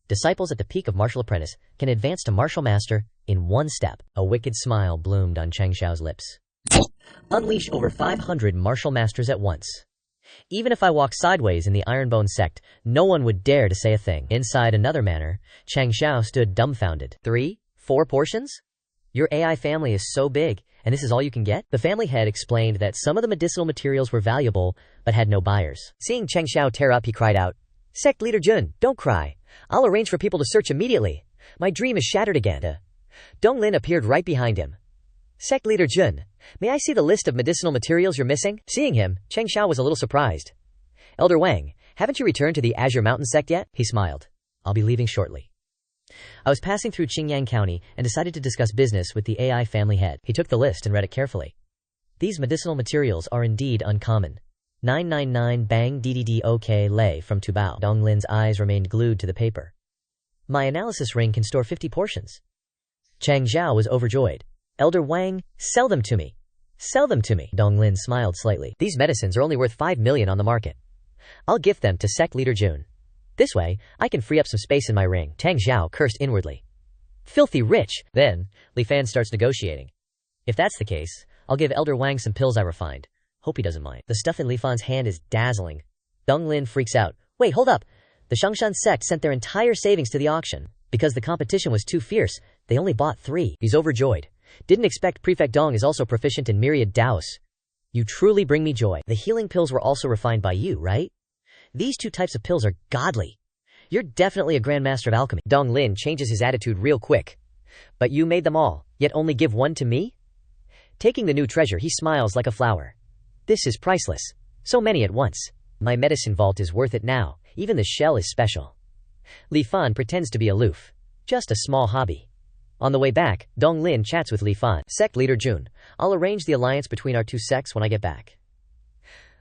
Disciples at the peak of martial apprentice can advance to martial master in one step. A wicked smile bloomed on Changxiao's lips. Unleash over 500 martial masters at once. Even if I walk sideways in the Ironbone sect, no one would dare to say a thing. Inside another manor, Changxiao stood dumbfounded. 3, 4 portions? Your AI family is so big, and this is all you can get? The family head explained that some of the medicinal materials were valuable, but had no buyers. Seeing Changxiao tear up, he cried out, "Sect leader Jun, don't cry. I'll arrange for people to search immediately. My dream is shattered again." Donglin appeared right behind him. "Sect leader Jun, may I see the list of medicinal materials you're missing?" Seeing him, Changxiao was a little surprised. "Elder Wang, haven't you returned to the Azure Mountain sect yet?" He smiled. "I'll be leaving shortly. I was passing through Qingyang County and decided to discuss business with the AI family head." He took the list and read it carefully. "These medicinal materials are indeed uncommon. 999 bang ddd ok lei from Tubao." Donglin's eyes remained glued to the paper. "My analysis ring can store 50 portions." Chang Zhao was overjoyed. "Elder Wang, sell them to me. Sell them to me." Donglin smiled slightly. "These medicines are only worth 5 million on the market. I'll gift them to Sect leader Jun. This way, I can free up some space in my ring." Tang Zhao cursed inwardly. "Filthy rich." Then, Li Fan starts negotiating. "If that's the case, I'll give Elder Wang some pills I refined. Hope he doesn't mind." The stuff in Li Fan's hand is dazzling. Donglin freaks out. "Wait, hold up. The Shangshan sect sent their entire savings to the auction. Because the competition was too fierce, they only bought 3. He's overjoyed. "Didn't expect Prefect Dong is also proficient in myriad Taoists. You truly bring me joy. The healing pills were also refined by you, right? These 2 types of pills are godly. You're definitely a grandmaster of alchemy." Donglin changes his attitude real quick. "But you made them all, yet only give 1 to me?" Taking the new treasure, he smiles like a flower. "This is priceless. So many at once. My medicine vault is worth it now. Even the shell is special." Li Fan pretends to be aloof. Just a small hobby. On the way back, Donglin chats with Li Fan. "Sect leader Jun, I'll arrange the alliance between our 2 sects when I get back."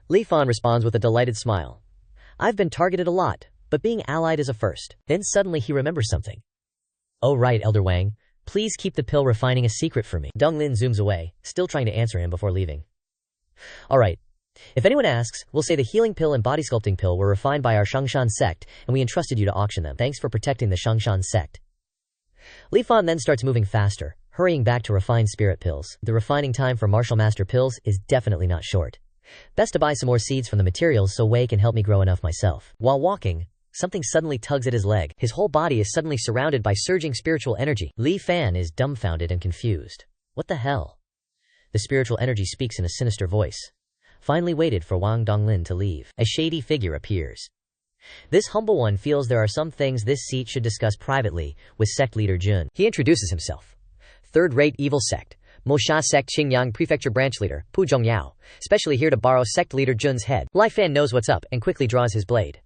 Li Fan responds with a delighted smile. "I've been targeted a lot, but being allied is a first." Then suddenly he remembers something. "Oh right, Elder Wang, please keep the pill refining a secret for me." Donglin zooms away, still trying to answer him before leaving. "Alright. If anyone asks, we'll say the healing pill and body sculpting pill were refined by our Shangshan sect, and we entrusted you to auction them. Thanks for protecting the Shangshan sect." Li Fan then starts moving faster, hurrying back to refine spirit pills. The refining time for martial master pills is definitely not short. Best to buy some more seeds from the materials so Wei can help me grow enough myself. While walking, something suddenly tugs at his leg. His whole body is suddenly surrounded by surging spiritual energy. Li Fan is dumbfounded and confused. What the hell? The spiritual energy speaks in a sinister voice. Finally waited for Wang Donglin to leave. A shady figure appears. This humble one feels there are some things this seat should discuss privately with sect leader Jun. He introduces himself. "Third-rate evil sect. Mosha sect Qingyang prefecture branch leader, Pu Zhongyao. Especially here to borrow sect leader Jun's head." Li Fan knows what's up and quickly draws his blade.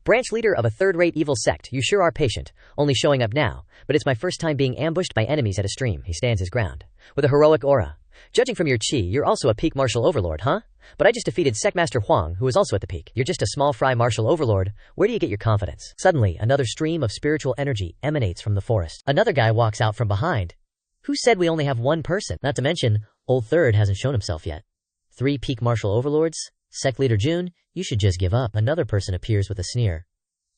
"Branch leader of a third-rate evil sect, you sure are patient, only showing up now, but it's my first time being ambushed by enemies at a stream." He stands his ground. With a heroic aura. "Judging from your chi, you're also a peak martial overlord, huh? But I just defeated Sectmaster Huang, who is also at the peak. You're just a small fry martial overlord. Where do you get your confidence?" Suddenly, another stream of spiritual energy emanates from the forest. Another guy walks out from behind. "Who said we only have 1 person? Not to mention, Old Third hasn't shown himself yet. 3 peak martial overlords? Sect leader Jun, you should just give up." Another person appears with a sneer.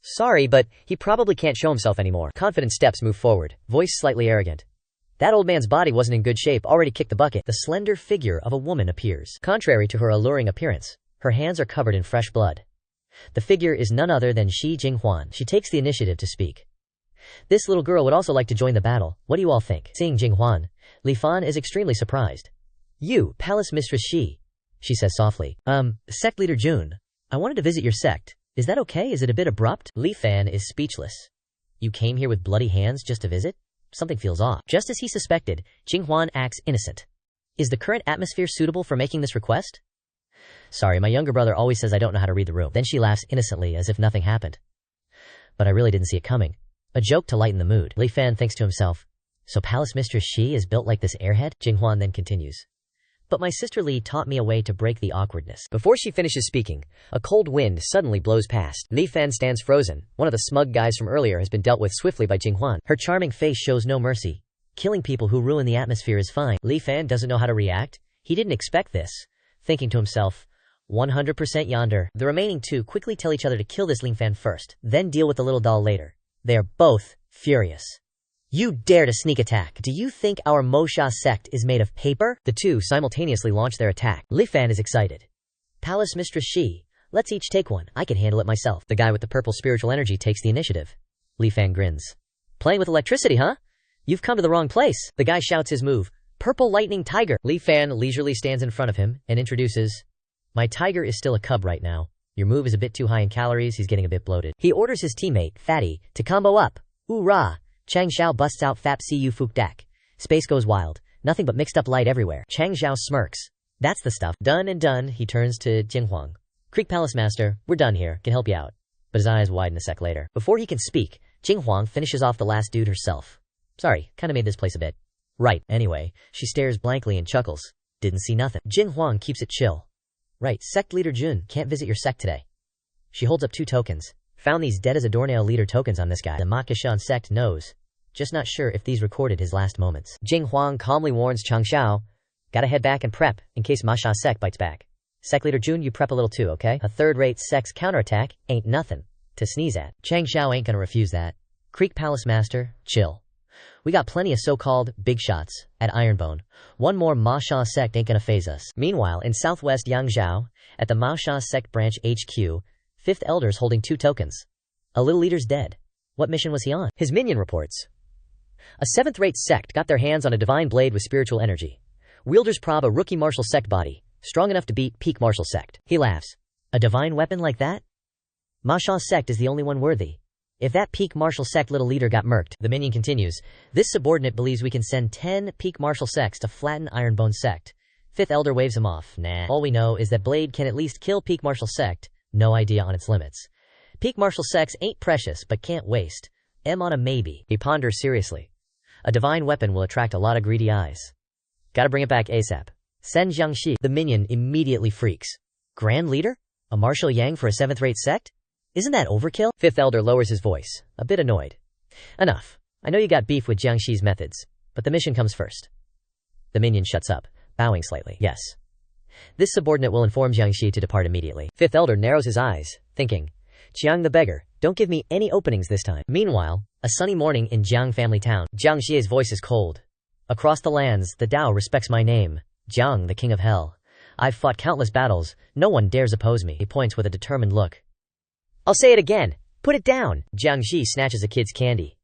"Sorry, but he probably can't show himself anymore." Confident steps move forward, voice slightly arrogant. "That old man's body wasn't in good shape, already kicked the bucket." The slender figure of a woman appears. Contrary to her alluring appearance, her hands are covered in fresh blood. The figure is none other than Shi Jinghuan. She takes the initiative to speak. "This little girl would also like to join the battle. What do you all think?" Seeing Jinghuan, Li Fan is extremely surprised. "You, Palace Mistress Shi," she says softly. Sect leader Jun, I wanted to visit your sect. Is that okay? Is it a bit abrupt?" Li Fan is speechless. "You came here with bloody hands just to visit? Something feels off." Just as he suspected, Jinghuan acts innocent. "Is the current atmosphere suitable for making this request?" "Sorry, my younger brother always says I don't know how to read the room." Then she laughs innocently as if nothing happened. "But I really didn't see it coming." A joke to lighten the mood. Li Fan thinks to himself, "So Palace Mistress Shi is built like this airhead?" Jinghuan then continues. "But my sister Li taught me a way to break the awkwardness." Before she finishes speaking, a cold wind suddenly blows past. Li Fan stands frozen. One of the smug guys from earlier has been dealt with swiftly by Jinghuan. Her charming face shows no mercy. Killing people who ruin the atmosphere is fine. Li Fan doesn't know how to react. He didn't expect this. Thinking to himself, 100% yonder. The remaining 2 quickly tell each other to kill this Li Fan first, then deal with the little doll later. They are both furious. You dare to sneak attack. Do you think our Mosha sect is made of paper? The two simultaneously launch their attack. Li Fan is excited. Palace Mistress Shi, let's each take one. I can handle it myself. The guy with the purple spiritual energy takes the initiative. Li Fan grins. Playing with electricity, huh? You've come to the wrong place. The guy shouts his move. Purple lightning tiger. Li Fan leisurely stands in front of him and introduces. My tiger is still a cub right now. Your move is a bit too high in calories, he's getting a bit bloated. He orders his teammate, Fatty, to combo up. Oorah! Changxiao busts out Fap Cu Fuk Dak. Space goes wild. Nothing but mixed up light everywhere. Changxiao smirks. That's the stuff. Done and done, he turns to Jinhuang. Creek Palace Master, we're done here. Can help you out. But his eyes widen a sec later. Before he can speak, Jinhuang finishes off the last dude herself. Sorry, kinda made this place a bit. Right, anyway. She stares blankly and chuckles. Didn't see nothing. Jinhuang keeps it chill. Right, Sect Leader Jun can't visit your sect today. She holds up 2 tokens. Found these dead as a doornail leader tokens on this guy. The Makashan sect knows. Just not sure if these recorded his last moments. Jinhuang calmly warns Changxiao, gotta head back and prep in case Masha sect bites back. Sect Leader Jun, you prep a little too, okay? A third-rate sect's counterattack ain't nothing to sneeze at. Changxiao ain't gonna refuse that. Creek Palace Master, chill. We got plenty of so-called big shots at Ironbone. One more Masha sect ain't gonna phase us. Meanwhile, in southwest Yangzhou, at the Masha sect branch HQ, 5th Elder's holding 2 tokens. A little leader's dead. What mission was he on? His minion reports. A 7th-rate sect got their hands on a divine blade with spiritual energy. Wielder's prob a rookie martial sect body, strong enough to beat peak martial sect. He laughs. A divine weapon like that? Masha sect is the only one worthy. If that peak martial sect little leader got murked, the minion continues, this subordinate believes we can send 10 peak martial sects to flatten Ironbone sect. 5th Elder waves him off. Nah. All we know is that blade can at least kill peak martial sect. No idea on its limits. Peak martial sects ain't precious, but can't waste. On a maybe. He ponders seriously. A divine weapon will attract a lot of greedy eyes. Gotta bring it back ASAP. Send Jiangxi. The minion immediately freaks. Grand Leader? A martial yang for a 7th-rate sect? Isn't that overkill? 5th Elder lowers his voice, a bit annoyed. Enough. I know you got beef with Jiangxi's methods, but the mission comes first. The minion shuts up, bowing slightly. Yes. This subordinate will inform Jiangxi to depart immediately. 5th Elder narrows his eyes, thinking, Jiang the beggar, don't give me any openings this time. Meanwhile, a sunny morning in Jiang family town. Jiangxi's voice is cold. Across the lands, the Tao respects my name, Jiang, the king of hell. I've fought countless battles, no one dares oppose me. He points with a determined look. I'll say it again. Put it down. Jiangxi snatches a kid's candy.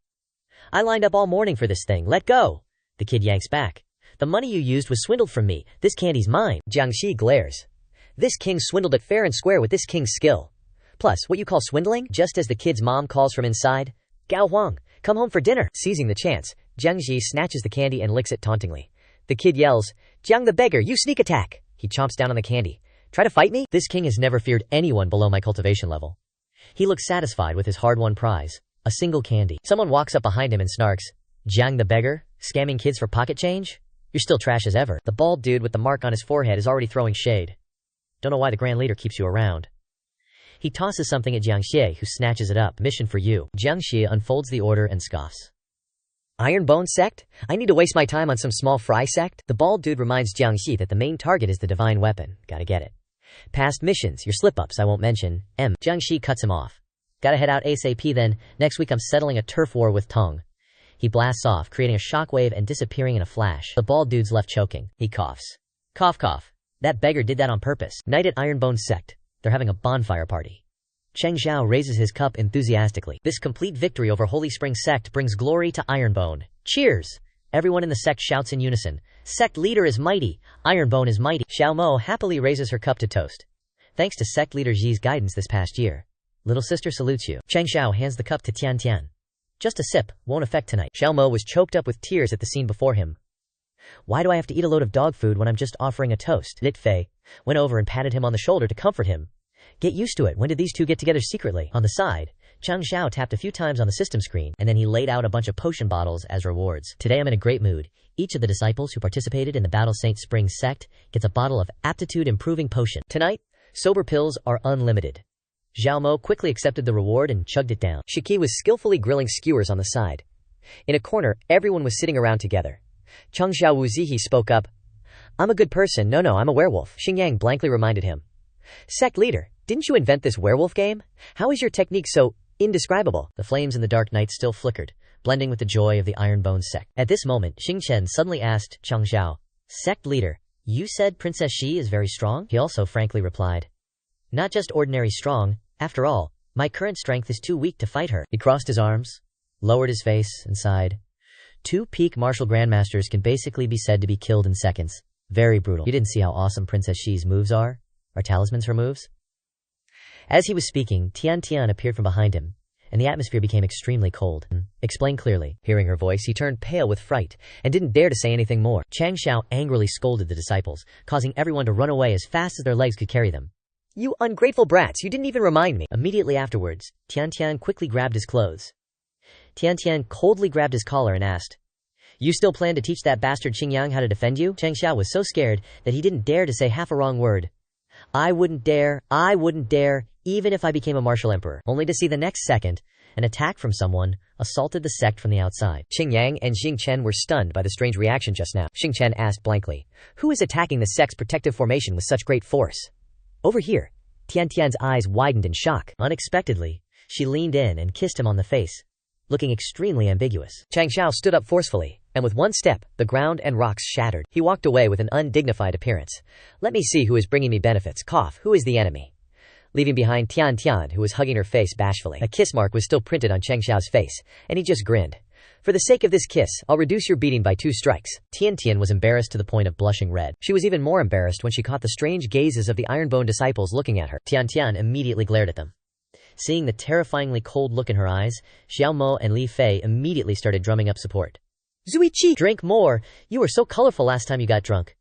I lined up all morning for this thing. Let go. The kid yanks back. The money you used was swindled from me. This candy's mine. Jiangxi glares. This king swindled it fair and square with this king's skill. Plus, what you call swindling? Just as the kid's mom calls from inside. Gao Huang, come home for dinner. Seizing the chance, Jiangxi snatches the candy and licks it tauntingly. The kid yells, Jiang the beggar, you sneak attack. He chomps down on the candy. Try to fight me? This king has never feared anyone below my cultivation level. He looks satisfied with his hard-won prize, a single candy. Someone walks up behind him and snarks, Jiang the beggar, scamming kids for pocket change? You're still trash as ever. The bald dude with the mark on his forehead is already throwing shade. Don't know why the Grand Leader keeps you around. He tosses something at Jiangxi, who snatches it up. Mission for you. Jiangxi unfolds the order and scoffs. Ironbone sect? I need to waste my time on some small fry sect? The bald dude reminds Jiangxi that the main target is the divine weapon. Gotta get it. Past missions, your slip-ups I won't mention. Jiangxi cuts him off. Gotta head out ASAP then. Next week I'm settling a turf war with Tong. He blasts off, creating a shockwave and disappearing in a flash. The bald dude's left choking. He coughs. Cough cough. That beggar did that on purpose. Night at Ironbone sect. They're having a bonfire party. Changxiao raises his cup enthusiastically. This complete victory over Holy Spring sect brings glory to Ironbone. Cheers! Everyone in the sect shouts in unison. Sect leader is mighty. Ironbone is mighty. Xiaomo happily raises her cup to toast. Thanks to sect leader Ji's guidance this past year. Little sister salutes you. Changxiao hands the cup to Tian Tian. Just a sip, won't affect tonight. Xiaomo was choked up with tears at the scene before him. Why do I have to eat a load of dog food when I'm just offering a toast? Lit Fei went over and patted him on the shoulder to comfort him. Get used to it. When did these two get together secretly? On the side, Changxiao tapped a few times on the system screen, and then he laid out a bunch of potion bottles as rewards. Today I'm in a great mood. Each of the disciples who participated in the Battle Saint Spring sect gets a bottle of aptitude-improving potion. Tonight, sober pills are unlimited. Xiaomo quickly accepted the reward and chugged it down. Shiki was skillfully grilling skewers on the side. In a corner, everyone was sitting around together. Changxiao Wuzihi spoke up. I'm a good person. No, I'm a werewolf. Xingyang blankly reminded him. Sect leader, didn't you invent this werewolf game? How is your technique so indescribable. The flames in the dark night still flickered, blending with the joy of the Ironbone sect. At this moment, Xingchen suddenly asked Changxiao, "Sect leader, you said Princess Xi is very strong?" He also frankly replied, "Not just ordinary strong, after all, my current strength is too weak to fight her." He crossed his arms, lowered his face, and sighed. 2 peak martial grandmasters can basically be said to be killed in seconds. Very brutal. You didn't see how awesome Princess Xi's moves are? Are talismans her moves? As he was speaking, Tian Tian appeared from behind him, and the atmosphere became extremely cold. "Explain clearly." Hearing her voice, he turned pale with fright, and didn't dare to say anything more. Changxiao angrily scolded the disciples, causing everyone to run away as fast as their legs could carry them. "You ungrateful brats, you didn't even remind me." Immediately afterwards, Tian Tian quickly grabbed his clothes. Tian Tian coldly grabbed his collar and asked, "You still plan to teach that bastard Xingyang how to defend you?" Changxiao was so scared that he didn't dare to say half a wrong word. I wouldn't dare, even if I became a martial emperor." Only to see the next second, an attack from someone assaulted the sect from the outside. Xingyang and Xingchen were stunned by the strange reaction just now. Xingchen asked blankly, "Who is attacking the sect's protective formation with such great force?" "Over here." Tian Tian's eyes widened in shock. Unexpectedly, she leaned in and kissed him on the face, looking extremely ambiguous. Changxiao stood up forcefully, and with one step, the ground and rocks shattered. He walked away with an undignified appearance. "Let me see who is bringing me benefits. Cough, who is the enemy?" Leaving behind Tian Tian, who was hugging her face bashfully. A kiss mark was still printed on Changxiao's face, and he just grinned. "For the sake of this kiss, I'll reduce your beating by 2 strikes. Tian Tian was embarrassed to the point of blushing red. She was even more embarrassed when she caught the strange gazes of the Ironbone disciples looking at her. Tian Tian immediately glared at them. Seeing the terrifyingly cold look in her eyes, Xiao Mo and Li Fei immediately started drumming up support. "Zuiqi, drink more! You were so colorful last time you got drunk."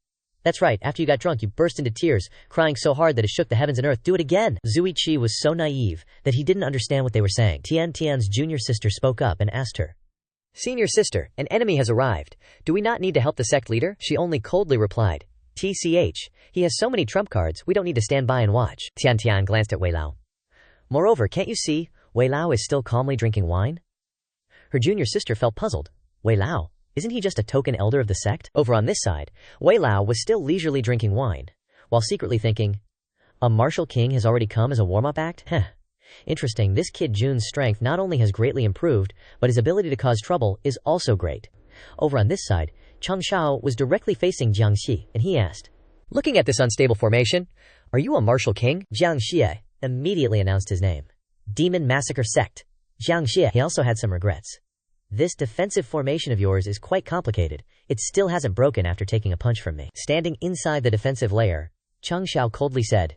"That's right, after you got drunk you burst into tears, crying so hard that it shook the heavens and earth. Do it again." Zuiqi was so naive that he didn't understand what they were saying. Tian Tian's junior sister spoke up and asked her, "Senior sister, an enemy has arrived. Do we not need to help the sect leader?" She only coldly replied, "TCH, he has so many trump cards, we don't need to stand by and watch." Tian Tian glanced at Wei Lao. "Moreover, can't you see, Wei Lao is still calmly drinking wine?" Her junior sister felt puzzled. Wei Lao? Isn't he just a token elder of the sect? Over on this side, Wei Lao was still leisurely drinking wine, while secretly thinking, a martial king has already come as a warm-up act? Interesting, this kid Jun's strength not only has greatly improved, but his ability to cause trouble is also great. Over on this side, Changxiao was directly facing Jiang Xi, and he asked, "Looking at this unstable formation, are you a martial king?" Jiang Xi immediately announced his name. Demon Massacre Sect. Jiang Xi, he also had some regrets. "This defensive formation of yours is quite complicated. It still hasn't broken after taking a punch from me." Standing inside the defensive layer, Changxiao coldly said,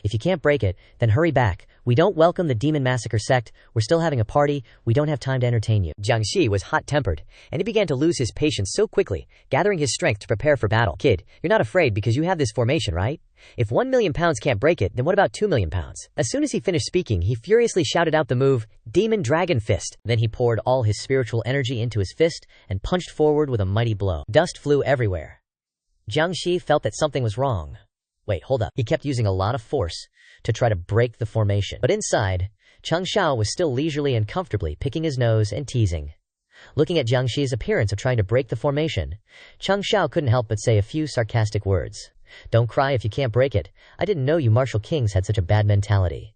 "If you can't break it, then hurry back. We don't welcome the Demon Massacre Sect. We're still having a party. We don't have time to entertain you." Jiang Xi was hot-tempered, and he began to lose his patience so quickly, gathering his strength to prepare for battle. "Kid, you're not afraid because you have this formation, right? If 1 million pounds can't break it, then what about 2 million pounds? As soon as he finished speaking, he furiously shouted out the move, Demon Dragon Fist. Then he poured all his spiritual energy into his fist and punched forward with a mighty blow. Dust flew everywhere. Jiang Xi felt that something was wrong. Wait, hold up. He kept using a lot of force to try to break the formation. But inside, Changxiao was still leisurely and comfortably picking his nose and teasing. Looking at Jiang Xi's appearance of trying to break the formation, Changxiao couldn't help but say a few sarcastic words. "Don't cry if you can't break it. I didn't know you martial kings had such a bad mentality."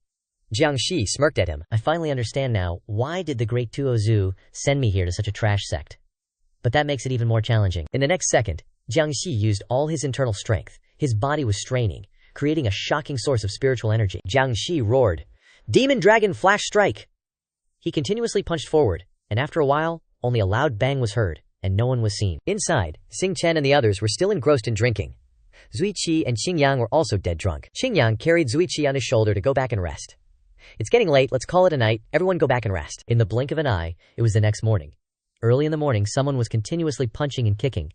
Jiang Xi smirked at him. "I finally understand now, why did the great Tuo Zhu send me here to such a trash sect? But that makes it even more challenging." In the next second, Jiang Xi used all his internal strength. His body was straining, creating a shocking source of spiritual energy. Jiang Xi roared, "Demon Dragon Flash Strike!" He continuously punched forward, and after a while, only a loud bang was heard, and no one was seen. Inside, Xing Chen and the others were still engrossed in drinking. Zuiqi and Xingyang were also dead drunk. Xingyang carried Zuiqi on his shoulder to go back and rest. "It's getting late, let's call it a night, everyone go back and rest." In the blink of an eye, it was the next morning. Early in the morning, someone was continuously punching and kicking.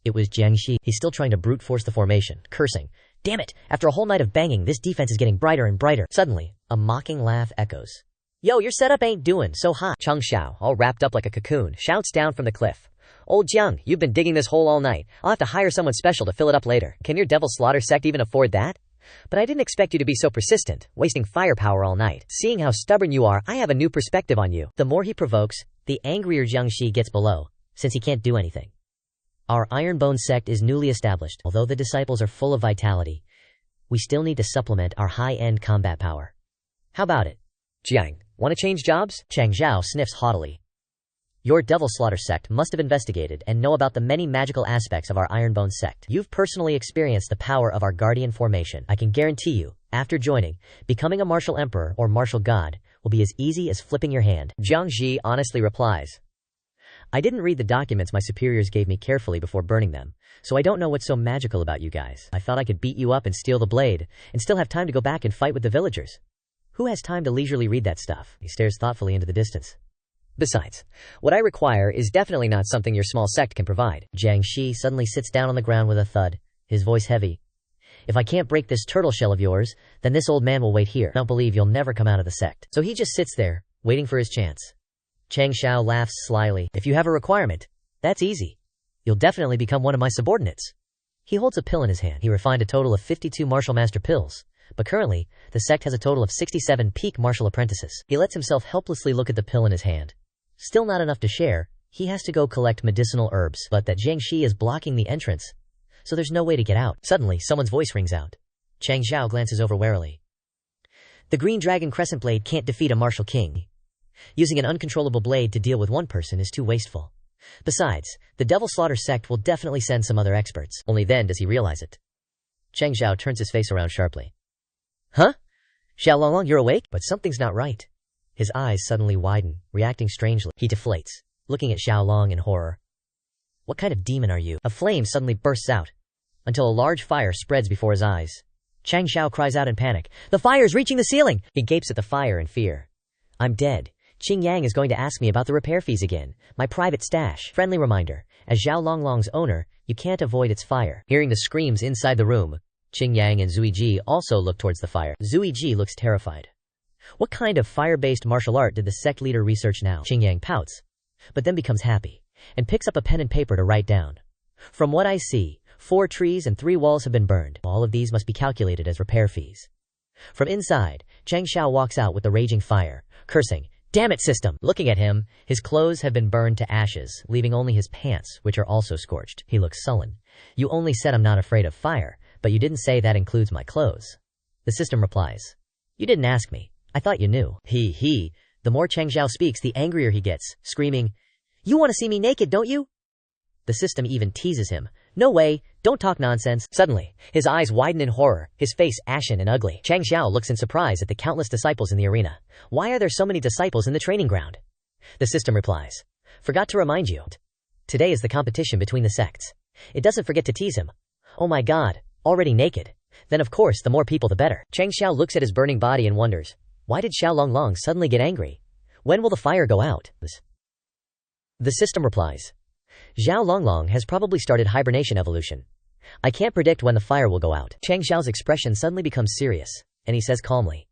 It was Jiang Xi. He's still trying to brute force the formation, cursing, "Damn it, after a whole night of banging, this defense is getting brighter and brighter." Suddenly, a mocking laugh echoes. "Yo, your setup ain't doing so hot." Changxiao, all wrapped up like a cocoon, shouts down from the cliff. "Old Jiang, you've been digging this hole all night. I'll have to hire someone special to fill it up later. Can your Devil Slaughter sect even afford that? But I didn't expect you to be so persistent, wasting firepower all night. Seeing how stubborn you are, I have a new perspective on you." The more he provokes, the angrier Jiang Xi gets below, since he can't do anything. Our Ironbone sect is newly established. Although the disciples are full of vitality, we still need to supplement our high-end combat power. How about it? Jiang, Want to change jobs? Changxiao sniffs haughtily. Your Devil Slaughter sect must have investigated and know about the many magical aspects of our Ironbone sect. You've personally experienced the power of our guardian formation. I can guarantee you, after joining, becoming a martial emperor or martial god will be as easy as flipping your hand. Jiang Ji honestly replies, I didn't read the documents my superiors gave me carefully before burning them, so I don't know what's so magical about you guys. I thought I could beat you up and steal the blade, and still have time to go back and fight with the villagers. Who has time to leisurely read that stuff? He stares thoughtfully into the distance. Besides, what I require is definitely not something your small sect can provide. Jiang Shi suddenly sits down on the ground with a thud, his voice heavy. If I can't break this turtle shell of yours, then this old man will wait here. I don't believe you'll never come out of the sect. So he just sits there, waiting for his chance. Changxiao laughs slyly. If you have a requirement, that's easy. You'll definitely become one of my subordinates. He holds a pill in his hand. He refined a total of 52 martial master pills, but currently, the sect has a total of 67 peak martial apprentices. He lets himself helplessly look at the pill in his hand. Still not enough to share, he has to go collect medicinal herbs, but that Jiang Shi is blocking the entrance, so there's no way to get out. Suddenly, someone's voice rings out. Changxiao glances over warily. The green dragon crescent blade can't defeat a martial king. Using an uncontrollable blade to deal with one person is too wasteful. Besides, the Devil Slaughter sect will definitely send some other experts. Only then does he realize it. Changxiao turns his face around sharply. Huh? Xiaolonglong, you're awake? But something's not right. His eyes suddenly widen, reacting strangely. He deflates, looking at Xiaolong in horror. What kind of demon are you? A flame suddenly bursts out, until a large fire spreads before his eyes. Changxiao cries out in panic. The fire's reaching the ceiling! He gapes at the fire in fear. I'm dead. Qing Yang is going to ask me about the repair fees again. My private stash. Friendly reminder, as Xiaolonglong's owner, you can't avoid its fire. Hearing the screams inside the room, Qing Yang and Zui Ji also look towards the fire. Zui Ji looks terrified. What kind of fire-based martial art did the sect leader research now? Qing Yang pouts, but then becomes happy, and picks up a pen and paper to write down. From what I see, 4 trees and 3 walls have been burned. All of these must be calculated as repair fees. From inside, Changxiao walks out with the raging fire, cursing, Damn it, system! Looking at him, his clothes have been burned to ashes, leaving only his pants, which are also scorched. He looks sullen. You only said I'm not afraid of fire, but you didn't say that includes my clothes. The system replies, You didn't ask me. I thought you knew. The more Changxiao speaks, the angrier he gets, screaming, You want to see me naked, don't you? The system even teases him. No way, don't talk nonsense. Suddenly, his eyes widen in horror, his face ashen and ugly. Changxiao looks in surprise at the countless disciples in the arena. Why are there so many disciples in the training ground? The system replies, Forgot to remind you. Today is the competition between the sects. It doesn't forget to tease him. Oh my god, already naked. Then of course the more people the better. Changxiao looks at his burning body and wonders, why did Xiaolonglong suddenly get angry? When will the fire go out? The system replies, Xiaolonglong has probably started hibernation evolution. I can't predict when the fire will go out. Changxiao's expression suddenly becomes serious, and he says calmly,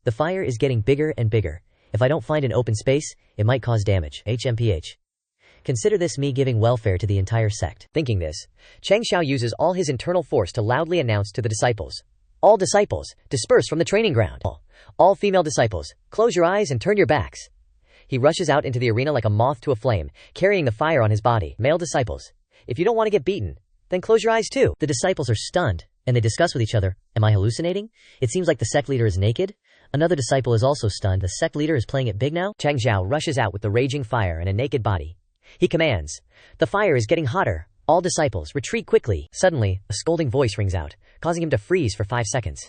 The fire is getting bigger and bigger. If I don't find an open space, it might cause damage. HMPH. Consider this me giving welfare to the entire sect. Thinking this, Changxiao uses all his internal force to loudly announce to the disciples, All disciples, disperse from the training ground. All female disciples, close your eyes and turn your backs. He rushes out into the arena like a moth to a flame, carrying the fire on his body. Male disciples, if you don't want to get beaten, then close your eyes too. The disciples are stunned, and they discuss with each other, Am I hallucinating? It seems like the sect leader is naked. Another disciple is also stunned. The sect leader is playing it big now? Changxiao rushes out with the raging fire and a naked body. He commands, The fire is getting hotter. All disciples, retreat quickly. Suddenly, a scolding voice rings out, causing him to freeze for 5 seconds.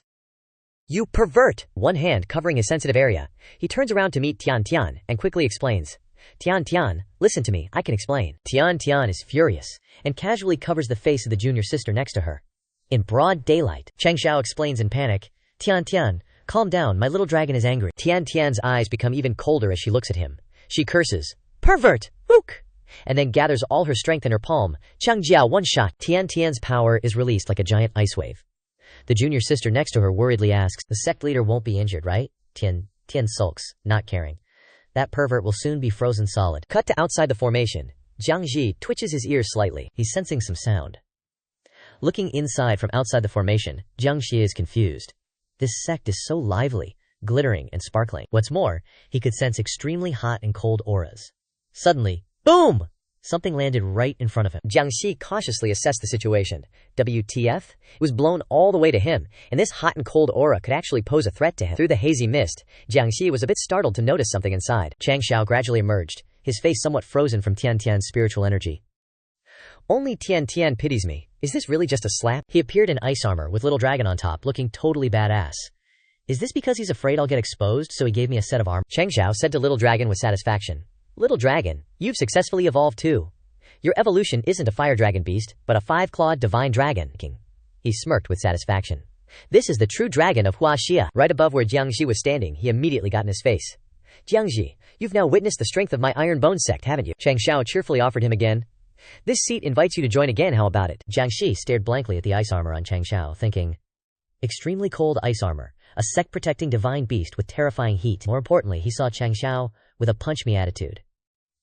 You pervert! One hand covering his sensitive area, he turns around to meet Tian Tian and quickly explains, Tian, listen to me, I can explain. Tian is furious and casually covers the face of the junior sister next to her. In broad daylight, Changxiao explains in panic, Tian, calm down, my little dragon is angry. Tian's eyes become even colder as she looks at him. She curses, Pervert! Ook! And then gathers all her strength in her palm. Changjiao one shot. Tian's power is released like a giant ice wave. The junior sister next to her worriedly asks, The sect leader won't be injured, right? Tian sulks, not caring. That pervert will soon be frozen solid. Cut to outside the formation. Jiang Ji twitches his ears slightly. He's sensing some sound. Looking inside from outside the formation, Jiang Ji is confused. This sect is so lively, glittering and sparkling. What's more, he could sense extremely hot and cold auras. Suddenly, boom! Something landed right in front of him. Jiangxi cautiously assessed the situation. WTF? It was blown all the way to him, and this hot and cold aura could actually pose a threat to him. Through the hazy mist, Jiangxi was a bit startled to notice something inside. Changxiao gradually emerged, his face somewhat frozen from Tian Tian's spiritual energy. Only Tian Tian pities me. Is this really just a slap? He appeared in ice armor with little dragon on top, looking totally badass. Is this because he's afraid I'll get exposed, so he gave me a set of armor? Changxiao said to little dragon with satisfaction. Little dragon, you've successfully evolved too. Your evolution isn't a fire dragon beast, but a 5-clawed divine dragon. He smirked with satisfaction. This is the true dragon of Huaxia. Right above where Jiangxi was standing, he immediately got in his face. Jiangxi, you've now witnessed the strength of my Iron Bone sect, haven't you? Changxiao cheerfully offered him again. This seat invites you to join again, how about it? Jiangxi stared blankly at the ice armor on Changxiao, thinking, extremely cold ice armor, a sect-protecting divine beast with terrifying heat. More importantly, he saw Changxiao with a punch-me attitude.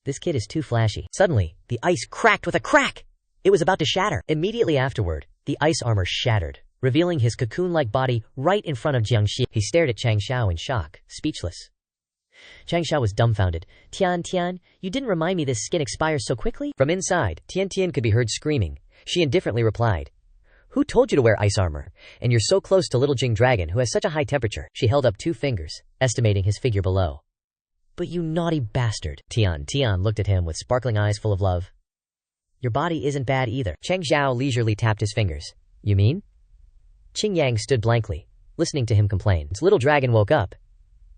This kid is too flashy. Suddenly, the ice cracked with a crack! It was about to shatter. Immediately afterward, the ice armor shattered, revealing his cocoon-like body right in front of Jiangxi. He stared at Changxiao in shock, speechless. Changxiao was dumbfounded. Tian Tian, you didn't remind me this skin expires so quickly? From inside, Tian Tian could be heard screaming. She indifferently replied, who told you to wear ice armor? And you're so close to little Jing Dragon who has such a high temperature. She held up 2 fingers, estimating his figure below. But you naughty bastard. Tian looked at him with sparkling eyes full of love. Your body isn't bad either. Changxiao leisurely tapped his fingers. You mean? Qingyang stood blankly, listening to him complain. Little dragon woke up.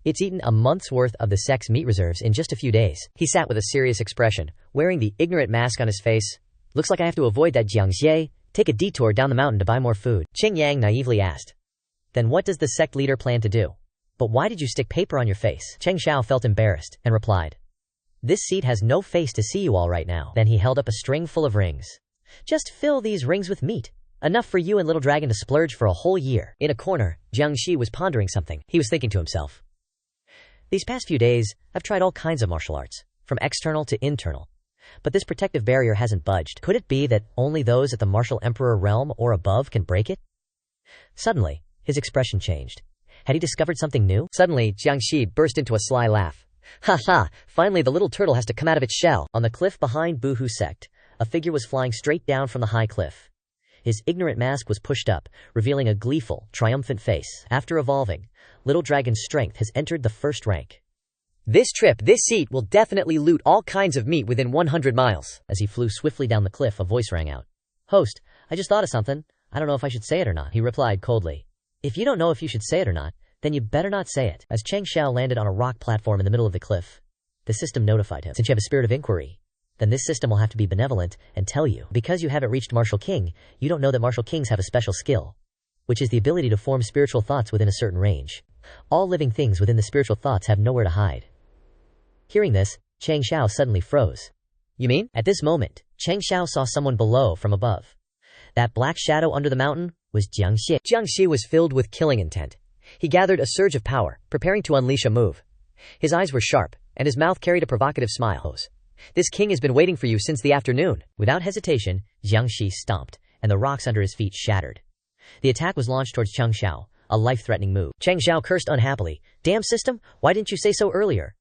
It's eaten a month's worth of the sect's meat reserves in just a few days. He sat with a serious expression, wearing the ignorant mask on his face. Looks like I have to avoid that Jiangxie. Take a detour down the mountain to buy more food. Qingyang naively asked. Then what does the sect leader plan to do? But why did you stick paper on your face? Changxiao felt embarrassed, and replied. This seat has no face to see you all right now. Then he held up a string full of rings. Just fill these rings with meat. Enough for you and little dragon to splurge for a whole year. In a corner, Jiangxi was pondering something. He was thinking to himself. These past few days, I've tried all kinds of martial arts, from external to internal. But this protective barrier hasn't budged. Could it be that only those at the martial emperor realm or above can break it? Suddenly, his expression changed. Had he discovered something new? Suddenly, Jiangxi burst into a sly laugh. Ha ha, finally the little turtle has to come out of its shell. On the cliff behind Boohoo Sect, a figure was flying straight down from the high cliff. His ignorant mask was pushed up, revealing a gleeful, triumphant face. After evolving, little dragon's strength has entered the 1st rank. This trip, this seat will definitely loot all kinds of meat within 100 miles. As he flew swiftly down the cliff, a voice rang out. Host, I just thought of something. I don't know if I should say it or not. He replied coldly. If you don't know if you should say it or not, then you better not say it. As Changxiao landed on a rock platform in the middle of the cliff, the system notified him. Since you have a spirit of inquiry, then this system will have to be benevolent and tell you. Because you haven't reached Martial King, you don't know that Martial Kings have a special skill, which is the ability to form spiritual thoughts within a certain range. All living things within the spiritual thoughts have nowhere to hide. Hearing this, Changxiao suddenly froze. You mean? At this moment, Changxiao saw someone below from above. That black shadow under the mountain was Jiangxi. Jiangxi was filled with killing intent. He gathered a surge of power, preparing to unleash a move. His eyes were sharp, and his mouth carried a provocative smile. This king has been waiting for you since the afternoon. Without hesitation, Jiangxi stomped, and the rocks under his feet shattered. The attack was launched towards Changxiao, a life-threatening move. Changxiao cursed unhappily. Damn system, why didn't you say so earlier?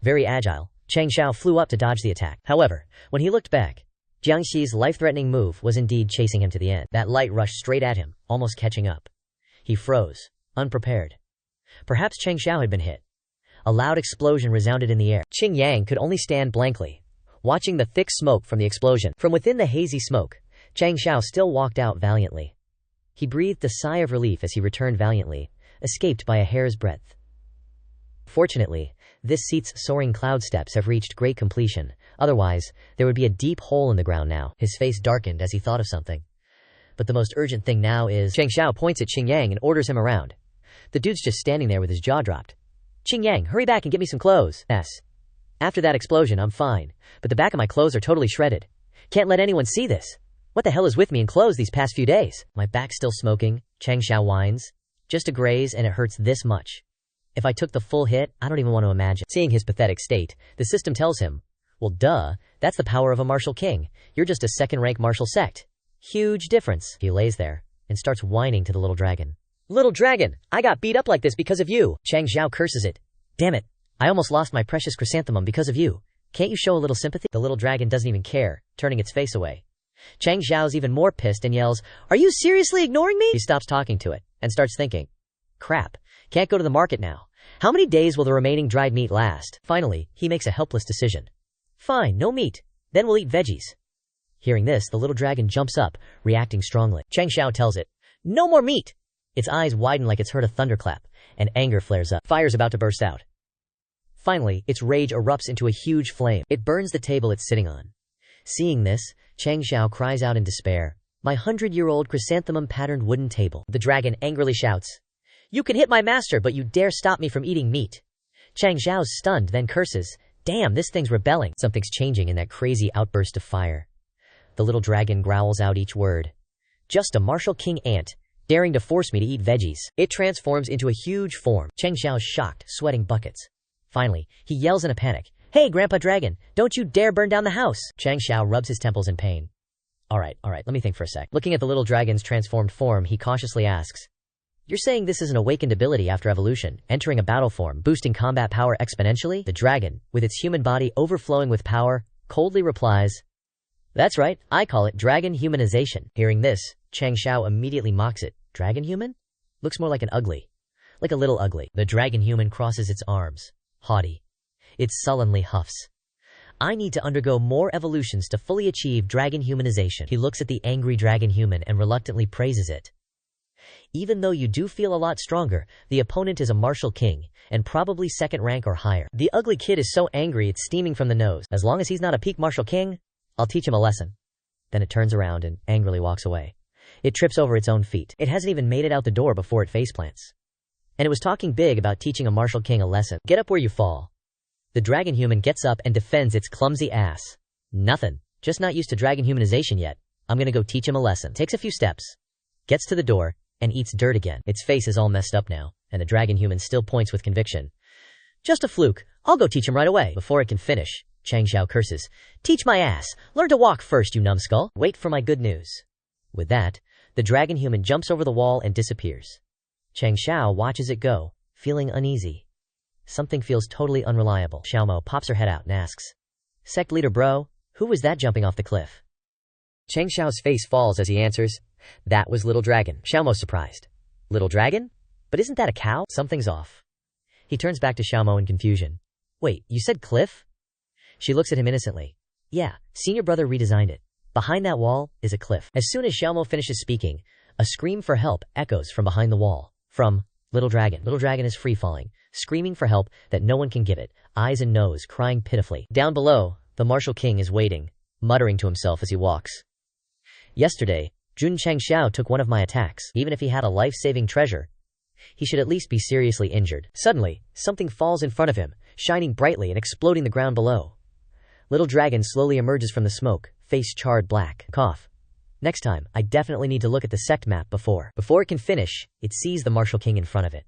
Very agile, Changxiao flew up to dodge the attack. However, when he looked back, Jiangxi's life-threatening move was indeed chasing him to the end. That light rushed straight at him, almost catching up. He froze, unprepared. Perhaps Changxiao had been hit. A loud explosion resounded in the air. Qingyang could only stand blankly, watching the thick smoke from the explosion. From within the hazy smoke, Changxiao still walked out valiantly. He breathed a sigh of relief as he returned valiantly, escaped by a hair's breadth. Fortunately, this seat's soaring cloud steps have reached great completion. Otherwise, there would be a deep hole in the ground now. His face darkened as he thought of something. But the most urgent thing now is... Changxiao points at Qingyang and orders him around. The dude's just standing there with his jaw dropped. Qingyang, hurry back and get me some clothes. After that explosion, I'm fine, but the back of my clothes are totally shredded. Can't let anyone see this. What the hell is with me in clothes these past few days? My back's still smoking, Changxiao whines. Just a graze and it hurts this much. If I took the full hit, I don't even want to imagine. Seeing his pathetic state, the system tells him, well duh, that's the power of a martial king. You're just a second-rank martial sect. Huge difference. He lays there and starts whining to the little dragon. Little dragon, I got beat up like this because of you. Changxiao curses it. Damn it, I almost lost my precious chrysanthemum because of you. Can't you show a little sympathy? The little dragon doesn't even care, turning its face away. Changxiao's even more pissed and yells, "Are you seriously ignoring me?" He stops talking to it and starts thinking, crap, can't go to the market now. How many days will the remaining dried meat last? Finally, he makes a helpless decision. Fine, no meat. Then we'll eat veggies. Hearing this, the little dragon jumps up, reacting strongly. Changxiao tells it, "No more meat!" Its eyes widen like it's heard a thunderclap, and anger flares up. Fire's about to burst out. Finally, its rage erupts into a huge flame. It burns the table it's sitting on. Seeing this, Changxiao cries out in despair, "My 100-year-old chrysanthemum-patterned wooden table." The dragon angrily shouts, "You can hit my master, but you dare stop me from eating meat." Changxiao's stunned, then curses, "Damn, this thing's rebelling." Something's changing in that crazy outburst of fire. The little dragon growls out each word. "Just a martial king ant, daring to force me to eat veggies." It transforms into a huge form. Changxiao's shocked, sweating buckets. Finally, he yells in a panic, "Hey, Grandpa Dragon, don't you dare burn down the house!" Changxiao rubs his temples in pain. All right, let me think for a sec. Looking at the little dragon's transformed form, he cautiously asks, "You're saying this is an awakened ability after evolution, entering a battle form, boosting combat power exponentially?" The dragon, with its human body overflowing with power, coldly replies, "That's right, I call it dragon humanization." Hearing this, Changxiao immediately mocks it. Dragon human? Looks more like an ugly. Like a little ugly. The dragon human crosses its arms. Haughty. It sullenly huffs. "I need to undergo more evolutions to fully achieve dragon humanization." He looks at the angry dragon human and reluctantly praises it. "Even though you do feel a lot stronger, the opponent is a martial king, and probably second rank or higher. The ugly kid is so angry it's steaming from the nose. As long as he's not a peak martial king, I'll teach him a lesson." Then it turns around and angrily walks away. It trips over its own feet. It hasn't even made it out the door before it faceplants. And it was talking big about teaching a martial king a lesson. Get up where you fall. The dragon human gets up and defends its clumsy ass. "Nothing. Just not used to dragon humanization yet. I'm gonna go teach him a lesson." Takes a few steps. Gets to the door and eats dirt again. Its face is all messed up now, and the dragon human still points with conviction. "Just a fluke. I'll go teach him right away." Before it can finish, Changxiao curses, "Teach my ass. Learn to walk first, you numbskull. Wait for my good news." With that, the dragon human jumps over the wall and disappears. Changxiao watches it go, feeling uneasy. Something feels totally unreliable. Xiaomo pops her head out and asks, "Sect leader bro, who was that jumping off the cliff?" Changxiao's face falls as he answers, "That was Little Dragon." Xiaomo's surprised. "Little Dragon? But isn't that a cow?" Something's off. He turns back to Xiaomo in confusion. "Wait, you said cliff?" She looks at him innocently. "Yeah, senior brother redesigned it. Behind that wall is a cliff." As soon as Xiaomo finishes speaking, a scream for help echoes from behind the wall. From Little Dragon. Little Dragon is free-falling, screaming for help that no one can give it, eyes and nose crying pitifully. Down below, the martial king is waiting, muttering to himself as he walks. "Yesterday, Jun Changxiao took one of my attacks. Even if he had a life-saving treasure, he should at least be seriously injured." Suddenly, something falls in front of him, shining brightly and exploding the ground below. Little Dragon slowly emerges from the smoke, face charred black. Cough. Next time, I definitely need to look at the sect map before. Before it can finish, it sees the martial king in front of it.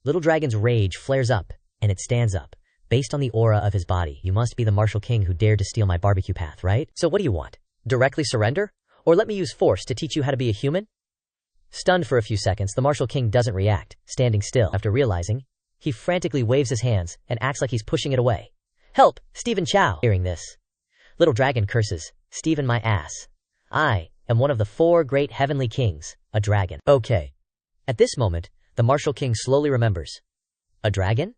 Little Dragon's rage flares up, and it stands up. Based on the aura of his body, you must be the martial king who dared to steal my barbecue path, right? So what do you want? Directly surrender? Or let me use force to teach you how to be a human? Stunned for a few seconds, the martial king doesn't react, standing still. After realizing, he frantically waves his hands and acts like he's pushing it away. "Help, Stephen Chow!" Hearing this, Little Dragon curses, "Stephen my ass. I am one of the 4 great heavenly kings, a dragon." Okay. At this moment, the martial king slowly remembers. A dragon?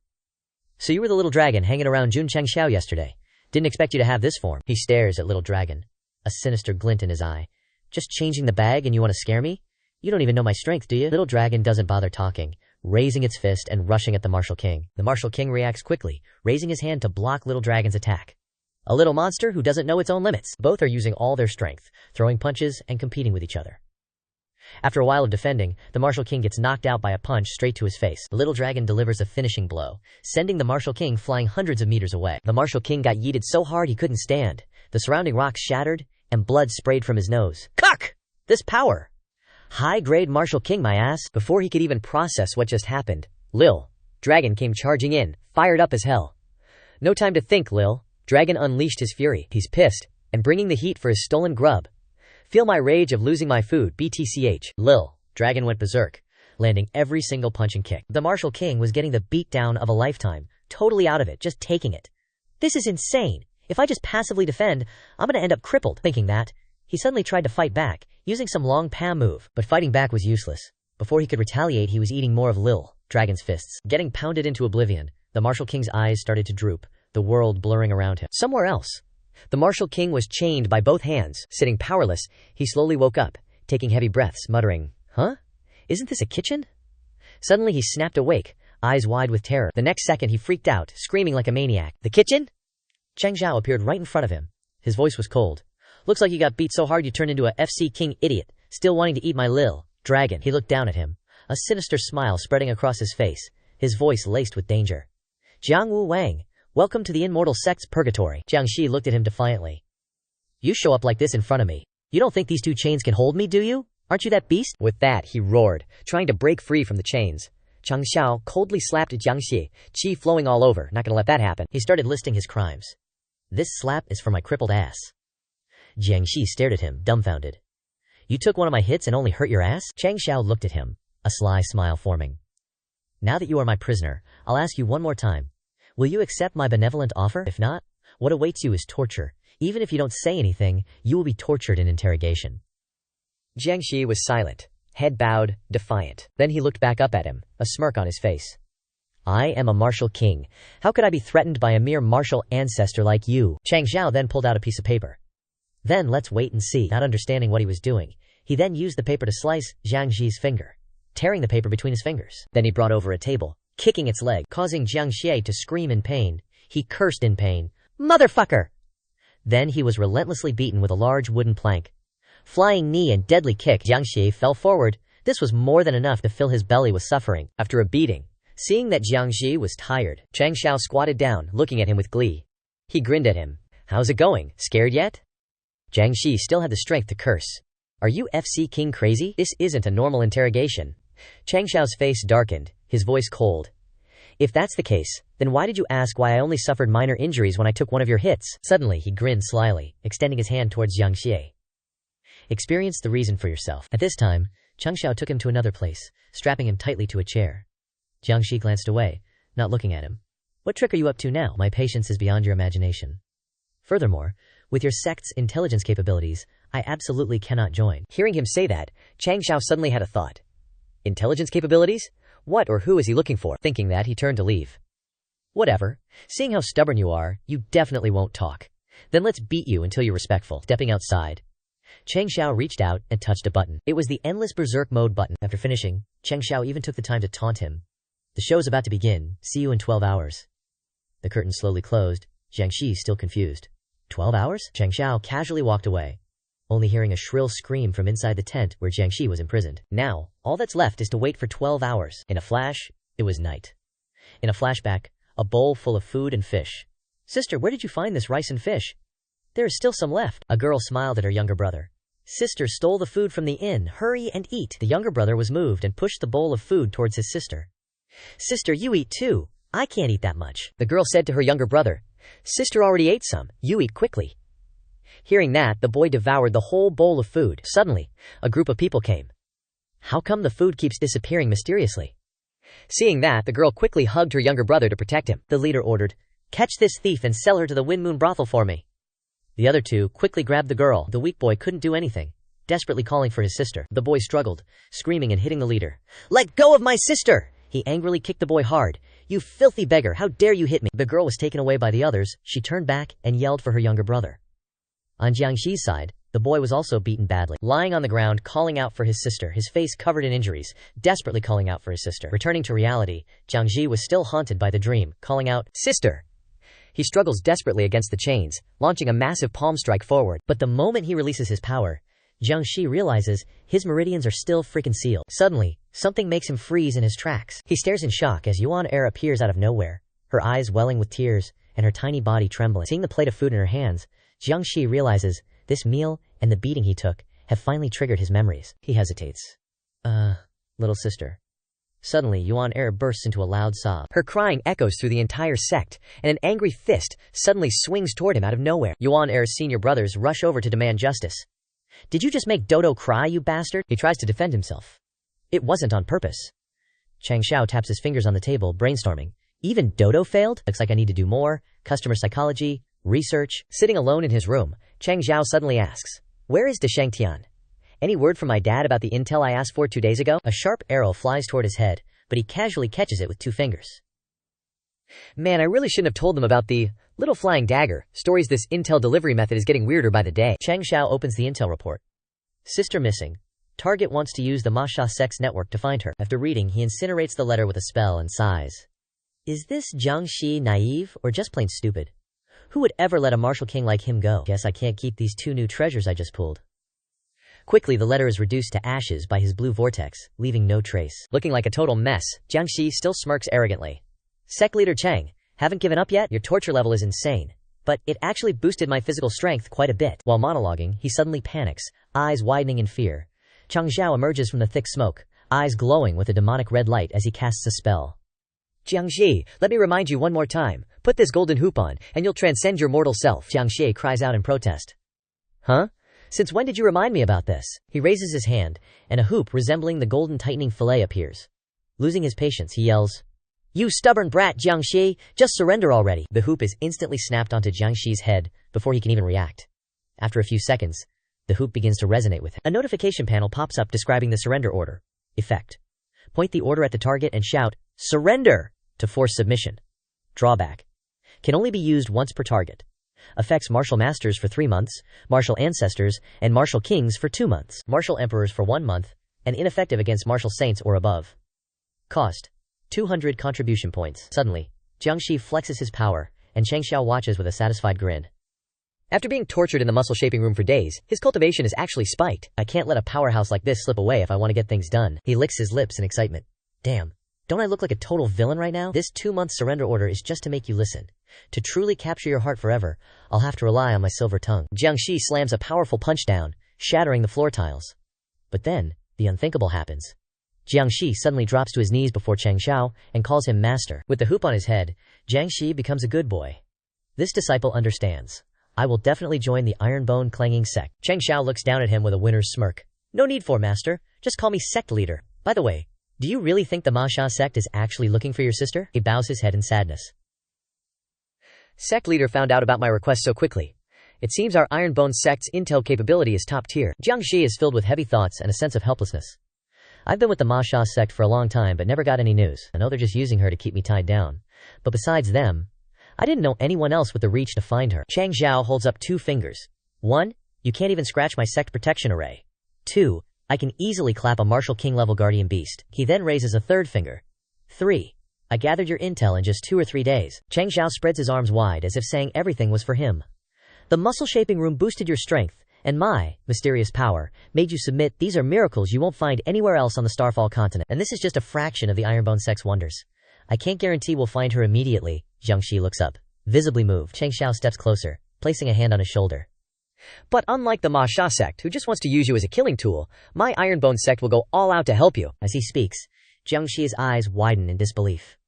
So you were the little dragon hanging around Jun Changxiao yesterday. Didn't expect you to have this form. He stares at Little Dragon, a sinister glint in his eye. "Just changing the bag and you want to scare me? You don't even know my strength, do you?" Little Dragon doesn't bother talking, raising its fist and rushing at the martial king. The martial king reacts quickly, raising his hand to block Little Dragon's attack. A little monster who doesn't know its own limits. Both are using all their strength, throwing punches and competing with each other. After a while of defending, the martial king gets knocked out by a punch straight to his face. The Little Dragon delivers a finishing blow, sending the martial king flying hundreds of meters away. The martial king got yeeted so hard he couldn't stand. The surrounding rocks shattered, and blood sprayed from his nose. Cock! This power! High-grade martial king, my ass! Before he could even process what just happened, Lil Dragon came charging in, fired up as hell. No time to think, Lil Dragon unleashed his fury. He's pissed, and bringing the heat for his stolen grub. Feel my rage of losing my food, BTCH. Lil Dragon went berserk, landing every single punch and kick. The martial king was getting the beatdown of a lifetime, totally out of it, just taking it. This is insane. If I just passively defend, I'm gonna end up crippled. Thinking that, he suddenly tried to fight back, using some long PAM move, but fighting back was useless. Before he could retaliate, he was eating more of Lil, Dragon's fists. Getting pounded into oblivion, the Martial King's eyes started to droop, the world blurring around him. Somewhere else. The Martial King was chained by both hands. Sitting powerless, he slowly woke up, taking heavy breaths, muttering, "Huh? Isn't this a kitchen?" Suddenly he snapped awake, eyes wide with terror. The next second he freaked out, screaming like a maniac. "The kitchen?" Changxiao appeared right in front of him. His voice was cold. "Looks like you got beat so hard you turned into a FC King idiot, still wanting to eat my Lil, Dragon." He looked down at him, a sinister smile spreading across his face, his voice laced with danger. "Jiang Wu Wang, welcome to the Immortal Sect's purgatory." Jiang Shi looked at him defiantly. "You show up like this in front of me. You don't think these two chains can hold me, do you? Aren't you that beast?" With that, he roared, trying to break free from the chains. Changxiao coldly slapped Jiang Shi, chi flowing all over. "Not gonna let that happen." He started listing his crimes. "This slap is for my crippled ass." Jiang Shi stared at him, dumbfounded. "You took one of my hits and only hurt your ass?" Changxiao looked at him, a sly smile forming. "Now that you are my prisoner, I'll ask you one more time. Will you accept my benevolent offer? If not, what awaits you is torture. Even if you don't say anything, you will be tortured in interrogation." Jiang Shi was silent, head bowed, defiant. Then he looked back up at him, a smirk on his face. "I am a martial king. How could I be threatened by a mere martial ancestor like you?" Changxiao then pulled out a piece of paper. "Then let's wait and see." Not understanding what he was doing, he then used the paper to slice Jiang Shi's finger, tearing the paper between his fingers. Then he brought over a table, kicking its leg, causing Jiang Shi to scream in pain. He cursed in pain. "Motherfucker!" Then he was relentlessly beaten with a large wooden plank. Flying knee and deadly kick, Jiang Shi fell forward. This was more than enough to fill his belly with suffering. After a beating, seeing that Jiang Shi was tired, Changxiao squatted down, looking at him with glee. He grinned at him. "How's it going? Scared yet?" Jiang Shi still had the strength to curse. "Are you FC King crazy? This isn't a normal interrogation." Changxiao's face darkened, his voice cold. "If that's the case, then why did you ask why I only suffered minor injuries when I took one of your hits?" Suddenly he grinned slyly, extending his hand towards Jiang Shi. "Experience the reason for yourself." At this time, Changxiao took him to another place, strapping him tightly to a chair. Jiang Shi glanced away, not looking at him. "What trick are you up to now? My patience is beyond your imagination. Furthermore, with your sect's intelligence capabilities, I absolutely cannot join." Hearing him say that, Changxiao suddenly had a thought. Intelligence capabilities? What or who is he looking for? Thinking that, he turned to leave. "Whatever. Seeing how stubborn you are, you definitely won't talk. Then let's beat you until you're respectful." Stepping outside, Changxiao reached out and touched a button. It was the endless berserk mode button. After finishing, Changxiao even took the time to taunt him. "The show's about to begin. See you in 12 hours. The curtain slowly closed, Jiang Shi still confused. 12 hours? Changxiao casually walked away, only hearing a shrill scream from inside the tent where Jiang Shi was imprisoned. Now, all that's left is to wait for 12 hours. In a flash, it was night. In a flashback, a bowl full of food and fish. "Sister, where did you find this rice and fish?" "There is still some left." A girl smiled at her younger brother. "Sister stole the food from the inn. Hurry and eat." The younger brother was moved and pushed the bowl of food towards his sister. "Sister, you eat too. I can't eat that much." The girl said to her younger brother, "Sister already ate some. You eat quickly." Hearing that, the boy devoured the whole bowl of food. Suddenly, a group of people came. "How come the food keeps disappearing mysteriously?" Seeing that, the girl quickly hugged her younger brother to protect him. The leader ordered, "Catch this thief and sell her to the Wind Moon brothel for me." The other two quickly grabbed the girl. The weak boy couldn't do anything, desperately calling for his sister. The boy struggled, screaming and hitting the leader. "Let go of my sister!" He angrily kicked the boy hard. "You filthy beggar, how dare you hit me!" The girl was taken away by the others. She turned back and yelled for her younger brother. On Jiang Shi's side, the boy was also beaten badly, lying on the ground calling out for his sister, his face covered in injuries, desperately calling out for his sister. Returning to reality, Jiang Shi was still haunted by the dream, calling out, "Sister!" He struggles desperately against the chains, launching a massive palm strike forward. But the moment he releases his power, Jiang Shi realizes his meridians are still freaking sealed. Suddenly, something makes him freeze in his tracks. He stares in shock as Yuan Er appears out of nowhere, her eyes welling with tears, and her tiny body trembling. Seeing the plate of food in her hands, Jiang Shi realizes this meal and the beating he took have finally triggered his memories. He hesitates. Little sister." Suddenly, Yuan Er bursts into a loud sob. Her crying echoes through the entire sect, and an angry fist suddenly swings toward him out of nowhere. Yuan Er's senior brothers rush over to demand justice. "Did you just make Dodo cry, you bastard?" He tries to defend himself. "It wasn't on purpose." Changxiao taps his fingers on the table, brainstorming. "Even Dodo failed? Looks like I need to do more. customer psychology, research. Sitting alone in his room, Changxiao suddenly asks, "Where is Deshengtian? Any word from my dad about the intel I asked for 2 days ago?" A sharp arrow flies toward his head, but he casually catches it with 2 fingers. Man, I really shouldn't have told them about the little flying dagger. Stories. This intel delivery method is getting weirder by the day. Changxiao opens the intel report. Sister missing. Target wants to use the Masha Sect's network to find her. After reading, he incinerates the letter with a spell and sighs. Is this Jiangxi naive or just plain stupid? Who would ever let a martial king like him go? Guess I can't keep these 2 new treasures I just pulled. Quickly, the letter is reduced to ashes by his blue vortex, leaving no trace. Looking like a total mess, Jiangxi still smirks arrogantly. Sect leader Chang, haven't given up yet? Your torture level is insane. But it actually boosted my physical strength quite a bit. While monologuing, he suddenly panics, eyes widening in fear. Changxiao emerges from the thick smoke, eyes glowing with a demonic red light as he casts a spell. Jiangxi, let me remind you one more time. Put this golden hoop on, and you'll transcend your mortal self. Jiangxi cries out in protest. Huh? Since when did you remind me about this? He raises his hand, and a hoop resembling the golden tightening fillet appears. Losing his patience, he yells, "You stubborn brat, Jiangxi, just surrender already." The hoop is instantly snapped onto Jiangxi's head before he can even react. After a few seconds, the hoop begins to resonate with him. A notification panel pops up describing the surrender order. Effect. Point the order at the target and shout, "Surrender!" to force submission. Drawback. Can only be used once per target. Affects martial masters for 3 months, martial ancestors, and martial kings for 2 months. Martial emperors for 1 month, and ineffective against martial saints or above. Cost. 200 contribution points. Suddenly, Jiangxi flexes his power, and Changxiao watches with a satisfied grin. After being tortured in the muscle-shaping room for days, his cultivation is actually spiked. I can't let a powerhouse like this slip away if I want to get things done. He licks his lips in excitement. Damn. Don't I look like a total villain right now? This 2-month surrender order is just to make you listen. To truly capture your heart forever, I'll have to rely on my silver tongue. Jiangxi slams a powerful punch down, shattering the floor tiles. But then, the unthinkable happens. Jiangxi suddenly drops to his knees before Changxiao and calls him master. With the hoop on his head, Jiangxi becomes a good boy. This disciple understands. I will definitely join the iron-bone clanging sect. Changxiao looks down at him with a winner's smirk. No need for, master. Just call me sect leader. By the way, do you really think the Masha sect is actually looking for your sister? He bows his head in sadness. Sect leader found out about my request so quickly. It seems our Ironbone sect's intel capability is top tier. Jiangxi is filled with heavy thoughts and a sense of helplessness. I've been with the Masha sect for a long time but never got any news. I know they're just using her to keep me tied down. But besides them, I didn't know anyone else with the reach to find her. Changxiao holds up 2 fingers. 1, you can't even scratch my sect protection array. 2, I can easily clap a martial king level guardian beast. He then raises a 3rd finger. 3, I gathered your intel in just 2 or 3 days. Changxiao spreads his arms wide as if saying everything was for him. The muscle-shaping room boosted your strength, and my mysterious power made you submit. These are miracles you won't find anywhere else on the Starfall continent. And this is just a fraction of the Ironbone sect's wonders. I can't guarantee we'll find her immediately. Jiangxi looks up, visibly moved. Changxiao steps closer, placing a hand on his shoulder. But unlike the Masha sect, who just wants to use you as a killing tool, my Ironbone sect will go all out to help you. As he speaks, Jiangxi's eyes widen in disbelief.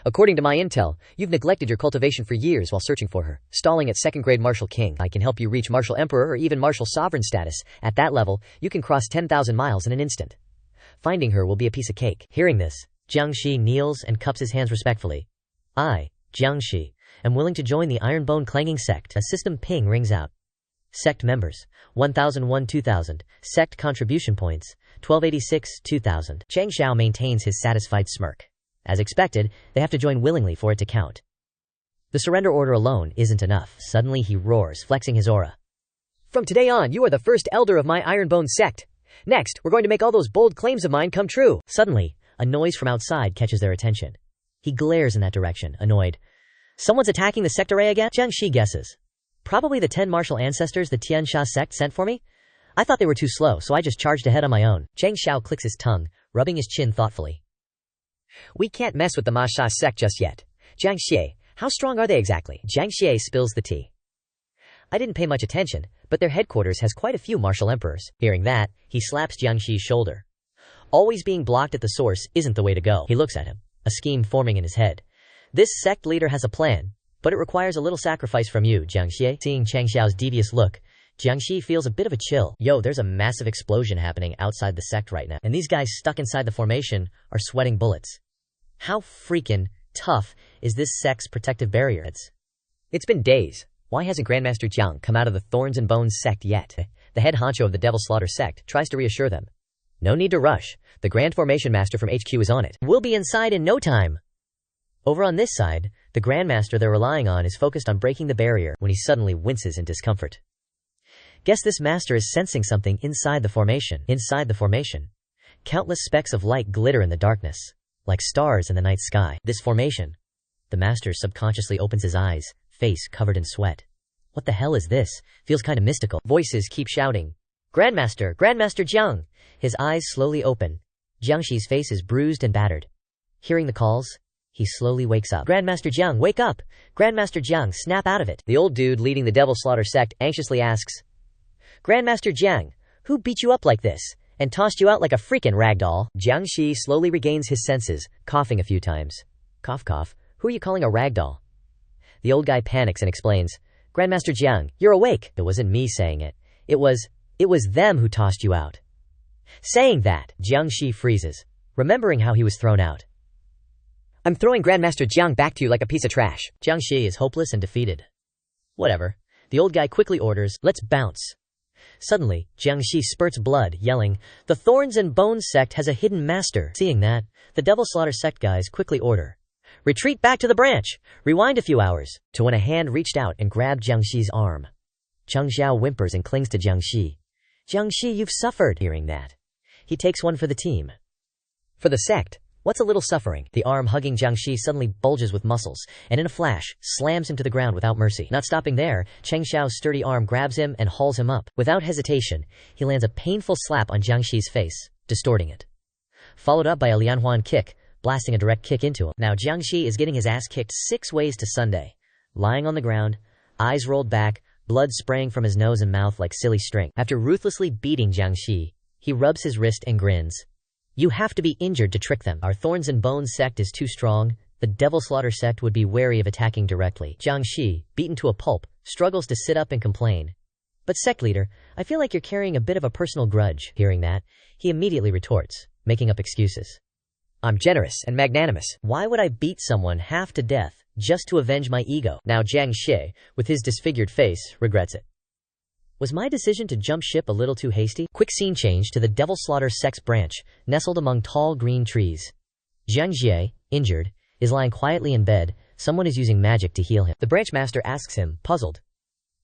According to my intel, you've neglected your cultivation for years while searching for her, stalling at 2nd grade Martial King. I can help you reach Martial Emperor or even Martial Sovereign status. At that level, you can cross 10,000 miles in an instant. Finding her will be a piece of cake. Hearing this, Jiangxi kneels and cups his hands respectfully. I, Jiangxi, am willing to join the Ironbone clanging sect. A system ping rings out. Sect members, 1001-2000. Sect contribution points, 1286-2000. Changxiao maintains his satisfied smirk. As expected, they have to join willingly for it to count. The surrender order alone isn't enough. Suddenly he roars, flexing his aura. From today on, you are the first elder of my Ironbone sect. Next, we're going to make all those bold claims of mine come true. Suddenly, a noise from outside catches their attention. He glares in that direction, annoyed. Someone's attacking the sect array again? Jiangxi guesses. Probably the 10 martial ancestors the Tiansha sect sent for me? I thought they were too slow, so I just charged ahead on my own. Changxiao clicks his tongue, rubbing his chin thoughtfully. We can't mess with the Masha sect just yet. Jiangxi, how strong are they exactly? Jiangxi spills the tea. I didn't pay much attention, but their headquarters has quite a few martial emperors. Hearing that, he slaps Jiangxi's shoulder. Always being blocked at the source isn't the way to go. He looks at him, a scheme forming in his head. This sect leader has a plan, but it requires a little sacrifice from you, Jiangxi. Seeing Changxiao's devious look, Jiangxi feels a bit of a chill. Yo, there's a massive explosion happening outside the sect right now, and these guys stuck inside the formation are sweating bullets. How freaking tough is this sect's protective barrier? It's been days. Why hasn't Grandmaster Jiang come out of the Thorns and Bones sect yet? The head honcho of the Devil Slaughter sect tries to reassure them. No need to rush. The Grand Formation Master from HQ is on it. We'll be inside in no time. Over on this side, the Grandmaster they're relying on is focused on breaking the barrier when he suddenly winces in discomfort. Guess this master is sensing something inside the formation. Inside the formation, countless specks of light glitter in the darkness, like stars in the night sky. This formation. The master subconsciously opens his eyes, face covered in sweat. What the hell is this? Feels kinda mystical. Voices keep shouting. Grandmaster! Grandmaster Jiang! His eyes slowly open. Jiangxi's face is bruised and battered. Hearing the calls, he slowly wakes up. Grandmaster Jiang, wake up! Grandmaster Jiang, snap out of it. The old dude leading the Devil Slaughter sect anxiously asks, Grandmaster Jiang, who beat you up like this and tossed you out like a freaking ragdoll? Jiangxi slowly regains his senses, coughing a few times. Cough cough. Who are you calling a ragdoll? The old guy panics and explains, Grandmaster Jiang, you're awake. It wasn't me saying it. It was them who tossed you out. Saying that, Jiangxi freezes, remembering how he was thrown out. I'm throwing Grandmaster Jiang back to you like a piece of trash. Jiangxi is hopeless and defeated. Whatever. The old guy quickly orders, let's bounce. Suddenly, Jiangxi spurts blood, yelling, the Thorns and Bones sect has a hidden master. Seeing that, the Devil Slaughter sect guys quickly order, retreat back to the branch. Rewind a few hours, to when a hand reached out and grabbed Jiangxi's arm. Changxiao whimpers and clings to Jiangxi. Jiangxi, you've suffered. Hearing that, he takes one for the team. For the sect, what's a little suffering? The arm hugging Jiangxi suddenly bulges with muscles, and in a flash, slams him to the ground without mercy. Not stopping there, Changxiao's sturdy arm grabs him and hauls him up. Without hesitation, he lands a painful slap on Jiangxi's face, distorting it. Followed up by a Lianhuan kick, blasting a direct kick into him. Now Jiangxi is getting his ass kicked 6 ways to Sunday. Lying on the ground, eyes rolled back, blood spraying from his nose and mouth like silly string. After ruthlessly beating Jiangxi, he rubs his wrist and grins. You have to be injured to trick them. Our Thorns and Bones sect is too strong. The Devil Slaughter sect would be wary of attacking directly. Jiangxi, beaten to a pulp, struggles to sit up and complain. But sect leader, I feel like you're carrying a bit of a personal grudge. Hearing that, he immediately retorts, making up excuses. I'm generous and magnanimous. Why would I beat someone half to death just to avenge my ego? Now Jiangxi, with his disfigured face, regrets it. Was my decision to jump ship a little too hasty? Quick scene change to the Devil Slaughter sect's branch, nestled among tall green trees. Jiangxi, injured, is lying quietly in bed. Someone is using magic to heal him. The branch master asks him, puzzled.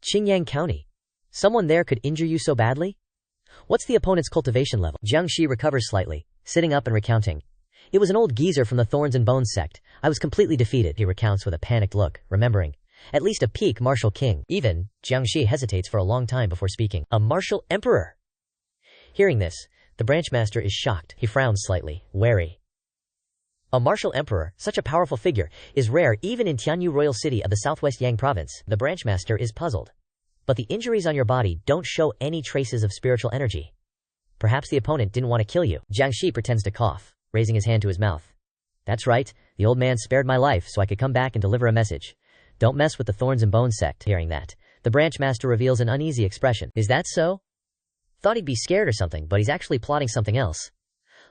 Qingyang County. Someone there could injure you so badly? What's the opponent's cultivation level? Jiangxi recovers slightly, sitting up and recounting. It was an old geezer from the Thorns and Bones sect. I was completely defeated, he recounts with a panicked look, remembering. At least a peak martial king. Even, Jiangxi hesitates for a long time before speaking. A martial emperor! Hearing this, the branch master is shocked. He frowns slightly, wary. A martial emperor, such a powerful figure, is rare even in Tianyu Royal City of the Southwest Yang Province. The branch master is puzzled. But the injuries on your body don't show any traces of spiritual energy. Perhaps the opponent didn't want to kill you. Jiangxi pretends to cough, raising his hand to his mouth. That's right, the old man spared my life so I could come back and deliver a message. Don't mess with the Thorns and Bones sect. Hearing that, the branch master reveals an uneasy expression. Is that so? Thought he'd be scared or something, but he's actually plotting something else.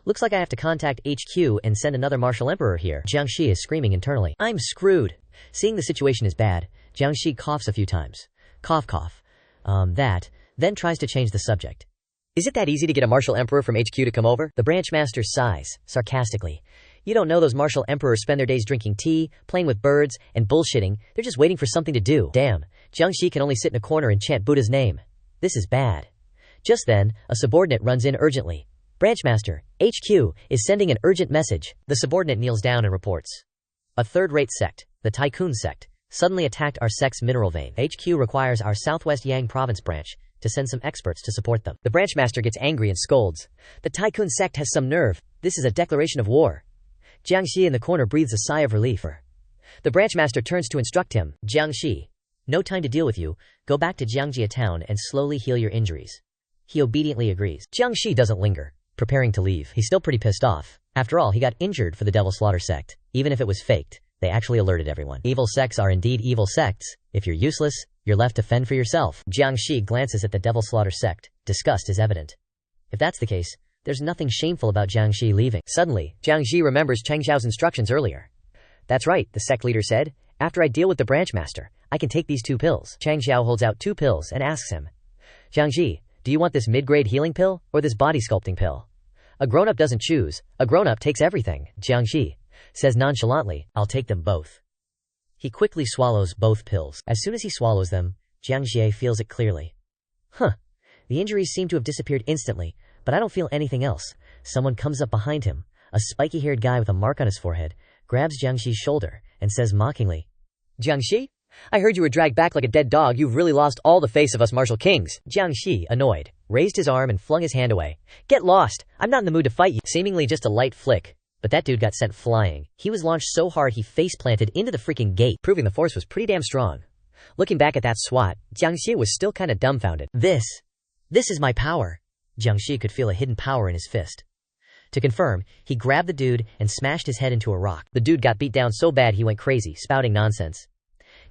Looks like I have to contact HQ and send another martial emperor here. Jiangxi is screaming internally. I'm screwed. Seeing the situation is bad, Jiangxi coughs a few times. Cough cough. Then tries to change the subject. Is it that easy to get a martial emperor from HQ to come over? The branch master sighs, sarcastically. You don't know those martial emperors spend their days drinking tea, playing with birds, and bullshitting. They're just waiting for something to do. Damn, Jiangxi can only sit in a corner and chant Buddha's name. This is bad. Just then, a subordinate runs in urgently. Branchmaster, HQ, is sending an urgent message. The subordinate kneels down and reports. A third-rate sect, the Tycoon sect, suddenly attacked our sect's mineral vein. HQ requires our Southwest Yang Province branch to send some experts to support them. The branchmaster gets angry and scolds. The Tycoon sect has some nerve. This is a declaration of war. Jiangxi in the corner breathes a sigh of relief. The branchmaster turns to instruct him. Jiangxi, no time to deal with you. Go back to Jiangjia town and slowly heal your injuries. He obediently agrees. Jiangxi doesn't linger, preparing to leave. He's still pretty pissed off. After all, he got injured for the Devil Slaughter sect. Even if it was faked, they actually alerted everyone. Evil sects are indeed evil sects. If you're useless, you're left to fend for yourself. Jiangxi glances at the Devil Slaughter sect. Disgust is evident. If that's the case, there's nothing shameful about Jiangxi leaving. Suddenly, Jiangxi remembers Changxiao's instructions earlier. That's right, the sect leader said. After I deal with the branchmaster, I can take these 2 pills. Changxiao holds out 2 pills and asks him, Jiangxi, do you want this mid-grade healing pill or this body sculpting pill? A grown-up doesn't choose, a grown-up takes everything. Jiangxi says nonchalantly, I'll take them both. He quickly swallows both pills. As soon as he swallows them, Jiangxi feels it clearly. The injuries seem to have disappeared instantly, but I don't feel anything else. Someone comes up behind him, a spiky-haired guy with a mark on his forehead, grabs Jiangxi's shoulder, and says mockingly, Jiangxi? I heard you were dragged back like a dead dog. You've really lost all the face of us martial kings. Jiangxi, annoyed, raised his arm and flung his hand away. Get lost. I'm not in the mood to fight you. Seemingly just a light flick, but that dude got sent flying. He was launched so hard he face-planted into the freaking gate, proving the force was pretty damn strong. Looking back at that swat, Jiangxi was still kinda dumbfounded. This is my power. Jiangxi could feel a hidden power in his fist. To confirm, he grabbed the dude and smashed his head into a rock. The dude got beat down so bad he went crazy, spouting nonsense.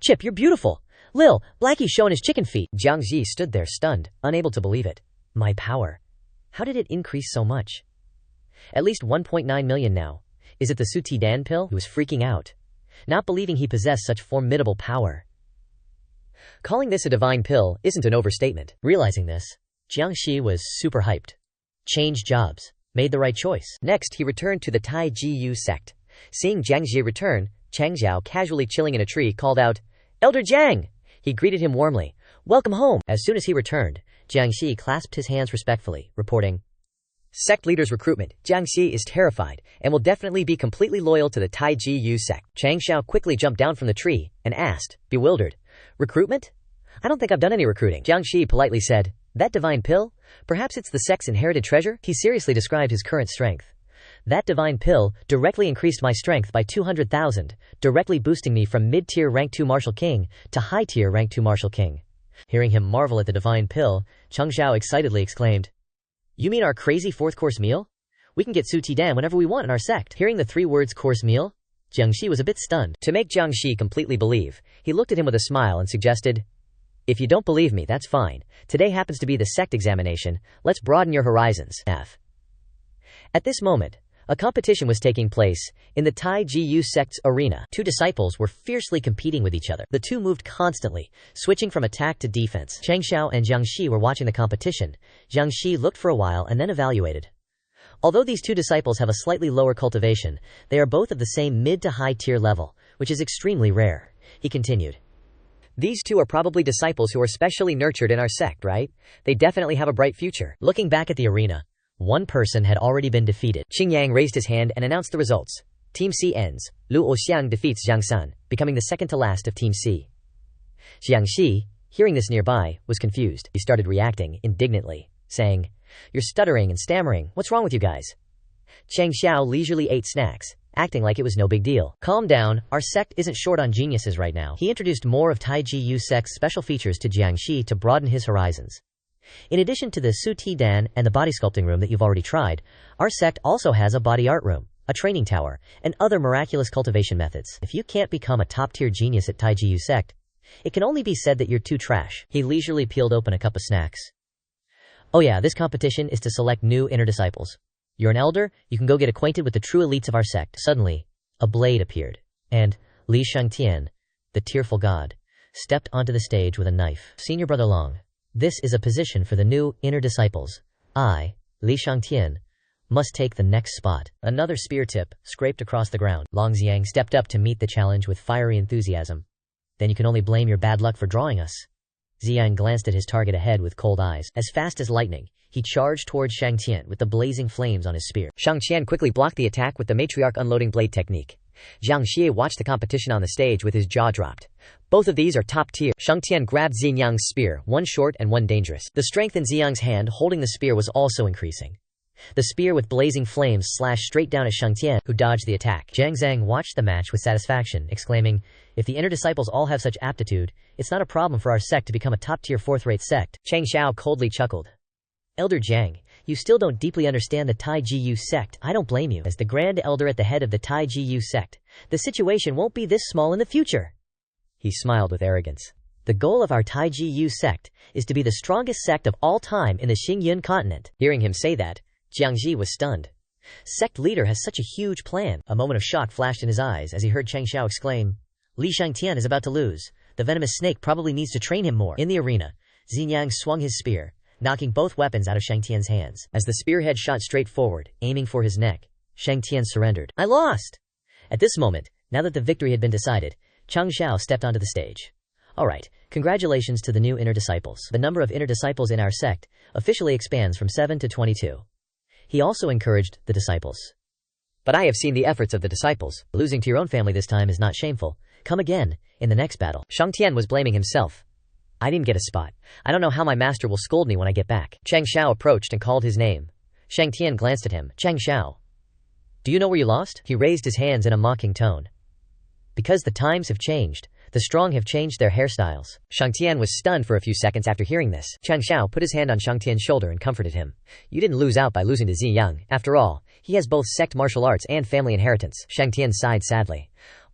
Chip, you're beautiful. Lil, Blackie's showing his chicken feet. Jiangxi stood there stunned, unable to believe it. My power. How did it increase so much? At least 1.9 million now. Is it the Suti Dan pill? He was freaking out, not believing he possessed such formidable power. Calling this a divine pill isn't an overstatement. Realizing this, Jiangxi was super hyped. Changed jobs. Made the right choice. Next, he returned to the Tai Ji sect. Seeing Jiangxi return, Changxiao, casually chilling in a tree, called out, Elder Jiang! He greeted him warmly. Welcome home! As soon as he returned, Jiangxi clasped his hands respectfully, reporting, Sect leader's recruitment. Jiangxi is terrified and will definitely be completely loyal to the Tai Ji sect. Changxiao quickly jumped down from the tree and asked, bewildered, Recruitment? I don't think I've done any recruiting. Jiangxi politely said, That divine pill? Perhaps it's the sect's inherited treasure? He seriously described his current strength. That divine pill directly increased my strength by 200,000, directly boosting me from mid-tier rank 2 martial king to high-tier rank 2 martial king. Hearing him marvel at the divine pill, Changxiao excitedly exclaimed, You mean our crazy 4th course meal? We can get Suti Dan whenever we want in our sect. Hearing the 3 words course meal, Jiangxi was a bit stunned. To make Jiangxi completely believe, he looked at him with a smile and suggested, If you don't believe me, that's fine. Today happens to be the sect examination. Let's broaden your horizons. At this moment, a competition was taking place in the Tai Ji sect's arena. 2 disciples were fiercely competing with each other. The 2 moved constantly, switching from attack to defense. Changxiao and Jiangxi were watching the competition. Jiangxi looked for a while and then evaluated. Although these 2 disciples have a slightly lower cultivation, they are both of the same mid to high tier level, which is extremely rare. He continued. These 2 are probably disciples who are specially nurtured in our sect, right? They definitely have a bright future. Looking back at the arena, 1 person had already been defeated. Qing Yang raised his hand and announced the results. Team C ends. Lu Oxiang defeats Zhang San, becoming the second to last of Team C. Jiangxi, hearing this nearby, was confused. He started reacting indignantly, saying, You're stuttering and stammering. What's wrong with you guys? Changxiao leisurely ate snacks, acting like it was no big deal. Calm down, our sect isn't short on geniuses right now. He introduced more of Tai Ji sect's special features to Jiangxi to broaden his horizons. In addition to the Suti Dan and the body sculpting room that you've already tried, our sect also has a body art room, a training tower, and other miraculous cultivation methods. If you can't become a top-tier genius at Tai Ji sect, it can only be said that you're too trash. He leisurely peeled open a cup of snacks. Oh yeah, this competition is to select new inner disciples. You're an elder, you can go get acquainted with the true elites of our sect. Suddenly, a blade appeared, and Li Shangtian, the tearful god, stepped onto the stage with a knife. Senior Brother Long, this is a position for the new inner disciples. I, Li Shangtian, must take the next spot. Another spear tip scraped across the ground. Long Xiang stepped up to meet the challenge with fiery enthusiasm. Then you can only blame your bad luck for drawing us. Xiang glanced at his target ahead with cold eyes. As fast as lightning, he charged towards Shangtian with the blazing flames on his spear. Shangtian quickly blocked the attack with the matriarch unloading blade technique. Jiang Xie watched the competition on the stage with his jaw dropped. Both of these are top tier. Shangtian grabbed Xianyang's spear, one short and one dangerous. The strength in Xianyang's hand holding the spear was also increasing. The spear with blazing flames slashed straight down at Shangtian, who dodged the attack. Zhang Zhang watched the match with satisfaction, exclaiming, If the inner disciples all have such aptitude, it's not a problem for our sect to become a top-tier 4th-rate sect. Changxiao coldly chuckled. Elder Jiang, you still don't deeply understand the Tai Ji sect. I don't blame you. As the Grand Elder at the head of the Tai Ji sect, the situation won't be this small in the future. He smiled with arrogance. The goal of our Tai Ji sect is to be the strongest sect of all time in the Xingyun continent. Hearing him say that, Jiangxi was stunned. Sect leader has such a huge plan. A moment of shock flashed in his eyes as he heard Changxiao exclaim, Li Shangtian is about to lose. The venomous snake probably needs to train him more. In the arena, Xinjiang swung his spear, knocking both weapons out of Shang Tian's hands. As the spearhead shot straight forward, aiming for his neck, Shang Tian surrendered. I lost! At this moment, now that the victory had been decided, Changxiao stepped onto the stage. Alright, congratulations to the new inner disciples. The number of inner disciples in our sect officially expands from 7 to 22. He also encouraged the disciples. But I have seen the efforts of the disciples. Losing to your own family this time is not shameful. Come again, in the next battle. Shang Tian was blaming himself. I didn't get a spot. I don't know how my master will scold me when I get back. Changxiao approached and called his name. Shang Tian glanced at him. Changxiao. Do you know where you lost? He raised his hands in a mocking tone. Because the times have changed. The strong have changed their hairstyles. Shang Tian was stunned for a few seconds after hearing this. Changxiao put his hand on Shang Tian's shoulder and comforted him. You didn't lose out by losing to Xinjiang. After all, he has both sect martial arts and family inheritance. Shang Tian sighed sadly.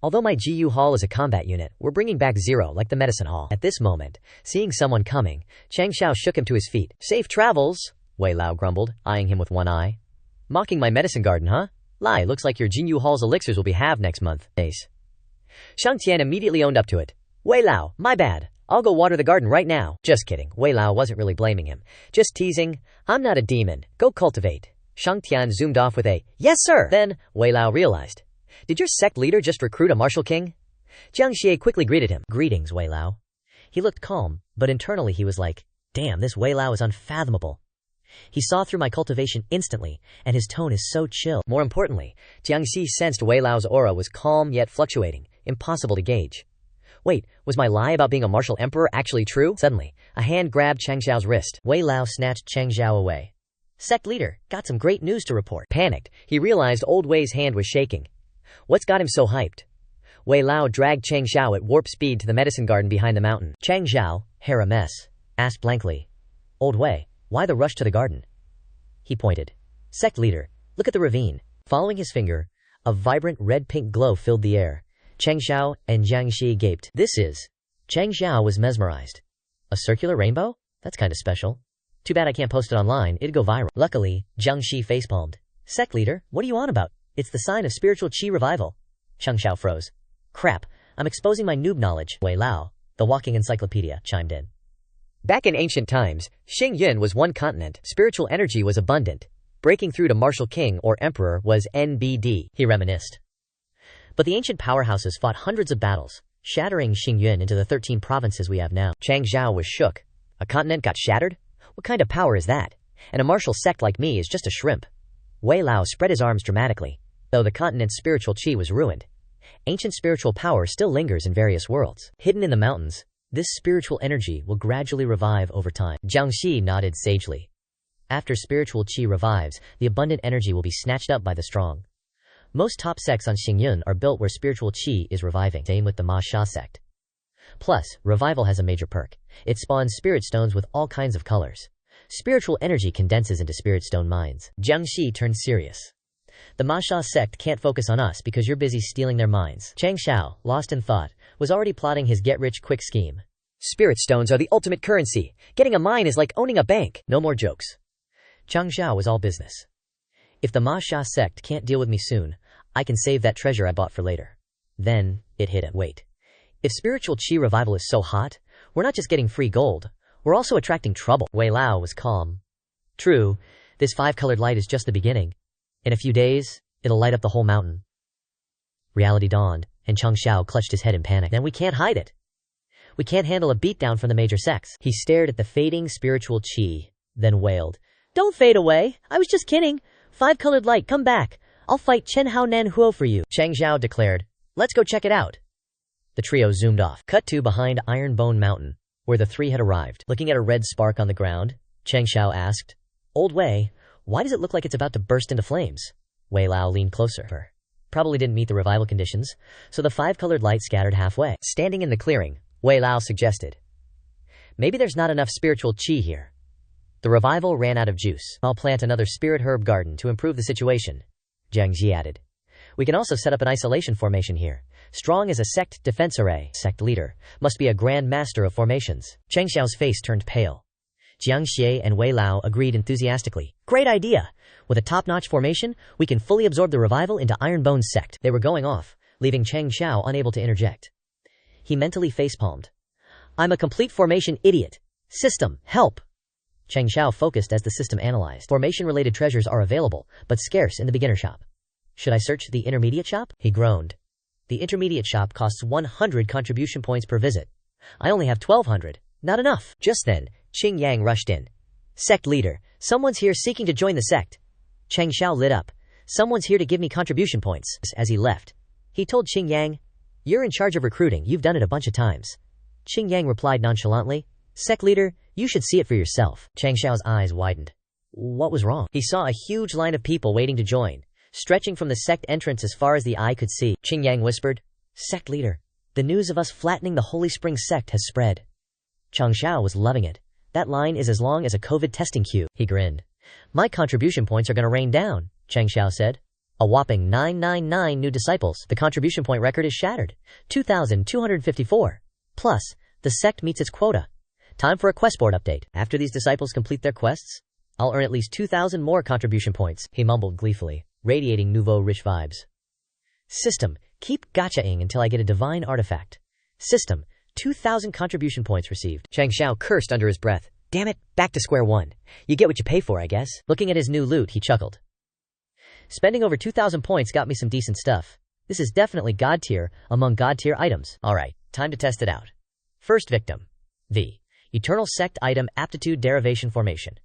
Although my GU Hall is a combat unit, we're bringing back Zero like the medicine hall. At this moment, seeing someone coming, Changxiao shook him to his feet. Safe travels, Wei Lao grumbled, eyeing him with one eye. Mocking my medicine garden, huh? Lie, looks like your Jinyu Hall's elixirs will be halved next month. Ace. Shang Tian immediately owned up to it. Wei Lao, my bad. I'll go water the garden right now. Just kidding. Wei Lao wasn't really blaming him. Just teasing. I'm not a demon. Go cultivate. Shang Tian zoomed off with a, yes sir! Then, Wei Lao realized. Did your sect leader just recruit a martial king? Jiang Xie quickly greeted him. Greetings, Wei Lao. He looked calm, but internally he was like, damn, this Wei Lao is unfathomable. He saw through my cultivation instantly, and his tone is so chill. More importantly, Jiang Xie sensed Wei Lao's aura was calm yet fluctuating, impossible to gauge. Wait, was my lie about being a martial emperor actually true? Suddenly, a hand grabbed Changxiao's wrist. Wei Lao snatched Changxiao away. Sect leader, got some great news to report. Panicked, he realized old Wei's hand was shaking. What's got him so hyped? Wei Lao dragged Changxiao at warp speed to the medicine garden behind the mountain. Changxiao, hair a mess, asked blankly. Old Wei, why the rush to the garden? He pointed. Sect leader, look at the ravine. Following his finger, a vibrant red-pink glow filled the air. Changxiao and Jiang Xie gaped. This is... Changxiao was mesmerized. A circular rainbow? That's kinda special. Too bad I can't post it online, it'd go viral. Luckily, Jiang Xie facepalmed. Sect leader, what are you on about? It's the sign of spiritual chi revival. Changxiao froze. Crap, I'm exposing my noob knowledge. Wei Lao, the walking encyclopedia, chimed in. Back in ancient times, Xingyun was one continent. Spiritual energy was abundant. Breaking through to martial king or emperor was NBD, he reminisced. But the ancient powerhouses fought hundreds of battles, shattering Xingyun into the 13 provinces we have now. Changxiao was shook. A continent got shattered? What kind of power is that? And a martial sect like me is just a shrimp. Wei Lao spread his arms dramatically. Though the continent's spiritual chi was ruined, ancient spiritual power still lingers in various worlds. Hidden in the mountains, this spiritual energy will gradually revive over time. Jiang Xie nodded sagely. After spiritual chi revives, the abundant energy will be snatched up by the strong. Most top sects on Xingyun are built where spiritual chi is reviving. Same with the Ma Sha sect. Plus, revival has a major perk. It spawns spirit stones with all kinds of colors. Spiritual energy condenses into spirit stone mines. Jiang Xie turned serious. The Ma Sha sect can't focus on us because you're busy stealing their minds. Changxiao, lost in thought, was already plotting his get-rich-quick scheme. Spirit stones are the ultimate currency. Getting a mine is like owning a bank. No more jokes. Changxiao was all business. If the Ma Sha sect can't deal with me soon, I can save that treasure I bought for later. Then, it hit him. Wait. If spiritual chi revival is so hot, we're not just getting free gold, we're also attracting trouble. Wei Lao was calm. True, this 5-colored light is just the beginning. In a few days, it'll light up the whole mountain. Reality dawned, and Changxiao clutched his head in panic. Then we can't hide it. We can't handle a beatdown from the major sects. He stared at the fading spiritual chi, then wailed. Don't fade away. I was just kidding. 5-colored light, come back. I'll fight Chen Hao Nan Huo for you. Changxiao declared. Let's go check it out. The trio zoomed off. Cut to behind Iron Bone Mountain, where the three had arrived. Looking at a red spark on the ground, Changxiao asked, Old Wei, why does it look like it's about to burst into flames? Wei Lao leaned closer. Probably didn't meet the revival conditions, so the 5-colored light scattered halfway. Standing in the clearing, Wei Lao suggested. Maybe there's not enough spiritual chi here. The revival ran out of juice. I'll plant another spirit herb garden to improve the situation, Jiang Xie added. We can also set up an isolation formation here. Strong as a sect defense array. Sect leader must be a grand master of formations. Changxiao's face turned pale. Jiang Xie and Wei Lao agreed enthusiastically. Great idea! With a top-notch formation, we can fully absorb the revival into Iron Bone's sect. They were going off, leaving Changxiao unable to interject. He mentally facepalmed. I'm a complete formation idiot. System, help! Changxiao focused as the system analyzed. Formation-related treasures are available, but scarce in the beginner shop. Should I search the intermediate shop? He groaned. The intermediate shop costs 100 contribution points per visit. I only have 1,200. Not enough. Just then, Qing Yang rushed in. Sect leader, someone's here seeking to join the sect. Changxiao lit up. Someone's here to give me contribution points. As he left, he told Qing Yang, you're in charge of recruiting, you've done it a bunch of times. Qing Yang replied nonchalantly, Sect leader, you should see it for yourself. Changxiao's eyes widened. What was wrong? He saw a huge line of people waiting to join, stretching from the sect entrance as far as the eye could see. Qing Yang whispered, Sect leader, the news of us flattening the Holy Spring sect has spread. Changxiao was loving it. That line is as long as a COVID testing queue. He grinned. My contribution points are gonna rain down, Changxiao said. A whopping 999 new disciples. The contribution point record is shattered. 2,254. Plus, the sect meets its quota. Time for a quest board update. After these disciples complete their quests, I'll earn at least 2,000 more contribution points, he mumbled gleefully, radiating nouveau rich vibes. System, keep gachaing until I get a divine artifact. System, 2,000 contribution points received. Changxiao cursed under his breath. Damn it, back to square one. You get what you pay for, I guess. Looking at his new loot, he chuckled. Spending over 2,000 points got me some decent stuff. This is definitely God tier among God tier items. Alright, time to test it out. First victim. The Eternal Sect item Aptitude Derivation Formation.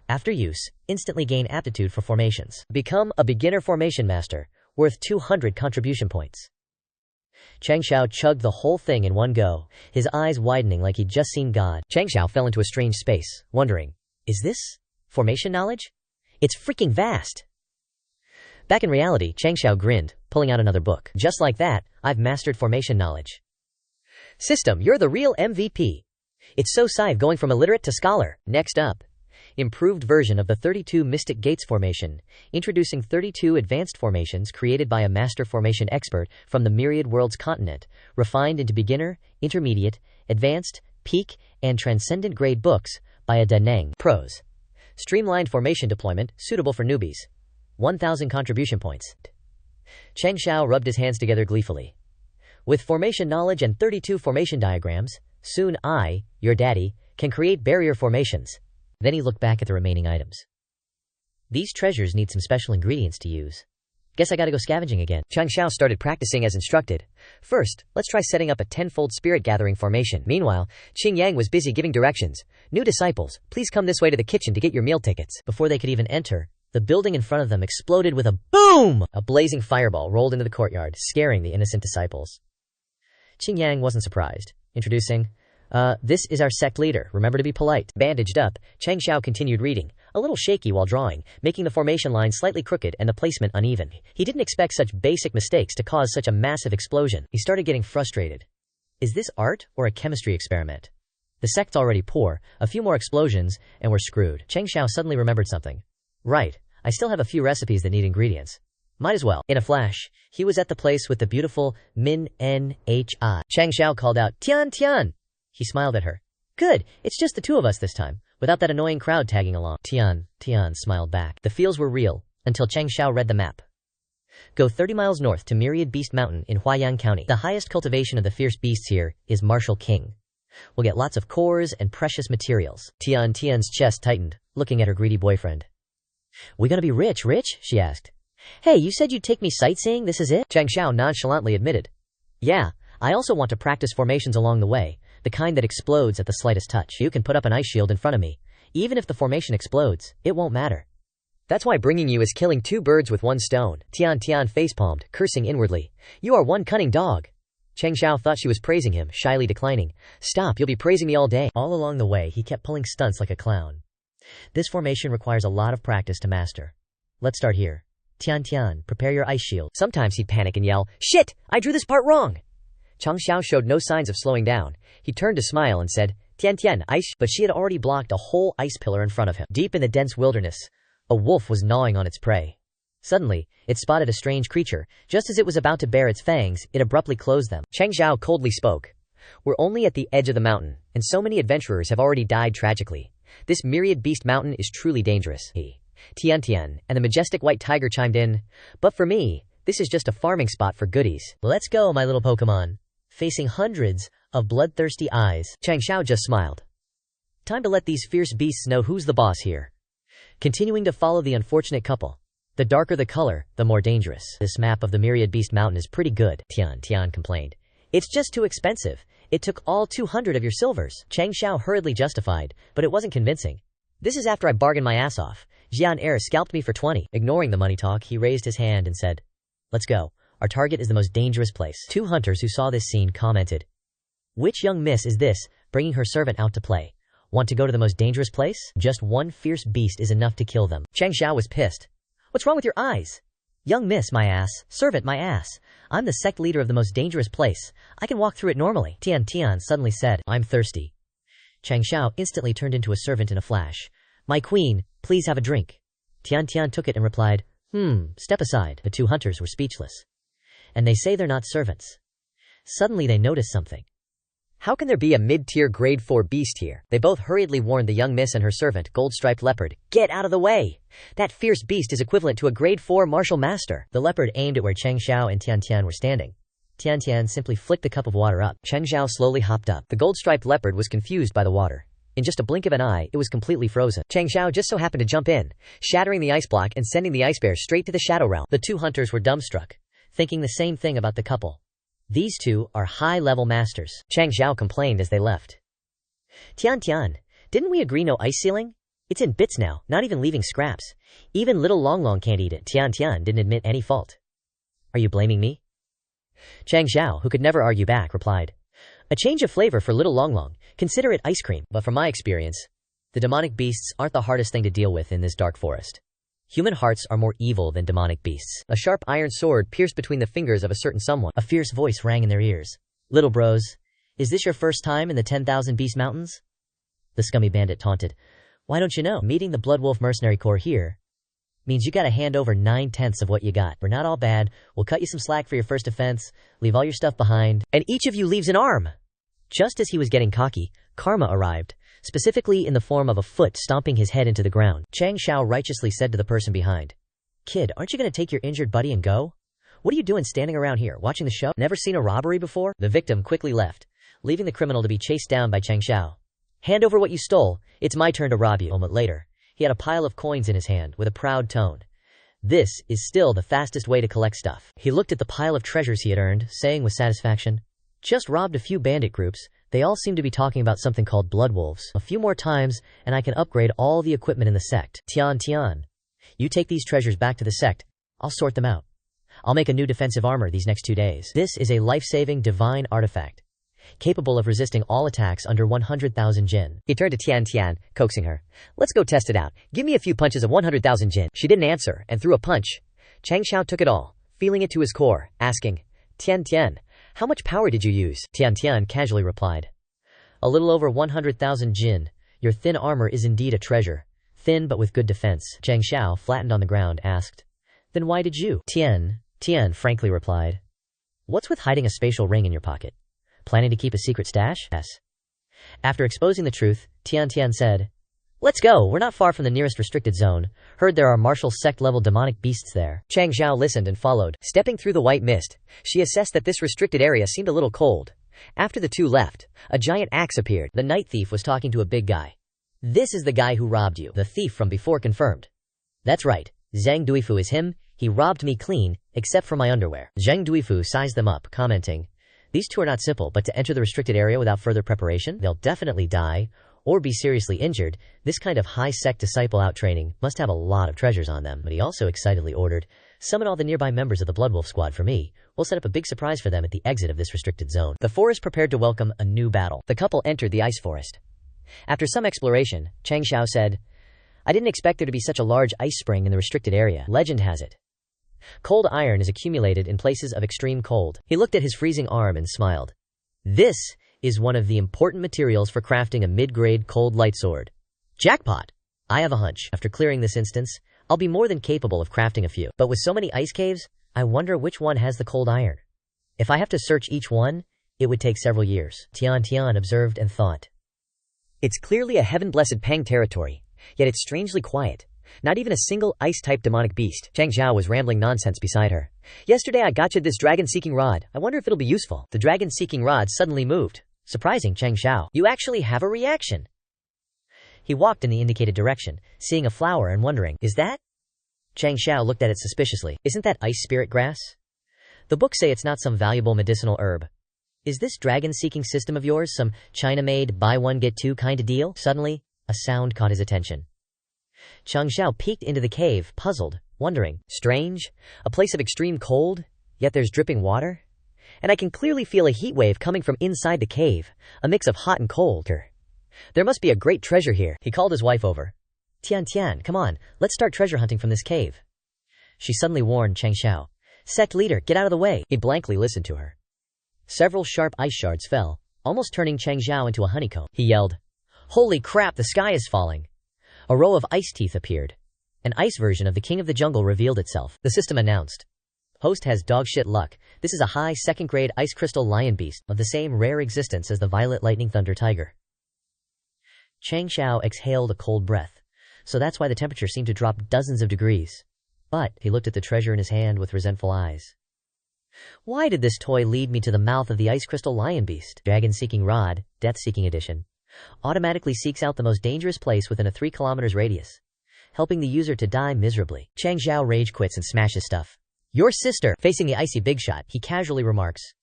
After use, instantly gain aptitude for formations. Become a beginner formation master, worth 200 contribution points. Changxiao chugged the whole thing in one go, his eyes widening like he'd just seen God. Changxiao fell into a strange space, wondering, is this formation knowledge? It's freaking vast! Back in reality, Changxiao grinned, pulling out another book. Just like that, I've mastered formation knowledge. System, you're the real MVP. It's so scythe going from illiterate to scholar. Next up, improved version of the 32 Mystic Gates formation, introducing 32 advanced formations created by a master formation expert from the myriad world's continent, refined into beginner, intermediate, advanced, peak, and transcendent grade books by a Da Nang. Pros. Streamlined formation deployment, suitable for newbies. 1,000 contribution points. Changxiao rubbed his hands together gleefully. With formation knowledge and 32 formation diagrams, soon I, your daddy, can create barrier formations. Then he looked back at the remaining items. These treasures need some special ingredients to use. Guess I gotta go scavenging again. Changxiao started practicing as instructed. First, let's try setting up a 10-fold spirit gathering formation. Meanwhile, Qing Yang was busy giving directions. New disciples, please come this way to the kitchen to get your meal tickets. Before they could even enter, the building in front of them exploded with a boom! A blazing fireball rolled into the courtyard, scaring the innocent disciples. Qing Yang wasn't surprised, introducing, this is our sect leader, remember to be polite. Bandaged up, Changxiao continued reading, a little shaky while drawing, making the formation line slightly crooked and the placement uneven. He didn't expect such basic mistakes to cause such a massive explosion. He started getting frustrated. Is this art or a chemistry experiment? The sect's already poor, a few more explosions, and we're screwed. Changxiao suddenly remembered something. Right, I still have a few recipes that need ingredients. Might as well. In a flash, he was at the place with the beautiful Manhwa. Changxiao called out, Tian Tian! He smiled at her. Good, it's just the two of us this time, without that annoying crowd tagging along. Tian smiled back. The feels were real, until Changxiao read the map. Go 30 miles north to Myriad Beast Mountain in Huaiyang County. The highest cultivation of the fierce beasts here is Martial King. We'll get lots of cores and precious materials. Tian's chest tightened, looking at her greedy boyfriend. We gonna be rich, she asked. Hey, you said you'd take me sightseeing, this is it? Changxiao nonchalantly admitted. Yeah, I also want to practice formations along the way, the kind that explodes at the slightest touch. You can put up an ice shield in front of me. Even if the formation explodes, it won't matter. That's why bringing you is killing two birds with one stone. Tian facepalmed, cursing inwardly. You are one cunning dog. Changxiao thought she was praising him, shyly declining. Stop, you'll be praising me all day. All along the way, he kept pulling stunts like a clown. This formation requires a lot of practice to master. Let's start here. Tian, prepare your ice shield. Sometimes he'd panic and yell, Shit! I drew this part wrong! Changxiao showed no signs of slowing down. He turned to smile and said, Tian, ice. But she had already blocked a whole ice pillar in front of him. Deep in the dense wilderness, a wolf was gnawing on its prey. Suddenly, it spotted a strange creature. Just as it was about to bare its fangs, it abruptly closed them. Changxiao coldly spoke. We're only at the edge of the mountain, and so many adventurers have already died tragically. This myriad beast mountain is truly dangerous. Tian, and the majestic white tiger chimed in. But for me, this is just a farming spot for goodies. Let's go, my little Pokemon. Facing hundreds of bloodthirsty eyes. Changxiao just smiled. Time to let these fierce beasts know who's the boss here. Continuing to follow the unfortunate couple. The darker the color, the more dangerous. This map of the Myriad Beast Mountain is pretty good, Tian complained. It's just too expensive. It took all 200 of your silvers. Changxiao hurriedly justified, but it wasn't convincing. This is after I bargained my ass off. Jian scalped me for 20. Ignoring the money talk, he raised his hand and said, "Let's go. Our target is the most dangerous place." Two hunters who saw this scene commented, "Which young miss is this, bringing her servant out to play? Want to go to the most dangerous place? Just one fierce beast is enough to kill them." Changxiao was pissed. "What's wrong with your eyes? Young miss, my ass. Servant, my ass. I'm the sect leader of the most dangerous place. I can walk through it normally." Tian suddenly said, "I'm thirsty." Changxiao instantly turned into a servant in a flash. "My queen, please have a drink." Tian took it and replied, "Step aside." The two hunters were speechless. And they say they're not servants. Suddenly they noticed something. How can there be a mid-tier grade 4 beast here? They both hurriedly warned the young miss and her servant, gold-striped leopard, "Get out of the way! That fierce beast is equivalent to a grade 4 martial master." The leopard aimed at where Changxiao and Tian were standing. Tian simply flicked the cup of water up. Changxiao slowly hopped up. The gold-striped leopard was confused by the water. In just a blink of an eye, it was completely frozen. Changxiao just so happened to jump in, shattering the ice block and sending the ice bear straight to the shadow realm. The two hunters were dumbstruck, thinking the same thing about the couple. These two are high-level masters. Changxiao complained as they left. Tian, didn't we agree no ice ceiling? It's in bits now, not even leaving scraps. Even little Long can't eat it. Tian didn't admit any fault. Are you blaming me? Changxiao, who could never argue back, replied, "A change of flavor for little Long. Consider it ice cream. But from my experience, the demonic beasts aren't the hardest thing to deal with in this dark forest. Human hearts are more evil than demonic beasts." A sharp iron sword pierced between the fingers of a certain someone. A fierce voice rang in their ears. "Little bros, is this your first time in the 10,000 Beast Mountains?" The scummy bandit taunted. "Why don't you know? Meeting the Bloodwolf Mercenary Corps here means you gotta hand over 9/10 of what you got. We're not all bad. We'll cut you some slack for your first offense, leave all your stuff behind, and each of you leaves an arm." Just as he was getting cocky, karma arrived, specifically in the form of a foot stomping his head into the ground. Changxiao righteously said to the person behind, "Kid, aren't you gonna take your injured buddy and go? What are you doing standing around here, watching the show? Never seen a robbery before?" The victim quickly left, leaving the criminal to be chased down by Changxiao. "Hand over what you stole. It's my turn to rob you." A moment later, he had a pile of coins in his hand with a proud tone. This is still the fastest way to collect stuff. He looked at the pile of treasures he had earned, saying with satisfaction, "Just robbed a few bandit groups. They all seem to be talking about something called blood wolves. A few more times, and I can upgrade all the equipment in the sect." Tian, you take these treasures back to the sect. I'll sort them out. I'll make a new defensive armor these next 2 days. This is a life-saving divine artifact, capable of resisting all attacks under 100,000 jin. He turned to Tian, coaxing her. "Let's go test it out. Give me a few punches of 100,000 jin." She didn't answer, and threw a punch. Changxiao took it all, feeling it to his core, asking, Tian, how much power did you use?" Tian casually replied, "A little over 100,000 jin. Your thin armor is indeed a treasure. Thin but with good defense." Changxiao, flattened on the ground, asked, "Then why did you?" Tian frankly replied, "What's with hiding a spatial ring in your pocket? Planning to keep a secret stash?" Yes. After exposing the truth, Tian said, "Let's go. We're not far from the nearest restricted zone. Heard there are martial sect-level demonic beasts there." Changxiao listened and followed. Stepping through the white mist, she assessed that this restricted area seemed a little cold. After the two left, a giant axe appeared. The night thief was talking to a big guy. "This is the guy who robbed you," the thief from before confirmed. "That's right. Zhang Duifu is him. He robbed me clean, except for my underwear." Zhang Duifu sized them up, commenting, "These two are not simple, but to enter the restricted area without further preparation, they'll definitely die or be seriously injured. This kind of high-sect disciple out-training must have a lot of treasures on them." But he also excitedly ordered, "Summon all the nearby members of the Bloodwolf squad for me. We'll set up a big surprise for them at the exit of this restricted zone." The forest prepared to welcome a new battle. The couple entered the ice forest. After some exploration, Changxiao said, "I didn't expect there to be such a large ice spring in the restricted area. Legend has it, cold iron is accumulated in places of extreme cold." He looked at his freezing arm and smiled. "This is one of the important materials for crafting a mid-grade cold light sword. Jackpot! I have a hunch. After clearing this instance, I'll be more than capable of crafting a few. But with so many ice caves, I wonder which one has the cold iron. If I have to search each one, it would take several years." Tian observed and thought, "It's clearly a heaven-blessed Pang territory, yet it's strangely quiet. Not even a single ice-type demonic beast." Changxiao was rambling nonsense beside her. "Yesterday I gotcha'd this dragon-seeking rod. I wonder if it'll be useful." The dragon-seeking rod suddenly moved. Surprising Changxiao. You actually have a reaction. He walked in the indicated direction, seeing a flower and wondering, is that? Changxiao looked at it suspiciously. Isn't that ice spirit grass? The books say it's not some valuable medicinal herb. Is this dragon-seeking system of yours some China-made buy one get two kind of deal? Suddenly, a sound caught his attention. Changxiao peeked into the cave, puzzled, wondering, strange, a place of extreme cold, yet there's dripping water? And I can clearly feel a heat wave coming from inside the cave, a mix of hot and cold. There must be a great treasure here. He called his wife over. Tian, come on, let's start treasure hunting from this cave. She suddenly warned Changxiao. Sect leader, get out of the way. He blankly listened to her. Several sharp ice shards fell, almost turning Changxiao into a honeycomb. He yelled, holy crap, the sky is falling. A row of ice teeth appeared. An ice version of the king of the jungle revealed itself. The system announced. Host has dogshit luck. This is a high second-grade ice crystal lion beast of the same rare existence as the violet lightning thunder tiger. Changxiao exhaled a cold breath. So that's why the temperature seemed to drop dozens of degrees. But he looked at the treasure in his hand with resentful eyes. Why did this toy lead me to the mouth of the ice crystal lion beast? Dragon-seeking rod, death-seeking edition. Automatically seeks out the most dangerous place within a 3 kilometers radius, helping the user to die miserably. Changxiao rage quits and smashes stuff. Your sister! Facing the icy big shot, he casually remarks.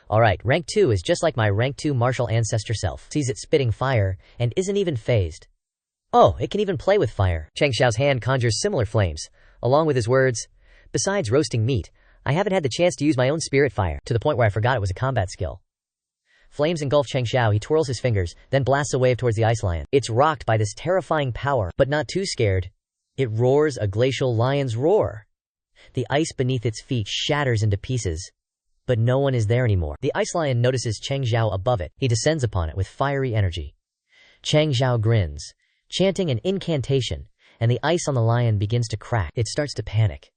Alright, rank 2 is just like my rank 2 martial ancestor self. Sees it spitting fire, and isn't even phased. Oh, it can even play with fire. Changxiao's hand conjures similar flames, along with his words, besides roasting meat, I haven't had the chance to use my own spirit fire, to the point where I forgot it was a combat skill. Flames engulf Changxiao, he twirls his fingers, then blasts a wave towards the ice lion. It's rocked by this terrifying power, but not too scared. It roars a glacial lion's roar. The ice beneath its feet shatters into pieces. But no one is there anymore. The ice lion notices Changxiao above it. He descends upon it with fiery energy. Changxiao grins, chanting an incantation, and the ice on the lion begins to crack. It starts to panic,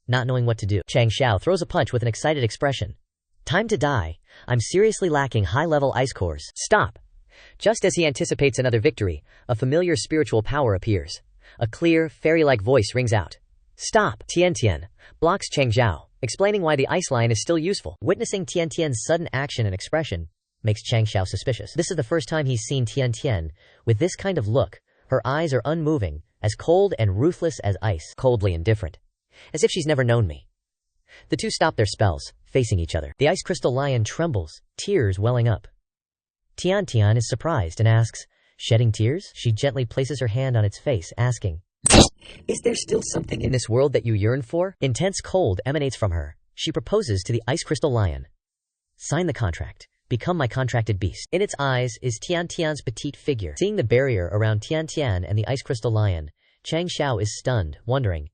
not knowing what to do. Changxiao throws a punch with an excited expression. Time to die. I'm seriously lacking high-level ice cores. Stop. Just as he anticipates another victory, a familiar spiritual power appears. A clear, fairy-like voice rings out. Stop. Tian blocks Changxiao, explaining why the ice lion is still useful. Witnessing Tian's sudden action and expression makes Changxiao suspicious. This is the first time he's seen Tian with this kind of look. Her eyes are unmoving, as cold and ruthless as ice. Coldly indifferent. As if she's never known me. The two stop their spells, facing each other. The ice crystal lion trembles, tears welling up. Tian is surprised and asks, shedding tears? She gently places her hand on its face, asking, is there still something in this world that you yearn for? Intense cold emanates from her. She proposes to the ice crystal lion. Sign the contract. Become my contracted beast. In its eyes is Tian's petite figure. Seeing the barrier around Tian and the ice crystal lion, Changxiao is stunned, wondering,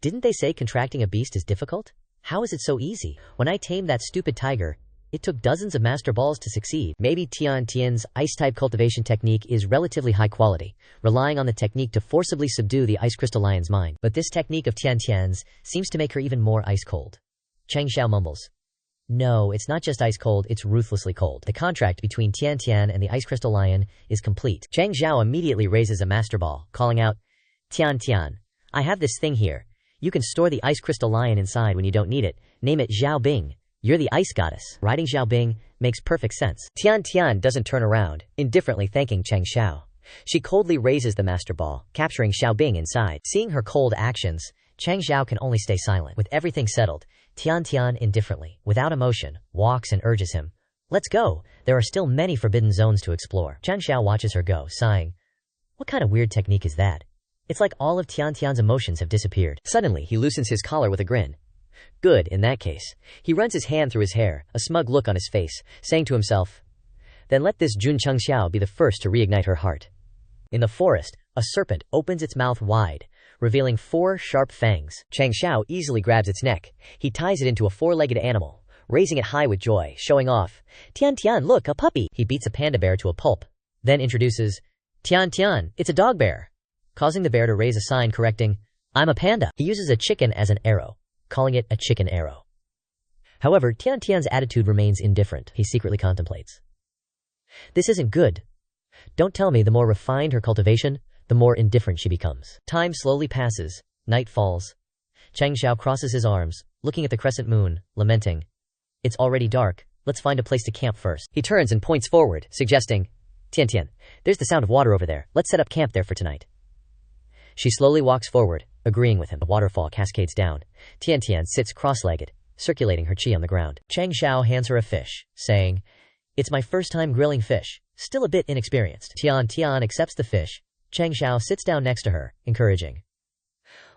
didn't they say contracting a beast is difficult? How is it so easy? When I tamed that stupid tiger, it took dozens of master balls to succeed. Maybe Tian's ice-type cultivation technique is relatively high quality, relying on the technique to forcibly subdue the ice crystal lion's mind. But this technique of Tian's seems to make her even more ice-cold. Changxiao mumbles. No, it's not just ice-cold, it's ruthlessly cold. The contract between Tian and the ice crystal lion is complete. Changxiao immediately raises a master ball, calling out, Tian, I have this thing here. You can store the ice crystal lion inside when you don't need it. Name it Xiao Bing. You're the ice goddess. Riding Xiao Bing makes perfect sense. Tian doesn't turn around, indifferently thanking Changxiao. She coldly raises the master ball, capturing Xiao Bing inside. Seeing her cold actions, Changxiao can only stay silent. With everything settled, Tian indifferently, without emotion, walks and urges him. Let's go. There are still many forbidden zones to explore. Changxiao watches her go, sighing. What kind of weird technique is that? It's like all of Tian's emotions have disappeared. Suddenly, he loosens his collar with a grin. Good, in that case. He runs his hand through his hair, a smug look on his face, saying to himself, then let this Jun Changxiao be the first to reignite her heart. In the forest, a serpent opens its mouth wide, revealing 4 sharp fangs. Changxiao easily grabs its neck. He ties it into a 4-legged animal, raising it high with joy, showing off. Tian, look, a puppy. He beats a panda bear to a pulp, then introduces, Tian, it's a dog bear, causing the bear to raise a sign correcting, I'm a panda. He uses a chicken as an arrow, calling it a chicken arrow. However, Tian's attitude remains indifferent. He secretly contemplates. This isn't good. Don't tell me the more refined her cultivation, the more indifferent she becomes. Time slowly passes. Night falls. Changxiao crosses his arms, looking at the crescent moon, lamenting. It's already dark. let's find a place to camp first. He turns and points forward, suggesting, Tian, there's the sound of water over there. Let's set up camp there for tonight. She slowly walks forward, agreeing with him. The waterfall cascades down. Tian sits cross-legged, circulating her chi on the ground. Changxiao hands her a fish, saying, it's my first time grilling fish, still a bit inexperienced. Tian accepts the fish. Changxiao sits down next to her, encouraging.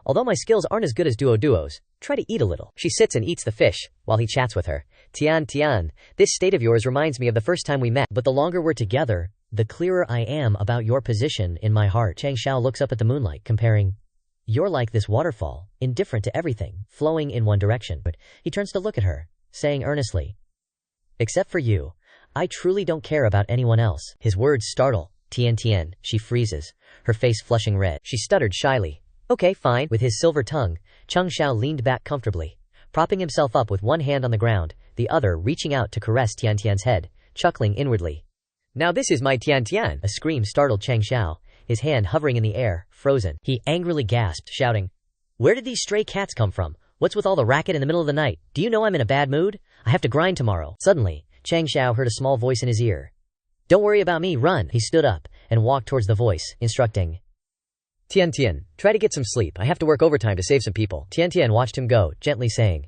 Although my skills aren't as good as duos, try to eat a little. She sits and eats the fish, while he chats with her. Tian, this state of yours reminds me of the first time we met, but the longer we're together, the clearer I am about your position in my heart. Changxiao looks up at the moonlight, comparing, you're like this waterfall, indifferent to everything, flowing in one direction. But he turns to look at her, saying earnestly, except for you, I truly don't care about anyone else. His words startle Tian. She freezes, her face flushing red. She stuttered shyly, okay, fine. With his silver tongue, Changxiao leaned back comfortably, propping himself up with one hand on the ground, the other reaching out to caress Tian's head, chuckling inwardly. Now this is my Tian. A scream startled Changxiao, his hand hovering in the air, frozen. He angrily gasped, shouting, where did these stray cats come from? What's with all the racket in the middle of the night? Do you know I'm in a bad mood? I have to grind tomorrow. Suddenly, Changxiao heard a small voice in his ear. Don't worry about me, run. He stood up and walked towards the voice, instructing. Tian, try to get some sleep. I have to work overtime to save some people. Tian watched him go, gently saying,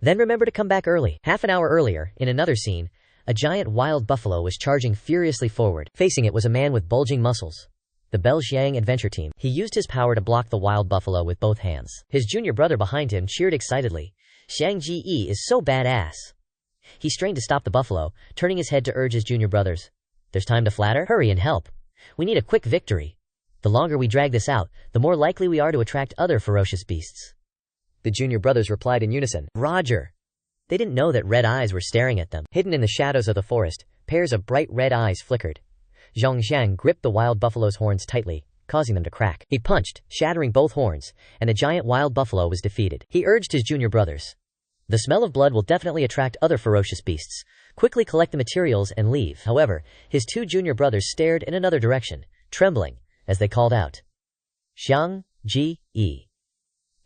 then remember to come back early. Half an hour earlier, in another scene, a giant wild buffalo was charging furiously forward. Facing it was a man with bulging muscles. The Belgiang adventure team. He used his power to block the wild buffalo with both hands. His junior brother behind him cheered excitedly. Xiang Ji is so badass. He strained to stop the buffalo, turning his head to urge his junior brothers. There's time to flatter? Hurry and help. We need a quick victory. The longer we drag this out, the more likely we are to attract other ferocious beasts. The junior brothers replied in unison, Roger. They didn't know that red eyes were staring at them. Hidden in the shadows of the forest, pairs of bright red eyes flickered. Zhongxiang gripped the wild buffalo's horns tightly, causing them to crack. He punched, shattering both horns, and the giant wild buffalo was defeated. He urged his junior brothers. The smell of blood will definitely attract other ferocious beasts. Quickly collect the materials and leave. However, his two junior brothers stared in another direction, trembling, as they called out. Xiang Ji.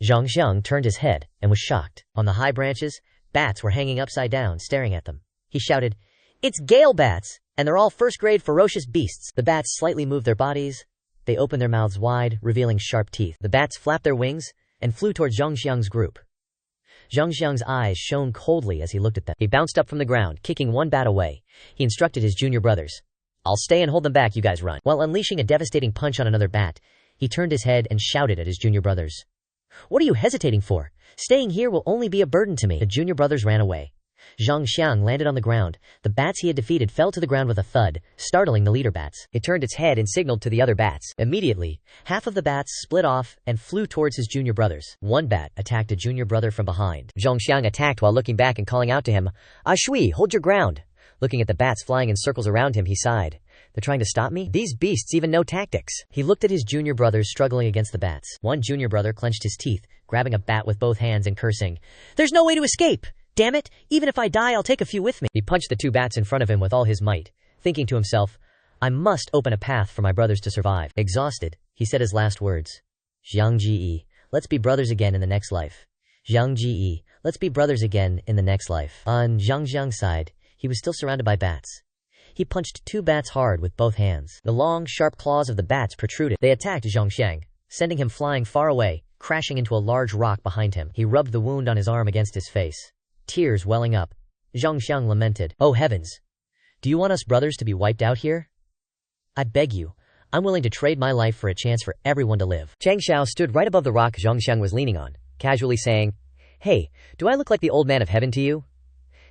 Zhongxiang turned his head and was shocked. On the high branches, bats were hanging upside down, staring at them. He shouted, it's gale bats, and they're all first-grade ferocious beasts. The bats slightly moved their bodies. They opened their mouths wide, revealing sharp teeth. The bats flapped their wings and flew towards Zhongxiang's group. Zhongxiang's eyes shone coldly as he looked at them. He bounced up from the ground, kicking one bat away. He instructed his junior brothers. I'll stay and hold them back, you guys run. While unleashing a devastating punch on another bat, he turned his head and shouted at his junior brothers. What are you hesitating for? Staying here will only be a burden to me. The junior brothers ran away. Zhongxiang landed on the ground. The bats he had defeated fell to the ground with a thud, startling the leader bats. It turned its head and signaled to the other bats. Immediately, half of the bats split off and flew towards his junior brothers. One bat attacked a junior brother from behind. Zhongxiang attacked while looking back and calling out to him, Shui, hold your ground. Looking at the bats flying in circles around him, he sighed. They're trying to stop me? These beasts even know tactics. He looked at his junior brothers struggling against the bats. One junior brother clenched his teeth, grabbing a bat with both hands and cursing, There's no way to escape! Damn it! Even if I die, I'll take a few with me. He punched the two bats in front of him with all his might, thinking to himself, I must open a path for my brothers to survive. Exhausted, he said his last words. Xiang Ji, let's be brothers again in the next life. Xiang Ji, let's be brothers again in the next life. On Zhangxiang's side, he was still surrounded by bats. He punched two bats hard with both hands. The long, sharp claws of the bats protruded. They attacked Zhongxiang, sending him flying far away, crashing into a large rock behind him. He rubbed the wound on his arm against his face. Tears welling up, Zhongxiang lamented, Oh heavens! Do you want us brothers to be wiped out here? I beg you, I'm willing to trade my life for a chance for everyone to live. Changxiao stood right above the rock Zhongxiang was leaning on, casually saying, Hey, do I look like the old man of heaven to you?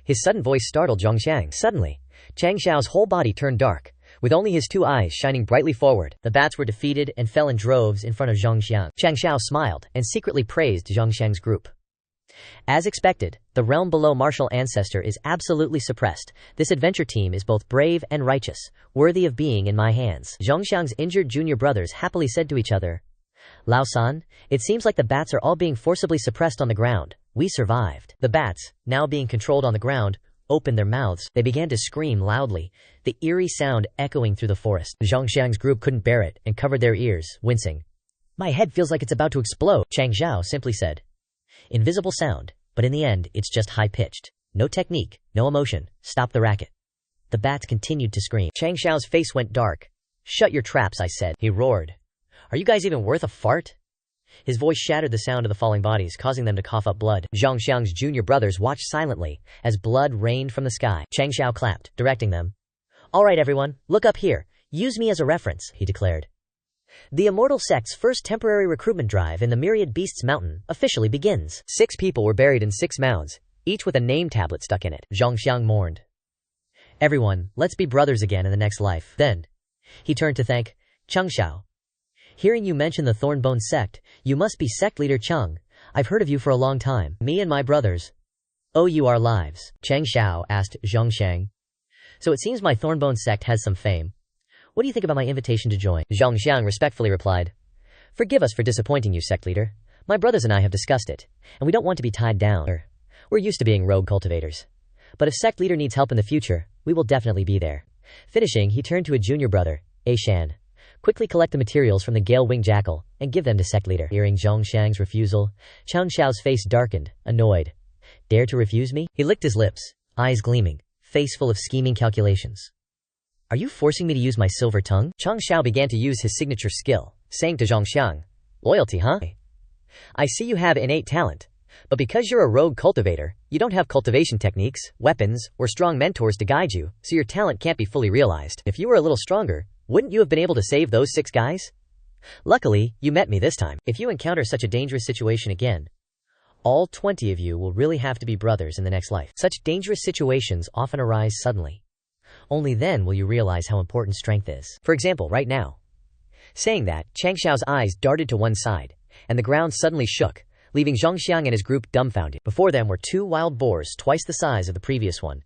His sudden voice startled Zhongxiang. Suddenly, Changxiao's whole body turned dark, with only his two eyes shining brightly forward. The bats were defeated and fell in droves in front of Zhongxiang. Changxiao smiled and secretly praised Zhongxiang's group. As expected, the realm below martial ancestor is absolutely suppressed. This adventure team is both brave and righteous, worthy of being in my hands. Zhongxiang's injured junior brothers happily said to each other, Lao-san, it seems like the bats are all being forcibly suppressed on the ground. We survived. The bats, now being controlled on the ground, opened their mouths. They began to scream loudly, the eerie sound echoing through the forest. Zhongxiang's group couldn't bear it and covered their ears, wincing. My head feels like it's about to explode, Changxiao simply said. Invisible sound, but in the end, it's just high-pitched. No technique, no emotion, stop the racket. The bats continued to scream. Changxiao's face went dark. Shut your traps, I said. He roared. Are you guys even worth a fart? His voice shattered the sound of the falling bodies, causing them to cough up blood. Zhang Xiang's junior brothers watched silently as blood rained from the sky. Changxiao clapped, directing them. All right, everyone, look up here. Use me as a reference, he declared. The Immortal Sect's first temporary recruitment drive in the Myriad Beasts Mountain officially begins. 6 people were buried in 6 mounds, each with a name tablet stuck in it. Zhang Xiang mourned. Everyone, let's be brothers again in the next life. Then, he turned to thank Changxiao. Hearing you mention the Thornbone Sect, you must be Sect Leader Cheng. I've heard of you for a long time. Me and my brothers owe you our lives. Changxiao asked Zhang Xiang. So it seems my Thornbone Sect has some fame. What do you think about my invitation to join? Zhang Xiang respectfully replied. Forgive us for disappointing you, Sect Leader. My brothers and I have discussed it, and we don't want to be tied down. We're used to being rogue cultivators. But if Sect Leader needs help in the future, we will definitely be there. Finishing, he turned to a junior brother, A Shan. Quickly collect the materials from the Gale-winged jackal and give them to Sect Leader. Hearing Zhang Xiang's refusal, Changxiao's face darkened, annoyed. Dare to refuse me? He licked his lips, eyes gleaming, face full of scheming calculations. Are you forcing me to use my silver tongue? Changxiao began to use his signature skill, saying to Zhang Xiang, Loyalty, huh? I see you have innate talent. But because you're a rogue cultivator, you don't have cultivation techniques, weapons, or strong mentors to guide you, so your talent can't be fully realized. If you were a little stronger, wouldn't you have been able to save those 6 guys? Luckily, you met me this time. If you encounter such a dangerous situation again, all 20 of you will really have to be brothers in the next life. Such dangerous situations often arise suddenly. Only then will you realize how important strength is. For example, right now. Saying that, Changxiao's eyes darted to one side, and the ground suddenly shook, leaving Zhang Xiang and his group dumbfounded. Before them were 2 wild boars twice the size of the previous one.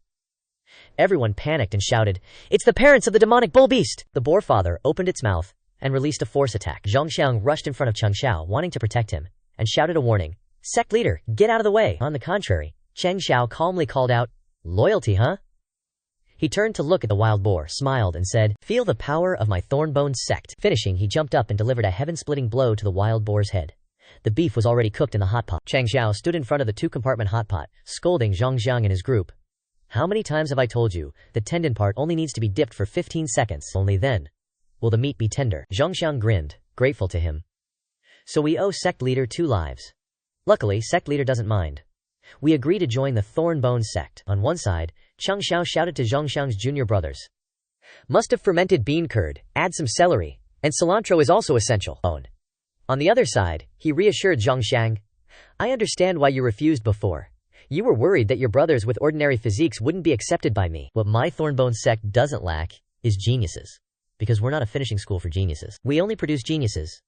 Everyone panicked and shouted, It's the parents of the demonic bull beast! The boar father opened its mouth and released a force attack. Zhang Xiang rushed in front of Changxiao, wanting to protect him, and shouted a warning. Sect Leader, get out of the way! On the contrary, Changxiao calmly called out, Loyalty, huh? He turned to look at the wild boar, smiled, and said, Feel the power of my Thornbone Sect. Finishing, he jumped up and delivered a heaven-splitting blow to the wild boar's head. The beef was already cooked in the hot pot. Changxiao stood in front of the 2-compartment hot pot, scolding Zhang Xiang and his group. How many times have I told you, the tendon part only needs to be dipped for 15 seconds. Only then will the meat be tender. Zhang Xiang grinned, grateful to him. So we owe Sect Leader 2 lives. Luckily, Sect Leader doesn't mind. We agree to join the Thornbone Sect. On one side, Changxiao shouted to Zhang Xiang's junior brothers. Must have fermented bean curd, add some celery, and cilantro is also essential. On the other side, he reassured Zhang Xiang. I understand why you refused before. You were worried that your brothers with ordinary physiques wouldn't be accepted by me. What my Thornbone Sect doesn't lack is geniuses. Because we're not a finishing school for geniuses. We only produce geniuses.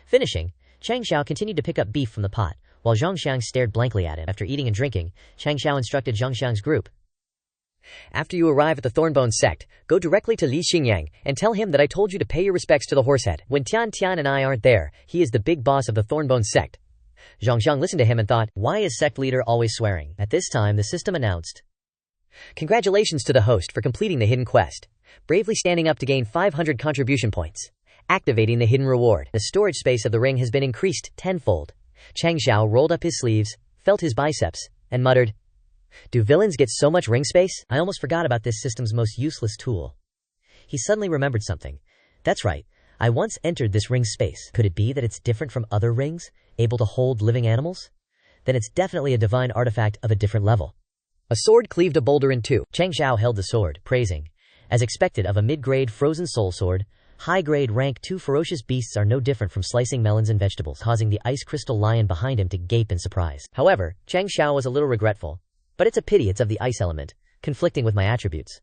Finishing, Changxiao continued to pick up beef from the pot, while Zhang Xiang stared blankly at him. After eating and drinking, Changxiao instructed Zhang Xiang's group. After you arrive at the Thornbone Sect, go directly to Li Xingyang and tell him that I told you to pay your respects to the horsehead. When Tian Tian and I aren't there, he is the big boss of the Thornbone Sect. Zhang Xiang listened to him and thought, why is Sect Leader always swearing? At this time, the system announced. Congratulations to the host for completing the hidden quest, bravely standing up to gain 500 contribution points, activating the hidden reward. The storage space of the ring has been increased tenfold. Changxiao rolled up his sleeves, felt his biceps, and muttered, Do villains get so much ring space? I almost forgot about this system's most useless tool. He suddenly remembered something. That's right. I once entered this ring's space. Could it be that it's different from other rings, able to hold living animals? Then it's definitely a divine artifact of a different level. A sword cleaved a boulder in 2. Changxiao held the sword, praising. As expected of a mid-grade frozen soul sword, high-grade rank 2 ferocious beasts are no different from slicing melons and vegetables, causing the ice crystal lion behind him to gape in surprise. However, Changxiao was a little regretful. But it's a pity it's of the ice element, conflicting with my attributes.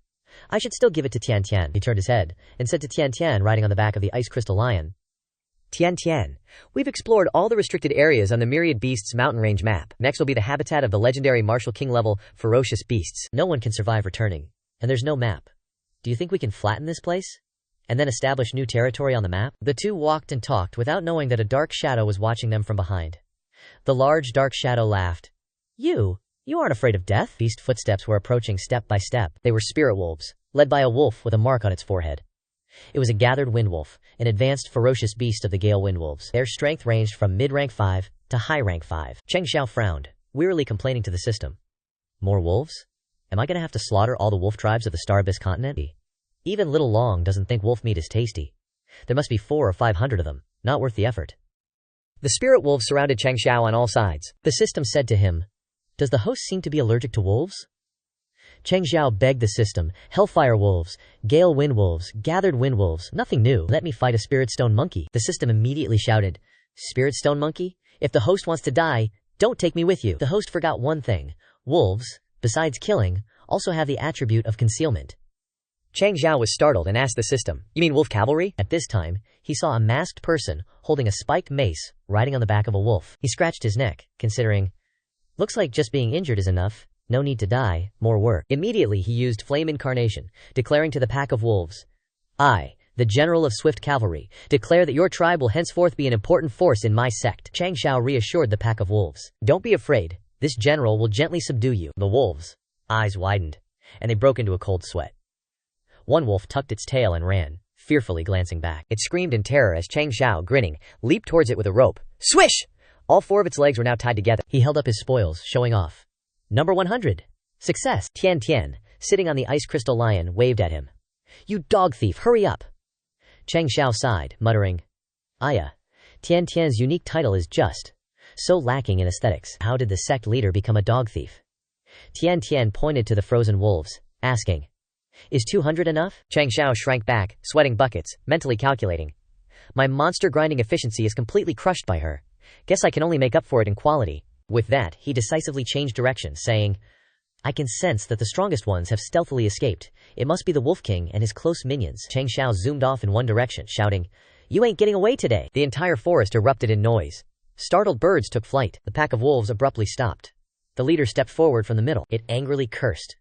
I should still give it to Tian Tian. He turned his head and said to Tian Tian, riding on the back of the ice crystal lion. Tian Tian, we've explored all the restricted areas on the Myriad Beasts mountain range map. Next will be the habitat of the legendary Martial King level ferocious beasts. No one can survive returning, and there's no map. Do you think we can flatten this place? And then establish new territory on the map? The two walked and talked without knowing that a dark shadow was watching them from behind. The large dark shadow laughed. You aren't afraid of death? Beast footsteps were approaching step by step. They were spirit wolves, led by a wolf with a mark on its forehead. It was a gathered windwolf, an advanced ferocious beast of the Gale windwolves. Their strength ranged from mid-rank 5 to high-rank 5. Changxiao frowned, wearily complaining to the system. More wolves? Am I gonna have to slaughter all the wolf tribes of the Star Abyss continent? Even Little Long doesn't think wolf meat is tasty. There must be 400 or 500 of them. Not worth the effort. The spirit wolves surrounded Changxiao on all sides. The system said to him, "Does the host seem to be allergic to wolves?" Changxiao begged the system, "Hellfire wolves, gale wind wolves, gathered wind wolves, nothing new. Let me fight a spirit stone monkey." The system immediately shouted, "Spirit stone monkey? If the host wants to die, don't take me with you." The host forgot one thing. Wolves, besides killing, also have the attribute of concealment. Changxiao was startled and asked the system, "You mean wolf cavalry?" At this time, he saw a masked person holding a spiked mace riding on the back of a wolf. He scratched his neck, considering, looks like just being injured is enough. No need to die, more work. Immediately he used flame incarnation, declaring to the pack of wolves, "I, the general of swift cavalry, declare that your tribe will henceforth be an important force in my sect." Changxiao reassured the pack of wolves, "Don't be afraid, this general will gently subdue you." The wolves' eyes widened, and they broke into a cold sweat. One wolf tucked its tail and ran, fearfully glancing back. It screamed in terror as Changxiao, grinning, leaped towards it with a rope. Swish! All 4 of its legs were now tied together. He held up his spoils, showing off. Number 100. Success! Tian Tian, sitting on the ice crystal lion, waved at him. "You dog thief, hurry up!" Changxiao sighed, muttering, "Aya, Tian Tian's unique title is just so lacking in aesthetics. How did the sect leader become a dog thief?" Tian Tian pointed to the frozen wolves, asking, "Is 200 enough?" Changxiao shrank back, sweating buckets, mentally calculating. "My monster grinding efficiency is completely crushed by her. Guess I can only make up for it in quality." With that, he decisively changed direction, saying, "I can sense that the strongest ones have stealthily escaped. It must be the Wolf King and his close minions." Changxiao zoomed off in one direction, shouting, "You ain't getting away today!" The entire forest erupted in noise. Startled birds took flight. The pack of wolves abruptly stopped. The leader stepped forward from the middle. It angrily cursed.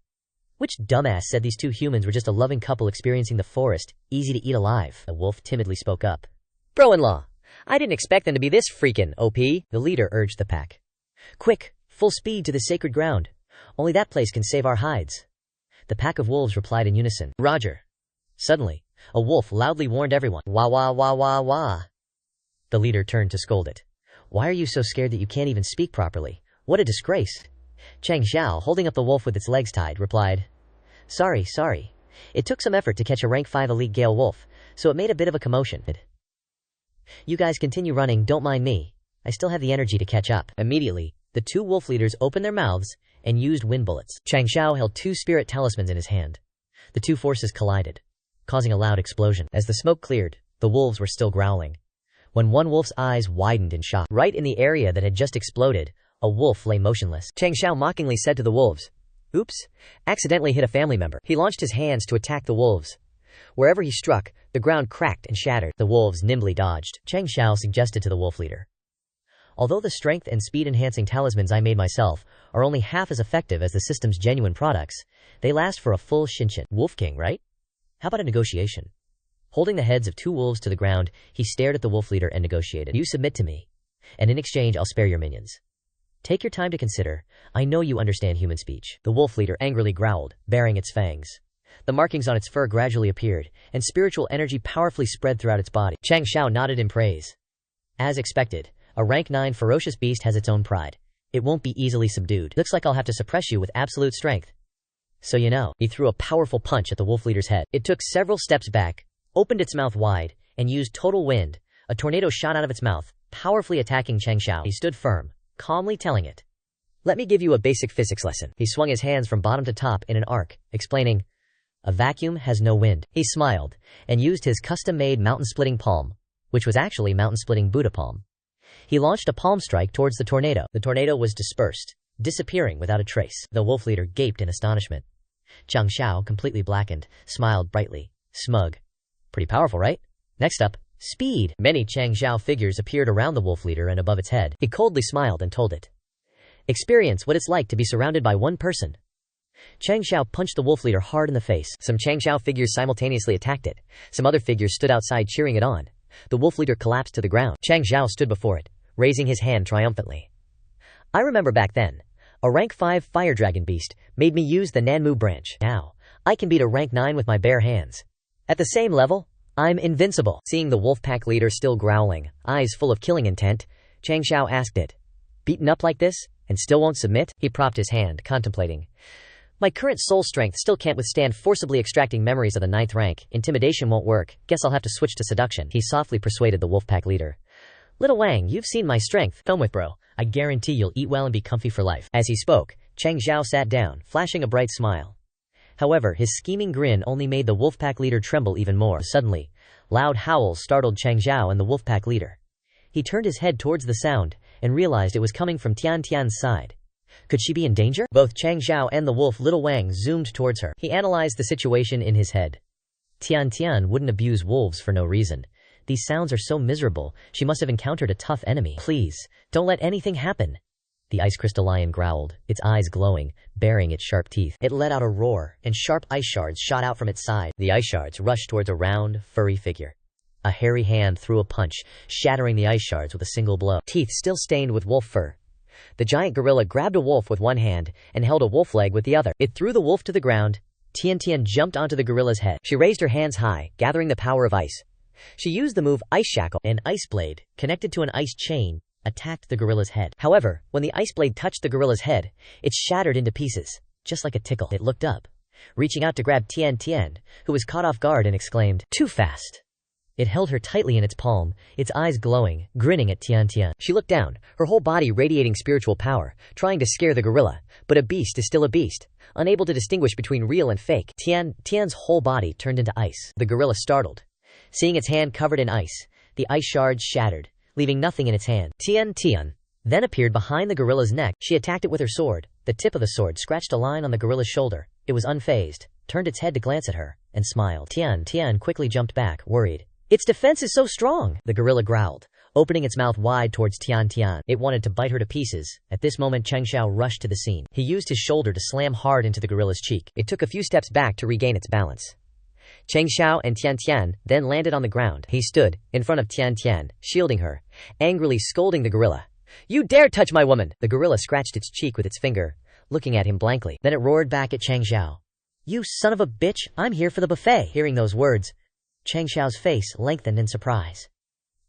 Which dumbass said these 2 humans were just a loving couple experiencing the forest, easy to eat alive? The wolf timidly spoke up. "Bro-in-law, I didn't expect them to be this freakin' OP." The leader urged the pack. "Quick, full speed to the sacred ground. Only that place can save our hides." The pack of wolves replied in unison, "Roger." Suddenly, a wolf loudly warned everyone, "Wah wah wah wah wah." The leader turned to scold it. "Why are you so scared that you can't even speak properly? What a disgrace." Changxiao, holding up the wolf with its legs tied, replied, Sorry. It took some effort to catch a rank 5 elite gale wolf, so it made a bit of a commotion. You guys continue running, don't mind me. I still have the energy to catch up." Immediately, the 2 wolf leaders opened their mouths and used wind bullets. Changxiao held 2 spirit talismans in his hand. The 2 forces collided, causing a loud explosion. As the smoke cleared, the wolves were still growling, when one wolf's eyes widened in shock. Right in the area that had just exploded, a wolf lay motionless. Changxiao mockingly said to the wolves, "Oops, accidentally hit a family member." He launched his hands to attack the wolves. Wherever he struck, the ground cracked and shattered. The wolves nimbly dodged. Changxiao suggested to the wolf leader, "Although the strength and speed-enhancing talismans I made myself are only half as effective as the system's genuine products, they last for a full Shinshin. Wolf King, right? How about a negotiation?" Holding the heads of 2 wolves to the ground, he stared at the wolf leader and negotiated. "You submit to me, and in exchange I'll spare your minions. Take your time to consider. I know you understand human speech." The wolf leader angrily growled, baring its fangs. The markings on its fur gradually appeared, and spiritual energy powerfully spread throughout its body. Changxiao nodded in praise. As expected, a rank 9 ferocious beast has its own pride. It won't be easily subdued. Looks like I'll have to suppress you with absolute strength. So you know. He threw a powerful punch at the wolf leader's head. It took several steps back, opened its mouth wide, and used total wind. A tornado shot out of its mouth, powerfully attacking Changxiao. He stood firm, calmly telling it, "Let me give you a basic physics lesson." He swung his hands from bottom to top in an arc, explaining, "A vacuum has no wind." He smiled, and used his custom-made mountain-splitting palm, which was actually mountain-splitting Buddha palm. He launched a palm strike towards the tornado. The tornado was dispersed, disappearing without a trace. The wolf leader gaped in astonishment. Changxiao, completely blackened, smiled brightly, smug. "Pretty powerful, right? Next up, speed." Many Changxiao figures appeared around the wolf leader and above its head. He coldly smiled and told it, "Experience what it's like to be surrounded by one person." Changxiao punched the wolf leader hard in the face. Some Changxiao figures simultaneously attacked it. Some other figures stood outside cheering it on. The wolf leader collapsed to the ground. Changxiao stood before it, raising his hand triumphantly. "I remember back then, a rank 5 fire dragon beast made me use the Nanmu branch. Now, I can beat a rank 9 with my bare hands. At the same level, I'm invincible." Seeing the wolf pack leader still growling, eyes full of killing intent, Changxiao asked it, "Beaten up like this? And still won't submit? He propped his hand, contemplating. My current soul strength still can't withstand forcibly extracting memories of the 9th rank. Intimidation won't work. Guess I'll have to switch to seduction. He softly persuaded the wolfpack leader. Little Wang, you've seen my strength. Come with, bro. I guarantee you'll eat well and be comfy for life. As he spoke, Changxiao sat down, flashing a bright smile. However, his scheming grin only made the wolfpack leader tremble even more. Suddenly, loud howls startled Changxiao and the wolfpack leader. He turned his head towards the sound and realized it was coming from Tian Tian's side. Could she be in danger? Both Changxiao and the wolf Little Wang zoomed towards her. He analyzed the situation in his head. Tian Tian wouldn't abuse wolves for no reason. These sounds are so miserable, she must have encountered a tough enemy. Please, don't let anything happen. The ice crystal lion growled, its eyes glowing, baring its sharp teeth. It let out a roar, and sharp ice shards shot out from its side. The ice shards rushed towards a round, furry figure. A hairy hand threw a punch, shattering the ice shards with a single blow. Teeth still stained with wolf fur. The giant gorilla grabbed a wolf with one hand and held a wolf leg with the other. It threw the wolf to the ground. Tian Tian jumped onto the gorilla's head. She raised her hands high, gathering the power of ice. She used the move Ice Shackle. An ice blade, connected to an ice chain, attacked the gorilla's head. However, when the ice blade touched the gorilla's head, it shattered into pieces, just like a tickle. It looked up, reaching out to grab Tian Tian, who was caught off guard, and exclaimed, "Too fast." It held her tightly in its palm, its eyes glowing, grinning at Tian Tian. She looked down, her whole body radiating spiritual power, trying to scare the gorilla. But a beast is still a beast, unable to distinguish between real and fake. Tian's whole body turned into ice. The gorilla startled. Seeing its hand covered in ice, the ice shards shattered, leaving nothing in its hand. Tian Tian then appeared behind the gorilla's neck. She attacked it with her sword. The tip of the sword scratched a line on the gorilla's shoulder. It was unfazed, turned its head to glance at her, and smiled. Tian quickly jumped back, worried. Its defense is so strong, the gorilla growled, opening its mouth wide towards Tian Tian. It wanted to bite her to pieces. At this moment, Changxiao rushed to the scene. He used his shoulder to slam hard into the gorilla's cheek. It took a few steps back to regain its balance. Changxiao and Tian Tian then landed on the ground. He stood in front of Tian Tian, shielding her, angrily scolding the gorilla. You dare touch my woman! The gorilla scratched its cheek with its finger, looking at him blankly. Then it roared back at Changxiao. You son of a bitch, I'm here for the buffet. Hearing those words, Changxiao's face lengthened in surprise.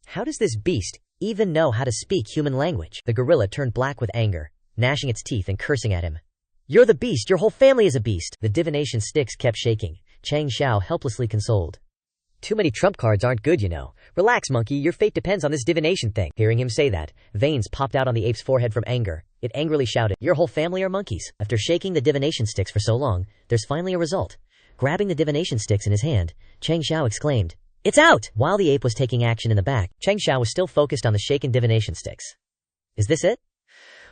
How does this beast even know how to speak human language? The gorilla turned black with anger, gnashing its teeth and cursing at him. You're the beast, your whole family is a beast. The divination sticks kept shaking. Changxiao helplessly consoled. Too many trump cards aren't good, you know. Relax, monkey, your fate depends on this divination thing. Hearing him say that, veins popped out on the ape's forehead from anger. It angrily shouted, your whole family are monkeys. After shaking the divination sticks for so long, there's finally a result. Grabbing the divination sticks in his hand, Changxiao exclaimed, It's out! While the ape was taking action in the back, Changxiao was still focused on the shaken divination sticks. Is this it?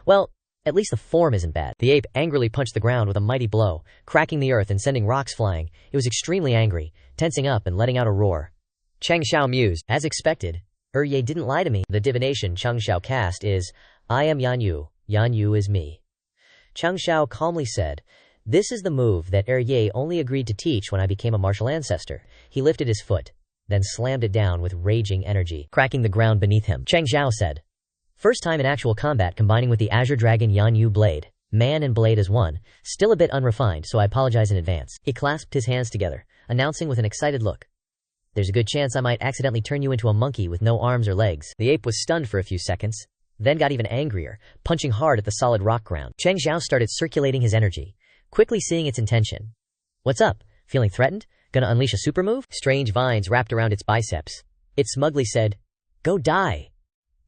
Well, at least the form isn't bad. The ape angrily punched the ground with a mighty blow, cracking the earth and sending rocks flying. It was extremely angry, tensing up and letting out a roar. Changxiao mused, as expected. Ye didn't lie to me. The divination Changxiao cast is, I am Yan Yu is me. Changxiao calmly said, This is the move that Ye only agreed to teach when I became a martial ancestor. He lifted his foot, then slammed it down with raging energy, cracking the ground beneath him. Changxiao said, First time in actual combat combining with the Azure Dragon Yan Yu blade. Man and blade as one. Still a bit unrefined, so I apologize in advance. He clasped his hands together, announcing with an excited look. There's a good chance I might accidentally turn you into a monkey with no arms or legs. The ape was stunned for a few seconds, then got even angrier, punching hard at the solid rock ground. Changxiao started circulating his energy, quickly seeing its intention. What's up? Feeling threatened? Gonna unleash a super move? Strange vines wrapped around its biceps. It smugly said, Go die!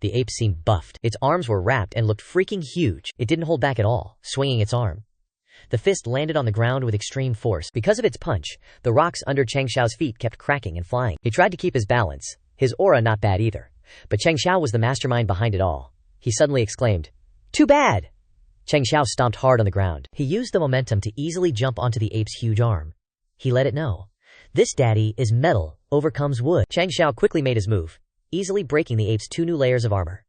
The ape seemed buffed. Its arms were wrapped and looked freaking huge. It didn't hold back at all, swinging its arm. The fist landed on the ground with extreme force. Because of its punch, the rocks under Changxiao's feet kept cracking and flying. He tried to keep his balance, his aura not bad either. But Changxiao was the mastermind behind it all. He suddenly exclaimed, Too bad! Changxiao stomped hard on the ground. He used the momentum to easily jump onto the ape's huge arm. He let it know. This daddy is metal, overcomes wood. Changxiao quickly made his move, easily breaking the ape's 2 new layers of armor.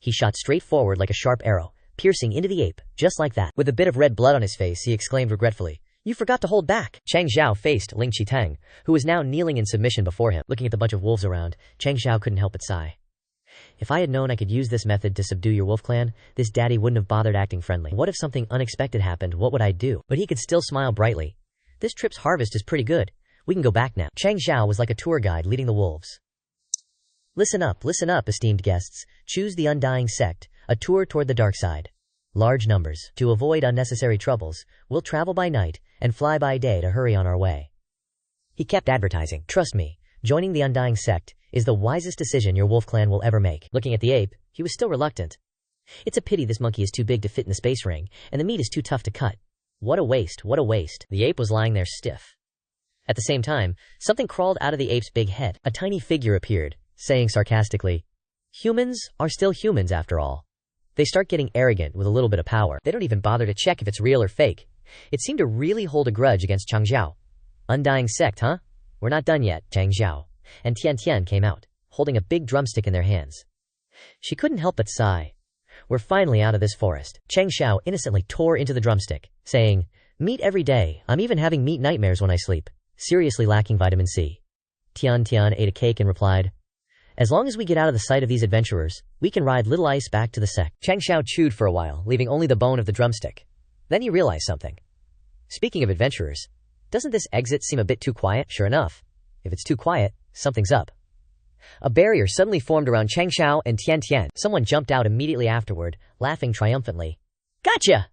He shot straight forward like a sharp arrow, piercing into the ape, just like that. With a bit of red blood on his face, he exclaimed regretfully, You forgot to hold back. Changxiao faced Ling Qitang, who was now kneeling in submission before him. Looking at the bunch of wolves around, Changxiao couldn't help but sigh. If I had known I could use this method to subdue your wolf clan, this daddy wouldn't have bothered acting friendly. What if something unexpected happened? What would I do? But he could still smile brightly. This trip's harvest is pretty good. We can go back now. Changxiao was like a tour guide leading the wolves. Listen up, esteemed guests. Choose the Undying Sect, a tour toward the dark side. Large numbers. To avoid unnecessary troubles, we'll travel by night and fly by day to hurry on our way. He kept advertising. Trust me, joining the Undying Sect is the wisest decision your wolf clan will ever make. Looking at the ape, he was still reluctant. It's a pity this monkey is too big to fit in the space ring, and the meat is too tough to cut. What a waste, what a waste. The ape was lying there stiff. At the same time, something crawled out of the ape's big head. A tiny figure appeared, saying sarcastically, "Humans are still humans after all." They start getting arrogant with a little bit of power. They don't even bother to check if it's real or fake. It seemed to really hold a grudge against Changxiao. Undying Sect, huh? We're not done yet. Changxiao and Tian came out, holding a big drumstick in their hands. She couldn't help but sigh. We're finally out of this forest. Changxiao innocently tore into the drumstick, saying, "Meat every day. I'm even having meat nightmares when I sleep. Seriously lacking vitamin C." Tian ate a cake and replied, "As long as we get out of the sight of these adventurers, we can ride Little Ice back to the Sect." Changxiao chewed for a while, leaving only the bone of the drumstick. Then he realized something. Speaking of adventurers, doesn't this exit seem a bit too quiet? Sure enough, if it's too quiet, something's up. A barrier suddenly formed around Changxiao and Tian. Someone jumped out immediately afterward, laughing triumphantly. "Gotcha!"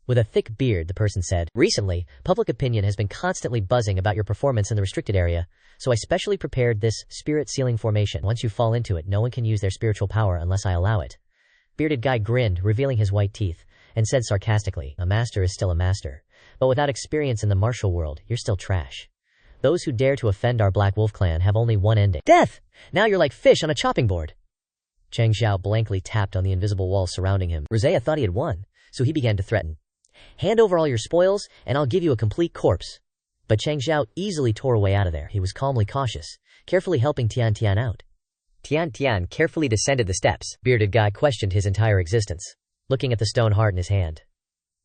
With a thick beard, the person said, "Recently, public opinion has been constantly buzzing about your performance in the restricted area, so I specially prepared this spirit sealing formation. Once you fall into it, no one can use their spiritual power unless I allow it." Bearded guy grinned, revealing his white teeth, and said sarcastically, "A master is still a master, but without experience in the martial world, you're still trash. Those who dare to offend our Black Wolf clan have only one ending. Death! Now you're like fish on a chopping board." Changxiao blankly tapped on the invisible wall surrounding him. Rosea thought he had won, so he began to threaten. "Hand over all your spoils, and I'll give you a complete corpse." But Changxiao easily tore away out of there. He was calmly cautious, carefully helping Tian out. Tian carefully descended the steps. Bearded guy questioned his entire existence, looking at the stone heart in his hand.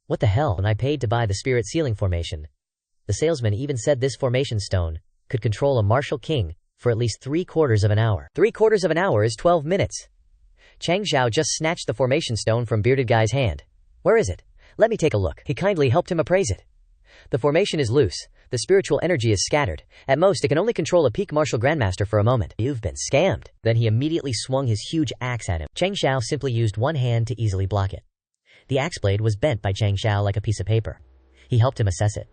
"What the hell? And I paid to buy the spirit sealing formation." The salesman even said this formation stone could control a martial king for at least 3/4 of an hour. 3/4 of an hour is 12 minutes. Changxiao just snatched the formation stone from Bearded Guy's hand. "Where is it? Let me take a look." He kindly helped him appraise it. "The formation is loose. The spiritual energy is scattered. At most, it can only control a peak martial grandmaster for a moment." "You've been scammed." Then he immediately swung his huge axe at him. Changxiao simply used one hand to easily block it. The axe blade was bent by Changxiao like a piece of paper. He helped him assess it.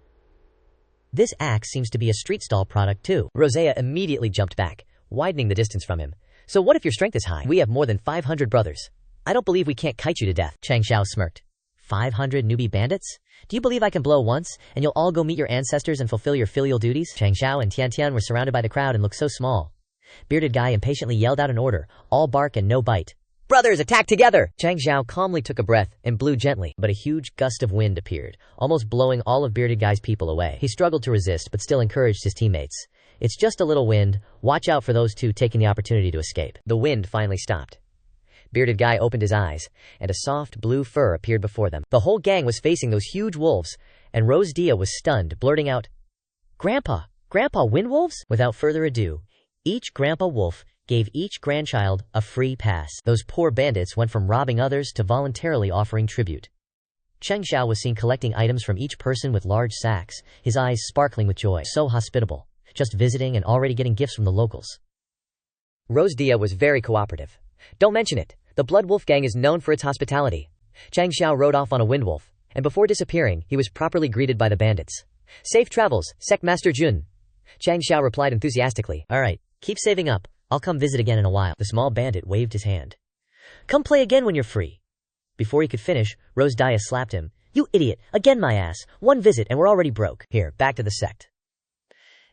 "This axe seems to be a street stall product too." Rosea immediately jumped back, widening the distance from him. "So what if your strength is high? We have more than 500 brothers. I don't believe we can't kite you to death." Changxiao smirked. 500 newbie bandits? Do you believe I can blow once, and you'll all go meet your ancestors and fulfill your filial duties? Changxiao and Tian were surrounded by the crowd and looked so small. Bearded guy impatiently yelled out an order, all bark and no bite. "Brothers, attack together!" Changxiao calmly took a breath and blew gently, but a huge gust of wind appeared, almost blowing all of Bearded Guy's people away. He struggled to resist, but still encouraged his teammates. "It's just a little wind. Watch out for those two taking the opportunity to escape." The wind finally stopped. Bearded Guy opened his eyes, and a soft blue fur appeared before them. The whole gang was facing those huge wolves, and Rose Dia was stunned, blurting out, Grandpa wind wolves?" Without further ado, each grandpa wolf gave each grandchild a free pass. Those poor bandits went from robbing others to voluntarily offering tribute. Changxiao was seen collecting items from each person with large sacks, his eyes sparkling with joy. So hospitable, just visiting and already getting gifts from the locals. Rose Dia was very cooperative. "Don't mention it. The Blood Wolf gang is known for its hospitality." Changxiao rode off on a wind wolf, and before disappearing, he was properly greeted by the bandits. "Safe travels, Sect Master Jun." Changxiao replied enthusiastically, "All right, keep saving up. I'll come visit again in a while." The small bandit waved his hand. "Come play again when you're free." Before he could finish, Rose Dia slapped him. "You idiot, again my ass. One visit and we're already broke. Here, back to the Sect."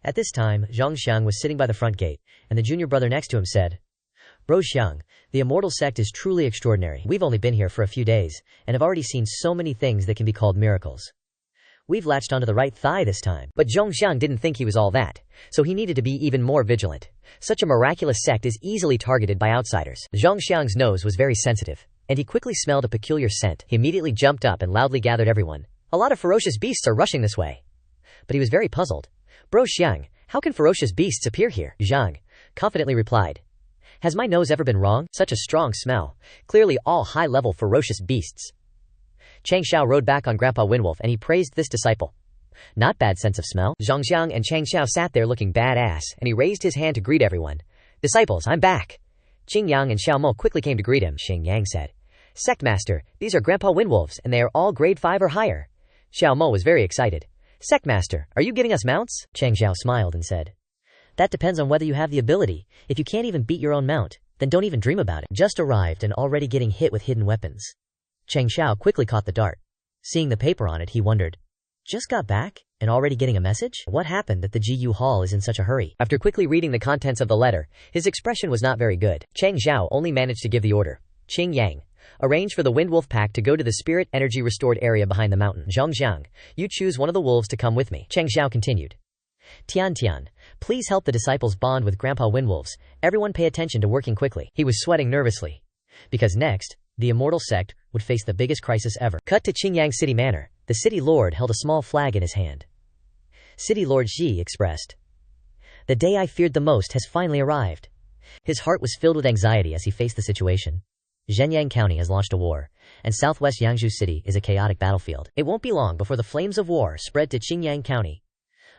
At this time, Zhongxiang was sitting by the front gate, and the junior brother next to him said, "Bro Xiang, the Immortal Sect is truly extraordinary. We've only been here for a few days, and have already seen so many things that can be called miracles. We've latched onto the right thigh this time." But Zhongxiang didn't think he was all that, so he needed to be even more vigilant. Such a miraculous sect is easily targeted by outsiders. Zhongxiang's nose was very sensitive, and he quickly smelled a peculiar scent. He immediately jumped up and loudly gathered everyone. "A lot of ferocious beasts are rushing this way." But he was very puzzled. "Bro Xiang, how can ferocious beasts appear here?" Zhang confidently replied, "Has my nose ever been wrong? Such a strong smell. Clearly all high-level ferocious beasts." Changxiao rode back on Grandpa Windwolf and he praised this disciple. "Not bad sense of smell." Zhongxiang and Changxiao sat there looking badass, and he raised his hand to greet everyone. "Disciples, I'm back." Qingyang and Xiaomo quickly came to greet him. Xingyang said, Sect Master, these are Grandpa Windwolves, and they are all grade 5 or higher. Xiao Mo was very excited. Sect Master, are you giving us mounts? Changxiao smiled and said, that depends on whether you have the ability. If you can't even beat your own mount, then don't even dream about it. Just arrived and already getting hit with hidden weapons. Changxiao quickly caught the dart. Seeing the paper on it, he wondered, just got back and already getting a message? What happened that the GU Hall is in such a hurry? After quickly reading the contents of the letter, his expression was not very good. Changxiao only managed to give the order. Qing Yang, arrange for the Windwolf Pack to go to the spirit energy restored area behind the mountain. Zhangjiang, you choose one of the wolves to come with me. Changxiao continued. Tian Tian, please help the disciples bond with Grandpa Windwolves. Everyone pay attention to working quickly. He was sweating nervously. Because next, the immortal sect would face the biggest crisis ever. Cut to Qingyang City Manor. The city lord held a small flag in his hand. City Lord Xi expressed, the day I feared the most has finally arrived. His heart was filled with anxiety as he faced the situation. Zhenyang County has launched a war, and southwest Yangzhou City is a chaotic battlefield. It won't be long before the flames of war spread to Qingyang County.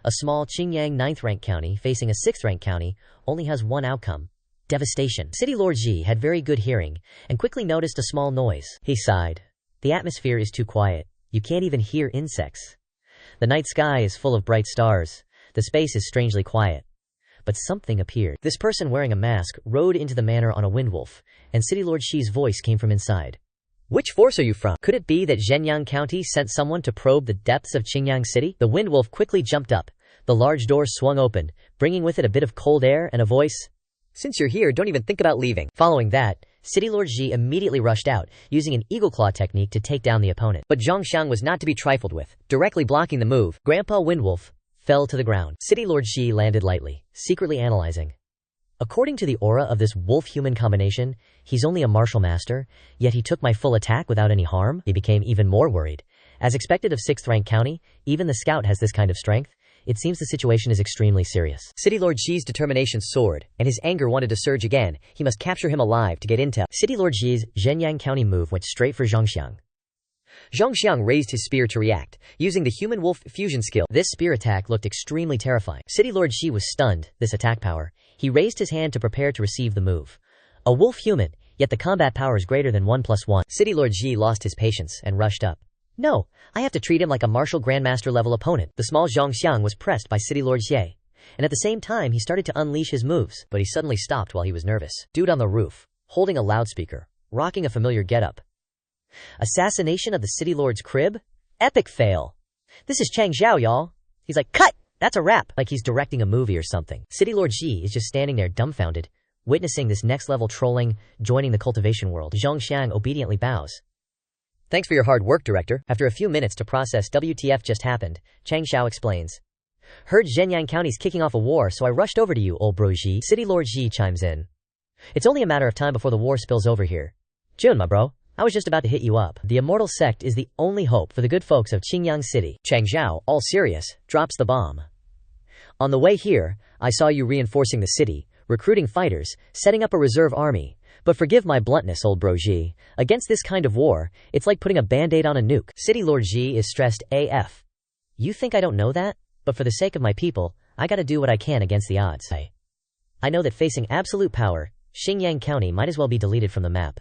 A small Qingyang 9th rank county facing a 6th rank county only has one outcome: devastation. City Lord Xi had very good hearing and quickly noticed a small noise. He sighed. The atmosphere is too quiet. You can't even hear insects. The night sky is full of bright stars. The space is strangely quiet. But something appeared. This person wearing a mask rode into the manor on a windwolf, and City Lord Xi's voice came from inside. Which force are you from? Could it be that Zhenyang County sent someone to probe the depths of Qingyang City? The windwolf quickly jumped up. The large doors swung open, bringing with it a bit of cold air and a voice. Since you're here, don't even think about leaving. Following that, City Lord Xi immediately rushed out, using an eagle claw technique to take down the opponent. But Zhangxiang was not to be trifled with. Directly blocking the move, Grandpa Windwolf fell to the ground. City Lord Xi landed lightly, secretly analyzing. According to the aura of this wolf-human combination, he's only a martial master, yet he took my full attack without any harm. He became even more worried. As expected of 6th rank county, even the scout has this kind of strength. It seems the situation is extremely serious. City Lord Xi's determination soared, and his anger wanted to surge again. He must capture him alive to get intel. City Lord Xi's Zhenyang County move went straight for Zhangxiang. Zhangxiang raised his spear to react, using the human-wolf fusion skill. This spear attack looked extremely terrifying. City Lord Xi was stunned, this attack power. He raised his hand to prepare to receive the move. A wolf-human, yet the combat power is greater than 1+1. City Lord Xi lost his patience and rushed up. No, I have to treat him like a martial grandmaster level opponent. The small Zhangxiang was pressed by City Lord Xie, and at the same time he started to unleash his moves, but he suddenly stopped while he was nervous. Dude on the roof, holding a loudspeaker, rocking a familiar getup. Assassination of the City Lord's crib? Epic fail. This is Changxiao, y'all. He's like, cut! That's a wrap. Like he's directing a movie or something. City Lord Xi is just standing there dumbfounded, witnessing this next level trolling, joining the cultivation world. Zhangxiang obediently bows. Thanks for your hard work, Director. After a few minutes to process WTF just happened, Changxiao explains. Heard Zhenyang County's kicking off a war, so I rushed over to you, old bro Xi. City Lord Xi chimes in. It's only a matter of time before the war spills over here. Jun, my bro, I was just about to hit you up. The immortal sect is the only hope for the good folks of Qingyang City. Changxiao, all serious, drops the bomb. On the way here, I saw you reinforcing the city, recruiting fighters, setting up a reserve army. But forgive my bluntness, old bro Xi. Against this kind of war, it's like putting a band-aid on a nuke. City Lord Xi is stressed AF. You think I don't know that? But for the sake of my people, I gotta do what I can against the odds. I know that facing absolute power, Xingyang County might as well be deleted from the map.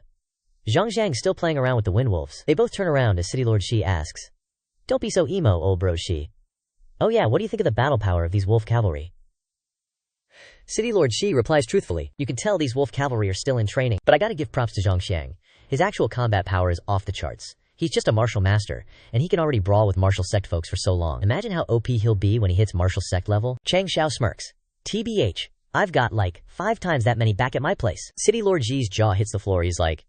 Zhangxiang's still playing around with the Windwolves. They both turn around as City Lord Xi asks. Don't be so emo, old bro Xi. Oh yeah, what do you think of the battle power of these wolf cavalry? City Lord Xi replies truthfully, you can tell these wolf cavalry are still in training, but I gotta give props to Zhangxiang. His actual combat power is off the charts. He's just a martial master, and he can already brawl with martial sect folks for so long. Imagine how OP he'll be when he hits martial sect level. Changxiao smirks. TBH, I've got like 5 times that many back at my place. City Lord Xi's jaw hits the floor. He's like,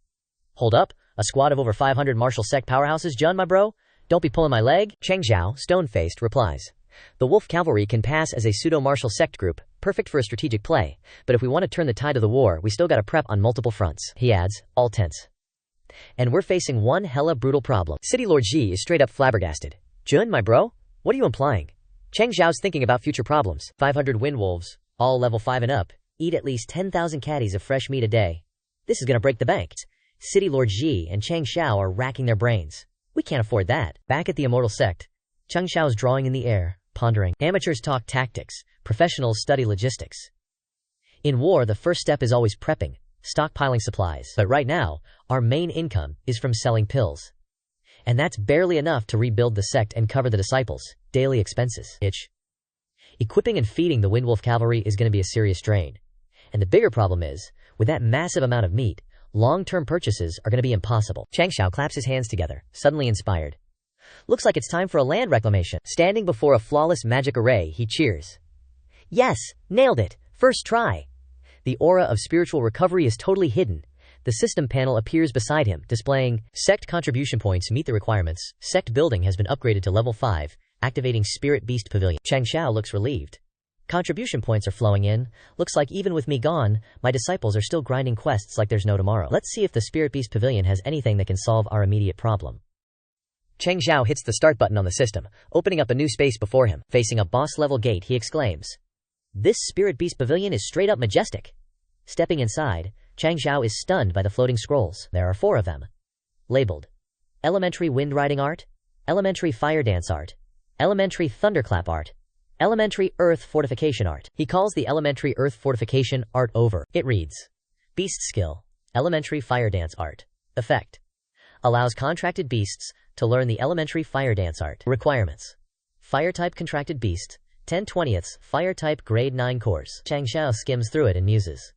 hold up, a squad of over 500 martial sect powerhouses, Jun, my bro? Don't be pulling my leg? Changxiao, stone-faced, replies. The wolf cavalry can pass as a pseudo-martial sect group, perfect for a strategic play, but if we want to turn the tide of the war, we still gotta prep on multiple fronts. He adds, all tense. And we're facing one hella brutal problem. City Lord Xi is straight up flabbergasted. Jun, my bro? What are you implying? Changxiao's thinking about future problems. 500 windwolves, all level 5 and up, eat at least 10,000 caddies of fresh meat a day. This is gonna break the bank. City Lord Xi and Changxiao are racking their brains. We can't afford that. Back at the immortal sect, Changxiao's drawing in the air, pondering. Amateurs talk tactics, professionals study logistics. In war, the first step is always prepping, stockpiling supplies. But right now, our main income is from selling pills. And that's barely enough to rebuild the sect and cover the disciples' daily expenses. Equipping and feeding the Windwolf cavalry is going to be a serious drain. And the bigger problem is, with that massive amount of meat, long-term purchases are going to be impossible. Changxiao claps his hands together, suddenly inspired. Looks like it's time for a land reclamation. Standing before a flawless magic array, he cheers. Yes, nailed it. First try. The aura of spiritual recovery is totally hidden. The system panel appears beside him, displaying Sect contribution points meet the requirements. Sect building has been upgraded to level 5, activating Spirit Beast Pavilion. Changxiao looks relieved. Contribution points are flowing in. Looks like even with me gone, my disciples are still grinding quests like there's no tomorrow. Let's see if the Spirit Beast Pavilion has anything that can solve our immediate problem. Changxiao hits the start button on the system, opening up a new space before him. Facing a boss-level gate, he exclaims, "This Spirit Beast Pavilion is straight up majestic." Stepping inside, Changxiao is stunned by the floating scrolls. There are 4 of them. Labeled Elementary Wind Riding Art, Elementary Fire Dance Art, Elementary Thunderclap Art, Elementary Earth Fortification Art. He calls the Elementary Earth Fortification Art over. It reads, Beast Skill, Elementary Fire Dance Art. Effect. Allows contracted beasts to learn the Elementary Fire Dance Art. Requirements. Fire-type contracted beast, 10/20ths, Fire-type grade 9 course. Changxiao skims through it and muses.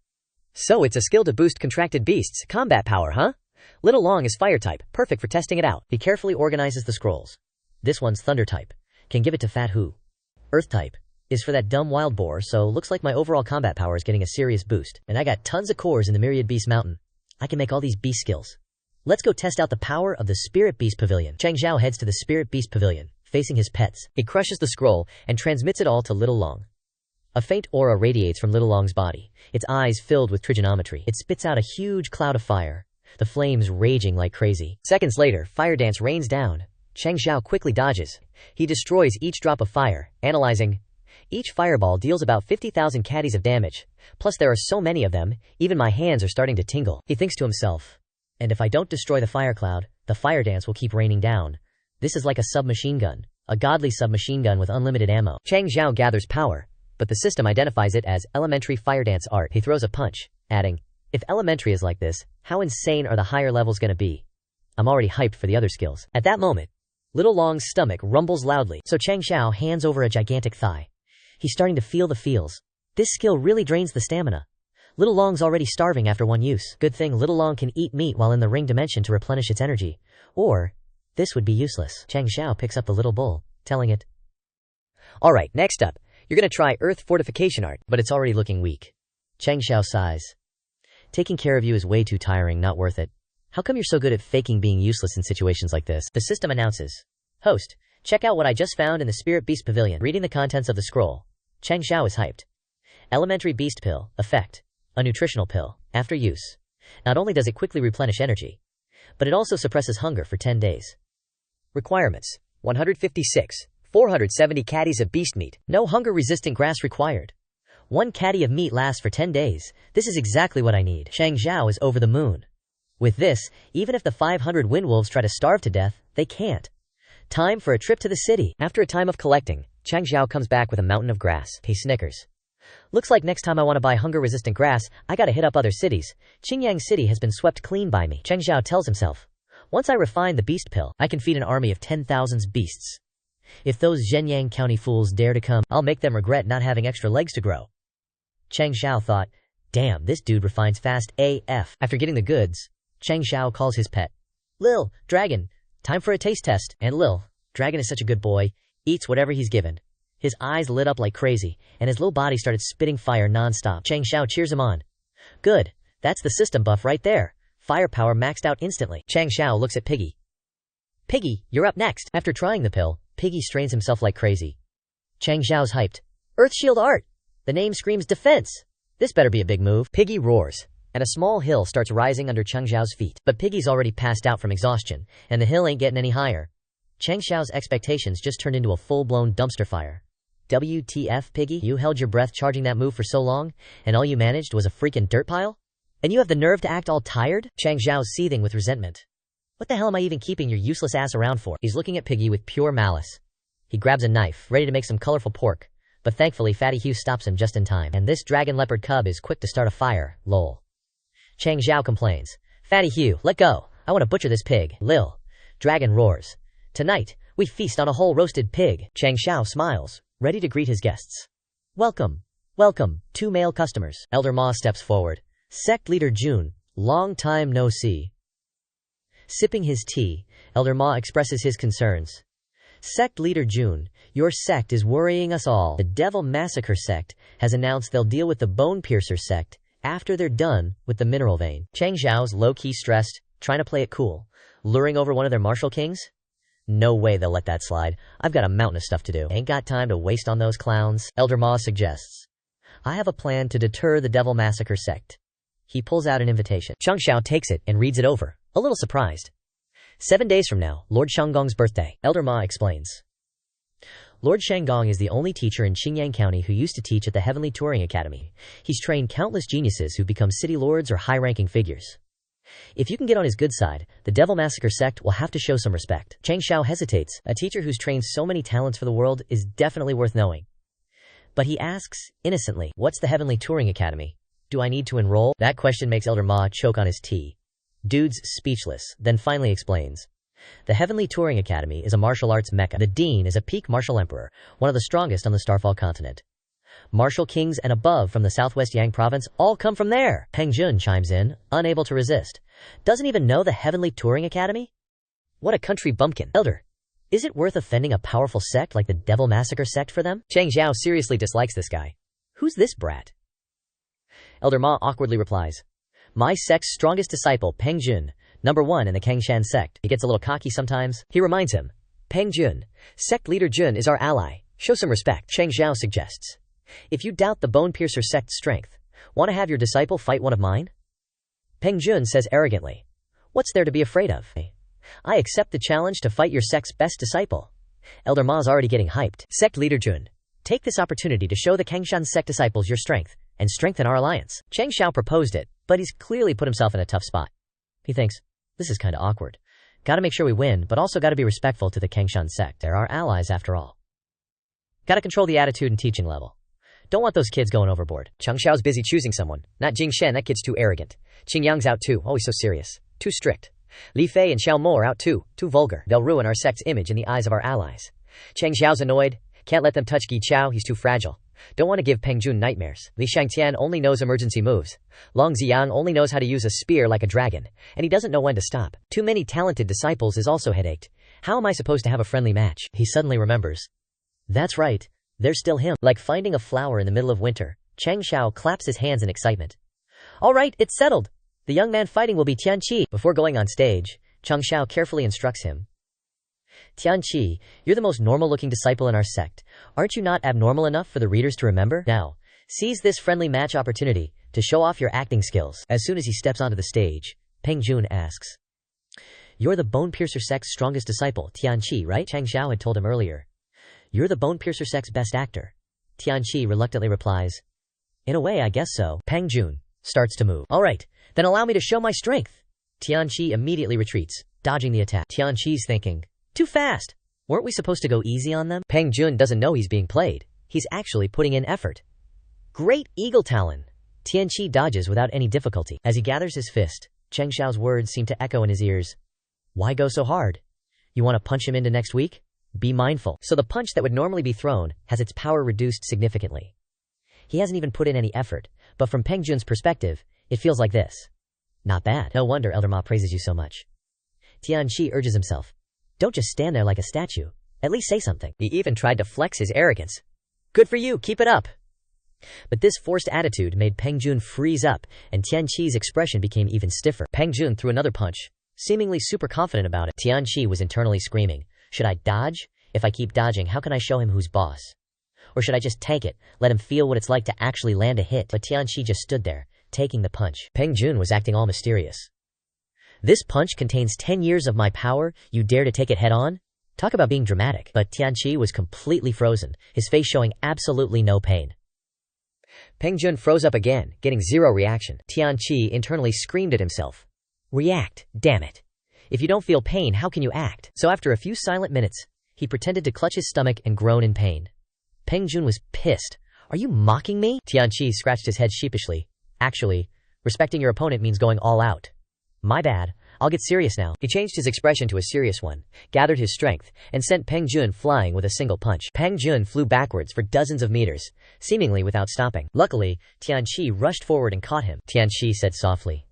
So it's a skill to boost contracted beasts' combat power, huh? Little Long is Fire-type, perfect for testing it out. He carefully organizes the scrolls. This one's Thunder-type. Can give it to Fat Hu. Earth-type is for that dumb wild boar, so looks like my overall combat power is getting a serious boost. And I got tons of cores in the Myriad Beast Mountain. I can make all these beast skills. Let's go test out the power of the Spirit Beast Pavilion. Changxiao heads to the Spirit Beast Pavilion, facing his pets. He crushes the scroll and transmits it all to Little Long. A faint aura radiates from Little Long's body, its eyes filled with trigonometry. It spits out a huge cloud of fire, the flames raging like crazy. Seconds later, fire dance rains down. Changxiao quickly dodges. He destroys each drop of fire, analyzing. Each fireball deals about 50,000 caddies of damage. Plus there are so many of them, even my hands are starting to tingle. He thinks to himself, and if I don't destroy the fire cloud, the fire dance will keep raining down. This is like a submachine gun, a godly submachine gun with unlimited ammo. Changxiao gathers power, but the system identifies it as Elementary Fire Dance Art. He throws a punch, adding, if Elementary is like this, how insane are the higher levels gonna be? I'm already hyped for the other skills. At that moment, Little Long's stomach rumbles loudly, so Changxiao hands over a gigantic thigh. He's starting to feel the feels. This skill really drains the stamina. Little Long's already starving after one use. Good thing Little Long can eat meat while in the ring dimension to replenish its energy. Or, this would be useless. Changxiao picks up the little bull, telling it, Alright, next up, you're gonna try Earth Fortification Art, but it's already looking weak. Changxiao sighs. Taking care of you is way too tiring, not worth it. How come you're so good at faking being useless in situations like this? The system announces. Host, check out what I just found in the Spirit Beast Pavilion. Reading the contents of the scroll, Changxiao is hyped. Elementary Beast Pill. Effect. A nutritional pill. After use. Not only does it quickly replenish energy, but it also suppresses hunger for 10 days. Requirements. 156. 470 caddies of beast meat. No hunger-resistant grass required. 1 caddy of meat lasts for 10 days. This is exactly what I need. Changxiao is over the moon. With this, even if the 500 windwolves try to starve to death, they can't. Time for a trip to the city. After a time of collecting, Changxiao comes back with a mountain of grass. He snickers. Looks like next time I want to buy hunger-resistant grass, I gotta hit up other cities. Qingyang City has been swept clean by me. Changxiao tells himself. Once I refine the beast pill, I can feed an army of 10,000 beasts. If those Zhenyang County fools dare to come, I'll make them regret not having extra legs to grow. Changxiao thought, damn, this dude refines fast AF. After getting the goods, Changxiao calls his pet. Lil, Dragon, time for a taste test. And Lil, Dragon is such a good boy, eats whatever he's given. His eyes lit up like crazy, and his little body started spitting fire non-stop. Changxiao cheers him on. Good, that's the system buff right there. Firepower maxed out instantly. Changxiao looks at Piggy. Piggy, you're up next. After trying the pill, Piggy strains himself like crazy. Changxiao's hyped. Earth Shield Art! The name screams defense! This better be a big move. Piggy roars, and a small hill starts rising under Changxiao's feet. But Piggy's already passed out from exhaustion, and the hill ain't getting any higher. Changxiao's expectations just turned into a full-blown dumpster fire. WTF, Piggy? You held your breath charging that move for so long, and all you managed was a freaking dirt pile? And you have the nerve to act all tired? Changxiao's seething with resentment. What the hell am I even keeping your useless ass around for? He's looking at Piggy with pure malice. He grabs a knife, ready to make some colorful pork, but thankfully Fatty Hugh stops him just in time. And this dragon leopard cub is quick to start a fire, lol. Changxiao complains. Fatty Hugh, let go. I want to butcher this pig. Lil. Dragon roars. Tonight, we feast on a whole roasted pig. Changxiao smiles, ready to greet his guests. Welcome. Welcome, 2 male customers. Elder Ma steps forward. Sect leader Jun, long time no see. Sipping his tea, Elder Ma expresses his concerns. Sect leader Jun, your sect is worrying us all. The Devil Massacre sect has announced they'll deal with the Bone Piercer sect after they're done with the mineral vein. Changxiao's low-key stressed, trying to play it cool. Luring over one of their martial kings? No way they'll let that slide. I've got a mountain of stuff to do. Ain't got time to waste on those clowns. Elder Ma suggests. I have a plan to deter the Devil Massacre sect. He pulls out an invitation. Changxiao takes it and reads it over, a little surprised. 7 days from now, Lord Shanggong's birthday. Elder Ma explains. Lord Shanggong is the only teacher in Qingyang County who used to teach at the Heavenly Touring Academy. He's trained countless geniuses who've become city lords or high-ranking figures. If you can get on his good side, the Devil Massacre sect will have to show some respect. Changxiao hesitates. A teacher who's trained so many talents for the world is definitely worth knowing. But he asks, innocently, what's the Heavenly Touring Academy? Do I need to enroll? That question makes Elder Ma choke on his tea. Dude's speechless, then finally explains. The Heavenly Touring Academy is a martial arts mecca. The dean is a peak martial emperor, one of the strongest on the Starfall continent. Martial kings and above from the southwest Yang province all come from there. Peng Jun chimes in, unable to resist. Doesn't even know the Heavenly Touring Academy? What a country bumpkin. Elder, is it worth offending a powerful sect like the Devil Massacre sect for them? Changxiao seriously dislikes this guy. Who's this brat? Elder Ma awkwardly replies. My sect's strongest disciple, Peng Jun, #1 in the Kangshan sect. He gets a little cocky sometimes. He reminds him. Peng Jun, sect leader Jun is our ally. Show some respect. Changxiao suggests. If you doubt the Bone Piercer sect's strength, want to have your disciple fight one of mine? Peng Jun says arrogantly. What's there to be afraid of? I accept the challenge to fight your sect's best disciple. Elder Ma's already getting hyped. Sect leader Jun, take this opportunity to show the Kangshan sect disciples your strength and strengthen our alliance. Changxiao proposed it, but he's clearly put himself in a tough spot. He thinks, this is kinda awkward. Gotta make sure we win, but also gotta be respectful to the Kangshan sect. They're our allies after all. Gotta control the attitude and teaching level. Don't want those kids going overboard. Changxiao's busy choosing someone. Not Jing Shen, that kid's too arrogant. Qing Yang's out too, always so serious. Too strict. Li Fei and Xiao Mo are out too vulgar. They'll ruin our sect's image in the eyes of our allies. Changxiao's annoyed. Can't let them touch Gi Chao, he's too fragile. Don't want to give Peng Jun nightmares. Li Shangtian only knows emergency moves. Long Ziyang only knows how to use a spear like a dragon, and he doesn't know when to stop. Too many talented disciples is also headache. How am I supposed to have a friendly match? He suddenly remembers. That's right, there's still him. Like finding a flower in the middle of winter, Changxiao claps his hands in excitement. All right, it's settled. The young man fighting will be Tianqi. Before going on stage, Changxiao carefully instructs him. Tianqi, you're the most normal-looking disciple in our sect. Aren't you not abnormal enough for the readers to remember? Now, seize this friendly match opportunity to show off your acting skills. As soon as he steps onto the stage, Peng Jun asks, You're the Bone Piercer sect's strongest disciple, Tianqi, right? Changxiao had told him earlier. You're the Bone Piercer sect's best actor. Tianqi reluctantly replies, In a way, I guess so. Peng Jun starts to move. All right, then allow me to show my strength. Tianqi immediately retreats, dodging the attack. Tianqi's thinking, too fast. Weren't we supposed to go easy on them? Peng Jun doesn't know he's being played. He's actually putting in effort. Great Eagle Talon. Tianqi dodges without any difficulty. As he gathers his fist, Changxiao's words seem to echo in his ears. Why go so hard? You want to punch him into next week? Be mindful. So the punch that would normally be thrown has its power reduced significantly. He hasn't even put in any effort, but from Peng Jun's perspective, it feels like this. Not bad. No wonder Elder Ma praises you so much. Tianqi urges himself. Don't just stand there like a statue. At least say something. He even tried to flex his arrogance. Good for you, keep it up. But this forced attitude made Peng Jun freeze up, and Tianqi's expression became even stiffer. Peng Jun threw another punch, seemingly super confident about it. Tianqi was internally screaming, should I dodge? If I keep dodging, how can I show him who's boss? Or should I just tank it, let him feel what it's like to actually land a hit? But Tianqi just stood there, taking the punch. Peng Jun was acting all mysterious. This punch contains 10 years of my power, you dare to take it head on? Talk about being dramatic. But Tianqi was completely frozen, his face showing absolutely no pain. Peng Jun froze up again, getting zero reaction. Tianqi internally screamed at himself. React, damn it. If you don't feel pain, how can you act? So after a few silent minutes, he pretended to clutch his stomach and groan in pain. Peng Jun was pissed. Are you mocking me? Tianqi scratched his head sheepishly. Actually, Respecting your opponent means going all out. My bad. I'll get serious now. He changed his expression to a serious one, gathered his strength, and sent Peng Jun flying with a single punch. Peng Jun flew backwards for dozens of meters, seemingly without stopping. Luckily, Tianqi rushed forward and caught him. Tianqi said softly,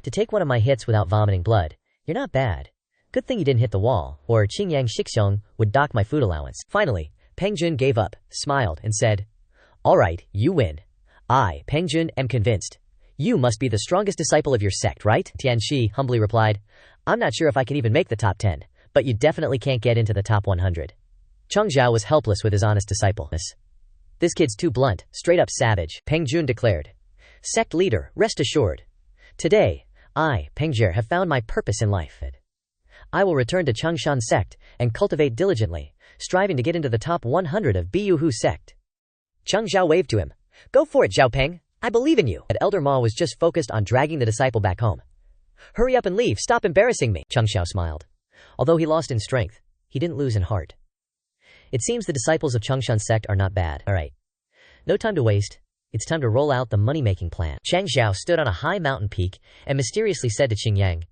"To take one of my hits without vomiting blood, you're not bad. Good thing you didn't hit the wall, or Qingyang Shixiong would dock my food allowance." Finally, Peng Jun gave up, smiled, and said, "All right, you win. I, Peng Jun, am convinced. You must be the strongest disciple of your sect, right?" Tianqi humbly replied, "I'm not sure if I can even make the top 10, but you definitely can't get into the top 100. Changxiao was helpless with his honest disciple. "This kid's too blunt, straight up savage," Peng Jun declared. "Sect leader, rest assured. Today, I, Peng Jun, have found my purpose in life. I will return to Changshan sect and cultivate diligently, striving to get into the top 100 of Biyuhu sect." Changxiao waved to him. "Go for it, Xiaopeng. I believe in you." But Elder Ma was just focused on dragging the disciple back home. "Hurry up and leave, stop embarrassing me." Changxiao smiled. Although he lost in strength, he didn't lose in heart. It seems the disciples of Changshan sect are not bad. Alright. No time to waste. It's time to roll out the money-making plan. Changxiao stood on a high mountain peak and mysteriously said to Qingyang,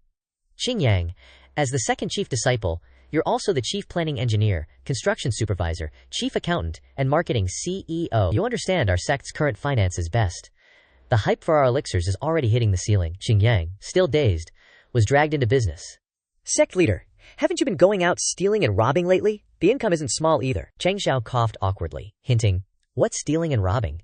"Qingyang, as the second chief disciple, you're also the chief planning engineer, construction supervisor, chief accountant, and marketing CEO. You understand our sect's current finances best. The hype for our elixirs is already hitting the ceiling." Qingyang, still dazed, was dragged into business. "Sect leader, haven't you been going out stealing and robbing lately? The income isn't small either." Changxiao coughed awkwardly, hinting, "What's stealing and robbing?"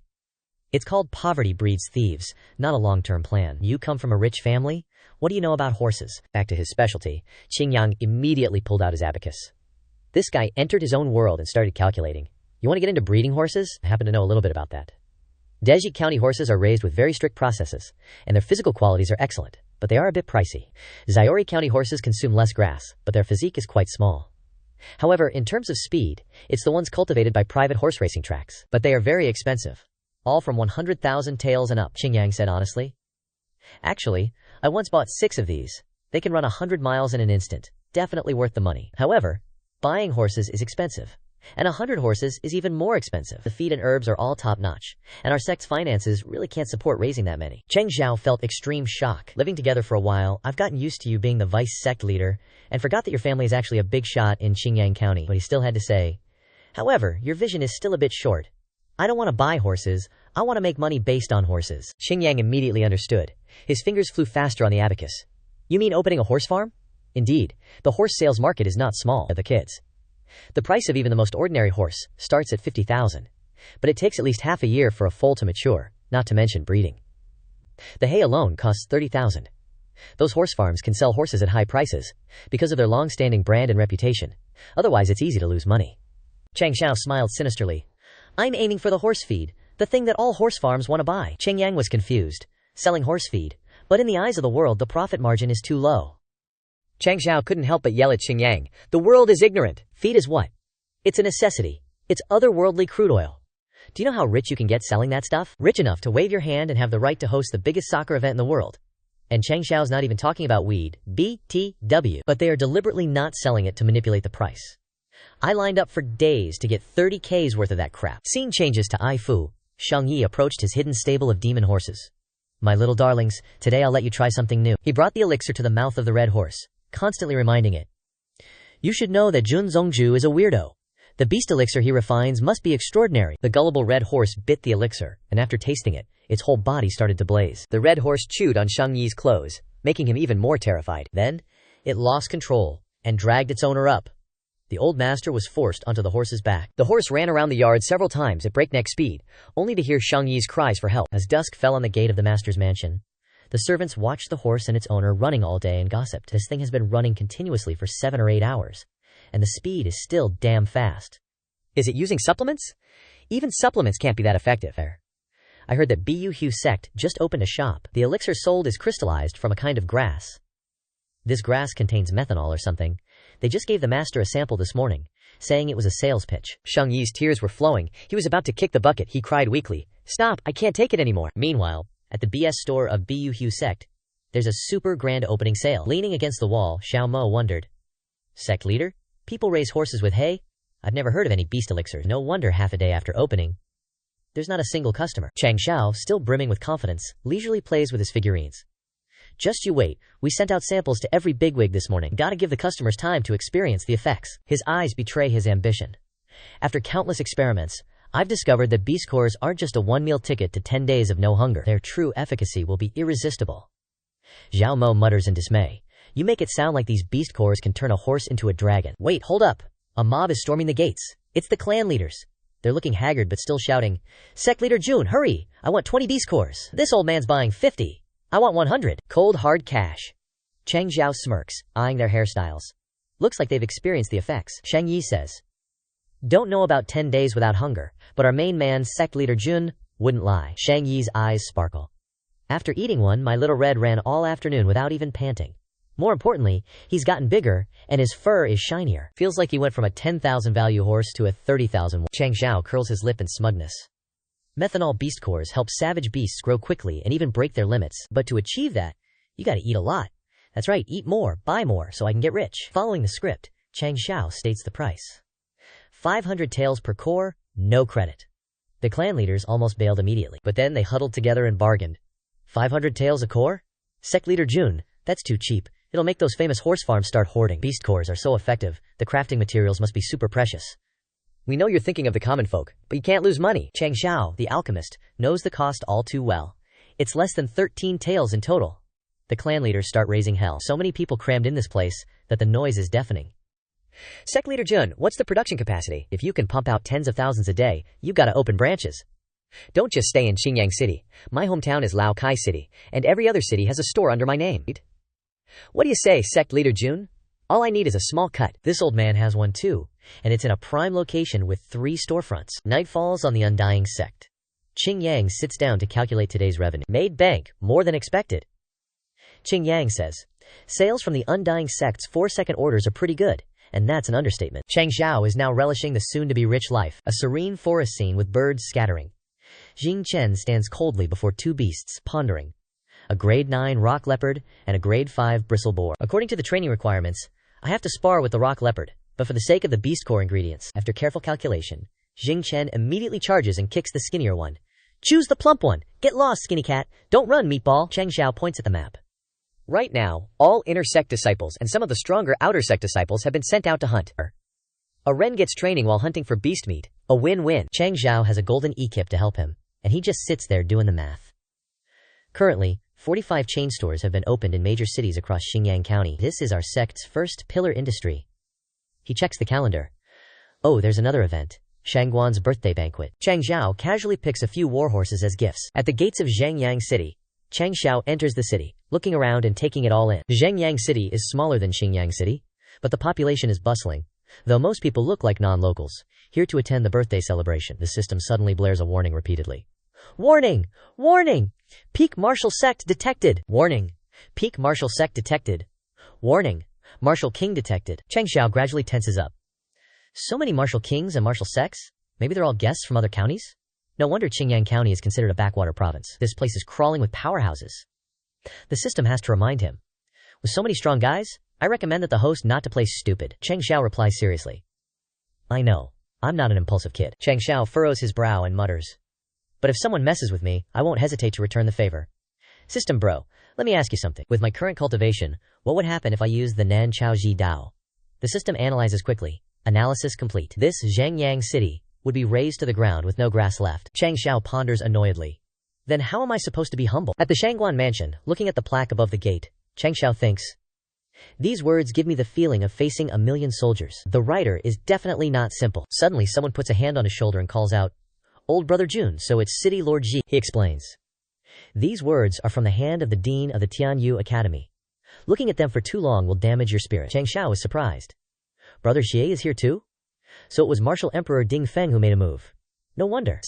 "It's called poverty breeds thieves, not a long-term plan. You come from a rich family? What do you know about horses?" Back to his specialty, Qingyang immediately pulled out his abacus. This guy entered his own world and started calculating. "You want to get into breeding horses? I happen to know a little bit about that. Dejik County horses are raised with very strict processes, and their physical qualities are excellent, but they are a bit pricey. Xiori County horses consume less grass, but their physique is quite small. However, in terms of speed, it's the ones cultivated by private horse racing tracks, but they are very expensive. All from 100,000 taels and up," Qingyang said honestly. "Actually, I once bought 6 of these. They can run 100 miles in an instant. Definitely worth the money. However, buying horses is expensive, and 100 horses is even more expensive. The feed and herbs are all top-notch, and our sect's finances really can't support raising that many." Changxiao felt extreme shock. "Living together for a while, I've gotten used to you being the vice sect leader, and forgot that your family is actually a big shot in Qingyang County." But he still had to say, "However, your vision is still a bit short. I don't want to buy horses, I want to make money based on horses." Qingyang immediately understood. His fingers flew faster on the abacus. "You mean opening a horse farm?" "Indeed, the horse sales market is not small." The kids. "The price of even the most ordinary horse starts at 50,000, but it takes at least half a year for a foal to mature, not to mention breeding. The hay alone costs 30,000. Those horse farms can sell horses at high prices because of their long-standing brand and reputation. Otherwise, it's easy to lose money." Changxiao smiled sinisterly. "I'm aiming for the horse feed, the thing that all horse farms want to buy." Qingyang was confused. Selling horse feed, but in the eyes of the world, the profit margin is too low. Changxiao couldn't help but yell at Qingyang, "The world is ignorant. Feed is what? It's a necessity. It's otherworldly crude oil. Do you know how rich you can get selling that stuff? Rich enough to wave your hand and have the right to host the biggest soccer event in the world. And Changxiao's not even talking about weed, BTW, but they are deliberately not selling it to manipulate the price. I lined up for days to get 30K's worth of that crap." Scene changes to Aifu. Shang Yi approached his hidden stable of demon horses. "My little darlings, today I'll let you try something new." He brought the elixir to the mouth of the red horse, constantly reminding it, "You should know that Jun Zongju is a weirdo. The beast elixir he refines must be extraordinary." The gullible red horse bit the elixir, and after tasting it, its whole body started to blaze. The red horse chewed on Shang Yi's clothes, making him even more terrified. Then, it lost control and dragged its owner up. The old master was forced onto the horse's back. The horse ran around the yard several times at breakneck speed, only to hear Shang Yi's cries for help. As dusk fell on the gate of the master's mansion, the servants watched the horse and its owner running all day and gossiped. "This thing has been running continuously for 7 or 8 hours, and the speed is still damn fast. Is it using supplements? Even supplements can't be that effective." "I heard that Biyuhu sect just opened a shop. The elixir sold is crystallized from a kind of grass. This grass contains methanol or something. They just gave the master a sample this morning, saying it was a sales pitch." Shang Yi's tears were flowing. He was about to kick the bucket. He cried weakly, "Stop, I can't take it anymore." Meanwhile, at the BS store of Biyuhu sect, there's a super grand opening sale. Leaning against the wall, Xiao Mo wondered, "Sect leader? People raise horses with hay? I've never heard of any beast elixirs. No wonder half a day after opening." there's not a single customer. Changxiao, still brimming with confidence, leisurely plays with his figurines. Just you wait, we sent out samples to every bigwig this morning. Gotta give the customers time to experience the effects. His eyes betray his ambition. After countless experiments, I've discovered that beast cores aren't just a one-meal ticket to 10 days of no hunger. Their true efficacy will be irresistible. Zhao Mo mutters in dismay. You make it sound like these beast cores can turn a horse into a dragon. Wait, hold up. A mob is storming the gates. It's the clan leaders. They're looking haggard but still shouting, Sect Leader Jun, hurry! I want 20 beast cores. This old man's buying 50. I want 100. Cold hard cash. Changxiao smirks, eyeing their hairstyles. Looks like they've experienced the effects. Shang Yi says, don't know about 10 days without hunger, but our main man, Sect Leader Jun, wouldn't lie. Shang Yi's eyes sparkle. After eating one, my little red ran all afternoon without even panting. More importantly, he's gotten bigger, and his fur is shinier. Feels like he went from a 10,000 value horse to a 30,000 one. Changxiao curls his lip in smugness. Methanol beast cores help savage beasts grow quickly and even break their limits. But to achieve that, you gotta eat a lot. That's right, eat more, buy more, so I can get rich. Following the script, Changxiao states the price. 500 taels per core, no credit. The clan leaders almost bailed immediately, but then they huddled together and bargained. 500 taels a core? Sect Leader Jun, that's too cheap. It'll make those famous horse farms start hoarding. Beast cores are so effective, the crafting materials must be super precious. We know you're thinking of the common folk, but you can't lose money. Changxiao, the alchemist, knows the cost all too well. It's less than 13 taels in total. The clan leaders start raising hell. So many people crammed in this place that the noise is deafening. Sect Leader Jun, what's the production capacity? If you can pump out tens of thousands a day, you've gotta open branches. Don't just stay in Xinjiang City. My hometown is Lao Kai City, and every other city has a store under my name. What do you say, Sect Leader Jun? All I need is a small cut. This old man has one too, and it's in a prime location with 3 storefronts. Night falls on the undying sect. Qing Yang sits down to calculate today's revenue. Made bank, more than expected. Qing Yang says, sales from the undying sect's 4-second orders are pretty good, and that's an understatement. Changxiao is now relishing the soon-to-be rich life, a serene forest scene with birds scattering. Jing Chen stands coldly before 2 beasts, pondering. A grade 9 rock leopard and a grade 5 bristle boar. According to the training requirements, I have to spar with the rock leopard, but for the sake of the beast core ingredients, after careful calculation, Jing Chen immediately charges and kicks the skinnier one. Choose the plump one. Get lost, skinny cat. Don't run, meatball. Changxiao points at the map. Right now, all inner sect disciples and some of the stronger outer sect disciples have been sent out to hunt. A Ren gets training while hunting for beast meat. A win-win. Changxiao has a golden ecip to help him, and he just sits there doing the math. Currently, 45 chain stores have been opened in major cities across Xinjiang County. This is our sect's first pillar industry. He checks the calendar. Oh, there's another event. Shangguan's birthday banquet. Changxiao casually picks a few warhorses as gifts. At the gates of Zhengyang City, Changxiao enters the city, looking around and taking it all in. Zhengyang City is smaller than Xinjiang City, but the population is bustling, though most people look like non-locals, here to attend the birthday celebration. The system suddenly blares a warning repeatedly. Warning! Warning! Peak martial sect detected! Warning! Peak martial sect detected! Warning! Martial king detected. Changxiao gradually tenses up. So many martial kings and martial sects? Maybe they're all guests from other counties? No wonder Xinjiang County is considered a backwater province. This place is crawling with powerhouses. The system has to remind him. With so many strong guys, I recommend that the host not to play stupid. Changxiao replies seriously. I know. I'm not an impulsive kid. Changxiao furrows his brow and mutters. But if someone messes with me, I won't hesitate to return the favor. System bro, let me ask you something. With my current cultivation, what would happen if I used the Nan Chao Ji Dao? The system analyzes quickly. Analysis complete. This Zhengyang City would be razed to the ground with no grass left. Changxiao ponders annoyedly. Then how am I supposed to be humble? At the Shangguan mansion, looking at the plaque above the gate, Changxiao thinks, these words give me the feeling of facing a million soldiers. The writer is definitely not simple. Suddenly someone puts a hand on his shoulder and calls out, Old Brother Jun, so it's City Lord Ji. He explains. These words are from the hand of the Dean of the Tianyu Academy. Looking at them for too long will damage your spirit. Changxiao is surprised. Brother Xie is here too? So it was Martial Emperor Ding Feng who made a move. No wonder.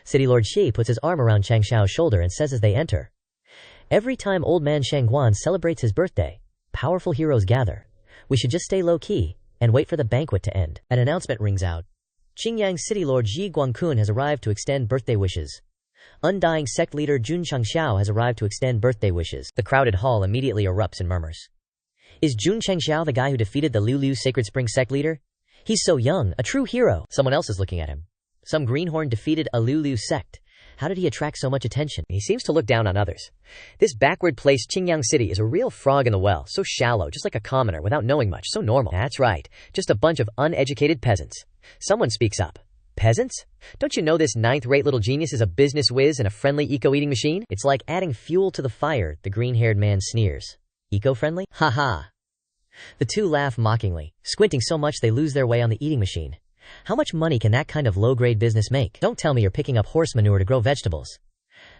City Lord Xie puts his arm around Changxiao's shoulder and says as they enter, every time old man Shangguan celebrates his birthday, powerful heroes gather. We should just stay low-key and wait for the banquet to end. An announcement rings out. Xinjiang City Lord Ji Guangkun has arrived to extend birthday wishes. Undying sect leader Jun Changxiao has arrived to extend birthday wishes. The crowded hall immediately erupts in murmurs. Is Jun Changxiao the guy who defeated the Liu Sacred Spring sect leader? He's so young, a true hero. Someone else is looking at him. Some greenhorn defeated a Lulu sect. How did he attract so much attention? He seems to look down on others. This backward place Qingyang City is a real frog in the well, so shallow, just like a commoner, without knowing much, so normal. That's right, just a bunch of uneducated peasants. Someone speaks up. Peasants? Don't you know this ninth-rate little genius is a business whiz and a friendly eco-eating machine? It's like adding fuel to the fire, the green-haired man sneers. Eco-friendly? Ha ha. The two laugh mockingly, squinting so much they lose their way on the eating machine. How much money can that kind of low-grade business make? Don't tell me you're picking up horse manure to grow vegetables.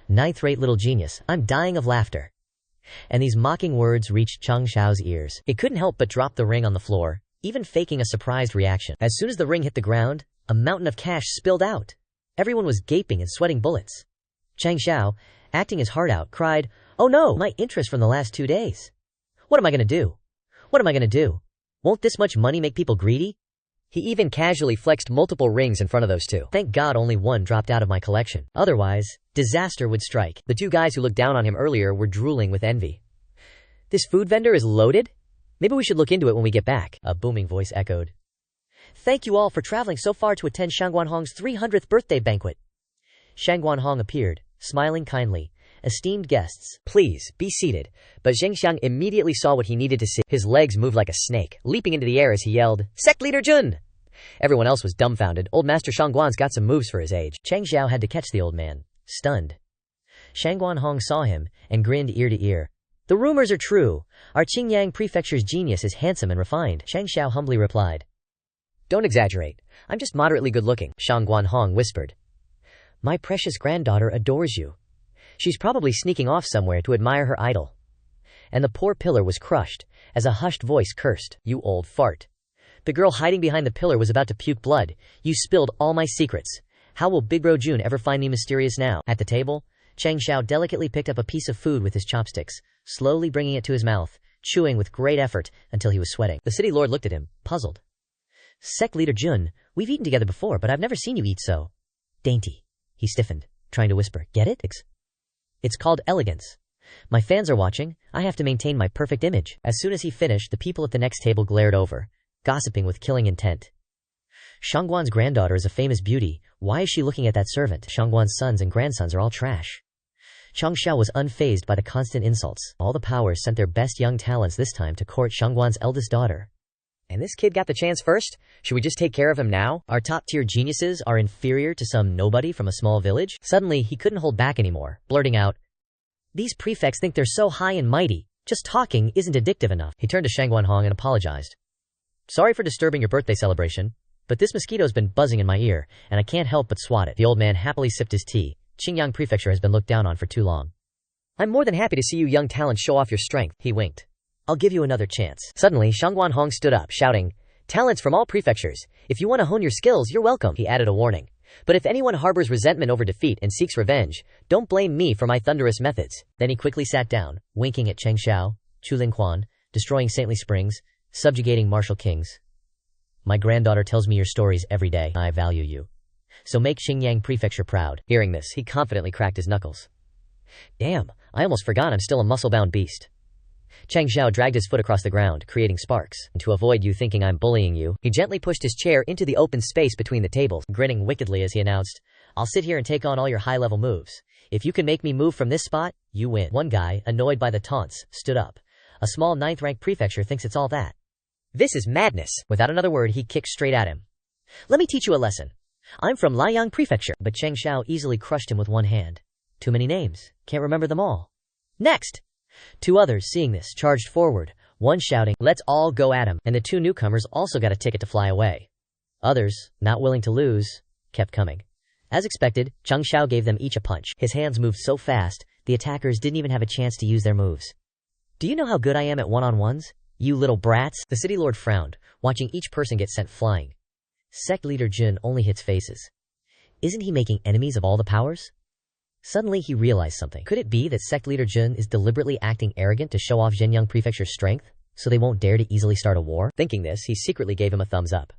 Ninth-rate little genius, I'm dying of laughter. And these mocking words reached Changxiao's ears. He couldn't help but drop the ring on the floor, even faking a surprised reaction. As soon as the ring hit the ground, a mountain of cash spilled out. Everyone was gaping and sweating bullets. Changxiao, acting his heart out, cried, "Oh no, my interest from the last 2 days. What am I gonna do? What am I gonna do? Won't this much money make people greedy?" He even casually flexed multiple rings in front of those two. Thank God only one dropped out of my collection. Otherwise, disaster would strike. The two guys who looked down on him earlier were drooling with envy. "This food vendor is loaded? Maybe we should look into it when we get back," a booming voice echoed. "Thank you all for traveling so far to attend Shangguanhong's 300th birthday banquet." Shangguanhong appeared, smiling kindly. "Esteemed guests, please be seated." But Zhengxiang immediately saw what he needed to see. His legs moved like a snake, leaping into the air as he yelled, "Sect Leader Jun!" Everyone else was dumbfounded. Old Master Shangguan's got some moves for his age. Changxiao had to catch the old man, stunned. Shangguanhong saw him and grinned ear to ear. "The rumors are true. Our Qingyang Prefecture's genius is handsome and refined," Changxiao humbly replied. "Don't exaggerate. I'm just moderately good-looking," Shangguanhong whispered. "My precious granddaughter adores you. She's probably sneaking off somewhere to admire her idol." And the poor pillar was crushed, as a hushed voice cursed, "You old fart." The girl hiding behind the pillar was about to puke blood. "You spilled all my secrets. How will Big Bro Jun ever find me mysterious now?" At the table, Changxiao delicately picked up a piece of food with his chopsticks, slowly bringing it to his mouth, chewing with great effort until he was sweating. The city lord looked at him, puzzled. "Sect Leader Jun, we've eaten together before, but I've never seen you eat so dainty." He stiffened, trying to whisper, "Get it? It's called elegance. My fans are watching. I have to maintain my perfect image." As soon as he finished, the people at the next table glared over, gossiping with killing intent. "Shangguan's granddaughter is a famous beauty. Why is she looking at that servant? Shangguan's sons and grandsons are all trash." Changxiao was unfazed by the constant insults. All the powers sent their best young talents this time to court Shangguan's eldest daughter. And this kid got the chance first? Should we just take care of him now? Our top-tier geniuses are inferior to some nobody from a small village? Suddenly, he couldn't hold back anymore, blurting out, "These prefects think they're so high and mighty. Just talking isn't addictive enough." He turned to Shangguanhong and apologized. "Sorry for disturbing your birthday celebration, but this mosquito's been buzzing in my ear, and I can't help but swat it." The old man happily sipped his tea. Qingyang Prefecture has been looked down on for too long. "I'm more than happy to see you young talents show off your strength." He winked. "I'll give you another chance." Suddenly, Shangguanhong stood up, shouting, "Talents from all prefectures. If you want to hone your skills, you're welcome." He added a warning. "But if anyone harbors resentment over defeat and seeks revenge, don't blame me for my thunderous methods." Then he quickly sat down, winking at Chengxiao, Chulinquan, destroying saintly springs, subjugating martial kings. "My granddaughter tells me your stories every day. I value you. So make Xinjiang Prefecture proud." Hearing this, he confidently cracked his knuckles. "Damn, I almost forgot I'm still a muscle-bound beast." Changxiao dragged his foot across the ground, creating sparks. And to avoid you thinking I'm bullying you, he gently pushed his chair into the open space between the tables, grinning wickedly as he announced, "I'll sit here and take on all your high-level moves. If you can make me move from this spot, you win." One guy, annoyed by the taunts, stood up. "A small 9th-rank prefecture thinks it's all that. This is madness." Without another word, he kicked straight at him. "Let me teach you a lesson. I'm from Liang Prefecture." But Changxiao easily crushed him with one hand. "Too many names. Can't remember them all." "Next!" Two others, seeing this, charged forward, one shouting, "Let's all go at him," and the two newcomers also got a ticket to fly away. Others, not willing to lose, kept coming. As expected, Changxiao gave them each a punch. His hands moved so fast, the attackers didn't even have a chance to use their moves. "Do you know how good I am at one-on-ones, you little brats?" The city lord frowned, watching each person get sent flying. Sect Leader Jun only hits faces. Isn't he making enemies of all the powers? Suddenly he realized something. Could it be that Sect Leader Jun is deliberately acting arrogant to show off Zhenyang Prefecture's strength, so they won't dare to easily start a war? Thinking this, he secretly gave him a thumbs up.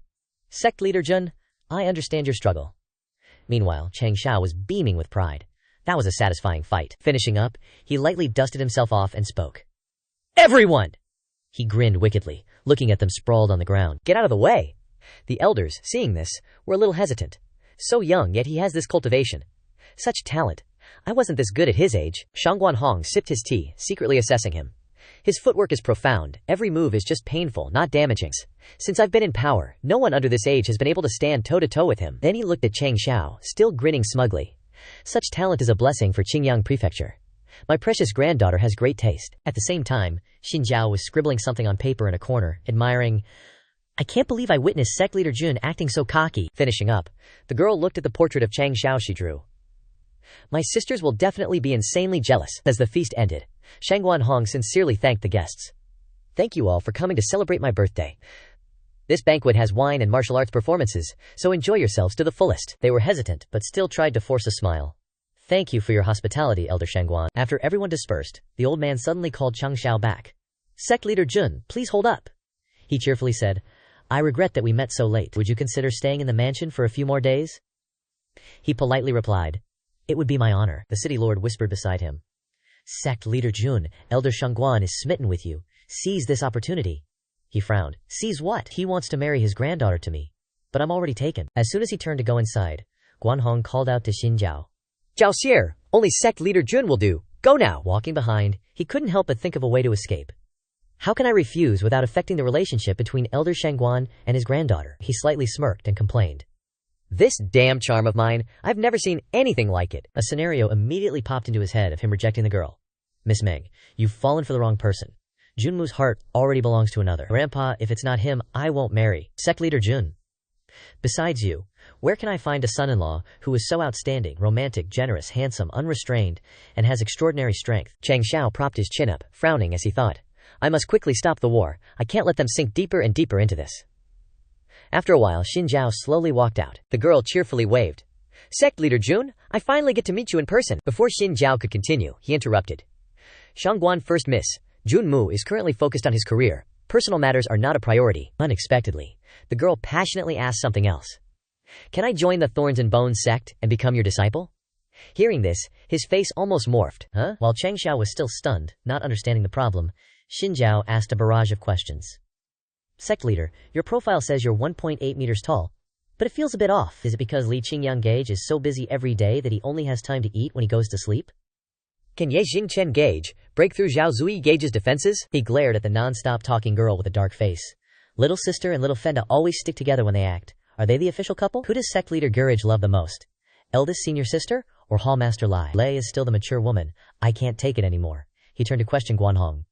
"Sect Leader Jun, I understand your struggle." Meanwhile, Changxiao was beaming with pride. That was a satisfying fight. Finishing up, he lightly dusted himself off and spoke. "Everyone!" He grinned wickedly, looking at them sprawled on the ground. "Get out of the way!" The elders, seeing this, were a little hesitant. So young, yet he has this cultivation. Such talent. I wasn't this good at his age. Shang Guanhong sipped his tea, secretly assessing him. His footwork is profound. Every move is just painful, not damaging. Since I've been in power, no one under this age has been able to stand toe-to-toe with him. Then he looked at Changxiao, still grinning smugly. Such talent is a blessing for Qingyang Prefecture. My precious granddaughter has great taste. At the same time, Xinjiao was scribbling something on paper in a corner, admiring. I can't believe I witnessed Sect Leader Jun acting so cocky. Finishing up, the girl looked at the portrait of Changxiao she drew. My sisters will definitely be insanely jealous. As the feast ended, Shang Guanhong sincerely thanked the guests. Thank you all for coming to celebrate my birthday. This banquet has wine and martial arts performances, so enjoy yourselves to the fullest. They were hesitant, but still tried to force a smile. Thank you for your hospitality, Elder Shangguan. After everyone dispersed, the old man suddenly called Changxiao back. Sect Leader Jun, please hold up. He cheerfully said, I regret that we met so late. Would you consider staying in the mansion for a few more days? He politely replied, It would be my honor. The city lord whispered beside him. Sect Leader Jun, Elder Shangguan is smitten with you. Seize this opportunity. He frowned. Seize what? He wants to marry his granddaughter to me. But I'm already taken. As soon as he turned to go inside, Guanhong called out to Xinjiao. Zhao Xier, only Sect Leader Jun will do. Go now. Walking behind, he couldn't help but think of a way to escape. How can I refuse without affecting the relationship between Elder Shangguan and his granddaughter? He slightly smirked and complained. This damn charm of mine, I've never seen anything like it. A scenario immediately popped into his head of him rejecting the girl. Miss Meng, you've fallen for the wrong person. Junmu's heart already belongs to another. Grandpa, if it's not him, I won't marry. Sect Leader Jun. Besides you, where can I find a son-in-law who is so outstanding, romantic, generous, handsome, unrestrained, and has extraordinary strength? Changxiao propped his chin up, frowning as he thought. I must quickly stop the war. I can't let them sink deeper and deeper into this. After a while, Xinjiao slowly walked out. The girl cheerfully waved. Sect Leader Jun, I finally get to meet you in person. Before Xinjiao could continue, he interrupted. Shangguan First Miss, Jun Mu is currently focused on his career. Personal matters are not a priority. Unexpectedly, the girl passionately asked something else. Can I join the Thorns and Bones sect and become your disciple? Hearing this, his face almost morphed. Huh? While Changxiao was still stunned, not understanding the problem, Xinjiao asked a barrage of questions. Sect leader, your profile says you're 1.8 meters tall, but it feels a bit off. Is it because Li Qingyang Gage is so busy every day that he only has time to eat when he goes to sleep? Can Ye Jingchen Gage break through Zhao Zui Gage's defenses? He glared at the non-stop talking girl with a dark face. Little sister and little Fenda always stick together when they act. Are they the official couple? Who does Sect Leader Gurage love the most? Eldest senior sister or Hall Master Lai? Lei is still the mature woman. I can't take it anymore. He turned to question Guanhong.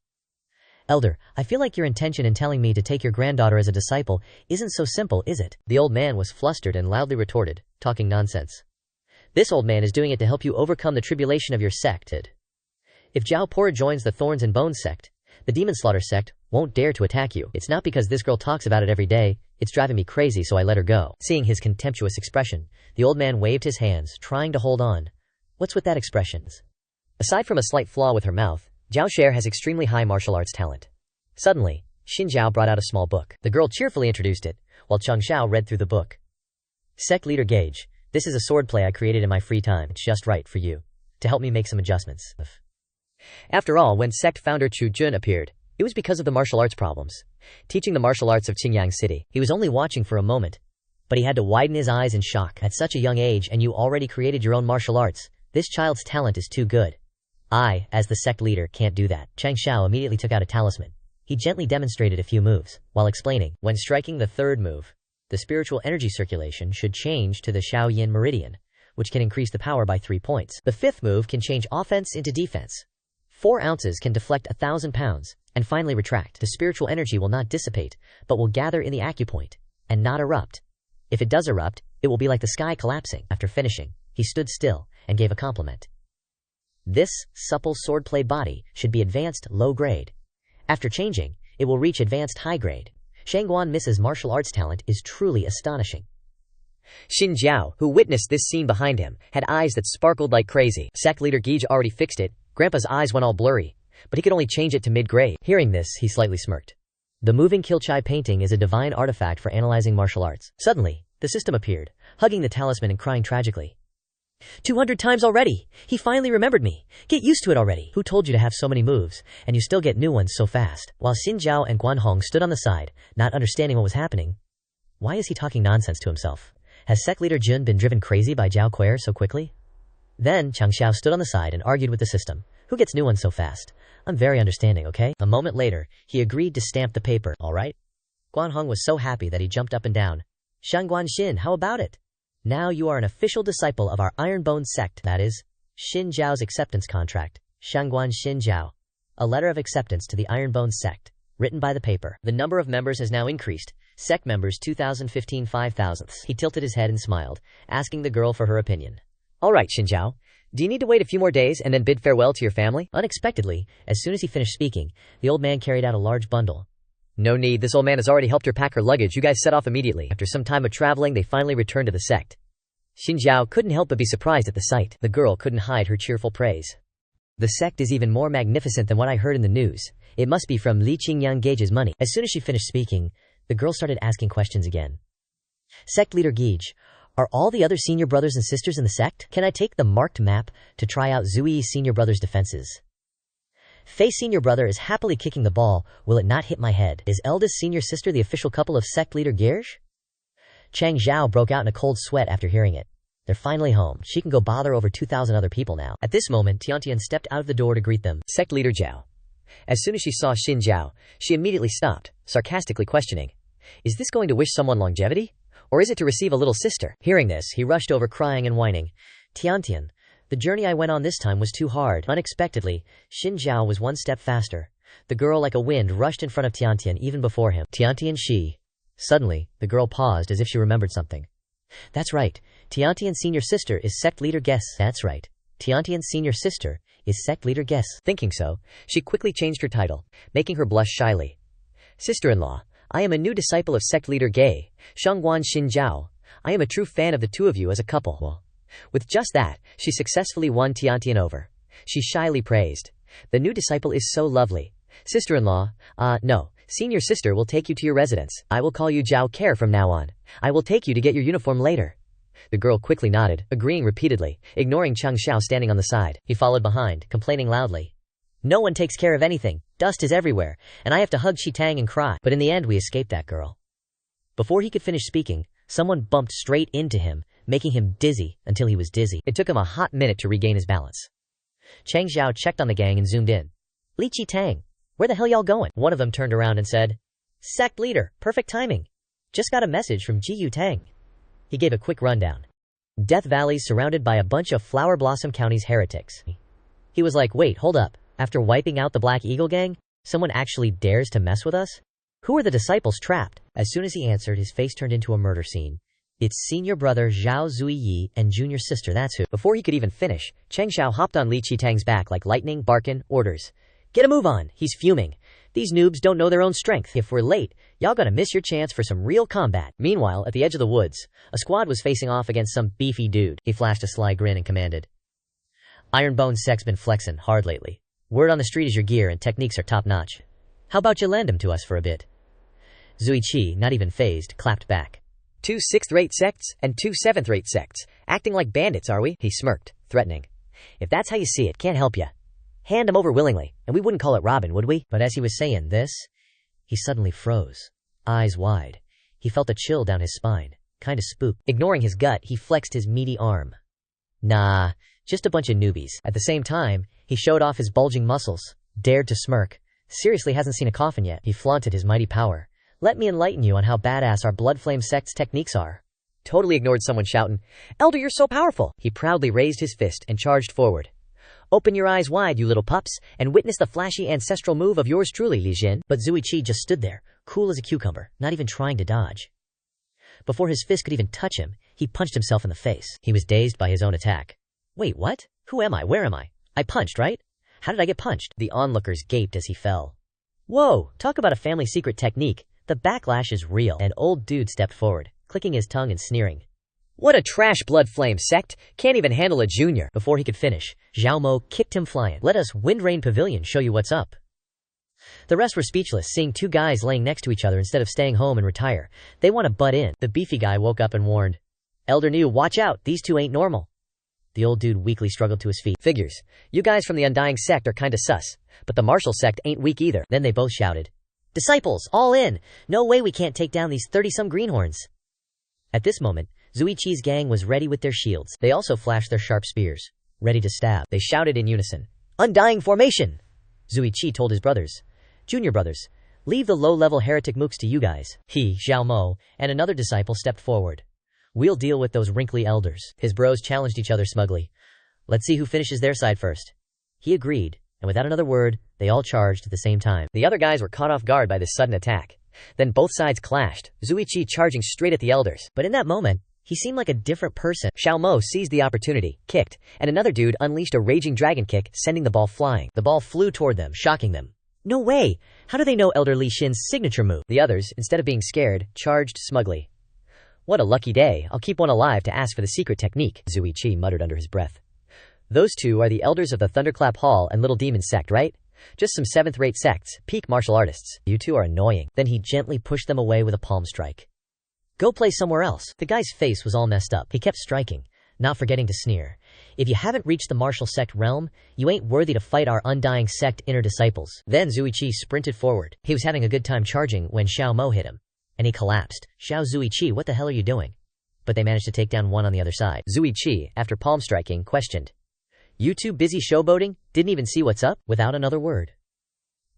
Elder, I feel like your intention in telling me to take your granddaughter as a disciple isn't so simple, is it? The old man was flustered and loudly retorted, talking nonsense. This old man is doing it to help you overcome the tribulation of your sect. If Zhao Por joins the Thorns and Bones sect, the Demon Slaughter sect won't dare to attack you. It's not because this girl talks about it every day, it's driving me crazy, so I let her go. Seeing his contemptuous expression, the old man waved his hands, trying to hold on. What's with that expression? Aside from a slight flaw with her mouth, Zhao Xier has extremely high martial arts talent. Suddenly, Xinjiao brought out a small book. The girl cheerfully introduced it, while Changxiao read through the book. Sect Leader Gage, this is a swordplay I created in my free time. It's just right for you to help me make some adjustments. After all, when sect founder Chu Jun appeared, it was because of the martial arts problems. Teaching the martial arts of Qingyang City, he was only watching for a moment, but he had to widen his eyes in shock. At such a young age and you already created your own martial arts, this child's talent is too good. I, as the sect leader, can't do that. Changxiao immediately took out a talisman. He gently demonstrated a few moves, while explaining, when striking the third move, the spiritual energy circulation should change to the Shaoyin meridian, which can increase the power by 3 points. The fifth move can change offense into defense. 4 ounces can deflect 1,000 pounds, and finally retract. The spiritual energy will not dissipate, but will gather in the acupoint, and not erupt. If it does erupt, it will be like the sky collapsing. After finishing, he stood still, and gave a compliment. This supple swordplay body should be advanced low grade. After changing, it will reach advanced high grade. Shangguan Miss's martial arts talent is truly astonishing. Xinjiao, who witnessed this scene behind him, had eyes that sparkled like crazy. Sect leader Gige already fixed it. Grandpa's eyes went all blurry, but he could only change it to mid-grade. Hearing this, he slightly smirked. The moving Kilchai painting is a divine artifact for analyzing martial arts. Suddenly, the system appeared, hugging the talisman and crying tragically. 200 times already! He finally remembered me! Get used to it already! Who told you to have so many moves, and you still get new ones so fast? While Xinjiao and Guanhong stood on the side, not understanding what was happening. Why is he talking nonsense to himself? Has sect leader Jun been driven crazy by Zhao Kuer so quickly? Then Changxiao stood on the side and argued with the system. Who gets new ones so fast? I'm very understanding, okay? A moment later, he agreed to stamp the paper, alright? Guanhong was so happy that he jumped up and down. Shangguan Xin, how about it? Now you are an official disciple of our Ironbone sect, that is, Xin Zhao's acceptance contract, Shangguan Xin Zhao. A letter of acceptance to the Ironbone sect, written by the paper. The number of members has now increased. Sect members 2015 5,000. He tilted his head and smiled, asking the girl for her opinion. Alright, Xin Zhao. Do you need to wait a few more days and then bid farewell to your family? Unexpectedly, as soon as he finished speaking, the old man carried out a large bundle. No need, this old man has already helped her pack her luggage. You guys set off immediately. After some time of traveling, they finally returned to the sect. Xin Zhao couldn't help but be surprised at the sight. The girl couldn't hide her cheerful praise. The sect is even more magnificent than what I heard in the news. It must be from Li Qingyang Gage's money. As soon as she finished speaking, the girl started asking questions again. Sect leader Gage, are all the other senior brothers and sisters in the sect? Can I take the marked map to try out Zui's senior brother's defenses? Fei's senior brother is happily kicking the ball. Will it not hit my head? Is eldest senior sister the official couple of sect leader Gage? Chang Zhao broke out in a cold sweat after hearing it. They're finally home. She can go bother over 2,000 other people now. At this moment, Tiantian stepped out of the door to greet them. Sect leader Zhao. As soon as she saw Xin Zhao, she immediately stopped, sarcastically questioning. Is this going to wish someone longevity? Or is it to receive a little sister? Hearing this, he rushed over crying and whining. Tiantian, the journey I went on this time was too hard. Unexpectedly, Xin Zhao was one step faster. The girl like a wind rushed in front of Tiantian even before him. Tiantian she. Suddenly, the girl paused as if she remembered something. That's right. Tiantian's senior sister is sect leader Guess. That's right. Tiantian's senior sister is sect leader Guess. Thinking so, she quickly changed her title, making her blush shyly. Sister-in-law, I am a new disciple of sect leader Gay, Shangguan Xin Zhao. I am a true fan of the two of you as a couple. Well, with just that, she successfully won Tiantian over. She shyly praised. The new disciple is so lovely. Sister-in-law, no. Senior sister will take you to your residence. I will call you Zhao Care from now on. I will take you to get your uniform later. The girl quickly nodded, agreeing repeatedly, ignoring Changxiao standing on the side. He followed behind, complaining loudly. No one takes care of anything. Dust is everywhere, and I have to hug Shitang and cry. But in the end we escaped that girl. Before he could finish speaking, someone bumped straight into him, making him dizzy until he was dizzy. It took him a hot minute to regain his balance. Changxiao checked on the gang and zoomed in. Li Qitang, where the hell y'all going? One of them turned around and said, Sect leader, perfect timing. Just got a message from Ji Yutang. He gave a quick rundown. Death Valley's surrounded by a bunch of Flower Blossom County's heretics. He was like, wait, hold up. After wiping out the Black Eagle gang, someone actually dares to mess with us? Who are the disciples trapped? As soon as he answered, his face turned into a murder scene. It's senior brother Zhao Zuiyi and junior sister, that's who. Before he could even finish, Changxiao hopped on Li Qitang's back like lightning, barking, orders. Get a move on, he's fuming. These noobs don't know their own strength. If we're late, y'all gonna miss your chance for some real combat. Meanwhile, at the edge of the woods, a squad was facing off against some beefy dude. He flashed a sly grin and commanded. Ironbone Sect's been flexing hard lately. Word on the street is your gear and techniques are top-notch. How about you lend them to us for a bit? Zui Qi, not even fazed, clapped back. 2 6th-rate sects and 2 7th-rate sects. Acting like bandits, are we? He smirked, threatening. If that's how you see it, can't help ya. Hand him over willingly, and we wouldn't call it robbing, would we? But as he was saying this, he suddenly froze, eyes wide. He felt a chill down his spine, kinda spooked. Ignoring his gut, he flexed his meaty arm. Nah, just a bunch of newbies. At the same time, he showed off his bulging muscles, dared to smirk. Seriously hasn't seen a coffin yet. He flaunted his mighty power. Let me enlighten you on how badass our Bloodflame sect's techniques are. Totally ignored someone shouting, Elder, you're so powerful! He proudly raised his fist and charged forward. Open your eyes wide, you little pups, and witness the flashy ancestral move of yours truly, Li Jin. But Zui Qi just stood there, cool as a cucumber, not even trying to dodge. Before his fist could even touch him, he punched himself in the face. He was dazed by his own attack. Wait, what? Who am I? Where am I? I punched, right? How did I get punched? The onlookers gaped as he fell. Whoa, talk about a family secret technique. The backlash is real. An old dude stepped forward, clicking his tongue and sneering. What a trash Bloodflame sect! Can't even handle a junior! Before he could finish, Zhao Mo kicked him flying. Let us Windrain Pavilion show you what's up. The rest were speechless, seeing two guys laying next to each other instead of staying home and retire. They want to butt in. The beefy guy woke up and warned. Elder New, watch out, these two ain't normal. The old dude weakly struggled to his feet. Figures. You guys from the Undying sect are kinda sus. But the Martial sect ain't weak either. Then they both shouted. Disciples, all in! No way we can't take down these 30-some greenhorns. At this moment, Zuichi's gang was ready with their shields. They also flashed their sharp spears, ready to stab. They shouted in unison, "Undying formation!" Zuichi told his brothers, "Junior brothers, leave the low-level heretic mooks to you guys." He, Xiao Mo, and another disciple stepped forward. "We'll deal with those wrinkly elders." His bros challenged each other smugly. "Let's see who finishes their side first." He agreed, and without another word, they all charged at the same time. The other guys were caught off guard by this sudden attack. Then both sides clashed, Zuichi charging straight at the elders. But in that moment, he seemed like a different person. Xiao Mo seized the opportunity, kicked, and another dude unleashed a raging dragon kick, sending the ball flying. The ball flew toward them, shocking them. "No way! How do they know Elder Li Xin's signature move?" The others, instead of being scared, charged smugly. "What a lucky day, I'll keep one alive to ask for the secret technique," Zuichi muttered under his breath. "Those two are the elders of the Thunderclap Hall and Little Demon Sect, right? Just some 7th-rate sects, peak martial artists. You two are annoying." Then he gently pushed them away with a palm strike. "Go play somewhere else." The guy's face was all messed up. He kept striking, not forgetting to sneer. "If you haven't reached the martial sect realm, you ain't worthy to fight our undying sect inner disciples." Then Zuichi sprinted forward. He was having a good time charging when Xiao Mo hit him, and he collapsed. "Xiao Zuichi, what the hell are you doing?" But they managed to take down one on the other side. Zuichi, after palm striking, questioned, "You two busy showboating? Didn't even see what's up?" Without another word,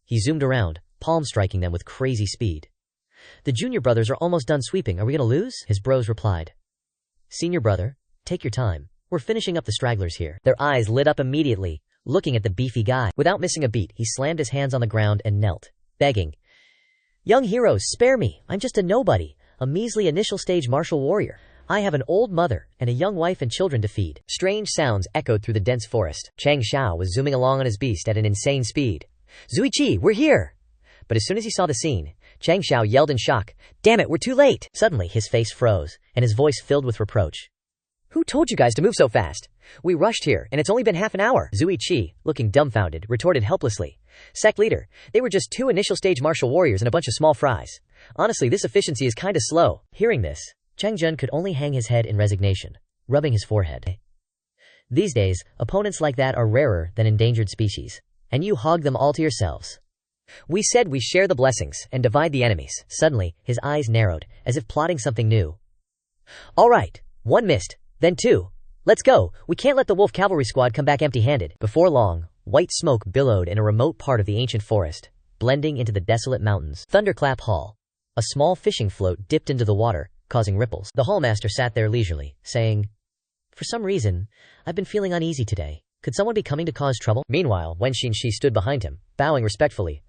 he zoomed around, palm striking them with crazy speed. "The junior brothers are almost done sweeping. Are we gonna lose?" His bros replied. "Senior brother, take your time. We're finishing up the stragglers here." Their eyes lit up immediately, looking at the beefy guy. Without missing a beat, he slammed his hands on the ground and knelt, begging, "Young heroes, spare me. I'm just a nobody, a measly initial stage martial warrior. I have an old mother and a young wife and children to feed." Strange sounds echoed through the dense forest. Changxiao was zooming along on his beast at an insane speed. "Zuichi, we're here!" But as soon as he saw the scene, Changxiao yelled in shock, "Damn it, we're too late!" Suddenly his face froze, and his voice filled with reproach. "Who told you guys to move so fast? We rushed here, and it's only been half an hour." Zuichi, looking dumbfounded, retorted helplessly, "Sect leader, they were just 2 initial stage martial warriors and a bunch of small fries. Honestly, this efficiency is kinda slow." Hearing this, Changzhen could only hang his head in resignation, rubbing his forehead. These days, opponents like that are rarer than endangered species, and you hog them all to yourselves. "We said we share the blessings and divide the enemies." Suddenly, his eyes narrowed, as if plotting something new. "All right, 1 missed, then 2. Let's go. We can't let the wolf cavalry squad come back empty-handed." Before long, white smoke billowed in a remote part of the ancient forest, blending into the desolate mountains. Thunderclap Hall. A small fishing float dipped into the water, causing ripples. The hallmaster sat there leisurely, saying, "For some reason, I've been feeling uneasy today. Could someone be coming to cause trouble?" Meanwhile, Wen Xinxi stood behind him, bowing respectfully.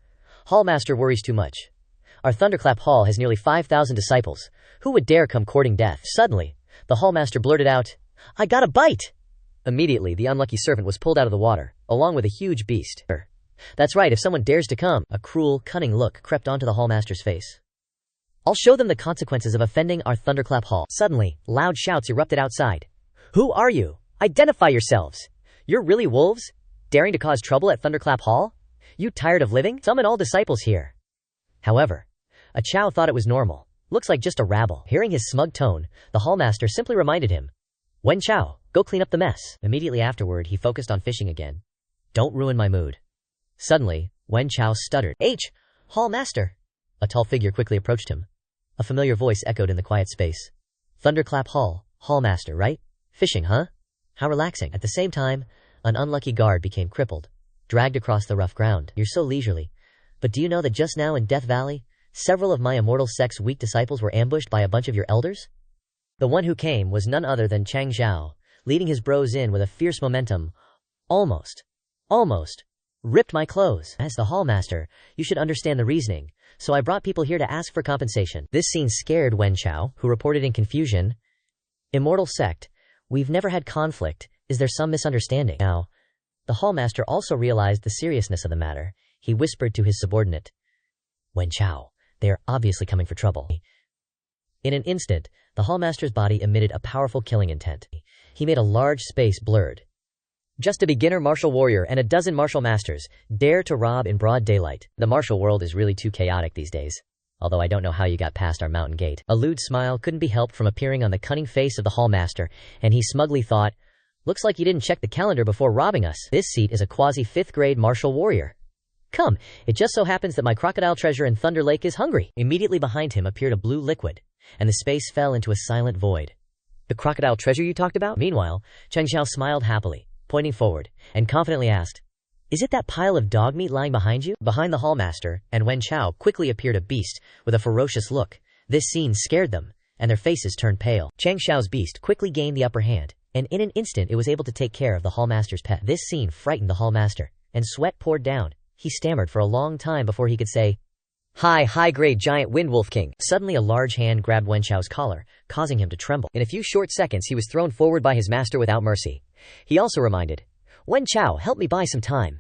"Hallmaster worries too much. Our Thunderclap Hall has nearly 5,000 disciples. Who would dare come courting death?" Suddenly, the hallmaster blurted out, "I got a bite!" Immediately, the unlucky servant was pulled out of the water, along with a huge beast. "That's right, if someone dares to come." A cruel, cunning look crept onto the hallmaster's face. "I'll show them the consequences of offending our Thunderclap Hall." Suddenly, loud shouts erupted outside. "Who are you? Identify yourselves! You're really wolves? Daring to cause trouble at Thunderclap Hall? You tired of living? Summon all disciples here." However, a Chow thought it was normal. Looks like just a rabble. Hearing his smug tone, the hallmaster simply reminded him, "Wen Chow, go clean up the mess." Immediately afterward, he focused on fishing again. "Don't ruin my mood." Suddenly, Wen Chow stuttered. "Hallmaster." A tall figure quickly approached him. A familiar voice echoed in the quiet space. "Thunderclap Hall, Hallmaster, right? Fishing, huh? How relaxing." At the same time, an unlucky guard became crippled, dragged across the rough ground. "You're so leisurely. But do you know that just now in Death Valley, several of my immortal sect's weak disciples were ambushed by a bunch of your elders?" The one who came was none other than Changxiao, leading his bros in with a fierce momentum. Almost ripped my clothes. "As the hallmaster, you should understand the reasoning, so I brought people here to ask for compensation." This scene scared Wen Chao, who reported in confusion, "Immortal sect, we've never had conflict. Is there some misunderstanding?" Now, the hallmaster also realized the seriousness of the matter. He whispered to his subordinate, "Wen Chao, they are obviously coming for trouble." In an instant, the hallmaster's body emitted a powerful killing intent. He made a large space blurred. "Just a beginner martial warrior and a dozen martial masters dare to rob in broad daylight. The martial world is really too chaotic these days. Although I don't know how you got past our mountain gate." A lewd smile couldn't be helped from appearing on the cunning face of the hallmaster, and he smugly thought, "Looks like you didn't check the calendar before robbing us. This seat is a quasi-5th grade martial warrior. Come, it just so happens that my crocodile treasure in Thunder Lake is hungry." Immediately behind him appeared a blue liquid, and the space fell into a silent void. The crocodile treasure you talked about? Meanwhile, Changxiao smiled happily, pointing forward, and confidently asked, "Is it that pile of dog meat lying behind you?" Behind the hallmaster and Wen Chao quickly appeared a beast with a ferocious look. This scene scared them, and their faces turned pale. Changxiao's beast quickly gained the upper hand, and in an instant it was able to take care of the hallmaster's pet. This scene frightened the hallmaster, and sweat poured down. He stammered for a long time before he could say, High-grade giant windwolf king. Suddenly a large hand grabbed Wen Chao's collar, causing him to tremble. In a few short seconds he was thrown forward by his master without mercy. He also reminded, "Wen Chao, help me buy some time."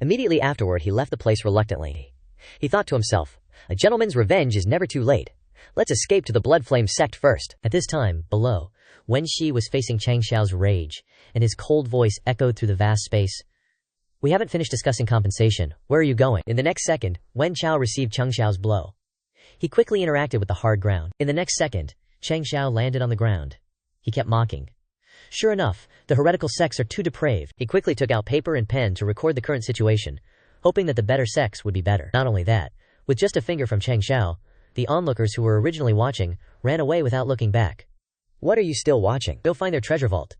Immediately afterward he left the place reluctantly. He thought to himself, a gentleman's revenge is never too late. Let's escape to the Blood Flame sect first. At this time, below, Wen Shi was facing Changxiao's rage, and his cold voice echoed through the vast space. "We haven't finished discussing compensation. Where are you going?" In the next second, Wen Chao received Changxiao's blow. He quickly interacted with the hard ground. In the next second, Changxiao landed on the ground. He kept mocking. Sure enough, the heretical sects are too depraved. He quickly took out paper and pen to record the current situation, hoping that the better sects would be better. Not only that, with just a finger from Changxiao, the onlookers who were originally watching ran away without looking back. What are you still watching? Go find their treasure vault.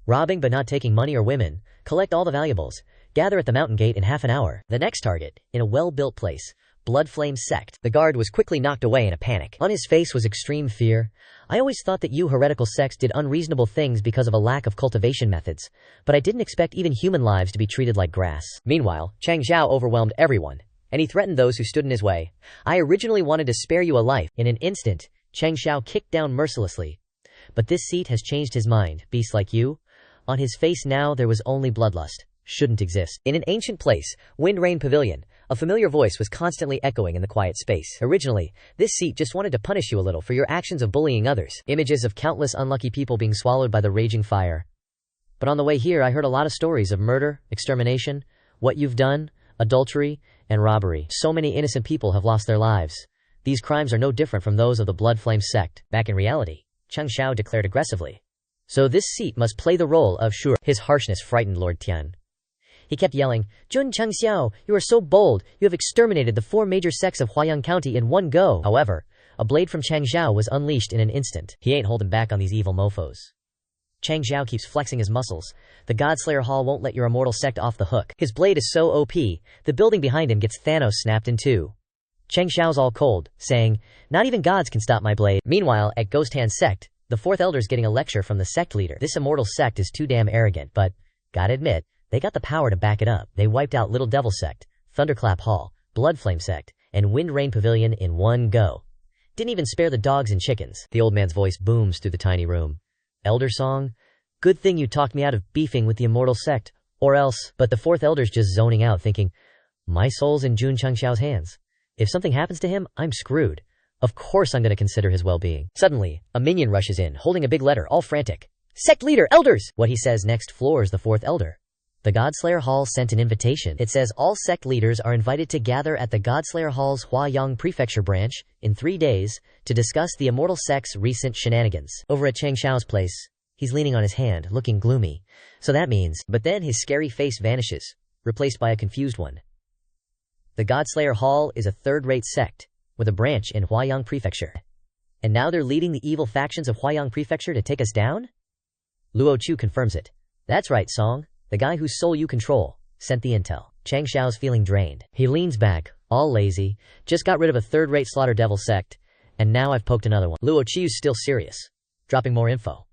Robbing but not taking money or women, collect all the valuables. Gather at the mountain gate in half an hour. The next target, in a well-built place, Blood Flame sect. The guard was quickly knocked away in a panic. On his face was extreme fear. "I always thought that you heretical sects did unreasonable things because of a lack of cultivation methods, but I didn't expect even human lives to be treated like grass." Meanwhile, Changxiao overwhelmed everyone, and he threatened those who stood in his way. "I originally wanted to spare you a life." In an instant, Changxiao kicked down mercilessly. "But this seat has changed his mind, beast like you." On his face now there was only bloodlust. Shouldn't exist. In an ancient place, Wind Rain Pavilion, a familiar voice was constantly echoing in the quiet space. Originally, this seat just wanted to punish you a little for your actions of bullying others. Images of countless unlucky people being swallowed by the raging fire. But on the way here I heard a lot of stories of murder, extermination, what you've done, adultery, and robbery. So many innocent people have lost their lives. These crimes are no different from those of the Blood Flame sect. Back in reality, Changxiao declared aggressively. So this seat must play the role of Shura. His harshness frightened Lord Tian. He kept yelling, "Jun Changxiao, you are so bold, you have exterminated the 4 major sects of Huayang County in one go." However, a blade from Changxiao was unleashed in an instant. He ain't holding back on these evil mofos. Changxiao keeps flexing his muscles. The Godslayer Hall won't let your immortal sect off the hook. His blade is so OP, the building behind him gets Thanos snapped in two. Changxiao's all cold, saying, "Not even gods can stop my blade." Meanwhile, at Ghost Hand Sect, the 4th elder's getting a lecture from the sect leader. This immortal sect is too damn arrogant, but, gotta admit, they got the power to back it up. They wiped out Little Devil Sect, Thunderclap Hall, Blood Flame Sect, and Wind Rain Pavilion in one go. Didn't even spare the dogs and chickens. The old man's voice booms through the tiny room. "Elder Song? Good thing you talked me out of beefing with the immortal sect, or else..." But the 4th elder's just zoning out, thinking, "My soul's in Jun Changxiao's hands. If something happens to him, I'm screwed. Of course I'm going to consider his well-being." Suddenly, a minion rushes in, holding a big letter, all frantic. "Sect leader, elders!" What he says next floors the 4th elder. The Godslayer Hall sent an invitation. It says all sect leaders are invited to gather at the Godslayer Hall's Huayang Prefecture branch in 3 days to discuss the immortal sect's recent shenanigans. Over at Changxiao's place, he's leaning on his hand, looking gloomy. So that means... But then his scary face vanishes, replaced by a confused one. The Godslayer Hall is a third-rate sect, with a branch in Huayang Prefecture. And now they're leading the evil factions of Huayang Prefecture to take us down? Luo Chu confirms it. "That's right, Song. The guy whose soul you control sent the intel." Changxiao's feeling drained. He leans back, all lazy. "Just got rid of a third-rate Slaughter Devil sect, and now I've poked another one." Luo Chu's still serious, dropping more info.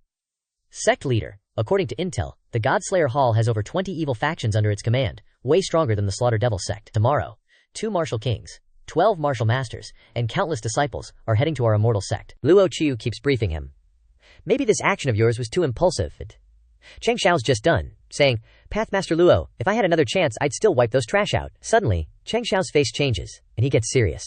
"Sect leader, according to intel, the Godslayer Hall has over 20 evil factions under its command, way stronger than the Slaughter Devil sect. Tomorrow, 2 martial kings, 12 martial masters, and countless disciples are heading to our immortal sect." Luo Chu keeps briefing him. "Maybe this action of yours was too impulsive." Changxiao's just done, saying, "Pathmaster Luo, if I had another chance I'd still wipe those trash out." Suddenly, Changxiao's face changes, and he gets serious.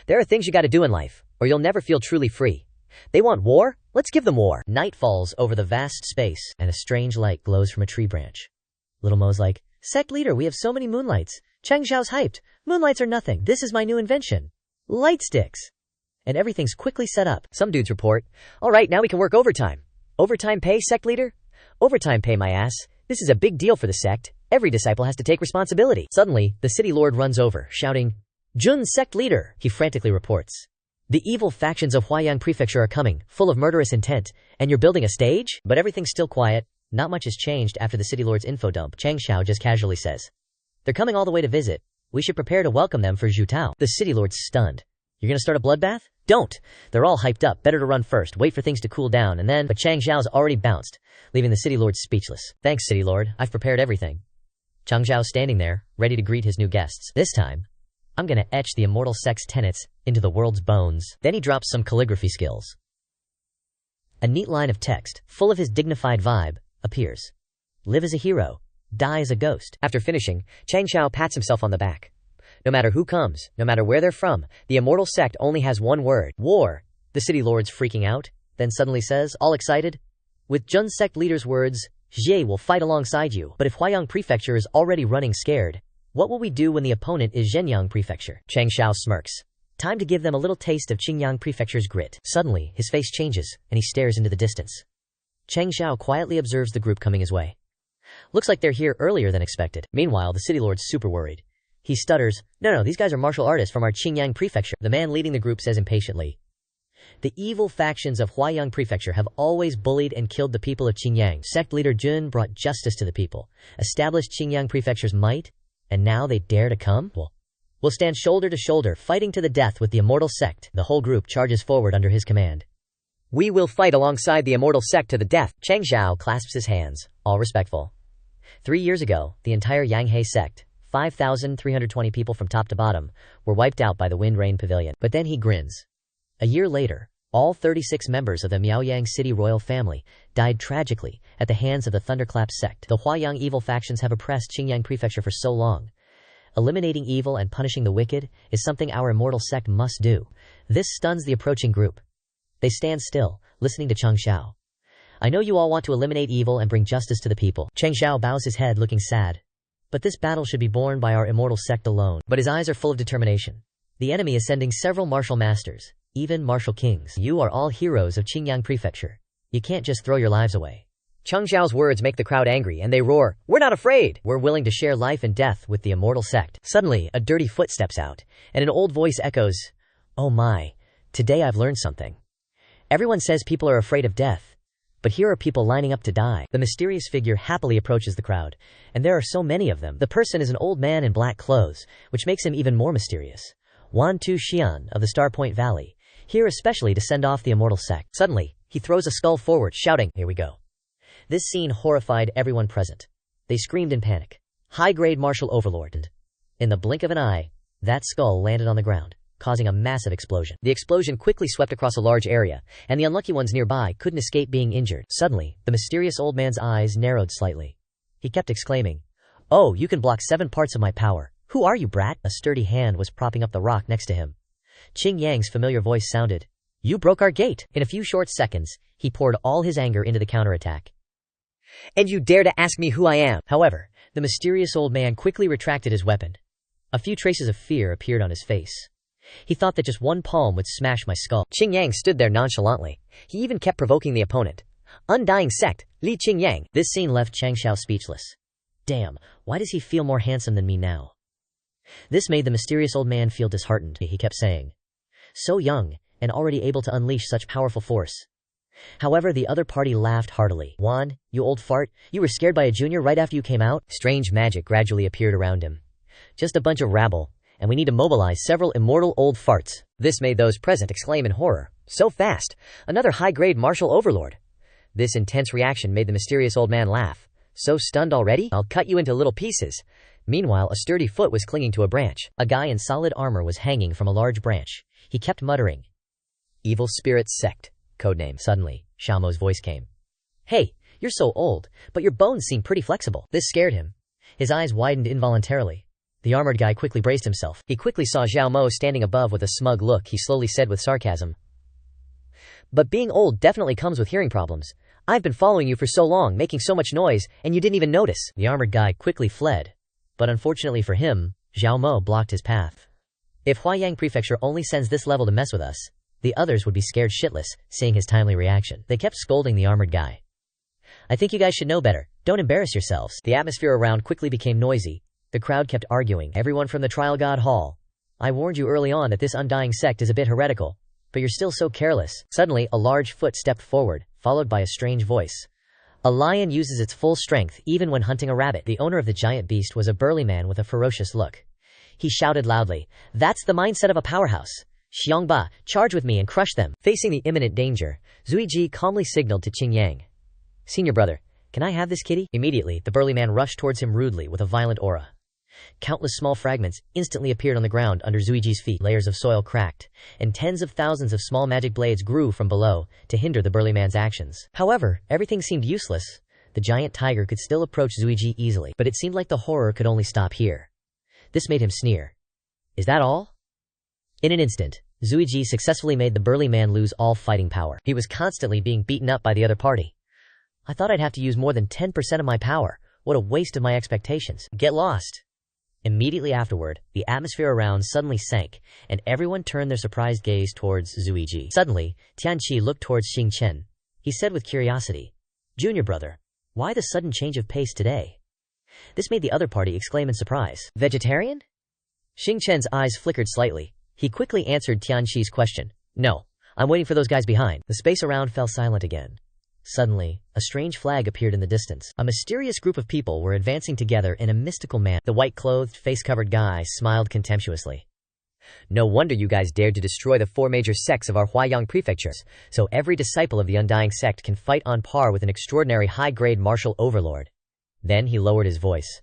"There are things you gotta do in life, or you'll never feel truly free. They want war? Let's give them war." Night falls over the vast space, and a strange light glows from a tree branch. Little Mo's like, "Sect leader, we have so many moonlights. Changxiao's hyped. Moonlights are nothing. This is my new invention. Light sticks." And everything's quickly set up. Some dudes report, "All right, now we can work overtime." "Overtime pay, sect leader?" "Overtime pay, my ass. This is a big deal for the sect. Every disciple has to take responsibility." Suddenly, the city lord runs over, shouting, "Jun, sect leader!" He frantically reports, The evil factions of Huaiyang Prefecture are coming, full of murderous intent, and you're building a stage? But everything's still quiet. Not much has changed after the city lord's info dump. Changxiao just casually says. They're coming all the way to visit. We should prepare to welcome them for Zhutao. The city lord's stunned. You're gonna start a bloodbath? Don't! They're all hyped up. Better to run first, wait for things to cool down, and then— But Changxiao's already bounced, leaving the city lord speechless. Thanks, city lord. I've prepared everything. Changxiao's standing there, ready to greet his new guests. This time, I'm gonna etch the immortal Sect's tenets into the world's bones. Then he drops some calligraphy skills. A neat line of text, full of his dignified vibe, appears. Live as a hero, die as a ghost. After finishing, Changxiao pats himself on the back. No matter who comes, no matter where they're from, the immortal Sect only has one word: war. The city lord's freaking out, then suddenly says, all excited, with Jun Sect leader's words, Jie will fight alongside you. But if Huaiyang Prefecture is already running scared, what will we do when the opponent is Zhenyang Prefecture? Changxiao smirks. Time to give them a little taste of Qingyang Prefecture's grit. Suddenly, his face changes, and he stares into the distance. Changxiao quietly observes the group coming his way. Looks like they're here earlier than expected. Meanwhile, the city lord's super worried. He stutters, No, these guys are martial artists from our Qingyang Prefecture. The man leading the group says impatiently. The evil factions of Huaiyang Prefecture have always bullied and killed the people of Qingyang. Sect leader Jun brought justice to the people, established Qingyang Prefecture's might, and now they dare to come? We'll stand shoulder to shoulder, fighting to the death with the immortal Sect. The whole group charges forward under his command. We will fight alongside the immortal Sect to the death. Changxiao clasps his hands, all respectful. 3 years ago, the entire Yanghe Sect, 5,320 people from top to bottom, were wiped out by the Wind Rain Pavilion. But then he grins. A year later, all 36 members of the Miaoyang City royal family died tragically at the hands of the Thunderclap Sect. The Huaiyang evil factions have oppressed Qingyang Prefecture for so long. Eliminating evil and punishing the wicked is something our immortal Sect must do. This stuns the approaching group. They stand still, listening to Changxiao. I know you all want to eliminate evil and bring justice to the people. Changxiao bows his head, looking sad. But this battle should be borne by our immortal Sect alone. But his eyes are full of determination. The enemy is sending several martial masters, even martial kings. You are all heroes of Qingyang Prefecture. You can't just throw your lives away. Changxiao's words make the crowd angry, and they roar, We're not afraid! We're willing to share life and death with the immortal Sect. Suddenly, a dirty foot steps out, and an old voice echoes, Oh my, today I've learned something. Everyone says people are afraid of death, but here are people lining up to die. The mysterious figure happily approaches the crowd, and there are so many of them. The person is an old man in black clothes, which makes him even more mysterious. Wan Tu Xian of the Star Point Valley, here especially to send off the immortal Sect. Suddenly, he throws a skull forward, shouting, Here we go. This scene horrified everyone present. They screamed in panic. High-grade martial overlord. And in the blink of an eye, that skull landed on the ground, causing a massive explosion. The explosion quickly swept across a large area, and the unlucky ones nearby couldn't escape being injured. Suddenly, the mysterious old man's eyes narrowed slightly. He kept exclaiming, Oh, you can block 7 parts of my power. Who are you, brat? A sturdy hand was propping up the rock next to him. Qing Yang's familiar voice sounded. You broke our gate. In a few short seconds, he poured all his anger into the counterattack. And you dare to ask me who I am? However, the mysterious old man quickly retracted his weapon. A few traces of fear appeared on his face. He thought that just one palm would smash my skull. Qing Yang stood there nonchalantly. He even kept provoking the opponent. Undying Sect, Li Qing Yang. This scene left Changxiao speechless. Damn, why does he feel more handsome than me now? This made the mysterious old man feel disheartened. He kept saying, So young, and already able to unleash such powerful force. However, the other party laughed heartily. Wan, you old fart, you were scared by a junior right after you came out? Strange magic gradually appeared around him. Just a bunch of rabble, and we need to mobilize several immortal old farts. This made those present exclaim in horror. So fast! Another high-grade martial overlord. This intense reaction made the mysterious old man laugh. So stunned already? I'll cut you into little pieces. Meanwhile, a sturdy foot was clinging to a branch. A guy in solid armor was hanging from a large branch. He kept muttering. Evil Spirits Sect. Codename. Suddenly, Xiaomo's voice came. Hey, you're so old, but your bones seem pretty flexible. This scared him. His eyes widened involuntarily. The armored guy quickly braced himself. He quickly saw Xiaomo standing above with a smug look. He slowly said with sarcasm, But being old definitely comes with hearing problems. I've been following you for so long, making so much noise, and you didn't even notice. The armored guy quickly fled. But unfortunately for him, Xiaomo blocked his path. If Huaiyang Prefecture only sends this level to mess with us, the others would be scared shitless, seeing his timely reaction. They kept scolding the armored guy. I think you guys should know better. Don't embarrass yourselves. The atmosphere around quickly became noisy. The crowd kept arguing. Everyone from the Trial God Hall. I warned you early on that this Undying Sect is a bit heretical. But you're still so careless. Suddenly, a large foot stepped forward, followed by a strange voice. A lion uses its full strength even when hunting a rabbit. The owner of the giant beast was a burly man with a ferocious look. He shouted loudly, "That's the mindset of a powerhouse. Xiongba, charge with me and crush them." Facing the imminent danger, Zuiji calmly signaled to Qing Yang. "Senior brother, can I have this kitty?" Immediately, the burly man rushed towards him rudely with a violent aura. Countless small fragments instantly appeared on the ground under Zuiji's feet. Layers of soil cracked, and tens of thousands of small magic blades grew from below to hinder the burly man's actions. However, everything seemed useless. The giant tiger could still approach Zuiji easily, but it seemed like the horror could only stop here. This made him sneer. "Is that all?" In an instant, Zuiji successfully made the burly man lose all fighting power. He was constantly being beaten up by the other party. "I thought I'd have to use more than 10% of my power. What a waste of my expectations. Get lost." Immediately afterward, the atmosphere around suddenly sank, and everyone turned their surprised gaze towards Zuiji. Suddenly, Tianqi looked towards Xing Chen. He said with curiosity, "Junior brother, why the sudden change of pace today?" This made the other party exclaim in surprise. "Vegetarian?" Xing Chen's eyes flickered slightly. He quickly answered Tianqi's question. "No, I'm waiting for those guys behind." The space around fell silent again. Suddenly, a strange flag appeared in the distance. A mysterious group of people were advancing together in a mystical manner. The white-clothed, face-covered guy smiled contemptuously. "No wonder you guys dared to destroy the 4 major sects of our Huaiyang prefectures, so every disciple of the Undying Sect can fight on par with an extraordinary high-grade martial overlord." Then he lowered his voice.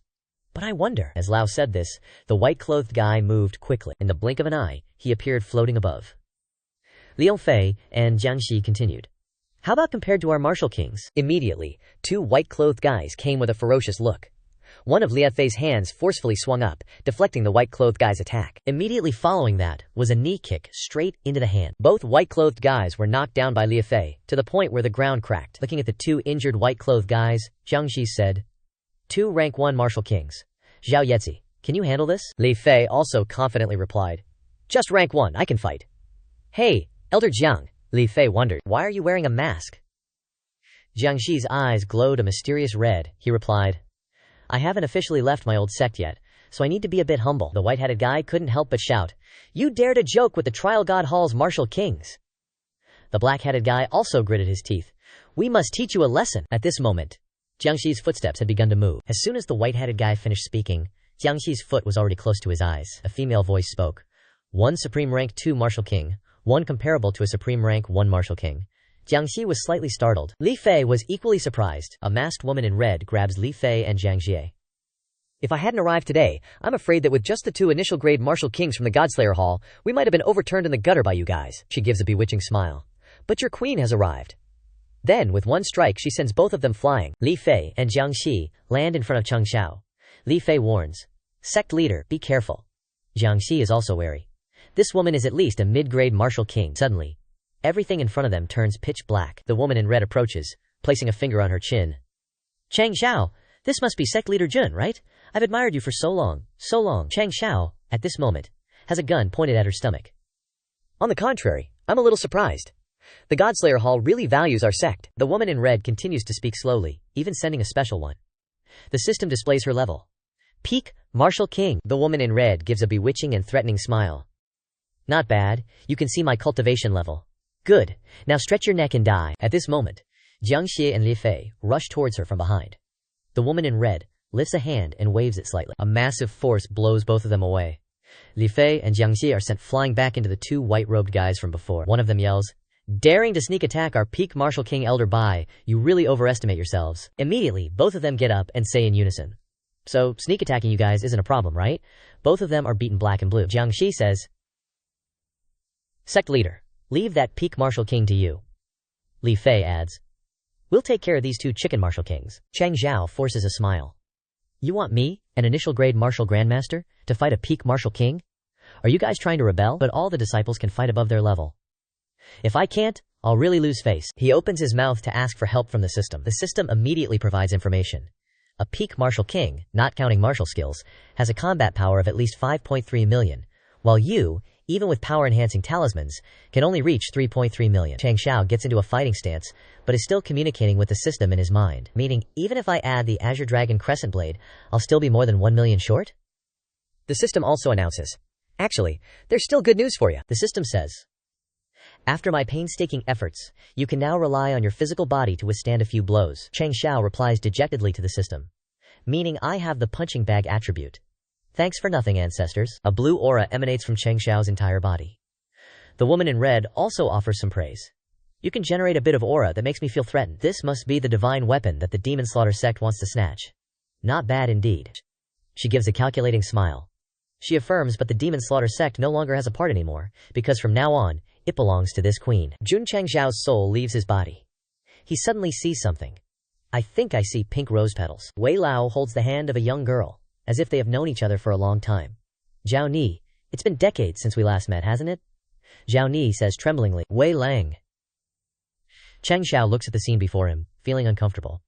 "But I wonder." As Lao said this, the white-clothed guy moved quickly. In the blink of an eye, he appeared floating above. Liu Fei and Jiangxi continued. "How about compared to our martial kings?" Immediately, 2 white-clothed guys came with a ferocious look. One of Liu Fei's hands forcefully swung up, deflecting the white-clothed guy's attack. Immediately following that was a knee kick straight into the hand. Both white-clothed guys were knocked down by Liu Fei, to the point where the ground cracked. Looking at the 2 injured white-clothed guys, Jiangxi said, "2 rank 1 martial kings. Zhao Yetzi, can you handle this?" Li Fei also confidently replied, "Just rank 1, I can fight." "Hey, Elder Jiang," Li Fei wondered, "why are you wearing a mask?" Jiangxi's eyes glowed a mysterious red. He replied, "I haven't officially left my old sect yet, so I need to be a bit humble." The white-headed guy couldn't help but shout, "You dare to joke with the Trial God Hall's martial kings!" The black-headed guy also gritted his teeth. "We must teach you a lesson." At this moment, Jiangxi's footsteps had begun to move. As soon as the white-headed guy finished speaking, Jiangxi's foot was already close to his eyes. A female voice spoke. "1 supreme rank 2 martial king. 1 comparable to a supreme rank 1 martial king." Jiangxi was slightly startled. Li Fei was equally surprised. A masked woman in red grabs Li Fei and Jiangxi. "If I hadn't arrived today, I'm afraid that with just the 2 initial grade martial kings from the Godslayer Hall, we might have been overturned in the gutter by you guys." She gives a bewitching smile. "But your queen has arrived." Then, with one strike, she sends both of them flying. Li Fei and Jiangxi land in front of Changxiao. Li Fei warns, "Sect leader, be careful." Jiangxi is also wary. This woman is at least a mid-grade martial king. Suddenly, everything in front of them turns pitch black. The woman in red approaches, placing a finger on her chin. "Changxiao, this must be Sect leader Jun, right? I've admired you for so long, so long." Changxiao, at this moment, has a gun pointed at her stomach. "On the contrary, I'm a little surprised. The Godslayer Hall really values our sect." The woman in red continues to speak slowly, even sending a special one. The system displays her level. "Peak, martial king." The woman in red gives a bewitching and threatening smile. "Not bad, you can see my cultivation level. Good, now stretch your neck and die." At this moment, Jiangxi and Li Fei rush towards her from behind. The woman in red lifts a hand and waves it slightly. A massive force blows both of them away. Li Fei and Jiangxi are sent flying back into the 2 white-robed guys from before. One of them yells, "Daring to sneak attack our peak martial king Elder Bai, you really overestimate yourselves." Immediately, both of them get up and say in unison, "So, sneak attacking you guys isn't a problem, right?" Both of them are beaten black and blue. Jiangxi says, "Sect leader, leave that peak martial king to you." Li Fei adds, "We'll take care of these 2 chicken martial kings." Changxiao forces a smile. "You want me, an initial grade martial grandmaster, to fight a peak martial king? Are you guys trying to rebel? But all the disciples can fight above their level. If I can't, I'll really lose face." He opens his mouth to ask for help from the system. The system immediately provides information. A peak martial king, not counting martial skills, has a combat power of at least 5.3 million, while you, even with power-enhancing talismans, can only reach 3.3 million. Changxiao gets into a fighting stance, but is still communicating with the system in his mind, meaning, even if I add the Azure Dragon Crescent Blade, I'll still be more than 1 million short? The system also announces, "Actually, there's still good news for you." The system says, After my painstaking efforts, you can now rely on your physical body to withstand a few blows. Changxiao replies dejectedly to the system, meaning I have the punching bag attribute. Thanks for nothing, ancestors. A blue aura emanates from Changxiao's entire body. The woman in red also offers some praise. You can generate a bit of aura that makes me feel threatened. This must be the divine weapon that the Demon Slaughter sect wants to snatch. Not bad indeed. She gives a calculating smile. She affirms, but the Demon Slaughter sect no longer has a part anymore, because from now on, it belongs to this queen. Jun Changxiao's soul leaves his body. He suddenly sees something. I think I see pink rose petals. Wei Lao holds the hand of a young girl, as if they have known each other for a long time. Zhao Ni, it's been decades since we last met, hasn't it? Zhao Ni says tremblingly. Wei Lang. Changxiao looks at the scene before him, feeling uncomfortable.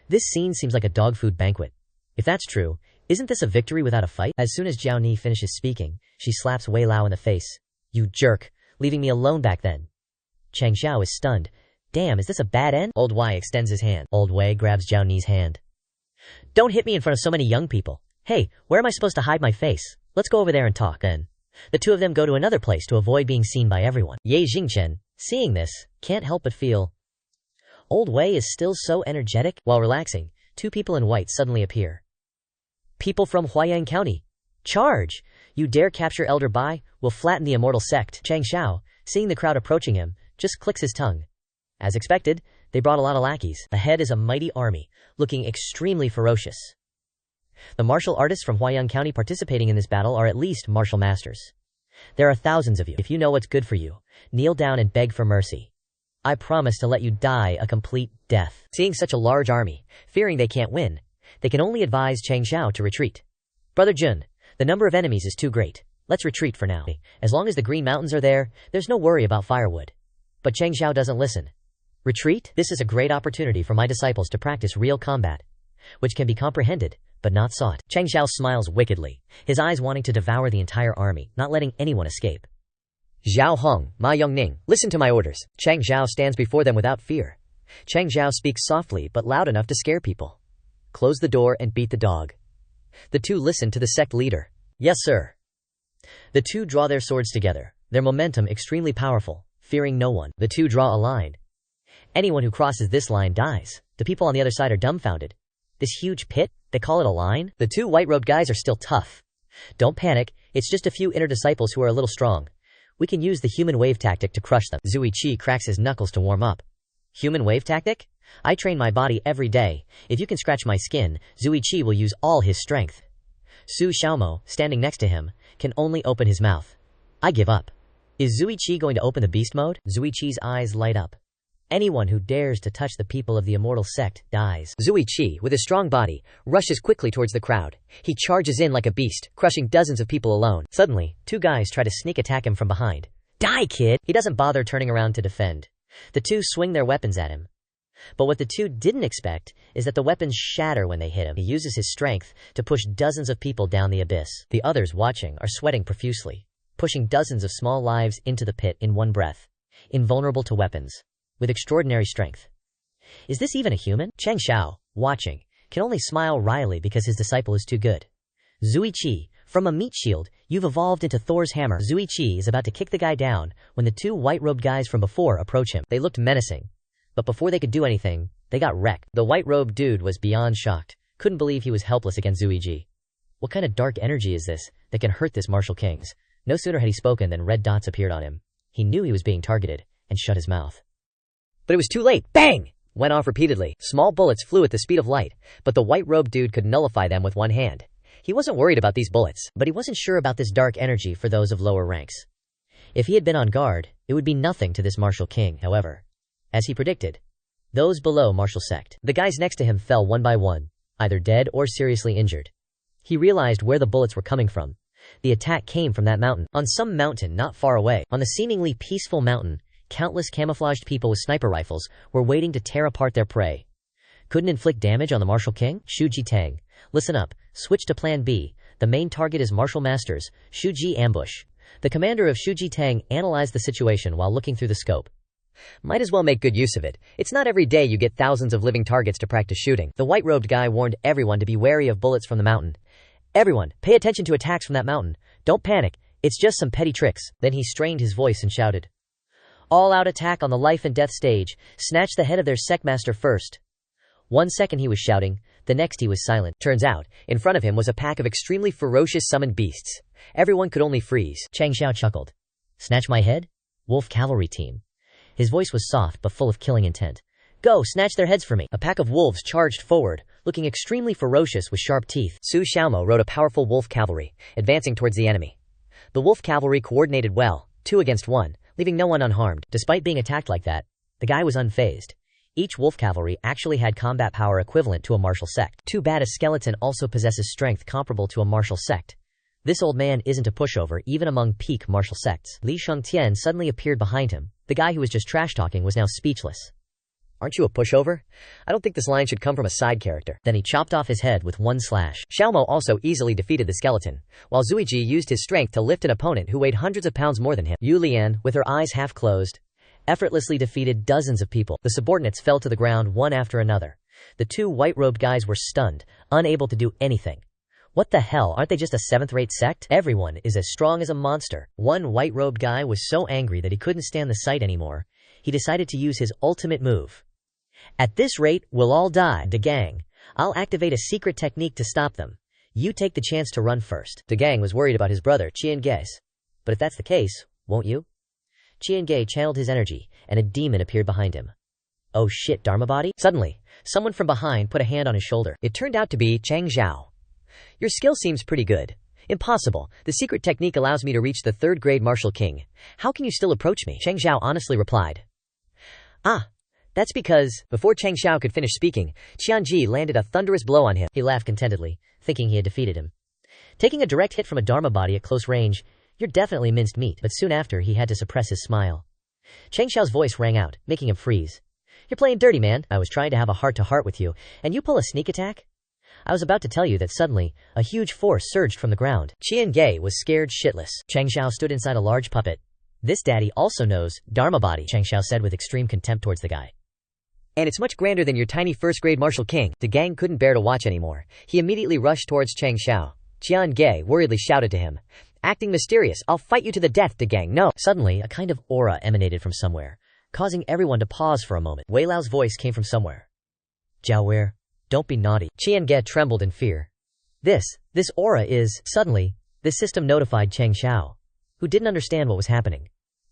This scene seems like a dog food banquet. If that's true, isn't this a victory without a fight? As soon as Zhao Ni finishes speaking, she slaps Wei Lao in the face. You jerk, leaving me alone back then. Changxiao is stunned. Damn, is this a bad end? Old Wei extends his hand. Old Wei grabs Zhao Ni's hand. Don't hit me in front of so many young people. Hey, where am I supposed to hide my face? Let's go over there and talk. Then the two of them go to another place to avoid being seen by everyone. Ye Jingchen, seeing this, can't help but feel. Old Wei is still so energetic. While relaxing, two people in white suddenly appear. People from Huayang County. Charge! You dare capture Elder Bai, will flatten the immortal sect. Changxiao, seeing the crowd approaching him, just clicks his tongue. As expected, they brought a lot of lackeys. Ahead is a mighty army, looking extremely ferocious. The martial artists from Huayang County participating in this battle are at least martial masters. There are thousands of you. If you know what's good for you, kneel down and beg for mercy. I promise to let you die a complete death. Seeing such a large army, fearing they can't win, they can only advise Changxiao to retreat. Brother Jun, the number of enemies is too great. Let's retreat for now. As long as the Green Mountains are there, there's no worry about firewood. But Changxiao doesn't listen. Retreat? This is a great opportunity for my disciples to practice real combat, which can be comprehended, but not sought. Changxiao smiles wickedly, his eyes wanting to devour the entire army, not letting anyone escape. Zhao Hong, Ma Yongning, listen to my orders. Changxiao stands before them without fear. Changxiao speaks softly but loud enough to scare people. Close the door and beat the dog. The two listen to the sect leader. Yes, sir. The two draw their swords together, their momentum extremely powerful, fearing no one. The two draw a line. Anyone who crosses this line dies. The people on the other side are dumbfounded. This huge pit, they call it a line? The two white-robed guys are still tough. Don't panic, it's just a few inner disciples who are a little strong. We can use the human wave tactic to crush them. Zui Qi cracks his knuckles to warm up. Human wave tactic? I train my body every day. If you can scratch my skin, Zui Qi will use all his strength. Su Xiaomo, standing next to him, can only open his mouth. I give up. Is Zui Qi going to open the beast mode? Zui Qi's eyes light up. Anyone who dares to touch the people of the immortal sect dies. Zui Qi, with his strong body, rushes quickly towards the crowd. He charges in like a beast, crushing dozens of people alone. Suddenly, two guys try to sneak attack him from behind. Die, kid! He doesn't bother turning around to defend. The two swing their weapons at him. But what the two didn't expect is that the weapons shatter when they hit him. He uses his strength to push dozens of people down the abyss. The others watching are sweating profusely, pushing dozens of small lives into the pit in one breath. Invulnerable to weapons, with extraordinary strength. Is this even a human? Changxiao, watching, can only smile wryly because his disciple is too good. Zui Qi, from a meat shield, you've evolved into Thor's hammer. Zui Qi is about to kick the guy down when the two white-robed guys from before approach him. They looked menacing, but before they could do anything, they got wrecked. The white-robed dude was beyond shocked, couldn't believe he was helpless against Zui Qi. What kind of dark energy is this that can hurt this martial kings? No sooner had he spoken than red dots appeared on him. He knew he was being targeted, and shut his mouth. But it was too late. Bang! Went off repeatedly. Small bullets flew at the speed of light, but the white-robed dude could nullify them with one hand. He wasn't worried about these bullets, but he wasn't sure about this dark energy for those of lower ranks. If he had been on guard, it would be nothing to this martial king, however. As he predicted, those below martial sect. The guys next to him fell one by one, either dead or seriously injured. He realized where the bullets were coming from. The attack came from that mountain. On some mountain not far away, on the seemingly peaceful mountain, countless camouflaged people with sniper rifles were waiting to tear apart their prey. Couldn't inflict damage on the martial king? Shuji Tang, listen up, switch to plan B. The main target is martial masters, Shuji ambush. The commander of Shuji Tang analyzed the situation while looking through the scope. Might as well make good use of it. It's not every day you get thousands of living targets to practice shooting. The white-robed guy warned everyone to be wary of bullets from the mountain. Everyone, pay attention to attacks from that mountain. Don't panic, it's just some petty tricks. Then he strained his voice and shouted, All-out attack on the life and death stage. Snatch the head of their sect master first. 1 second he was shouting, the next he was silent. Turns out, in front of him was a pack of extremely ferocious summoned beasts. Everyone could only freeze. Changxiao chuckled. Snatch my head? Wolf cavalry team. His voice was soft but full of killing intent. Go, snatch their heads for me. A pack of wolves charged forward, looking extremely ferocious with sharp teeth. Su Xiaomo rode a powerful wolf cavalry, advancing towards the enemy. The wolf cavalry coordinated well, 2 against 1, leaving no one unharmed. Despite being attacked like that, the guy was unfazed. Each wolf cavalry actually had combat power equivalent to a martial sect. Too bad a skeleton also possesses strength comparable to a martial sect. This old man isn't a pushover even among peak martial sects. Li Shengtian suddenly appeared behind him. The guy who was just trash-talking was now speechless. Aren't you a pushover? I don't think this line should come from a side character. Then he chopped off his head with 1 slash. Xiaomo also easily defeated the skeleton, while Zuiji used his strength to lift an opponent who weighed hundreds of pounds more than him. Yu Lian, with her eyes half closed, effortlessly defeated dozens of people. The subordinates fell to the ground one after another. The 2 white-robed guys were stunned, unable to do anything. What the hell, aren't they just a 7th-rate sect? Everyone is as strong as a monster. One white-robed guy was so angry that he couldn't stand the sight anymore. He decided to use his ultimate move. At this rate, we'll all die. De Gang, I'll activate a secret technique to stop them. You take the chance to run first. De Gang was worried about his brother, Qian Gei's. But if that's the case, won't you? Qian Gei channeled his energy, and a demon appeared behind him. Oh shit, Dharma body? Suddenly, someone from behind put a hand on his shoulder. It turned out to be Changxiao. Your skill seems pretty good. Impossible. The secret technique allows me to reach the 3rd grade martial king. How can you still approach me? Changxiao honestly replied. That's because, before Changxiao could finish speaking, Qianji landed a thunderous blow on him. He laughed contentedly, thinking he had defeated him. Taking a direct hit from a Dharma body at close range, you're definitely minced meat. But soon after, he had to suppress his smile. Changxiao's voice rang out, making him freeze. You're playing dirty, man. I was trying to have a heart-to-heart with you, and you pull a sneak attack? I was about to tell you that suddenly, a huge force surged from the ground. Qian Gei was scared shitless. Changxiao stood inside a large puppet. This daddy also knows Dharma body, Changxiao said with extreme contempt towards the guy. And it's much grander than your tiny 1st grade martial king. De Gang couldn't bear to watch anymore. He immediately rushed towards Changxiao. Qian Gei worriedly shouted to him. Acting mysterious, I'll fight you to the death, De Gang, no! Suddenly, a kind of aura emanated from somewhere, causing everyone to pause for a moment. Wei Lao's voice came from somewhere. Jiao Wei, don't be naughty. Qian Gei trembled in fear. This aura is... Suddenly, this system notified Changxiao, who didn't understand what was happening.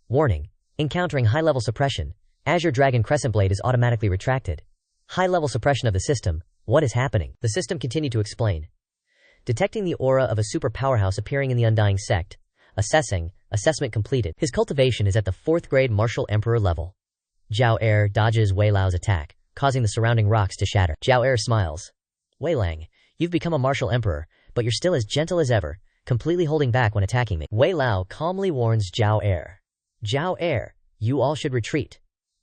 Warning. Encountering high-level suppression. Azure Dragon Crescent Blade is automatically retracted. High-level suppression of the system. What is happening? The system continued to explain. Detecting the aura of a super powerhouse appearing in the Undying Sect. Assessment completed. His cultivation is at the 4th grade Martial Emperor level. Jiao Er dodges Wei Lao's attack, causing the surrounding rocks to shatter. Jiao Er smiles. Wei Lang, you've become a Martial Emperor, but you're still as gentle as ever, completely holding back when attacking me. Wei Lao calmly warns Jiao Er. Jiao Er, you all should retreat.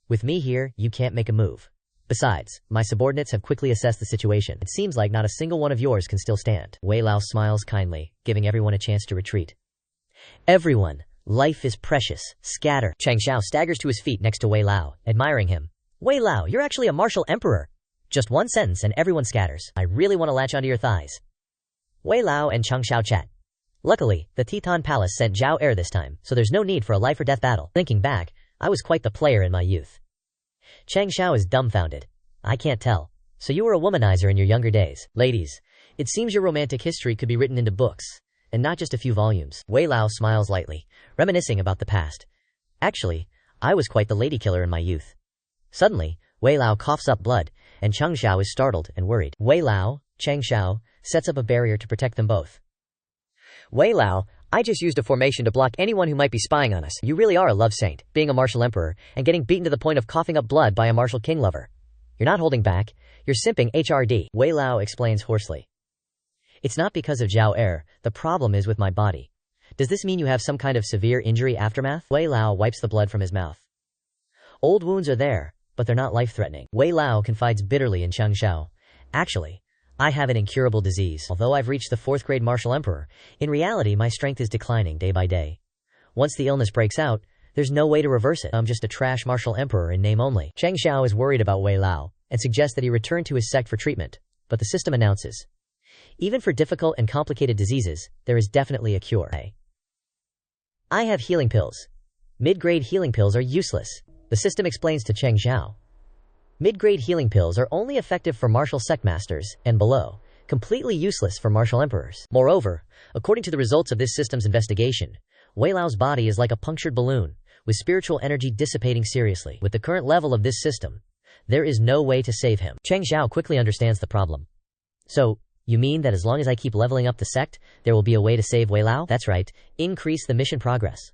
With me here, you can't make a move. Besides, my subordinates have quickly assessed the situation. It seems like not a single one of yours can still stand. Wei Lao smiles kindly, giving everyone a chance to retreat. Everyone, life is precious. Scatter. Changxiao staggers to his feet next to Wei Lao, admiring him. Wei Lao, you're actually a martial emperor. Just one sentence and everyone scatters. I really want to latch onto your thighs. Wei Lao and Changxiao chat. Luckily, the Teton Palace sent Jiao Er this time, so there's no need for a life or death battle. Thinking back, I was quite the player in my youth. Changxiao is dumbfounded. I can't tell. So you were a womanizer in your younger days. Ladies, it seems your romantic history could be written into books, and not just a few volumes. Wei Lao smiles lightly, reminiscing about the past. Actually, I was quite the lady killer in my youth. Suddenly, Wei Lao coughs up blood, and Changxiao is startled and worried. Wei Lao, Changxiao, sets up a barrier to protect them both. Wei Lao, I just used a formation to block anyone who might be spying on us. You really are a love saint, being a martial emperor, and getting beaten to the point of coughing up blood by a martial king lover. You're not holding back. You're simping HRD. Wei Lao explains hoarsely. It's not because of Jiao Er. The problem is with my body. Does this mean you have some kind of severe injury aftermath? Wei Lao wipes the blood from his mouth. Old wounds are there, but they're not life-threatening. Wei Lao confides bitterly in Changxiao. Actually, I have an incurable disease. Although I've reached the 4th grade martial emperor, in reality my strength is declining day by day. Once the illness breaks out, there's no way to reverse it. I'm just a trash martial emperor in name only. Changxiao is worried about Wei Lao, and suggests that he return to his sect for treatment, but the system announces, even for difficult and complicated diseases, there is definitely a cure. I have healing pills. Mid-grade healing pills are useless, the system explains to Changxiao. Mid-grade healing pills are only effective for martial sect masters, and below, completely useless for martial emperors. Moreover, according to the results of this system's investigation, Wei Lao's body is like a punctured balloon, with spiritual energy dissipating seriously. With the current level of this system, there is no way to save him. Changxiao quickly understands the problem. So, you mean that as long as I keep leveling up the sect, there will be a way to save Wei Lao? That's right, increase the mission progress.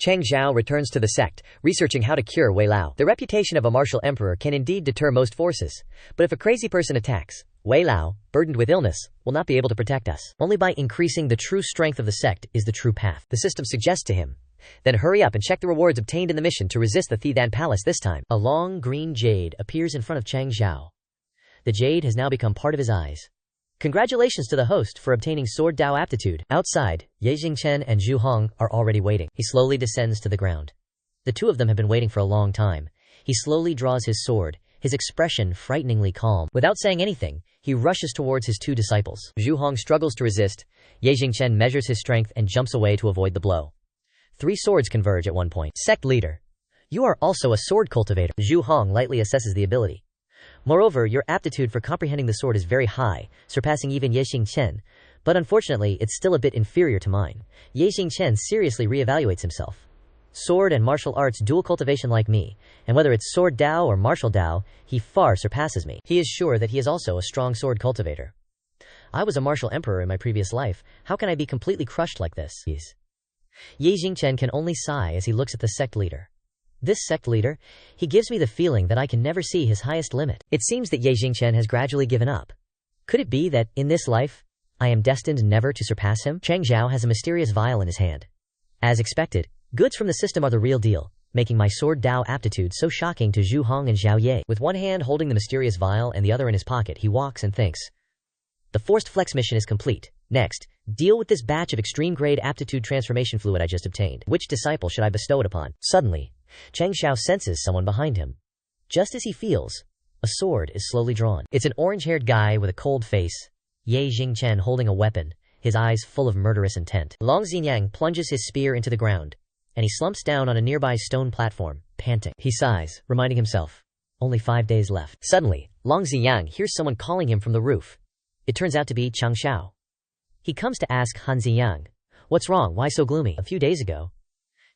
Changxiao returns to the sect, researching how to cure Wei Lao. The reputation of a martial emperor can indeed deter most forces, but if a crazy person attacks, Wei Lao, burdened with illness, will not be able to protect us. Only by increasing the true strength of the sect is the true path. The system suggests to him. Then hurry up and check the rewards obtained in the mission to resist the Thidan Palace this time. A long green jade appears in front of Changxiao. The jade has now become part of his eyes. Congratulations to the host for obtaining sword Dao aptitude. Outside, Ye Jingchen and Zhu Hong are already waiting. He slowly descends to the ground. The two of them have been waiting for a long time. He slowly draws his sword, his expression frighteningly calm. Without saying anything, he rushes towards his two disciples. Zhu Hong struggles to resist. Ye Jingchen measures his strength and jumps away to avoid the blow. 3 swords converge at one point. Sect leader. You are also a sword cultivator. Zhu Hong lightly assesses the ability. Moreover, your aptitude for comprehending the sword is very high, surpassing even Ye Jingchen, but unfortunately it's still a bit inferior to mine. Ye Jingchen seriously reevaluates himself. Sword and martial arts dual cultivation like me, and whether it's sword Dao or martial Dao, he far surpasses me. He is sure that he is also a strong sword cultivator. I was a martial emperor in my previous life, how can I be completely crushed like this? Ye Jingchen can only sigh as he looks at the sect leader. This sect leader, he gives me the feeling that I can never see his highest limit. It seems that Ye Jingchen has gradually given up. Could it be that, in this life, I am destined never to surpass him? Changxiao has a mysterious vial in his hand. As expected, goods from the system are the real deal, making my sword Dao aptitude so shocking to Zhu Hong and Zhao Ye. With one hand holding the mysterious vial and the other in his pocket, he walks and thinks. The forced flex mission is complete. Next, deal with this batch of extreme-grade aptitude transformation fluid I just obtained. Which disciple should I bestow it upon? Suddenly, Changxiao senses someone behind him. Just as he feels, a sword is slowly drawn. It's an orange-haired guy with a cold face, Ye Jingchen holding a weapon, his eyes full of murderous intent. Long Xinyang plunges his spear into the ground, and he slumps down on a nearby stone platform, panting. He sighs, reminding himself, only 5 days left. Suddenly, Long Xinyang hears someone calling him from the roof. It turns out to be Changxiao. He comes to ask Han Ziyang, what's wrong, why so gloomy? A few days ago,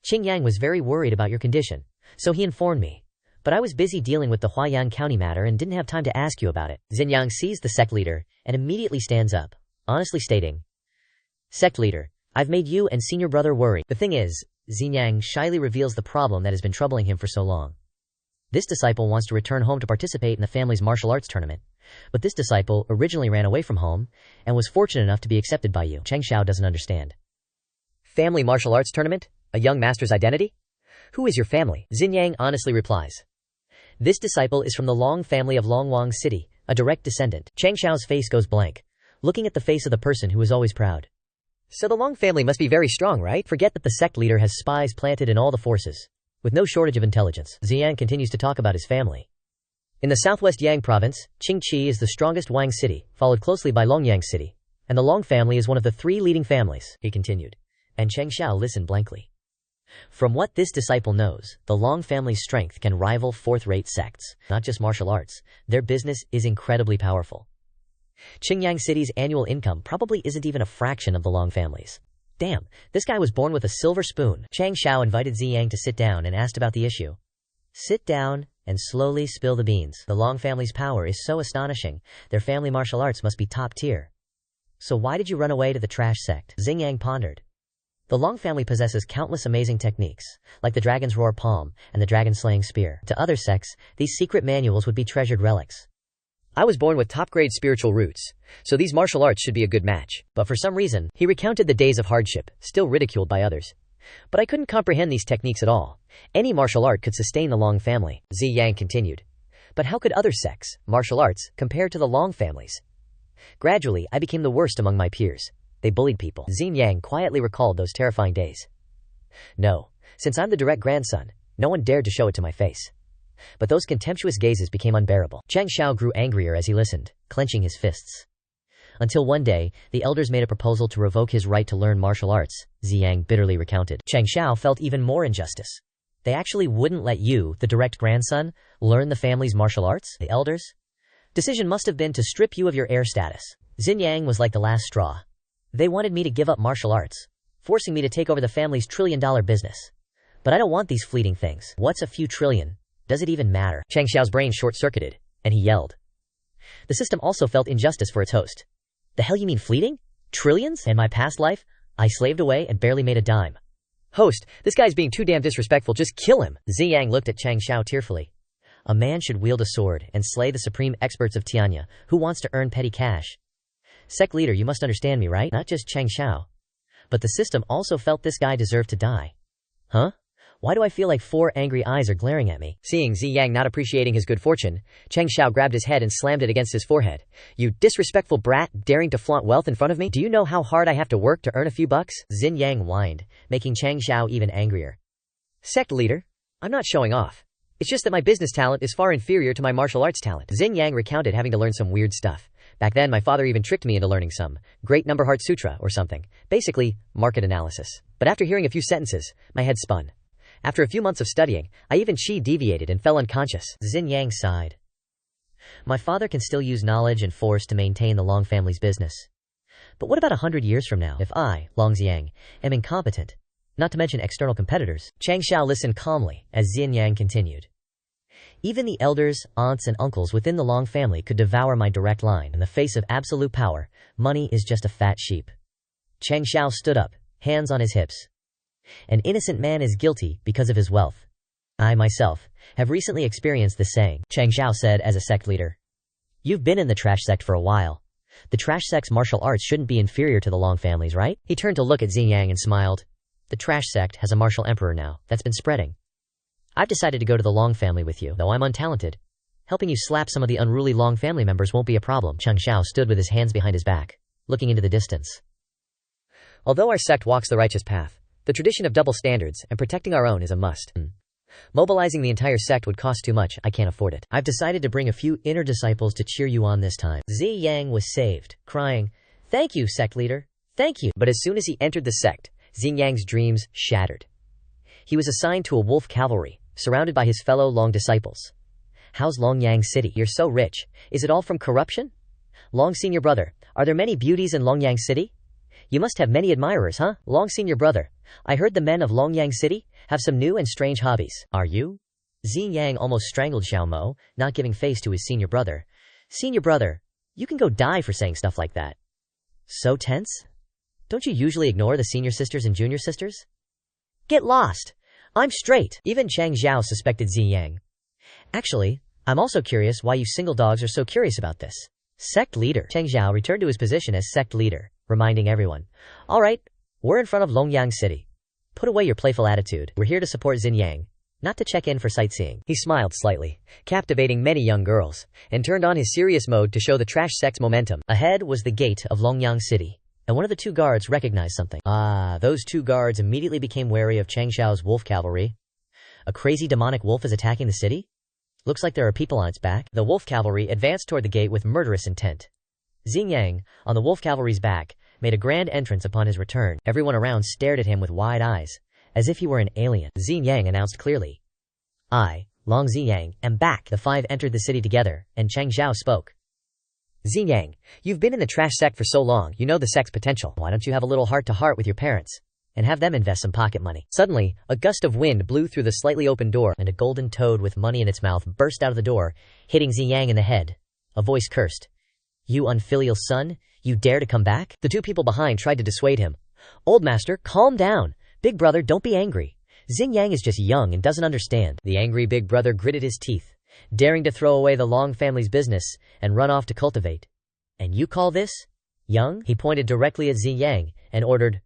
Qingyang was very worried about your condition, so he informed me. But I was busy dealing with the Huayang County matter and didn't have time to ask you about it. Xinyang sees the sect leader and immediately stands up, honestly stating, Sect leader, I've made you and senior brother worry. The thing is, Xinyang shyly reveals the problem that has been troubling him for so long. This disciple wants to return home to participate in the family's martial arts tournament. But this disciple originally ran away from home and was fortunate enough to be accepted by you. Changxiao doesn't understand. Family martial arts tournament? A young master's identity? Who is your family? Xinyang honestly replies. This disciple is from the Long family of Longwang City, a direct descendant. Changxiao's face goes blank, looking at the face of the person who is always proud. So the Long family must be very strong, right? Forget that the sect leader has spies planted in all the forces, with no shortage of intelligence. Xinyang continues to talk about his family. In the southwest Yang province, Qingqi is the strongest Wang city, followed closely by Longyang city, and the Long family is one of the 3 leading families, he continued. And Changxiao listened blankly. From what this disciple knows, the Long family's strength can rival fourth-rate sects. Not just martial arts, their business is incredibly powerful. Qingyang City's annual income probably isn't even a fraction of the Long family's. Damn, this guy was born with a silver spoon. Changxiao invited Ziyang to sit down and asked about the issue. Sit down and slowly spill the beans. The Long family's power is so astonishing, their family martial arts must be top tier. So why did you run away to the trash sect? Xingyang pondered. The Long family possesses countless amazing techniques, like the Dragon's Roar Palm and the Dragon-Slaying Spear. To other sects, these secret manuals would be treasured relics. I was born with top-grade spiritual roots, so these martial arts should be a good match. But for some reason, he recounted the days of hardship, still ridiculed by others. But I couldn't comprehend these techniques at all. Any martial art could sustain the Long family. Ziyang continued. But how could other sects, martial arts, compare to the Long families? Gradually, I became the worst among my peers. They bullied people. Xingyang quietly recalled those terrifying days. No, since I'm the direct grandson, no one dared to show it to my face. But those contemptuous gazes became unbearable. Changxiao grew angrier as he listened, clenching his fists. Until one day, the elders made a proposal to revoke his right to learn martial arts, Ziyang bitterly recounted. Changxiao felt even more injustice. They actually wouldn't let you, the direct grandson, learn the family's martial arts? The elders' decision must have been to strip you of your heir status. Xinjiang was like the last straw. They wanted me to give up martial arts, forcing me to take over the family's trillion-dollar business. But I don't want these fleeting things. What's a few trillion? Does it even matter? Changxiao's brain short-circuited, and he yelled. The system also felt injustice for its host. The hell you mean fleeting? Trillions? In my past life, I slaved away and barely made a dime. Host, this guy's being too damn disrespectful, just kill him. Ziyang looked at Changxiao tearfully. A man should wield a sword and slay the supreme experts of Tianya. Who wants to earn petty cash? Sect leader, you must understand me, right? Not just Changxiao. But the system also felt this guy deserved to die. Huh? Why do I feel like 4 angry eyes are glaring at me? Seeing Ziyang not appreciating his good fortune, Changxiao grabbed his head and slammed it against his forehead. You disrespectful brat, daring to flaunt wealth in front of me? Do you know how hard I have to work to earn a few bucks? Xinjiang whined, making Changxiao even angrier. Sect leader, I'm not showing off. It's just that my business talent is far inferior to my martial arts talent. Xinjiang recounted having to learn some weird stuff. Back then, my father even tricked me into learning some Great Number Heart Sutra or something. Basically, market analysis. But after hearing a few sentences, my head spun. After a few months of studying, I even deviated and fell unconscious. Xinjiang sighed. My father can still use knowledge and force to maintain the Long family's business. But what about 100 years from now, if I, Long Xiang, am incompetent? Not to mention external competitors. Changxiao listened calmly as Xinjiang continued. Even the elders, aunts, and uncles within the Long family could devour my direct line. In the face of absolute power, money is just a fat sheep. Changxiao stood up, hands on his hips. An innocent man is guilty because of his wealth. I, myself, have recently experienced this saying, Changxiao said as a sect leader. You've been in the trash sect for a while. The trash sect's martial arts shouldn't be inferior to the Long family's, right? He turned to look at Xinjiang and smiled. The trash sect has a martial emperor now, that's been spreading. I've decided to go to the Long family with you, though I'm untalented. Helping you slap some of the unruly Long family members won't be a problem. Changxiao stood with his hands behind his back, looking into the distance. Although our sect walks the righteous path, the tradition of double standards and protecting our own is a must. Mobilizing the entire sect would cost too much, I can't afford it. I've decided to bring a few inner disciples to cheer you on this time. Ziyang was saved, crying, Thank you, sect leader. Thank you. But as soon as he entered the sect, Xinjiang's dreams shattered. He was assigned to a wolf cavalry, surrounded by his fellow Long disciples. How's Longyang City? You're so rich. Is it all from corruption? Long senior brother, are there many beauties in Longyang City? You must have many admirers, huh? Long senior brother, I heard the men of Longyang City have some new and strange hobbies. Are you? Xinjiang almost strangled Xiao Mo, not giving face to his senior brother. Senior brother, you can go die for saying stuff like that. So tense? Don't you usually ignore the senior sisters and junior sisters? Get lost. I'm straight. Even Changxiao suspected Xinjiang. Actually, I'm also curious why you single dogs are so curious about this. Sect leader. Changxiao returned to his position as sect leader, reminding everyone. All right, we're in front of Longyang City. Put away your playful attitude. We're here to support Xinjiang, not to check in for sightseeing. He smiled slightly, captivating many young girls, and turned on his serious mode to show the trash sect's momentum. Ahead was the gate of Longyang City, and one of the 2 guards recognized something. Those 2 guards immediately became wary of Changxiao's wolf cavalry. A crazy demonic wolf is attacking the city? Looks like there are people on its back. The wolf cavalry advanced toward the gate with murderous intent. Xinjiang, on the wolf cavalry's back, made a grand entrance upon his return. Everyone around stared at him with wide eyes, as if he were an alien. Xinjiang announced clearly. I, Long Xiyang, am back. The 5 entered the city together, and Changxiao spoke. Xinjiang, you've been in the trash sect for so long, you know the sect's potential. Why don't you have a little heart-to-heart with your parents, and have them invest some pocket money? Suddenly, a gust of wind blew through the slightly open door, and a golden toad with money in its mouth burst out of the door, hitting Xinjiang in the head. A voice cursed. You unfilial son, you dare to come back? The 2 people behind tried to dissuade him. Old master, calm down. Big brother, don't be angry. Xinjiang is just young and doesn't understand. The angry big brother gritted his teeth, daring to throw away the Long family's business and run off to cultivate. And you call this young? He pointed directly at Xinjiang and ordered,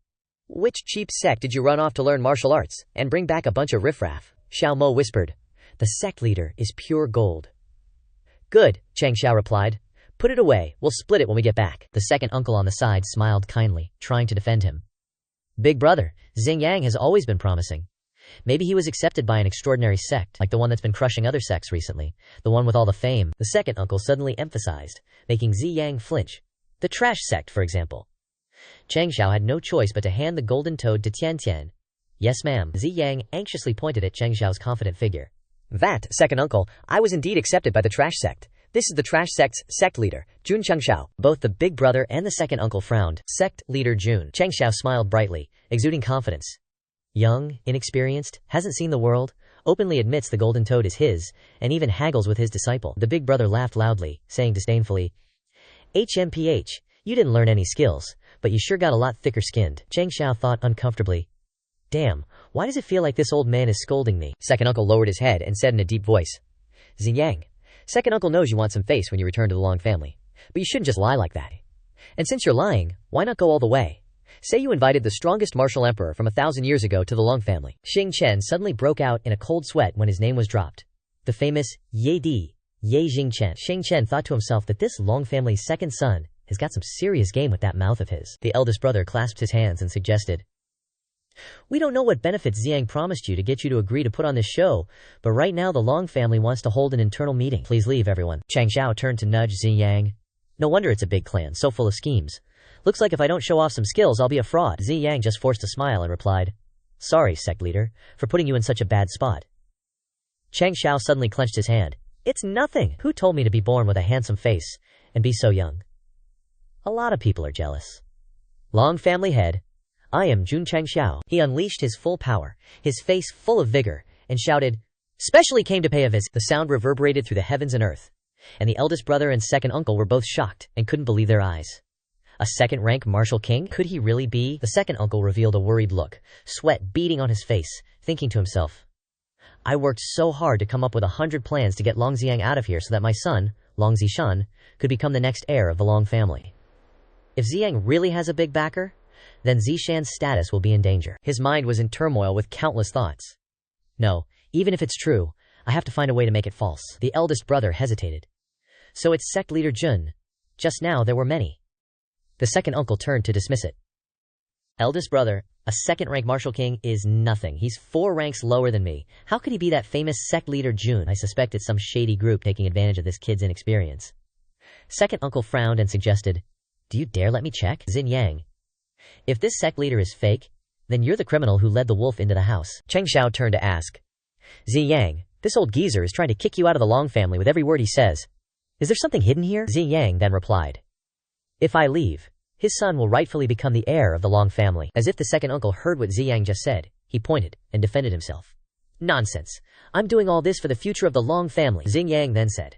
Which cheap sect did you run off to learn martial arts and bring back a bunch of riffraff? Xiao Mo whispered. The sect leader is pure gold. Good, Changxiao replied. Put it away, we'll split it when we get back. The second uncle on the side smiled kindly, trying to defend him. Big brother, Xinjiang has always been promising. Maybe he was accepted by an extraordinary sect, like the one that's been crushing other sects recently, the one with all the fame. The second uncle suddenly emphasized, making Xiyang flinch. The trash sect, for example. Changxiao had no choice but to hand the golden toad to Tian Tian. Yes ma'am. Zi Yang anxiously pointed at Changxiao's confident figure. That, second uncle, I was indeed accepted by the trash sect. This is the trash sect's sect leader, Jun Changxiao. Both the big brother and the second uncle frowned. Sect leader Jun Changxiao smiled brightly, exuding confidence. Young, inexperienced, hasn't seen the world, openly admits the golden toad is his, and even haggles with his disciple. The big brother laughed loudly, saying disdainfully, HMPH, you didn't learn any skills, but you sure got a lot thicker skinned. Changxiao thought uncomfortably. Damn, why does it feel like this old man is scolding me? Second uncle lowered his head and said in a deep voice, Xingyang, second uncle knows you want some face when you return to the Long family, but you shouldn't just lie like that. And since you're lying, why not go all the way? Say you invited the strongest martial emperor from 1,000 years ago to the Long family. Xing Chen suddenly broke out in a cold sweat when his name was dropped. The famous Ye Di, Ye Jingchen. Xing Chen thought to himself that this Long family's second son has got some serious game with that mouth of his. The eldest brother clasped his hands and suggested, we don't know what benefits Ziyang promised you to get you to agree to put on this show, but right now the Long family wants to hold an internal meeting. Please leave, everyone. Changxiao turned to nudge Ziyang. No wonder it's a big clan, so full of schemes. Looks like if I don't show off some skills, I'll be a fraud. Ziyang just forced a smile and replied, sorry, sect leader, for putting you in such a bad spot. Changxiao suddenly clenched his hand. It's nothing. Who told me to be born with a handsome face and be so young? A lot of people are jealous. Long family head, I am Jun Changxiao. He unleashed his full power, his face full of vigor, and shouted, specially came to pay a visit. The sound reverberated through the heavens and earth, and the eldest brother and second uncle were both shocked and couldn't believe their eyes. A second-rank martial king? Could he really be? The second uncle revealed a worried look, sweat beading on his face, thinking to himself, I worked so hard to come up with 100 plans to get Long Ziyang out of here so that my son, Long Zishan, could become the next heir of the Long family. If Ziyang really has a big backer, then Zishan's status will be in danger. His mind was in turmoil with countless thoughts. No, even if it's true, I have to find a way to make it false. The eldest brother hesitated. So it's sect leader Jun. Just now there were many. The second uncle turned to dismiss it. Eldest brother, a second-rank martial king is nothing. He's 4 ranks lower than me. How could he be that famous sect leader Jun? I suspect it's some shady group taking advantage of this kid's inexperience. Second uncle frowned and suggested, do you dare let me check? Xin Yang. If this sect leader is fake, then you're the criminal who led the wolf into the house. Changxiao turned to ask, Zi Yang, this old geezer is trying to kick you out of the Long family with every word he says. Is there something hidden here? Zi Yang then replied, if I leave, his son will rightfully become the heir of the Long family. As if the second uncle heard what Zi Yang just said, he pointed and defended himself. Nonsense. I'm doing all this for the future of the Long family. Xing Yang then said,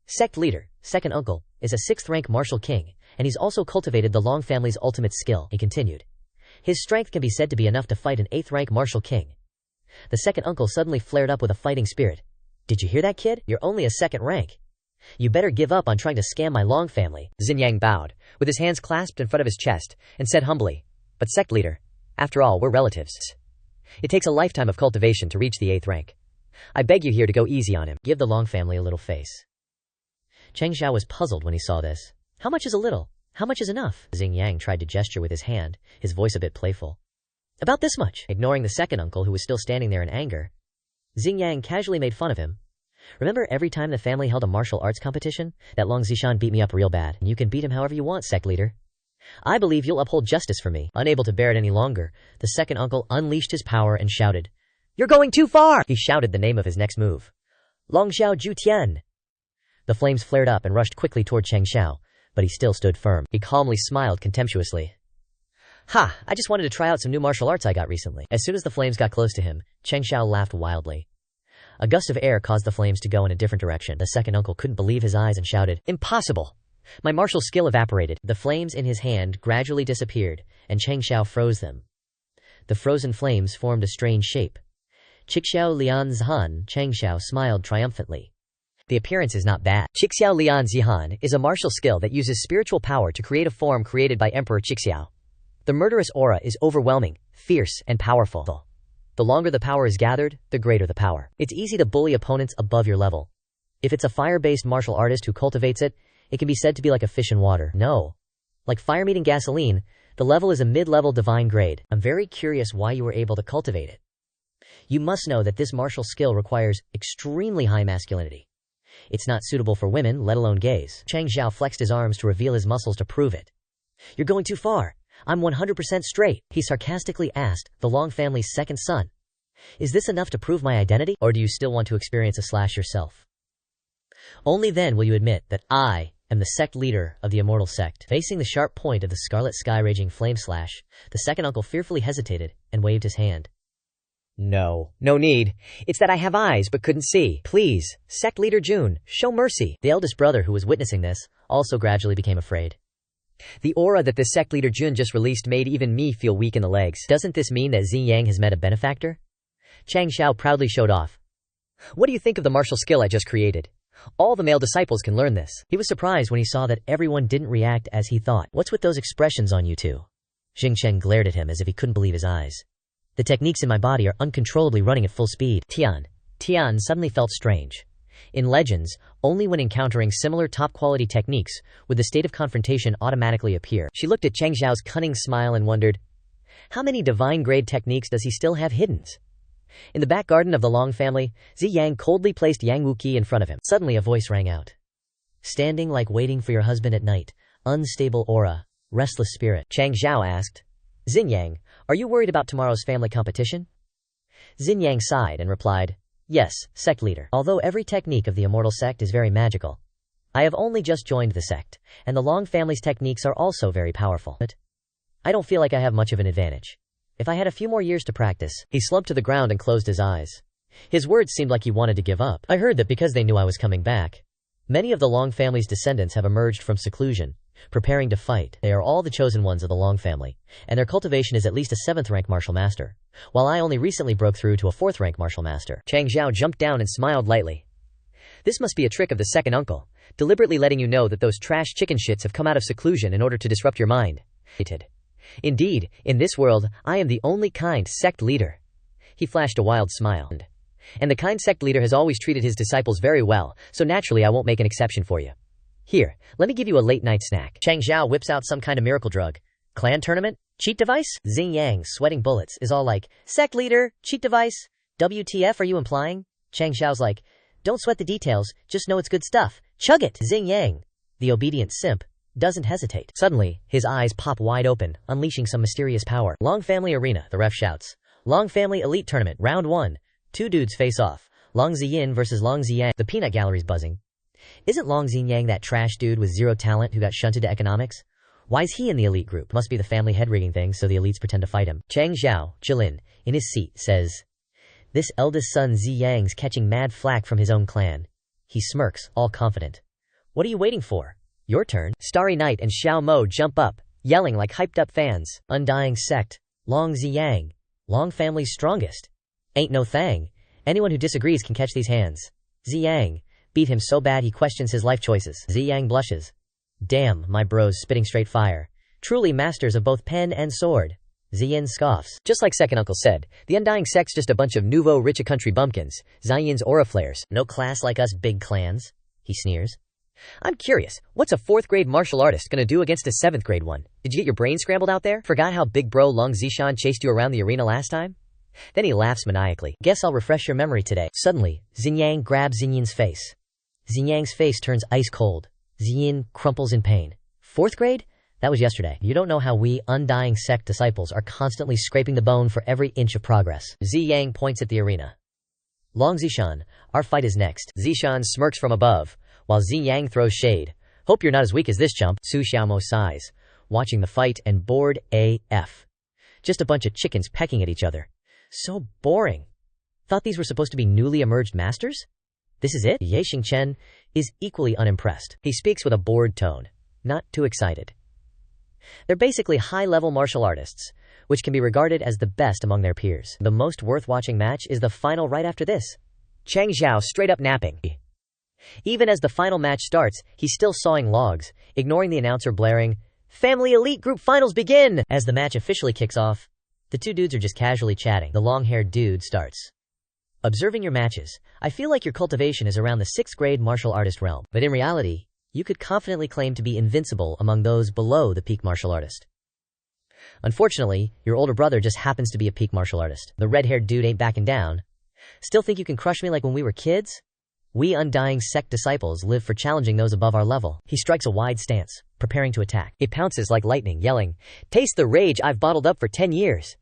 sect leader, second uncle, is a 6th-rank martial king, and he's also cultivated the Long family's ultimate skill. He continued, his strength can be said to be enough to fight an 8th-rank martial king. The second uncle suddenly flared up with a fighting spirit. Did you hear that, kid? You're only a 2nd rank. You better give up on trying to scam my Long family. Xin Yang bowed, with his hands clasped in front of his chest, and said humbly, but sect leader, after all, we're relatives. It takes a lifetime of cultivation to reach the 8th rank. I beg you here to go easy on him. Give the Long family a little face. Changxiao was puzzled when he saw this. How much is a little? How much is enough? Xing Yang tried to gesture with his hand, his voice a bit playful. About this much. Ignoring the second uncle who was still standing there in anger, Xing Yang casually made fun of him. Remember every time the family held a martial arts competition? That Long Zishan beat me up real bad. You can beat him however you want, sect leader. I believe you'll uphold justice for me. Unable to bear it any longer, the second uncle unleashed his power and shouted, you're going too far! He shouted the name of his next move. Long Xiao Ju Tian. The flames flared up and rushed quickly toward Changxiao, but he still stood firm. He calmly smiled contemptuously. Ha! I just wanted to try out some new martial arts I got recently. As soon as the flames got close to him, Changxiao laughed wildly. A gust of air caused the flames to go in a different direction. The second uncle couldn't believe his eyes and shouted, impossible! My martial skill evaporated. The flames in his hand gradually disappeared, and Changxiao froze them. The frozen flames formed a strange shape. Chixiao Lian Zihan. Changxiao smiled triumphantly. The appearance is not bad. Chixiao Lian Zihan is a martial skill that uses spiritual power to create a form created by Emperor Chixiao. The murderous aura is overwhelming, fierce, and powerful. The longer the power is gathered, the greater the power. It's easy to bully opponents above your level. If it's a fire-based martial artist who cultivates it, it can be said to be like a fish in water. No. Like fire meeting gasoline, the level is a mid-level divine grade. I'm very curious why you were able to cultivate it. You must know that this martial skill requires extremely high masculinity. It's not suitable for women, let alone gays. Changxiao flexed his arms to reveal his muscles to prove it. You're going too far. I'm 100% straight, he sarcastically asked, the Long family's second son. Is this enough to prove my identity, or do you still want to experience a slash yourself? Only then will you admit that I am the sect leader of the immortal sect. Facing the sharp point of the scarlet sky raging flame slash, the second uncle fearfully hesitated and waved his hand. No need. It's that I have eyes but couldn't see. Please, sect leader Jun, show mercy. The eldest brother, who was witnessing this, also gradually became afraid. The aura that the sect leader Jun just released made even me feel weak in the legs. Doesn't this mean that Ziyang has met a benefactor? Changxiao proudly showed off. What do you think of the martial skill I just created? All the male disciples can learn this. He was surprised when he saw that everyone didn't react as he thought. What's with those expressions on you two? Xingchen glared at him as if he couldn't believe his eyes. The techniques in my body are uncontrollably running at full speed. Tian suddenly felt strange. In Legends, only when encountering similar top-quality techniques would the state of confrontation automatically appear. She looked at Changxiao's cunning smile and wondered, how many divine-grade techniques does he still have hidden? In the back garden of the Long family, Ziyang coldly placed Yang Wuqi in front of him. Suddenly a voice rang out. Standing like waiting for your husband at night, unstable aura, restless spirit. Changxiao asked, Xinyang, are you worried about tomorrow's family competition? Xinyang sighed and replied, yes, sect leader. Although every technique of the immortal sect is very magical, I have only just joined the sect, and the Long family's techniques are also very powerful. But I don't feel like I have much of an advantage. If I had a few more years to practice. He slumped to the ground and closed his eyes. His words seemed like he wanted to give up. I heard that because they knew I was coming back, many of the Long family's descendants have emerged from seclusion, preparing to fight. They are all the chosen ones of the Long family, and their cultivation is at least a 7th rank martial master, while I only recently broke through to a 4th rank martial master. Changxiao jumped down and smiled lightly. This must be a trick of the second uncle, deliberately letting you know that those trash chicken shits have come out of seclusion in order to disrupt your mind. Indeed, in this world, I am the only kind sect leader. He flashed a wild smile. And the kind sect leader has always treated his disciples very well, so naturally I won't make an exception for you. Here, let me give you a late-night snack. Changxiao whips out some kind of miracle drug. Clan tournament? Cheat device? Xingyang, sweating bullets, is all like, sect leader, cheat device? WTF are you implying? Changxiao's like, don't sweat the details, just know it's good stuff. Chug it! Xingyang, the obedient simp, doesn't hesitate. Suddenly, his eyes pop wide open, unleashing some mysterious power. Long Family Arena, the ref shouts. Long Family Elite Tournament, Round 1. 2 dudes face off. Long Ziyin versus Long Ziyang. The peanut gallery's buzzing. Isn't Long Ziyang that trash dude with 0 talent who got shunted to economics? Why is he in the elite group? Must be the family head rigging thing, so the elites pretend to fight him. Changxiao, Jilin, in his seat, says, this eldest son Ziyang's catching mad flack from his own clan. He smirks, all confident. What are you waiting for? Your turn. Starry Night and Xiao Mo jump up, yelling like hyped-up fans. Undying Sect. Long Ziyang. Long family's strongest. Ain't no thang. Anyone who disagrees can catch these hands. Ziyang. Beat him so bad he questions his life choices. Ziyang blushes. Damn, my bros spitting straight fire. Truly masters of both pen and sword. Ziyin scoffs. Just like second uncle said, the Undying Sect's just a bunch of nouveau riche country bumpkins. Ziyin's aura flares. No class like us big clans. He sneers. I'm curious, what's a 4th grade martial artist gonna do against a 7th grade one? Did you get your brain scrambled out there? Forgot how big bro Long Zishan chased you around the arena last time? Then he laughs maniacally. Guess I'll refresh your memory today. Suddenly, Xingyang grabs Xinyin's face. Xingyang's face turns ice cold. Xiyin crumples in pain. 4th grade? That was yesterday. You don't know how we Undying Sect disciples are constantly scraping the bone for every inch of progress. Ziyang points at the arena. Long Zishan, our fight is next. Zishan smirks from above, while Ziyang throws shade. Hope you're not as weak as this chump. Su Xiaomo sighs, watching the fight and bored AF. Just a bunch of chickens pecking at each other. So boring. Thought these were supposed to be newly emerged masters? This is it? Ye Xingchen is equally unimpressed. He speaks with a bored tone, not too excited. They're basically high-level martial artists, which can be regarded as the best among their peers. The most worth-watching match is the final right after this. Changxiao straight up napping. Even as the final match starts, he's still sawing logs, ignoring the announcer blaring, Family Elite Group Finals begin! As the match officially kicks off, the 2 dudes are just casually chatting. The long-haired dude starts. Observing your matches, I feel like your cultivation is around the 6th grade martial artist realm, but in reality, you could confidently claim to be invincible among those below the peak martial artist. Unfortunately, your older brother just happens to be a peak martial artist. The red-haired dude ain't backing down. Still think you can crush me like when we were kids? We undying Sect disciples live for challenging those above our level. He strikes a wide stance, preparing to attack. It pounces like lightning, yelling, "Taste the rage I've bottled up for 10 years."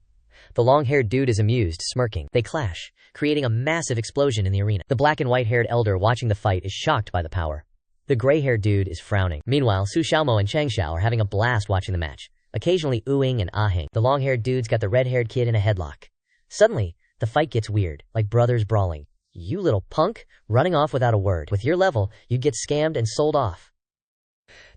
The long-haired dude is amused, smirking. They clash, creating a massive explosion in the arena. The black and white-haired elder watching the fight is shocked by the power. The gray-haired dude is frowning. Meanwhile, Su Xiaomo and Changxiao are having a blast watching the match, occasionally oohing and ahing. The long-haired dude's got the red-haired kid in a headlock. Suddenly, the fight gets weird, like brothers brawling. "You little punk, running off without a word. With your level, you'd get scammed and sold off."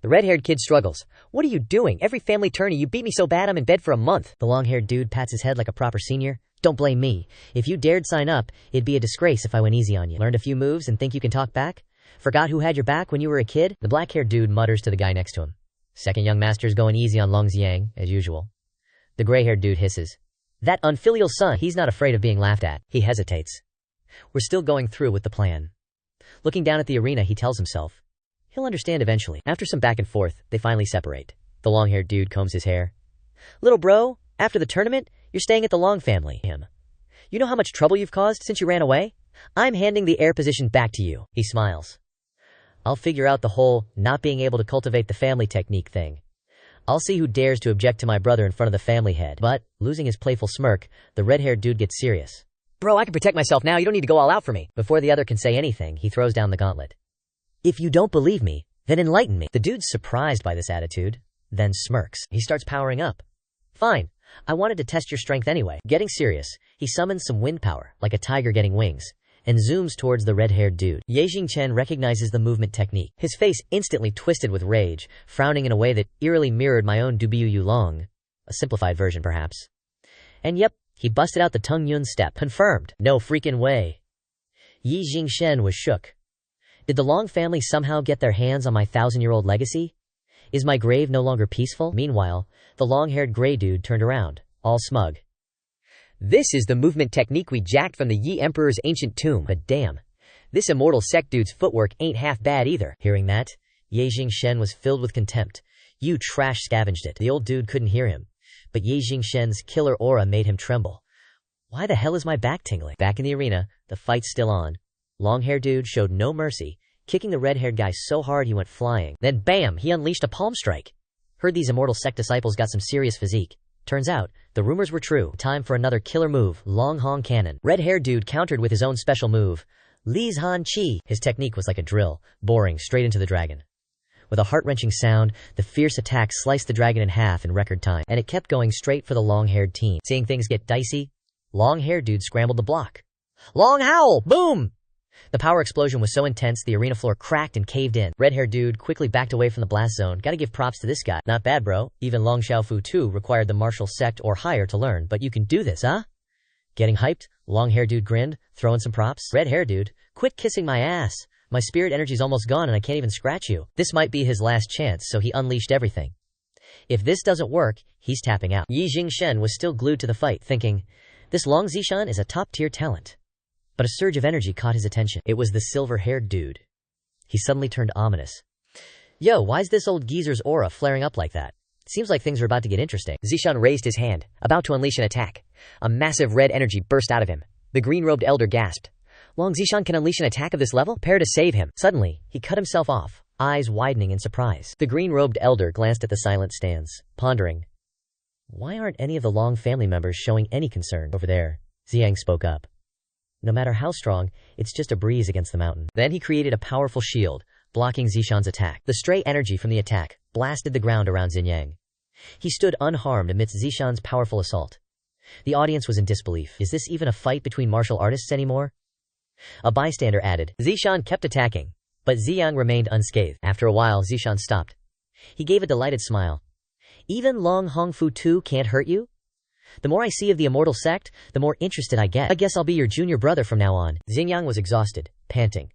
The red-haired kid struggles. "What are you doing? Every family tourney you beat me so bad I'm in bed for a month." The long-haired dude pats his head like a proper senior. "Don't blame me. If you dared sign up, it'd be a disgrace if I went easy on you. Learned a few moves and think you can talk back? Forgot who had your back when you were a kid?" The black-haired dude mutters to the guy next to him. "Second young master's going easy on Long Xiang, as usual." The gray-haired dude hisses. "That unfilial son, he's not afraid of being laughed at." He hesitates. "We're still going through with the plan." Looking down at the arena, he tells himself, he'll understand eventually. After some back and forth, they finally separate. The long-haired dude combs his hair. "Little bro, after the tournament, you're staying at the Long family." Him. "You know how much trouble you've caused since you ran away? I'm handing the heir position back to you." He smiles. "I'll figure out the whole not being able to cultivate the family technique thing. I'll see who dares to object to my brother in front of the family head." But, losing his playful smirk, the red-haired dude gets serious. "Bro, I can protect myself now, you don't need to go all out for me." Before the other can say anything, he throws down the gauntlet. "If you don't believe me, then enlighten me." The dude's surprised by this attitude, then smirks. He starts powering up. "Fine, I wanted to test your strength anyway." Getting serious, he summons some wind power, like a tiger getting wings, and zooms towards the red-haired dude. Ye Jingchen recognizes the movement technique. His face instantly twisted with rage, frowning in a way that eerily mirrored my own Dubiu Yulong, a simplified version perhaps. And yep, he busted out the Tung Yun step. Confirmed. No freaking way. Ye Jingchen was shook. Did the Long family somehow get their hands on my 1,000-year-old legacy? Is my grave no longer peaceful? Meanwhile, the long-haired gray dude turned around, all smug. "This is the movement technique we jacked from the Yi Emperor's ancient tomb. But damn, this immortal Sect dude's footwork ain't half bad either." Hearing that, Ye Jingchen was filled with contempt. "You trash scavenged it." The old dude couldn't hear him, but Ye Jingchen's killer aura made him tremble. "Why the hell is my back tingling?" Back in the arena, the fight's still on. Long-haired dude showed no mercy, kicking the red-haired guy so hard he went flying. Then bam, he unleashed a palm strike. Heard these immortal Sect disciples got some serious physique. Turns out, the rumors were true. Time for another killer move, Long Hong Cannon. Red-haired dude countered with his own special move, Li's Han Chi. His technique was like a drill, boring straight into the dragon. With a heart-wrenching sound, the fierce attack sliced the dragon in half in record time, and it kept going straight for the long-haired team. Seeing things get dicey, long-haired dude scrambled to block. Long howl! Boom! The power explosion was so intense the arena floor cracked and caved in. Red-haired dude quickly backed away from the blast zone. Gotta give props to this guy. Not bad, bro. Even Long Xiaofu 2 required the martial sect or higher to learn, but you can do this, huh? Getting hyped, long-haired dude grinned, throwing some props. Red-haired dude, quit kissing my ass. My spirit energy's almost gone and I can't even scratch you. This might be his last chance, so he unleashed everything. If this doesn't work, he's tapping out. Ye Jingchen was still glued to the fight, thinking, this Long Zishan is a top-tier talent. But a surge of energy caught his attention. It was the silver-haired dude. He suddenly turned ominous. Yo, why's this old geezer's aura flaring up like that? Seems like things are about to get interesting. Zishan raised his hand, about to unleash an attack. A massive red energy burst out of him. The green-robed elder gasped. Long Zishan can unleash an attack of this level? Prepare to save him. Suddenly, he cut himself off, eyes widening in surprise. The green-robed elder glanced at the silent stands, pondering. Why aren't any of the Long family members showing any concern over there? Xiang spoke up. No matter how strong, it's just a breeze against the mountain. Then he created a powerful shield, blocking Zishan's attack. The stray energy from the attack blasted the ground around Xinyang. He stood unharmed amidst Zishan's powerful assault. The audience was in disbelief. Is this even a fight between martial artists anymore? A bystander added. Zishan kept attacking, but Xiang remained unscathed. After a while, Zishan stopped. He gave a delighted smile. Even Long Hongfu 2 can't hurt you? The more I see of the immortal sect, the more interested I get. I guess I'll be your junior brother from now on. Xingyang was exhausted, panting.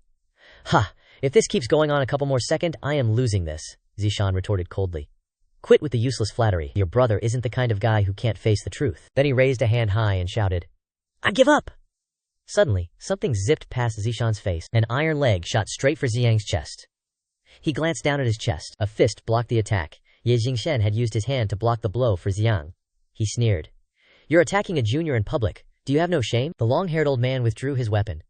Ha! If this keeps going on a couple more seconds, I am losing this, Zishan retorted coldly. Quit with the useless flattery. Your brother isn't the kind of guy who can't face the truth. Then he raised a hand high and shouted, I give up! Suddenly, something zipped past Zishan's face. An iron leg shot straight for Xiang's chest. He glanced down at his chest. A fist blocked the attack. Ye Jingshen had used his hand to block the blow for Xiang. He sneered. You're attacking a junior in public. Do you have no shame? The long-haired old man withdrew his weapon.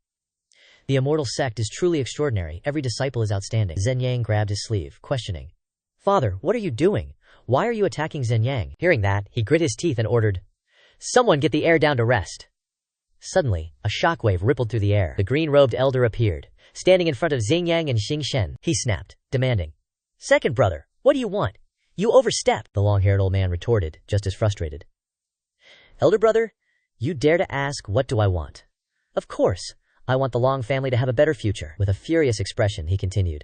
The immortal sect is truly extraordinary. Every disciple is outstanding. Zenyang grabbed his sleeve, questioning. Father, what are you doing? Why are you attacking Zenyang? Hearing that, he grit his teeth and ordered, Someone get the air down to rest. Suddenly, a shockwave rippled through the air. The green-robed elder appeared, standing in front of Xingyang and Xingchen. He snapped, demanding, Second brother, what do you want? You overstep, the long-haired old man retorted, just as frustrated. Elder brother, you dare to ask what do I want? Of course, I want the Long family to have a better future. With a furious expression, he continued.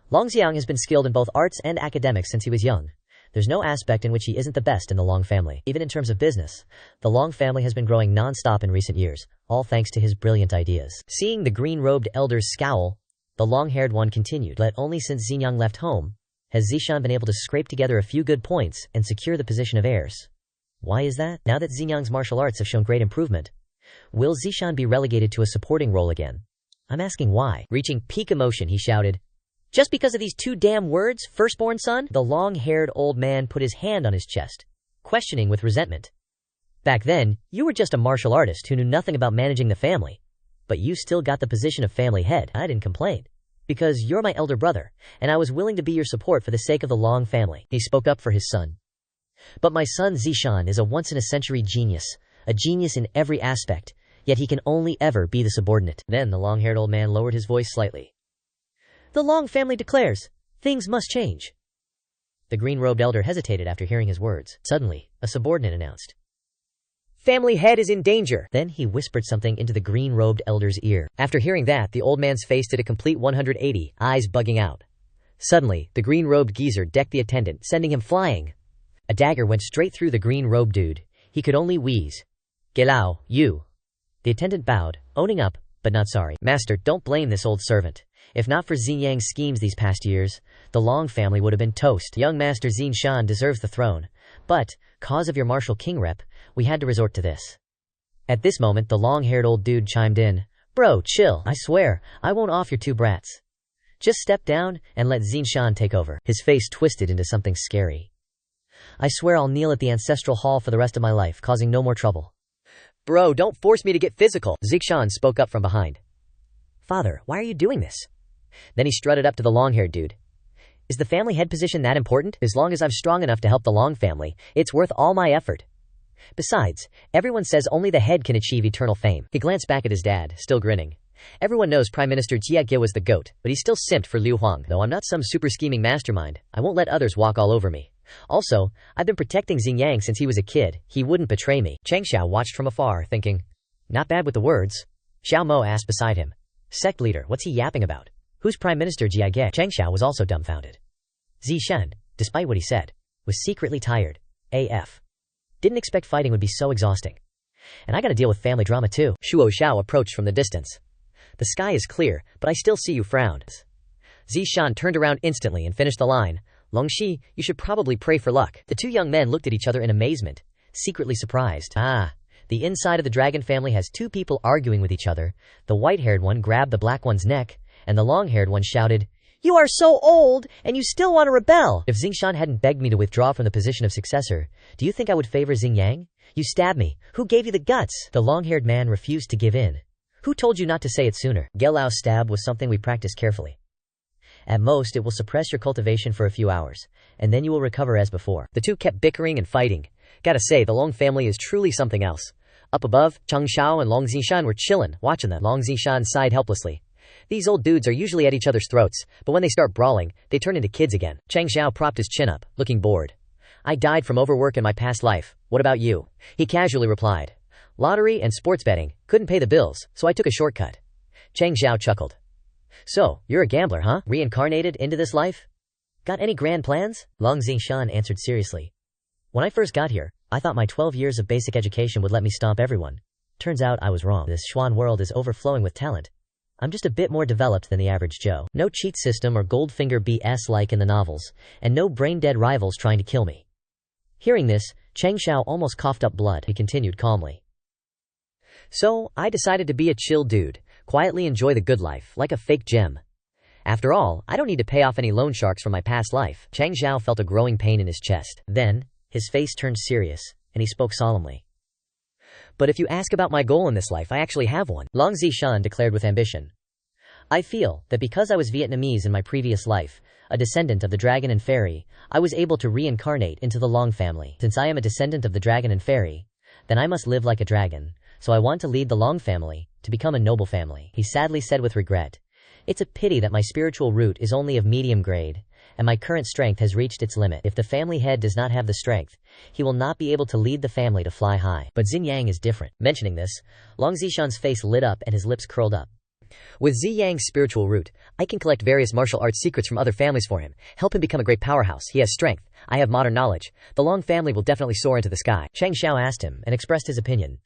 Long Xiang has been skilled in both arts and academics since he was young. There's no aspect in which he isn't the best in the Long family. Even in terms of business, the Long family has been growing non-stop in recent years, all thanks to his brilliant ideas. Seeing the green-robed elder's scowl, the long-haired one continued, But only since Xingyang left home has Zishan been able to scrape together a few good points and secure the position of heirs. Why is that? Now that Xingyang's martial arts have shown great improvement, will Zishan be relegated to a supporting role again? I'm asking why. Reaching peak emotion, he shouted, Just because of these 2 damn words, firstborn son? The long-haired old man put his hand on his chest, questioning with resentment. Back then, you were just a martial artist who knew nothing about managing the family. But you still got the position of family head. I didn't complain. Because you're my elder brother, and I was willing to be your support for the sake of the Long family. He spoke up for his son. But my son Zishan is a once-in-a-century genius, a genius in every aspect, yet he can only ever be the subordinate. Then the long-haired old man lowered his voice slightly. The Long family declares, things must change. The green-robed elder hesitated after hearing his words. Suddenly, a subordinate announced, Family head is in danger. Then he whispered something into the green-robed elder's ear. After hearing that, the old man's face did a complete 180, eyes bugging out. Suddenly, the green-robed geezer decked the attendant, sending him flying. A dagger went straight through the green-robed dude. He could only wheeze. Gelao, you. The attendant bowed, owning up, but not sorry. Master, don't blame this old servant. If not for Xingyang's schemes these past years, the Long family would have been toast. Young Master Zinshan deserves the throne, but, cause of your martial king rep, we had to resort to this. At this moment, the long-haired old dude chimed in. Bro, chill. I swear, I won't off your 2 brats. Just step down and let Zinshan take over. His face twisted into something scary. I swear I'll kneel at the ancestral hall for the rest of my life, causing no more trouble. Bro, don't force me to get physical. Zinshan spoke up from behind. Father, why are you doing this? Then he strutted up to the long-haired dude. Is the family head position that important? As long as I'm strong enough to help the Long family, it's worth all my effort. Besides, everyone says only the head can achieve eternal fame. He glanced back at his dad, still grinning. Everyone knows Prime Minister Jia Ge was the GOAT, but he still simped for Liu Huang. Though I'm not some super scheming mastermind, I won't let others walk all over me. Also, I've been protecting Xingyang since he was a kid. He wouldn't betray me. Changxiao watched from afar, thinking, not bad with the words. Xiao Mo asked beside him. Sect leader, what's he yapping about? Who's Prime Minister Jia Ge? Changxiao was also dumbfounded. Zishan, despite what he said, was secretly tired. AF. Didn't expect fighting would be so exhausting. And I gotta deal with family drama too. Shuo Xiao approached from the distance. The sky is clear, but I still see you frowned. Zishan turned around instantly and finished the line. Longxi, you should probably pray for luck. The 2 young men looked at each other in amazement, secretly surprised. The inside of the dragon family has 2 people arguing with each other. The white-haired one grabbed the black one's neck, and the long-haired one shouted, You are so old, and you still want to rebel! If Zingshan hadn't begged me to withdraw from the position of successor, do you think I would favor Xingyang? You stabbed me. Who gave you the guts? The long-haired man refused to give in. Who told you not to say it sooner? Gelao's stab was something we practiced carefully. At most, it will suppress your cultivation for a few hours, and then you will recover as before. The 2 kept bickering and fighting. Gotta say, the Long family is truly something else. Up above, Changxiao and Long Zishan were chillin', watching them. Long Zishan sighed helplessly. These old dudes are usually at each other's throats, but when they start brawling, they turn into kids again. Changxiao propped his chin up, looking bored. I died from overwork in my past life. What about you? He casually replied. Lottery and sports betting. Couldn't pay the bills, so I took a shortcut. Changxiao chuckled. So, you're a gambler, huh? Reincarnated into this life? Got any grand plans? Long Zinshan answered seriously. When I first got here, I thought my 12 years of basic education would let me stomp everyone. Turns out I was wrong. This Xuan world is overflowing with talent. I'm just a bit more developed than the average Joe. No cheat system or Goldfinger BS like in the novels, and no brain-dead rivals trying to kill me. Hearing this, Changxiao almost coughed up blood. He continued calmly. So, I decided to be a chill dude, quietly enjoy the good life, like a fake gem. After all, I don't need to pay off any loan sharks from my past life. Changxiao felt a growing pain in his chest. Then, his face turned serious, and he spoke solemnly. But if you ask about my goal in this life, I actually have one, Long Zishan declared with ambition. I feel that because I was Vietnamese in my previous life, a descendant of the dragon and fairy, I was able to reincarnate into the Long family. Since I am a descendant of the dragon and fairy, then I must live like a dragon, so I want to lead the Long family, to become a noble family, he sadly said with regret. It's a pity that my spiritual root is only of medium grade, and my current strength has reached its limit. If the family head does not have the strength, he will not be able to lead the family to fly high. But Xinjiang is different. Mentioning this, Long Zishan's face lit up and his lips curled up. With Ziyang's spiritual root, I can collect various martial arts secrets from other families for him, help him become a great powerhouse. He has strength, I have modern knowledge. The Long family will definitely soar into the sky. Changxiao asked him and expressed his opinion.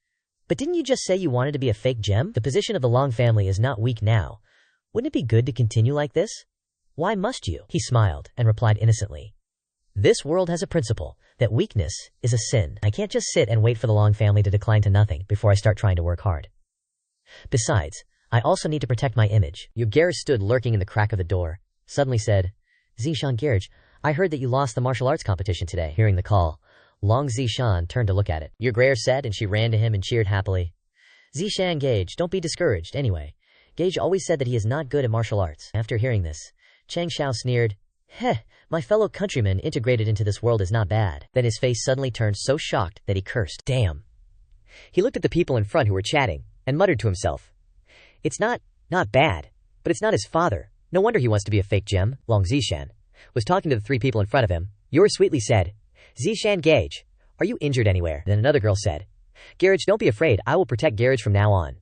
But didn't you just say you wanted to be a fake gem? The position of the Long family is not weak now. Wouldn't it be good to continue like this? Why must you? He smiled and replied innocently. This world has a principle, that weakness is a sin. I can't just sit and wait for the Long family to decline to nothing before I start trying to work hard. Besides, I also need to protect my image. Yugger stood lurking in the crack of the door, suddenly said, Zishan Gerge, I heard that you lost the martial arts competition today. Hearing the call, Long Zishan turned to look at it. Yugger said, and she ran to him and cheered happily. Zishan Gage, don't be discouraged. Anyway, Gage always said that he is not good at martial arts. After hearing this, Changxiao sneered, Heh, my fellow countryman integrated into this world is not bad. Then his face suddenly turned so shocked that he cursed. Damn. He looked at the people in front who were chatting, and muttered to himself. It's not bad, but it's not his father. No wonder he wants to be a fake gem. Long Zishan was talking to the three people in front of him. Yours sweetly said, Zishan Gage, are you injured anywhere? Then another girl said, Garage, don't be afraid, I will protect Garage from now on.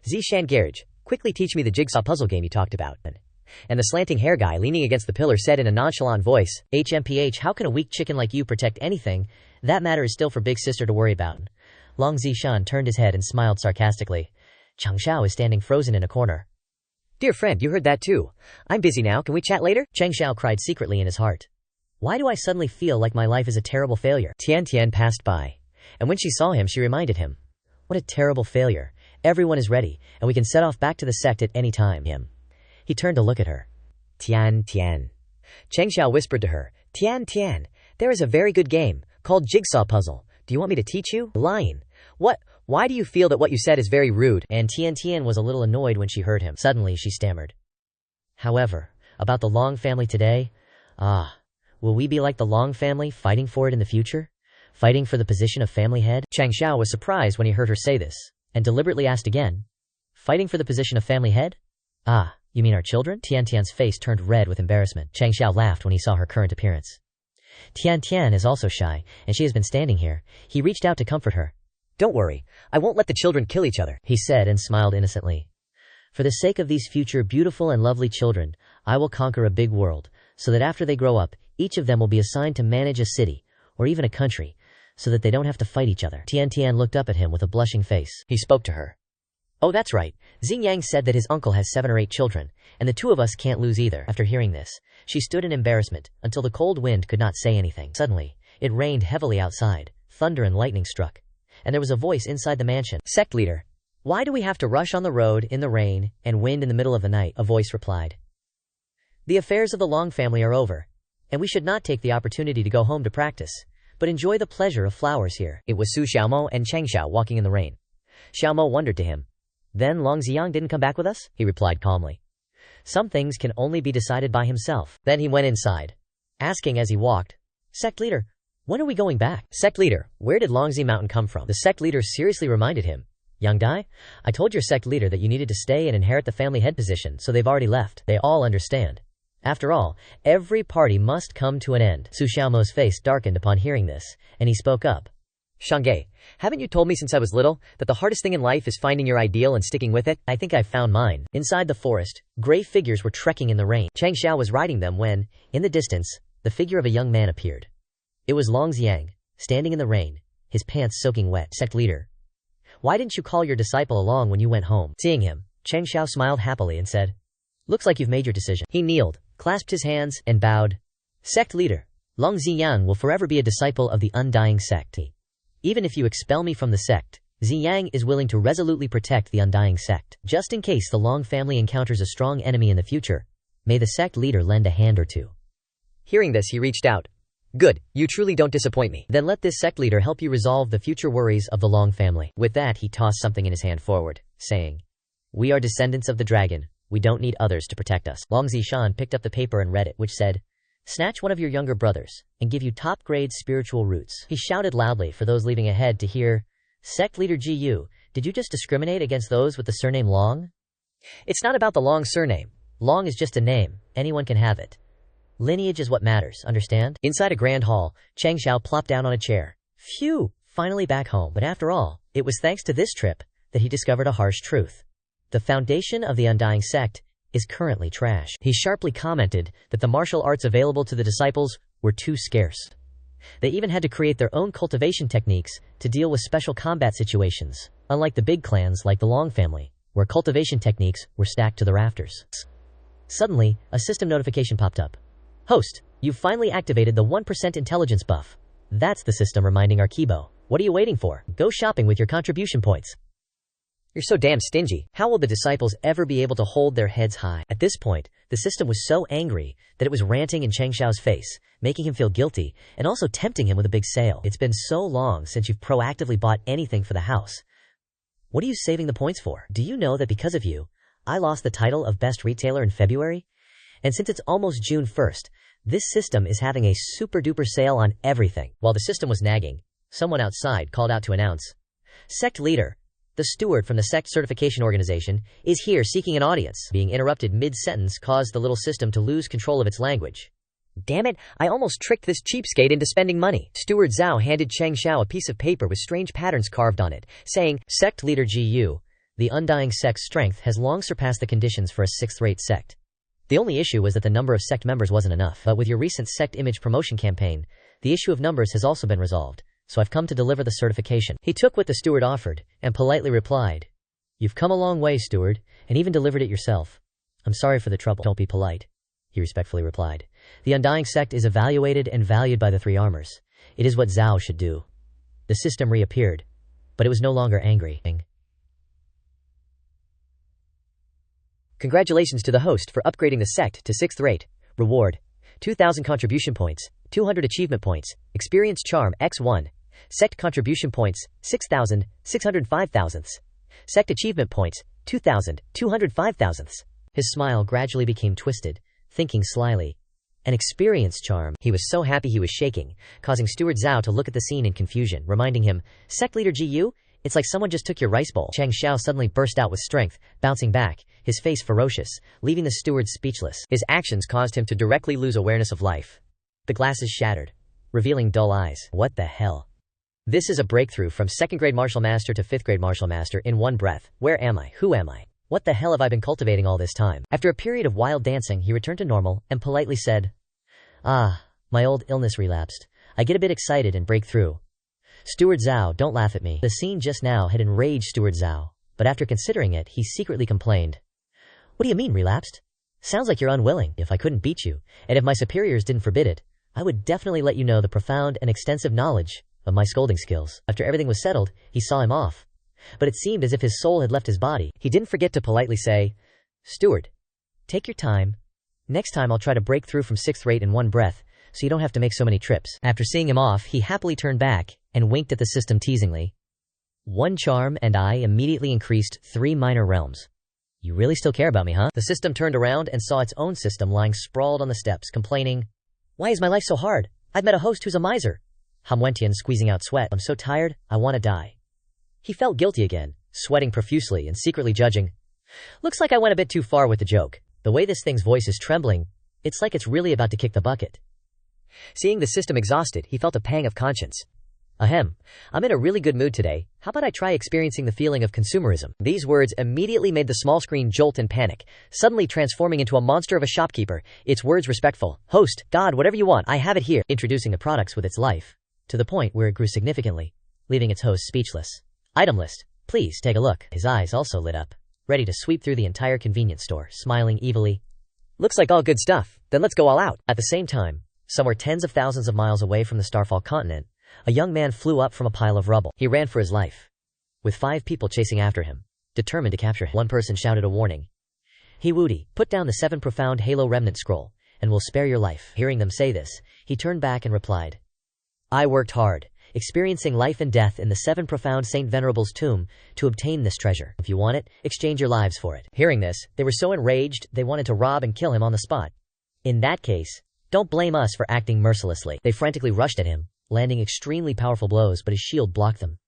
Zishan Garage, quickly teach me the jigsaw puzzle game you talked about. And the slanting hair guy leaning against the pillar said in a nonchalant voice, HMPH, how can a weak chicken like you protect anything? That matter is still for big sister to worry about. Long Zishan turned his head and smiled sarcastically. Changxiao is standing frozen in a corner. Dear friend, you heard that too. I'm busy now, can we chat later? Changxiao cried secretly in his heart. Why do I suddenly feel like my life is a terrible failure? Tian Tian passed by, and when she saw him she reminded him. What a terrible failure. Everyone is ready, and we can set off back to the sect at any time. He turned to look at her. Tian Tian. Changxiao whispered to her. Tian Tian, there is a very good game, called Jigsaw Puzzle. Do you want me to teach you? Lying. What? Why do you feel that what you said is very rude? And Tian Tian was a little annoyed when she heard him. Suddenly she stammered. However, about the Long family today, will we be like the Long family, fighting for it in the future? Fighting for the position of family head? Changxiao was surprised when he heard her say this, and deliberately asked again, fighting for the position of family head? You mean our children? Tian Tian's face turned red with embarrassment. Changxiao laughed when he saw her current appearance. Tian Tian is also shy, and she has been standing here. He reached out to comfort her. Don't worry, I won't let the children kill each other, he said and smiled innocently. For the sake of these future beautiful and lovely children, I will conquer a big world, so that after they grow up, each of them will be assigned to manage a city, or even a country, so that they don't have to fight each other. Tian Tian looked up at him with a blushing face. He spoke to her. Oh, that's right. Xinjiang said that his uncle has 7 or 8 children, and the 2 of us can't lose either. After hearing this, she stood in embarrassment, until the cold wind could not say anything. Suddenly, it rained heavily outside, thunder and lightning struck, and there was a voice inside the mansion. Sect leader, why do we have to rush on the road in the rain and wind in the middle of the night? A voice replied. The affairs of the Long family are over, and we should not take the opportunity to go home to practice, but enjoy the pleasure of flowers here. It was Su Xiaomo and Changxiao walking in the rain. Xiaomo wondered to him. Then Long Ziyang didn't come back with us? He replied calmly. Some things can only be decided by himself. Then he went inside, asking as he walked, Sect leader, when are we going back? Sect leader, where did Longzi Mountain come from? The sect leader seriously reminded him. Young Dai, I told your sect leader that you needed to stay and inherit the family head position, so they've already left. They all understand. After all, every party must come to an end. Su Xiaomo's face darkened upon hearing this, and he spoke up. Shange, haven't you told me since I was little that the hardest thing in life is finding your ideal and sticking with it? I think I've found mine. Inside the forest, gray figures were trekking in the rain. Changxiao was riding them when, in the distance, the figure of a young man appeared. It was Long Ziyang, standing in the rain, his pants soaking wet. Sect leader, why didn't you call your disciple along when you went home? Seeing him, Changxiao smiled happily and said, looks like you've made your decision. He kneeled, clasped his hands, and bowed. Sect leader, Long Ziyang will forever be a disciple of the undying sect. Even if you expel me from the sect, Ziyang is willing to resolutely protect the undying sect. Just in case the Long family encounters a strong enemy in the future, may the sect leader lend a hand or two. Hearing this, he reached out. Good, you truly don't disappoint me. Then let this sect leader help you resolve the future worries of the Long family. With that, he tossed something in his hand forward, saying, "We are descendants of the dragon. We don't need others to protect us." Long Zishan picked up the paper and read it, which said, "Snatch one of your younger brothers, and give you top-grade spiritual roots." He shouted loudly for those leaving ahead to hear, "Sect leader Gu, did you just discriminate against those with the surname Long? It's not about the Long surname. Long is just a name. Anyone can have it. Lineage is what matters, understand?" Inside a grand hall, Changxiao plopped down on a chair. Phew, finally back home. But after all, it was thanks to this trip that he discovered a harsh truth. The foundation of the Undying Sect is currently trash. He sharply commented that the martial arts available to the disciples were too scarce. They even had to create their own cultivation techniques to deal with special combat situations, unlike the big clans like the Long family, where cultivation techniques were stacked to the rafters. Suddenly, a system notification popped up. "Host, you've finally activated the 1% intelligence buff." That's the system reminding Arkibo. What are you waiting for? Go shopping with your contribution points. You're so damn stingy. How will the disciples ever be able to hold their heads high? At this point, the system was so angry that it was ranting in Changxiao's face, making him feel guilty and also tempting him with a big sale. "It's been so long since you've proactively bought anything for the house. What are you saving the points for? Do you know that because of you, I lost the title of Best Retailer in February? And since it's almost June 1st, this system is having a super-duper sale on everything." While the system was nagging, someone outside called out to announce, "Sect leader, the steward from the Sect certification organization, is here seeking an audience." Being interrupted mid-sentence caused the little system to lose control of its language. "Damn it, I almost tricked this cheapskate into spending money." Steward Zhao handed Changxiao a piece of paper with strange patterns carved on it, saying, "Sect leader Gu, the Undying Sect's strength has long surpassed the conditions for a 6th-rate sect. The only issue was that the number of sect members wasn't enough. But with your recent sect image promotion campaign, the issue of numbers has also been resolved, so I've come to deliver the certification." He took what the steward offered and politely replied, "You've come a long way, steward, and even delivered it yourself. I'm sorry for the trouble." "Don't be polite," he respectfully replied. "The Undying Sect is evaluated and valued by the three armors. It is what Zhao should do." The system reappeared, but it was no longer angry. "Congratulations to the host for upgrading the sect to 6th rate. Reward: 2,000 contribution points, 200 achievement points, experience charm x1. Sect contribution points, 6,000, 605 thousandths. Sect achievement points, 2,000, 205 thousandths. His smile gradually became twisted, thinking slyly. An experience charm. He was so happy he was shaking, causing Steward Zhao to look at the scene in confusion, reminding him, "Sect leader Gu? It's like someone just took your rice bowl." Changxiao suddenly burst out with strength, bouncing back, his face ferocious, leaving the steward speechless. His actions caused him to directly lose awareness of life. The glasses shattered, revealing dull eyes. What the hell? This is a breakthrough from 2nd grade martial master to 5th grade martial master in one breath. Where am I? Who am I? What the hell have I been cultivating all this time? After a period of wild dancing, he returned to normal and politely said, "Ah, my old illness relapsed. I get a bit excited and break through." "Steward Zhao, don't laugh at me." The scene just now had enraged Steward Zhao, but after considering it, he secretly complained. "What do you mean, relapsed? Sounds like you're unwilling. If I couldn't beat you, and if my superiors didn't forbid it, I would definitely let you know the profound and extensive knowledge of my scolding skills." After everything was settled, he saw him off. But it seemed as if his soul had left his body. He didn't forget to politely say, "Steward, take your time. Next time I'll try to break through from 6th rate in one breath, so you don't have to make so many trips." After seeing him off, he happily turned back and winked at the system teasingly. "One charm and I immediately increased 3 minor realms. You really still care about me, huh?" The system turned around and saw its own system lying sprawled on the steps, complaining, "Why is my life so hard? I've met a host who's a miser." Han Wentian squeezing out sweat. "I'm so tired, I want to die." He felt guilty again, sweating profusely and secretly judging. "Looks like I went a bit too far with the joke. The way this thing's voice is trembling, it's like it's really about to kick the bucket." Seeing the system exhausted, he felt a pang of conscience. "Ahem, I'm in a really good mood today. How about I try experiencing the feeling of consumerism?" These words immediately made the small screen jolt in panic, suddenly transforming into a monster of a shopkeeper, its words respectful. "Host, God, whatever you want, I have it here," introducing the products with its life, to the point where it grew significantly, leaving its host speechless. "Item list, please take a look." His eyes also lit up, ready to sweep through the entire convenience store, smiling evilly. "Looks like all good stuff, then let's go all out." At the same time, somewhere tens of thousands of miles away from the Starfall continent, a young man flew up from a pile of rubble. He ran for his life, with 5 people chasing after him, determined to capture him. One person shouted a warning. "Hey Woody, put down the 7 profound Halo Remnant Scroll, and will spare your life." Hearing them say this, he turned back and replied, "I worked hard, experiencing life and death in the 7 profound Saint Venerable's tomb to obtain this treasure. If you want it, exchange your lives for it." Hearing this, they were so enraged they wanted to rob and kill him on the spot. "In that case, don't blame us for acting mercilessly." They frantically rushed at him, landing extremely powerful blows, but his shield blocked them.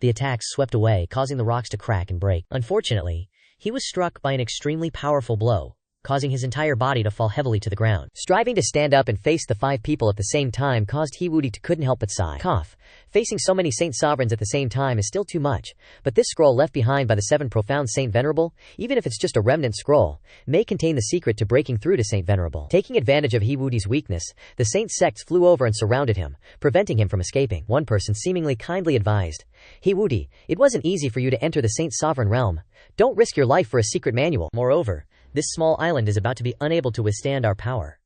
The attacks swept away, causing the rocks to crack and break. Unfortunately, he was struck by an extremely powerful blow, causing his entire body to fall heavily to the ground. Striving to stand up and face the 5 people at the same time caused Hiwudi to couldn't help but sigh. Cough. Facing so many saint sovereigns at the same time is still too much, but this scroll left behind by the 7 profound Saint Venerable, even if it's just a remnant scroll, may contain the secret to breaking through to Saint Venerable. Taking advantage of Hiwudi's weakness, the saint sects flew over and surrounded him, preventing him from escaping. One person seemingly kindly advised, "Hiwudi, it wasn't easy for you to enter the saint sovereign realm. Don't risk your life for a secret manual. Moreover, this small island is about to be unable to withstand our power.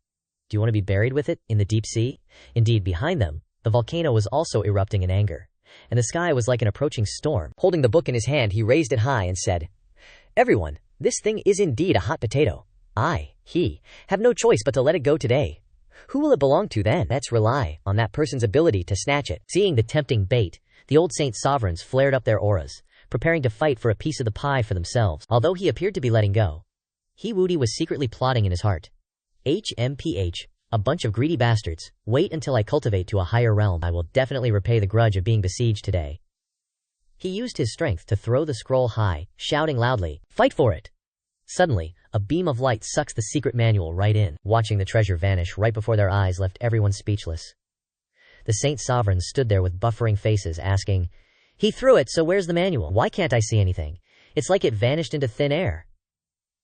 Do you want to be buried with it in the deep sea?" Indeed, behind them, the volcano was also erupting in anger, and the sky was like an approaching storm. Holding the book in his hand, he raised it high and said, "Everyone, this thing is indeed a hot potato. He, have no choice but to let it go today. Who will it belong to then? Let's rely on that person's ability to snatch it." Seeing the tempting bait, the old saint sovereigns flared up their auras, preparing to fight for a piece of the pie for themselves. Although he appeared to be letting go, Hiwudi was secretly plotting in his heart. HMPH, a bunch of greedy bastards. Wait until I cultivate to a higher realm. I will definitely repay the grudge of being besieged today. He used his strength to throw the scroll high, shouting loudly, "Fight for it!" Suddenly, a beam of light sucks the secret manual right in. Watching the treasure vanish right before their eyes left everyone speechless. The saint sovereigns stood there with buffering faces, asking, "He threw it, so where's the manual? Why can't I see anything? It's like it vanished into thin air."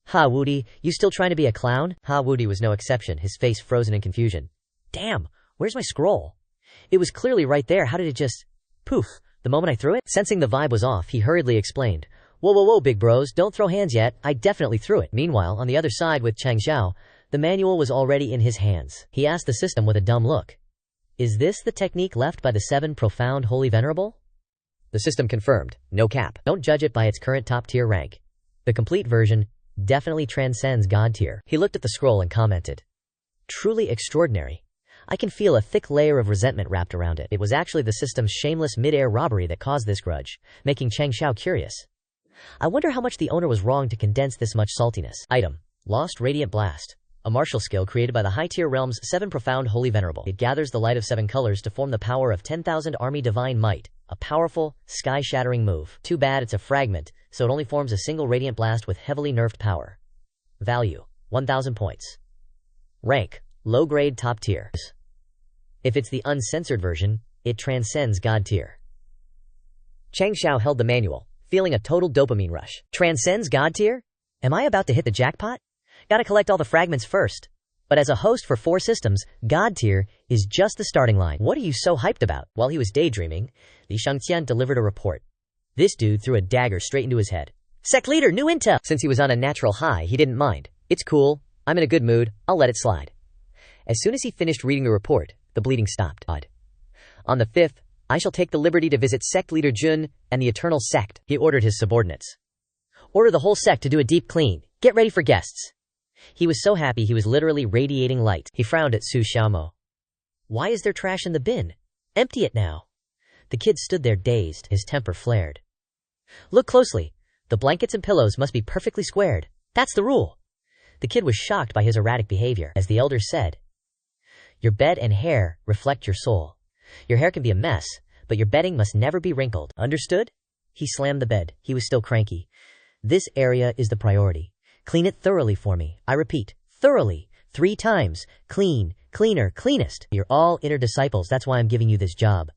"Ha, Wudi, you still trying to be a clown?" Ha Wudi was no exception, his face frozen in confusion. "Damn, where's my scroll? It was clearly right there. How did it just poof the moment I threw it?" Sensing the vibe was off, he hurriedly explained, Whoa, big bros, don't throw hands yet. I definitely threw it." Meanwhile, on the other side with Changxiao, the manual was already in his hands. He asked the system with a dumb look, "Is this the technique left by the 7 profound holy venerable?" The system confirmed, "No cap. Don't judge it by its current top-tier rank. The complete version definitely transcends God tier." He looked at the scroll and commented, "Truly extraordinary. I can feel a thick layer of resentment wrapped around it." It was actually the system's shameless mid-air robbery that caused this grudge, making Changxiao curious. I wonder how much the owner was wrong to condense this much saltiness. Item: Lost Radiant Blast. A martial skill created by the high-tier realm's 7 profound holy venerable. It gathers the light of 7 colors to form the power of 10,000 army divine might. A powerful, sky-shattering move. Too bad it's a fragment, so it only forms a single radiant blast with heavily nerfed power. Value: 1,000 points. Rank: low grade, top tier. If it's the uncensored version, it transcends God tier. Changxiao held the manual, feeling a total dopamine rush. Transcends God tier? Am I about to hit the jackpot? Gotta collect all the fragments first. But as a host for 4 systems, God tier is just the starting line. What are you so hyped about? While he was daydreaming, Li Shangqian delivered a report. This dude threw a dagger straight into his head. "Sect leader, new intel!" Since he was on a natural high, he didn't mind. "It's cool. I'm in a good mood. I'll let it slide." As soon as he finished reading the report, the bleeding stopped. "On the 5th, I shall take the liberty to visit Sect leader Jun and the Eternal Sect," he ordered his subordinates. "Order the whole sect to do a deep clean. Get ready for guests." He was so happy he was literally radiating light. He frowned at Su Xiaomo. "Why is there trash in the bin? Empty it now." The kid stood there dazed, his temper flared. "Look closely. The blankets and pillows must be perfectly squared. That's the rule." The kid was shocked by his erratic behavior. As the elder said, "Your bed and hair reflect your soul. Your hair can be a mess, but your bedding must never be wrinkled. Understood?" He slammed the bed. He was still cranky. "This area is the priority. Clean it thoroughly for me. I repeat, thoroughly. 3 times. Clean, cleaner, cleanest. You're all inner disciples, that's why I'm giving you this job.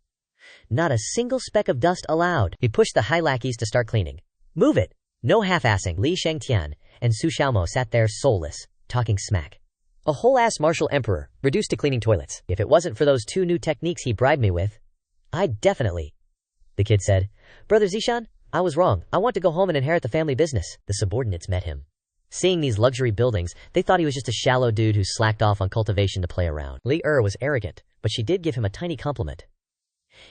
Not a single speck of dust allowed." He pushed the high lackeys to start cleaning. "Move it. No half-assing." Li Shangtian and Su Xiaomo sat there soulless, talking smack. A whole-ass martial emperor, reduced to cleaning toilets. "If it wasn't for those 2 new techniques he bribed me with, I'd definitely..." The kid said, "Brother Zishan, I was wrong. I want to go home and inherit the family business." The subordinates met him. Seeing these luxury buildings, they thought he was just a shallow dude who slacked off on cultivation to play around. Li was arrogant, but she did give him a tiny compliment.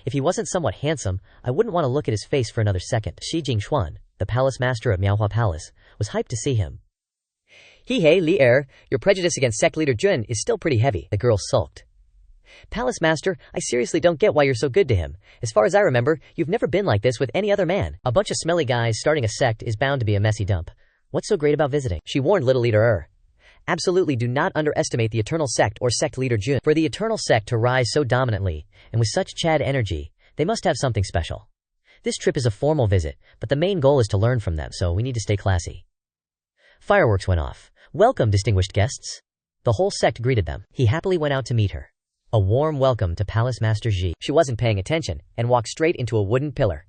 "If he wasn't somewhat handsome, I wouldn't want to look at his face for another second." Shi Jingxuan, the palace master at Manhwa Palace, was hyped to see him. Hey, Li Er, your prejudice against sect leader Jun is still pretty heavy. The girl sulked. Palace Master, I seriously don't get why you're so good to him. As far as I remember, you've never been like this with any other man. A bunch of smelly guys starting a sect is bound to be a messy dump. What's so great about visiting? She warned little leader Er. Absolutely do not underestimate the Eternal Sect or sect leader Jun. For the Eternal Sect to rise so dominantly, and with such Chad energy, they must have something special. This trip is a formal visit, but the main goal is to learn from them, so we need to stay classy. Fireworks went off. Welcome, distinguished guests. The whole sect greeted them. He happily went out to meet her. A warm welcome to Palace Master Ji. She wasn't paying attention, and walked straight into a wooden pillar.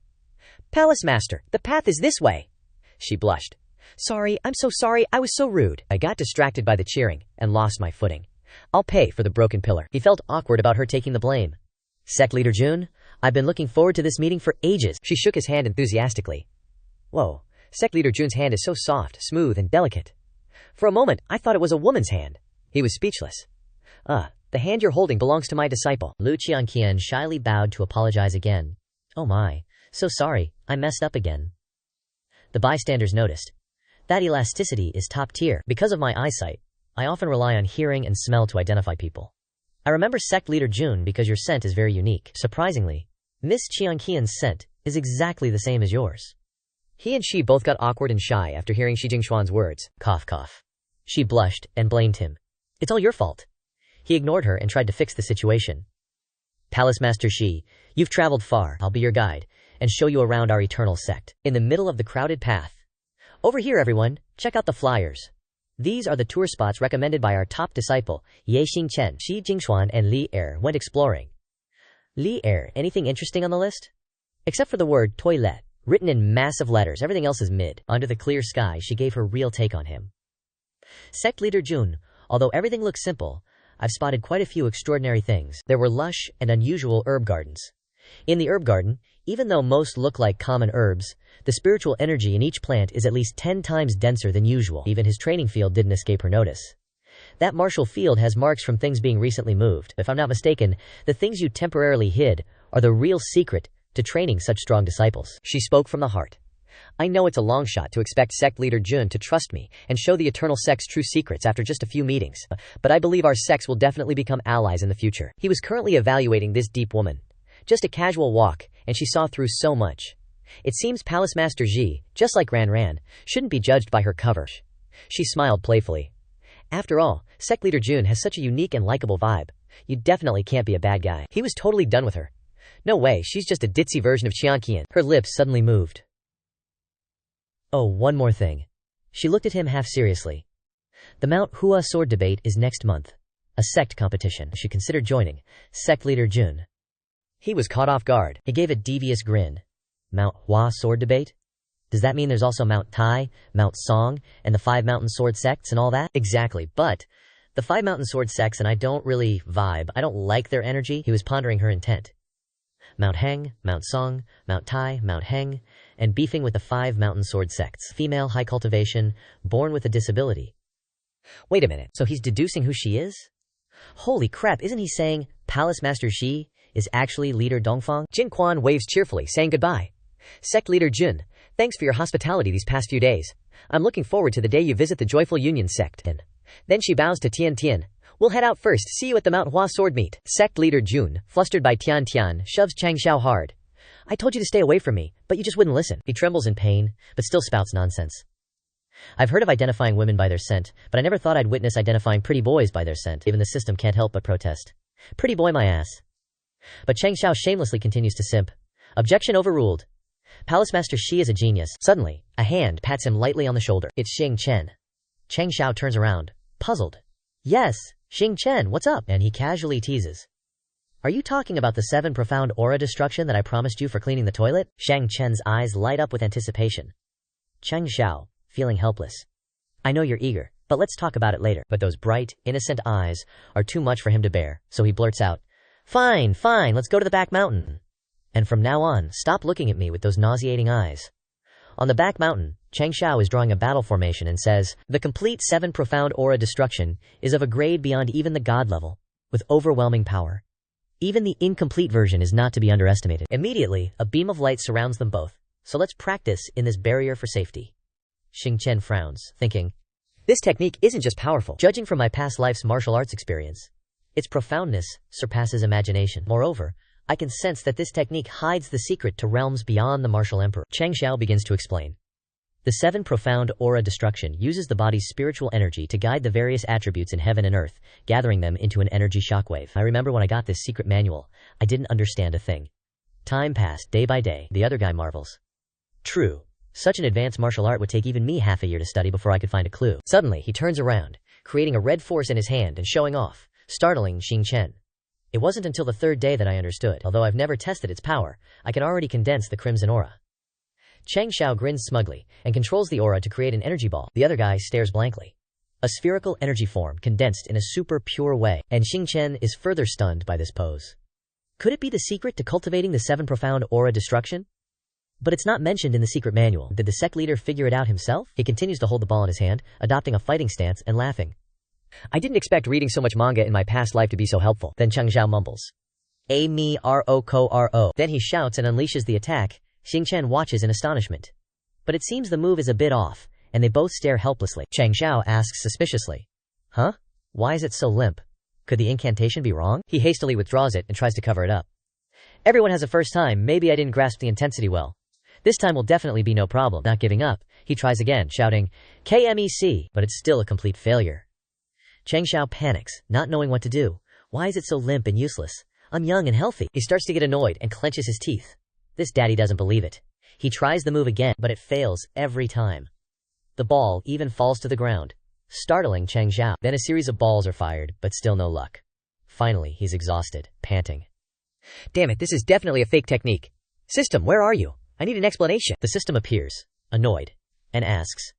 Palace Master, the path is this way. She blushed. Sorry, I'm so sorry, I was so rude. I got distracted by the cheering, and lost my footing. I'll pay for the broken pillar. He felt awkward about her taking the blame. Sect leader Jun, I've been looking forward to this meeting for ages. She shook his hand enthusiastically. Whoa, sect leader Jun's hand is so soft, smooth, and delicate. For a moment, I thought it was a woman's hand. He was speechless. The hand you're holding belongs to my disciple. Lu Qianqian shyly bowed to apologize again. Oh my, so sorry, I messed up again. The bystanders noticed. That elasticity is top tier. Because of my eyesight, I often rely on hearing and smell to identify people. I remember sect leader Jun because your scent is very unique. Surprisingly, Miss Qianqian's scent is exactly the same as yours. He and she both got awkward and shy after hearing Shi Jingshuan's words. Cough, cough. She blushed and blamed him. It's all your fault. He ignored her and tried to fix the situation. Palace Master Shi, you've traveled far. I'll be your guide and show you around our eternal sect. In the middle of the crowded path. Over here, everyone, check out the flyers. These are the tour spots recommended by our top disciple, Ye Xingchen. Shi Jingshuan and Li Er went exploring. Li Er, anything interesting on the list? Except for the word toilet, written in massive letters, everything else is mid. Under the clear sky, she gave her real take on him. Sect leader Jun, although everything looks simple, I've spotted quite a few extraordinary things. There were lush and unusual herb gardens. In the herb garden, even though most look like common herbs, the spiritual energy in each plant is at least 10 times denser than usual. Even his training field didn't escape her notice. That martial field has marks from things being recently moved. If I'm not mistaken, the things you temporarily hid are the real secret to training such strong disciples. She spoke from the heart. I know it's a long shot to expect sect leader Jun to trust me and show the eternal sect's true secrets after just a few meetings, but I believe our sects will definitely become allies in the future. He was currently evaluating this deep woman. Just a casual walk, and she saw through so much. It seems Palace Master Ji, just like Ran, shouldn't be judged by her cover. She smiled playfully. After all, sect leader Jun has such a unique and likable vibe. You definitely can't be a bad guy. He was totally done with her. No way, she's just a ditzy version of Qianqian. Her lips suddenly moved. Oh, one more thing. She looked at him half seriously. The Mount Hua sword debate is next month. A sect competition. She considered joining. Sect leader Jun. He was caught off guard. He gave a devious grin. Mount Hua sword debate? Does that mean there's also Mount Tai, Mount Song, and the 5 mountain sword sects and all that? Exactly, but the 5 mountain sword sects and I don't really vibe. I don't like their energy. He was pondering her intent. Mount Heng, Mount Song, Mount Tai, Mount Heng, and beefing with the 5 mountain sword sects. Female, high cultivation, born with a disability. Wait a minute, so he's deducing who she is? Holy crap, isn't he saying Palace Master Shi is actually leader Dongfang? Jin Quan waves cheerfully, saying goodbye. Sect leader Jun, thanks for your hospitality these past few days. I'm looking forward to the day you visit the Joyful Union sect. Then she bows to Tian Tian. We'll head out first. See you at the Mount Hua sword meet. Sect leader Jun, flustered by Tian Tian, shoves Changxiao hard. I told you to stay away from me, but you just wouldn't listen. He trembles in pain, but still spouts nonsense. I've heard of identifying women by their scent, but I never thought I'd witness identifying pretty boys by their scent. Even the system can't help but protest. Pretty boy my ass. But Changxiao shamelessly continues to simp. Objection overruled. Palace Master Shi is a genius. Suddenly, a hand pats him lightly on the shoulder. It's Xing Chen. Changxiao turns around, puzzled. Yes, Xing Chen, what's up? And he casually teases. Are you talking about the 7 profound aura destruction that I promised you for cleaning the toilet? Shang Chen's eyes light up with anticipation. Changxiao, feeling helpless. I know you're eager, but let's talk about it later. But those bright, innocent eyes are too much for him to bear, so he blurts out, Fine, let's go to the back mountain. And from now on, stop looking at me with those nauseating eyes. On the back mountain, Changxiao is drawing a battle formation and says, the complete 7 profound aura destruction is of a grade beyond even the god level, with overwhelming power. Even the incomplete version is not to be underestimated. Immediately, a beam of light surrounds them both, so let's practice in this barrier for safety. Xing Chen frowns, thinking, This technique isn't just powerful. Judging from my past life's martial arts experience, its profoundness surpasses imagination. Moreover, I can sense that this technique hides the secret to realms beyond the martial emperor. Changxiao begins to explain. The 7 profound aura destruction uses the body's spiritual energy to guide the various attributes in heaven and earth, gathering them into an energy shockwave. I remember when I got this secret manual, I didn't understand a thing. Time passed day by day. The other guy marvels. True. Such an advanced martial art would take even me half a year to study before I could find a clue. Suddenly, he turns around, creating a red force in his hand and showing off, startling Xingchen. It wasn't until the 3rd day that I understood. Although I've never tested its power, I can already condense the crimson aura. Changxiao grins smugly and controls the aura to create an energy ball. The other guy stares blankly. A spherical energy form condensed in a super pure way, and Xingchen is further stunned by this pose. Could it be the secret to cultivating the 7 profound aura destruction? But it's not mentioned in the secret manual. Did the sect leader figure it out himself? He continues to hold the ball in his hand, adopting a fighting stance and laughing. I didn't expect reading so much manga in my past life to be so helpful. Then Changxiao mumbles. A-me-ro-ko-ro. Then he shouts and unleashes the attack. Xingchen watches in astonishment. But it seems the move is a bit off, and they both stare helplessly. Changxiao asks suspiciously. Huh? Why is it so limp? Could the incantation be wrong? He hastily withdraws it and tries to cover it up. Everyone has a first time. Maybe I didn't grasp the intensity well. This time will definitely be no problem. Not giving up, he tries again, shouting, KMEC, but it's still a complete failure. Changxiao panics, not knowing what to do. Why is it so limp and useless? I'm young and healthy. He starts to get annoyed and clenches his teeth. This daddy doesn't believe it. He tries the move again, but it fails every time. The ball even falls to the ground, startling Changxiao. Then a series of balls are fired, but still no luck. Finally, he's exhausted, panting. Damn it, this is definitely a fake technique. System, where are you? I need an explanation. The system appears, annoyed, and asks.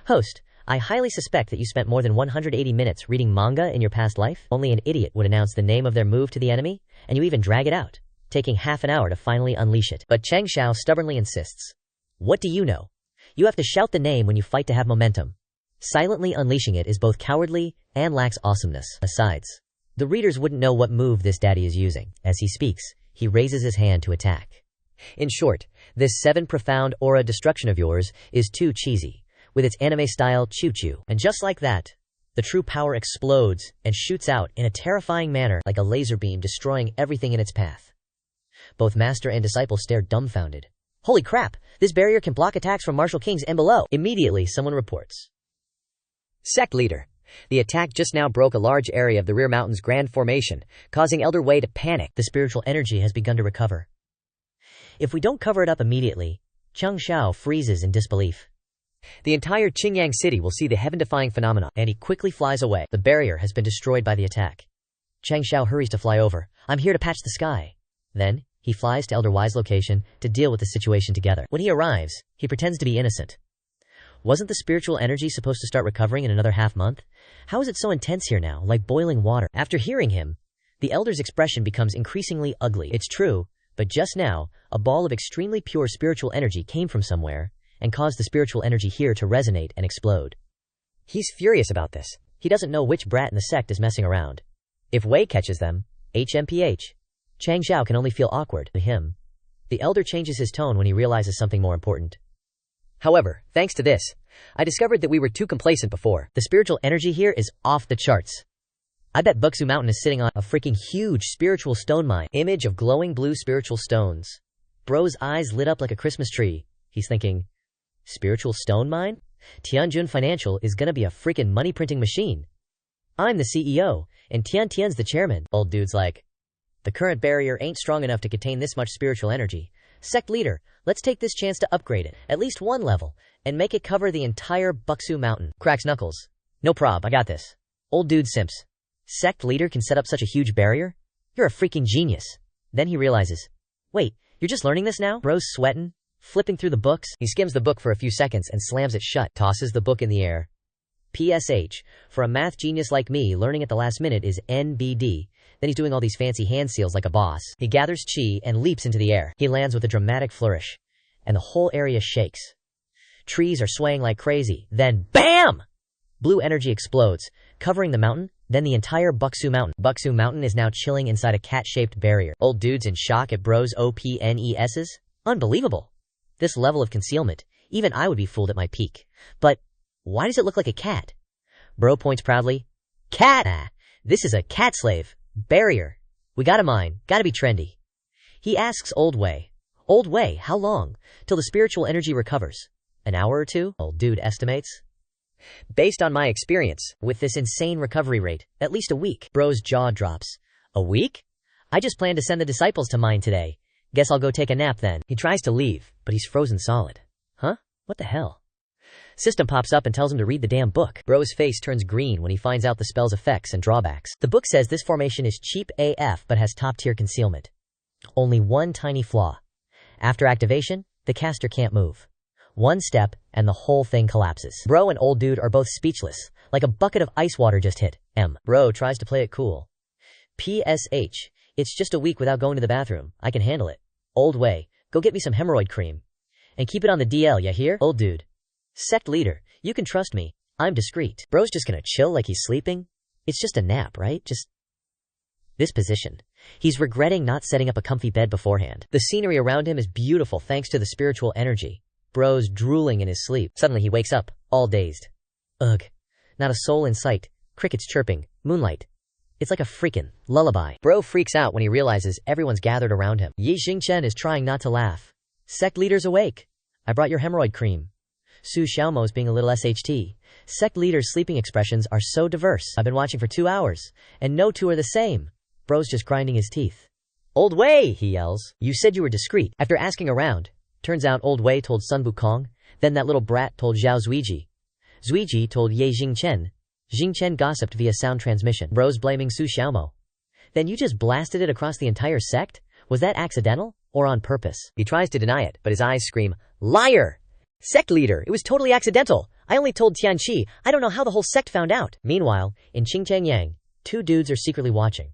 Host, I highly suspect that you spent more than 180 minutes reading manga in your past life. Only an idiot would announce the name of their move to the enemy, and you even drag it out, taking half an hour to finally unleash it. But Changxiao stubbornly insists. What do you know? You have to shout the name when you fight to have momentum. Silently unleashing it is both cowardly and lacks awesomeness. Besides, the readers wouldn't know what move this daddy is using. As he speaks, he raises his hand to attack. In short, this 7 profound aura destruction of yours is too cheesy, with its anime-style choo-choo. And just like that, the true power explodes and shoots out in a terrifying manner like a laser beam, destroying everything in its path. Both master and disciple stare dumbfounded. Holy crap, this barrier can block attacks from martial kings and below. Immediately, someone reports. Sect leader. The attack just now broke a large area of the rear mountain's grand formation, causing Elder Wei to panic. The spiritual energy has begun to recover. If we don't cover it up immediately, Changxiao freezes in disbelief. The entire Qingyang city will see the heaven-defying phenomena, and he quickly flies away. The barrier has been destroyed by the attack. Changxiao hurries to fly over. I'm here to patch the sky. Then, he flies to Elder Wai's location to deal with the situation together. When he arrives, he pretends to be innocent. Wasn't the spiritual energy supposed to start recovering in another half-month? How is it so intense here now, like boiling water? After hearing him, the elder's expression becomes increasingly ugly. It's true, but just now, a ball of extremely pure spiritual energy came from somewhere, and caused the spiritual energy here to resonate and explode. He's furious about this. He doesn't know which brat in the sect is messing around. If Wei catches them, HMPH. Changxiao can only feel awkward to him. The elder changes his tone when he realizes something more important. However, thanks to this, I discovered that we were too complacent before. The spiritual energy here is off the charts. I bet Buxu Mountain is sitting on a freaking huge spiritual stone mine. Image of glowing blue spiritual stones. Bro's eyes lit up like a Christmas tree. He's thinking, spiritual stone mine? Tianjun Financial is gonna be a freaking money printing machine. I'm the CEO, and Tian's the chairman. Old dude's like, the current barrier ain't strong enough to contain this much spiritual energy. Sect leader, let's take this chance to upgrade it, at least one level, and make it cover the entire Buxu Mountain. Cracks knuckles. No prob, I got this. Old dude simps. Sect leader can set up such a huge barrier? You're a freaking genius. Then he realizes, wait, you're just learning this now? Bro's sweating, flipping through the books. He skims the book for a few seconds and slams it shut, tosses the book in the air. PSH, for a math genius like me, learning at the last minute is NBD. Then he's doing all these fancy hand seals like a boss. He gathers chi and leaps into the air. He lands with a dramatic flourish, and the whole area shakes. Trees are swaying like crazy. Then, BAM! Blue energy explodes, covering the mountain, then the entire Buxu Mountain. Buxu Mountain is now chilling inside a cat-shaped barrier. Old dude's in shock at Bro's OPNESs. Unbelievable. This level of concealment, even I would be fooled at my peak. But Why does it look like a cat? Bro points proudly. Cat! Ah, this is a cat slave. Barrier. We got a mine. Gotta be trendy. He asks Old Way. Old Way, how long? Till the spiritual energy recovers. An hour or two? Old dude estimates. Based on my experience with this insane recovery rate, at least a week. Bro's jaw drops. A week? I just plan to send the disciples to mine today. Guess I'll go take a nap then. He tries to leave, but he's frozen solid. Huh? What the hell? System pops up and tells him to read the damn book. Bro's face turns green when he finds out the spell's effects and drawbacks. The book says this formation is cheap AF but has top-tier concealment. Only one tiny flaw. After activation, the caster can't move. One step, and the whole thing collapses. Bro and Old Dude are both speechless, like a bucket of ice water just hit. Bro tries to play it cool. PSH, it's just a week without going to the bathroom. I can handle it. Old Way, go get me some hemorrhoid cream. And keep it on the DL, ya hear? Old Dude. Sect leader, you can trust me. I'm discreet. Bro's just gonna chill like he's sleeping? It's just a nap, right? Just this position. He's regretting not setting up a comfy bed beforehand. The scenery around him is beautiful thanks to the spiritual energy. Bro's drooling in his sleep. Suddenly he wakes up, all dazed. Ugh. Not a soul in sight. Crickets chirping. Moonlight. It's like a freaking lullaby. Bro freaks out when he realizes everyone's gathered around him. Yi Xingchen is trying not to laugh. Sect leader's awake. I brought your hemorrhoid cream. Su Xiaomo's being a little SHT. Sect leader's sleeping expressions are so diverse. I've been watching for 2 hours, and no two are the same. Bro's just grinding his teeth. Old Way, he yells. You said you were discreet. After asking around, turns out Old Way told Sun Wukong, then that little brat told Zhao Zuiji. Zuiji told Ye Jingchen. Jingchen gossiped via sound transmission. Bro's blaming Su Xiaomo. Then you just blasted it across the entire sect? Was that accidental, or on purpose? He tries to deny it, but his eyes scream, Liar! Sect leader, it was totally accidental. I only told Tianqi. I don't know how the whole sect found out. Meanwhile, in Qingchengyang, 2 dudes are secretly watching.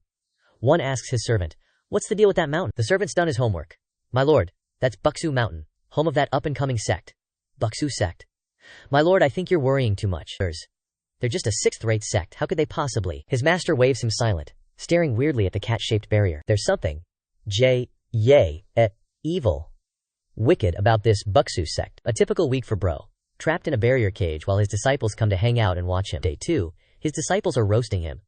One asks his servant, what's the deal with that mountain? The servant's done his homework. My lord, that's Buxu Mountain, home of that up-and-coming sect. Buxu sect. My lord, I think you're worrying too much. They're just a 6th-rate sect. How could they possibly? His master waves him silent, staring weirdly at the cat-shaped barrier. There's something evil. Wicked about this Buxu sect. A typical week for Bro. Trapped in a barrier cage while his disciples come to hang out and watch him. Day 2, his disciples are roasting him.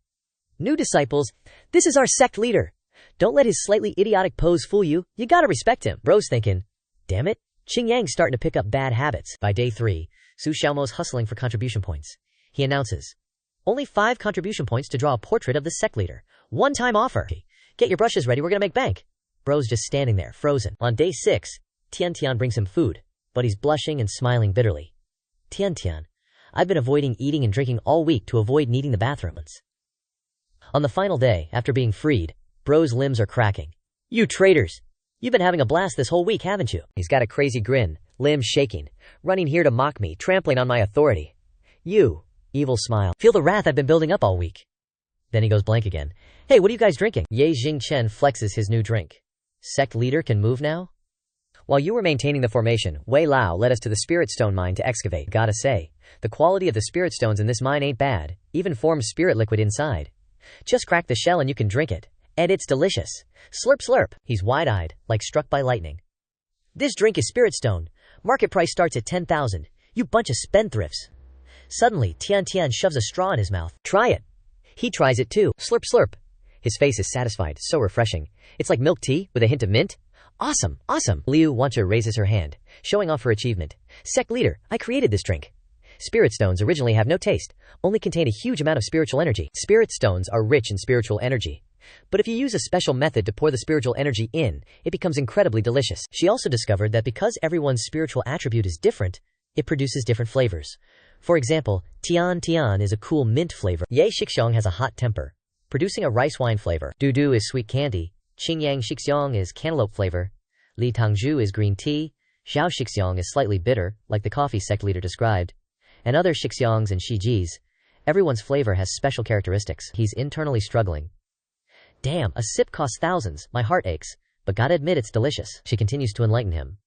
New disciples, this is our sect leader. Don't let his slightly idiotic pose fool you. You gotta respect him. Bro's thinking, damn it, Qingyang's starting to pick up bad habits. By day 3, Su Xiaomo's hustling for contribution points. He announces, only 5 contribution points to draw a portrait of the sect leader. One-time offer. Get your brushes ready, we're gonna make bank. Bro's just standing there, frozen. On day 6, Tian brings him food, but he's blushing and smiling bitterly. Tian, I've been avoiding eating and drinking all week to avoid needing the bathrooms. On the final day, after being freed, Bro's limbs are cracking. You traitors! You've been having a blast this whole week, haven't you? He's got a crazy grin, limbs shaking, running here to mock me, trampling on my authority. You, evil smile. Feel the wrath I've been building up all week. Then he goes blank again. Hey, what are you guys drinking? Ye Jingchen flexes his new drink. Sect leader can move now? While you were maintaining the formation, Wei Lao led us to the Spirit Stone mine to excavate. Gotta say, the quality of the Spirit Stones in this mine ain't bad, even forms spirit liquid inside. Just crack the shell and you can drink it. And it's delicious. Slurp slurp. He's wide-eyed, like struck by lightning. This drink is Spirit Stone. Market price starts at 10,000. You bunch of spendthrifts. Suddenly, Tian shoves a straw in his mouth. Try it. He tries it too. Slurp slurp. His face is satisfied, so refreshing. It's like milk tea, with a hint of mint. Awesome, awesome. Liu Wancha raises her hand, showing off her achievement. Sect leader, I created this drink. Spirit stones originally have no taste, only contain a huge amount of spiritual energy. Spirit stones are rich in spiritual energy. But if you use a special method to pour the spiritual energy in, it becomes incredibly delicious. She also discovered that because everyone's spiritual attribute is different, it produces different flavors. For example, Tian is a cool mint flavor. Ye Shixiong has a hot temper, producing a rice wine flavor. Du is sweet candy. Qingyang Shixiong is cantaloupe flavor. Li Tangzhu is green tea. Xiao Shixiong is slightly bitter, like the coffee sect leader described. And other Shixiongs and Shijis. Everyone's flavor has special characteristics. He's internally struggling. Damn, a sip costs thousands. My heart aches. But gotta admit it's delicious. She continues to enlighten him.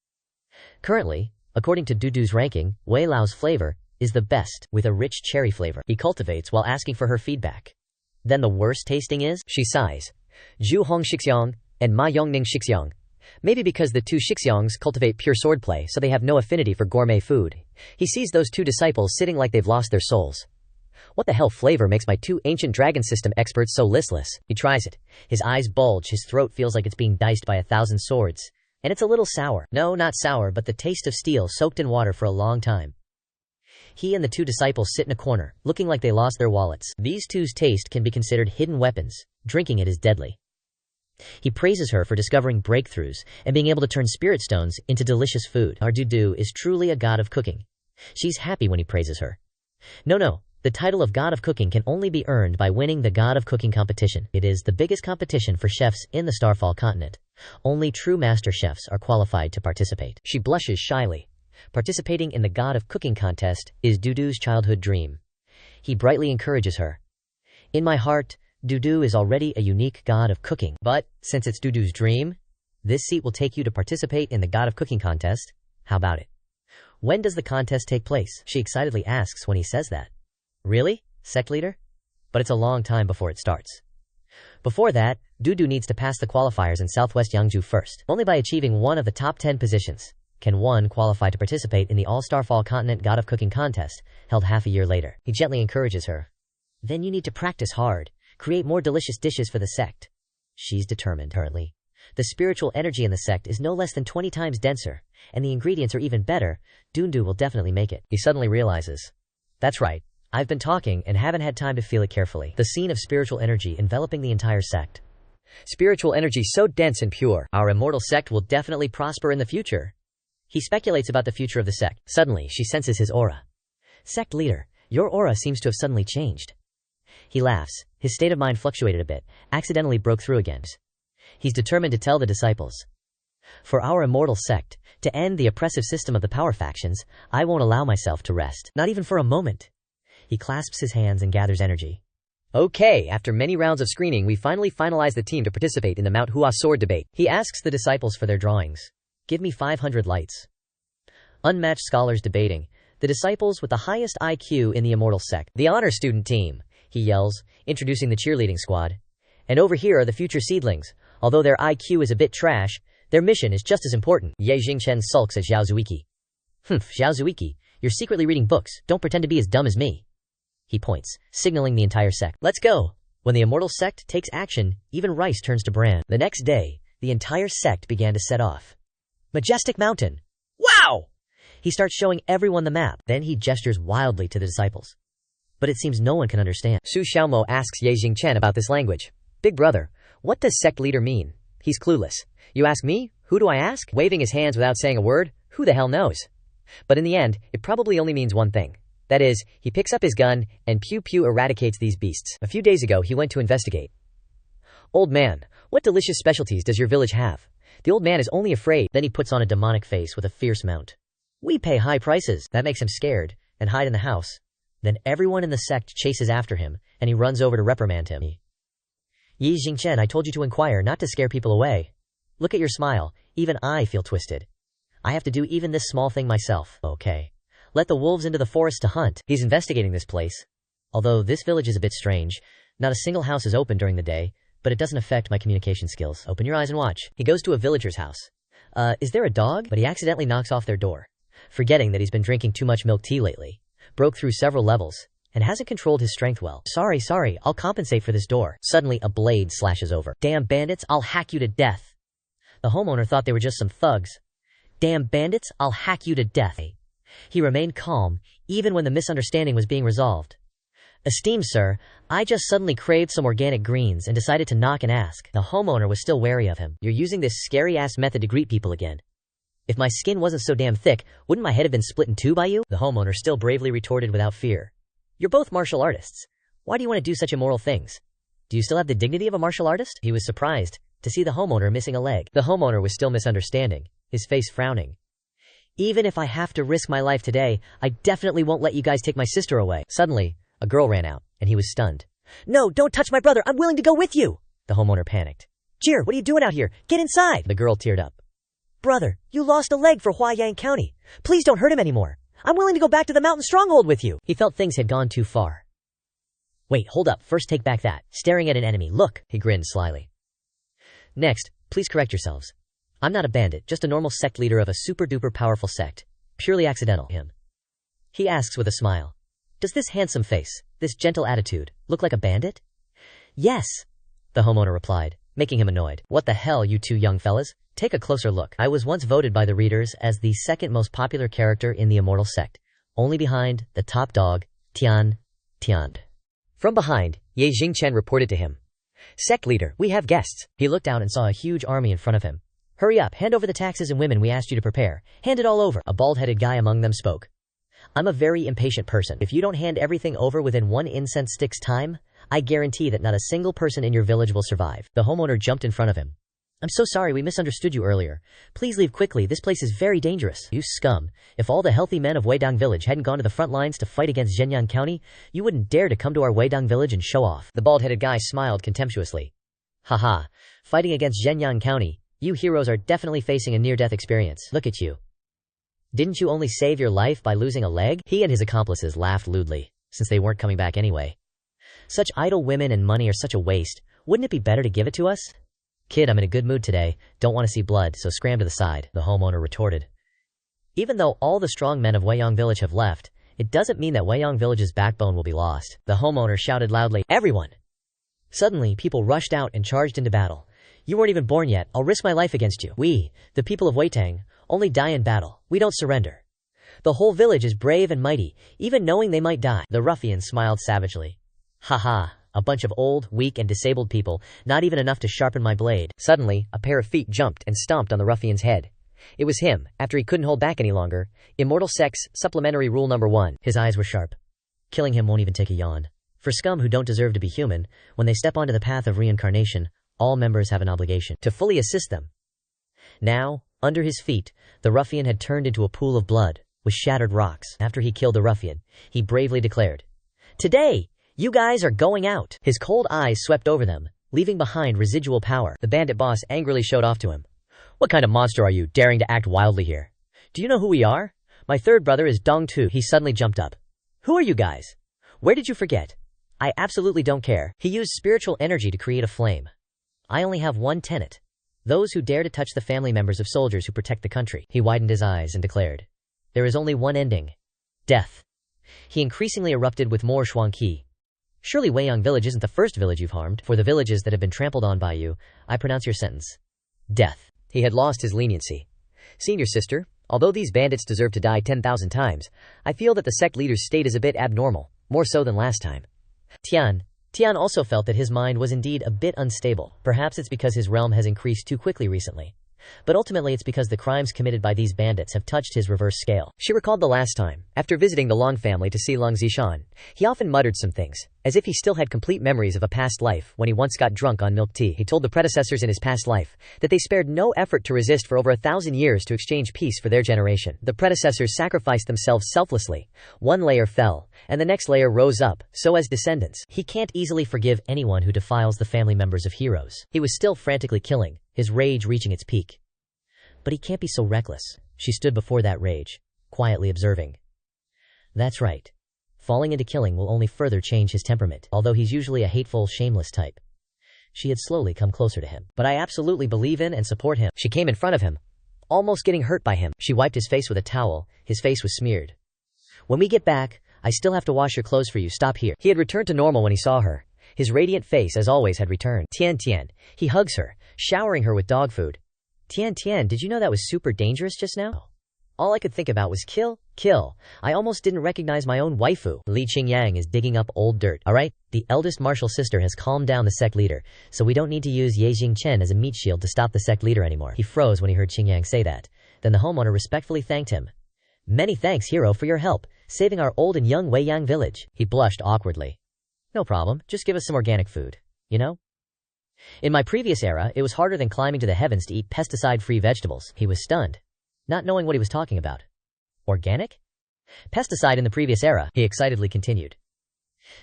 Currently, according to Dudu's ranking, Wei Lao's flavor is the best, with a rich cherry flavor. He cultivates while asking for her feedback. Then the worst tasting is? She sighs. Zhu Hong Shixiong and Ma Yongning Shixiong. Maybe because the two Shixiangs cultivate pure swordplay, so they have no affinity for gourmet food. He sees those two disciples sitting like they've lost their souls. What the hell flavor makes my two ancient dragon system experts so listless? He tries it. His eyes bulge, his throat feels like it's being diced by 1,000 swords. And it's a little sour. No, not sour, but the taste of steel soaked in water for a long time. He and the two disciples sit in a corner, looking like they lost their wallets. These two's taste can be considered hidden weapons. Drinking it is deadly. He praises her for discovering breakthroughs and being able to turn spirit stones into delicious food. Our Dudu is truly a god of cooking. She's happy when he praises her. No. The title of God of Cooking can only be earned by winning the God of Cooking competition. It is the biggest competition for chefs in the Starfall continent. Only true master chefs are qualified to participate. She blushes shyly. Participating in the God of Cooking contest is Dudu's childhood dream. He brightly encourages her. In my heart, Dudu is already a unique God of Cooking. But, since it's Dudu's dream, this seat will take you to participate in the God of Cooking contest. How about it? When does the contest take place? She excitedly asks when he says that. Really? Sect leader? But it's a long time before it starts. Before that, Dudu needs to pass the qualifiers in Southwest Yangzhou first. Only by achieving one of the top 10 positions can one qualify to participate in the All-Starfall Continent God of Cooking contest, held half a year later. He gently encourages her. Then you need to practice hard, create more delicious dishes for the sect. She's determined. Currently, the spiritual energy in the sect is no less than 20 times denser, and the ingredients are even better. Dundu will definitely make it. He suddenly realizes. That's right. I've been talking and haven't had time to feel it carefully. The scene of spiritual energy enveloping the entire sect. Spiritual energy so dense and pure. Our immortal sect will definitely prosper in the future. He speculates about the future of the sect. Suddenly, she senses his aura. Sect leader, your aura seems to have suddenly changed. He laughs. His state of mind fluctuated a bit, accidentally broke through again. He's determined to tell the disciples. For our immortal sect, to end the oppressive system of the power factions, I won't allow myself to rest. Not even for a moment. He clasps his hands and gathers energy. Okay, after many rounds of screening, we finally finalize the team to participate in the Mount Hua sword debate. He asks the disciples for their drawings. Give me 500 lights. Unmatched scholars debating. The disciples with the highest IQ in the immortal sect. The honor student team, he yells, introducing the cheerleading squad. And over here are the future seedlings. Although their IQ is a bit trash, their mission is just as important. Ye Jingchen sulks at Xiao Zuiki. Xiao Zuiki, you're secretly reading books. Don't pretend to be as dumb as me. He points, signaling the entire sect. Let's go! When the immortal sect takes action, even rice turns to bran. The next day, the entire sect began to set off. Majestic Mountain! Wow! He starts showing everyone the map. Then he gestures wildly to the disciples. But it seems no one can understand. Su Xiaomo asks Ye Jingchen about this language. Big brother, what does sect leader mean? He's clueless. You ask me? Who do I ask? Waving his hands without saying a word? Who the hell knows? But in the end, it probably only means one thing. That is, he picks up his gun and pew-pew eradicates these beasts. A few days ago, he went to investigate. Old man, what delicious specialties does your village have? The old man is only afraid. Then he puts on a demonic face with a fierce mount. We pay high prices. That makes him scared and hide in the house. Then everyone in the sect chases after him, and he runs over to reprimand him. Yi Jingchen, I told you to inquire, not to scare people away. Look at your smile. Even I feel twisted. I have to do even this small thing myself. Okay. Let the wolves into the forest to hunt. He's investigating this place. Although this village is a bit strange, not a single house is open during the day, but it doesn't affect my communication skills. Open your eyes and watch. He goes to a villager's house. Is there a dog? But he accidentally knocks off their door. Forgetting that he's been drinking too much milk tea lately. Broke through several levels, and hasn't controlled his strength well. Sorry, I'll compensate for this door. Suddenly, a blade slashes over. Damn bandits, I'll hack you to death. The homeowner thought they were just some thugs. Damn bandits, I'll hack you to death. He remained calm, even when the misunderstanding was being resolved. Esteemed sir, I just suddenly craved some organic greens and decided to knock and ask. The homeowner was still wary of him. You're using this scary-ass method to greet people again. If my skin wasn't so damn thick, wouldn't my head have been split in two by you? The homeowner still bravely retorted without fear. You're both martial artists. Why do you want to do such immoral things? Do you still have the dignity of a martial artist? He was surprised to see the homeowner missing a leg. The homeowner was still misunderstanding, his face frowning. Even if I have to risk my life today, I definitely won't let you guys take my sister away. Suddenly, a girl ran out, and he was stunned. No, don't touch my brother. I'm willing to go with you. The homeowner panicked. Jir, what are you doing out here? Get inside. The girl teared up. Brother, you lost a leg for Huayang County. Please don't hurt him anymore. I'm willing to go back to the mountain stronghold with you. He felt things had gone too far. Wait, hold up. First take back that. Staring at an enemy. Look. He grinned slyly. Next, please correct yourselves. I'm not a bandit, just a normal sect leader of a super-duper powerful sect. Purely accidental. Him. He asks with a smile. Does this handsome face, this gentle attitude, look like a bandit? Yes, the homeowner replied, making him annoyed. What the hell, you two young fellas? Take a closer look. I was once voted by the readers as the second most popular character in the immortal sect, only behind the top dog, Tian. From behind, Ye Jingchen reported to him. Sect leader, we have guests. He looked out and saw a huge army in front of him. Hurry up, hand over the taxes and women we asked you to prepare. Hand it all over. A bald-headed guy among them spoke. I'm a very impatient person. If you don't hand everything over within 1 incense stick's time, I guarantee that not a single person in your village will survive. The homeowner jumped in front of him. I'm so sorry, we misunderstood you earlier. Please leave quickly, this place is very dangerous. You scum. If all the healthy men of Weidang village hadn't gone to the front lines to fight against Zhenyang County, you wouldn't dare to come to our Weidang village and show off. The bald-headed guy smiled contemptuously. Haha, fighting against Zhenyang County, you heroes are definitely facing a near-death experience. Look at you. Didn't you only save your life by losing a leg? He and his accomplices laughed lewdly, since they weren't coming back anyway. Such idle women and money are such a waste. Wouldn't it be better to give it to us? Kid, I'm in a good mood today, don't want to see blood, so scram to the side, the homeowner retorted. Even though all the strong men of Weiyang village have left, it doesn't mean that Weiyang village's backbone will be lost. The homeowner shouted loudly, Everyone! Suddenly, people rushed out and charged into battle. You weren't even born yet, I'll risk my life against you. We, the people of Weitang, only die in battle, we don't surrender. The whole village is brave and mighty, even knowing they might die. The ruffian smiled savagely. Haha. A bunch of old, weak, and disabled people, not even enough to sharpen my blade. Suddenly, a pair of feet jumped and stomped on the ruffian's head. It was him, after he couldn't hold back any longer. Immortal Sect's supplementary rule number 1. His eyes were sharp. Killing him won't even take a yawn. For scum who don't deserve to be human, when they step onto the path of reincarnation, all members have an obligation to fully assist them. Now, under his feet, the ruffian had turned into a pool of blood, with shattered rocks. After he killed the ruffian, he bravely declared, Today! You guys are going out. His cold eyes swept over them, leaving behind residual power. The bandit boss angrily showed off to him. What kind of monster are you, daring to act wildly here? Do you know who we are? My third brother is Dong Tu. He suddenly jumped up. Who are you guys? Where did you forget? I absolutely don't care. He used spiritual energy to create a flame. I only have one tenet. Those who dare to touch the family members of soldiers who protect the country. He widened his eyes and declared. There is only one ending. Death. He increasingly erupted with more Shuangqi. Surely Weiyang village isn't the first village you've harmed. For the villages that have been trampled on by you, I pronounce your sentence. Death. He had lost his leniency. Senior sister, although these bandits deserve to die 10,000 times, I feel that the sect leader's state is a bit abnormal, more so than last time. Tian also felt that his mind was indeed a bit unstable. Perhaps it's because his realm has increased too quickly recently. But ultimately it's because the crimes committed by these bandits have touched his reverse scale. She recalled the last time, after visiting the Long family to see Long Zishan, he often muttered some things, as if he still had complete memories of a past life when he once got drunk on milk tea. He told the predecessors in his past life that they spared no effort to resist for over 1,000 years to exchange peace for their generation. The predecessors sacrificed themselves selflessly. One layer fell, and the next layer rose up, so as descendants. He can't easily forgive anyone who defiles the family members of heroes. He was still frantically killing, his rage reaching its peak. But he can't be so reckless. She stood before that rage, quietly observing. That's right. Falling into killing will only further change his temperament, although he's usually a hateful, shameless type. She had slowly come closer to him. But I absolutely believe in and support him. She came in front of him, almost getting hurt by him. She wiped his face with a towel. His face was smeared. When we get back, I still have to wash your clothes for you. Stop here. He had returned to normal when he saw her. His radiant face, as always, had returned. Tian. He hugs her, showering her with dog food. Tian, did you know that was super dangerous just now? All I could think about was kill. I almost didn't recognize my own waifu. Li Qingyang is digging up old dirt. Alright, the eldest martial sister has calmed down the sect leader, so we don't need to use Ye Jingchen as a meat shield to stop the sect leader anymore. He froze when he heard Qingyang say that. Then the homeowner respectfully thanked him. Many thanks, hero, for your help, saving our old and young Weiyang village. He blushed awkwardly. No problem, just give us some organic food, you know? In my previous era, it was harder than climbing to the heavens to eat pesticide-free vegetables. He was stunned, not knowing what he was talking about. Organic? Pesticide in the previous era, he excitedly continued.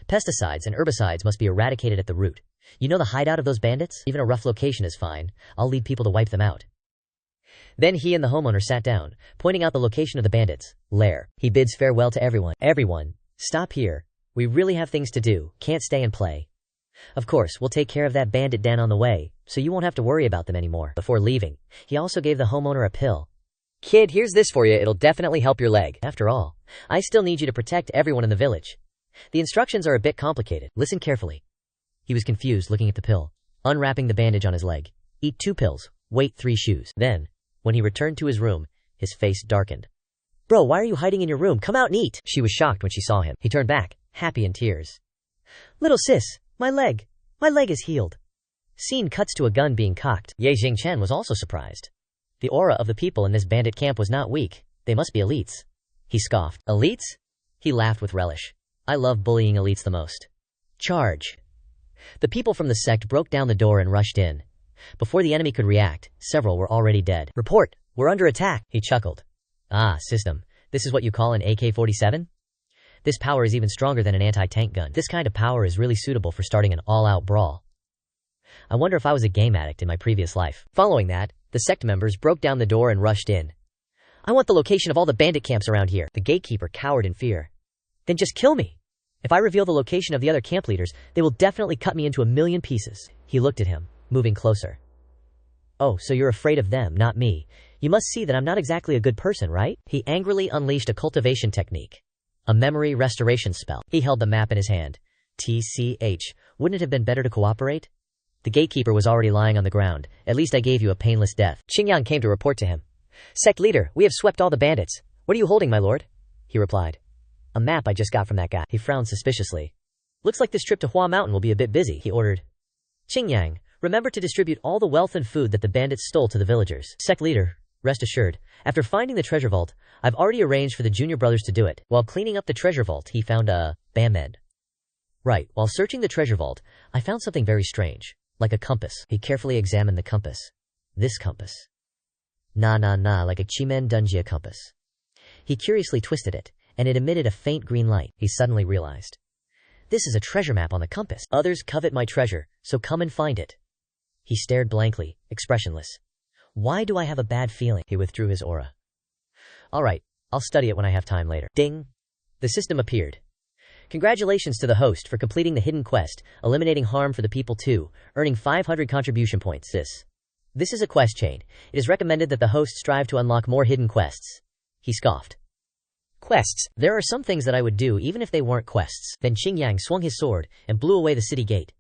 Pesticides and herbicides must be eradicated at the root. You know the hideout of those bandits? Even a rough location is fine. I'll lead people to wipe them out. Then he and the homeowner sat down, pointing out the location of the bandits' lair. He bids farewell to everyone. Everyone, stop here. We really have things to do, can't stay and play. Of course, we'll take care of that bandit den on the way, so you won't have to worry about them anymore. Before leaving, he also gave the homeowner a pill. Kid, here's this for you, it'll definitely help your leg. After all, I still need you to protect everyone in the village. The instructions are a bit complicated, listen carefully. He was confused looking at the pill, unwrapping the bandage on his leg. Eat 2 pills, wait 3 shoes. Then, when he returned to his room, his face darkened. Bro, why are you hiding in your room? Come out and eat! She was shocked when she saw him. He turned back, happy in tears. Little sis, my leg is healed. Scene cuts to a gun being cocked. Ye Jingchen was also surprised. The aura of the people in this bandit camp was not weak, they must be elites. He scoffed. Elites? He laughed with relish. I love bullying elites the most. Charge. The people from the sect broke down the door and rushed in. Before the enemy could react, several were already dead. Report, we're under attack, he chuckled. Ah, system, this is what you call an AK-47? This power is even stronger than an anti-tank gun. This kind of power is really suitable for starting an all-out brawl. I wonder if I was a game addict in my previous life. Following that, the sect members broke down the door and rushed in. I want the location of all the bandit camps around here. The gatekeeper cowered in fear. Then just kill me. If I reveal the location of the other camp leaders, they will definitely cut me into 1,000,000 pieces. He looked at him, moving closer. Oh, so you're afraid of them, not me. You must see that I'm not exactly a good person, right? He angrily unleashed a cultivation technique. A memory restoration spell. He held the map in his hand. TCH, wouldn't it have been better to cooperate? The gatekeeper was already lying on the ground. At least I gave you a painless death. Qingyang came to report to him. Sect leader, we have swept all the bandits. What are you holding, my lord? He replied. A map I just got from that guy. He frowned suspiciously. Looks like this trip to Hua Mountain will be a bit busy, he ordered. Qingyang, remember to distribute all the wealth and food that the bandits stole to the villagers. Sect leader, rest assured, after finding the treasure vault, I've already arranged for the junior brothers to do it. While cleaning up the treasure vault, he found a Bamed. Right, while searching the treasure vault, I found something very strange, like a compass. He carefully examined the compass. This compass. Like a Chimen Dunjia compass. He curiously twisted it, and it emitted a faint green light. He suddenly realized. This is a treasure map on the compass. Others covet my treasure, so come and find it. He stared blankly, expressionless. Why do I have a bad feeling? He withdrew his aura. Alright, I'll study it when I have time later. Ding! The system appeared. Congratulations to the host for completing the hidden quest, eliminating harm for the people too, earning 500 contribution points. This is a quest chain. It is recommended that the host strive to unlock more hidden quests. He scoffed. Quests. There are some things that I would do even if they weren't quests. Then Qingyang swung his sword and blew away the city gate.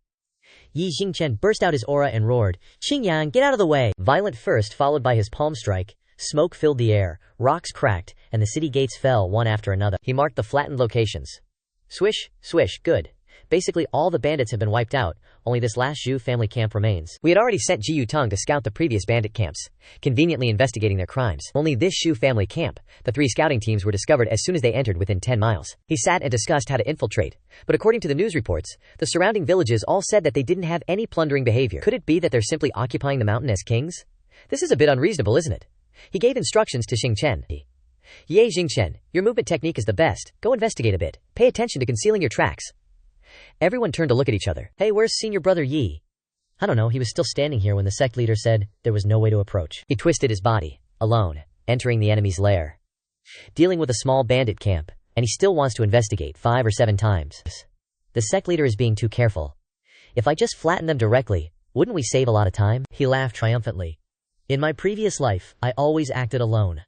Yi Jingchen burst out his aura and roared, Qingyang, get out of the way! Violent first followed by his palm strike, smoke filled the air, rocks cracked, and the city gates fell one after another. He marked the flattened locations. Swish, swish, good. Basically all the bandits have been wiped out, only this last Zhu family camp remains. We had already sent Ji Yutong to scout the previous bandit camps, conveniently investigating their crimes. Only this Zhu family camp, the 3 scouting teams were discovered as soon as they entered within 10 miles. He sat and discussed how to infiltrate, but according to the news reports, the surrounding villages all said that they didn't have any plundering behavior. Could it be that they're simply occupying the mountain as kings? This is a bit unreasonable, isn't it? He gave instructions to Xingchen. Ye Jingchen, your movement technique is the best. Go investigate a bit. Pay attention to concealing your tracks. Everyone turned to look at each other. Hey, where's senior brother Yi? I don't know, he was still standing here when the sect leader said there was no way to approach. He twisted his body, alone, entering the enemy's lair. Dealing with a small bandit camp, and he still wants to investigate 5 or 7 times. The sect leader is being too careful. If I just flatten them directly, wouldn't we save a lot of time? He laughed triumphantly. In my previous life, I always acted alone.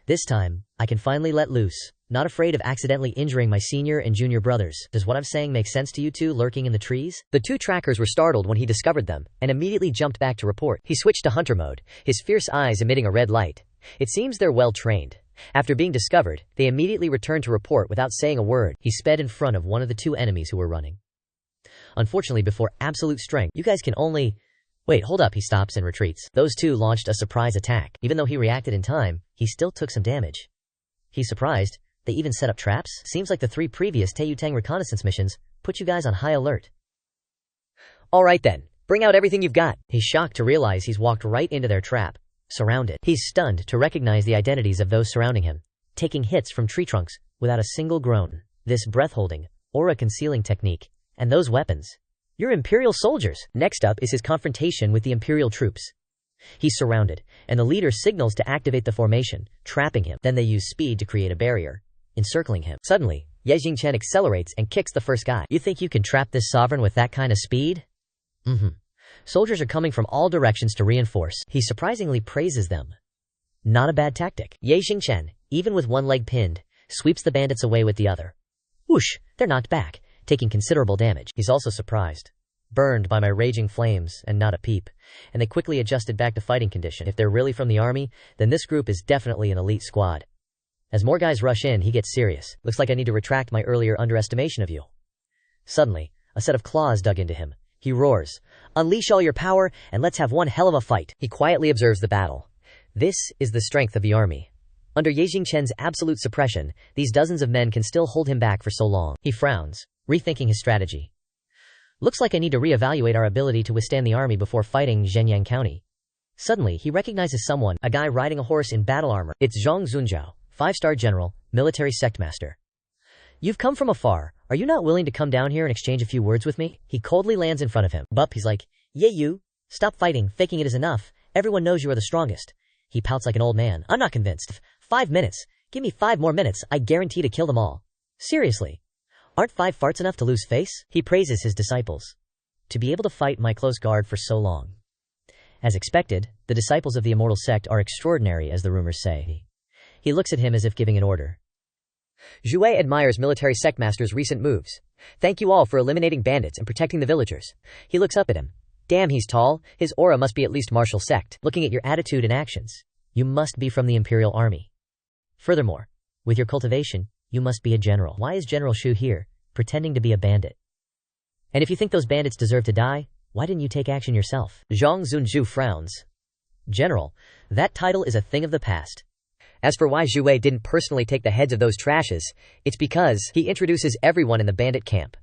This time, I can finally let loose, not afraid of accidentally injuring my senior and junior brothers. Does what I'm saying make sense to you two lurking in the trees? The 2 trackers were startled when he discovered them, and immediately jumped back to report. He switched to hunter mode, his fierce eyes emitting a red light. It seems they're well trained. After being discovered, they immediately returned to report without saying a word. He sped in front of one of the 2 enemies who were running. Unfortunately, before absolute strength, you guys can only... Wait, hold up, he stops and retreats. Those 2 launched a surprise attack. Even though he reacted in time, he still took some damage. He's surprised. They even set up traps? Seems like the 3 previous Taiyutang reconnaissance missions put you guys on high alert. Alright then, bring out everything you've got. He's shocked to realize he's walked right into their trap. Surrounded. He's stunned to recognize the identities of those surrounding him, taking hits from tree trunks without a single groan. This breath-holding, aura-concealing technique, and those weapons. You're Imperial soldiers. Next up is his confrontation with the Imperial troops. He's surrounded, and the leader signals to activate the formation, trapping him. Then they use speed to create a barrier, encircling him. Suddenly, Ye Jingchen accelerates and kicks the first guy. You think you can trap this sovereign with that kind of speed? Soldiers are coming from all directions to reinforce. He surprisingly praises them. Not a bad tactic. Ye Jingchen, even with one leg pinned, sweeps the bandits away with the other. Whoosh, they're knocked back, taking considerable damage. He's also surprised. Burned by my raging flames, and not a peep. And they quickly adjusted back to fighting condition. If they're really from the army, then this group is definitely an elite squad. As more guys rush in, he gets serious. Looks like I need to retract my earlier underestimation of you. Suddenly, a set of claws dug into him. He roars, "Unleash all your power, and let's have one hell of a fight." He quietly observes the battle. This is the strength of the army. Under Ye Jingchen's absolute suppression, these dozens of men can still hold him back for so long. He frowns, rethinking his strategy. Looks like I need to reevaluate our ability to withstand the army before fighting Zhenyang County. Suddenly, he recognizes someone, a guy riding a horse in battle armor. It's Zhang Zunjiao, 5-star general, military sect master. "You've come from afar. Are you not willing to come down here and exchange a few words with me?" He coldly lands in front of him. Bup, he's like, "Yeah, you. Stop fighting, faking it is enough. Everyone knows you are the strongest." He pouts like an old man. "I'm not convinced. 5 minutes. Give me 5 more minutes. I guarantee to kill them all." "Seriously? Aren't 5 farts enough to lose face?" He praises his disciples. "To be able to fight my close guard for so long." As expected, the disciples of the immortal sect are extraordinary, as the rumors say. He looks at him as if giving an order. Zhu admires military sect master's recent moves. "Thank you all for eliminating bandits and protecting the villagers." He looks up at him. "Damn, he's tall. His aura must be at least martial sect. Looking at your attitude and actions, you must be from the Imperial Army. Furthermore, with your cultivation, you must be a general. Why is General Shu here, pretending to be a bandit? And if you think those bandits deserve to die, why didn't you take action yourself?" Zhang Zunju frowns. "General, that title is a thing of the past. As for why Zhu didn't personally take the heads of those trashes, it's because he introduces everyone in the bandit camp.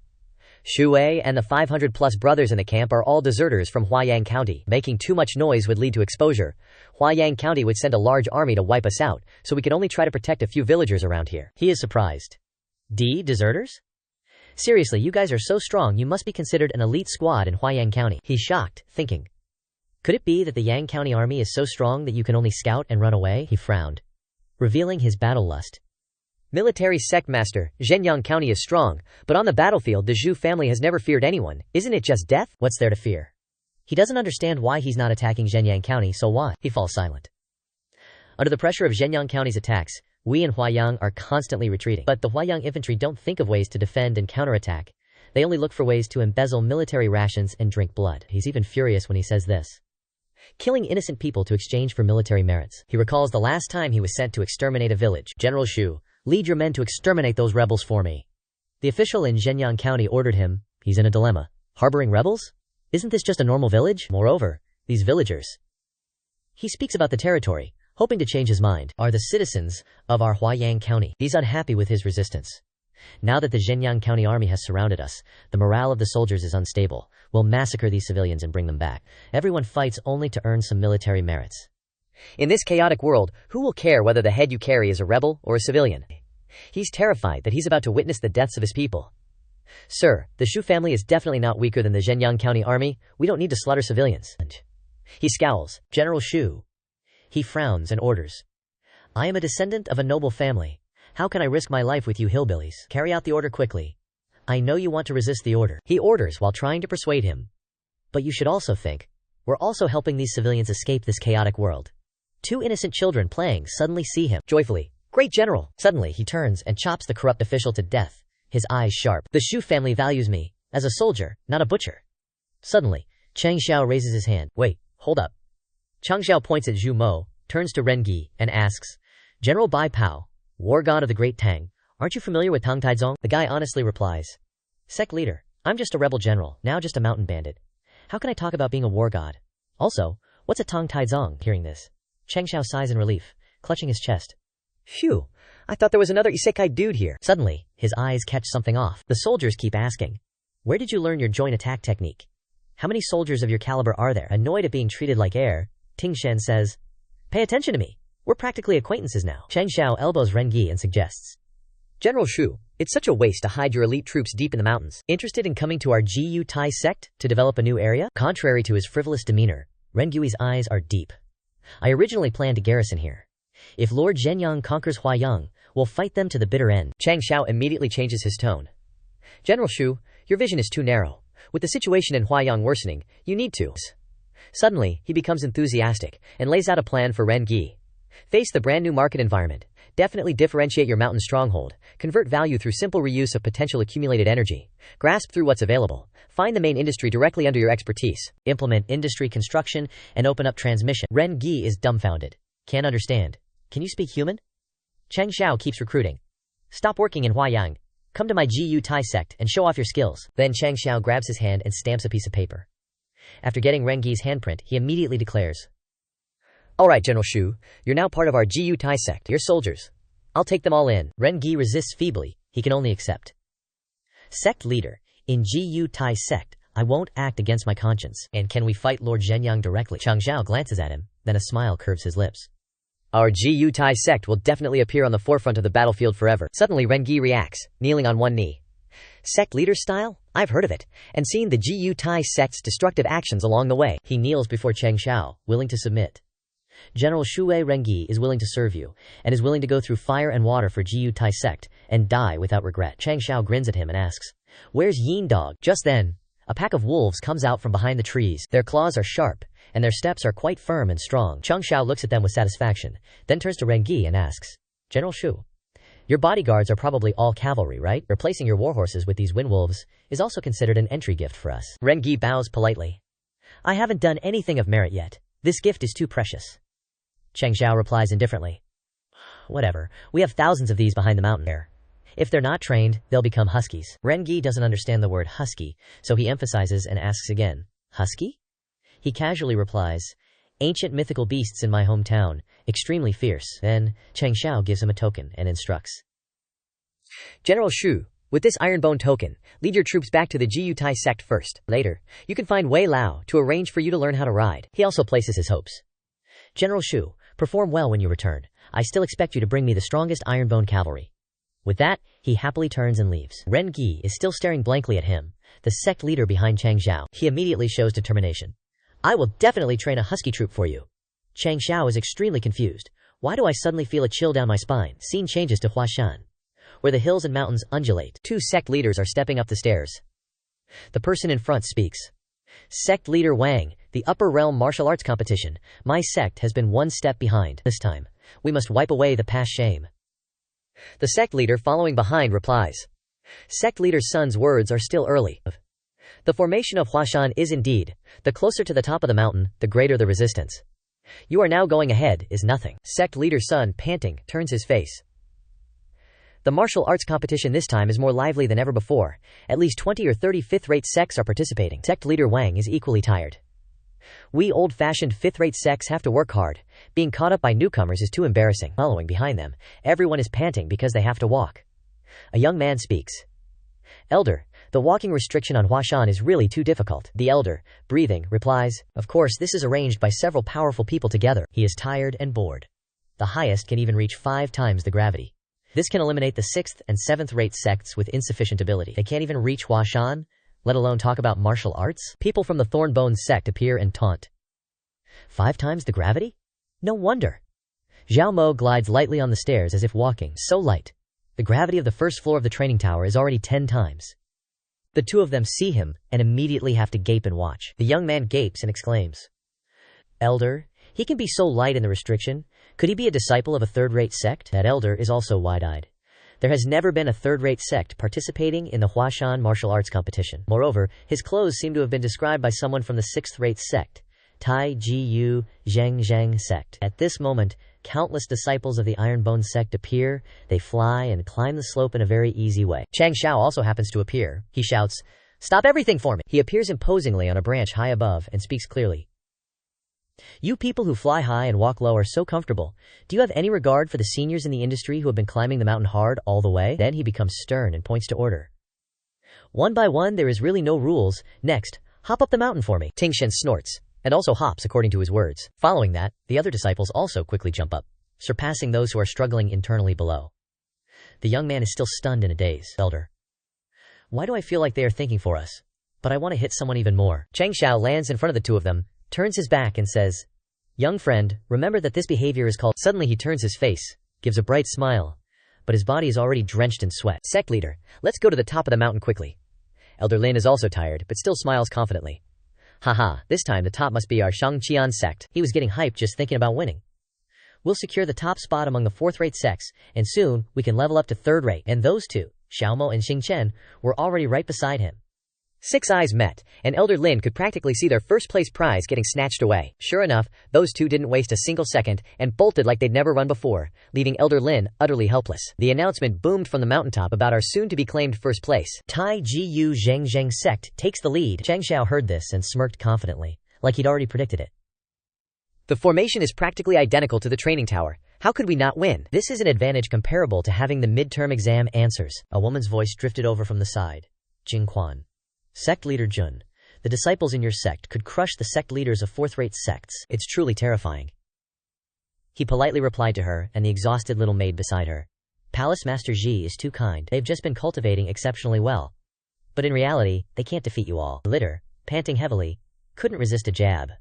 Shu and the 500-plus brothers in the camp are all deserters from Huayang County. Making too much noise would lead to exposure. Huayang County would send a large army to wipe us out, so we could only try to protect a few villagers around here." He is surprised. Deserters? Seriously, you guys are so strong, you must be considered an elite squad in Huayang County. He's shocked, thinking, could it be that the Yang County army is so strong that you can only scout and run away? He frowned, revealing his battle lust. "Military sect master, Zhenyang County is strong, but on the battlefield the Zhu family has never feared anyone. Isn't it just death? What's there to fear?" He doesn't understand why he's not attacking Zhenyang County, so why? He falls silent. Under the pressure of Zhenyang County's attacks, we in Huayang are constantly retreating. But the Huayang infantry don't think of ways to defend and counterattack. They only look for ways to embezzle military rations and drink blood. He's even furious when he says this. Killing innocent people to exchange for military merits. He recalls the last time he was sent to exterminate a village. "General Shu, lead your men to exterminate those rebels for me." The official in Zhenyang County ordered him. He's in a dilemma. Harboring rebels? Isn't this just a normal village? Moreover, these villagers. He speaks about the territory, hoping to change his mind. Are the citizens of our Huayang County. He's unhappy with his resistance. Now that the Zhenyang County army has surrounded us, the morale of the soldiers is unstable. We'll massacre these civilians and bring them back. Everyone fights only to earn some military merits. In this chaotic world, who will care whether the head you carry is a rebel or a civilian? He's terrified that he's about to witness the deaths of his people. "Sir, the Shu family is definitely not weaker than the Zhenyang County army. We don't need to slaughter civilians." He scowls. "General Shu." He frowns and orders. "I am a descendant of a noble family. How can I risk my life with you hillbillies? Carry out the order quickly. I know you want to resist the order." He orders while trying to persuade him. "But you should also think, we're also helping these civilians escape this chaotic world." 2 innocent children playing suddenly see him. Joyfully, "Great general!" Suddenly he turns and chops the corrupt official to death, his eyes sharp. "The Shu family values me as a soldier, not a butcher." Suddenly, Changxiao raises his hand. "Wait, hold up." Changxiao points at Zhu Mo, turns to Rengi, and asks, "General Bai Pao, war god of the Great Tang, aren't you familiar with Tang Taizong?" The guy honestly replies, "Sect leader, I'm just a rebel general, now just a mountain bandit. How can I talk about being a war god? Also, what's a Tang Taizong?" Hearing this, Changxiao sighs in relief, clutching his chest. "Phew, I thought there was another isekai dude here." Suddenly, his eyes catch something off. The soldiers keep asking, "Where did you learn your joint attack technique? How many soldiers of your caliber are there?" Annoyed at being treated like air, Tingshan says, "Pay attention to me. We're practically acquaintances now." Changxiao elbows Rengi and suggests, "General Shu, it's such a waste to hide your elite troops deep in the mountains. Interested in coming to our Gu Tai sect to develop a new area?" Contrary to his frivolous demeanor, Rengui's eyes are deep. "I originally planned to garrison here. If Lord Zhenyang conquers Huayang, We'll fight them to the bitter end. Changxiao immediately changes his tone. General Shu, your vision is too narrow. With the situation in Huayang worsening, you need to. Suddenly, he becomes enthusiastic and lays out a plan for Ren Gi. Face the brand new market environment. Definitely differentiate your mountain stronghold. Convert value through simple reuse of potential accumulated energy. Grasp through what's available. Find the main industry directly under your expertise. Implement industry construction and open up transmission. Ren Gi is dumbfounded. Can't understand. Can you speak human? Changxiao keeps recruiting. Stop working in Huayang. Come to my GU Tai sect and show off your skills. Then Changxiao grabs his hand and stamps a piece of paper. After getting Ren Gi's handprint, he immediately declares, Alright, General Shu, you're now part of our GU Tai sect. You're soldiers. I'll take them all in. Ren Gi resists feebly. He can only accept. Sect leader. In GU Tai sect, I won't act against my conscience. And can we fight Lord Zhenyang directly? Changxiao glances at him, then a smile curves his lips. Our GU Tai sect will definitely appear on the forefront of the battlefield forever. Suddenly Ren Gi reacts, kneeling on one knee. Sect leader style? I've heard of it, and seen the GU Tai sect's destructive actions along the way. He kneels before Changxiao, willing to submit. General Shui Ren Gi is willing to serve you, and is willing to go through fire and water for GU Tai sect, and die without regret. Changxiao grins at him and asks, Where's Yin Dog? Just then, a pack of wolves comes out from behind the trees. Their claws are sharp, and their steps are quite firm and strong. Changxiao looks at them with satisfaction, then turns to Ren Gi and asks, General Shu, your bodyguards are probably all cavalry, right? Replacing your warhorses with these windwolves is also considered an entry gift for us. Ren Gi bows politely. I haven't done anything of merit yet. This gift is too precious. Changxiao replies indifferently. Whatever, we have thousands of these behind the mountain there. If they're not trained, they'll become huskies. Ren Gi doesn't understand the word husky, so he emphasizes and asks again, Husky? He casually replies, Ancient mythical beasts in my hometown, extremely fierce. Then, Changxiao gives him a token and instructs. General Shu, with this ironbone token, lead your troops back to the GU Tai sect first. Later, you can find Wei Lao to arrange for you to learn how to ride. He also places his hopes. General Shu, perform well when you return. I still expect you to bring me the strongest ironbone cavalry. With that, he happily turns and leaves. Ren Gi is still staring blankly at him, the sect leader behind Changxiao. He immediately shows determination. I will definitely train a husky troop for you. Changxiao is extremely confused. Why do I suddenly feel a chill down my spine? Scene changes to Huashan, where the hills and mountains undulate. Two sect leaders are stepping up the stairs. The person in front speaks. Sect leader Wang, the upper realm martial arts competition. My sect has been one step behind. This time, we must wipe away the past shame. The sect leader following behind replies. Sect leader's son's words are still early. The formation of Huashan is indeed, the closer to the top of the mountain, the greater the resistance. You are now going ahead is nothing. Sect leader's son, panting, turns his face. The martial arts competition this time is more lively than ever before. At least 20 or 30 fifth-rate sects are participating. Sect leader Wang is equally tired. We old-fashioned fifth-rate sects have to work hard. Being caught up by newcomers is too embarrassing. Following behind them, everyone is panting because they have to walk. A young man speaks. Elder, the walking restriction on Huashan is really too difficult. The elder, breathing, replies, Of course, this is arranged by several powerful people together. He is tired and bored. The highest can even reach 5 times the gravity. This can eliminate the 6th and 7th-rate sects with insufficient ability. They can't even reach Huashan, let alone talk about martial arts? People from the Thornbone sect appear and taunt. 5 times the gravity? No wonder. Zhao Mo glides lightly on the stairs as if walking, so light. The gravity of the first floor of the training tower is already 10 times. The two of them see him and immediately have to gape and watch. The young man gapes and exclaims, Elder, he can be so light in the restriction. Could he be a disciple of a third-rate sect? That elder is also wide-eyed. There has never been a third-rate sect participating in the Huashan martial arts competition. Moreover, his clothes seem to have been described by someone from the 6th-rate sect, Tai Ji Zhang sect. At this moment, countless disciples of the Ironbone sect appear. They fly and climb the slope in a very easy way. Changxiao also happens to appear. He shouts, Stop everything for me! He appears imposingly on a branch high above and speaks clearly. You people who fly high and walk low are so comfortable. Do you have any regard for the seniors in the industry who have been climbing the mountain hard all the way? Then he becomes stern and points to order. One by one, there is really no rules. Next, hop up the mountain for me. Tingshen snorts, and also hops according to his words. Following that, the other disciples also quickly jump up, surpassing those who are struggling internally below. The young man is still stunned in a daze. Elder, why do I feel like they are thinking for us? But I want to hit someone even more. Changxiao lands in front of the two of them, turns his back and says, Young friend, remember that this behavior is called... Suddenly he turns his face, gives a bright smile. but his body is already drenched in sweat. Sect leader, let's go to the top of the mountain quickly. Elder Lin is also tired, but still smiles confidently. Haha, this time the top must be our Changxiao sect. He was getting hyped just thinking about winning. We'll secure the top spot among the fourth-rate sects, and soon we can level up to third-rate. And those two, Xiaomo and Xingchen, were already right beside him. Six eyes met, and Elder Lin could practically see their first-place prize getting snatched away. Sure enough, those two didn't waste a single second and bolted like they'd never run before, leaving Elder Lin utterly helpless. The announcement boomed from the mountaintop about our soon-to-be-claimed first place. Tai Jiu Zhang Sect takes the lead. Changxiao heard this and smirked confidently, like he'd already predicted it. The formation is practically identical to the training tower. How could we not win? This is an advantage comparable to having the midterm exam answers. A woman's voice drifted over from the side. Jingquan. Sect leader Jun. The disciples in your sect could crush the sect leaders of fourth-rate sects. It's truly terrifying. He politely replied to her and the exhausted little maid beside her. Palace Master Ji is too kind. They've just been cultivating exceptionally well. But in reality, they can't defeat you all. Litter, panting heavily, couldn't resist a jab.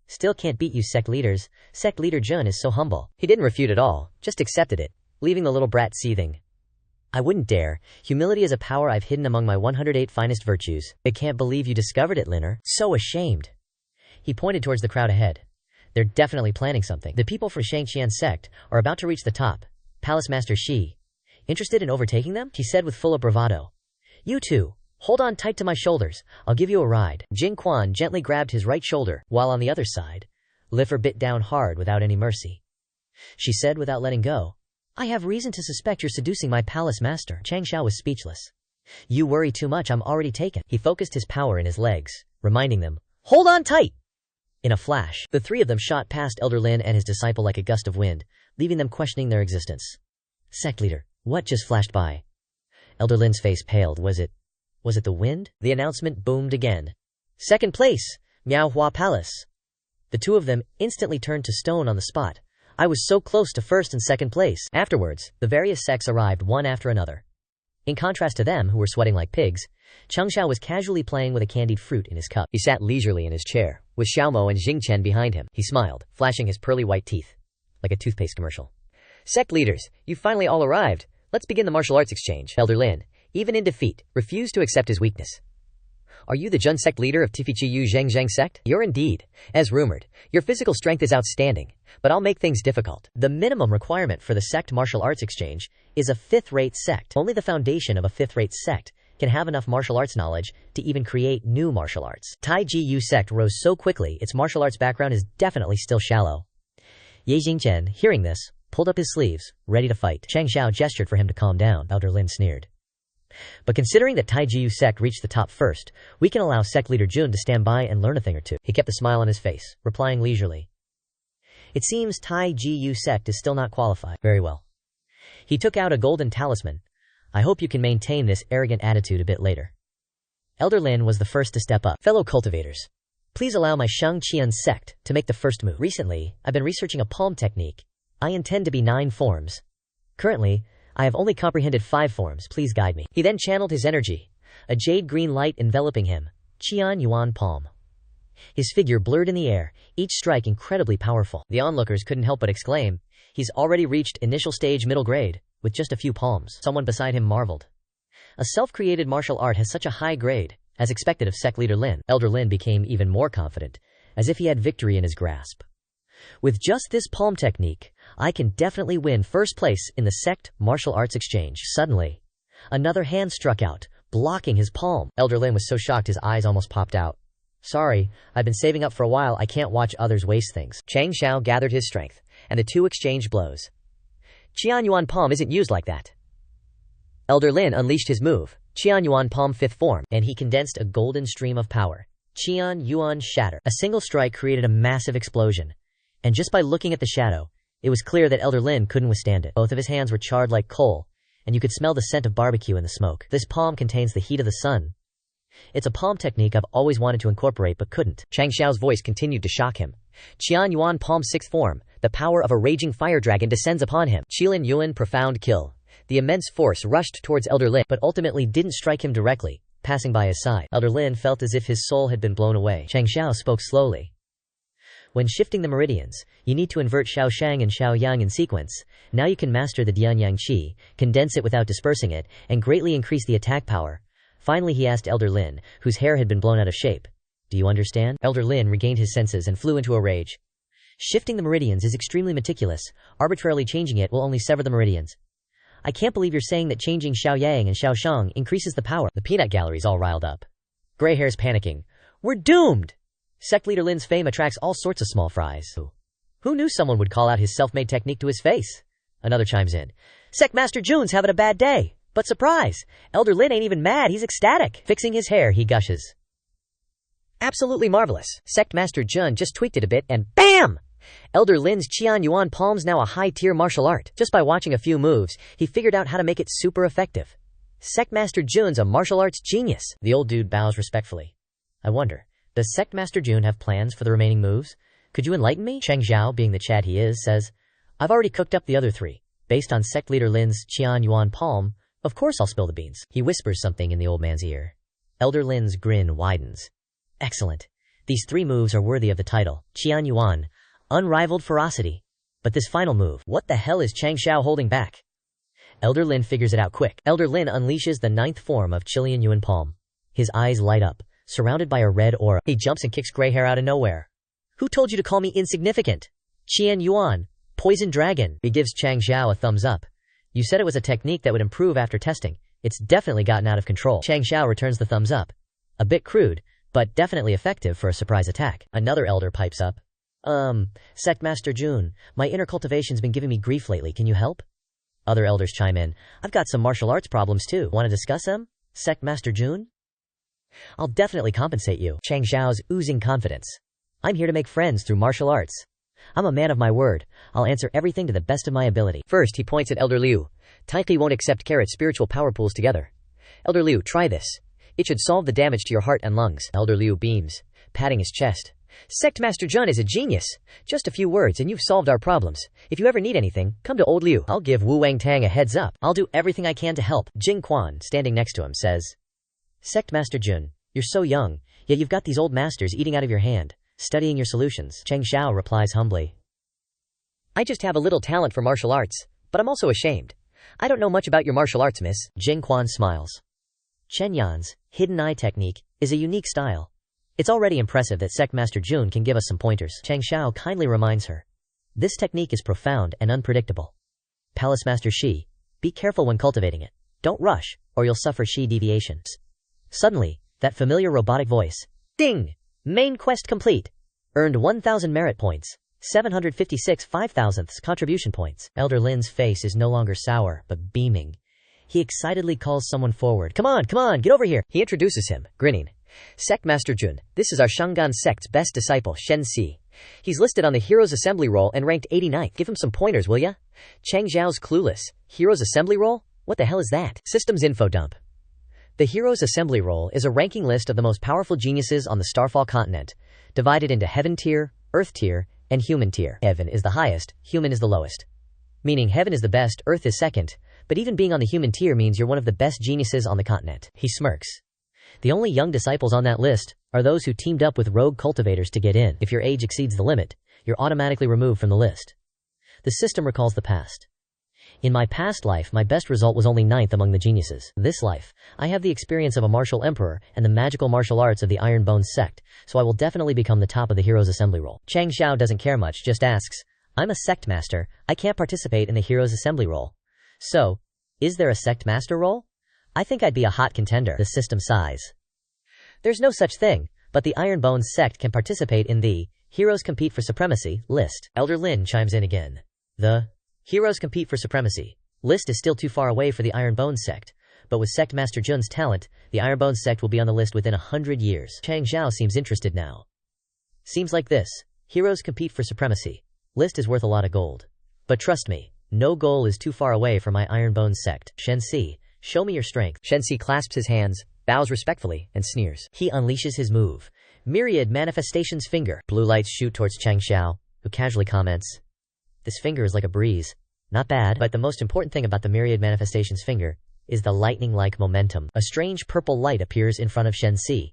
Still can't beat you sect leaders. Sect leader Jun is so humble. He didn't refute at all, just accepted it, leaving the little brat seething. I wouldn't dare. Humility is a power I've hidden among my 108 finest virtues. I can't believe you discovered it, Linner. So ashamed. He pointed towards the crowd ahead. They're definitely planning something. The people from Changxiao sect are about to reach the top. Palace Master Shi. Interested in overtaking them? He said with full bravado. You two, hold on tight to my shoulders. I'll give you a ride. Jing Quan gently grabbed his right shoulder, while on the other side, Liffer bit down hard without any mercy. She said without letting go. I have reason to suspect you're seducing my palace master. Changxiao was speechless. You worry too much, I'm already taken. He focused his power in his legs, reminding them, hold on tight! In a flash, the three of them shot past Elder Lin and his disciple like a gust of wind, leaving them questioning their existence. Sect leader, what just flashed by? Elder Lin's face paled. Was it the wind? The announcement boomed again. Second place, Manhwa Palace. The two of them instantly turned to stone on the spot. I was so close to first and second place. Afterwards, the various sects arrived one after another. In contrast to them, who were sweating like pigs, Changxiao was casually playing with a candied fruit in his cup. He sat leisurely in his chair, with Xiaomo and Xingchen behind him. He smiled, flashing his pearly white teeth, like a toothpaste commercial. Sect leaders, you've finally all arrived. Let's begin the martial arts exchange. Elder Lin, even in defeat, refused to accept his weakness. Are you the Jun sect leader of Tifichiyu Zhang sect? You're indeed. As rumored, your physical strength is outstanding, but I'll make things difficult. The minimum requirement for the sect martial arts exchange is a fifth-rate sect. Only the foundation of a fifth-rate sect can have enough martial arts knowledge to even create new martial arts. Tai Jiu sect rose so quickly its martial arts background is definitely still shallow. Ye Jingchen, hearing this, pulled up his sleeves, ready to fight. Changxiao gestured for him to calm down. Elder Lin sneered. But considering that Tai Jiu sect reached the top first, we can allow sect leader Jun to stand by and learn a thing or two. He kept a smile on his face, replying leisurely. It seems Tai Jiu sect is still not qualified. Very well. He took out a golden talisman. I hope you can maintain this arrogant attitude a bit later. Elder Lin was the first to step up. Fellow cultivators, please allow my Changxiao sect to make the first move. Recently, I've been researching a palm technique. I intend to be 9 forms. Currently, I have only comprehended 5 forms. Please guide me. He then channeled his energy, a jade green light enveloping him. Qian Yuan Palm. His figure blurred in the air, each strike incredibly powerful. The onlookers couldn't help but exclaim, he's already reached initial stage middle grade, with just a few palms. Someone beside him marveled. A self-created martial art has such a high grade, as expected of sect leader Lin. Elder Lin became even more confident, as if he had victory in his grasp. With just this palm technique, I can definitely win first place in the sect martial arts exchange. Suddenly, another hand struck out, blocking his palm. Elder Lin was so shocked his eyes almost popped out. Sorry, I've been saving up for a while. I can't watch others waste things. Changxiao gathered his strength, and the two exchanged blows. Qian Yuan Palm isn't used like that. Elder Lin unleashed his move, Qian Yuan Palm 5th form, and he condensed a golden stream of power. Qian Yuan Shatter. A single strike created a massive explosion. And just by looking at the shadow, it was clear that Elder Lin couldn't withstand it. Both of his hands were charred like coal, and you could smell the scent of barbecue in the smoke. This palm contains the heat of the sun. It's a palm technique I've always wanted to incorporate but couldn't. Changxiao's voice continued to shock him. Qian Yuan Palm 6th form, the power of a raging fire dragon descends upon him. Qilin Yuan Profound Kill. The immense force rushed towards Elder Lin, but ultimately didn't strike him directly, passing by his side. Elder Lin felt as if his soul had been blown away. Changxiao spoke slowly. When shifting the meridians, you need to invert Xiaoshang and Xiaoyang in sequence. Now you can master the Dianyang Qi, condense it without dispersing it, and greatly increase the attack power. Finally he asked Elder Lin, whose hair had been blown out of shape. Do you understand? Elder Lin regained his senses and flew into a rage. Shifting the meridians is extremely meticulous. Arbitrarily changing it will only sever the meridians. I can't believe you're saying that changing Xiaoyang and Xiaoshang increases the power. The peanut gallery's all riled up. Gray hair's panicking. We're doomed! Sect leader Lin's fame attracts all sorts of small fries. Who knew someone would call out his self-made technique to his face? Another chimes in. Sect Master Jun's having a bad day. But surprise! Elder Lin ain't even mad, he's ecstatic. Fixing his hair, he gushes. Absolutely marvelous. Sect Master Jun just tweaked it a bit and BAM! Elder Lin's Qian Yuan palm's now a high-tier martial art. Just by watching a few moves, he figured out how to make it super effective. Sect Master Jun's a martial arts genius. The old dude bows respectfully. I wonder, does Sect Master Jun have plans for the remaining moves? Could you enlighten me? Changxiao, being the Chad he is, says, I've already cooked up the other three. Based on Sect leader Lin's Qian Yuan palm, of course I'll spill the beans. He whispers something in the old man's ear. Elder Lin's grin widens. Excellent. These three moves are worthy of the title. Qian Yuan. Unrivaled ferocity. But this final move, what the hell is Changxiao holding back? Elder Lin figures it out quick. Elder Lin unleashes the 9th form of Chilean Yuan palm. His eyes light up, surrounded by a red aura. He jumps and kicks gray hair out of nowhere. Who told you to call me insignificant? Qian Yuan. Poison dragon. He gives Changxiao a thumbs up. You said it was a technique that would improve after testing. It's definitely gotten out of control. Changxiao returns the thumbs up. A bit crude, but definitely effective for a surprise attack. Another elder pipes up. Sect Master Jun, my inner cultivation's been giving me grief lately, can you help? Other elders chime in. I've got some martial arts problems too. Want to discuss them? Sect Master Jun? I'll definitely compensate you. Changxiao's oozing confidence. I'm here to make friends through martial arts. I'm a man of my word. I'll answer everything to the best of my ability. First, he points at Elder Liu. Taiki won't accept carrot spiritual power pools together. Elder Liu, try this. It should solve the damage to your heart and lungs. Elder Liu beams, patting his chest. Sect Master Jun is a genius. Just a few words and you've solved our problems. If you ever need anything, come to Old Liu. I'll give Wu Wangtang a heads up. I'll do everything I can to help. Jing Quan, standing next to him, says, Sect Master Jun, you're so young, yet you've got these old masters eating out of your hand, studying your solutions. Changxiao replies humbly, I just have a little talent for martial arts, but I'm also ashamed. I don't know much about your martial arts, miss. Jing Quan smiles. Chen Yan's hidden eye technique is a unique style. It's already impressive that Sect Master Jun can give us some pointers. Changxiao kindly reminds her. This technique is profound and unpredictable. Palace Master Shi, be careful when cultivating it. Don't rush, or you'll suffer Shi deviations. Suddenly, that familiar robotic voice. Ding! Main quest complete. Earned 1,000 merit points. 756 5,000ths contribution points. Elder Lin's face is no longer sour, but beaming. He excitedly calls someone forward. Come on, get over here. He introduces him, grinning. Sect Master Jun, this is our Shangan sect's best disciple, Shen Si. He's listed on the Heroes Assembly roll and ranked 89th. Give him some pointers, will ya? Changxiao's clueless. Heroes Assembly roll? What the hell is that? Systems info dump. The Heroes Assembly roll is a ranking list of the most powerful geniuses on the Starfall continent, divided into Heaven tier, Earth tier, and Human tier. Heaven is the highest, Human is the lowest. Meaning Heaven is the best, Earth is second, but even being on the Human tier means you're one of the best geniuses on the continent. He smirks. The only young disciples on that list are those who teamed up with rogue cultivators to get in. If your age exceeds the limit, you're automatically removed from the list. The system recalls the past. In my past life, my best result was only 9th among the geniuses. This life, I have the experience of a martial emperor and the magical martial arts of the Iron Bones sect, so I will definitely become the top of the Heroes Assembly roll. Changxiao doesn't care much, just asks, I'm a sect master, I can't participate in the Heroes Assembly roll. So, is there a sect master roll? I think I'd be a hot contender. The system sighs. There's no such thing, but the Iron Bones sect can participate in the Heroes Compete for Supremacy list. Elder Lin chimes in again. The Heroes Compete for Supremacy list is still too far away for the Iron Bones sect, but with Sect Master Jun's talent, the Iron Bones sect will be on the list within 100 years. Changxiao seems interested now. Seems like this. Heroes Compete for Supremacy list is worth a lot of gold. But trust me, no goal is too far away for my Iron Bones sect. Shen Si, show me your strength. Shen Si clasps his hands, bows respectfully, and sneers. He unleashes his move. Myriad Manifestations Finger. Blue lights shoot towards Changxiao, who casually comments, this finger is like a breeze. Not bad, but the most important thing about the Myriad Manifestations Finger is the lightning-like momentum. A strange purple light appears in front of Shen Si.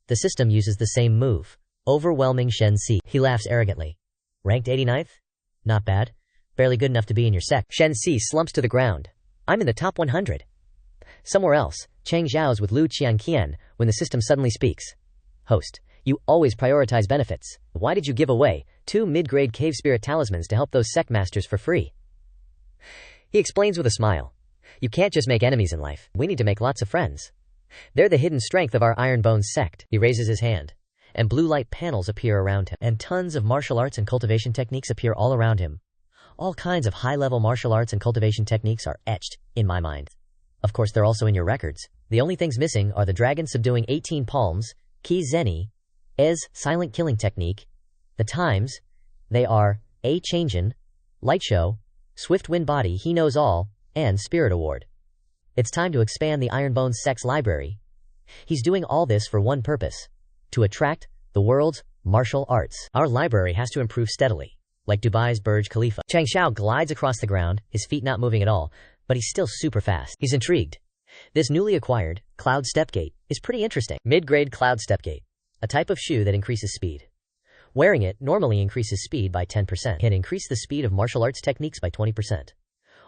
The system uses the same move. Overwhelming Shen Si. He laughs arrogantly. Ranked 89th? Not bad. Barely good enough to be in your sect. Shen Si slumps to the ground. I'm in the top 100. Somewhere else, Changxiao's with Lu Qianqian when the system suddenly speaks. Host, you always prioritize benefits. Why did you give away 2 mid-grade cave spirit talismans to help those sect masters for free? He explains with a smile. You can't just make enemies in life. We need to make lots of friends. They're the hidden strength of our Iron Bones sect. He raises his hand, and blue light panels appear around him, and tons of martial arts and cultivation techniques appear all around him. All kinds of high-level martial arts and cultivation techniques are etched in my mind. Of course, they're also in your records. The only things missing are the dragon subduing 18 palms, Ki Zeni, Ez silent killing technique, the times, they are A Changin, Light Show, Swift Wind Body He Knows All, and Spirit Award. It's time to expand the Ironbones Sect's library. He's doing all this for one purpose: to attract the world's martial arts. Our library has to improve steadily, like Dubai's Burj Khalifa. Changxiao glides across the ground, his feet not moving at all, but he's still super fast. He's intrigued. This newly acquired Cloud Stepgate is pretty interesting. Mid-grade Cloud Stepgate, a type of shoe that increases speed. Wearing it normally increases speed by 10%. Can increase the speed of martial arts techniques by 20%.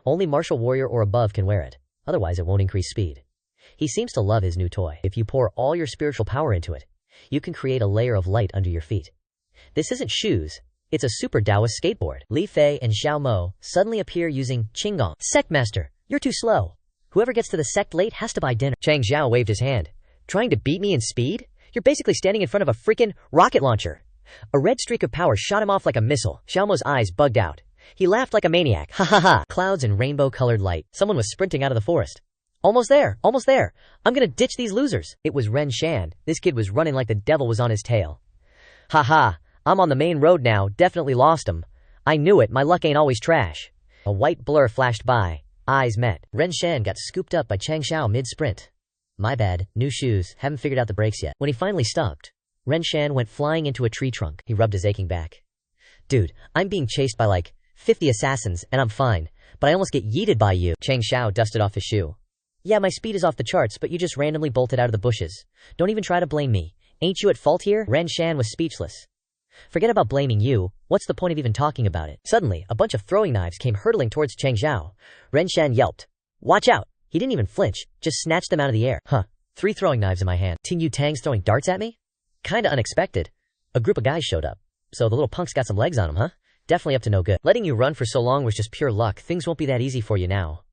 Only martial warrior or above can wear it, otherwise it won't increase speed. He seems to love his new toy. If you pour all your spiritual power into it, you can create a layer of light under your feet. This isn't shoes, it's a super Taoist skateboard. Li Fei and Xiao Mo suddenly appear using Qinggong. Sect Master, you're too slow. Whoever gets to the sect late has to buy dinner. Changxiao waved his hand. Trying to beat me in speed? You're basically standing in front of a freaking rocket launcher. A red streak of power shot him off like a missile. Xiao Mo's eyes bugged out. He laughed like a maniac. Ha ha ha. Clouds and rainbow-colored light. Someone was sprinting out of the forest. Almost there, almost there. I'm gonna ditch these losers. It was Ren Shan. This kid was running like the devil was on his tail. Ha ha. I'm on the main road now. Definitely lost him. I knew it. My luck ain't always trash. A white blur flashed by. Eyes met. Ren Shan got scooped up by Changxiao mid-sprint. My bad. New shoes. Haven't figured out the brakes yet. When he finally stopped, Ren Shan went flying into a tree trunk. He rubbed his aching back. Dude, I'm being chased by like 50 assassins, and I'm fine. But I almost get yeeted by you. Changxiao dusted off his shoe. Yeah, my speed is off the charts, but you just randomly bolted out of the bushes. Don't even try to blame me. Ain't you at fault here? Ren Shan was speechless. Forget about blaming you. What's the point of even talking about it? Suddenly, a bunch of throwing knives came hurtling towards Changxiao. Ren Shan yelped. Watch out! He didn't even flinch, just snatched them out of the air. Huh. 3 throwing knives in my hand. Ting Yu Tang's throwing darts at me? Kinda unexpected. A group of guys showed up. So the little punk's got some legs on him, huh? Definitely up to no good. Letting you run for so long was just pure luck. Things won't be that easy for you now.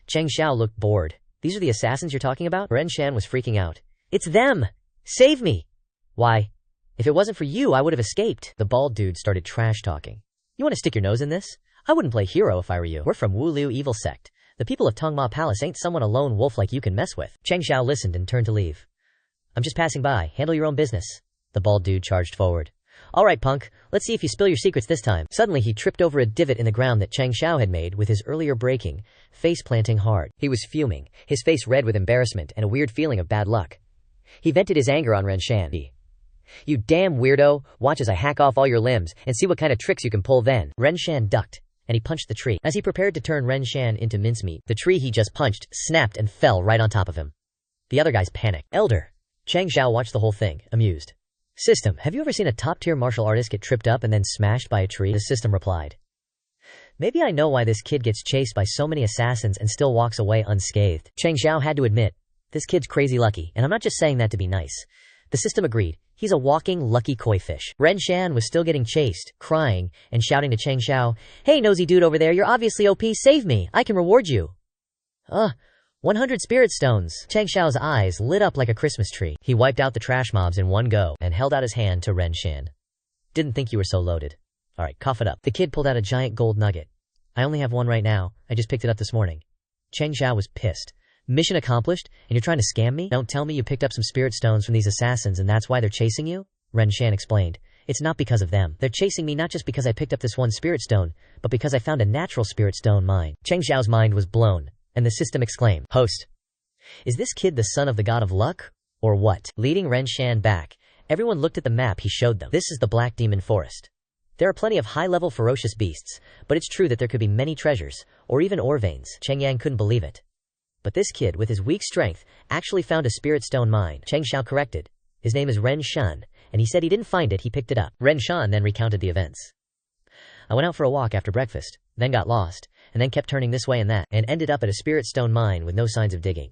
Changxiao looked bored. These are the assassins you're talking about? Ren Shan was freaking out. It's them! Save me! Why? If it wasn't for you, I would have escaped. The bald dude started trash talking. You want to stick your nose in this? I wouldn't play hero if I were you. We're from Wu Liu Evil Sect. The people of Tongma Palace ain't someone a lone wolf like you can mess with. Changxiao listened and turned to leave. I'm just passing by. Handle your own business. The bald dude charged forward. All right, punk. Let's see if you spill your secrets this time. Suddenly, he tripped over a divot in the ground that Changxiao had made with his earlier braking, face planting hard. He was fuming, his face red with embarrassment and a weird feeling of bad luck. He vented his anger on Ren Shan. You damn weirdo. Watch as I hack off all your limbs and see what kind of tricks you can pull then. Ren Shan ducked, and he punched the tree. As he prepared to turn Ren Shan into mincemeat, the tree he just punched snapped and fell right on top of him. The other guys panicked. Elder. Changxiao watched the whole thing, amused. System, have you ever seen a top-tier martial artist get tripped up and then smashed by a tree? The system replied. Maybe I know why this kid gets chased by so many assassins and still walks away unscathed. Changxiao had to admit, this kid's crazy lucky, and I'm not just saying that to be nice. The system agreed. He's a walking lucky koi fish. Ren Shan was still getting chased, crying, and shouting to Changxiao, Hey nosy dude over there, you're obviously OP, save me, I can reward you. 100 spirit stones. Changxiao's eyes lit up like a Christmas tree. He wiped out the trash mobs in one go and held out his hand to Ren Shan. Didn't think you were so loaded. Alright, cough it up. The kid pulled out a giant gold nugget. I only have one right now. I just picked it up this morning. Changxiao was pissed. Mission accomplished? And you're trying to scam me? Don't tell me you picked up some spirit stones from these assassins and that's why they're chasing you? Ren Shan explained. It's not because of them. They're chasing me not just because I picked up this one spirit stone, but because I found a natural spirit stone mine. Changxiao's mind was blown, and the system exclaimed, Host, is this kid the son of the god of luck? Or what? Leading Ren Shan back, everyone looked at the map he showed them. This is the Black Demon Forest. There are plenty of high-level ferocious beasts, but it's true that there could be many treasures, or even ore veins. Cheng Yang couldn't believe it. But this kid, with his weak strength, actually found a spirit stone mine. Changxiao corrected. His name is Ren Shun, and he said he didn't find it, he picked it up. Ren Shan then recounted the events. I went out for a walk after breakfast, then got lost, and then kept turning this way and that, and ended up at a spirit stone mine with no signs of digging.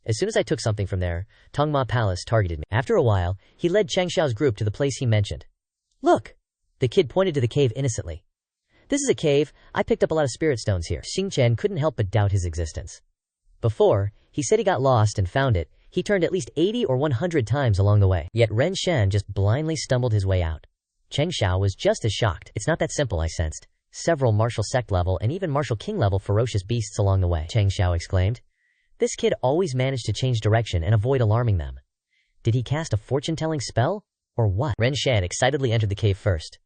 As soon as I took something from there, Tongma Palace targeted me. After a while, he led Changxiao's group to the place he mentioned. Look! The kid pointed to the cave innocently. This is a cave, I picked up a lot of spirit stones here. Xingchen couldn't help but doubt his existence. Before, he said he got lost and found it, he turned at least 80 or 100 times along the way. Yet Ren Shan just blindly stumbled his way out. Changxiao was just as shocked. It's not that simple, I sensed. Several martial sect level and even martial king level ferocious beasts along the way, Changxiao exclaimed. This kid always managed to change direction and avoid alarming them. Did he cast a fortune-telling spell? Or what? Ren Shan excitedly entered the cave first.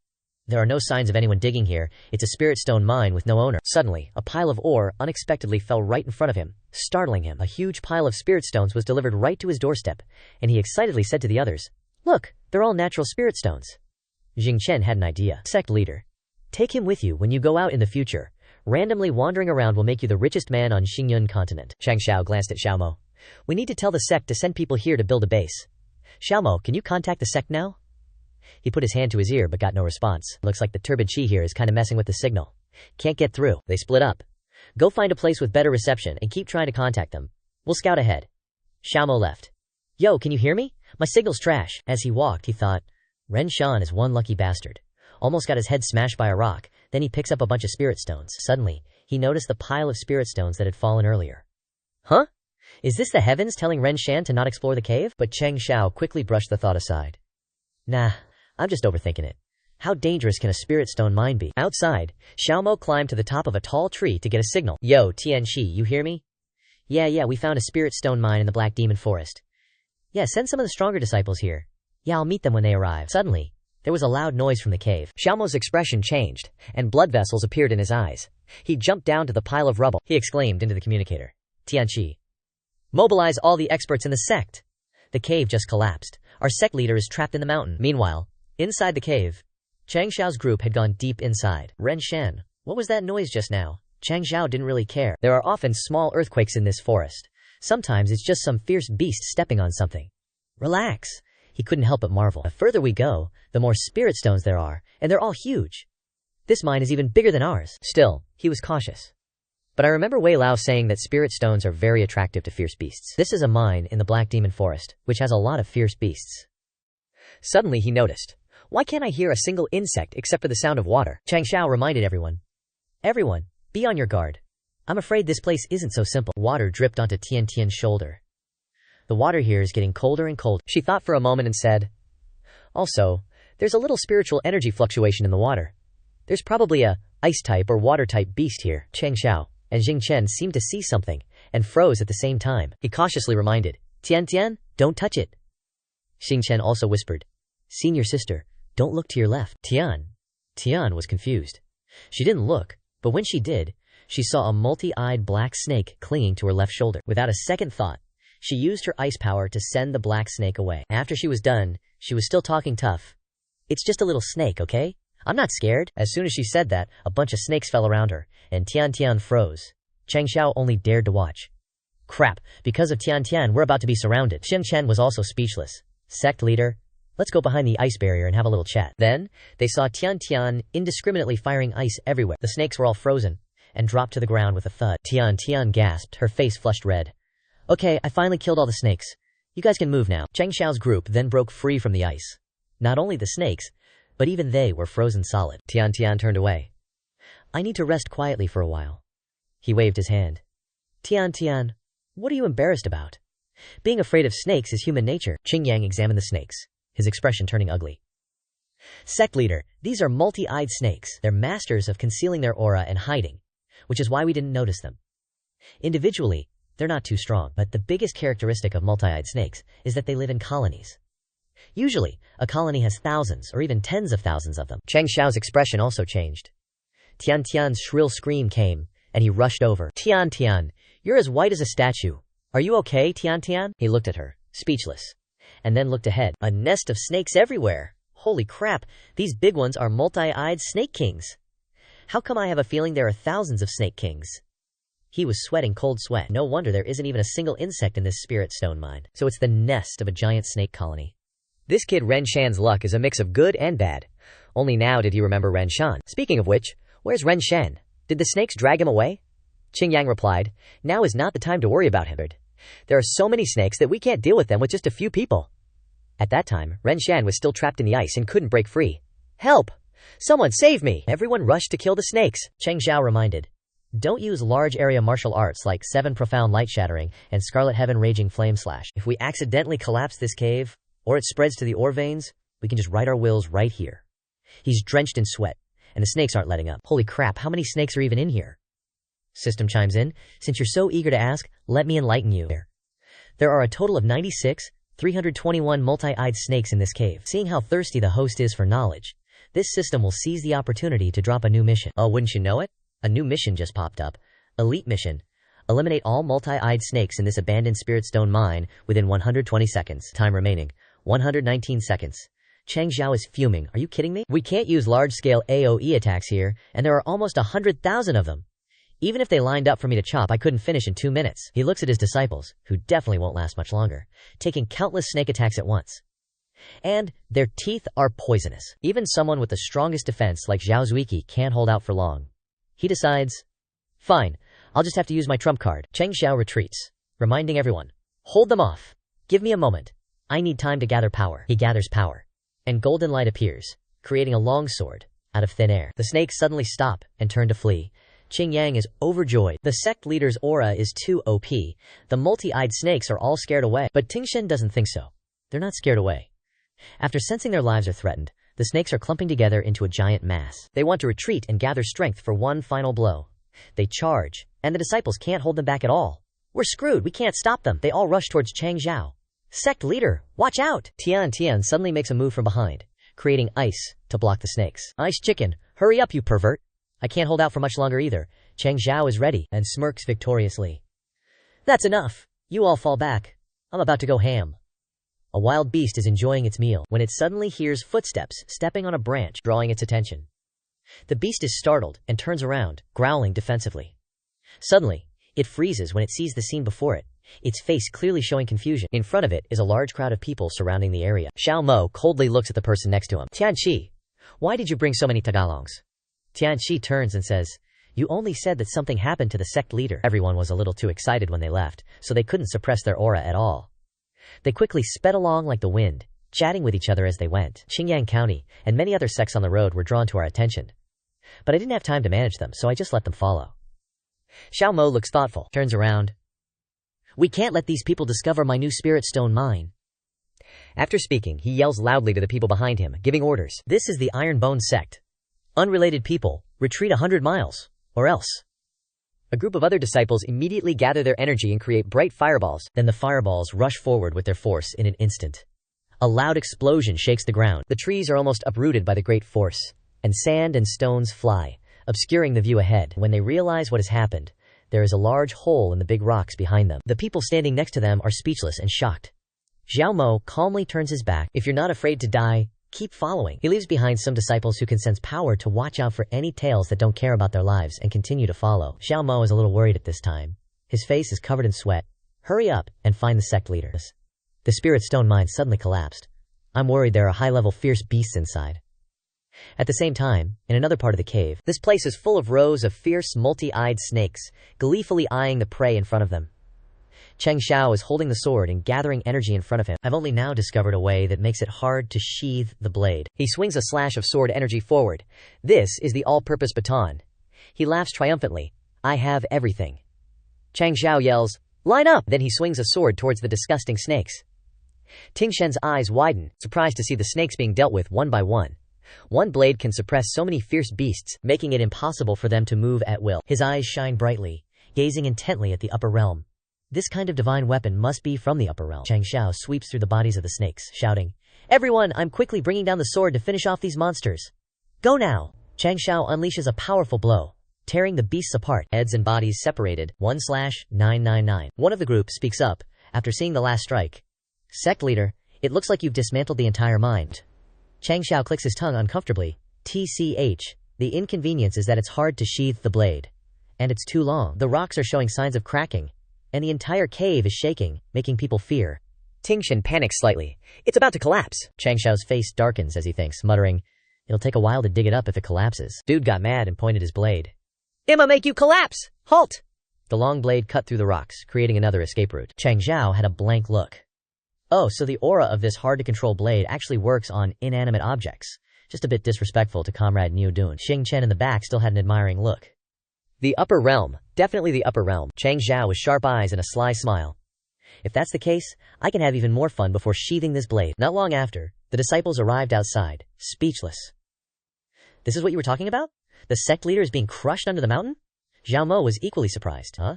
There are no signs of anyone digging here. It's a spirit stone mine with no owner. Suddenly, a pile of ore unexpectedly fell right in front of him, startling him. A huge pile of spirit stones was delivered right to his doorstep, and he excitedly said to the others, Look, they're all natural spirit stones. Jingchen had an idea. Sect leader. Take him with you when you go out in the future. Randomly wandering around will make you the richest man on Xingyun continent. Changxiao glanced at Xiaomo. We need to tell the sect to send people here to build a base. Xiaomo, can you contact the sect now? He put his hand to his ear but got no response. Looks like the turbid chi here is kinda messing with the signal. Can't get through. They split up. Go find a place with better reception and keep trying to contact them. We'll scout ahead. Xiaomo left. Yo, can you hear me? My signal's trash. As he walked, he thought, Ren Shan is one lucky bastard. Almost got his head smashed by a rock. Then he picks up a bunch of spirit stones. Suddenly, he noticed the pile of spirit stones that had fallen earlier. Huh? Is this the heavens telling Ren Shan to not explore the cave? But Changxiao quickly brushed the thought aside. Nah, I'm just overthinking it. How dangerous can a spirit stone mine be? Outside, Xiaomo climbed to the top of a tall tree to get a signal. Yo, Tianqi, you hear me? Yeah, we found a spirit stone mine in the Black Demon Forest. Yeah, send some of the stronger disciples here. Yeah, I'll meet them when they arrive. Suddenly, there was a loud noise from the cave. Xiaomo's expression changed, and blood vessels appeared in his eyes. He jumped down to the pile of rubble. He exclaimed into the communicator. Tianqi. Mobilize all the experts in the sect. The cave just collapsed. Our sect leader is trapped in the mountain. Meanwhile, inside the cave, Changxiao's group had gone deep inside. Ren Shan, what was that noise just now? Changxiao didn't really care. There are often small earthquakes in this forest. Sometimes it's just some fierce beast stepping on something. Relax. He couldn't help but marvel. The further we go, the more spirit stones there are, and they're all huge. This mine is even bigger than ours. Still, he was cautious. But I remember Wei Lao saying that spirit stones are very attractive to fierce beasts. This is a mine in the Black Demon Forest, which has a lot of fierce beasts. Suddenly he noticed. Why can't I hear a single insect except for the sound of water? Changxiao reminded everyone. Everyone, be on your guard. I'm afraid this place isn't so simple. Water dripped onto Tian Tian's shoulder. The water here is getting colder and colder. She thought for a moment and said, Also, there's a little spiritual energy fluctuation in the water. There's probably a ice-type or water-type beast here. Changxiao and Jingchen seemed to see something and froze at the same time. He cautiously reminded, Tian Tian, don't touch it. Xingchen also whispered, Senior sister, don't look to your left. Tian was confused. She didn't look, but when she did, she saw a multi-eyed black snake clinging to her left shoulder. Without a second thought, she used her ice power to send the black snake away. After she was done, she was still talking tough. It's just a little snake, okay? I'm not scared. As soon as she said that, a bunch of snakes fell around her, and Tian Tian froze. Changxiao only dared to watch. Crap, because of Tian Tian, we're about to be surrounded. Xingchen was also speechless. Sect leader, let's go behind the ice barrier and have a little chat. Then, they saw Tian Tian indiscriminately firing ice everywhere. The snakes were all frozen and dropped to the ground with a thud. Tian Tian gasped, her face flushed red. Okay, I finally killed all the snakes. You guys can move now. Changxiao's group then broke free from the ice. Not only the snakes, but even they were frozen solid. Tian Tian turned away. I need to rest quietly for a while. He waved his hand. Tian Tian, what are you embarrassed about? Being afraid of snakes is human nature. Qingyang examined the snakes, his expression turning ugly. Sect leader, these are multi-eyed snakes. They're masters of concealing their aura and hiding, which is why we didn't notice them. Individually, they're not too strong, but the biggest characteristic of multi-eyed snakes is that they live in colonies. Usually, a colony has thousands or even tens of thousands of them. Changxiao's expression also changed. Tian Tian's shrill scream came, and he rushed over. Tian Tian, you're as white as a statue. Are you okay, Tian Tian? He looked at her, speechless, and then looked ahead. A nest of snakes everywhere. Holy crap, these big ones are multi-eyed snake kings. How come I have a feeling there are thousands of snake kings? He was sweating cold sweat. No wonder there isn't even a single insect in this spirit stone mine. So it's the nest of a giant snake colony. This kid Ren Shan's luck is a mix of good and bad. Only now did he remember Ren Shan. Speaking of which, where's Ren Shan? Did the snakes drag him away? Qing Yang replied, now is not the time to worry about him. There are so many snakes that we can't deal with them with just a few people. At that time, Ren Shan was still trapped in the ice and couldn't break free. Help! Someone save me! Everyone rushed to kill the snakes. Changxiao reminded. Don't use large area martial arts like 7 Profound Light Shattering and Scarlet Heaven Raging Flame Slash. If we accidentally collapse this cave, or it spreads to the ore veins, we can just write our wills right here. He's drenched in sweat, and the snakes aren't letting up. Holy crap, how many snakes are even in here? System chimes in. Since you're so eager to ask, let me enlighten you. There are a total of 321 multi-eyed snakes in this cave. Seeing how thirsty the host is for knowledge, this system will seize the opportunity to drop a new mission. Oh, wouldn't you know it? A new mission just popped up. Elite mission. Eliminate all multi-eyed snakes in this abandoned spirit stone mine within 120 seconds. Time remaining, 119 seconds. Changxiao is fuming. Are you kidding me? We can't use large-scale AoE attacks here, and there are almost 100,000 of them. Even if they lined up for me to chop, I couldn't finish in 2 minutes. He looks at his disciples, who definitely won't last much longer, taking countless snake attacks at once. And their teeth are poisonous. Even someone with the strongest defense like Zhao Zuiki can't hold out for long. He decides, fine, I'll just have to use my trump card. Changxiao retreats, reminding everyone, hold them off. Give me a moment. I need time to gather power. He gathers power, and golden light appears, creating a long sword out of thin air. The snakes suddenly stop and turn to flee. Qing Yang is overjoyed. The sect leader's aura is too OP. The multi-eyed snakes are all scared away. But Tingshen doesn't think so. They're not scared away. After sensing their lives are threatened, the snakes are clumping together into a giant mass. They want to retreat and gather strength for one final blow. They charge, and the disciples can't hold them back at all. We're screwed, we can't stop them. They all rush towards Changxiao. Sect leader, watch out! Tian suddenly makes a move from behind, creating ice to block the snakes. Ice chicken, hurry up you pervert! I can't hold out for much longer either. Changxiao is ready and smirks victoriously. That's enough. You all fall back. I'm about to go ham. A wild beast is enjoying its meal when it suddenly hears footsteps stepping on a branch, drawing its attention. The beast is startled and turns around, growling defensively. Suddenly, it freezes when it sees the scene before it, its face clearly showing confusion. In front of it is a large crowd of people surrounding the area. Xiao Mo coldly looks at the person next to him. Tianqi, why did you bring so many Tagalongs? Tianqi turns and says, you only said that something happened to the sect leader. Everyone was a little too excited when they left, so they couldn't suppress their aura at all. They quickly sped along like the wind, chatting with each other as they went. Qingyang County and many other sects on the road were drawn to our attention. But I didn't have time to manage them, so I just let them follow. Xiao Mo looks thoughtful, turns around. We can't let these people discover my new spirit stone mine. After speaking, he yells loudly to the people behind him, giving orders. This is the Iron Bone Sect. Unrelated people, retreat 100 miles, or else. A group of other disciples immediately gather their energy and create bright fireballs. Then the fireballs rush forward with their force in an instant. A loud explosion shakes the ground. The trees are almost uprooted by the great force, and sand and stones fly, obscuring the view ahead. When they realize what has happened, there is a large hole in the big rocks behind them. The people standing next to them are speechless and shocked. Xiao Mo calmly turns his back. If you're not afraid to die, keep following. He leaves behind some disciples who can sense power to watch out for any tails that don't care about their lives and continue to follow. Xiao Mo is a little worried at this time. His face is covered in sweat. Hurry up and find the sect leaders. The spirit stone mine suddenly collapsed. I'm worried there are high-level fierce beasts inside. At the same time, in another part of the cave, this place is full of rows of fierce multi-eyed snakes, gleefully eyeing the prey in front of them. Changxiao is holding the sword and gathering energy in front of him. I've only now discovered a way that makes it hard to sheathe the blade. He swings a slash of sword energy forward. This is the all-purpose baton. He laughs triumphantly. I have everything. Changxiao yells, line up! Then he swings a sword towards the disgusting snakes. Tingshen's eyes widen, surprised to see the snakes being dealt with one by one. One blade can suppress so many fierce beasts, making it impossible for them to move at will. His eyes shine brightly, gazing intently at the upper realm. This kind of divine weapon must be from the upper realm. Changxiao sweeps through the bodies of the snakes, shouting, everyone, I'm quickly bringing down the sword to finish off these monsters. Go now! Changxiao unleashes a powerful blow, tearing the beasts apart, heads and bodies separated, 1/999. One of the group speaks up, after seeing the last strike. Sect leader, it looks like you've dismantled the entire mine. Changxiao clicks his tongue uncomfortably. TCH, the inconvenience is that it's hard to sheathe the blade. And it's too long. The rocks are showing signs of cracking, and the entire cave is shaking, making people fear. Tingshan panics slightly. It's about to collapse. Changxiao's face darkens as he thinks, muttering, it'll take a while to dig it up if it collapses. Dude got mad and pointed his blade. I'ma make you collapse! Halt! The long blade cut through the rocks, creating another escape route. Changxiao had a blank look. Oh, so the aura of this hard-to-control blade actually works on inanimate objects. Just a bit disrespectful to Comrade Niu Dun. Xing Chen in the back still had an admiring look. The upper realm. Definitely the upper realm. Changxiao with sharp eyes and a sly smile. If that's the case, I can have even more fun before sheathing this blade. Not long after, the disciples arrived outside, speechless. This is what you were talking about? The sect leader is being crushed under the mountain? Zhao Mo was equally surprised. Huh?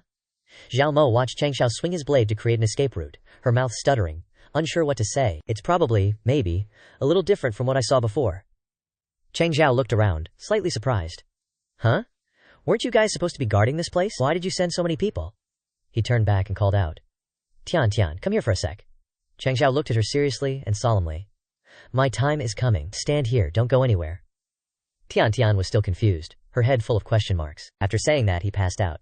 Zhao Mo watched Changxiao swing his blade to create an escape route, her mouth stuttering, unsure what to say. It's probably, maybe, a little different from what I saw before. Changxiao looked around, slightly surprised. Huh? Weren't you guys supposed to be guarding this place? Why did you send so many people? He turned back and called out. Tian, come here for a sec. Changxiao looked at her seriously and solemnly. My time is coming. Stand here, don't go anywhere. Tian was still confused, her head full of question marks. After saying that, he passed out.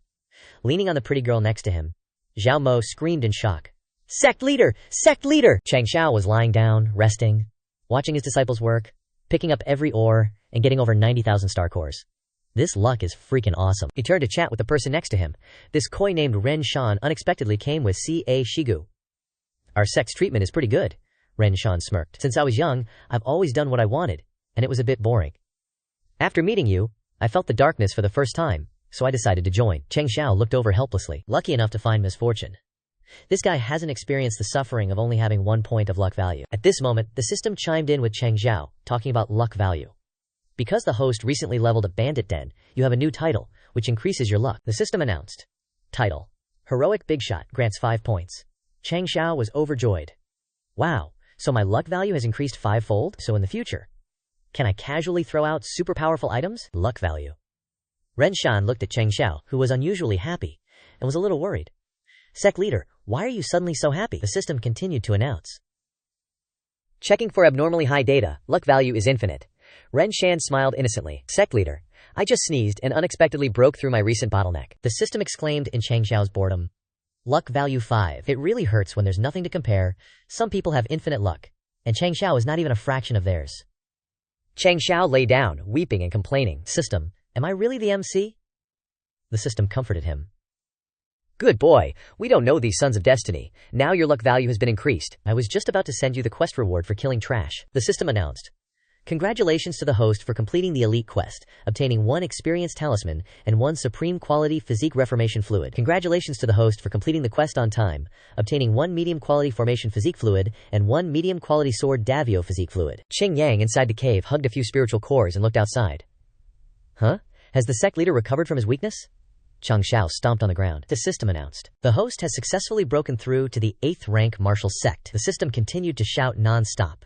Leaning on the pretty girl next to him, Zhao Mo screamed in shock. Sect leader! Sect leader! Changxiao was lying down, resting, watching his disciples work, picking up every ore, and getting over 90,000 star cores. This luck is freaking awesome. He turned to chat with the person next to him. This koi named Ren Shan unexpectedly came with C.A. Shigu. Our sect's treatment is pretty good, Ren Shan smirked. Since I was young, I've always done what I wanted, and it was a bit boring. After meeting you, I felt the darkness for the first time, so I decided to join. Changxiao looked over helplessly, lucky enough to find misfortune. This guy hasn't experienced the suffering of only having 1 point of luck value. At this moment, the system chimed in with Changxiao, talking about luck value. Because the host recently leveled a bandit den, you have a new title, which increases your luck. The system announced. Title: Heroic Big Shot, grants 5 points. Changxiao was overjoyed. Wow, so my luck value has increased 5-fold? So in the future, can I casually throw out super powerful items? Luck value. Ren Shan looked at Changxiao, who was unusually happy, and was a little worried. Sect leader, why are you suddenly so happy? The system continued to announce. Checking for abnormally high data, luck value is infinite. Ren Shan smiled innocently. Sect leader, I just sneezed and unexpectedly broke through my recent bottleneck. The system exclaimed in Changxiao's boredom. Luck value 5. It really hurts when there's nothing to compare. Some people have infinite luck, and Changxiao is not even a fraction of theirs. Changxiao lay down, weeping and complaining. System, am I really the MC? The system comforted him. Good boy, we don't know these sons of destiny. Now your luck value has been increased. I was just about to send you the quest reward for killing trash. The system announced. Congratulations to the host for completing the elite quest, obtaining 1 experience talisman and 1 supreme quality physique reformation fluid. Congratulations to the host for completing the quest on time, obtaining 1 medium quality formation physique fluid and 1 medium quality sword davio physique fluid. Qing Yang inside the cave hugged a few spiritual cores and looked outside. Huh? Has the sect leader recovered from his weakness? Changxiao stomped on the ground. The system announced. The host has successfully broken through to the 8th rank martial sect. The system continued to shout non-stop.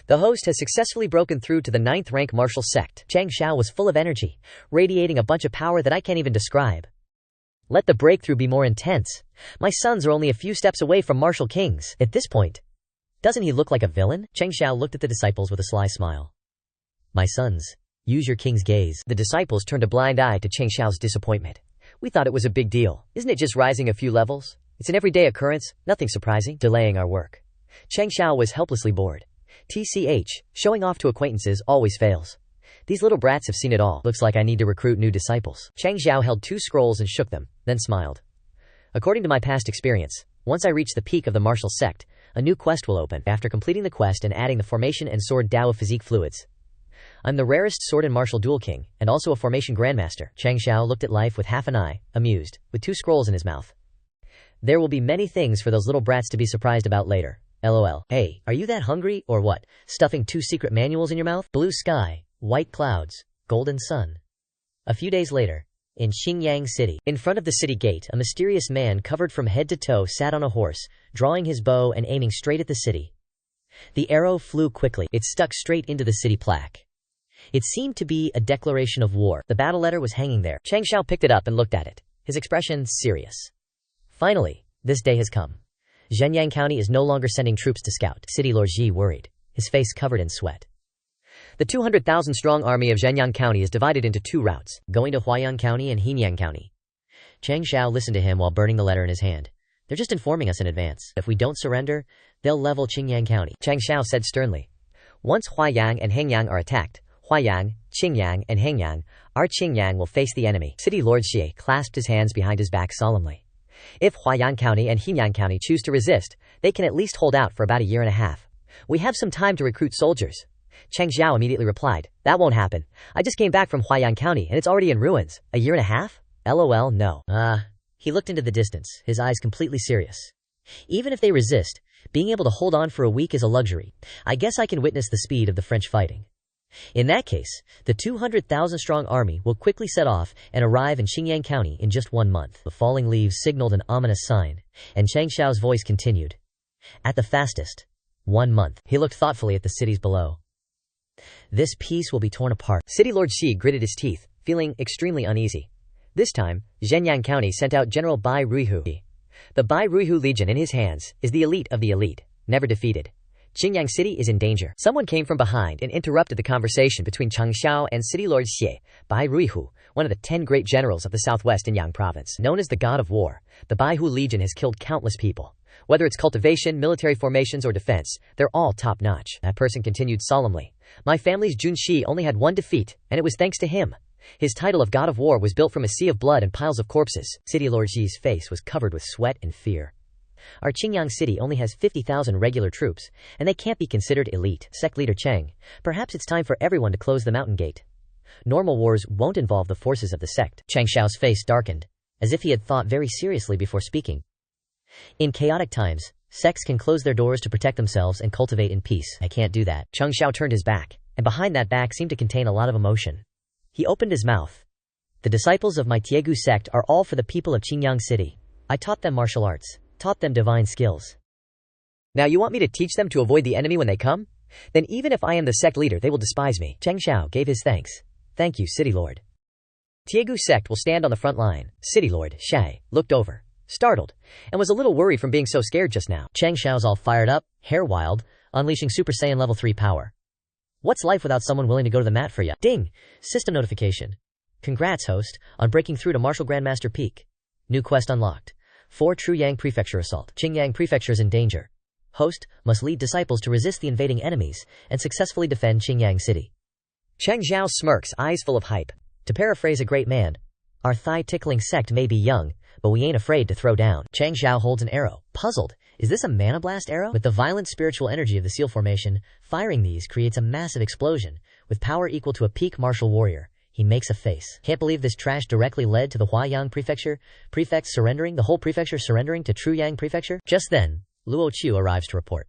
The host has successfully broken through to the 9th rank martial sect. Changxiao was full of energy, radiating a bunch of power that I can't even describe. Let the breakthrough be more intense. My sons are only a few steps away from martial kings. At this point, doesn't he look like a villain? Changxiao looked at the disciples with a sly smile. My sons, use your king's gaze. The disciples turned a blind eye to Changxiao's disappointment. We thought it was a big deal. Isn't it just rising a few levels? It's an everyday occurrence, nothing surprising. Delaying our work. Changxiao was helplessly bored. TCH, showing off to acquaintances always fails. These little brats have seen it all. Looks like I need to recruit new disciples. Changxiao held 2 scrolls and shook them, then smiled. According to my past experience, once I reach the peak of the martial sect, a new quest will open. After completing the quest and adding the formation and sword Dao of physique fluids, I'm the rarest sword and martial duel king, and also a formation grandmaster. Changxiao looked at life with half an eye, amused, with 2 scrolls in his mouth. There will be many things for those little brats to be surprised about later. LOL. Hey, are you that hungry, or what? Stuffing 2 secret manuals in your mouth? Blue sky, white clouds, golden sun. A few days later, in Xingyang City, in front of the city gate, a mysterious man covered from head to toe sat on a horse, drawing his bow and aiming straight at the city. The arrow flew quickly. It stuck straight into the city plaque. It seemed to be a declaration of war. The battle letter was hanging there. Changxiao picked it up and looked at it, his expression serious. Finally, this day has come. Zhenyang County is no longer sending troops to scout. City Lord Ji worried, his face covered in sweat. The 200,000-strong army of Zhenyang County is divided into 2 routes, going to Huayan County and Henyang County. Changxiao listened to him while burning the letter in his hand. They're just informing us in advance. If we don't surrender, they'll level Qingyang County, Changxiao said sternly. Once Huaiyang and Hengyang are attacked, Huaiyang, Qingyang, and Hengyang, our Qingyang will face the enemy. City Lord Xie clasped his hands behind his back solemnly. If Huaiyang County and Hengyang County choose to resist, they can at least hold out for about a year and a half. We have some time to recruit soldiers. Changxiao immediately replied, that won't happen. I just came back from Huaiyang County and it's already in ruins. A year and a half? LOL, no. He looked into the distance, his eyes completely serious. Even if they resist, being able to hold on for a week is a luxury. I guess I can witness the speed of the French fighting. In that case, the 200,000-strong army will quickly set off and arrive in Qingyang County in just 1 month. The falling leaves signaled an ominous sign, and Changxiao's voice continued. At the fastest, 1 month. He looked thoughtfully at the cities below. This peace will be torn apart. City Lord Xi gritted his teeth, feeling extremely uneasy. This time, Zhenyang County sent out General Bai Ruihu. The Bai Ruihu Legion in his hands is the elite of the elite, never defeated. Qingyang City is in danger. Someone came from behind and interrupted the conversation between Changxiao and City Lord Xie. Bai Ruihu, one of the 10 great generals of the southwest Yang province, known as the God of War, the Baihu Legion has killed countless people. Whether it's cultivation, military formations, or defense, they're all top-notch. That person continued solemnly. My family's Jun Shi only had 1 defeat, and it was thanks to him. His title of God of War was built from a sea of blood and piles of corpses. City Lord Xi's face was covered with sweat and fear. Our Qingyang City only has 50,000 regular troops, and they can't be considered elite. Sect leader Cheng, perhaps it's time for everyone to close the mountain gate. Normal wars won't involve the forces of the sect. Changxiao's face darkened, as if he had thought very seriously before speaking. In chaotic times, sects can close their doors to protect themselves and cultivate in peace. I can't do that. Changxiao turned his back, and behind that back seemed to contain a lot of emotion. He opened his mouth. The disciples of my Tiegu sect are all for the people of Qingyang City. I taught them martial arts. Taught them divine skills. Now you want me to teach them to avoid the enemy when they come? Then even if I am the sect leader, they will despise me. Changxiao gave his thanks. Thank you, City Lord. Tiegu sect will stand on the front line. City Lord Shai looked over, startled, and was a little worried from being so scared just now. Changxiao's all fired up, hair wild, unleashing Super Saiyan level 3 power. What's life without someone willing to go to the mat for ya? Ding! System notification. Congrats, host, on breaking through to Martial Grandmaster Peak. New quest unlocked. 4 True Yang Prefecture Assault. Qingyang Prefecture is in danger. Host must lead disciples to resist the invading enemies and successfully defend Qingyang City. Changxiao smirks, eyes full of hype. To paraphrase a great man, our thigh-tickling sect may be young, but we ain't afraid to throw down. Changxiao holds an arrow. Puzzled, is this a mana blast arrow? With the violent spiritual energy of the seal formation, firing these creates a massive explosion, with power equal to a peak martial warrior. He makes a face. Can't believe this trash directly led to the Huaiyang Prefecture. Prefects surrendering, the whole prefecture surrendering to True Yang Prefecture? Just then, Luo Chu arrives to report.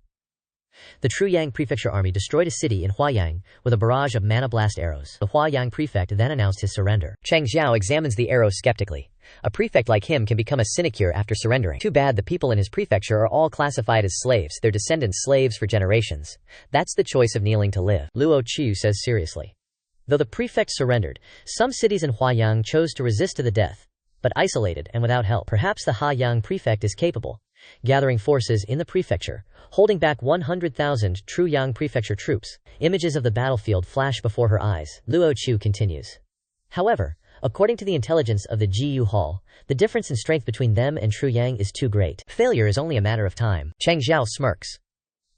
The True Yang Prefecture army destroyed a city in Huaiyang with a barrage of mana blast arrows. The Huaiyang prefect then announced his surrender. Changxiao examines the arrows skeptically. A prefect like him can become a sinecure after surrendering. Too bad the people in his prefecture are all classified as slaves, their descendants slaves for generations. That's the choice of kneeling to live, Luo Chu says seriously. Though the prefect surrendered, some cities in Huaiyang chose to resist to the death, but isolated and without help. Perhaps the Haiyang prefect is capable, gathering forces in the prefecture, holding back 100,000 True Yang Prefecture troops. Images of the battlefield flash before her eyes. Luo Chu continues. However, according to the intelligence of the Jiyu Hall, the difference in strength between them and True Yang is too great. Failure is only a matter of time. Changxiao smirks.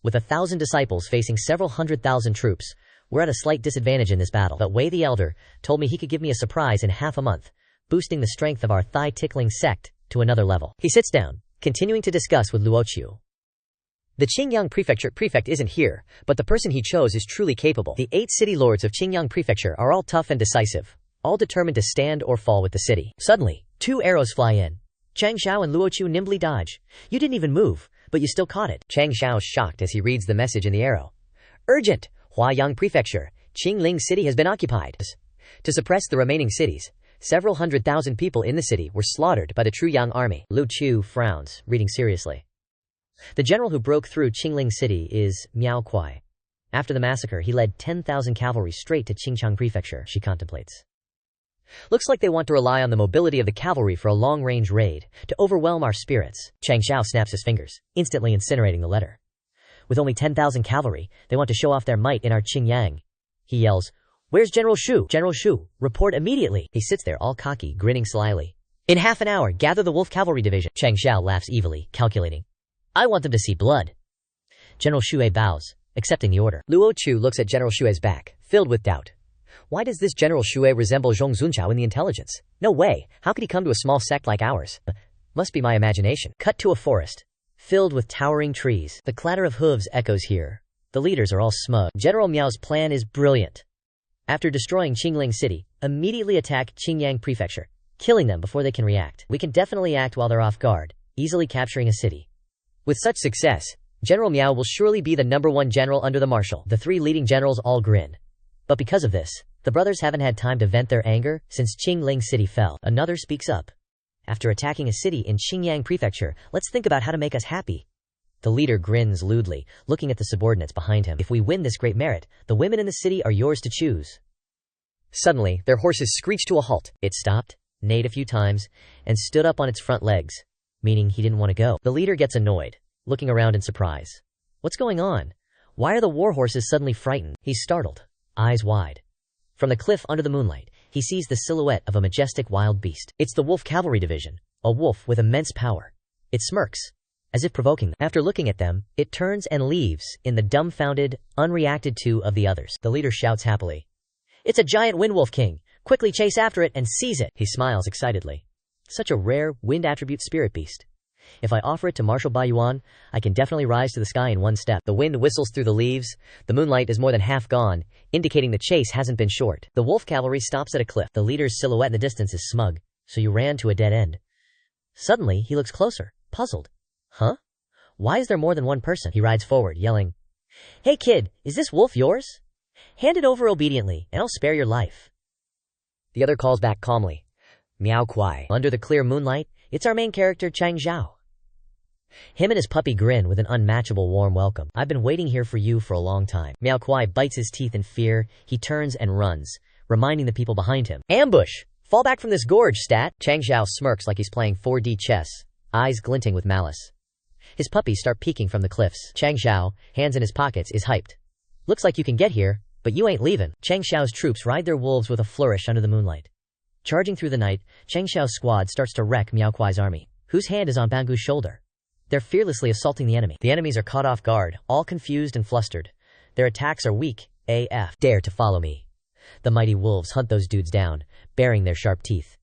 With 1,000 disciples facing several 100,000 troops, we're at a slight disadvantage in this battle. But Wei the Elder told me he could give me a surprise in half a month, boosting the strength of our thigh-tickling sect to another level. He sits down, continuing to discuss with Luo Chu. The Qingyang Prefecture prefect isn't here, but the person he chose is truly capable. The 8 city lords of Qingyang Prefecture are all tough and decisive, all determined to stand or fall with the city. Suddenly, 2 arrows fly in. Changxiao and Luo Chu nimbly dodge. You didn't even move, but you still caught it. Changxiao's shocked as he reads the message in the arrow. Urgent! Huaiyang Prefecture, Qingling City has been occupied. To suppress the remaining cities, several 100,000 people in the city were slaughtered by the True Yang army. Lu Chu frowns, reading seriously. The general who broke through Qingling City is Miao Kuai. After the massacre, he led 10,000 cavalry straight to Qingchang Prefecture, she contemplates. Looks like they want to rely on the mobility of the cavalry for a long-range raid, to overwhelm our spirits. Changxiao snaps his fingers, instantly incinerating the letter. With only 10,000 cavalry, they want to show off their might in our Qingyang. He yells, "Where's General Shu? General Shu, report immediately!" He sits there all cocky, grinning slyly. In half an hour, gather the wolf cavalry division. Changxiao laughs evilly, calculating. I want them to see blood. General Xue bows, accepting the order. Luo Chu looks at General Xue's back, filled with doubt. Why does this General Xue resemble Jun Changxiao in the intelligence? No way, how could he come to a small sect like ours? Must be my imagination. Cut to a forest, filled with towering trees. The clatter of hooves echoes here. The leaders are all smug. General Miao's plan is brilliant. After destroying Qingling City, immediately attack Qingyang Prefecture, killing them before they can react. We can definitely act while they're off guard, easily capturing a city. With such success, General Miao will surely be the #1 general under the marshal. The 3 leading generals all grin. But because of this, the brothers haven't had time to vent their anger since Qingling City fell. Another speaks up. After attacking a city in Qingyang Prefecture, let's think about how to make us happy. The leader grins lewdly, looking at the subordinates behind him. If we win this great merit, the women in the city are yours to choose. Suddenly, their horses screeched to a halt. It stopped, neighed a few times, and stood up on its front legs, meaning he didn't want to go. The leader gets annoyed, looking around in surprise. What's going on? Why are the war horses suddenly frightened? He's startled, eyes wide. From the cliff under the moonlight, he sees the silhouette of a majestic wild beast. It's the wolf cavalry division, a wolf with immense power. It smirks, as if provoking them. After looking at them, it turns and leaves in the dumbfounded, unreacted to of the others. The leader shouts happily. It's a giant windwolf king. Quickly chase after it and seize it. He smiles excitedly. Such a rare, wind attribute spirit beast. If I offer it to Marshal Baiyuan, I can definitely rise to the sky in one step. The wind whistles through the leaves. The moonlight is more than half gone, indicating the chase hasn't been short. The wolf cavalry stops at a cliff. The leader's silhouette in the distance is smug, so you ran to a dead end. Suddenly, he looks closer, puzzled. Huh? Why is there more than one person? He rides forward, yelling, Hey kid, is this wolf yours? Hand it over obediently, and I'll spare your life. The other calls back calmly, Miao Kuai. Under the clear moonlight, it's our main character Changxiao. Him and his puppy grin with an unmatchable warm welcome. I've been waiting here for you for a long time. Miao Kuai bites his teeth in fear. He turns and runs, reminding the people behind him. Ambush! Fall back from this gorge, stat! Changxiao smirks like he's playing 4D chess, eyes glinting with malice. His puppies start peeking from the cliffs. Changxiao, hands in his pockets, is hyped. Looks like you can get here, but you ain't leaving. Changxiao's troops ride their wolves with a flourish under the moonlight. Charging through the night, Changxiao's squad starts to wreck Miao Kuai's army, whose hand is on Bangu's shoulder. They're fearlessly assaulting the enemy. The enemies are caught off guard, all confused and flustered. Their attacks are weak, AF. Dare to follow me. The mighty wolves hunt those dudes down, baring their sharp teeth.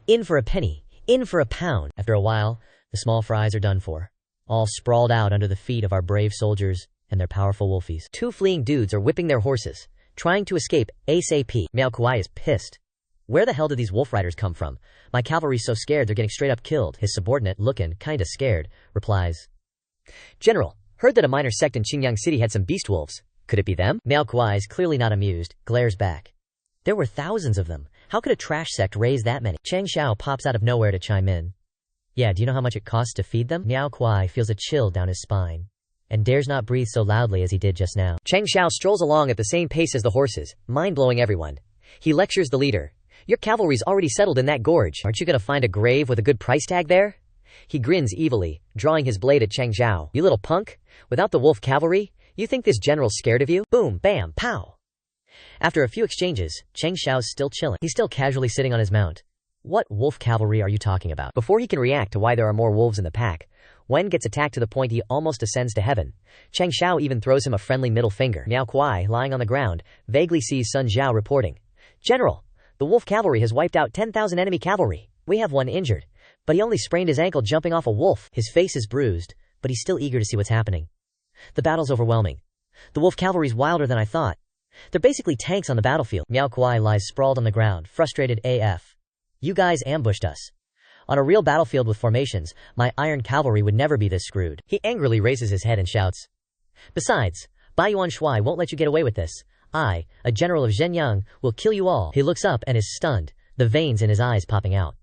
In for a penny, in for a pound. After a while, the small fries are done for, all sprawled out under the feet of our brave soldiers and their powerful wolfies. 2 fleeing dudes are whipping their horses, trying to escape ASAP. Miao Kuai is pissed. Where the hell did these wolf riders come from? My cavalry's so scared they're getting straight up killed. His subordinate, looking kinda scared, replies, General, heard that a minor sect in Qingyang City had some beast wolves. Could it be them? Miao Kuai is clearly not amused, glares back. There were thousands of them. How could a trash sect raise that many? Changxiao pops out of nowhere to chime in. Yeah, do you know how much it costs to feed them? Miao Kuai feels a chill down his spine, and dares not breathe so loudly as he did just now. Changxiao strolls along at the same pace as the horses, mind-blowing everyone. He lectures the leader. Your cavalry's already settled in that gorge. Aren't you gonna find a grave with a good price tag there? He grins evilly, drawing his blade at Changxiao. You little punk, without the wolf cavalry, you think this general's scared of you? Boom, bam, pow. After a few exchanges, Changxiao's still chilling. He's still casually sitting on his mount. What wolf cavalry are you talking about? Before he can react to why there are more wolves in the pack, Wen gets attacked to the point he almost ascends to heaven. Changxiao even throws him a friendly middle finger. Miao Kuai, lying on the ground, vaguely sees Sun Zhao reporting. General, the wolf cavalry has wiped out 10,000 enemy cavalry. We have one injured, but he only sprained his ankle jumping off a wolf. His face is bruised, but he's still eager to see what's happening. The battle's overwhelming. The wolf cavalry's wilder than I thought. They're basically tanks on the battlefield. Miao Kuai lies sprawled on the ground, frustrated AF. You guys ambushed us. On a real battlefield with formations, my iron cavalry would never be this screwed. He angrily raises his head and shouts. Besides, Baiyuan Shuai won't let you get away with this. I, a general of Zhenyang, will kill you all. He looks up and is stunned, the veins in his eyes popping out.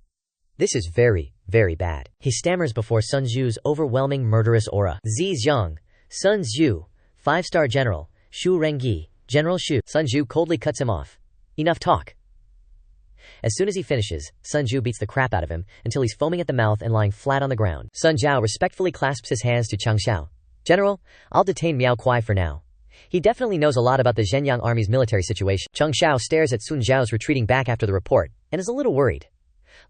This is very, very bad. He stammers before Sun Zhu's overwhelming murderous aura. Zi Zhang, Sun Zhu, 5-star general, Shu Rengyi, General Shu. Sun Zhu coldly cuts him off. Enough talk. As soon as he finishes, Sun Zhu beats the crap out of him until he's foaming at the mouth and lying flat on the ground. Sun Zhao respectfully clasps his hands to Changxiao. General, I'll detain Miao Kuai for now. He definitely knows a lot about the Zhenyang army's military situation. Changxiao stares at Sun Zhao's retreating back after the report, and is a little worried.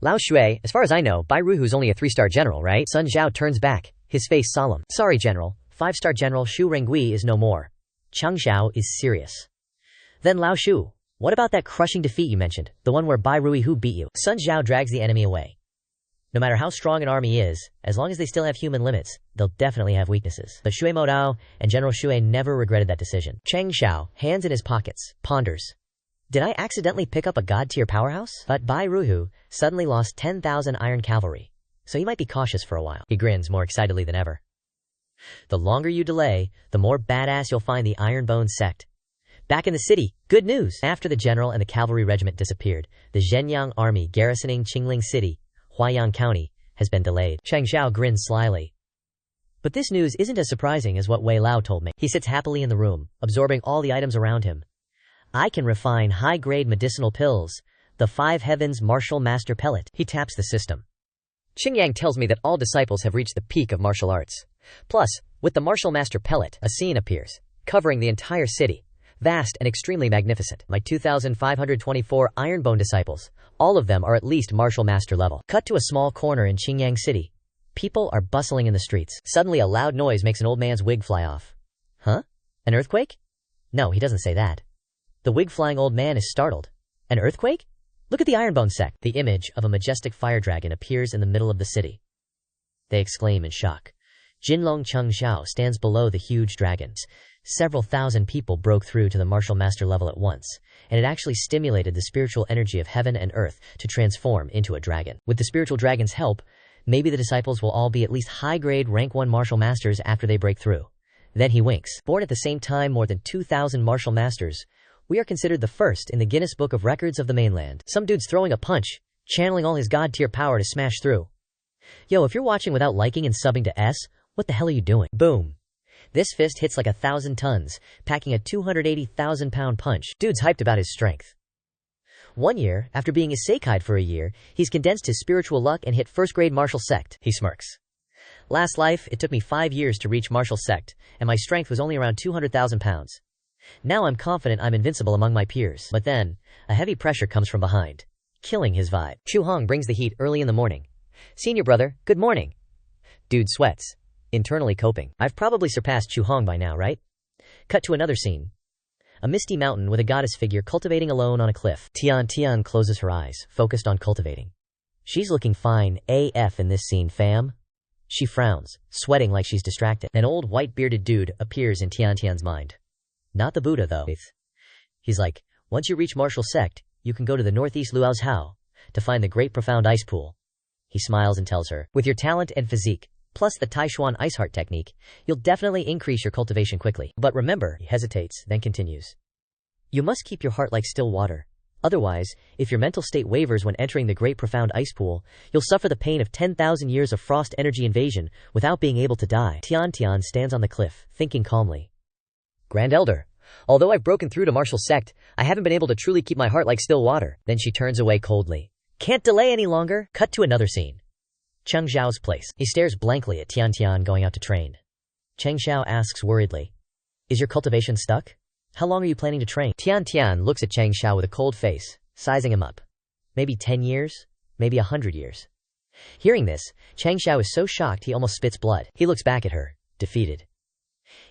Lao Shui, as far as I know, Bai Ruhu's only a 3-star general, right? Sun Zhao turns back, his face solemn. Sorry, General. 5-star General Shu Rengui is no more. Changxiao is serious. Then Lao Shu, what about that crushing defeat you mentioned, the one where Bai Ruihu beat you? Sun Zhao drags the enemy away. No matter how strong an army is, as long as they still have human limits, they'll definitely have weaknesses. But Shui Modao and General Shui never regretted that decision. Changxiao, hands in his pockets, ponders. Did I accidentally pick up a god-tier powerhouse? But Bai Ruhu suddenly lost 10,000 iron cavalry, so he might be cautious for a while. He grins more excitedly than ever. The longer you delay, the more badass you'll find the Iron Bone Sect. Back in the city, good news! After the general and the cavalry regiment disappeared, the Zhenyang army garrisoning Qingling City, Huaiyang County, has been delayed. Changxiao grins slyly. But this news isn't as surprising as what Wei Lao told me. He sits happily in the room, absorbing all the items around him. I can refine high-grade medicinal pills, the 5 Heavens Martial Master Pellet. He taps the system. Xingyang tells me that all disciples have reached the peak of martial arts. Plus, with the Martial Master Pellet, a scene appears, covering the entire city, vast and extremely magnificent. My 2,524 Ironbone disciples, all of them are at least Martial Master level. Cut to a small corner in Qingyang City. People are bustling in the streets. Suddenly a loud noise makes an old man's wig fly off. Huh? An earthquake? No, he doesn't say that. The wig-flying old man is startled. An earthquake? Look at the Ironbone Sect. The image of a majestic fire dragon appears in the middle of the city. They exclaim in shock. Jun Changxiao stands below the huge dragons. Several thousand people broke through to the martial master level at once, and it actually stimulated the spiritual energy of heaven and earth to transform into a dragon. With the spiritual dragon's help, maybe the disciples will all be at least high-grade rank 1 martial masters after they break through. Then he winks. Born at the same time more than 2,000 martial masters, we are considered the first in the Guinness Book of Records of the mainland. Some dude's throwing a punch, channeling all his god-tier power to smash through. Yo, if you're watching without liking and subbing to S, what the hell are you doing? Boom. This fist hits like 1,000 tons, packing a 280,000-pound punch. Dude's hyped about his strength. 1 year, after being isekai'd for a year, he's condensed his spiritual luck and hit first-grade martial sect. He smirks. Last life, it took me 5 years to reach martial sect, and my strength was only around 200,000 pounds. Now I'm confident I'm invincible among my peers. But then, a heavy pressure comes from behind, killing his vibe. Chu Hong brings the heat early in the morning. Senior brother, good morning. Dude sweats, internally coping. I've probably surpassed Chu Hong by now, right? Cut to another scene. A misty mountain with a goddess figure cultivating alone on a cliff. Tian closes her eyes, focused on cultivating. She's looking fine AF in this scene, fam. She frowns, sweating like she's distracted. An old white-bearded dude appears in Tian's mind. Not the Buddha, though. He's like, once you reach martial sect, you can go to the northeast Luao's Hao to find the great profound ice pool. He smiles and tells her, with your talent and physique, plus the Taishuan ice heart technique, you'll definitely increase your cultivation quickly. But remember, he hesitates, then continues. You must keep your heart like still water. Otherwise, if your mental state wavers when entering the great profound ice pool, you'll suffer the pain of 10,000 years of frost energy invasion without being able to die. Tian stands on the cliff, thinking calmly. Grand Elder, although I've broken through to martial sect, I haven't been able to truly keep my heart like still water. Then she turns away coldly. Can't delay any longer. Cut to another scene. Cheng Xiao's place. He stares blankly at Tian going out to train. Cheng Xiao asks worriedly, is your cultivation stuck? How long are you planning to train? Tian looks at Cheng Xiao with a cold face, sizing him up. Maybe 10 years? Maybe 100 years. Hearing this, Cheng Xiao is so shocked he almost spits blood. He looks back at her, defeated.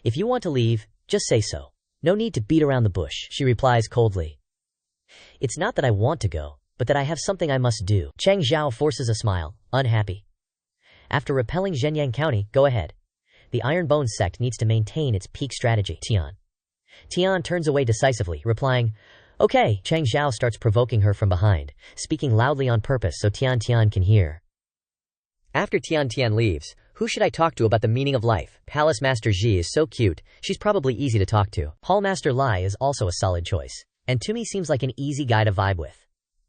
If you want to leave, just say so. No need to beat around the bush, she replies coldly. It's not that I want to go, but that I have something I must do. Cheng Xiao forces a smile, unhappy. After repelling Zhenyang County, go ahead. The Iron Bone Sect needs to maintain its peak strategy. Tian turns away decisively, replying, okay. Cheng Xiao starts provoking her from behind, speaking loudly on purpose so Tian can hear. After Tian leaves, who should I talk to about the meaning of life? Palace Master Ji is so cute, she's probably easy to talk to. Hall Master Lai is also a solid choice, and Tumi seems like an easy guy to vibe with.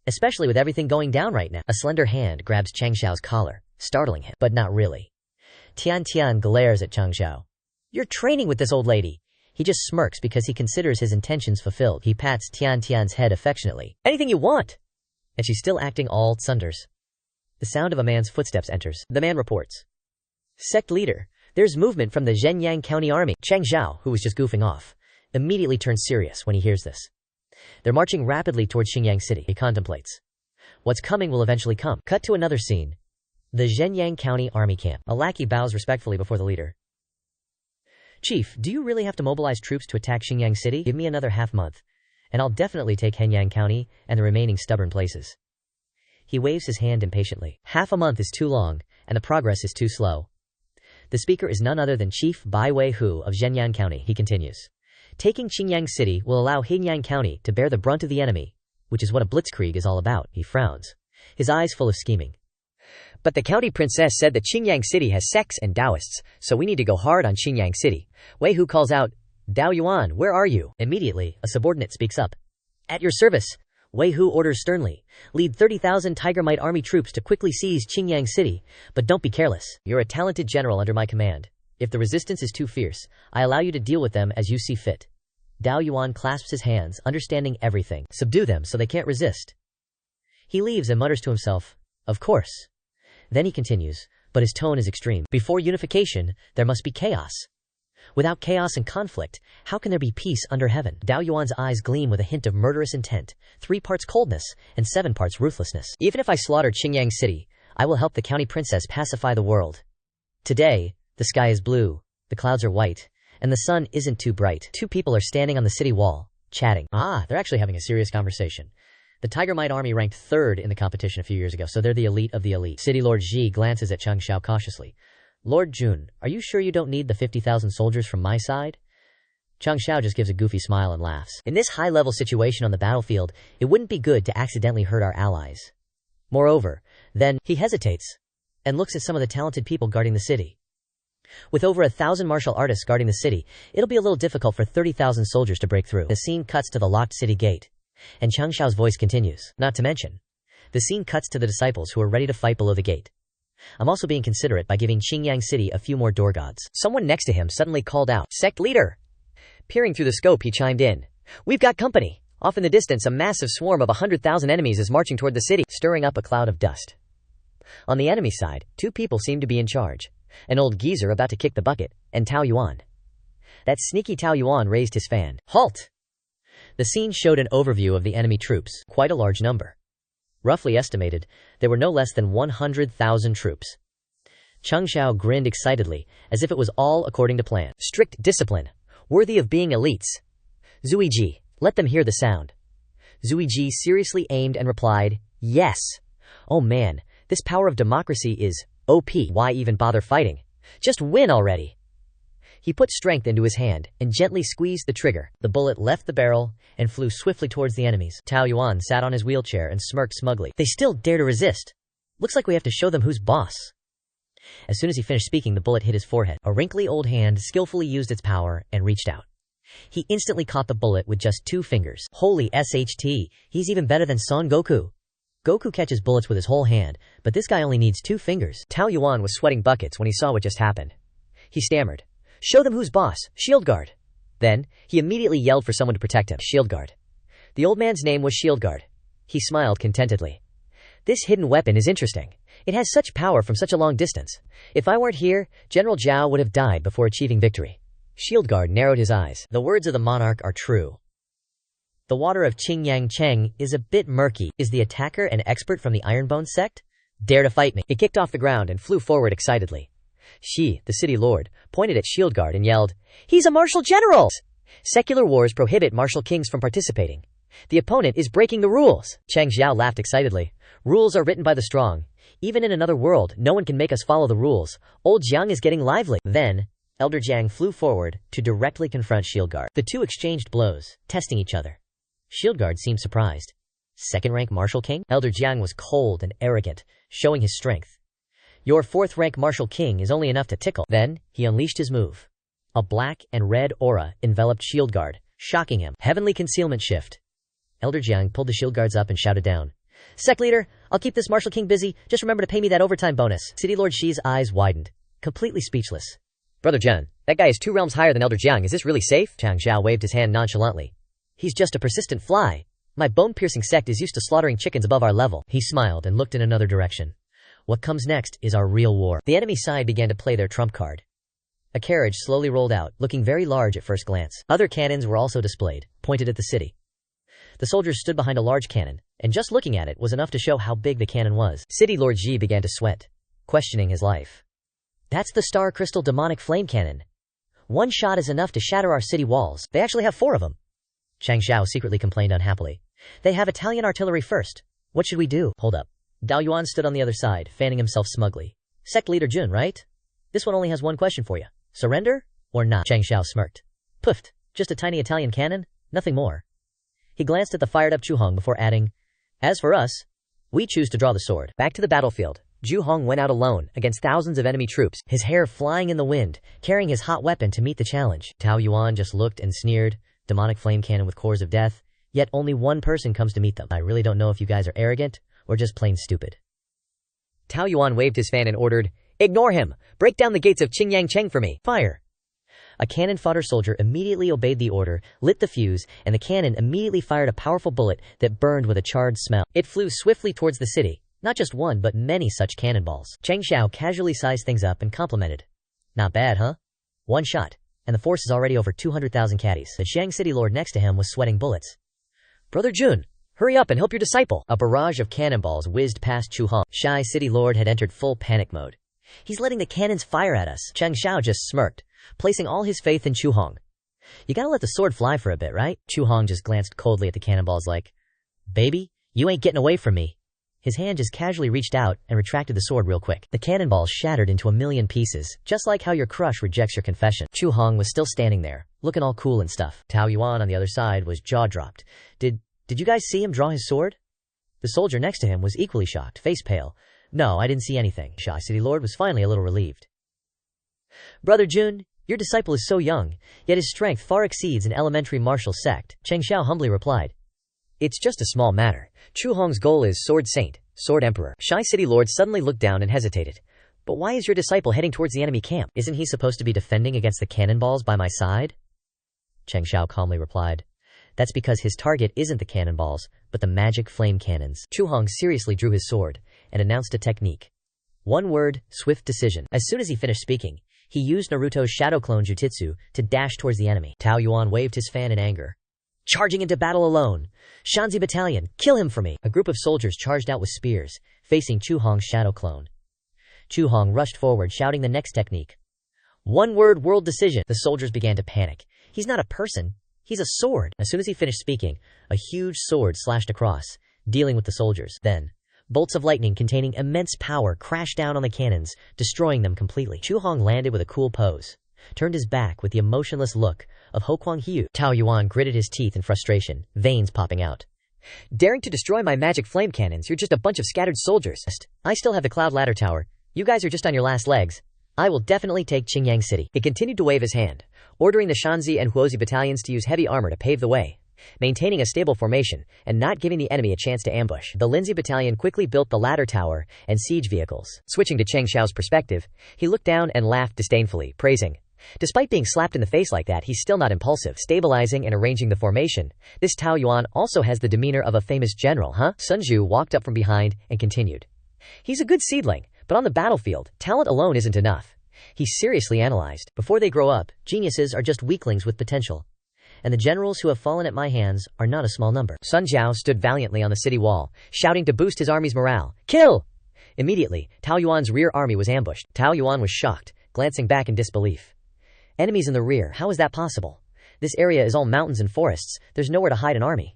Especially with everything going down right now. A slender hand grabs Cheng Xiao's collar, startling him, but not really. Tian glares at Cheng Xiao. You're training with this old lady. He just smirks because he considers his intentions fulfilled. He pats Tian's head affectionately. Anything you want! And she's still acting all tsunders. The sound of a man's footsteps enters. The man reports. Sect leader, there's movement from the Zhenyang County Army. Cheng Xiao, who was just goofing off, immediately turns serious when he hears this. They're marching rapidly towards Xingyang City. He contemplates. What's coming will eventually come. Cut to another scene. The Zhenyang County Army Camp. A lackey bows respectfully before the leader. Chief, do you really have to mobilize troops to attack Xinjiang City? Give me another half-month, and I'll definitely take Henyang County and the remaining stubborn places. He waves his hand impatiently. Half a month is too long, and the progress is too slow. The speaker is none other than Chief Bai Wei-hu of Zhenyang County. He continues. Taking Xinjiang City will allow Henyang County to bear the brunt of the enemy, which is what a blitzkrieg is all about. He frowns, his eyes full of scheming. But the county princess said that Xinjiang City has sects and Taoists, so we need to go hard on Xinjiang City. Wei-hu calls out, Dao Yuan, where are you? Immediately, a subordinate speaks up. At your service. Wei-hu orders sternly. Lead 30,000 Tiger Might army troops to quickly seize Xinjiang City, but don't be careless. You're a talented general under my command. If the resistance is too fierce, I allow you to deal with them as you see fit. Dao Yuan clasps his hands, understanding everything. Subdue them so they can't resist. He leaves and mutters to himself, of course. Then he continues, but his tone is extreme. Before unification, there must be chaos. Without chaos and conflict, how can there be peace under heaven? Dao Yuan's eyes gleam with a hint of murderous intent, 3 parts coldness and 7 parts ruthlessness. Even if I slaughtered Xinjiang City, I will help the county princess pacify the world. Today, the sky is blue, the clouds are white, and the sun isn't too bright. 2 people are standing on the city wall, chatting. They're actually having a serious conversation. The Tiger Might Army ranked 3rd in the competition a few years ago, so they're the elite of the elite. City Lord Ji glances at Changxiao cautiously. Lord Jun, are you sure you don't need the 50,000 soldiers from my side? Changxiao just gives a goofy smile and laughs. In this high-level situation on the battlefield, it wouldn't be good to accidentally hurt our allies. Moreover, then, he hesitates and looks at some of the talented people guarding the city. With over 1,000 martial artists guarding the city, it'll be a little difficult for 30,000 soldiers to break through. The scene cuts to the locked city gate, and Changxiao's voice continues. Not to mention, the scene cuts to the disciples who are ready to fight below the gate. I'm also being considerate by giving Xinjiang City a few more door gods. Someone next to him suddenly called out, Sect leader! Peering through the scope, he chimed in. We've got company. Off in the distance, a massive swarm of 100,000 enemies is marching toward the city, stirring up a cloud of dust. On the enemy side, 2 people seem to be in charge. An old geezer about to kick the bucket, and Tao Yuan. That sneaky Tao Yuan raised his fan. Halt! The scene showed an overview of the enemy troops, quite a large number. Roughly estimated, there were no less than 100,000 troops. Changxiao grinned excitedly, as if it was all according to plan. Strict discipline, worthy of being elites. Zuiji, let them hear the sound. Zuiji seriously aimed and replied, yes. Oh man, this power of democracy is OP. Why even bother fighting? Just win already. He put strength into his hand and gently squeezed the trigger. The bullet left the barrel and flew swiftly towards the enemies. Tao Yuan sat on his wheelchair and smirked smugly. They still dare to resist. Looks like we have to show them who's boss. As soon as he finished speaking, the bullet hit his forehead. A wrinkly old hand skillfully used its power and reached out. He instantly caught the bullet with just 2 fingers. Holy SHT, he's even better than Son Goku. Goku catches bullets with his whole hand, but this guy only needs 2 fingers. Tao Yuan was sweating buckets when he saw what just happened. He stammered. Show them who's boss, Shield Guard. Then, he immediately yelled for someone to protect him. Shield Guard. The old man's name was Shield Guard. He smiled contentedly. This hidden weapon is interesting. It has such power from such a long distance. If I weren't here, General Zhao would have died before achieving victory. Shield Guard narrowed his eyes. The words of the monarch are true. The water of Qingyang Cheng is a bit murky. Is the attacker an expert from the Ironbone sect? Dare to fight me. He kicked off the ground and flew forward excitedly. She, the city lord, pointed at Shield Guard and yelled, He's a martial general! Secular wars prohibit martial kings from participating. The opponent is breaking the rules. Changxiao laughed excitedly. Rules are written by the strong. Even in another world, no one can make us follow the rules. Old Jiang is getting lively. Then, Elder Jiang flew forward to directly confront Shield Guard. The 2 exchanged blows, testing each other. Shield Guard seemed surprised. Second-rank martial king? Elder Jiang was cold and arrogant, showing his strength. Your 4th-rank martial king is only enough to tickle. Then, he unleashed his move. A black and red aura enveloped Shield Guard, shocking him. Heavenly concealment shift. Elder Jiang pulled the Shield Guards up and shouted down. Sect leader, I'll keep this martial king busy. Just remember to pay me that overtime bonus. City Lord Shi's eyes widened, completely speechless. Brother Jun, that guy is 2 realms higher than Elder Jiang. Is this really safe? Changxiao waved his hand nonchalantly. He's just a persistent fly. My bone-piercing sect is used to slaughtering chickens above our level. He smiled and looked in another direction. What comes next is our real war. The enemy side began to play their trump card. A carriage slowly rolled out, looking very large at first glance. Other cannons were also displayed, pointed at the city. The soldiers stood behind a large cannon, and just looking at it was enough to show how big the cannon was. City Lord Ji began to sweat, questioning his life. That's the Star Crystal Demonic Flame Cannon. One shot is enough to shatter our city walls. They actually have 4 of them. Changxiao secretly complained unhappily. They have Italian artillery first. What should we do? Hold up. Dao Yuan stood on the other side, fanning himself smugly. Sect leader Jun, right? This one only has one question for you. Surrender or not? Changxiao smirked. Puffed. Just a tiny Italian cannon? Nothing more. He glanced at the fired-up Chu Hong before adding, as for us, we choose to draw the sword. Back to the battlefield. Zhu Hong went out alone against thousands of enemy troops, his hair flying in the wind, carrying his hot weapon to meet the challenge. Tao Yuan just looked and sneered, demonic flame cannon with cores of death, yet only one person comes to meet them. I really don't know if you guys are arrogant or just plain stupid. Tao Yuan waved his fan and ordered, ignore him! Break down the gates of Qingyangcheng for me! Fire! A cannon fodder soldier immediately obeyed the order, lit the fuse, and the cannon immediately fired a powerful bullet that burned with a charred smell. It flew swiftly towards the city. Not just one, but many such cannonballs. Changxiao casually sized things up and complimented. Not bad, huh? One shot, and the force is already over 200,000 caddies. The Shang city lord next to him was sweating bullets. Brother Jun, hurry up and help your disciple. A barrage of cannonballs whizzed past Chu Hong. Shy city lord had entered full panic mode. He's letting the cannons fire at us. Changxiao just smirked, placing all his faith in Chu Hong. You gotta let the sword fly for a bit, right? Chu Hong just glanced coldly at the cannonballs like, baby, you ain't getting away from me. His hand just casually reached out and retracted the sword real quick. The cannonballs shattered into a million pieces, just like how your crush rejects your confession. Chu Hong was still standing there, looking all cool and stuff. Tao Yuan on the other side was jaw-dropped. Did you guys see him draw his sword? The soldier next to him was equally shocked, face pale. No, I didn't see anything. Shy City Lord was finally a little relieved. Brother Jun, your disciple is so young, yet his strength far exceeds an elementary martial sect. Changxiao humbly replied. It's just a small matter. Chu Hong's goal is Sword Saint, Sword Emperor. Shy City Lord suddenly looked down and hesitated. But why is your disciple heading towards the enemy camp? Isn't he supposed to be defending against the cannonballs by my side? Changxiao calmly replied. That's because his target isn't the cannonballs, but the magic flame cannons. Chu Hong seriously drew his sword and announced a technique. One word, swift decision. As soon as he finished speaking, he used Naruto's shadow clone jutitsu to dash towards the enemy. Tao Yuan waved his fan in anger. Charging into battle alone. Shanzi Battalion, kill him for me. A group of soldiers charged out with spears, facing Chu Hong's shadow clone. Chu Hong rushed forward, shouting the next technique. One word, world decision. The soldiers began to panic. He's not a person. He's a sword. As soon as he finished speaking, a huge sword slashed across, dealing with the soldiers. Then, bolts of lightning containing immense power crashed down on the cannons, destroying them completely. Chu Hong landed with a cool pose, turned his back with the emotionless look of Ho Kwang Hiu. Tao Yuan gritted his teeth in frustration, veins popping out. Daring to destroy my magic flame cannons, you're just a bunch of scattered soldiers. I still have the Cloud Ladder Tower. You guys are just on your last legs. I will definitely take Qingyang City. He continued to wave his hand, ordering the Shanzi and Huozi battalions to use heavy armor to pave the way, maintaining a stable formation and not giving the enemy a chance to ambush. The Lindsay battalion quickly built the ladder tower and siege vehicles. Switching to Changxiao's perspective, he looked down and laughed disdainfully, praising. Despite being slapped in the face like that, he's still not impulsive, stabilizing and arranging the formation. This Tao Yuan also has the demeanor of a famous general, huh? Sun Zhu walked up from behind and continued. He's a good seedling, but on the battlefield, talent alone isn't enough. He seriously analyzed. Before they grow up, geniuses are just weaklings with potential. And the generals who have fallen at my hands are not a small number. Sun Jiao stood valiantly on the city wall, shouting to boost his army's morale. Kill! Immediately, Tao Yuan's rear army was ambushed. Tao Yuan was shocked, glancing back in disbelief. Enemies in the rear, how is that possible? This area is all mountains and forests, there's nowhere to hide an army.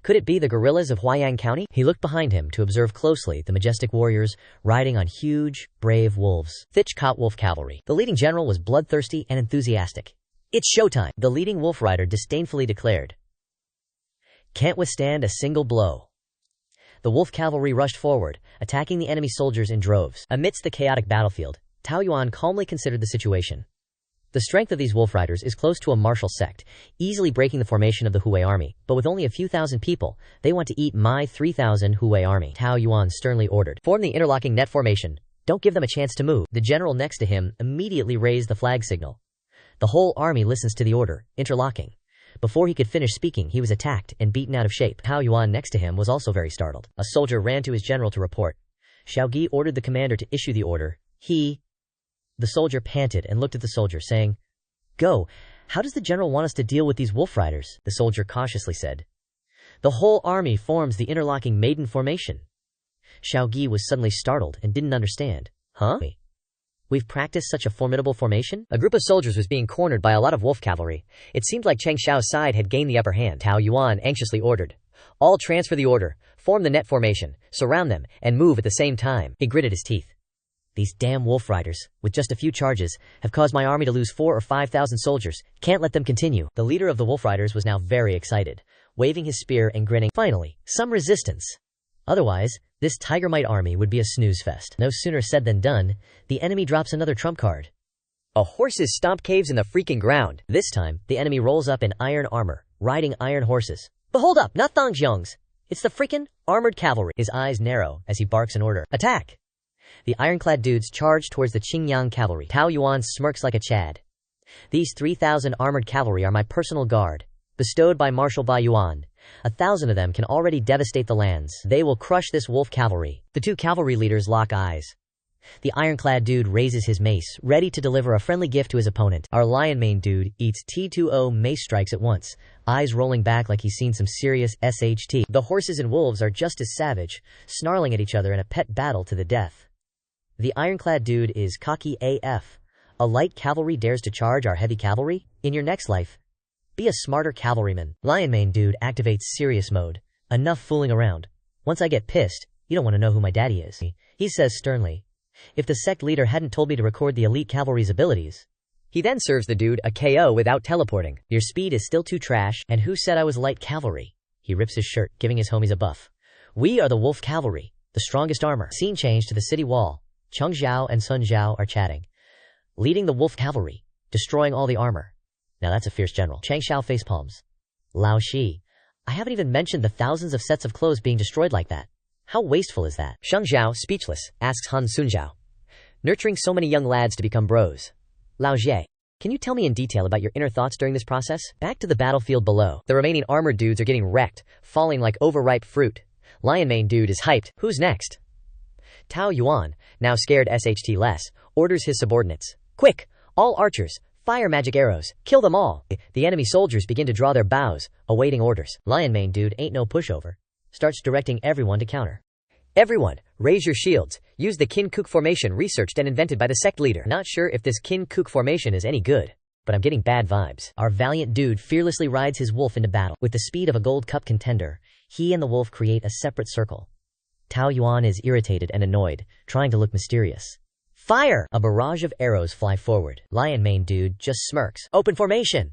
Could it be the guerrillas of Huaiyang County? He looked behind him to observe closely the majestic warriors riding on huge, brave wolves. Thich Cot Wolf Cavalry. The leading general was bloodthirsty and enthusiastic. It's showtime, the leading wolf rider disdainfully declared. Can't withstand a single blow. The wolf cavalry rushed forward, attacking the enemy soldiers in droves. Amidst the chaotic battlefield, Tao Yuan calmly considered the situation. The strength of these wolf riders is close to a martial sect, easily breaking the formation of the Hui army, but with only a few thousand people, they want to eat my 3,000 Hui army. Tao Yuan sternly ordered. Form the interlocking net formation. Don't give them a chance to move. The general next to him immediately raised the flag signal. The whole army listens to the order, interlocking. Before he could finish speaking, he was attacked and beaten out of shape. Tao Yuan next to him was also very startled. A soldier ran to his general to report. Xiaogi ordered the commander to issue the order. The soldier panted and looked at the soldier, saying, Go, how does the general want us to deal with these wolf riders? The soldier cautiously said, The whole army forms the interlocking maiden formation. Xiao Gi was suddenly startled and didn't understand. Huh? We've practiced such a formidable formation? A group of soldiers was being cornered by a lot of wolf cavalry. It seemed like Changxiao's side had gained the upper hand. Tao Yuan anxiously ordered. All transfer the order, form the net formation, surround them, and move at the same time. He gritted his teeth. These damn wolf riders, with just a few charges, have caused my army to lose 4,000 or 5,000 soldiers. Can't let them continue. The leader of the wolf riders was now very excited, waving his spear and grinning. Finally, some resistance. Otherwise, this Tigermite army would be a snooze fest. No sooner said than done, the enemy drops another trump card. A horse's stomp caves in the freaking ground. This time, the enemy rolls up in iron armor, riding iron horses. But hold up, not Thongjiang's. It's the freaking armored cavalry. His eyes narrow as he barks an order. Attack! The ironclad dudes charge towards the Qingyang cavalry. Tao Yuan smirks like a Chad. These 3,000 armored cavalry are my personal guard, bestowed by Marshal Bai Yuan. 1,000 of them can already devastate the lands. They will crush this wolf cavalry. The two cavalry leaders lock eyes. The ironclad dude raises his mace, ready to deliver a friendly gift to his opponent. Our lion mane dude eats T20 mace strikes at once, eyes rolling back like he's seen some serious SHT. The horses and wolves are just as savage, snarling at each other in a pet battle to the death. The ironclad dude is cocky AF. A light cavalry dares to charge our heavy cavalry? In your next life, be a smarter cavalryman. Lion mane dude activates serious mode. Enough fooling around. Once I get pissed, you don't want to know who my daddy is. He says sternly. If the sect leader hadn't told me to record the elite cavalry's abilities. He then serves the dude a KO without teleporting. Your speed is still too trash, and who said I was light cavalry? He rips his shirt, giving his homies a buff. We are the wolf cavalry, the strongest armor. Scene change to the city wall. Changxiao and Sun Zhao are chatting. Leading the wolf cavalry, destroying all the armor. Now that's a fierce general. Changxiao facepalms. Lao Shi. I haven't even mentioned the thousands of sets of clothes being destroyed like that. How wasteful is that? Sheng Zhao, speechless, asks Han Sunzhao. Nurturing so many young lads to become bros. Lao Jie, can you tell me in detail about your inner thoughts during this process? Back to the battlefield below. The remaining armored dudes are getting wrecked, falling like overripe fruit. Lion mane dude is hyped. Who's next? Tao Yuan, now scared SHT less, orders his subordinates. Quick, all archers, fire magic arrows, kill them all. The enemy soldiers begin to draw their bows, awaiting orders. Lion mane dude ain't no pushover. Starts directing everyone to counter. Everyone, raise your shields. Use the Kin Kuk formation researched and invented by the sect leader. Not sure if this Kin Kuk formation is any good, but I'm getting bad vibes. Our valiant dude fearlessly rides his wolf into battle. With the speed of a gold cup contender, he and the wolf create a separate circle. Tao Yuan is irritated and annoyed, trying to look mysterious. Fire! A barrage of arrows fly forward. Lion mane dude just smirks. Open formation!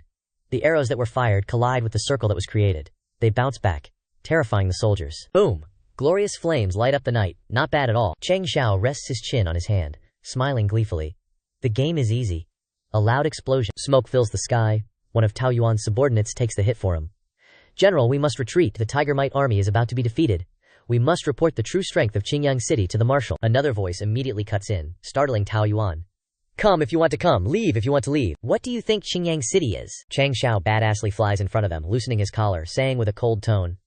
The arrows that were fired collide with the circle that was created. They bounce back, terrifying the soldiers. Boom! Glorious flames light up the night. Not bad at all. Changxiao rests his chin on his hand, smiling gleefully. The game is easy. A loud explosion. Smoke fills the sky. One of Tao Yuan's subordinates takes the hit for him. General, we must retreat. The Tigermite army is about to be defeated. We must report the true strength of Qingyang City to the marshal. Another voice immediately cuts in, startling Tao Yuan. Come if you want to come, leave if you want to leave. What do you think Qingyang City is? Changxiao badassly flies in front of them, loosening his collar, saying with a cold tone.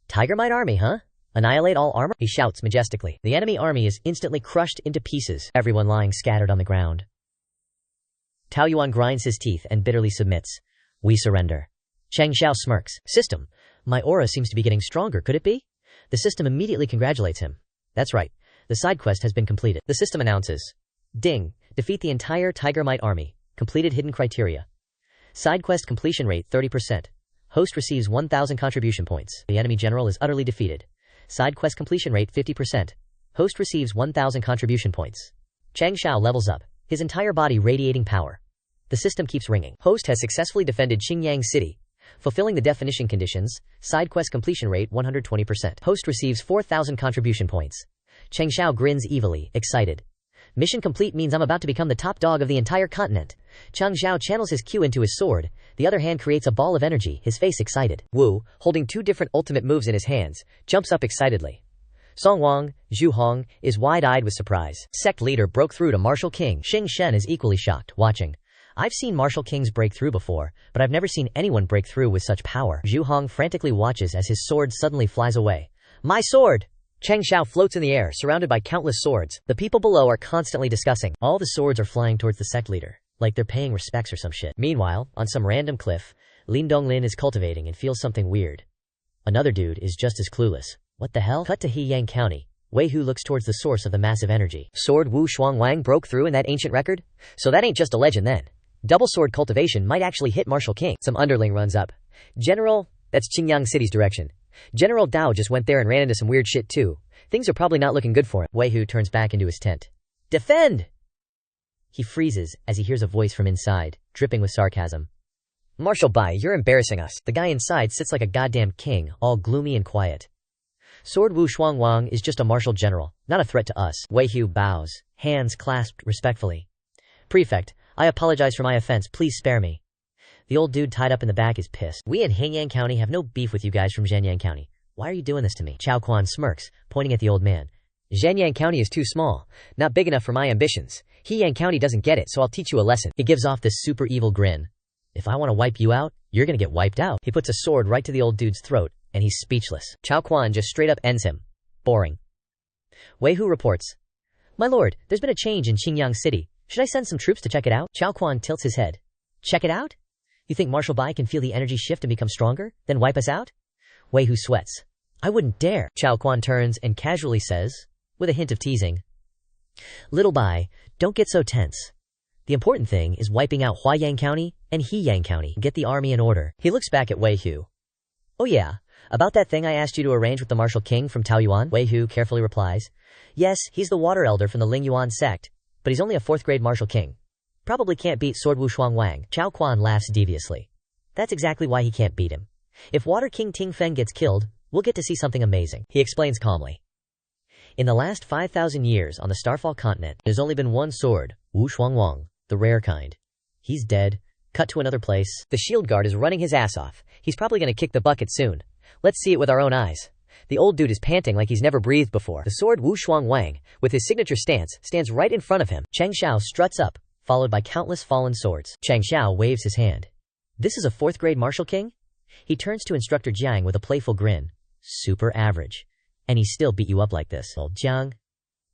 Tigermite army, huh? Annihilate all armor? He shouts majestically. The enemy army is instantly crushed into pieces, everyone lying scattered on the ground. Tao Yuan grinds his teeth and bitterly submits. We surrender. Changxiao smirks. System, my aura seems to be getting stronger, could it be? The system immediately congratulates him. That's right. The side quest has been completed. The system announces. Ding. Defeat the entire Tigermite army. Completed hidden criteria. Side quest completion rate 30%. Host receives 1,000 contribution points. The enemy general is utterly defeated. Side quest completion rate 50%. Host receives 1,000 contribution points. Changxiao levels up, his entire body radiating power. The system keeps ringing. Host has successfully defended Qingyang City. Fulfilling the definition conditions, side quest completion rate 120%. Host receives 4,000 contribution points. Changxiao grins evilly, excited. Mission complete means I'm about to become the top dog of the entire continent. Changxiao channels his Q into his sword, the other hand creates a ball of energy, his face excited. Wu, holding two different ultimate moves in his hands, jumps up excitedly. Song Wang, Zhu Hong, is wide-eyed with surprise. Sect leader broke through to Martial King. Xing Shen is equally shocked, watching. I've seen Martial Kings break through before, but I've never seen anyone break through with such power. Zhu Hong frantically watches as his sword suddenly flies away. My sword! Changxiao floats in the air, surrounded by countless swords. The people below are constantly discussing. All the swords are flying towards the sect leader, like they're paying respects or some shit. Meanwhile, on some random cliff, Lin Donglin is cultivating and feels something weird. Another dude is just as clueless. What the hell? Cut to Heyang County. Wei Hu looks towards the source of the massive energy. Sword Wu Shuang Wang broke through in that ancient record? So that ain't just a legend then. Double sword cultivation might actually hit Martial King. Some underling runs up. General, that's Qingyang City's direction. General Dao just went there and ran into some weird shit too. Things are probably not looking good for him. Wei Hu turns back into his tent. Defend! He freezes as he hears a voice from inside, dripping with sarcasm. Marshal Bai, you're embarrassing us. The guy inside sits like a goddamn king, all gloomy and quiet. Sword Wu Shuang Wang is just a martial general, not a threat to us. Wei Hu bows, hands clasped respectfully. Prefect, I apologize for my offense, please spare me. The old dude tied up in the back is pissed. We in Heyang County have no beef with you guys from Zhenyang County. Why are you doing this to me? Chao Quan smirks, pointing at the old man. Zhenyang County is too small, not big enough for my ambitions. Heyang County doesn't get it, so I'll teach you a lesson. He gives off this super evil grin. If I want to wipe you out, you're gonna get wiped out. He puts a sword right to the old dude's throat, and he's speechless. Chao Quan just straight up ends him. Boring. Wei Hu reports. My lord, there's been a change in Qingyang City. Should I send some troops to check it out? Chao Quan tilts his head. Check it out? You think Marshal Bai can feel the energy shift and become stronger, then wipe us out? Wei Hu sweats. I wouldn't dare. Chao Quan turns and casually says, with a hint of teasing. Little Bai, don't get so tense. The important thing is wiping out Huayang County and Heyang County. Get the army in order. He looks back at Wei Hu. Oh yeah, about that thing I asked you to arrange with the Martial King from Taoyuan? Wei Hu carefully replies. Yes, he's the water elder from the Lingyuan sect, but he's only a 4th grade Martial King. Probably can't beat Sword Wu Shuang Wang. Chao Quan laughs deviously. That's exactly why he can't beat him. If Water King Ting Feng gets killed, we'll get to see something amazing. He explains calmly. In the last 5,000 years on the Starfall continent, there's only been one sword, Wu Shuang Wang, the rare kind. He's dead. Cut to another place. The shield guard is running his ass off. He's probably gonna kick the bucket soon. Let's see it with our own eyes. The old dude is panting like he's never breathed before. The sword Wu Shuang Wang, with his signature stance, stands right in front of him. Changxiao struts up, followed by countless fallen swords. Changxiao waves his hand. This is a 4th grade Martial King? He turns to Instructor Jiang with a playful grin. Super average. And he still beat you up like this. Old Jiang,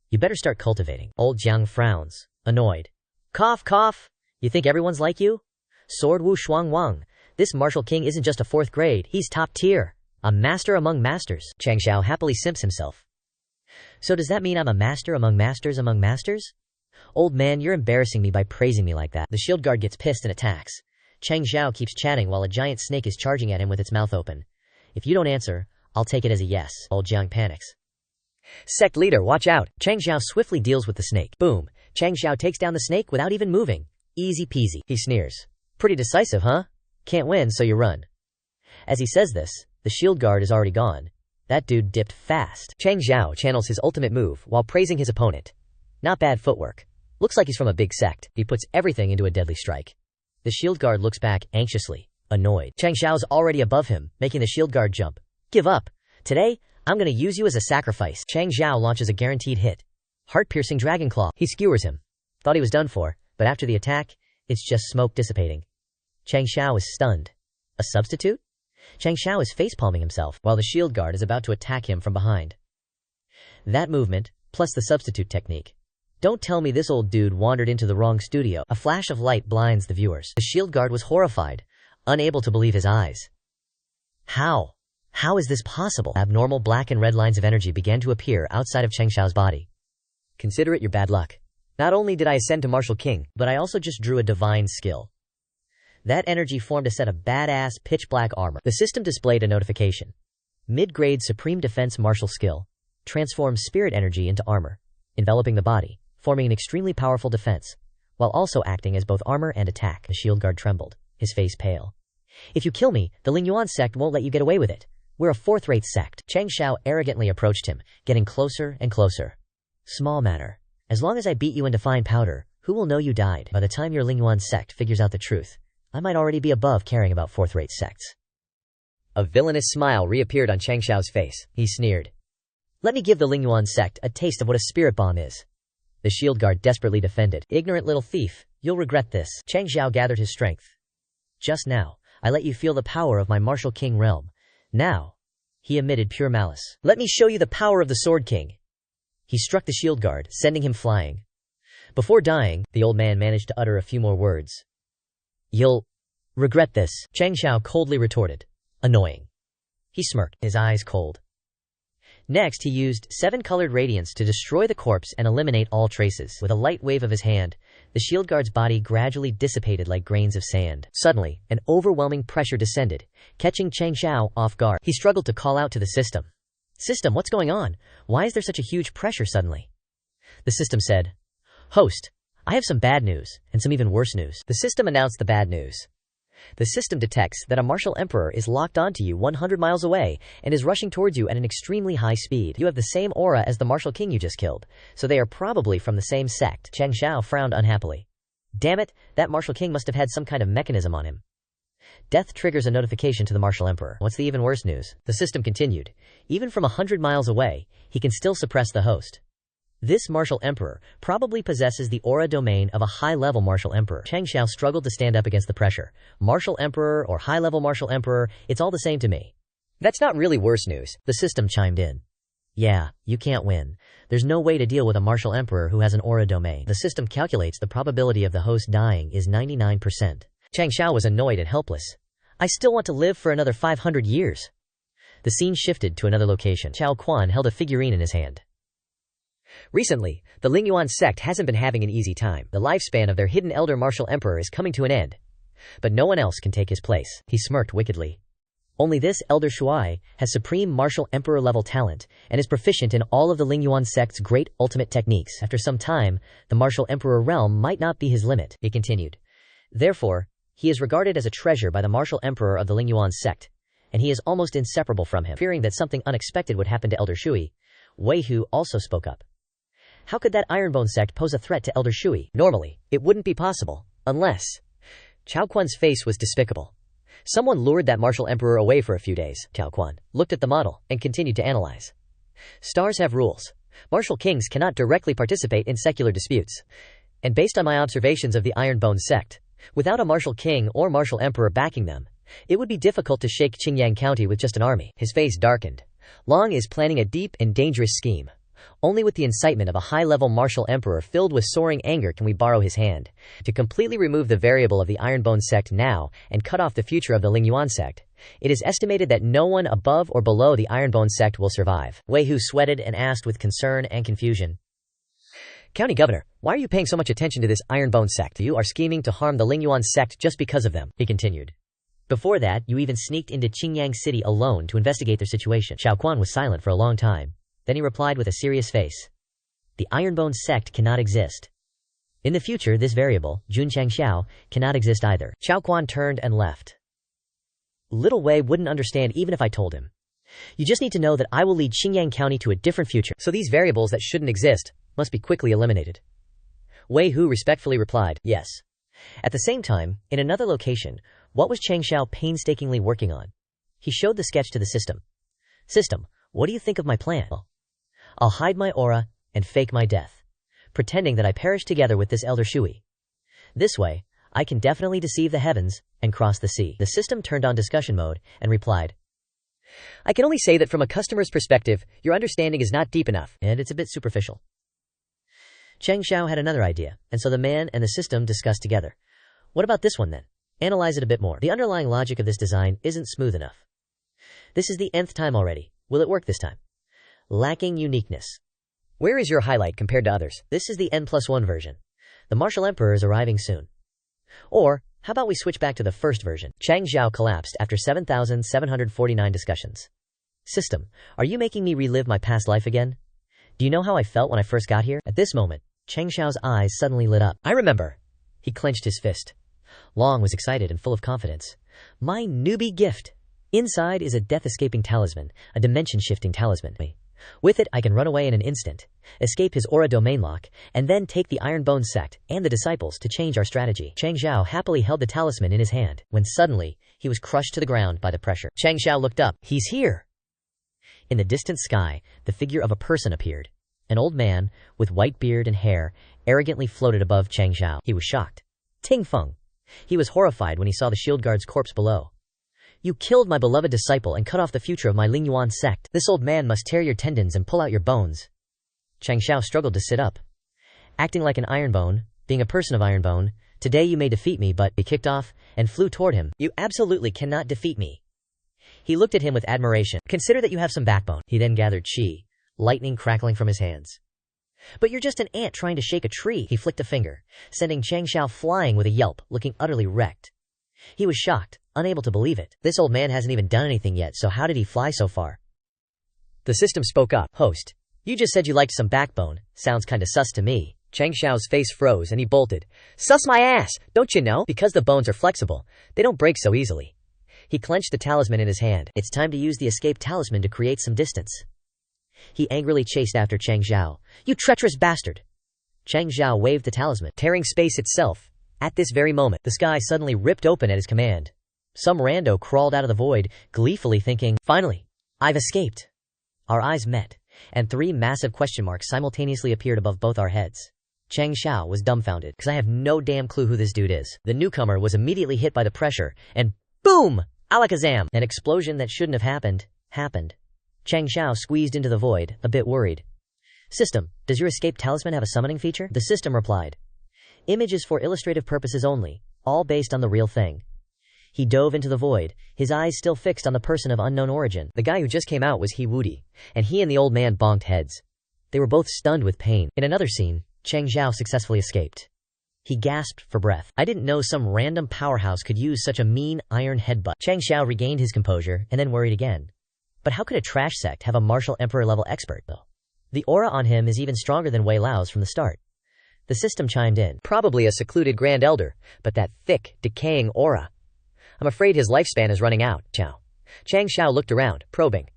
you better start cultivating. Old Jiang frowns, annoyed. Cough, cough. You think everyone's like you? Sword Wu Shuang Wang. This Martial King isn't just a 4th grade, he's top tier. A master among masters. Changxiao happily simps himself. So does that mean I'm a master among masters among masters? Old man, you're embarrassing me by praising me like that. The shield guard gets pissed and attacks. Changxiao keeps chatting while a giant snake is charging at him with its mouth open. If you don't answer, I'll take it as a yes. Old Jiang panics. Sect leader, watch out. Changxiao swiftly deals with the snake. Boom. Changxiao takes down the snake without even moving. Easy peasy. He sneers. Pretty decisive, huh? Can't win, so you run. As he says this, the shield guard is already gone. That dude dipped fast. Changxiao channels his ultimate move while praising his opponent. Not bad footwork. Looks like he's from a big sect. He puts everything into a deadly strike. The shield guard looks back anxiously, annoyed. Changxiao's already above him, making the shield guard jump. Give up. Today, I'm gonna use you as a sacrifice. Changxiao launches a guaranteed hit. Heart-piercing dragon claw. He skewers him. Thought he was done for, but after the attack, it's just smoke dissipating. Changxiao is stunned. A substitute? Changxiao is facepalming himself, while the shield guard is about to attack him from behind. That movement, plus the substitute technique. Don't tell me this old dude wandered into the wrong studio. A flash of light blinds the viewers. The shield guard was horrified, unable to believe his eyes. How? How is this possible? Abnormal black and red lines of energy began to appear outside of Changxiao's body. Consider it your bad luck. Not only did I ascend to Martial King, but I also just drew a divine skill. That energy formed a set of badass pitch-black armor. The system displayed a notification. Mid-grade Supreme Defense Martial Skill. Transforms spirit energy into armor, enveloping the body, forming an extremely powerful defense, while also acting as both armor and attack. The shield guard trembled, his face pale. If you kill me, the Lingyuan sect won't let you get away with it. We're a 4th-rate sect. Changxiao arrogantly approached him, getting closer and closer. Small matter. As long as I beat you into fine powder, who will know you died? By the time your Lingyuan sect figures out the truth, I might already be above caring about 4th-rate sects. A villainous smile reappeared on Changxiao's face. He sneered. Let me give the Lingyuan sect a taste of what a spirit bomb is. The shield guard desperately defended. Ignorant little thief, you'll regret this. Changxiao gathered his strength. Just now, I let you feel the power of my Martial King realm. Now, he emitted pure malice. Let me show you the power of the Sword King. He struck the shield guard, sending him flying. Before dying, the old man managed to utter a few more words. You'll regret this, Changxiao coldly retorted. Annoying. He smirked, his eyes cold. Next, he used 7 colored radiance to destroy the corpse and eliminate all traces. With a light wave of his hand, the shield guard's body gradually dissipated like grains of sand. Suddenly, an overwhelming pressure descended, catching Changxiao off guard. He struggled to call out to the system. System, what's going on? Why is there such a huge pressure suddenly? The system said, Host, I have some bad news, and some even worse news. The system announced the bad news. The system detects that a martial emperor is locked onto you 100 miles away and is rushing towards you at an extremely high speed. You have the same aura as the martial king you just killed, so they are probably from the same sect. Changxiao frowned unhappily. Damn it, that martial king must have had some kind of mechanism on him. Death triggers a notification to the martial emperor. What's the even worse news? The system continued. Even from 100 miles away, he can still suppress the host. This martial emperor probably possesses the aura domain of a high-level martial emperor. Changxiao struggled to stand up against the pressure. Martial emperor or high-level martial emperor, it's all the same to me. That's not really worse news, the system chimed in. Yeah, you can't win. There's no way to deal with a martial emperor who has an aura domain. The system calculates the probability of the host dying is 99%. Changxiao was annoyed and helpless. I still want to live for another 500 years. The scene shifted to another location. Chao Quan held a figurine in his hand. Recently, the Lingyuan sect hasn't been having an easy time. The lifespan of their hidden elder martial emperor is coming to an end. But no one else can take his place. He smirked wickedly. Only this elder Shuai has supreme martial emperor level talent and is proficient in all of the Lingyuan sect's great ultimate techniques. After some time, the martial emperor realm might not be his limit, he continued. Therefore, he is regarded as a treasure by the martial emperor of the Lingyuan sect, and he is almost inseparable from him. Fearing that something unexpected would happen to Elder Shui, Wei Hu also spoke up. How could that Ironbone sect pose a threat to Elder Shui? Normally, it wouldn't be possible, unless... Chao Quan's face was despicable. Someone lured that martial emperor away for a few days. Chao Quan looked at the model and continued to analyze. Stars have rules. Martial kings cannot directly participate in secular disputes. And based on my observations of the Ironbone sect, without a martial king or martial emperor backing them, it would be difficult to shake Qingyang County with just an army. His face darkened. Long is planning a deep and dangerous scheme. Only with the incitement of a high-level martial emperor filled with soaring anger can we borrow his hand. To completely remove the variable of the Ironbone sect now and cut off the future of the Lingyuan sect, it is estimated that no one above or below the Ironbone sect will survive. Wei Hu sweated and asked with concern and confusion. County Governor, why are you paying so much attention to this Ironbone sect? You are scheming to harm the Lingyuan sect just because of them, he continued. Before that, you even sneaked into Qingyang City alone to investigate their situation. Chao Quan was silent for a long time. Then he replied with a serious face. The Ironbone sect cannot exist. In the future, this variable, Jun Changxiao, cannot exist either. Chao Quan turned and left. Little Wei wouldn't understand even if I told him. You just need to know that I will lead Qingyang County to a different future. So these variables that shouldn't exist must be quickly eliminated. Wei Hu respectfully replied, yes. At the same time, in another location, what was Changxiao painstakingly working on? He showed the sketch to the system. System, what do you think of my plan? I'll hide my aura and fake my death, pretending that I perish together with this Elder Shui. This way, I can definitely deceive the heavens and cross the sea. The system turned on discussion mode and replied, I can only say that from a customer's perspective, your understanding is not deep enough, and it's a bit superficial. Changxiao had another idea, and so the man and the system discussed together. What about this one then? Analyze it a bit more. The underlying logic of this design isn't smooth enough. This is the nth time already. Will it work this time? Lacking uniqueness. Where is your highlight compared to others? This is the N+1 version. The martial emperor is arriving soon. Or, how about we switch back to the first version? Changxiao collapsed after 7,749 discussions. System, are you making me relive my past life again? Do you know how I felt when I first got here? At this moment, Changxiao's eyes suddenly lit up. I remember. He clenched his fist. Long was excited and full of confidence. My newbie gift. Inside is a death-escaping talisman, a dimension-shifting talisman. With it, I can run away in an instant, escape his aura domain lock, and then take the Ironbone sect and the disciples to change our strategy. Changxiao happily held the talisman in his hand, when suddenly, he was crushed to the ground by the pressure. Changxiao looked up. He's here! In the distant sky, the figure of a person appeared. An old man, with white beard and hair, arrogantly floated above Changxiao. He was shocked. Ting Feng. He was horrified when he saw the shield guard's corpse below. You killed my beloved disciple and cut off the future of my Lingyuan sect. This old man must tear your tendons and pull out your bones. Changxiao struggled to sit up. Acting like an Ironbone, being a person of Ironbone, today you may defeat me, but he kicked off and flew toward him. You absolutely cannot defeat me. He looked at him with admiration. Consider that you have some backbone. He then gathered chi, lightning crackling from his hands. But you're just an ant trying to shake a tree. He flicked a finger, sending Changxiao flying with a yelp, looking utterly wrecked. He was shocked, unable to believe it. This old man hasn't even done anything yet, so how did he fly so far? The system spoke up. Host, you just said you liked some backbone. Sounds kinda sus to me. Changxiao's face froze and he bolted. Sus my ass! Don't you know? Because the bones are flexible, they don't break so easily. He clenched the talisman in his hand. It's time to use the escape talisman to create some distance. He angrily chased after Changxiao. You treacherous bastard! Changxiao waved the talisman, tearing space itself. At this very moment, the sky suddenly ripped open at his command. Some rando crawled out of the void, gleefully thinking, finally, I've escaped. Our eyes met, and 3 massive question marks simultaneously appeared above both our heads. Changxiao was dumbfounded, because I have no damn clue who this dude is. The newcomer was immediately hit by the pressure, and boom! Alakazam! An explosion that shouldn't have happened, happened. Changxiao squeezed into the void, a bit worried. System, does your escape talisman have a summoning feature? The system replied. Images for illustrative purposes only, all based on the real thing. He dove into the void, his eyes still fixed on the person of unknown origin. The guy who just came out was Woody, and he and the old man bonked heads. They were both stunned with pain. In another scene, Changxiao successfully escaped. He gasped for breath. I didn't know some random powerhouse could use such a mean iron headbutt. Changxiao regained his composure and then worried again. But how could a trash sect have a martial emperor level expert, though? The aura on him is even stronger than Wei Lao's from the start. The system chimed in. Probably a secluded Grand Elder, but that thick, decaying aura. I'm afraid his lifespan is running out. Changxiao looked around, probing.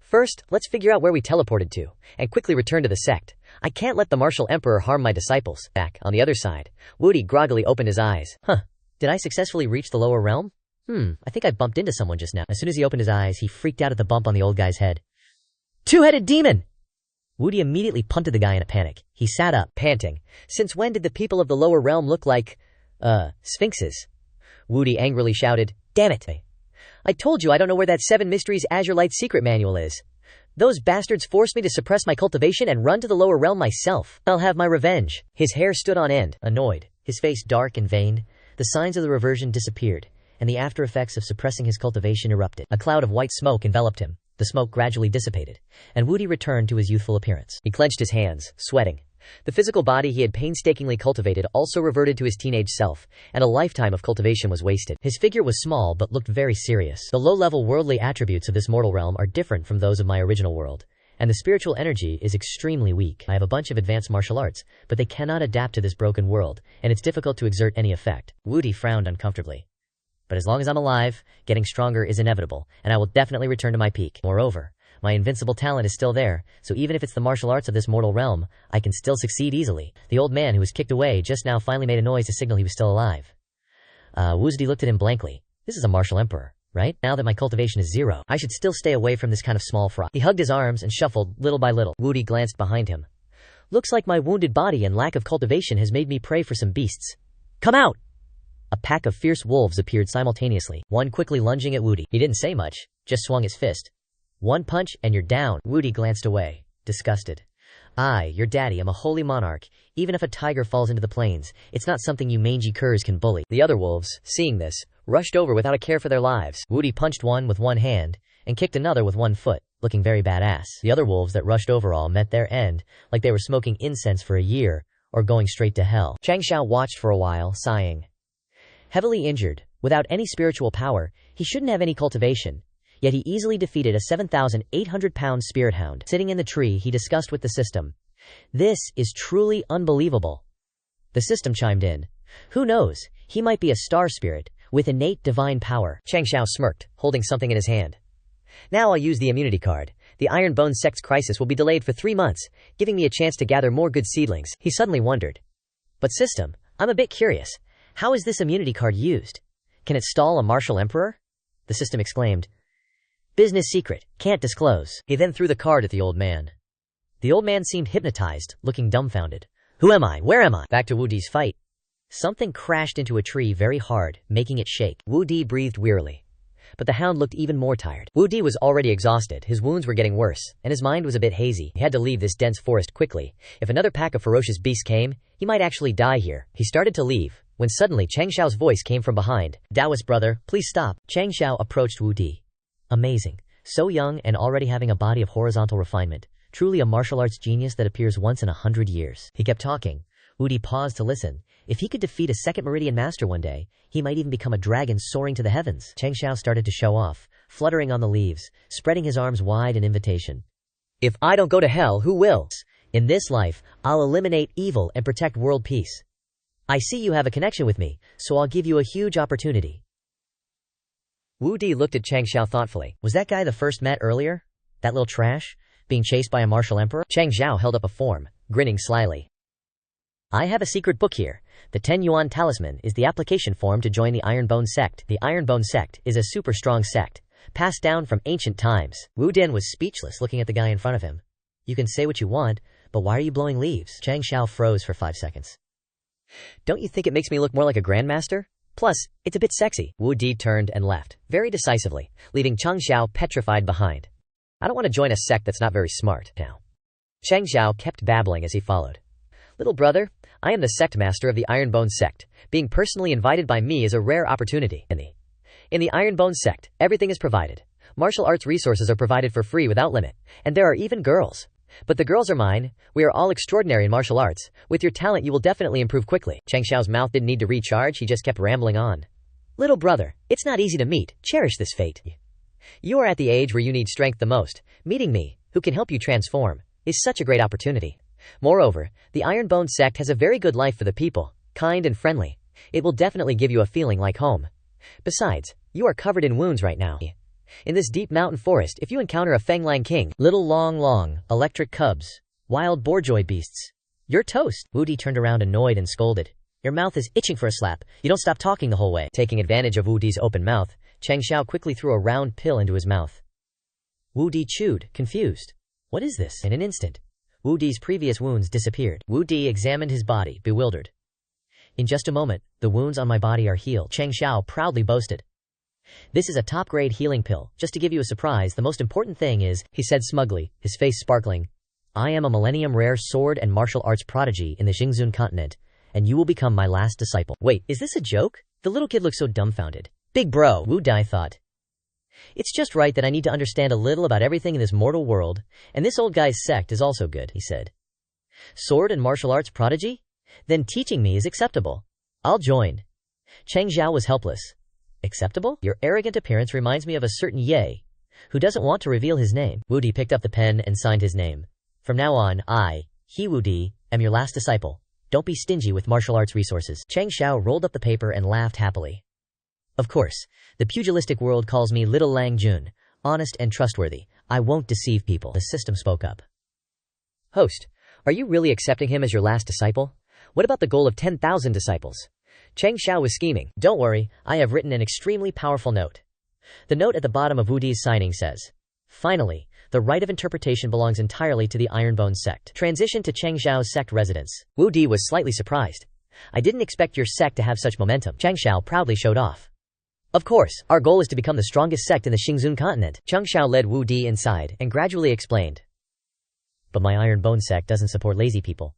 First, let's figure out where we teleported to, and quickly return to the sect. I can't let the martial emperor harm my disciples. Back, on the other side, Woody groggily opened his eyes. Did I successfully reach the lower realm? I think I bumped into someone just now. As soon as he opened his eyes, he freaked out at the bump on the old guy's head. Two-headed demon! Woody immediately punted the guy in a panic. He sat up, panting. Since when did the people of the lower realm look like, sphinxes? Woody angrily shouted, Damn it! I told you I don't know where that 7 Mysteries Azure Light secret manual is. Those bastards forced me to suppress my cultivation and run to the lower realm myself. I'll have my revenge. His hair stood on end, annoyed, his face dark and veined. The signs of the reversion disappeared, and the after effects of suppressing his cultivation erupted. A cloud of white smoke enveloped him. The smoke gradually dissipated, and Woody returned to his youthful appearance. He clenched his hands, sweating. The physical body he had painstakingly cultivated also reverted to his teenage self, and a lifetime of cultivation was wasted. His figure was small but looked very serious. The low-level worldly attributes of this mortal realm are different from those of my original world, and the spiritual energy is extremely weak. I have a bunch of advanced martial arts, but they cannot adapt to this broken world, and it's difficult to exert any effect. Woody frowned uncomfortably. But as long as I'm alive, getting stronger is inevitable, and I will definitely return to my peak. Moreover, my invincible talent is still there, so even if it's the martial arts of this mortal realm, I can still succeed easily. The old man who was kicked away just now finally made a noise to signal he was still alive. Woody looked at him blankly. This is a martial emperor, right? Now that my cultivation is 0, I should still stay away from this kind of small fry. He hugged his arms and shuffled, little by little. Woody glanced behind him. Looks like my wounded body and lack of cultivation has made me prey for some beasts. Come out! A pack of fierce wolves appeared simultaneously, one quickly lunging at Woody. He didn't say much, just swung his fist. One punch and you're down. Woody glanced away, disgusted. Your daddy, I'm a holy monarch. Even if a tiger falls into the plains, it's not something you mangy curs can bully. The other wolves, seeing this, rushed over without a care for their lives. Woody punched one with one hand, and kicked another with one foot, looking very badass. The other wolves that rushed over all met their end, like they were smoking incense for a year, or going straight to hell. Changxiao watched for a while, sighing. Heavily injured, without any spiritual power, he shouldn't have any cultivation. Yet he easily defeated a 7,800-pound spirit hound. Sitting in the tree, he discussed with the system. This is truly unbelievable. The system chimed in. Who knows, he might be a star spirit, with innate divine power. Changxiao smirked, holding something in his hand. Now I'll use the immunity card. The Iron Bone Sect's crisis will be delayed for 3 months, giving me a chance to gather more good seedlings. He suddenly wondered. But system, I'm a bit curious. How is this immunity card used? Can it stall a martial emperor? The system exclaimed. Business secret, can't disclose. He then threw the card at the old man. The old man seemed hypnotized, looking dumbfounded. Who am I? Where am I? Back to Woody's fight. Something crashed into a tree very hard, making it shake. Woody breathed wearily. But the hound looked even more tired. Woody was already exhausted, his wounds were getting worse, and his mind was a bit hazy. He had to leave this dense forest quickly. If another pack of ferocious beasts came, he might actually die here. He started to leave, when suddenly Changxiao's voice came from behind. Taoist brother, please stop. Changxiao approached Woody. Amazing. So young and already having a body of horizontal refinement. Truly a martial arts genius that appears once in 100 years. He kept talking. Wu Di paused to listen. If he could defeat a second meridian master one day, he might even become a dragon soaring to the heavens. Changxiao started to show off, fluttering on the leaves, spreading his arms wide in invitation. If I don't go to hell, who will? In this life, I'll eliminate evil and protect world peace. I see you have a connection with me, so I'll give you a huge opportunity. Wu Di looked at Changxiao thoughtfully. Was that guy the first met earlier? That little trash? Being chased by a martial emperor? Changxiao held up a form, grinning slyly. I have a secret book here. The 10 Yuan Talisman is the application form to join the Ironbone Sect. The Ironbone Sect is a super strong sect, passed down from ancient times. Wu Dian was speechless looking at the guy in front of him. You can say what you want, but why are you blowing leaves? Changxiao froze for 5 seconds. Don't you think it makes me look more like a grandmaster? Plus, it's a bit sexy. Wu Di turned and left, very decisively, leaving Changxiao petrified behind. I don't want to join a sect that's not very smart now. Changxiao kept babbling as he followed. Little brother, I am the sect master of the Ironbone Sect. Being personally invited by me is a rare opportunity. In the Ironbone Sect, everything is provided. Martial arts resources are provided for free without limit, and there are even girls. But the girls are mine. We are all extraordinary in martial arts. With your talent, you will definitely improve quickly. Changxiao's mouth didn't need to recharge, he just kept rambling on. Little brother, it's not easy to meet. Cherish this fate. You are at the age where you need strength the most. Meeting me, who can help you transform, is such a great opportunity. Moreover, the Ironbone Sect has a very good life for the people, kind and friendly. It will definitely give you a feeling like home. Besides, you are covered in wounds right now. In this deep mountain forest, if you encounter a Fenglang king, little long, electric cubs, wild bourgeois beasts, you're toast. Wu Di turned around annoyed and scolded. Your mouth is itching for a slap. You don't stop talking the whole way. Taking advantage of Wu Di's open mouth, Changxiao quickly threw a round pill into his mouth. Wu Di chewed, confused. What is this? In an instant, Wu Di's previous wounds disappeared. Wu Di examined his body, bewildered. In just a moment, the wounds on my body are healed, Changxiao proudly boasted. This is a top-grade healing pill. Just to give you a surprise, the most important thing is, he said smugly, his face sparkling, I am a millennium-rare sword and martial arts prodigy in the Xingzun continent, and you will become my last disciple. Wait, is this a joke? The little kid looked so dumbfounded. Big bro, Wu Di thought. It's just right that I need to understand a little about everything in this mortal world, and this old guy's sect is also good, he said. Sword and martial arts prodigy? Then teaching me is acceptable. I'll join. Changxiao was helpless. Acceptable? Your arrogant appearance reminds me of a certain Ye, who doesn't want to reveal his name. Wu Di picked up the pen and signed his name. From now on, I, Wu Di, am your last disciple. Don't be stingy with martial arts resources. Changxiao rolled up the paper and laughed happily. Of course, the pugilistic world calls me Little Lang Jun, honest and trustworthy. I won't deceive people. The system spoke up. Host, are you really accepting him as your last disciple? What about the goal of 10,000 disciples? Changxiao was scheming. Don't worry, I have written an extremely powerful note. The note at the bottom of Wu Di's signing says, finally, the right of interpretation belongs entirely to the Ironbone Sect. Transition to Changxiao's sect residence. Wu Di was slightly surprised. I didn't expect your sect to have such momentum. Changxiao proudly showed off. Of course, our goal is to become the strongest sect in the Xingzun continent. Changxiao led Wu Di inside and gradually explained. But my Ironbone Sect doesn't support lazy people.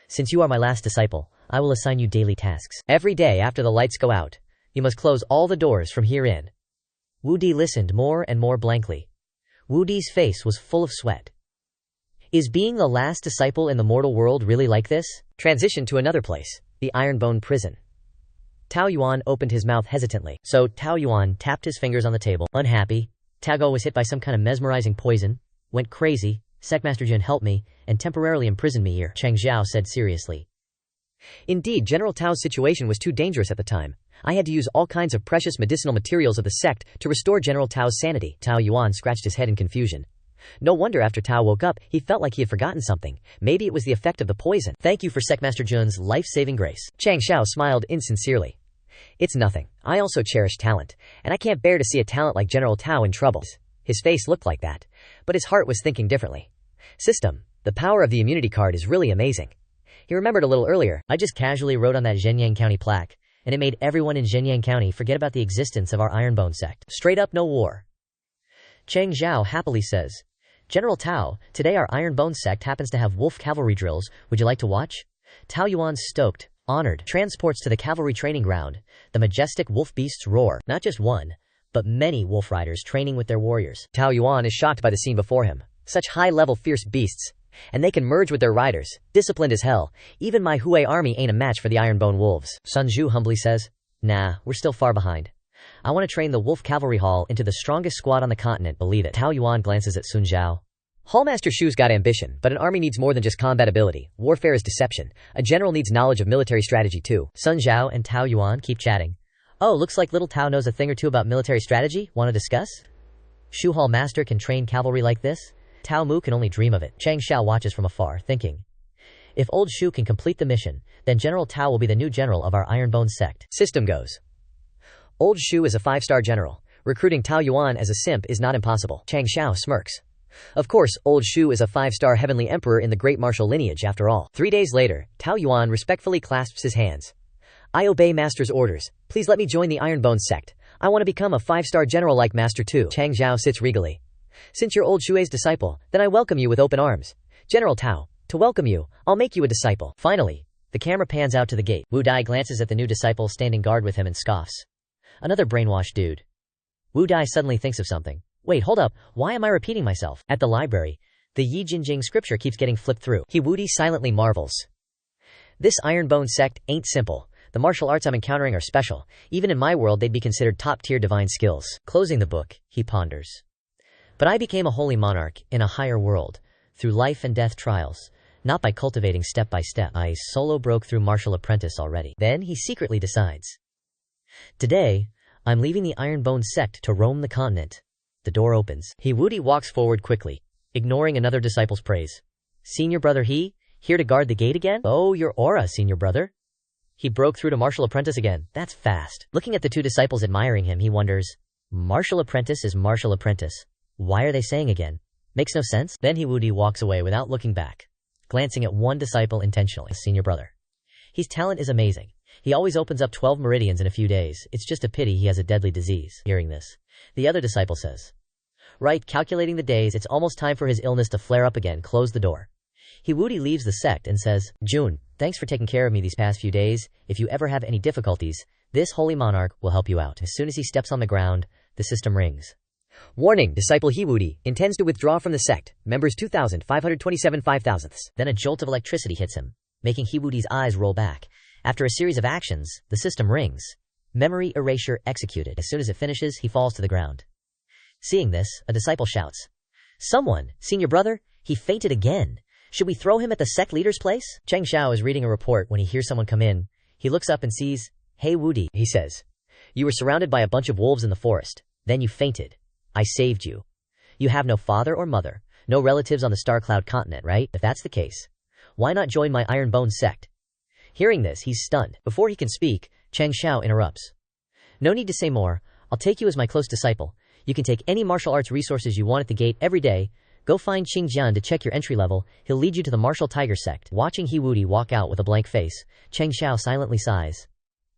Since you are my last disciple, I will assign you daily tasks. Every day after the lights go out, you must close all the doors from here in. Wu Di listened more and more blankly. Wu Di's face was full of sweat. Is being the last disciple in the mortal world really like this? Transition to another place, the Ironbone prison. Tao Yuan opened his mouth hesitantly. So Tao Yuan tapped his fingers on the table. Unhappy, Tago was hit by some kind of mesmerizing poison, went crazy. Sectmaster Jun helped me, and temporarily imprisoned me here, Changxiao said seriously. Indeed, General Tao's situation was too dangerous at the time. I had to use all kinds of precious medicinal materials of the sect to restore General Tao's sanity. Tao Yuan scratched his head in confusion. No wonder after Tao woke up, he felt like he had forgotten something. Maybe it was the effect of the poison. Thank you for Sectmaster Jun's life-saving grace. Changxiao smiled insincerely. It's nothing. I also cherish talent, and I can't bear to see a talent like General Tao in trouble. His face looked like that, but his heart was thinking differently. System, the power of the immunity card is really amazing. He remembered a little earlier, I just casually wrote on that Zhenyang County plaque, and it made everyone in Zhenyang County forget about the existence of our Ironbone Sect. Straight up no war. Changxiao happily says, General Tao, today our Ironbone Sect happens to have wolf cavalry drills. Would you like to watch? Tao Yuan stoked, honored, transports to the cavalry training ground. The majestic wolf beasts roar, not just one, but many wolf riders training with their warriors. Tao Yuan is shocked by the scene before him. Such high-level fierce beasts. And they can merge with their riders, disciplined as hell. Even my Hui army ain't a match for the Ironbone wolves. Sun Zhu humbly says, "Nah, we're still far behind. I want to train the Wolf Cavalry Hall into the strongest squad on the continent, believe it." Tao Yuan glances at Sun Zhao. Hallmaster Shu's got ambition, but an army needs more than just combat ability. Warfare is deception. A general needs knowledge of military strategy too. Sun Zhao and Tao Yuan keep chatting. Oh, looks like little Tao knows a thing or two about military strategy. Want to discuss? Shu Hallmaster can train cavalry like this? Tao Mu can only dream of it. Changxiao watches from afar, thinking, if old Shu can complete the mission, then General Tao will be the new general of our Ironbone sect. System goes. Old Shu is a 5-star general. Recruiting Tao Yuan as a simp is not impossible. Changxiao smirks. Of course, old Shu is a 5-star heavenly emperor in the great martial lineage after all. 3 days later, Tao Yuan respectfully clasps his hands. I obey Master's orders. Please let me join the Ironbone sect. I want to become a 5-star general like Master too. Changxiao sits regally. Since you're old Shu's disciple, then I welcome you with open arms. General Tao, to welcome you, I'll make you a disciple. Finally, the camera pans out to the gate. Wu Dai glances at the new disciple standing guard with him and scoffs. Another brainwashed dude. Wu Dai suddenly thinks of something. Wait, hold up, why am I repeating myself? At the library, the Yi Jinjing scripture keeps getting flipped through. Wu Dai silently marvels. This Ironbone sect ain't simple. The martial arts I'm encountering are special. Even in my world they'd be considered top-tier divine skills. Closing the book, he ponders. But I became a holy monarch in a higher world, through life and death trials, not by cultivating step by step. I solo broke through martial apprentice already. Then he secretly decides. Today, I'm leaving the Ironbone sect to roam the continent. The door opens. Wu Dai walks forward quickly, ignoring another disciple's praise. Senior brother He, here to guard the gate again? Oh, your aura, senior brother. He broke through to martial apprentice again. That's fast. Looking at the two disciples admiring him, he wonders, martial apprentice is martial apprentice. Why are they saying again? Makes no sense. Then Wu Dai walks away without looking back, glancing at one disciple intentionally. Senior brother. His talent is amazing. He always opens up 12 meridians in a few days. It's just a pity he has a deadly disease. Hearing this, the other disciple says, right, calculating the days, it's almost time for his illness to flare up again. Close the door. Wu Dai leaves the sect and says, Jun, thanks for taking care of me these past few days. If you ever have any difficulties, this holy monarch will help you out. As soon as he steps on the ground, the system rings. Warning, disciple Wu Dai intends to withdraw from the sect. Members 2,527 5,000ths. Then a jolt of electricity hits him, making Wu Dai's eyes roll back. After a series of actions, the system rings. Memory erasure executed. As soon as it finishes, he falls to the ground. Seeing this, a disciple shouts, someone, senior brother, he fainted again. Should we throw him at the sect leader's place? Changxiao is reading a report when he hears someone come in. He looks up and sees, hey Wu Dai, he says. You were surrounded by a bunch of wolves in the forest. Then you fainted. I saved you. You have no father or mother, no relatives on the Star Cloud continent, right? If that's the case, why not join my Ironbone sect? Hearing this, he's stunned. Before he can speak, Changxiao interrupts. No need to say more. I'll take you as my close disciple. You can take any martial arts resources you want at the gate every day. Go find Xingjian to check your entry level. He'll lead you to the Martial Tiger sect. Watching Wu Dai walk out with a blank face, Changxiao silently sighs.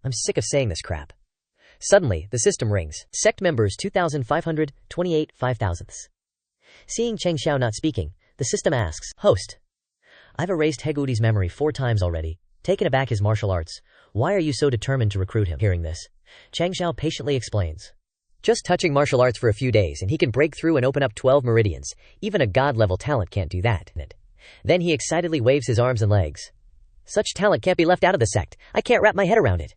I'm sick of saying this crap. Suddenly, the system rings. Sect members 2,528 5,000ths. Seeing Changxiao not speaking, the system asks, host. I've erased Wu Dai's memory 4 times already. Taken aback his martial arts. Why are you so determined to recruit him? Hearing this, Changxiao patiently explains. Just touching martial arts for a few days and he can break through and open up 12 meridians. Even a god-level talent can't do that. Then he excitedly waves his arms and legs. Such talent can't be left out of the sect. I can't wrap my head around it.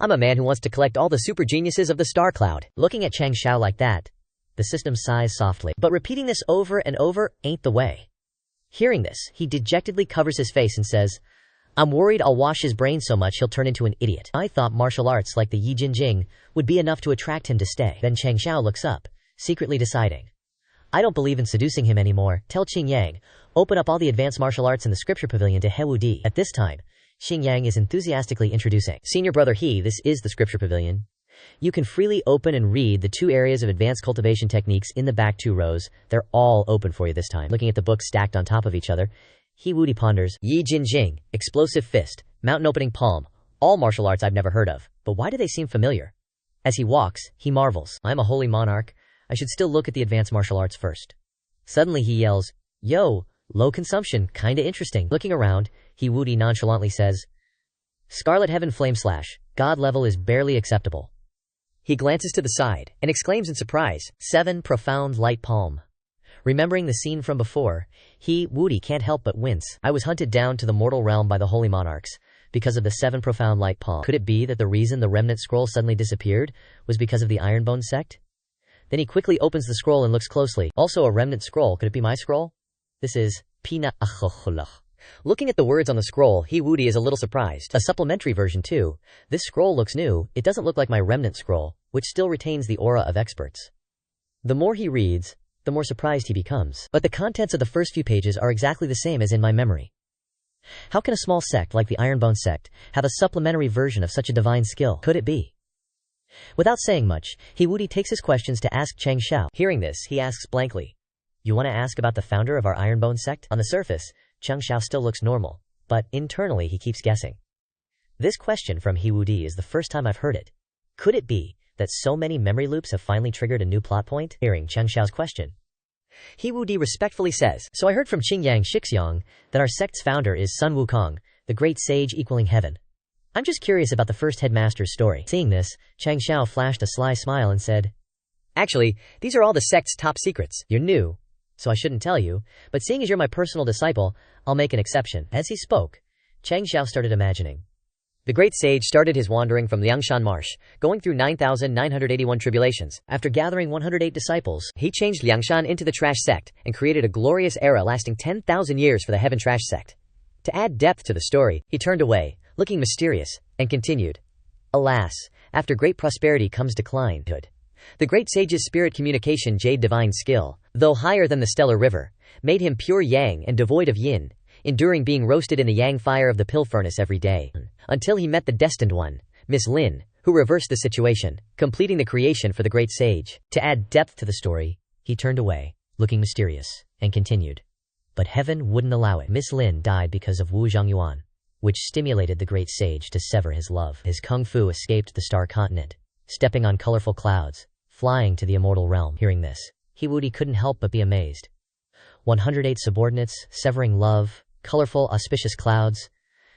I'm a man who wants to collect all the super geniuses of the star cloud. Looking at Changxiao like that, the system sighs softly. But repeating this over and over ain't the way. Hearing this, he dejectedly covers his face and says, I'm worried I'll wash his brain so much he'll turn into an idiot. I thought martial arts like the Yi Jinjing would be enough to attract him to stay. Then Changxiao looks up, secretly deciding. I don't believe in seducing him anymore. Tell Qing Yang, open up all the advanced martial arts in the scripture pavilion to Wu Dai. At this time, Xing Yang is enthusiastically introducing. Senior brother He, this is the scripture pavilion. You can freely open and read the 2 areas of advanced cultivation techniques in the back 2 rows. They're all open for you this time. Looking at the books stacked on top of each other, Wu Dai ponders. Yi Jinjing, explosive fist, mountain opening palm, all martial arts I've never heard of, but why do they seem familiar? As he walks, he marvels. I'm a holy monarch. I should still look at the advanced martial arts first. Suddenly he yells, yo, low consumption, kinda interesting. Looking around, Wu Dai nonchalantly says, Scarlet Heaven Flame Slash, god level is barely acceptable. He glances to the side and exclaims in surprise, 7 profound light palm. Remembering the scene from before, Woody can't help but wince. I was hunted down to the mortal realm by the holy monarchs because of the 7 profound light palm. Could it be that the reason the remnant scroll suddenly disappeared was because of the Ironbone sect? Then he quickly opens the scroll and looks closely. Also a remnant scroll. Could it be my scroll? This is Pina Achocholach. Looking at the words on the scroll, Woody is a little surprised. A supplementary version too. This scroll looks new. It doesn't look like my remnant scroll, which still retains the aura of experts. The more he reads, the more surprised he becomes. But the contents of the first few pages are exactly the same as in my memory. How can a small sect like the Ironbone sect have a supplementary version of such a divine skill? Could it be? Without saying much, Woody takes his questions to ask Changxiao. Hearing this, he asks blankly, "You want to ask about the founder of our Ironbone sect?" On the surface, Changxiao still looks normal, but internally he keeps guessing. This question from Woody is the first time I've heard it. Could it be that so many memory loops have finally triggered a new plot point? Hearing Changxiao's question, Woody respectfully says, "So I heard from Jun Changxiao that our sect's founder is Sun Wukong, the great sage equaling heaven. I'm just curious about the first headmaster's story." Seeing this, Changxiao flashed a sly smile and said, "Actually, these are all the sect's top secrets. You're new, so I shouldn't tell you, but seeing as you're my personal disciple, I'll make an exception." As he spoke, Changxiao started imagining. The great sage started his wandering from Liangshan Marsh, going through 9,981 tribulations. After gathering 108 disciples, he changed Liangshan into the Trash Sect and created a glorious era lasting 10,000 years for the Heaven Trash Sect. To add depth to the story, he turned away, looking mysterious, and continued, "Alas, after great prosperity comes decline. The great sage's spirit communication jade divine skill, though higher than the stellar river, made him pure yang and devoid of yin, enduring being roasted in the yang fire of the pill furnace every day, until he met the destined one, Miss Lin, who reversed the situation, completing the creation for the great sage." To add depth to the story, he turned away, looking mysterious, and continued, "But heaven wouldn't allow it. Miss Lin died because of Wu Zhongyuan, which stimulated the great sage to sever his love. His kung fu escaped the star continent, stepping on colorful clouds, flying to the immortal realm." Hearing this, Woody couldn't help but be amazed. 108 subordinates, severing love, colorful, auspicious clouds.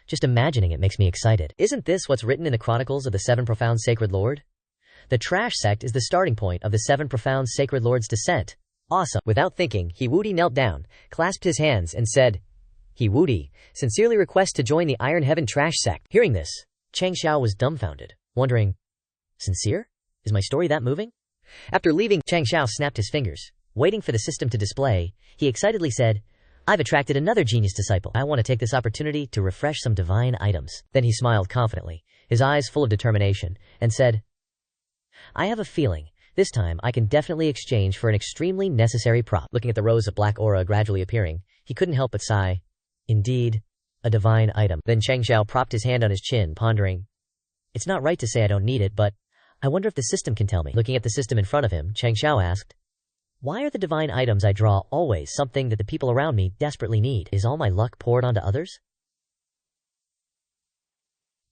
Just imagining it makes me excited. Isn't this what's written in the Chronicles of the 7 Profound Sacred Lord? The Trash Sect is the starting point of the 7 Profound Sacred Lord's descent. Awesome. Without thinking, Woody knelt down, clasped his hands, and said, "Woody, sincerely request to join the Iron Heaven Trash Sect." Hearing this, Changxiao was dumbfounded, wondering, "Sincere? Is my story that moving?" After leaving, Changxiao snapped his fingers. Waiting for the system to display, he excitedly said, "I've attracted another genius disciple. I want to take this opportunity to refresh some divine items." Then he smiled confidently, his eyes full of determination, and said, "I have a feeling, this time I can definitely exchange for an extremely necessary prop." Looking at the rows of black aura gradually appearing, he couldn't help but sigh. Indeed, a divine item. Then Changxiao propped his hand on his chin, pondering, "It's not right to say I don't need it, but I wonder if the system can tell me." Looking at the system in front of him, Changxiao asked, "Why are the divine items I draw always something that the people around me desperately need? Is all my luck poured onto others?"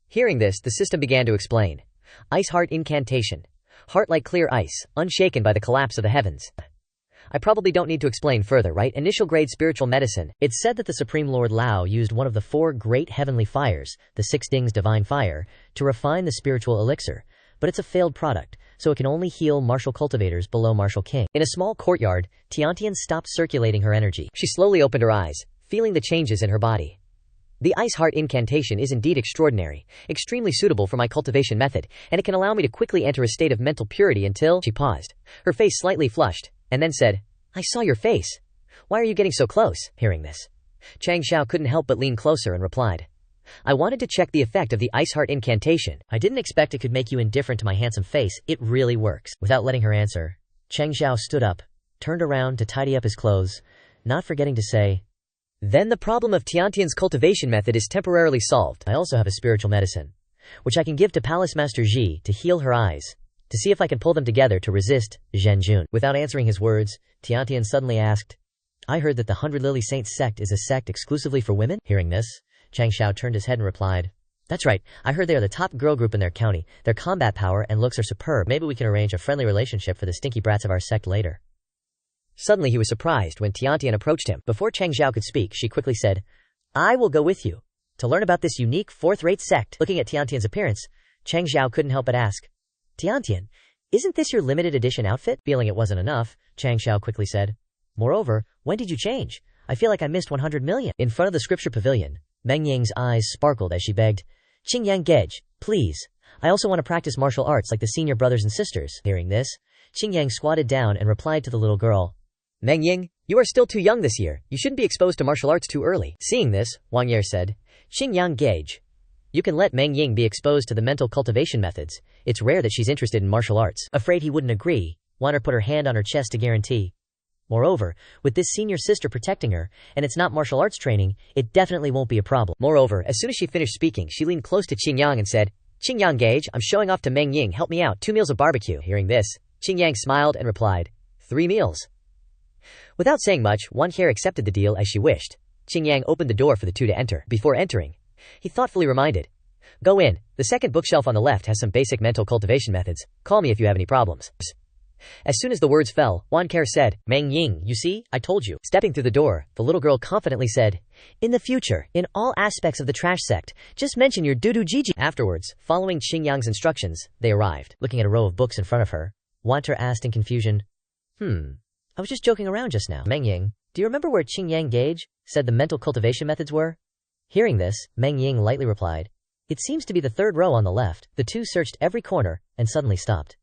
Hearing this, the system began to explain. Ice heart incantation. Heart like clear ice, unshaken by the collapse of the heavens. I probably don't need to explain further, right? Initial grade spiritual medicine. It's said that the Supreme Lord Lao used one of the 4 great heavenly fires, the 6 Dings divine fire, to refine the spiritual elixir, but it's a failed product, so it can only heal martial cultivators below Martial King. In a small courtyard, Tiantian stopped circulating her energy. She slowly opened her eyes, feeling the changes in her body. The Ice Heart incantation is indeed extraordinary, extremely suitable for my cultivation method, and it can allow me to quickly enter a state of mental purity until— She paused, her face slightly flushed, and then said, "I saw your face. Why are you getting so close?" Hearing this, Changxiao couldn't help but lean closer and replied, "I wanted to check the effect of the Ice Heart incantation. I didn't expect it could make you indifferent to my handsome face. It really works." Without letting her answer, Changxiao stood up, turned around to tidy up his clothes, not forgetting to say, "Then the problem of Tiantian's cultivation method is temporarily solved. I also have a spiritual medicine, which I can give to Palace Master Ji to heal her eyes, to see if I can pull them together to resist Zhenjun." Without answering his words, Tiantian suddenly asked, "I heard that the 100 Lily Saints sect is a sect exclusively for women?" Hearing this, Changxiao turned his head and replied, "That's right. I heard they are the top girl group in their county. Their combat power and looks are superb. Maybe we can arrange a friendly relationship for the stinky brats of our sect later." Suddenly he was surprised when Tiantian approached him. Before Changxiao could speak, she quickly said, "I will go with you to learn about this unique 4th-rate sect." Looking at Tiantian's appearance, Changxiao couldn't help but ask, "Tiantian, Isn't this your limited edition outfit? Feeling it wasn't enough, Changxiao quickly said, moreover, when did you change? I feel like I missed 100 million. In front of the scripture pavilion, Meng Ying's eyes sparkled as she begged, Qingyang Gege, please. I also want to practice martial arts like the senior brothers and sisters. Hearing this, Qingyang squatted down and replied to the little girl, Meng Ying, you are still too young this year. You shouldn't be exposed to martial arts too early. Seeing this, Wang Yer said, Qingyang Gege. You can let Meng Ying be exposed to the mental cultivation methods. It's rare that she's interested in martial arts. Afraid he wouldn't agree, Wanner put her hand on her chest to guarantee. Moreover, with this senior sister protecting her, and it's not martial arts training, it definitely won't be a problem. Moreover, as soon as she finished speaking, she leaned close to Qingyang and said, Qingyang Gage, I'm showing off to Meng Ying, help me out, 2 meals of barbecue. Hearing this, Qingyang smiled and replied, 3 meals. Without saying much, Wan Qier accepted the deal as she wished. Qingyang opened the door for the two to enter. Before entering, he thoughtfully reminded, Go in, the second bookshelf on the left has some basic mental cultivation methods. Call me if you have any problems. As soon as the words fell, Wan Qier said, Meng Ying, you see, I told you. Stepping through the door, the little girl confidently said, In the future, in all aspects of the trash sect, just mention your doo-doo Gigi. Afterwards, following Qingyang's instructions, they arrived. Looking at a row of books in front of her, Wan Qier asked in confusion, I was just joking around just now. Meng Ying, do you remember where Qingyang Gage said the mental cultivation methods were? Hearing this, Meng Ying lightly replied, It seems to be the third row on the left. The two searched every corner and suddenly stopped.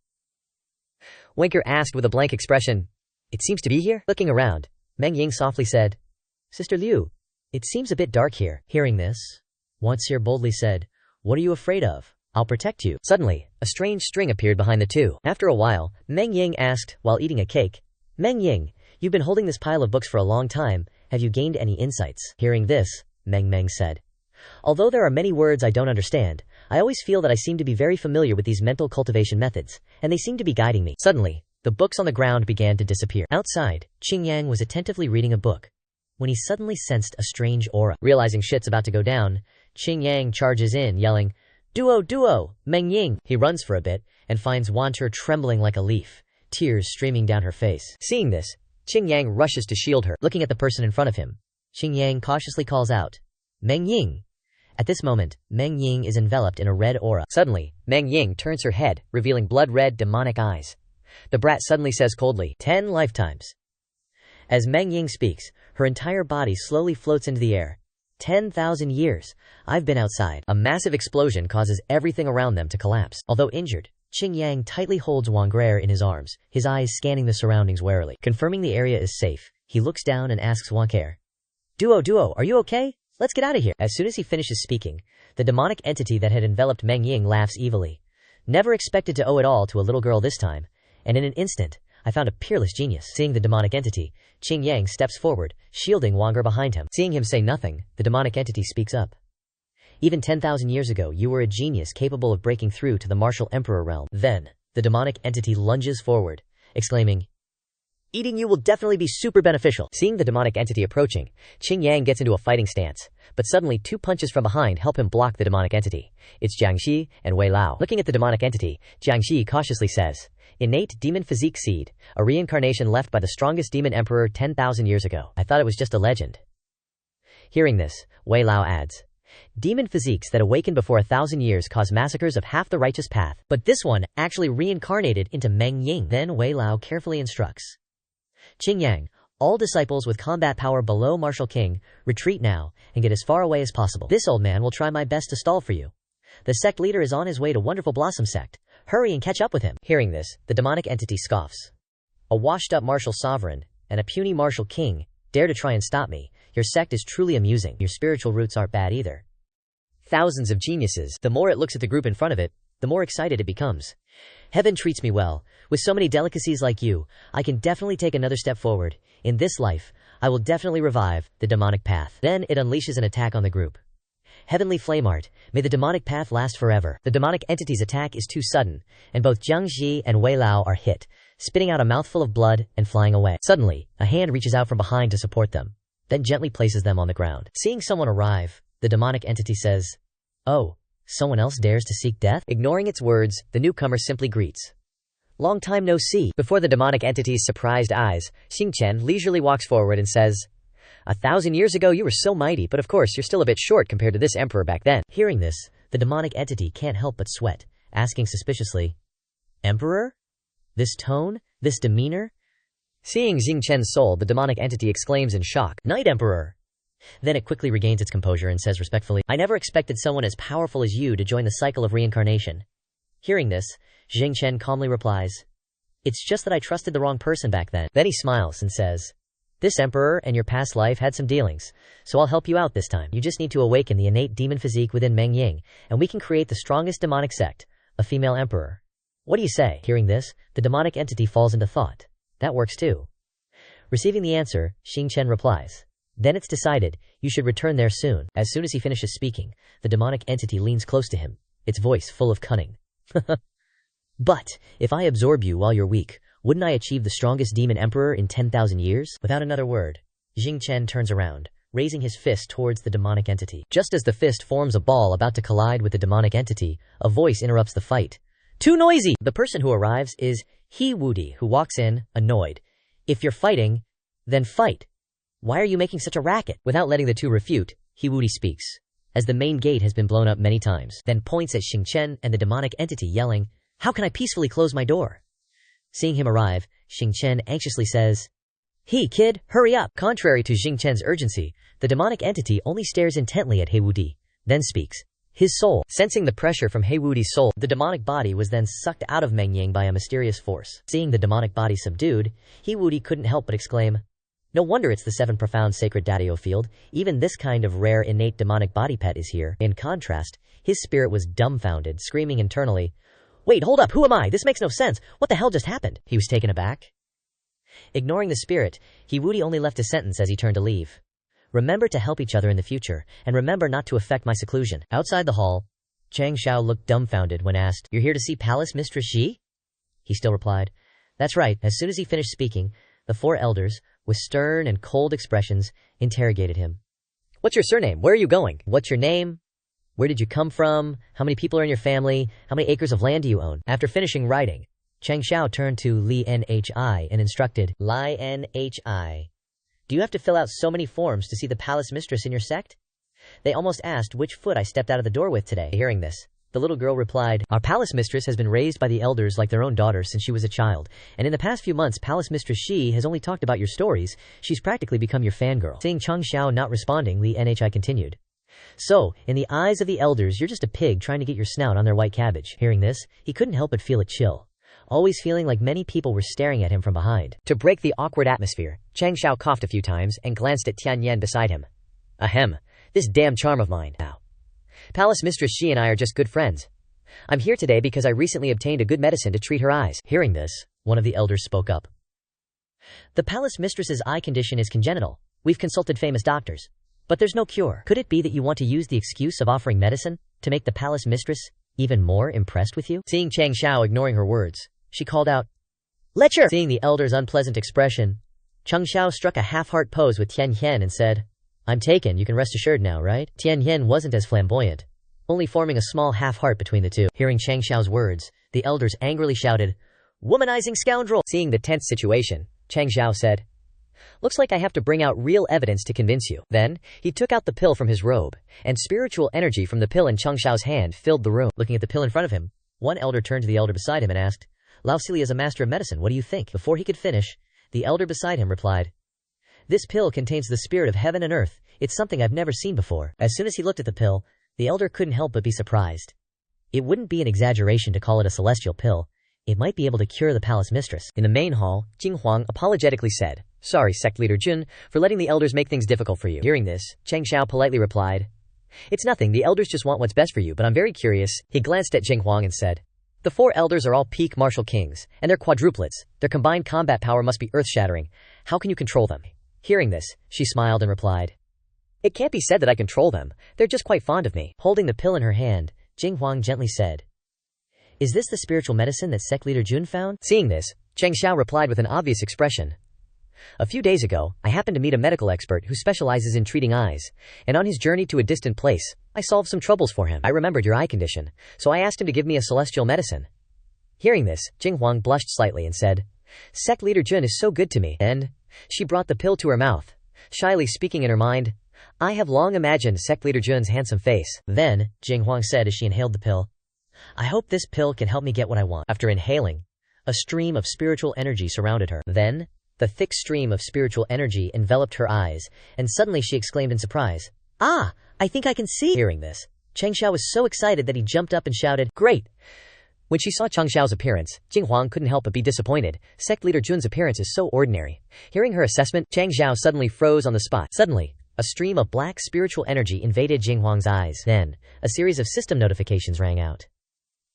Winker asked with a blank expression, It seems to be here? Looking around, Meng Ying softly said, Sister Liu, it seems a bit dark here. Hearing this, Wan Qier boldly said, What are you afraid of? I'll protect you. Suddenly, a strange string appeared behind the two. After a while, Meng Ying asked, while eating a cake, Meng Ying, you've been holding this pile of books for a long time. Have you gained any insights? Hearing this, Meng said, Although there are many words I don't understand, I always feel that I seem to be very familiar with these mental cultivation methods, and they seem to be guiding me. Suddenly, the books on the ground began to disappear. Outside, Qingyang was attentively reading a book when he suddenly sensed a strange aura. Realizing shit's about to go down, Qingyang charges in, yelling, Duo, Meng Ying. He runs for a bit and finds Wan Qier trembling like a leaf, tears streaming down her face. Seeing this, Qingyang rushes to shield her. Looking at the person in front of him, Qingyang cautiously calls out, Meng Ying. At this moment, Meng Ying is enveloped in a red aura. Suddenly, Meng Ying turns her head, revealing blood-red demonic eyes. The brat suddenly says coldly, 10 lifetimes. As Meng Ying speaks, her entire body slowly floats into the air. 10,000 years. I've been outside. A massive explosion causes everything around them to collapse. Although injured, Qingyang tightly holds Wang Qier in his arms, his eyes scanning the surroundings warily. Confirming the area is safe, he looks down and asks Wang Qier, Duo, are you okay? Let's get out of here. As soon as he finishes speaking, the demonic entity that had enveloped Meng Ying laughs evilly. Never expected to owe it all to a little girl this time, and in an instant, I found a peerless genius. Seeing the demonic entity, Qingyang steps forward, shielding Wang Qier behind him. Seeing him say nothing, the demonic entity speaks up. Even 10,000 years ago, you were a genius capable of breaking through to the martial emperor realm. Then, the demonic entity lunges forward, exclaiming, Eating you will definitely be super beneficial. Seeing the demonic entity approaching, Qingyang gets into a fighting stance, but suddenly 2 punches from behind help him block the demonic entity. It's Jiangxi and Wei Lao. Looking at the demonic entity, Jiangxi cautiously says, Innate demon physique seed, a reincarnation left by the strongest demon emperor 10,000 years ago. I thought it was just a legend. Hearing this, Wei Lao adds, Demon physiques that awaken before 1,000 years cause massacres of half the righteous path, but this one actually reincarnated into Meng Ying. Then Wei Lao carefully instructs, Qingyang, all disciples with combat power below Martial King, retreat now, and get as far away as possible. This old man will try my best to stall for you. The sect leader is on his way to Wonderful Blossom Sect. Hurry and catch up with him. Hearing this, the demonic entity scoffs. A washed-up martial sovereign, and a puny martial king, dare to try and stop me. Your sect is truly amusing. Your spiritual roots aren't bad either. Thousands of geniuses. The more it looks at the group in front of it, the more excited it becomes. Heaven treats me well. With so many delicacies like you, I can definitely take another step forward. In this life, I will definitely revive the demonic path. Then it unleashes an attack on the group. Heavenly Flame Art, may the demonic path last forever. The demonic entity's attack is too sudden, and both Jiangxi and Wei Lao are hit, spitting out a mouthful of blood and flying away. Suddenly, a hand reaches out from behind to support them, then gently places them on the ground. Seeing someone arrive, the demonic entity says, Oh, someone else dares to seek death? Ignoring its words, the newcomer simply greets, Long time no see. Before the demonic entity's surprised eyes, Xingchen leisurely walks forward and says, 1,000 years ago you were so mighty, but of course you're still a bit short compared to this emperor back then. Hearing this, the demonic entity can't help but sweat, asking suspiciously, Emperor? This tone? This demeanor? Seeing Xingchen's soul, the demonic entity exclaims in shock, "Night Emperor!" Then it quickly regains its composure and says respectfully, "I never expected someone as powerful as you to join the cycle of reincarnation." Hearing this, Xingchen calmly replies, "It's just that I trusted the wrong person back then." Then he smiles and says, "This emperor and your past life had some dealings, so I'll help you out this time. You just need to awaken the innate demon physique within Meng Ying, and we can create the strongest demonic sect, a female emperor. What do you say?" Hearing this, the demonic entity falls into thought. That works too. Receiving the answer, Xingchen replies, "Then it's decided, you should return there soon." As soon as he finishes speaking, the demonic entity leans close to him, its voice full of cunning. "But, if I absorb you while you're weak, wouldn't I achieve the strongest demon emperor in 10,000 years? Without another word, Xingchen turns around, raising his fist towards the demonic entity. Just as the fist forms a ball about to collide with the demonic entity, a voice interrupts the fight. "Too noisy!" The person who arrives is He Wudi, who walks in, annoyed. "If you're fighting, then fight. Why are you making such a racket?" Without letting the two refute, He Wudi speaks, as the main gate has been blown up many times, then points at Xingchen and the demonic entity, yelling, "How can I peacefully close my door?" Seeing him arrive, Xingchen anxiously says, "Hey kid, hurry up!" Contrary to Xingchen's urgency, the demonic entity only stares intently at He Wudi, then speaks. His soul. Sensing the pressure from He Wudi's soul, the demonic body was then sucked out of Meng Ying by a mysterious force. Seeing the demonic body subdued, He Wudi couldn't help but exclaim, "No wonder it's the 7 profound sacred Daddio field. Even this kind of rare innate demonic body pet is here." In contrast, his spirit was dumbfounded, screaming internally, "Wait, hold up, who am I? This makes no sense. What the hell just happened?" He was taken aback. Ignoring the spirit, He Wudi only left a sentence as he turned to leave. "Remember to help each other in the future, and remember not to affect my seclusion." Outside the hall, Changxiao looked dumbfounded when asked, "You're here to see Palace Mistress Xi?" He still replied, "That's right." As soon as he finished speaking, the 4 elders, with stern and cold expressions, interrogated him. "What's your surname? Where are you going? What's your name? Where did you come from? How many people are in your family? How many acres of land do you own?" After finishing writing, Changxiao turned to Li Nhi and instructed, "Li Nhi. Do you have to fill out so many forms to see the palace mistress in your sect? They almost asked which foot I stepped out of the door with today." Hearing this, the little girl replied, "Our palace mistress has been raised by the elders like their own daughter since she was a child, and in the past few months Palace Mistress Xi has only talked about your stories. She's practically become your fangirl." Seeing Changxiao not responding, Li Nhi continued, "So, in the eyes of the elders, you're just a pig trying to get your snout on their white cabbage." Hearing this, he couldn't help but feel a chill, always feeling like many people were staring at him from behind. To break the awkward atmosphere, Changxiao coughed a few times and glanced at Tianyan beside him. "Ahem, this damn charm of mine. Now, Palace Mistress Xi and I are just good friends. I'm here today because I recently obtained a good medicine to treat her eyes." Hearing this, one of the elders spoke up. "The Palace Mistress's eye condition is congenital. We've consulted famous doctors, but there's no cure. Could it be that you want to use the excuse of offering medicine to make the Palace Mistress even more impressed with you?" Seeing Changxiao ignoring her words, she called out, "Lecture!" Seeing the elder's unpleasant expression, Changxiao struck a half-heart pose with Tianyan and said, "I'm taken, you can rest assured now, right?" Tianyan wasn't as flamboyant, only forming a small half-heart between the two. Hearing Changxiao's words, the elders angrily shouted, "Womanizing scoundrel!" Seeing the tense situation, Changxiao said, "Looks like I have to bring out real evidence to convince you." Then, he took out the pill from his robe, and spiritual energy from the pill in Changxiao's hand filled the room. Looking at the pill in front of him, one elder turned to the elder beside him and asked, "Lao Sili is a master of medicine, what do you think?" Before he could finish, the elder beside him replied, "This pill contains the spirit of heaven and earth. It's something I've never seen before." As soon as he looked at the pill, the elder couldn't help but be surprised. It wouldn't be an exaggeration to call it a celestial pill. It might be able to cure the palace mistress. In the main hall, Jing Huang apologetically said, "Sorry, sect leader Jun, for letting the elders make things difficult for you." Hearing this, Changxiao politely replied, "It's nothing, the elders just want what's best for you, but I'm very curious." He glanced at Jing Huang and said, "The 4 elders are all peak martial kings, and they're quadruplets. Their combined combat power must be earth-shattering. How can you control them?" Hearing this, she smiled and replied, "It can't be said that I control them. They're just quite fond of me." Holding the pill in her hand, Jing Huang gently said, "Is this the spiritual medicine that sect leader Jun found?" Seeing this, Changxiao replied with an obvious expression, "A few days ago, I happened to meet a medical expert who specializes in treating eyes, and on his journey to a distant place, I solved some troubles for him. I remembered your eye condition, so I asked him to give me a celestial medicine." Hearing this, Jing Huang blushed slightly and said, "Sect leader Jun is so good to me." And she brought the pill to her mouth, shyly speaking in her mind, "I have long imagined sect leader Jun's handsome face." Then, Jing Huang said as she inhaled the pill, "I hope this pill can help me get what I want." After inhaling, A stream of spiritual energy surrounded her. Then, the thick stream of spiritual energy enveloped her eyes, and suddenly she exclaimed in surprise, "Ah, I think I can see!" Hearing this, Changxiao was so excited that he jumped up and shouted, "Great!" When she saw Changxiao's appearance, Jinghuang couldn't help but be disappointed. Sect leader Jun's appearance is so ordinary. Hearing her assessment, Changxiao suddenly froze on the spot. Suddenly, a stream of black spiritual energy invaded Jinghuang's eyes. Then, a series of system notifications rang out.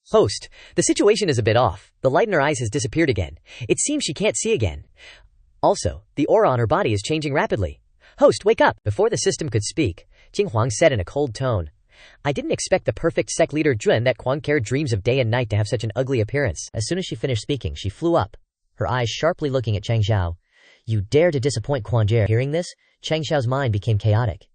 "Host, the situation is a bit off. The light in her eyes has disappeared again. It seems she can't see again. Also, the aura on her body is changing rapidly. Host, wake up!" Before the system could speak, Jinghuang said in a cold tone, "I didn't expect the perfect sect leader Jun that Quan Care dreams of day and night to have such an ugly appearance." As soon as she finished speaking, she flew up, her eyes sharply looking at Changxiao. "You dare to disappoint Quan Jie." Hearing this, Changxiao's mind became chaotic.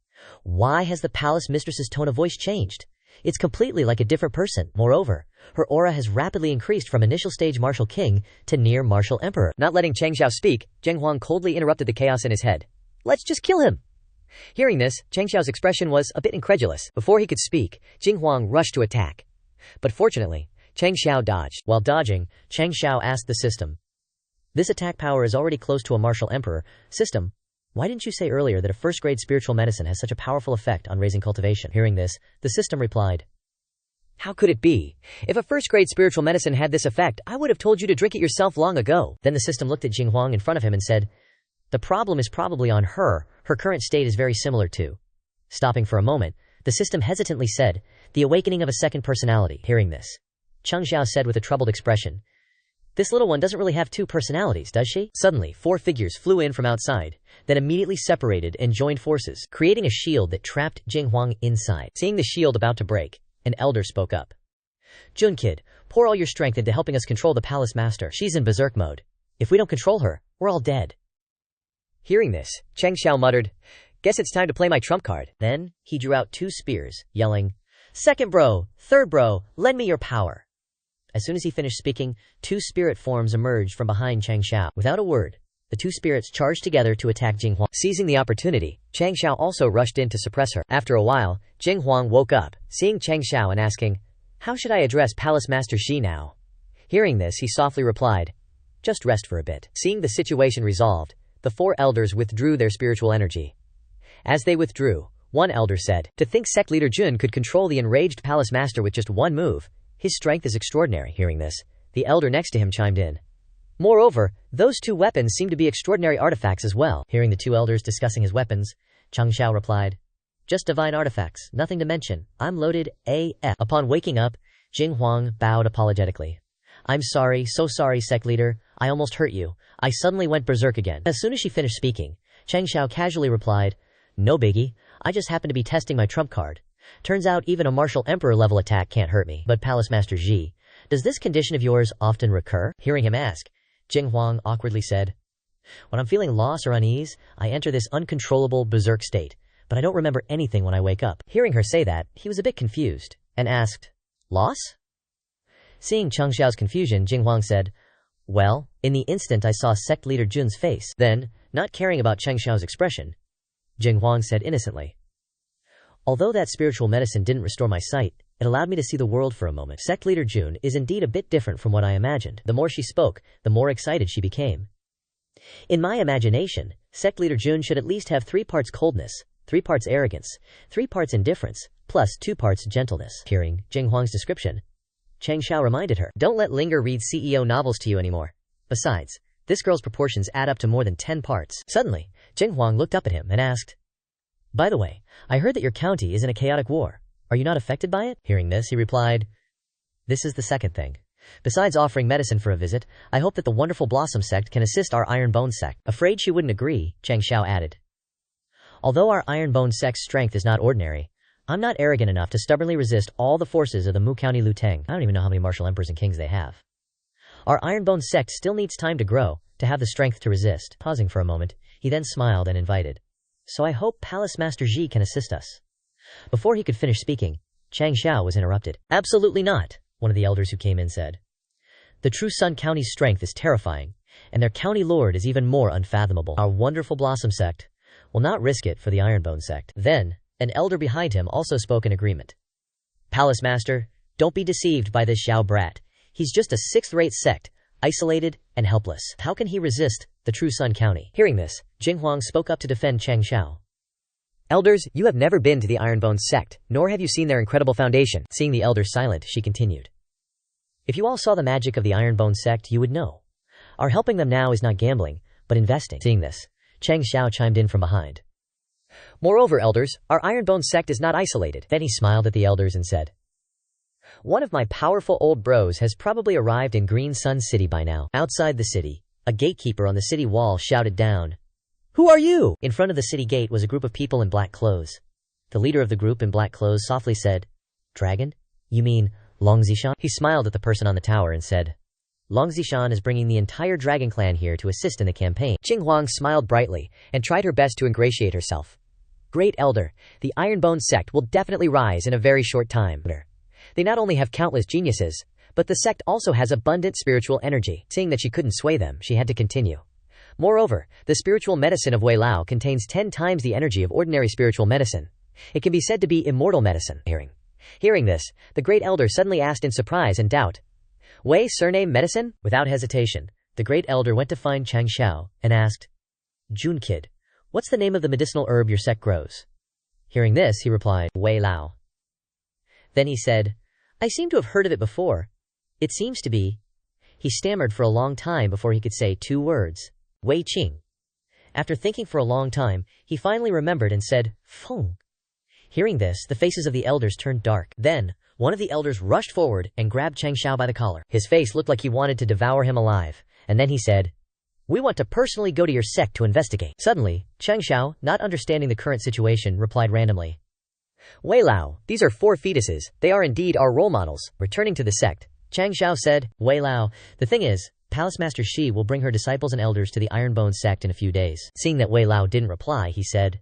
Why has the palace mistress's tone of voice changed? It's completely like a different person. Moreover, her aura has rapidly increased from initial stage martial king to near martial emperor. Not letting Changxiao speak, Zheng coldly interrupted the chaos in his head. "Let's just kill him." Hearing this, Changxiao's expression was a bit incredulous. Before he could speak, Jinghuang rushed to attack. But fortunately, Changxiao dodged. While dodging, Changxiao asked the system, "This attack power is already close to a martial emperor. System, why didn't you say earlier that a first-grade spiritual medicine has such a powerful effect on raising cultivation?" Hearing this, the system replied, "How could it be? If a first-grade spiritual medicine had this effect, I would have told you to drink it yourself long ago." Then the system looked at Jinghuang in front of him and said, "The problem is probably on her. Her current state is very similar to..." Stopping for a moment, the system hesitantly said, "The awakening of a second personality." Hearing this, Changxiao said with a troubled expression, "This little one doesn't really have two personalities, does she?" Suddenly, 4 figures flew in from outside, then immediately separated and joined forces, creating a shield that trapped Jinghuang inside. Seeing the shield about to break, an elder spoke up. "Jun kid, pour all your strength into helping us control the palace master. She's in berserk mode. If we don't control her, we're all dead." Hearing this, Changxiao muttered, "Guess it's time to play my trump card." Then, he drew out 2 spears, yelling, "Second bro, third bro, lend me your power." As soon as he finished speaking, 2 spirit forms emerged from behind Changxiao. Without a word, the 2 spirits charged together to attack Jinghuang. Seizing the opportunity, Changxiao also rushed in to suppress her. After a while, Jinghuang woke up, seeing Changxiao and asking, "How should I address Palace Master Xi now?" Hearing this, he softly replied, "Just rest for a bit." Seeing the situation resolved, the 4 elders withdrew their spiritual energy. As they withdrew, one elder said, "To think sect leader Jun could control the enraged palace master with just one move. His strength is extraordinary." Hearing this, the elder next to him chimed in, "Moreover, those 2 weapons seem to be extraordinary artifacts as well." Hearing the 2 elders discussing his weapons, Changxiao replied, "Just divine artifacts, nothing to mention. I'm loaded AF." Upon waking up, Jinghuang bowed apologetically. "I'm sorry, so sorry, sect leader. I almost hurt you. I suddenly went berserk again." As soon as she finished speaking, Changxiao casually replied, "No biggie. I just happened to be testing my trump card. Turns out even a martial emperor level attack can't hurt me." "But Palace Master Xi, does this condition of yours often recur?" Hearing him ask, Jinghuang awkwardly said, "When I'm feeling loss or unease, I enter this uncontrollable berserk state, but I don't remember anything when I wake up." Hearing her say that, he was a bit confused, and asked, "Loss?" Seeing Changxiao's confusion, Jinghuang said, "Well, in the instant I saw sect leader Jun's face." Then, not caring about Changxiao's expression, Jinghuang said innocently, "Although that spiritual medicine didn't restore my sight, it allowed me to see the world for a moment. Sect leader Jun is indeed a bit different from what I imagined." The more she spoke, the more excited she became. "In my imagination, sect leader Jun should at least have 3 parts coldness, 3 parts arrogance, 3 parts indifference, plus 2 parts gentleness." Hearing Jinghuang's description, Changxiao reminded her, "Don't let Linger read CEO novels to you anymore. Besides, this girl's proportions add up to more than 10 parts. Suddenly, Jinghuang looked up at him and asked, "By the way, I heard that your county is in a chaotic war. Are you not affected by it?" Hearing this, he replied, "This is the second thing. Besides offering medicine for a visit, I hope that the wonderful Blossom Sect can assist our Iron Bone Sect." Afraid she wouldn't agree, Changxiao added, "Although our Iron Bone Sect's strength is not ordinary, I'm not arrogant enough to stubbornly resist all the forces of the Mu County Luteng. I don't even know how many martial emperors and kings they have. Our Ironbone sect still needs time to grow, to have the strength to resist." Pausing for a moment, he then smiled and invited, "So I hope Palace Master Xi can assist us." Before he could finish speaking, Changxiao was interrupted. "Absolutely not," one of the elders who came in said. "The True Sun County's strength is terrifying, and their county lord is even more unfathomable. Our wonderful Blossom Sect will not risk it for the Ironbone Sect." Then, an elder behind him also spoke in agreement. "Palace Master, don't be deceived by this Xiao brat. He's just a 6th-rate sect. isolated and helpless. How can he resist the true Sun County? Hearing this, Jinghuang spoke up to defend Changxiao. Elders, you have never been to the Ironbone sect, nor have you seen their incredible foundation. Seeing the elders silent, she continued. If you all saw the magic of the Ironbone sect, you would know. Our helping them now is not gambling, but investing. Seeing this, Changxiao chimed in from behind. Moreover, elders, our Ironbone sect is not isolated. Then he smiled at the elders and said, one of my powerful old bros has probably arrived in Green Sun City by now. Outside the city, a gatekeeper on the city wall shouted down, Who are you? In front of the city gate was a group of people in black clothes. The leader of the group in black clothes softly said, Dragon? You mean Long Zishan? He smiled at the person on the tower and said, Long Zishan is bringing the entire dragon clan here to assist in the campaign. Qinghuang smiled brightly and tried her best to ingratiate herself. Great elder, the Ironbone sect will definitely rise in a very short time. They not only have countless geniuses, but the sect also has abundant spiritual energy. Seeing that she couldn't sway them, she had to continue. Moreover, the spiritual medicine of Wei Lao contains 10 times the energy of ordinary spiritual medicine. It can be said to be immortal medicine. Hearing this, the great elder suddenly asked in surprise and doubt, Wei surname medicine? Without hesitation, the great elder went to find Changxiao and asked, Jun kid, what's the name of the medicinal herb your sect grows? Hearing this, he replied, Wei Lao. Then he said, I seem to have heard of it before. It seems to be. He stammered for a long time before he could say 2 words. Wei Qing. After thinking for a long time, he finally remembered and said, Feng. Hearing this, the faces of the elders turned dark. Then, one of the elders rushed forward and grabbed Changxiao by the collar. His face looked like he wanted to devour him alive. And then he said, We want to personally go to your sect to investigate. Suddenly, Changxiao, not understanding the current situation, replied randomly, Wei Lao, these are 4 fetuses. They are indeed our role models. Returning to the sect, Changxiao said, Wei Lao, the thing is, Palace Master Shi will bring her disciples and elders to the Ironbone sect in a few days. Seeing that Wei Lao didn't reply, he said,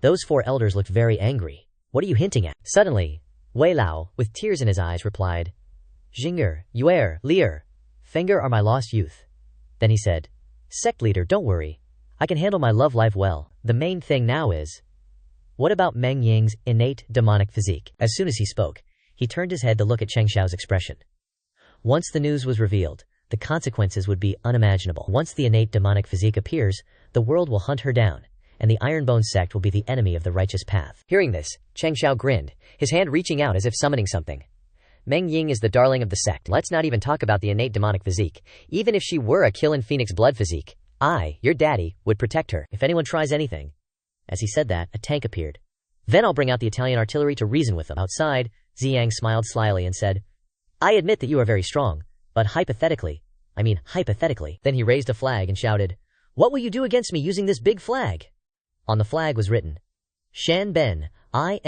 Those 4 elders looked very angry. What are you hinting at? Suddenly, Wei Lao, with tears in his eyes, replied, Jing'er, Yuer, Lier, Feng'er are my lost youth. Then he said, Sect leader, don't worry. I can handle my love life well. The main thing now is, what about Meng Ying's innate demonic physique? As soon as he spoke, he turned his head to look at Changxiao's expression. Once the news was revealed, the consequences would be unimaginable. Once the innate demonic physique appears, the world will hunt her down, and the Ironbone sect will be the enemy of the righteous path. Hearing this, Changxiao grinned, his hand reaching out as if summoning something. Meng Ying is the darling of the sect. Let's not even talk about the innate demonic physique. Even if she were a Killing Phoenix blood physique, I, your daddy, would protect her if anyone tries anything. As he said that, a tank appeared. Then I'll bring out the Italian artillery to reason with them. Outside, Ziyang smiled slyly and said, I admit that you are very strong, but hypothetically. Then he raised a flag and shouted, What will you do against me using this big flag? On the flag was written, Shan Ben, I,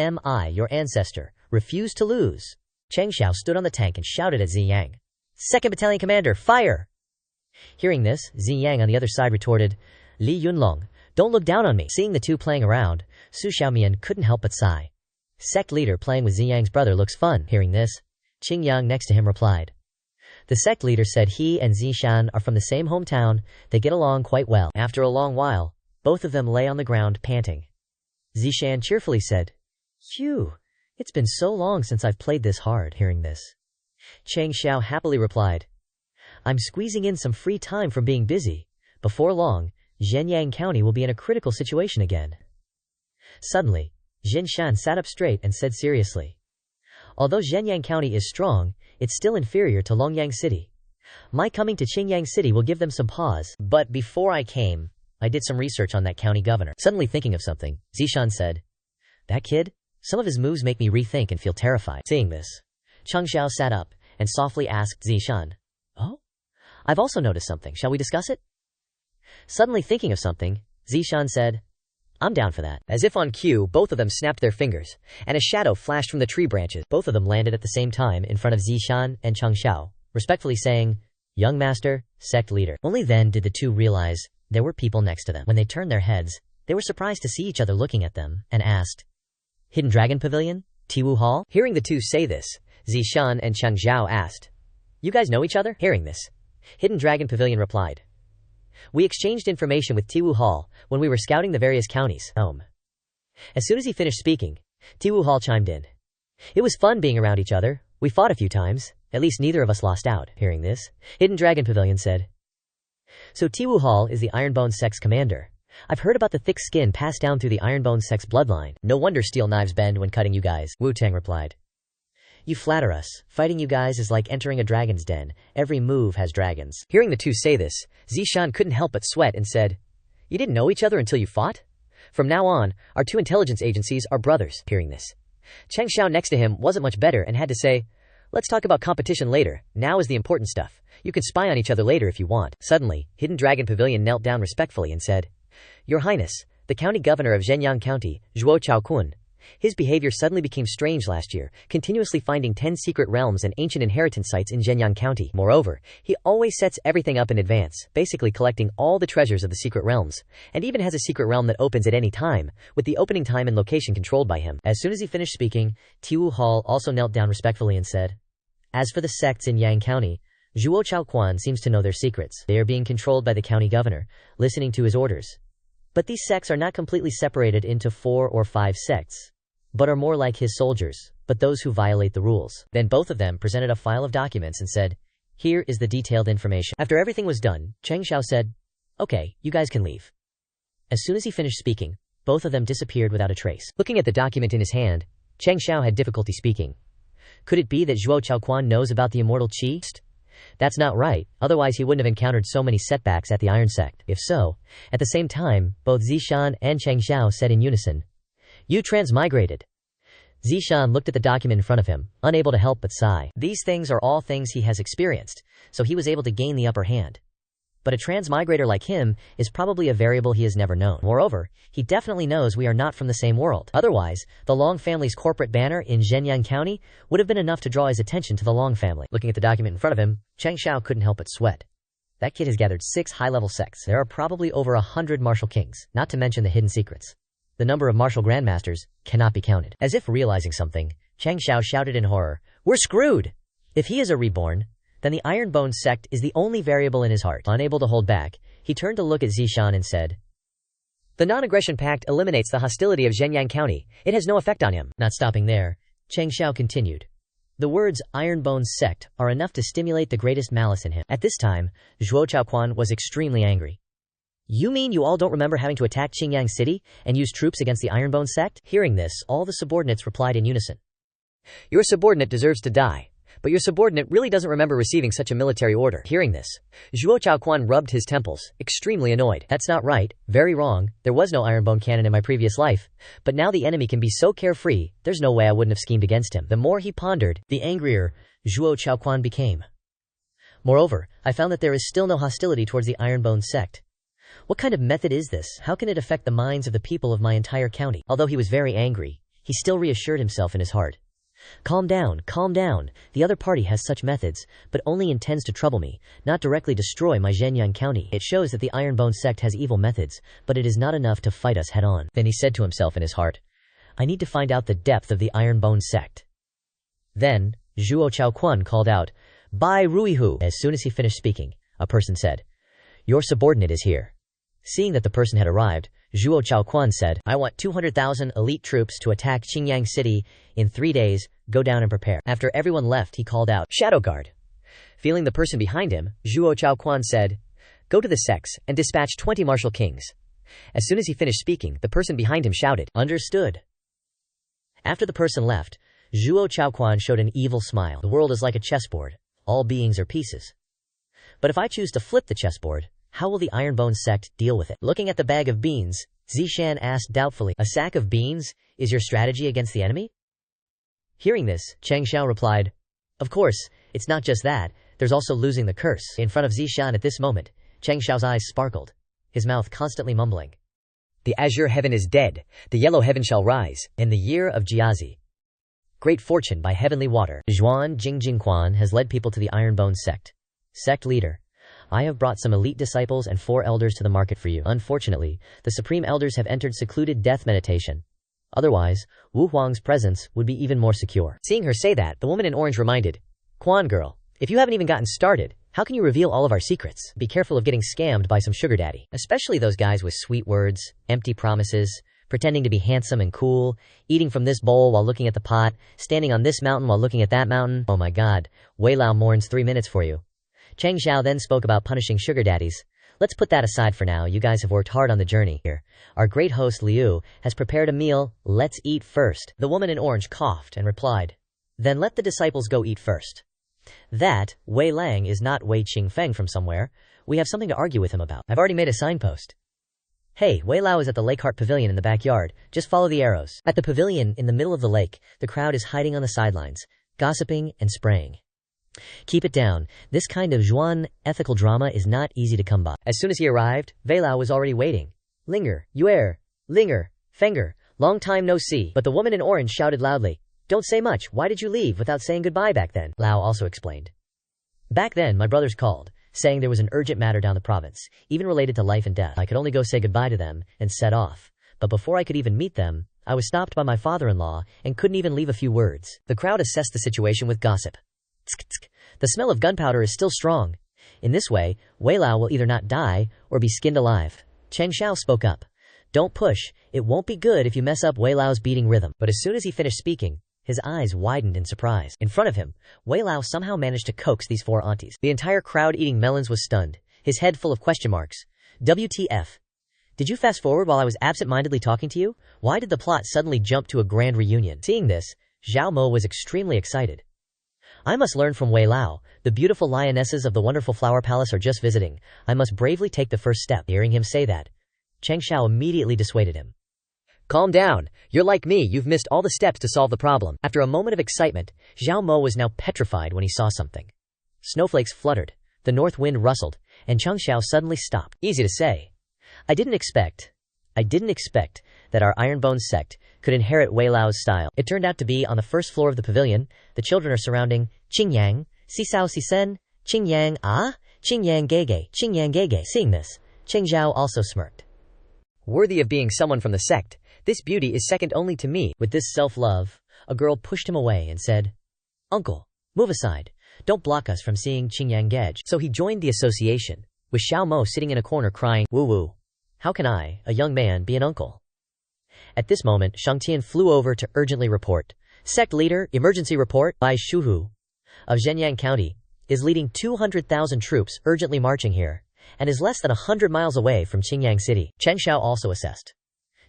your ancestor, refuse to lose. Changxiao stood on the tank and shouted at Ziyang, 2nd Battalion Commander, fire! Hearing this, Ziyang on the other side retorted, Li Yunlong, don't look down on me. Seeing the two playing around, Su Xiaomian couldn't help but sigh. Sect leader playing with Ziyang's brother looks fun. Hearing this, Qingyang next to him replied. The sect leader said he and Zishan are from the same hometown, they get along quite well. After a long while, both of them lay on the ground panting. Zishan cheerfully said, Phew, it's been so long since I've played this hard. Hearing this, Changxiao happily replied, I'm squeezing in some free time from being busy. Before long, Zhenyang County will be in a critical situation again. Suddenly, Jinshan sat up straight and said seriously, Although Zhenyang County is strong, it's still inferior to Longyang City. My coming to Qingyang City will give them some pause. But before I came, I did some research on that county governor. Suddenly thinking of something, Zishan said, That kid? Some of his moves make me rethink and feel terrified. Seeing this, Changxiao sat up and softly asked Zishan, Oh? I've also noticed something. Shall we discuss it? Suddenly thinking of something, Zishan said, I'm down for that. As if on cue, both of them snapped their fingers, and a shadow flashed from the tree branches. Both of them landed at the same time in front of Zishan and Changxiao, respectfully saying, Young master, sect leader. Only then did the two realize there were people next to them. When they turned their heads, they were surprised to see each other looking at them, and asked, Hidden Dragon Pavilion? Tiwu Hall? Hearing the two say this, Zishan and Changxiao asked, You guys know each other? Hearing this, Hidden Dragon Pavilion replied, We exchanged information with Tiwu Hall when we were scouting the various counties. As soon as he finished speaking, Tiwu Hall chimed in. It was fun being around each other. We fought a few times, At least neither of us lost out. Hearing this, Hidden Dragon Pavilion said, So Tiwu Hall is the Ironbone Sect's commander. I've heard about the thick skin passed down through the Ironbone Sect's bloodline. No wonder steel knives bend when cutting you guys, Wu Tang replied. You flatter us. Fighting you guys is like entering a dragon's den. Every move has dragons. Hearing the two say this, Zishan couldn't help but sweat and said, You didn't know each other until you fought? From now on, our two intelligence agencies are brothers. Hearing this, Changxiao next to him wasn't much better and had to say, Let's talk about competition later. Now is the important stuff. You can spy on each other later if you want. Suddenly, Hidden Dragon Pavilion knelt down respectfully and said, Your Highness, the county governor of Zhenyang County, Zhuo Chaokun. His behavior suddenly became strange last year, continuously finding 10 secret realms and ancient inheritance sites in Zhenyang County. Moreover, he always sets everything up in advance, basically collecting all the treasures of the secret realms, and even has a secret realm that opens at any time, with the opening time and location controlled by him. As soon as he finished speaking, Tiwu Hall also knelt down respectfully and said, As for the sects in Yang County, Zhuo Chaoquan seems to know their secrets. They are being controlled by the county governor, listening to his orders. But these sects are not completely separated into 4 or 5 sects, but are more like his soldiers, but those who violate the rules. Then both of them presented a file of documents and said, Here is the detailed information. After everything was done, Changxiao said, Okay, you guys can leave. As soon as he finished speaking, both of them disappeared without a trace. Looking at the document in his hand, Changxiao had difficulty speaking. Could it be that Zhuo Chaoquan knows about the immortal qi? That's not right, otherwise he wouldn't have encountered so many setbacks at the Iron Sect. If so, at the same time, both Zishan and Changxiao said in unison, You transmigrated. Zishan looked at the document in front of him, unable to help but sigh. These things are all things he has experienced, so he was able to gain the upper hand. But a transmigrator like him is probably a variable he has never known. Moreover, he definitely knows we are not from the same world. Otherwise, the Long family's corporate banner in Zhenyang County would have been enough to draw his attention to the Long family. Looking at the document in front of him, Changxiao couldn't help but sweat. That kid has gathered 6 high-level sects. There are probably over 100 martial kings, not to mention the hidden secrets. The number of martial grandmasters cannot be counted. As if realizing something, Changxiao shouted in horror, We're screwed! If he is a reborn, then the Ironbone Sect is the only variable in his heart. Unable to hold back, he turned to look at Zishan and said, The non-aggression pact eliminates the hostility of Zhenyang County. It has no effect on him. Not stopping there, Changxiao continued. The words Ironbone Sect are enough to stimulate the greatest malice in him. At this time, Zhuo Chaoquan was extremely angry. You mean you all don't remember having to attack Qingyang City and use troops against the Ironbone Sect? Hearing this, all the subordinates replied in unison. Your subordinate deserves to die. But your subordinate really doesn't remember receiving such a military order. Hearing this, Zhuo Chaoquan rubbed his temples, extremely annoyed. That's not right, very wrong, there was no Ironbone cannon in my previous life, but now the enemy can be so carefree, there's no way I wouldn't have schemed against him. The more he pondered, the angrier Zhuo Chaoquan became. Moreover, I found that there is still no hostility towards the Ironbone Sect. What kind of method is this? How can it affect the minds of the people of my entire county? Although he was very angry, he still reassured himself in his heart. Calm down, calm down. The other party has such methods, but only intends to trouble me, not directly destroy my Zhenyang County. It shows that the Ironbone Sect has evil methods, but it is not enough to fight us head on. Then he said to himself in his heart, I need to find out the depth of the Ironbone Sect. Then, Zhuo Chaoquan called out, Bai Ruihu. As soon as he finished speaking, a person said, Your subordinate is here. Seeing that the person had arrived, Zhuo Chaoquan said, I want 200,000 elite troops to attack Qingyang City in 3 days, go down and prepare. After everyone left, he called out, Shadow Guard. Feeling the person behind him, Zhuo Chaoquan said, Go to the sects and dispatch 20 martial kings. As soon as he finished speaking, the person behind him shouted, Understood. After the person left, Zhuo Chaoquan showed an evil smile. The world is like a chessboard. All beings are pieces. But if I choose to flip the chessboard, how will the Ironbone Sect deal with it? Looking at the bag of beans, Zishan asked doubtfully, A sack of beans is your strategy against the enemy? Hearing this, Changxiao replied, Of course, it's not just that, there's also losing the curse. In front of Zishan at this moment, Changxiao's eyes sparkled, his mouth constantly mumbling. The azure heaven is dead, the yellow heaven shall rise, in the year of Jiazi. Great fortune by heavenly water. Zhuan Jingjingquan has led people to the Ironbone Sect. Sect leader. I have brought some elite disciples and 4 elders to the market for you. Unfortunately, the supreme elders have entered secluded death meditation. Otherwise, Wu Huang's presence would be even more secure. Seeing her say that, the woman in orange reminded, Quan girl, if you haven't even gotten started, how can you reveal all of our secrets? Be careful of getting scammed by some sugar daddy. Especially those guys with sweet words, empty promises, pretending to be handsome and cool, eating from this bowl while looking at the pot, standing on this mountain while looking at that mountain. Oh my god, Wei Lao mourns 3 minutes for you. Changxiao then spoke about punishing sugar daddies. Let's put that aside for now, you guys have worked hard on the journey here. Our great host Liu has prepared a meal, let's eat first. The woman in orange coughed and replied, then let the disciples go eat first. That, Wei Lang is not Wei Qingfeng from somewhere. We have something to argue with him about. I've already made a signpost. Hey, Wei Lao is at the Lakeheart Pavilion in the backyard. Just follow the arrows. At the pavilion, in the middle of the lake, the crowd is hiding on the sidelines, gossiping and spraying. Keep it down. This kind of Zhuan ethical drama is not easy to come by. As soon as he arrived, Wei Lao was already waiting. Linger, Yuer, Linger, Fenger, long time no see. But the woman in orange shouted loudly, don't say much, why did you leave without saying goodbye back then? Lao also explained. Back then, my brothers called, saying there was an urgent matter down the province, even related to life and death. I could only go say goodbye to them and set off. But before I could even meet them, I was stopped by my father-in-law and couldn't even leave a few words. The crowd assessed the situation with gossip. The smell of gunpowder is still strong. In this way, Wei Lao will either not die or be skinned alive. Changxiao spoke up. Don't push, it won't be good if you mess up Wei Lao's beating rhythm. But as soon as he finished speaking, his eyes widened in surprise. In front of him, Wei Lao somehow managed to coax these 4 aunties. The entire crowd eating melons was stunned, his head full of question marks. WTF? Did you fast forward while I was absent-mindedly talking to you? Why did the plot suddenly jump to a grand reunion? Seeing this, Zhao Mo was extremely excited. I must learn from Wei Lao. The beautiful lionesses of the wonderful flower palace are just visiting. I must bravely take the first step. Hearing him say that, Changxiao immediately dissuaded him. Calm down. You're like me, you've missed all the steps to solve the problem. After a moment of excitement, Zhao Mo was now petrified when he saw something. Snowflakes fluttered, the north wind rustled, and Changxiao suddenly stopped. Easy to say. I didn't expect that our Ironbone sect could inherit Wei Lao's style. It turned out to be on the first floor of the pavilion. The children are surrounding Qingyang, Sisao Sisen, Qingyang Qingyang Gege. Seeing this, Changxiao also smirked. Worthy of being someone from the sect, this beauty is second only to me. With this self-love, a girl pushed him away and said, Uncle, move aside. Don't block us from seeing Qingyang Gege. So he joined the association, with Xiao Mo sitting in a corner crying, woo-woo. How can I, a young man, be an uncle? At this moment, Shang Tian flew over to urgently report. Sect leader, emergency report, Bai Shuhu of Zhenyang County is leading 200,000 troops urgently marching here, and is less than 100 miles away from Qingyang City. Changxiao also assessed.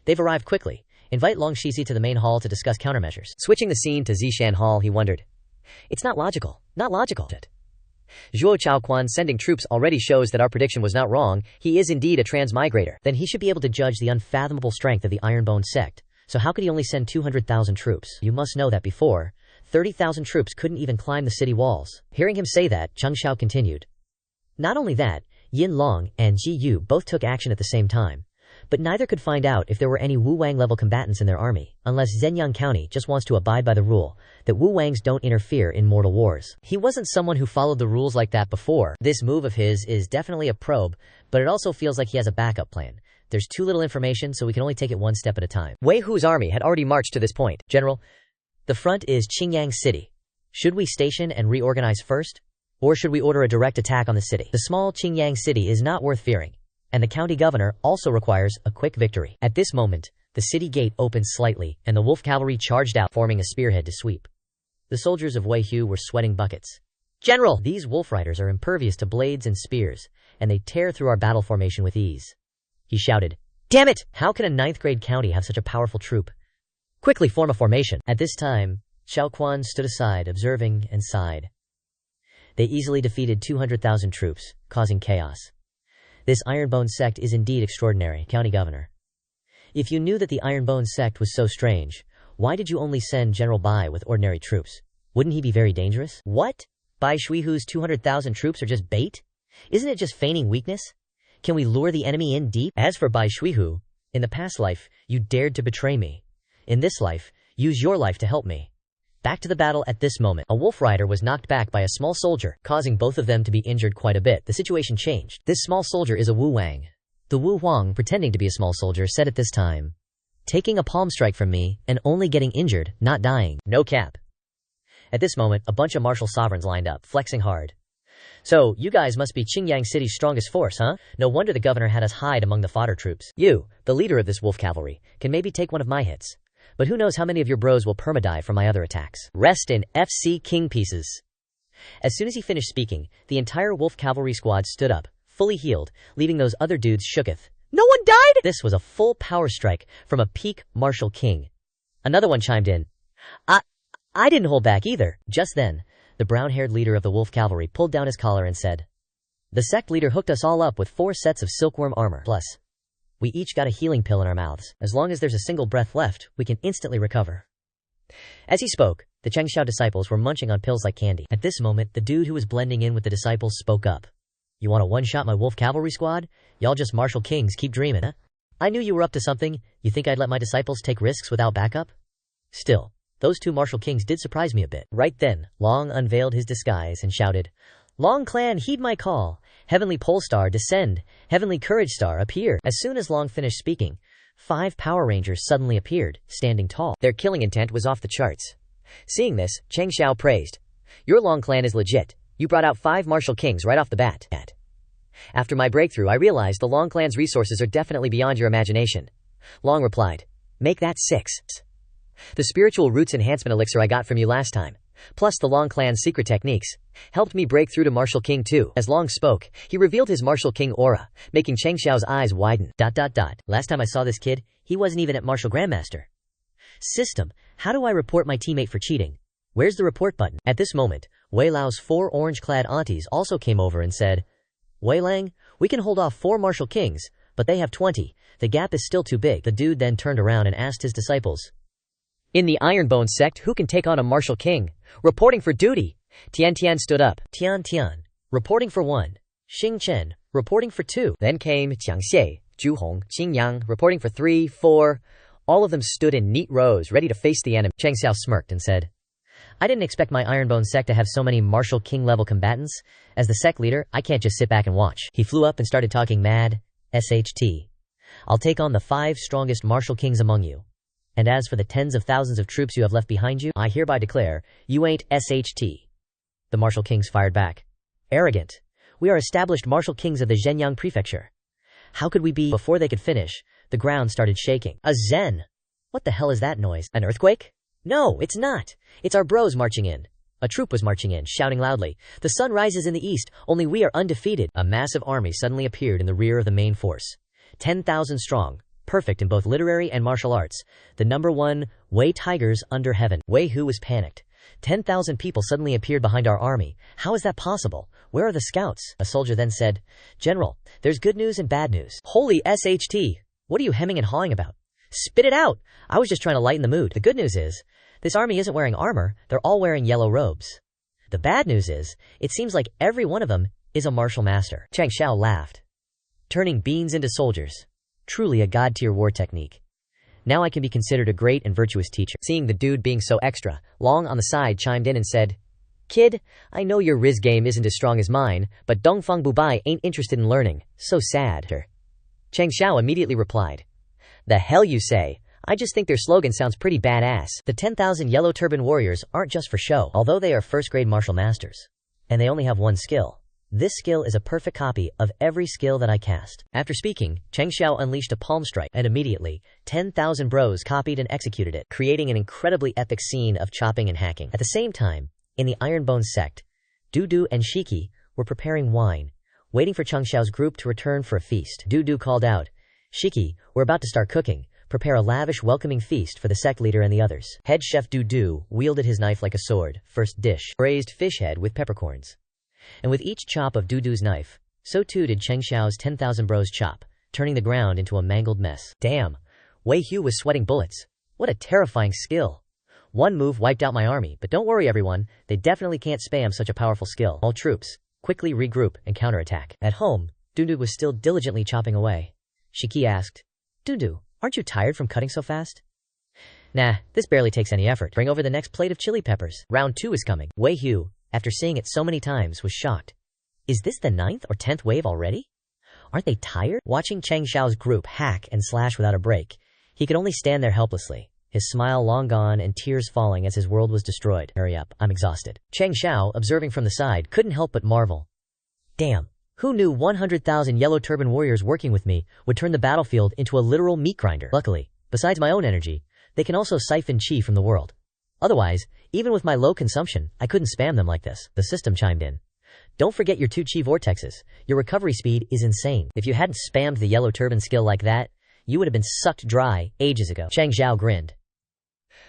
They've arrived quickly. Invite Long Shizi to the main hall to discuss countermeasures. Switching the scene to Zishan Hall, he wondered. It's not logical. Zhuo Chaoquan sending troops already shows that our prediction was not wrong. He is indeed a transmigrator. Then he should be able to judge the unfathomable strength of the Ironbone sect. So how could he only send 200,000 troops? You must know that before, 30,000 troops couldn't even climb the city walls. Hearing him say that, Changxiao continued. Not only that, Yin Long and Ji Yu both took action at the same time. But neither could find out if there were any Wu Wang-level combatants in their army, unless Zhenyang County just wants to abide by the rule that Wu Wangs don't interfere in mortal wars. He wasn't someone who followed the rules like that before. This move of his is definitely a probe, but it also feels like he has a backup plan. There's too little information, so we can only take it one step at a time. Wei Hu's army had already marched to this point. General, the front is Qingyang City. Should we station and reorganize first? Or should we order a direct attack on the city? The small Qingyang City is not worth fearing, and the county governor also requires a quick victory. At this moment, the city gate opened slightly, and the wolf cavalry charged out, forming a spearhead to sweep. The soldiers of Wei Hu were sweating buckets. General, these wolf riders are impervious to blades and spears, and they tear through our battle formation with ease. He shouted, Damn it! How can a 9th grade county have such a powerful troop? Quickly form a formation. At this time, Xiao Quan stood aside, observing, and sighed. They easily defeated 200,000 troops, causing chaos. This Ironbone sect is indeed extraordinary, County Governor. If you knew that the Ironbone sect was so strange, why did you only send General Bai with ordinary troops? Wouldn't he be very dangerous? What? Bai Shuihu's 200,000 troops are just bait? Isn't it just feigning weakness? Can we lure the enemy in deep? As for Bai Shuihu, in the past life, you dared to betray me. In this life, use your life to help me. Back to the battle. At this moment, a wolf rider was knocked back by a small soldier, causing both of them to be injured quite a bit. The situation changed. This small soldier is a Wu Wang. The Wu Huang, pretending to be a small soldier, said at this time, taking a palm strike from me and only getting injured, not dying. No cap. At this moment, a bunch of martial sovereigns lined up, flexing hard. So, you guys must be Qingyang City's strongest force, huh? No wonder the governor had us hide among the fodder troops. You, the leader of this wolf cavalry, can maybe take one of my hits. But who knows how many of your bros will permadie from my other attacks. Rest in FC King pieces. As soon as he finished speaking, the entire wolf cavalry squad stood up, fully healed, leaving those other dudes shooketh. No one died? This was a full power strike from a peak martial king. Another one chimed in. I didn't hold back either. Just then, the brown-haired leader of the wolf cavalry pulled down his collar and said, the sect leader hooked us all up with 4 sets of silkworm armor. Plus, we each got a healing pill in our mouths. As long as there's a single breath left, we can instantly recover. As he spoke, the Changxiao disciples were munching on pills like candy. At this moment, the dude who was blending in with the disciples spoke up. You want to one-shot my wolf cavalry squad? Y'all just martial kings keep dreaming, huh? I knew you were up to something. You think I'd let my disciples take risks without backup? Still, those 2 martial kings did surprise me a bit. Right then, Long unveiled his disguise and shouted, Long clan, heed my call. Heavenly pole star, descend. Heavenly courage star, appear. As soon as Long finished speaking, 5 Power Rangers suddenly appeared, standing tall. Their killing intent was off the charts. Seeing this, Changxiao praised. Your Long clan is legit. You brought out 5 martial kings right off the bat. After my breakthrough, I realized the Long clan's resources are definitely beyond your imagination. Long replied, make that 6. The spiritual roots enhancement elixir I got from you last time, plus the Long clan's secret techniques, helped me break through to Martial King too. As Long spoke, he revealed his Martial King aura, making Changxiao's eyes widen. Last time I saw this kid, he wasn't even at Martial Grandmaster. System, how do I report my teammate for cheating? Where's the report button? At this moment, Wei Lao's 4 orange-clad aunties also came over and said, Wei Lang, we can hold off 4 Martial Kings, but they have 20. The gap is still too big. The dude then turned around and asked his disciples, in the Ironbone sect, who can take on a martial king? Reporting for duty. Tian stood up. Tian, reporting for 1. Xing Chen, reporting for 2. Then came Jiang Xie, Zhu Hong, Xingyang, reporting for 3, 4. All of them stood in neat rows, ready to face the enemy. Changxiao smirked and said, I didn't expect my Ironbone sect to have so many martial king level combatants. As the sect leader, I can't just sit back and watch. He flew up and started talking mad. SHT. I'll take on the 5 strongest martial kings among you. And as for the tens of thousands of troops you have left behind you, I hereby declare, you ain't SHT. The martial kings fired back. Arrogant. We are established martial kings of the Zhenyang prefecture. How could we be? Before they could finish, the ground started shaking. A zen. What the hell is that noise? An earthquake? No, it's not. It's our bros marching in. A troop was marching in, shouting loudly, the sun rises in the east, only we are undefeated. A massive army suddenly appeared in the rear of the main force. 10,000 strong. Perfect in both literary and martial arts. The number 1, Wei Tigers under heaven. Wei Hu was panicked. 10,000 people suddenly appeared behind our army. How is that possible? Where are the scouts? A soldier then said, General, there's good news and bad news. Holy SHT! What are you hemming and hawing about? Spit it out! I was just trying to lighten the mood. The good news is, this army isn't wearing armor, they're all wearing yellow robes. The bad news is, it seems like every one of them is a martial master. Changxiao laughed. Turning beans into soldiers. Truly a god-tier war technique. Now I can be considered a great and virtuous teacher. Seeing the dude being so extra, Long on the side chimed in and said, Kid, I know your Riz game isn't as strong as mine, but Dongfang Bubai ain't interested in learning. So sad. Changxiao immediately replied, The hell you say? I just think their slogan sounds pretty badass. The 10,000 yellow turban warriors aren't just for show, although they are first-grade martial masters. And they only have 1 skill. This skill is a perfect copy of every skill that I cast. After speaking, Changxiao unleashed a palm strike, and immediately, 10,000 bros copied and executed it, creating an incredibly epic scene of chopping and hacking. At the same time, in the Ironbone sect, Dudu and Shiki were preparing wine, waiting for Changxiao's group to return for a feast. Dudu called out, Shiki, we're about to start cooking. Prepare a lavish welcoming feast for the sect leader and the others. Head chef Dudu wielded his knife like a sword. First dish, braised fish head with peppercorns. And with each chop of Dudu's knife, so too did Changxiao's 10,000 bros chop, turning the ground into a mangled mess. Damn, Wei Hu was sweating bullets. What a terrifying skill. 1 move wiped out my army, but don't worry everyone, they definitely can't spam such a powerful skill. All troops, quickly regroup and counterattack. At home, Dudu was still diligently chopping away. Shiki asked, Dudu, aren't you tired from cutting so fast? Nah, this barely takes any effort. Bring over the next plate of chili peppers. Round 2 is coming. Wei Hu, after seeing it so many times, was shocked. Is this the 9th or 10th wave already? Aren't they tired? Watching Changxiao's group hack and slash without a break, he could only stand there helplessly, his smile long gone and tears falling as his world was destroyed. Hurry up, I'm exhausted. Changxiao, observing from the side, couldn't help but marvel. Damn. Who knew 100,000 yellow turban warriors working with me would turn the battlefield into a literal meat grinder? Luckily, besides my own energy, they can also siphon chi from the world. Otherwise, even with my low consumption, I couldn't spam them like this. The system chimed in. Don't forget your 2 chi vortexes. Your recovery speed is insane. If you hadn't spammed the yellow turban skill like that, you would have been sucked dry ages ago. Changxiao grinned.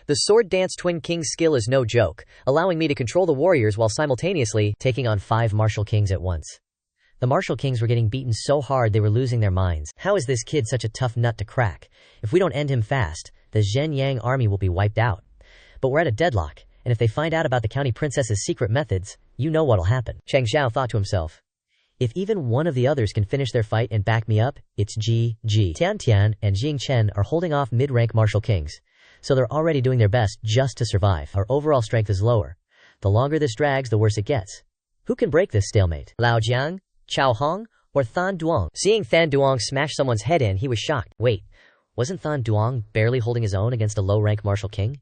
The sword dance twin kings skill is no joke, allowing me to control the warriors while simultaneously taking on 5 martial kings at once. The martial kings were getting beaten so hard they were losing their minds. How is this kid such a tough nut to crack? If we don't end him fast, the Zhen Yang army will be wiped out. But we're at a deadlock, and if they find out about the county princess's secret methods, you know what'll happen. Changxiao thought to himself. If even one of the others can finish their fight and back me up, it's GG. Tian Tian and Jing Chen are holding off mid-rank martial kings, so they're already doing their best just to survive. Our overall strength is lower. The longer this drags, the worse it gets. Who can break this stalemate? Lao Jiang, Chao Hong, or Than Duong? Seeing Than Duong smash someone's head in, he was shocked. Wait, wasn't Than Duong barely holding his own against a low-rank martial king?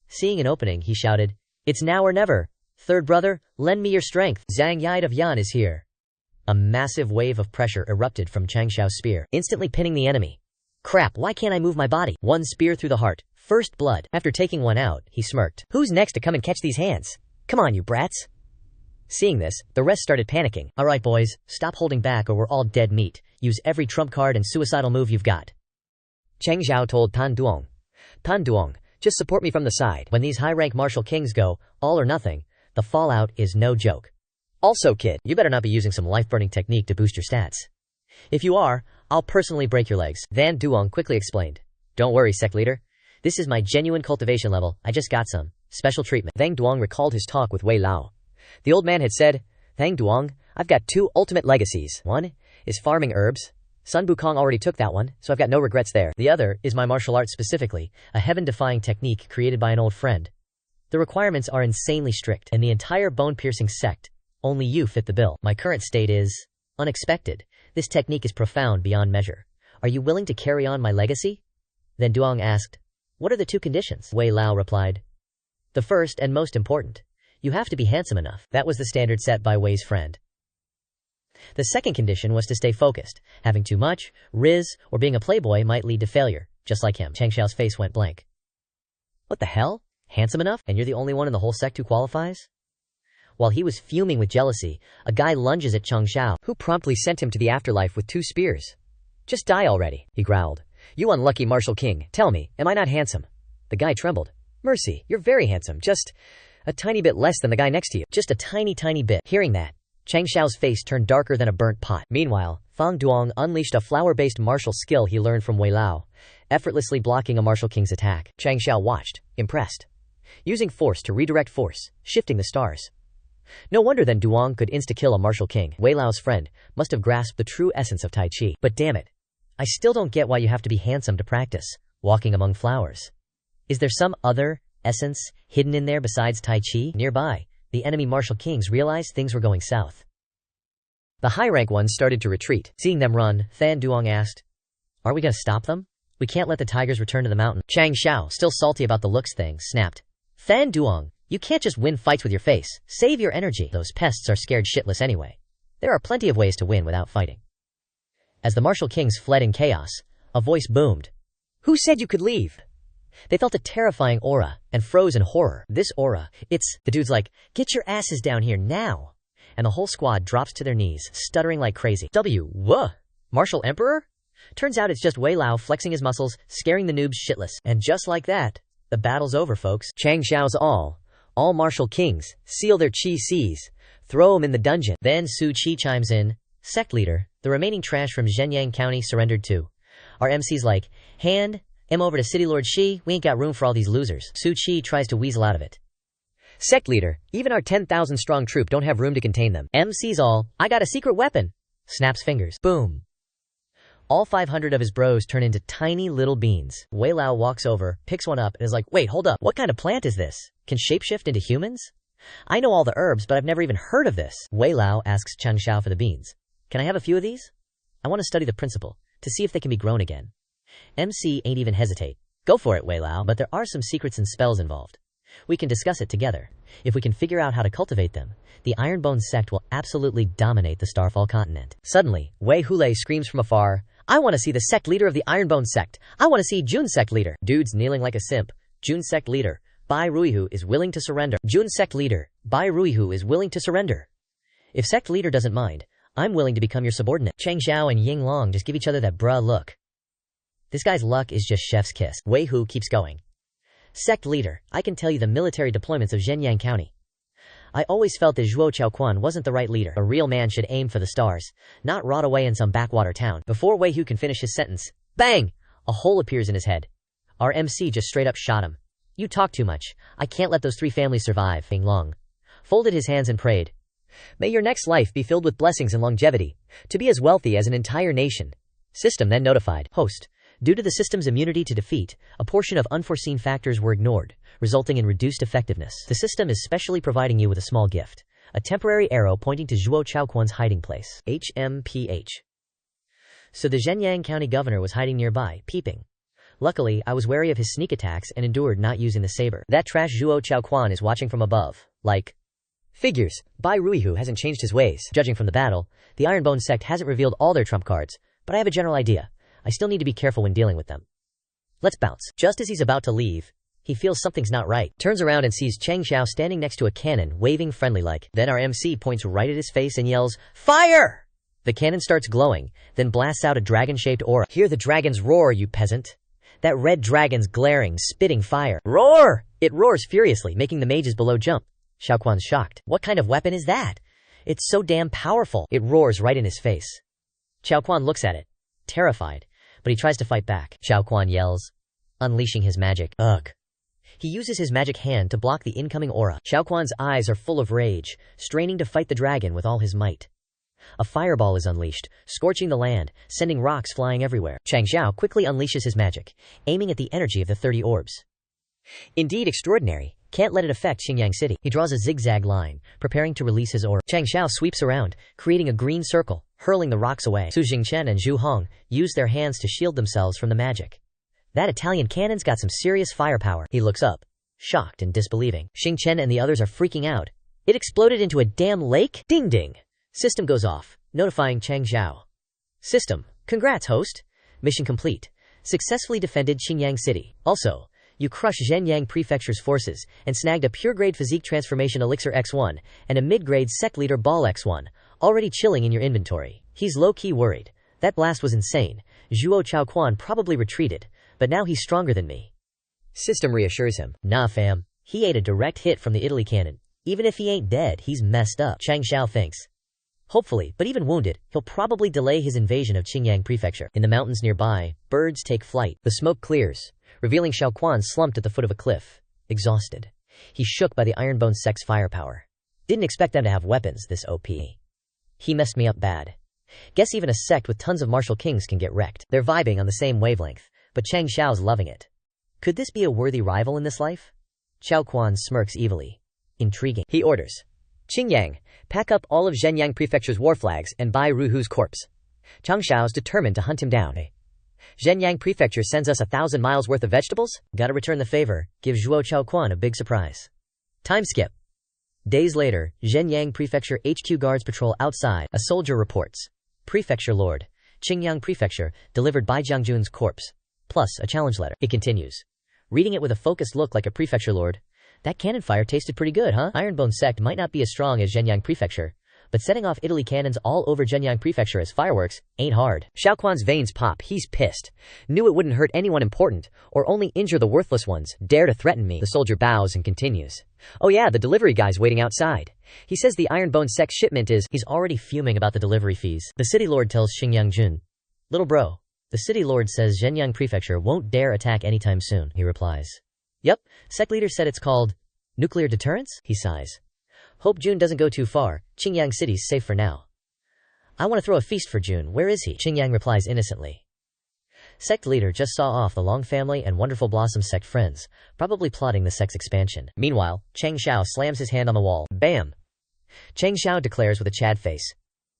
Seeing an opening, he shouted, "It's now or never. Third brother, lend me your strength. Zhang Yide of Yan is here." A massive wave of pressure erupted from Changxiao's spear, instantly pinning the enemy. Crap, why can't I move my body? One spear through the heart. First blood. After taking one out, he smirked. Who's next to come and catch these hands? Come on, you brats. Seeing this, the rest started panicking. Alright boys, stop holding back or we're all dead meat. Use every trump card and suicidal move you've got. Changxiao told Tan Duong. Tan Duong, just support me from the side. When these high-rank martial kings go, all or nothing, the fallout is no joke. Also kid, you better not be using some life-burning technique to boost your stats. If you are, I'll personally break your legs. Than Duong quickly explained. Don't worry, Sect leader. This is my genuine cultivation level. I just got some special treatment. Than Duong recalled his talk with Wei Lao. The old man had said, Than Duong, I've got 2 ultimate legacies. One is farming herbs. Sun Bukong already took that one, so I've got no regrets there. The other is my martial arts specifically, a heaven-defying technique created by an old friend. The requirements are insanely strict, and the entire bone-piercing sect, only you fit the bill. My current state is unexpected. This technique is profound beyond measure. Are you willing to carry on my legacy? Then Duong asked, what are the 2 conditions? Wei Lao replied. The first and most important. You have to be handsome enough. That was the standard set by Wei's friend. The second condition was to stay focused. Having too much, riz, or being a playboy might lead to failure, just like him. Changxiao's face went blank. What the hell? Handsome enough? And you're the only one in the whole sect who qualifies? While he was fuming with jealousy, a guy lunges at Changxiao, who promptly sent him to the afterlife with 2 spears. Just die already, he growled. You unlucky martial king, tell me, am I not handsome? The guy trembled. Mercy, you're very handsome, just a tiny bit less than the guy next to you. Just a tiny bit. Hearing that, Changxiao's face turned darker than a burnt pot. Meanwhile, Thang Duong unleashed a flower-based martial skill he learned from Wei Lao, effortlessly blocking a martial king's attack. Changxiao watched, impressed. Using force to redirect force, shifting the stars. No wonder then Duong could insta-kill a martial king. Wei Lao's friend must have grasped the true essence of Tai Chi. But damn it, I still don't get why you have to be handsome to practice walking among flowers. Is there some other essence hidden in there besides Tai Chi? Nearby, the enemy martial kings realized things were going south. The high-rank ones started to retreat. Seeing them run, Than Duong asked, are we gonna stop them? We can't let the tigers return to the mountain. Changxiao, still salty about the looks thing, snapped. Than Duong, you can't just win fights with your face. Save your energy. Those pests are scared shitless anyway. There are plenty of ways to win without fighting. As the martial kings fled in chaos, a voice boomed. Who said you could leave? They felt a terrifying aura and froze in horror. This aura, it's, the dude's like, get your asses down here now. And the whole squad drops to their knees, stuttering like crazy. Martial Emperor? Turns out it's just Wei Lao flexing his muscles, scaring the noobs shitless. And just like that, the battle's over, folks. Changxiao's all martial kings, seal their chi seas, throw 'em in the dungeon. Then Su Chi chimes in, Sect leader, the remaining trash from Zhenyang County surrendered too. Our MC's like, hand him over to City Lord Shi, we ain't got room for all these losers. Su Chi tries to weasel out of it. Sect leader, even our 10,000 strong troop don't have room to contain them. MC's all, I got a secret weapon. Snaps fingers. Boom. All 500 of his bros turn into tiny little beans. Wei Lao walks over, picks one up, and is like, wait, hold up, what kind of plant is this? Can shapeshift into humans? I know all the herbs, but I've never even heard of this. Wei Lao asks Changxiao for the beans. Can I have a few of these? I want to study the principle, to see if they can be grown again. MC ain't even hesitate. Go for it, Wei Lao, but there are some secrets and spells involved. We can discuss it together. If we can figure out how to cultivate them, the Ironbone sect will absolutely dominate the Starfall continent. Suddenly, Wei Hule screams from afar, I want to see the sect leader of the Ironbone sect. I want to see Jun sect leader. Dude's kneeling like a simp. Jun sect leader, Bai Ruihu is willing to surrender. Jun sect leader, Bai Ruihu is willing to surrender. If sect leader doesn't mind, I'm willing to become your subordinate. Changxiao and Ying Long just give each other that bruh look. This guy's luck is just chef's kiss. Wei Hu keeps going. Sect leader, I can tell you the military deployments of Zhenyang County. I always felt that Zhuo Chaoquan wasn't the right leader. A real man should aim for the stars, not rot away in some backwater town. Before Wei Hu can finish his sentence, bang! A hole appears in his head. Our MC just straight up shot him. You talk too much. I can't let those 3 families survive. Ying Long folded his hands and prayed. May your next life be filled with blessings and longevity, to be as wealthy as an entire nation. System then notified. Host. Due to the system's immunity to defeat, a portion of unforeseen factors were ignored, resulting in reduced effectiveness. The system is specially providing you with a small gift, a temporary arrow pointing to Zhuo Chaoquan's hiding place. HMPH. So the Zhenyang County governor was hiding nearby, peeping. Luckily, I was wary of his sneak attacks and endured not using the saber. That trash Zhuo Chaoquan is watching from above, like... Figures, Bai Ruihu hasn't changed his ways. Judging from the battle, the Ironbone sect hasn't revealed all their trump cards, but I have a general idea. I still need to be careful when dealing with them. Let's bounce. Just as he's about to leave, he feels something's not right. Turns around and sees Changxiao standing next to a cannon, waving friendly-like. Then our MC points right at his face and yells, Fire! The cannon starts glowing, then blasts out a dragon-shaped aura. Hear the dragons roar, you peasant. That red dragon's glaring, spitting fire. Roar! It roars furiously, making the mages below jump. Xiaoquan's shocked. What kind of weapon is that? It's so damn powerful. It roars right in his face. Xiaoquan looks at it, terrified, but he tries to fight back. Xiaoquan yells, unleashing his magic. Ugh. He uses his magic hand to block the incoming aura. Xiaoquan's eyes are full of rage, straining to fight the dragon with all his might. A fireball is unleashed, scorching the land, sending rocks flying everywhere. Changxiao quickly unleashes his magic, aiming at the energy of the 30 orbs. Indeed extraordinary. Can't let it affect Xingyang City. He draws a zigzag line, preparing to release his aura. Changxiao sweeps around, creating a green circle, hurling the rocks away. Su Jingchen and Zhu Hong use their hands to shield themselves from the magic. That Italian cannon's got some serious firepower. He looks up, shocked and disbelieving. Xingchen and the others are freaking out. It exploded into a damn lake? Ding ding. System goes off, notifying Changxiao. System, congrats host. Mission complete. Successfully defended Xingyang City. Also, you crushed Zhenyang Prefecture's forces and snagged a pure-grade physique transformation elixir X1 and a mid-grade sect leader ball X1, already chilling in your inventory. He's low-key worried. That blast was insane. Zhuo Chaoquan probably retreated, but now he's stronger than me. System reassures him. Nah fam, he ate a direct hit from the Italy cannon. Even if he ain't dead, he's messed up. Changxiao thinks. Hopefully, but even wounded, he'll probably delay his invasion of Xingyang Prefecture. In the mountains nearby, birds take flight. The smoke clears, revealing Xiaoquan slumped at the foot of a cliff, exhausted. He's shook by the Ironbone sect's firepower. Didn't expect them to have weapons this OP. He messed me up bad. Guess even a sect with tons of martial kings can get wrecked. They're vibing on the same wavelength, but Changxiao's loving it. Could this be a worthy rival in this life? Xiaoquan smirks evilly. Intriguing. He orders. Qingyang, pack up all of Zhenyang Prefecture's war flags and buy Ruhu's corpse. Changxiao's determined to hunt him down. Zhenyang Prefecture sends us 1,000 miles worth of vegetables? Gotta return the favor, give Zhuo Chaoquan a big surprise. Time skip. Days later, Zhenyang Prefecture HQ guards patrol outside. A soldier reports. Prefecture Lord, Qingyang Prefecture, delivered Bai Jiangjun's corpse. Plus, a challenge letter. It continues. Reading it with a focused look like a Prefecture Lord. That cannon fire tasted pretty good, huh? Ironbone sect might not be as strong as Zhenyang Prefecture, but setting off Italy cannons all over Zhenyang Prefecture as fireworks ain't hard. Xiaoquan's veins pop. He's pissed. Knew it wouldn't hurt anyone important, or only injure the worthless ones. Dare to threaten me. The soldier bows and continues. Oh yeah, the delivery guy's waiting outside. He says the Ironbone sect shipment is... He's already fuming about the delivery fees. The city lord tells Xingyang Jun. Little bro, the city lord says Zhenyang Prefecture won't dare attack anytime soon, he replies. Yep, sect leader said it's called nuclear deterrence? He sighs. Hope June doesn't go too far. Qingyang City's safe for now. I want to throw a feast for June. Where is he? Qingyang replies innocently. Sect leader just saw off the Long family and Wonderful Blossom sect friends, probably plotting the sect's expansion. Meanwhile, Changxiao slams his hand on the wall. Bam! Changxiao declares with a Chad face.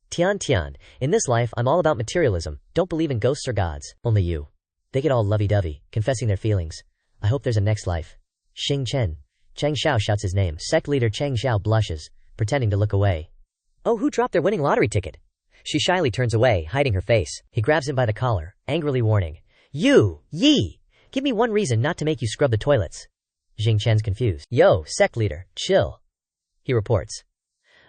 Tian Tian, in this life I'm all about materialism, don't believe in ghosts or gods, only you. They get all lovey-dovey, confessing their feelings. I hope there's a next life. Xing Chen. Changxiao shouts his name. Sect leader Changxiao blushes, pretending to look away. Oh, who dropped their winning lottery ticket? She shyly turns away, hiding her face. He grabs him by the collar, angrily warning. You! Yi! Give me one reason not to make you scrub the toilets. Jing Chen's confused. Yo, sect leader, chill. He reports.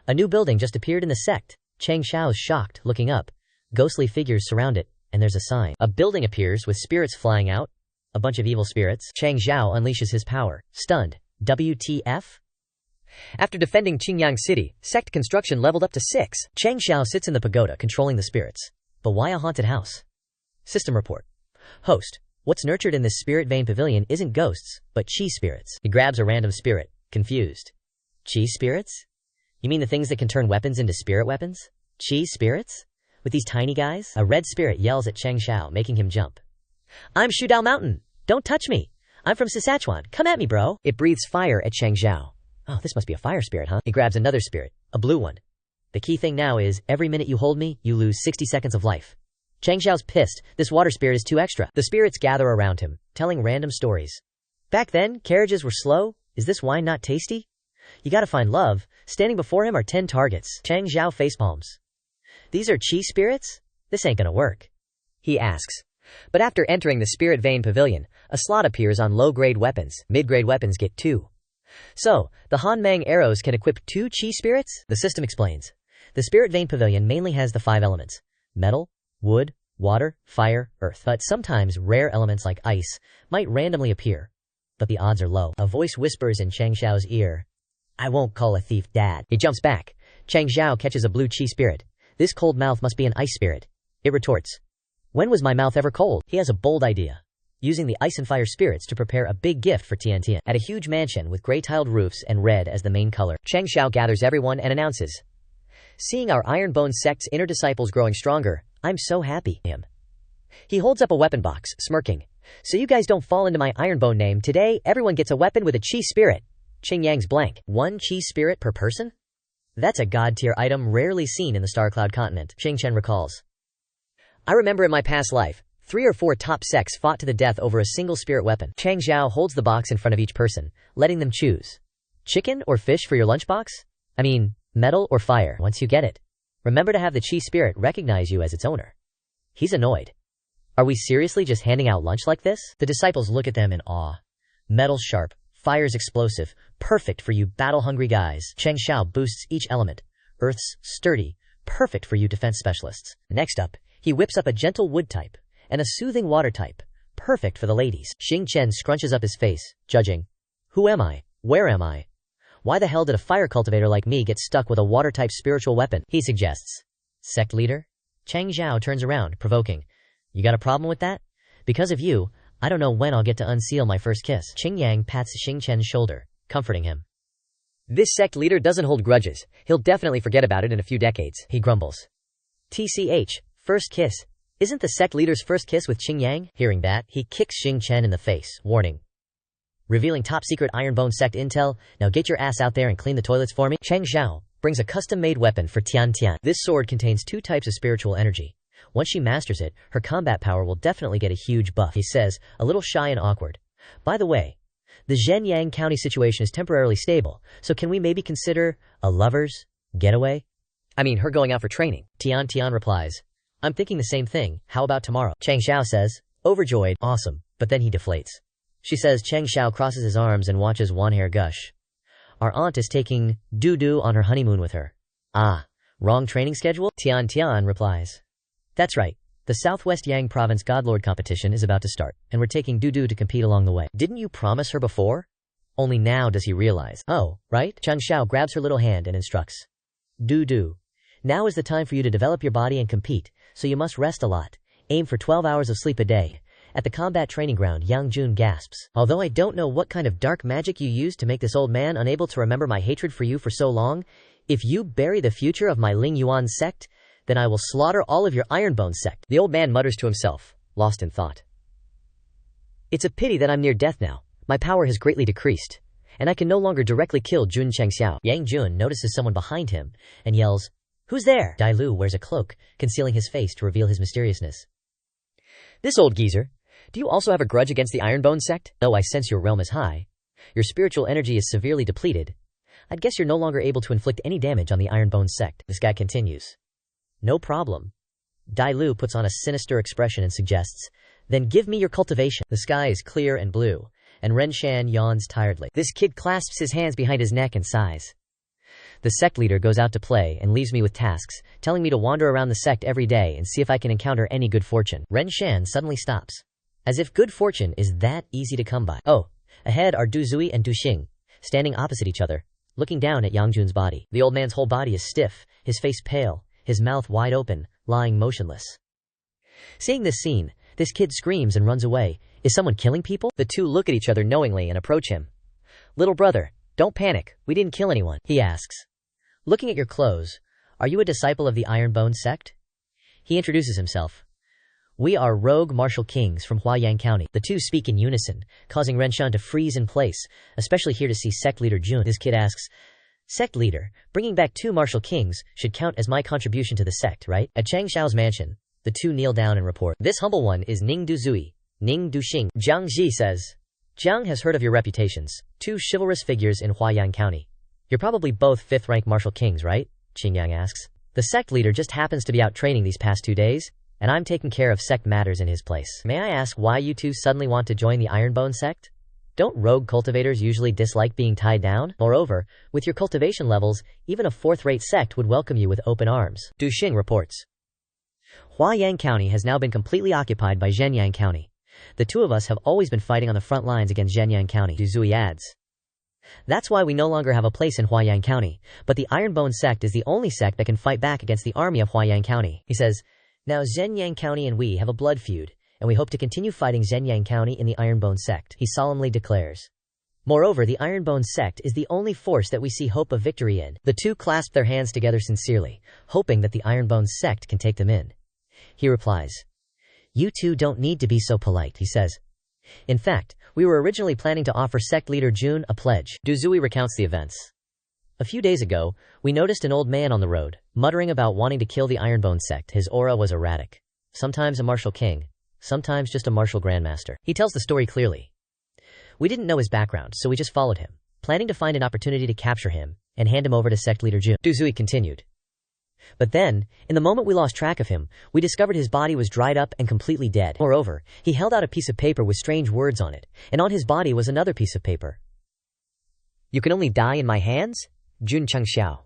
A new building just appeared in the sect. Changxiao's shocked, looking up. Ghostly figures surround it, and there's a sign. A building appears with spirits flying out. A bunch of evil spirits. Changxiao unleashes his power, stunned. WTF? After defending Qingyang City, sect construction leveled up to 6. Changxiao sits in the pagoda controlling the spirits. But why a haunted house? System report. Host. What's nurtured in this spirit vein pavilion isn't ghosts, but chi spirits. He grabs a random spirit, confused. Chi spirits? You mean the things that can turn weapons into spirit weapons? Chi spirits? With these tiny guys? A red spirit yells at Changxiao, making him jump. I'm Shudao Mountain! Don't touch me! I'm from Saskatchewan, come at me, bro! It breathes fire at Changxiao. Oh, this must be a fire spirit, huh? He grabs another spirit, a blue one. The key thing now is, every minute you hold me, you lose 60 seconds of life. Changxiao's pissed. This water spirit is too extra. The spirits gather around him, telling random stories. Back then, carriages were slow. Is this wine not tasty? You gotta find love. Standing before him are 10 targets. Changxiao facepalms. These are chi spirits? This ain't gonna work. He asks. But after entering the spirit vein pavilion, a slot appears on low-grade weapons. Mid-grade weapons get 2. So, the Han-Mang arrows can equip 2 chi spirits? The system explains. The spirit vein pavilion mainly has the 5 elements. Metal, wood, water, fire, earth. But sometimes rare elements like ice might randomly appear. But the odds are low. A voice whispers in Changxiao's ear. I won't call a thief dad. He jumps back. Changxiao catches a blue chi spirit. This cold mouth must be an ice spirit. It retorts. When was my mouth ever cold? He has a bold idea. Using the ice and fire spirits to prepare a big gift for Tiantian. At a huge mansion with gray tiled roofs and red as the main color, Changxiao gathers everyone and announces. Seeing our Ironbone sect's inner disciples growing stronger, I'm so happy. He holds up a weapon box, smirking. So you guys don't fall into my Ironbone name. Today, everyone gets a weapon with a chi spirit. Qingyang's blank. 1 chi spirit per person? That's a god-tier item rarely seen in the Star-Cloud continent, Xingchen recalls. I remember in my past life, 3 or 4 top sects fought to the death over a single spirit weapon. Changxiao holds the box in front of each person, letting them choose. Chicken or fish for your lunchbox? I mean, metal or fire once you get it. Remember to have the chi spirit recognize you as its owner. He's annoyed. Are we seriously just handing out lunch like this? The disciples look at them in awe. Metal's sharp, fire's explosive, perfect for you battle-hungry guys. Changxiao boosts each element. Earth's sturdy, perfect for you defense specialists. Next up, he whips up a gentle wood type and a soothing water type, perfect for the ladies. Xingchen scrunches up his face, judging. Who am I? Where am I? Why the hell did a fire cultivator like me get stuck with a water-type spiritual weapon? He suggests. Sect leader? Changxiao turns around, provoking. You got a problem with that? Because of you, I don't know when I'll get to unseal my first kiss. Qingyang pats Xingchen's shoulder, comforting him. This sect leader doesn't hold grudges. He'll definitely forget about it in a few decades, he grumbles. TCH, first kiss. Isn't the sect leader's first kiss with Qingyang? Hearing that, he kicks Xingchen in the face, warning. Revealing top-secret Ironbone sect intel, now get your ass out there and clean the toilets for me. Changxiao brings a custom-made weapon for Tiantian. This sword contains 2 types of spiritual energy. Once she masters it, her combat power will definitely get a huge buff, he says, a little shy and awkward. By the way, the Zhenyang County situation is temporarily stable, so can we maybe consider a lover's getaway? I mean, her going out for training. Tiantian replies. I'm thinking the same thing, how about tomorrow? Changxiao says, overjoyed, awesome, but then he deflates. She says Changxiao crosses his arms and watches one hair gush. Our aunt is taking doo-doo on her honeymoon with her. Ah, wrong training schedule? Tian replies. That's right. The Southwest Yang Province Godlord competition is about to start, and we're taking doo-doo to compete along the way. Didn't you promise her before? Only now does he realize. Oh, right? Changxiao grabs her little hand and instructs. Doo-doo. Now is the time for you to develop your body and compete, so you must rest a lot. Aim for 12 hours of sleep a day. At the combat training ground, Yang Jun gasps. Although I don't know what kind of dark magic you used to make this old man unable to remember my hatred for you for so long, if you bury the future of my Ling Yuan sect, then I will slaughter all of your Ironbone sect. The old man mutters to himself, lost in thought. It's a pity that I'm near death now. My power has greatly decreased, and I can no longer directly kill Jun Changxiao. Yang Jun notices someone behind him and yells, Who's there? Dai Lu wears a cloak, concealing his face to reveal his mysteriousness. This old geezer. Do you also have a grudge against the Ironbone sect? Though I sense your realm is high. Your spiritual energy is severely depleted. I'd guess you're no longer able to inflict any damage on the Ironbone sect. This guy continues. No problem. Dai Lu puts on a sinister expression and suggests, then give me your cultivation. The sky is clear and blue, and Ren Shan yawns tiredly. This kid clasps his hands behind his neck and sighs. The sect leader goes out to play and leaves me with tasks, telling me to wander around the sect every day and see if I can encounter any good fortune. Ren Shan suddenly stops. As if good fortune is that easy to come by. Oh, ahead are Du Zui and Du Xing, standing opposite each other, looking down at Yang Jun's body. The old man's whole body is stiff, his face pale, his mouth wide open, lying motionless. Seeing this scene, this kid screams and runs away. Is someone killing people? The two look at each other knowingly and approach him. Little brother, don't panic, we didn't kill anyone, he asks. Looking at your clothes, are you a disciple of the Ironbone sect? He introduces himself. We are rogue martial kings from Huayang County. The two speak in unison, causing Renshan to freeze in place, especially here to see sect leader Jun. This kid asks, Sect leader, bringing back 2 martial kings should count as my contribution to the sect, right? At Changxiao's mansion, the two kneel down and report. This humble one is Ning Du Zui, Ning Du Xing. Jiang Ji says, Jiang has heard of your reputations, 2 chivalrous figures in Huayang County. You're probably both 5th-rank martial kings, right? Qingyang asks. The sect leader just happens to be out training these past 2 days, and I'm taking care of sect matters in his place. May I ask why you two suddenly want to join the Ironbone sect? Don't rogue cultivators usually dislike being tied down? Moreover, with your cultivation levels, even a 4th-rate sect would welcome you with open arms. Du Xing reports. Huayang County has now been completely occupied by Zhenyang County. The two of us have always been fighting on the front lines against Zhenyang County, Du Zui adds. That's why we no longer have a place in Huayang County, but the Ironbone sect is the only sect that can fight back against the army of Huayang County. He says, now Zhenyang County and we have a blood feud, and we hope to continue fighting Zhenyang County in the Ironbone sect, he solemnly declares. Moreover, the Ironbone sect is the only force that we see hope of victory in. The two clasp their hands together sincerely, hoping that the Ironbone sect can take them in. He replies, You two don't need to be so polite, he says. In fact, we were originally planning to offer sect leader Jun a pledge. Du Zui recounts the events. A few days ago, we noticed an old man on the road, muttering about wanting to kill the Ironbone sect. His aura was erratic. Sometimes a martial king, sometimes just a martial grandmaster. He tells the story clearly. We didn't know his background, so we just followed him, planning to find an opportunity to capture him and hand him over to sect leader Jun. Du Zui continued. But then, in the moment we lost track of him, we discovered his body was dried up and completely dead. Moreover, he held out a piece of paper with strange words on it, and on his body was another piece of paper. You can only die in my hands? Jun Changxiao.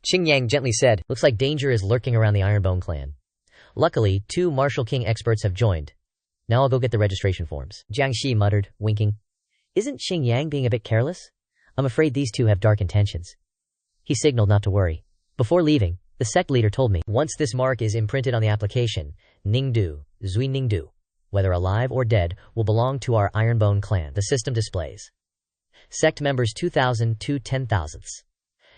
Qingyang gently said, looks like danger is lurking around the Ironbone clan. Luckily, 2 martial king experts have joined. Now I'll go get the registration forms. Jiang Shi muttered, winking. Isn't Qingyang being a bit careless? I'm afraid these two have dark intentions. He signaled not to worry. Before leaving, the sect leader told me, once this mark is imprinted on the application, Ningdu, Zui Ningdu, whether alive or dead, will belong to our Ironbone clan. The system displays. Sect members 2,000 to 10,000.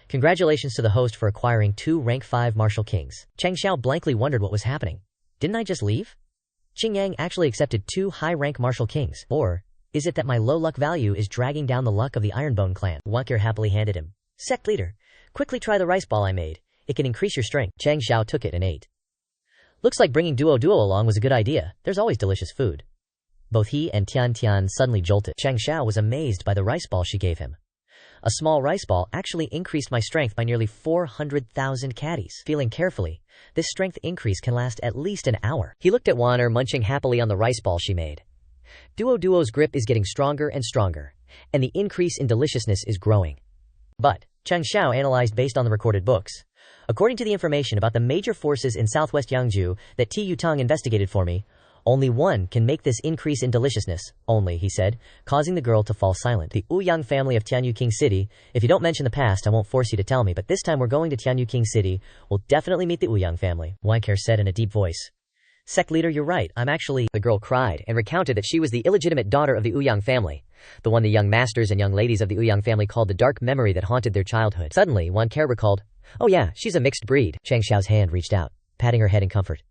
Congratulations to the host for acquiring 2 rank 5 martial kings. Changxiao blankly wondered what was happening. Didn't I just leave? Qingyang actually accepted 2 high-rank martial kings. Or, is it that my low luck value is dragging down the luck of the Ironbone clan? Wakir happily handed him. Sect leader, quickly try the rice ball I made. It can increase your strength. Changxiao took it and ate. Looks like bringing Duo along was a good idea. There's always delicious food. Both he and Tian suddenly jolted. Changxiao was amazed by the rice ball she gave him. A small rice ball actually increased my strength by nearly 400,000 caddies. Feeling carefully, this strength increase can last at least an hour. He looked at Wanner munching happily on the rice ball she made. Duo's grip is getting stronger and stronger, and the increase in deliciousness is growing. But, Changxiao analyzed based on the recorded books. According to the information about the major forces in southwest Yangzhou that Ti Yutang investigated for me, only one can make this increase in deliciousness, only, he said, causing the girl to fall silent. The Ouyang family of Tianyu King City, if you don't mention the past I won't force you to tell me, but this time we're going to Tianyu King City, we'll definitely meet the Ouyang family, Weiker said in a deep voice. Sect leader, you're right, I'm actually, the girl cried and recounted that she was the illegitimate daughter of the Ouyang family, the one the young masters and young ladies of the Ouyang family called the dark memory that haunted their childhood. Suddenly, Wanker recalled, oh yeah, she's a mixed breed. Changxiao's hand reached out, patting her head in comfort.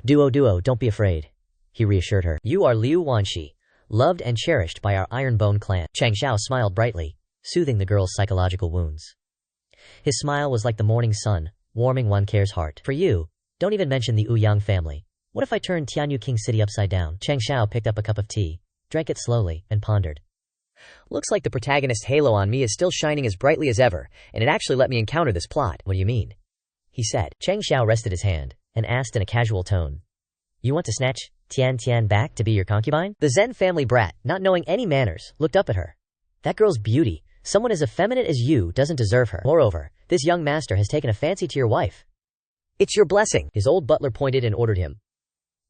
Duo, don't be afraid, he reassured her. You are Liu Wanxi, loved and cherished by our Ironbone clan. Changxiao smiled brightly, soothing the girl's psychological wounds. His smile was like the morning sun, warming Wanker's heart. For you, don't even mention the Ouyang family. What if I turn Tianyu King City upside down? Changxiao picked up a cup of tea, drank it slowly, and pondered. Looks like the protagonist's halo on me is still shining as brightly as ever, and it actually let me encounter this plot. What do you mean? He said. Changxiao rested his hand, and asked in a casual tone. You want to snatch Tian Tian back to be your concubine? The Zen family brat, not knowing any manners, looked up at her. That girl's beauty. Someone as effeminate as you doesn't deserve her. Moreover, this young master has taken a fancy to your wife. It's your blessing. His old butler pointed and ordered him.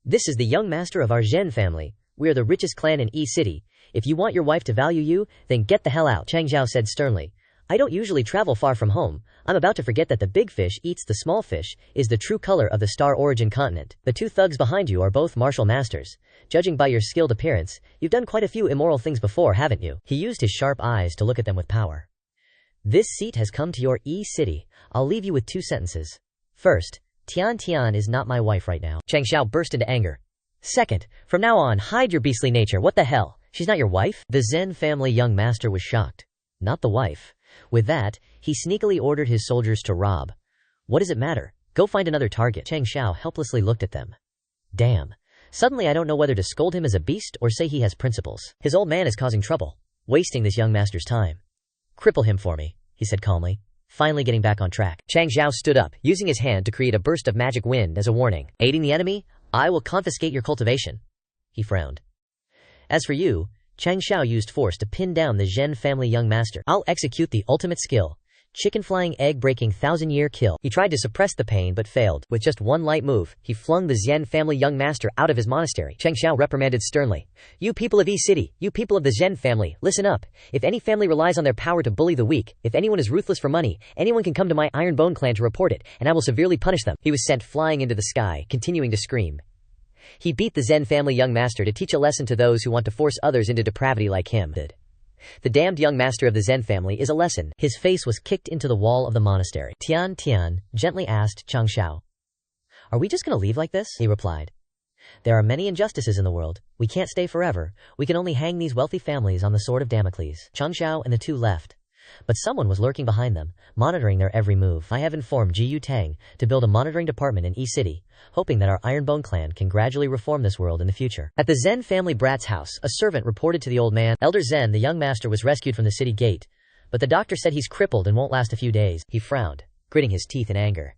This is the young master of our Zhen family. We are the richest clan in E-City. If you want your wife to value you, then get the hell out, Changxiao said sternly. I don't usually travel far from home. I'm about to forget that the big fish eats the small fish is the true color of the star origin continent. The two thugs behind you are both martial masters. Judging by your skilled appearance, you've done quite a few immoral things before, haven't you? He used his sharp eyes to look at them with power. This seat has come to your E-City. I'll leave you with 2 sentences. First, Tian Tian is not my wife right now. Changxiao burst into anger. Second, from now on, hide your beastly nature. What the hell? She's not your wife? The Zen family young master was shocked. Not the wife. With that, he sneakily ordered his soldiers to rob. What does it matter? Go find another target. Changxiao helplessly looked at them. Damn. Suddenly I don't know whether to scold him as a beast or say he has principles. His old man is causing trouble, wasting this young master's time. Cripple him for me, he said calmly, finally getting back on track. Changxiao stood up, using his hand to create a burst of magic wind as a warning. Aiding the enemy? I will confiscate your cultivation. He frowned. As for you, Changxiao used force to pin down the Zhen family young master. I'll execute the ultimate skill. Chicken flying egg breaking 1,000-year kill. He tried to suppress the pain but failed. With just one light move, he flung the Zhen family young master out of his monastery. Changxiao reprimanded sternly. You people of E-City, you people of the Zhen family, listen up. If any family relies on their power to bully the weak, if anyone is ruthless for money, anyone can come to my Iron Bone clan to report it, and I will severely punish them. He was sent flying into the sky, continuing to scream. He beat the Zen family young master to teach a lesson to those who want to force others into depravity like him did. The damned young master of the Zen family is a lesson. His face was kicked into the wall of the monastery. Tian Tian gently asked Changxiao. Are we just going to leave like this? He replied. There are many injustices in the world. We can't stay forever. We can only hang these wealthy families on the sword of Damocles. Changxiao and the two left. But someone was lurking behind them, monitoring their every move. I have informed Ji Yutang to build a monitoring department in E-City, hoping that our Ironbone clan can gradually reform this world in the future. At the Zen family brat's house, a servant reported to the old man, Elder Zen, the young master was rescued from the city gate, but the doctor said he's crippled and won't last a few days. He frowned, gritting his teeth in anger.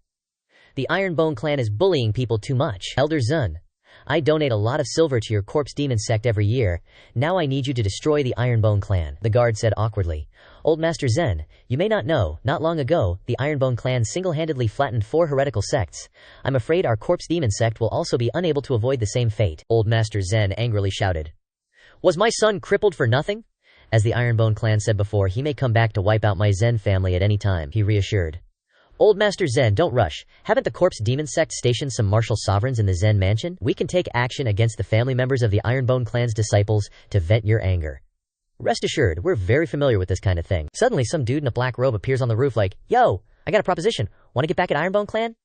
The Ironbone clan is bullying people too much. Elder Zen, I donate a lot of silver to your corpse demon sect every year. Now I need you to destroy the Ironbone clan, the guard said awkwardly. Old Master Zen, you may not know, not long ago, the Ironbone clan single-handedly flattened 4 heretical sects. I'm afraid our corpse demon sect will also be unable to avoid the same fate. Old Master Zen angrily shouted. Was my son crippled for nothing? As the Ironbone clan said before, he may come back to wipe out my Zen family at any time, he reassured. Old Master Zen, don't rush. Haven't the corpse demon sect stationed some martial sovereigns in the Zen mansion? We can take action against the family members of the Ironbone clan's disciples to vent your anger. Rest assured, we're very familiar with this kind of thing. Suddenly, some dude in a black robe appears on the roof like, Yo, I got a proposition. Want to get back at Ironbone clan?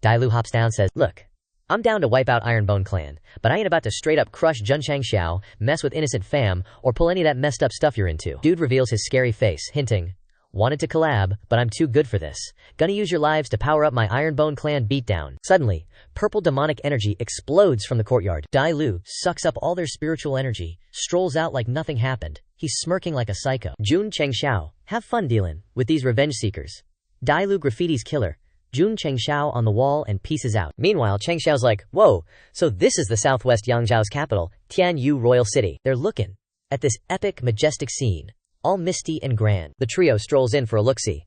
Dailu hops down, says, Look, I'm down to wipe out Ironbone clan, but I ain't about to straight up crush Jun Changxiao, mess with innocent fam, or pull any of that messed up stuff you're into. Dude reveals his scary face, hinting, Wanted to collab, but I'm too good for this. Gonna use your lives to power up my Ironbone clan beatdown. Suddenly, purple demonic energy explodes from the courtyard. Dai Lu sucks up all their spiritual energy, strolls out like nothing happened. He's smirking like a psycho. Jun Changxiao, have fun dealing with these revenge seekers. Dai Lu graffitis killer. Jun Changxiao on the wall and pieces out. Meanwhile, Changxiao's like, whoa, so this is the southwest Yangzhao's capital, Tianyu Royal City. They're looking at this epic, majestic scene. All misty and grand. The trio strolls in for a look-see.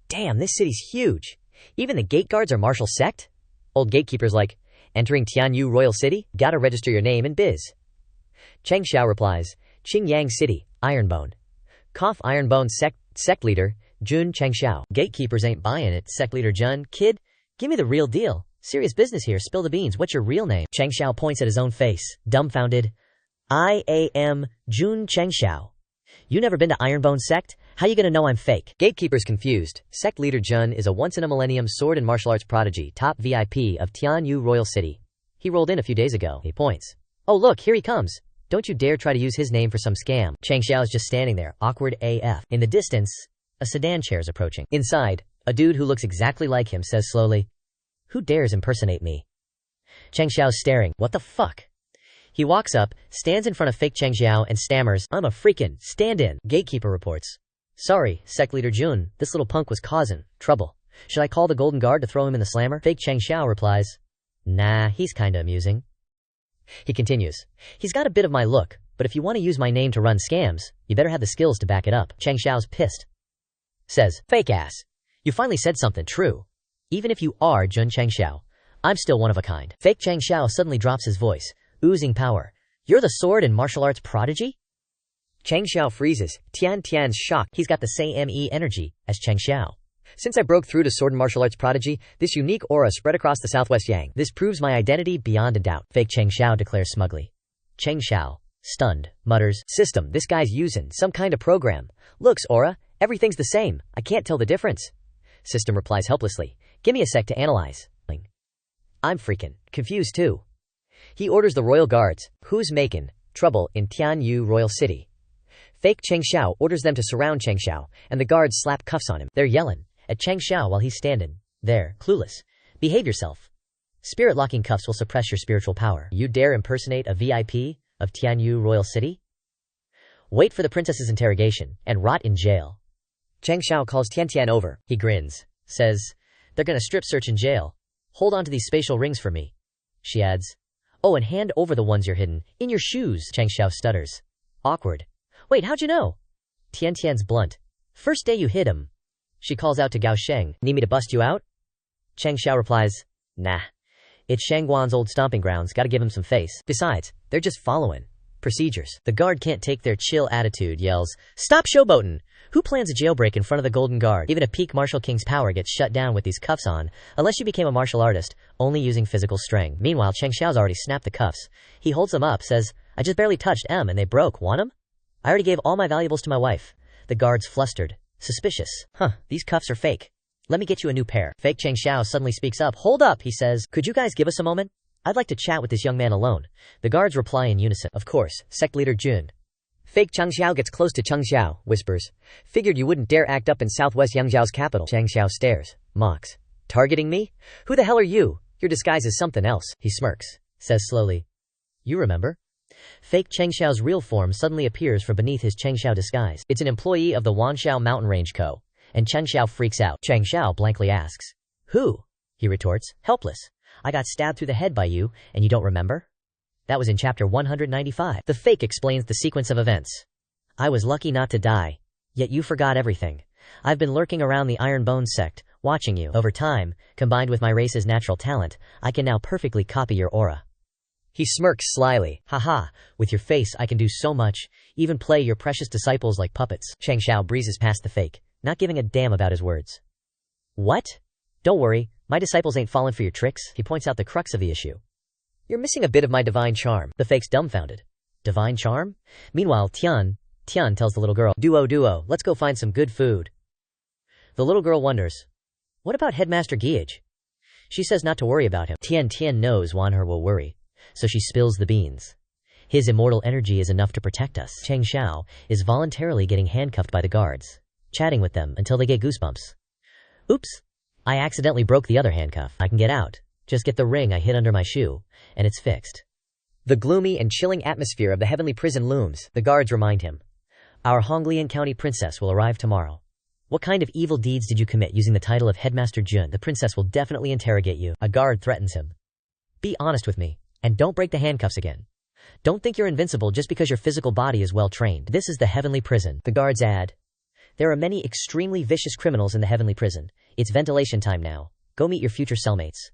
Damn, this city's huge. Even the gate guards are martial sect? Old gatekeeper's like, entering Tianyu Royal City? Gotta register your name and biz. Changxiao replies, Qingyang City, Ironbone. Cough Ironbone sect leader, Jun Changxiao. Gatekeepers ain't buying it, sect leader Jun. Kid, give me the real deal. Serious business here, spill the beans. What's your real name? Changxiao points at his own face, dumbfounded. I am Jun Changxiao. You never been to Ironbone sect? How you gonna know I'm fake? Gatekeeper's confused. Sect leader Jun is a once-in-a-millennium sword and martial arts prodigy, top VIP of Tianyu Royal City. He rolled in a few days ago. He points. Oh look, here he comes. Don't you dare try to use his name for some scam. Changxiao is just standing there, awkward AF. In the distance, a sedan chair is approaching. Inside, a dude who looks exactly like him says slowly, Who dares impersonate me? Changxiao's staring. What the fuck? He walks up, stands in front of fake Changxiao and stammers, "I'm a freaking stand-in." Gatekeeper reports, "Sorry, sect leader Jun, this little punk was causing trouble. Should I call the golden guard to throw him in the slammer?" Fake Changxiao replies, "Nah, he's kinda amusing." He continues, "He's got a bit of my look, but if you want to use my name to run scams, you better have the skills to back it up." Changxiao's pissed. Says, "Fake ass. You finally said something true. Even if you are Jun Changxiao, I'm still one of a kind." Fake Changxiao suddenly drops his voice, oozing power. "You're the sword and martial arts prodigy?" Changxiao freezes. Tian's shocked. He's got the same energy as Changxiao. "Since I broke through to sword and martial arts prodigy, this unique aura spread across the southwest Yang. This proves my identity beyond a doubt." Fake Changxiao declares smugly. Changxiao, stunned, mutters, "System, this guy's using some kind of program. Looks, aura, everything's the same. I can't tell the difference." System replies helplessly, "Give me a sec to analyze." I'm freaking confused too. He orders the royal guards, who's making trouble in Tianyu Royal City. Fake Changxiao orders them to surround Changxiao, and the guards slap cuffs on him. They're yelling at Changxiao while he's standing there, clueless. "Behave yourself. Spirit-locking cuffs will suppress your spiritual power. You dare impersonate a VIP of Tianyu Royal City? Wait for the princess's interrogation, and rot in jail." Changxiao calls Tian over. He grins, says, "They're gonna strip search in jail. Hold on to these spatial rings for me." She adds, "Oh, and hand over the ones you're hidden in your shoes." Changxiao stutters. Awkward. "Wait, how'd you know?" Tian's blunt. "First day you hid him." She calls out to Gao Sheng, "Need me to bust you out?" Changxiao replies, "Nah. It's Shangguan's old stomping grounds, gotta give him some face. Besides, they're just following procedures." The guard can't take their chill attitude, yells, "Stop showboating! Who plans a jailbreak in front of the golden guard? Even a peak martial king's power gets shut down with these cuffs on, unless you became a martial artist, only using physical strength." Meanwhile, Changxiao's already snapped the cuffs. He holds them up, says, "I just barely touched M and they broke. Want 'em? I already gave all my valuables to my wife." The guard's flustered. Suspicious. These cuffs are fake. Let me get you a new pair." Fake Changxiao suddenly speaks up. "Hold up," he says. "Could you guys give us a moment? I'd like to chat with this young man alone." The guards reply in unison. "Of course, sect leader Jun." Fake Changxiao gets close to Changxiao, whispers, "Figured you wouldn't dare act up in southwest Yangzhao's capital." Changxiao stares, mocks. "Targeting me? Who the hell are you? Your disguise is something else." He smirks, says slowly, "You remember?" Fake Changxiao's real form suddenly appears from beneath his Changxiao disguise. It's an employee of the Wanshao Mountain Range Co., and Changxiao freaks out. Changxiao blankly asks, "Who?" He retorts, helpless. "I got stabbed through the head by you, and you don't remember? That was in chapter 195. The fake explains the sequence of events. "I was lucky not to die. Yet you forgot everything. I've been lurking around the Iron Bones sect, watching you. Over time, combined with my race's natural talent, I can now perfectly copy your aura." He smirks slyly. "Haha, with your face I can do so much, even play your precious disciples like puppets." Changxiao breezes past the fake, not giving a damn about his words. "What? Don't worry, my disciples ain't falling for your tricks." He points out the crux of the issue. "You're missing a bit of my divine charm." The fake's dumbfounded. Divine charm? Meanwhile, Tian tells the little girl, Duo, let's go find some good food." The little girl wonders, "What about Headmaster Guillage?" She says not to worry about him. Tian knows Wanher will worry, so she spills the beans. "His immortal energy is enough to protect us." Changxiao is voluntarily getting handcuffed by the guards, chatting with them until they get goosebumps. "Oops, I accidentally broke the other handcuff. I can get out. Just get the ring I hid under my shoe, and it's fixed." The gloomy and chilling atmosphere of the heavenly prison looms. The guards remind him, "Our Honglian County princess will arrive tomorrow. What kind of evil deeds did you commit using the title of Headmaster Jun? The princess will definitely interrogate you." A guard threatens him. "Be honest with me, and don't break the handcuffs again. Don't think you're invincible just because your physical body is well trained. This is the heavenly prison." The guards add, "There are many extremely vicious criminals in the heavenly prison. It's ventilation time now. Go meet your future cellmates."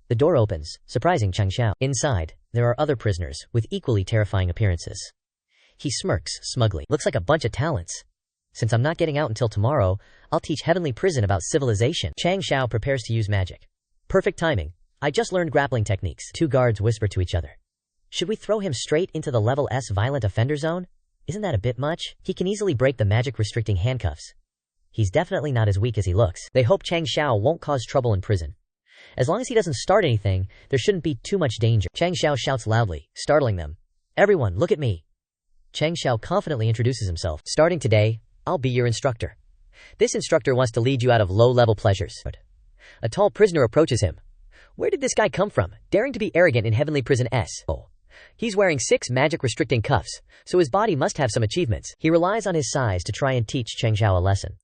The door opens, surprising Changxiao. Inside, there are other prisoners, with equally terrifying appearances. He smirks smugly. "Looks like a bunch of talents. Since I'm not getting out until tomorrow, I'll teach Heavenly Prison about civilization." Changxiao prepares to use magic. "Perfect timing. I just learned grappling techniques." Two guards whisper to each other, "Should we throw him straight into the level S violent offender zone? Isn't that a bit much? He can easily break the magic restricting handcuffs. He's definitely not as weak as he looks." They hope Changxiao won't cause trouble in prison. As long as he doesn't start anything, there shouldn't be too much danger. Changxiao shouts loudly, startling them, "Everyone, look at me." Changxiao confidently introduces himself. "Starting today, I'll be your instructor. This instructor wants to lead you out of low-level pleasures." A tall prisoner approaches him. "Where did this guy come from, daring to be arrogant in Heavenly Prison S?" "Oh, He's wearing 6 magic-restricting cuffs, so his body must have some achievements. He relies on his size to try and teach Changxiao a lesson.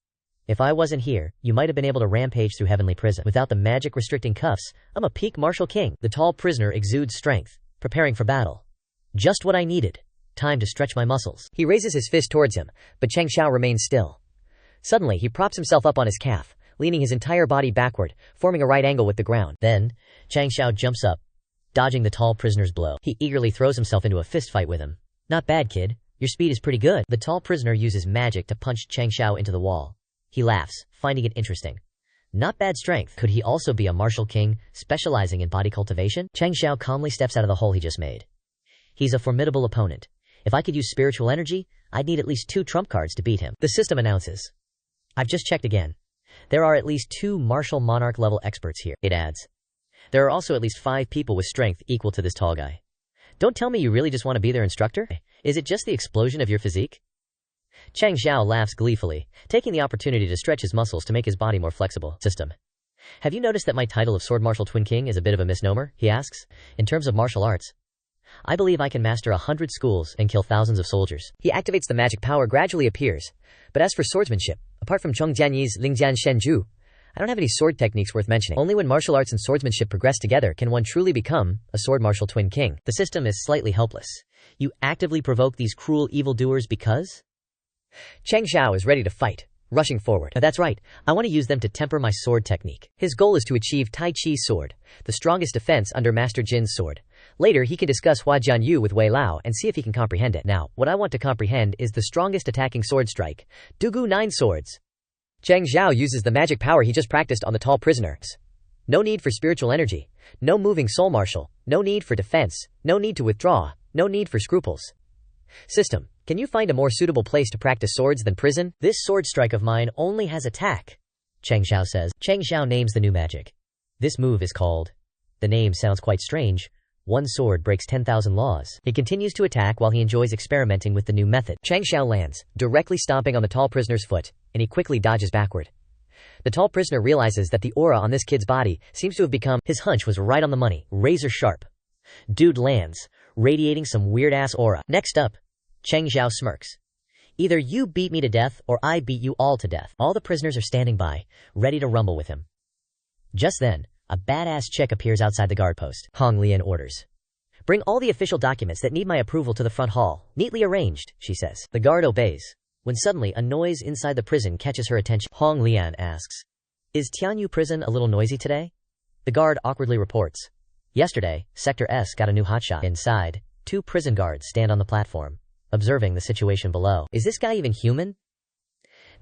If I wasn't here, you might have been able to rampage through heavenly prison. Without the magic-restricting cuffs, I'm a peak martial king. The tall prisoner exudes strength, preparing for battle. Just what I needed. Time to stretch my muscles. He raises his fist towards him, but Changxiao remains still. Suddenly, he props himself up on his calf, leaning his entire body backward, forming a right angle with the ground. Then, Changxiao jumps up, dodging the tall prisoner's blow. He eagerly throws himself into a fist fight with him. Not bad, kid. Your speed is pretty good. The tall prisoner uses magic to punch Changxiao into the wall. He laughs, finding it interesting. Not bad strength. Could he also be a martial king, specializing in body cultivation? Changxiao calmly steps out of the hole he just made. He's a formidable opponent. If I could use spiritual energy, I'd need at least 2 trump cards to beat him. The system announces. I've just checked again. There are at least 2 martial monarch level experts here. It adds. There are also at least 5 people with strength equal to this tall guy. Don't tell me you really just want to be their instructor? Is it just the explosion of your physique? Changxiao laughs gleefully, taking the opportunity to stretch his muscles to make his body more flexible. System. Have you noticed that my title of Sword Martial Twin King is a bit of a misnomer? He asks. In terms of martial arts, I believe I can master 100 schools and kill thousands of soldiers. He activates the magic power gradually appears. But as for swordsmanship, apart from Chong Jianyi's Lingjian Shenju, I don't have any sword techniques worth mentioning. Only when martial arts and swordsmanship progress together can one truly become a sword martial twin king. The system is slightly helpless. You actively provoke these cruel evildoers because? Changxiao is ready to fight, rushing forward. That's right, I want to use them to temper my sword technique. His goal is to achieve Tai Chi's sword, the strongest defense under Master Jin's sword. Later, he can discuss Hua Jianyu with Wei Lao and see if he can comprehend it. Now, what I want to comprehend is the strongest attacking sword strike, Dugu 9 swords. Changxiao uses the magic power he just practiced on the tall prisoners. No need for spiritual energy, no moving soul martial, no need for defense, no need to withdraw, no need for scruples. System, can you find a more suitable place to practice swords than prison? This sword strike of mine only has attack, Changxiao says. Changxiao names the new magic. This move is called. The name sounds quite strange. One sword breaks 10,000 laws. He continues to attack while he enjoys experimenting with the new method. Changxiao lands, directly stomping on the tall prisoner's foot, and he quickly dodges backward. The tall prisoner realizes that the aura on this kid's body seems to have become. His hunch was right on the money, razor sharp. Dude lands, radiating some weird-ass aura. Next up, Changxiao smirks. Either you beat me to death or I beat you all to death. All the prisoners are standing by, ready to rumble with him. Just then, a badass chick appears outside the guard post. Hong Lian orders. Bring all the official documents that need my approval to the front hall, neatly arranged, she says. The guard obeys, when suddenly a noise inside the prison catches her attention. Hong Lian asks, Is Tianyu prison a little noisy today? The guard awkwardly reports. Yesterday, Sector S got a new hotshot. Inside, 2 prison guards stand on the platform, observing the situation below. Is this guy even human?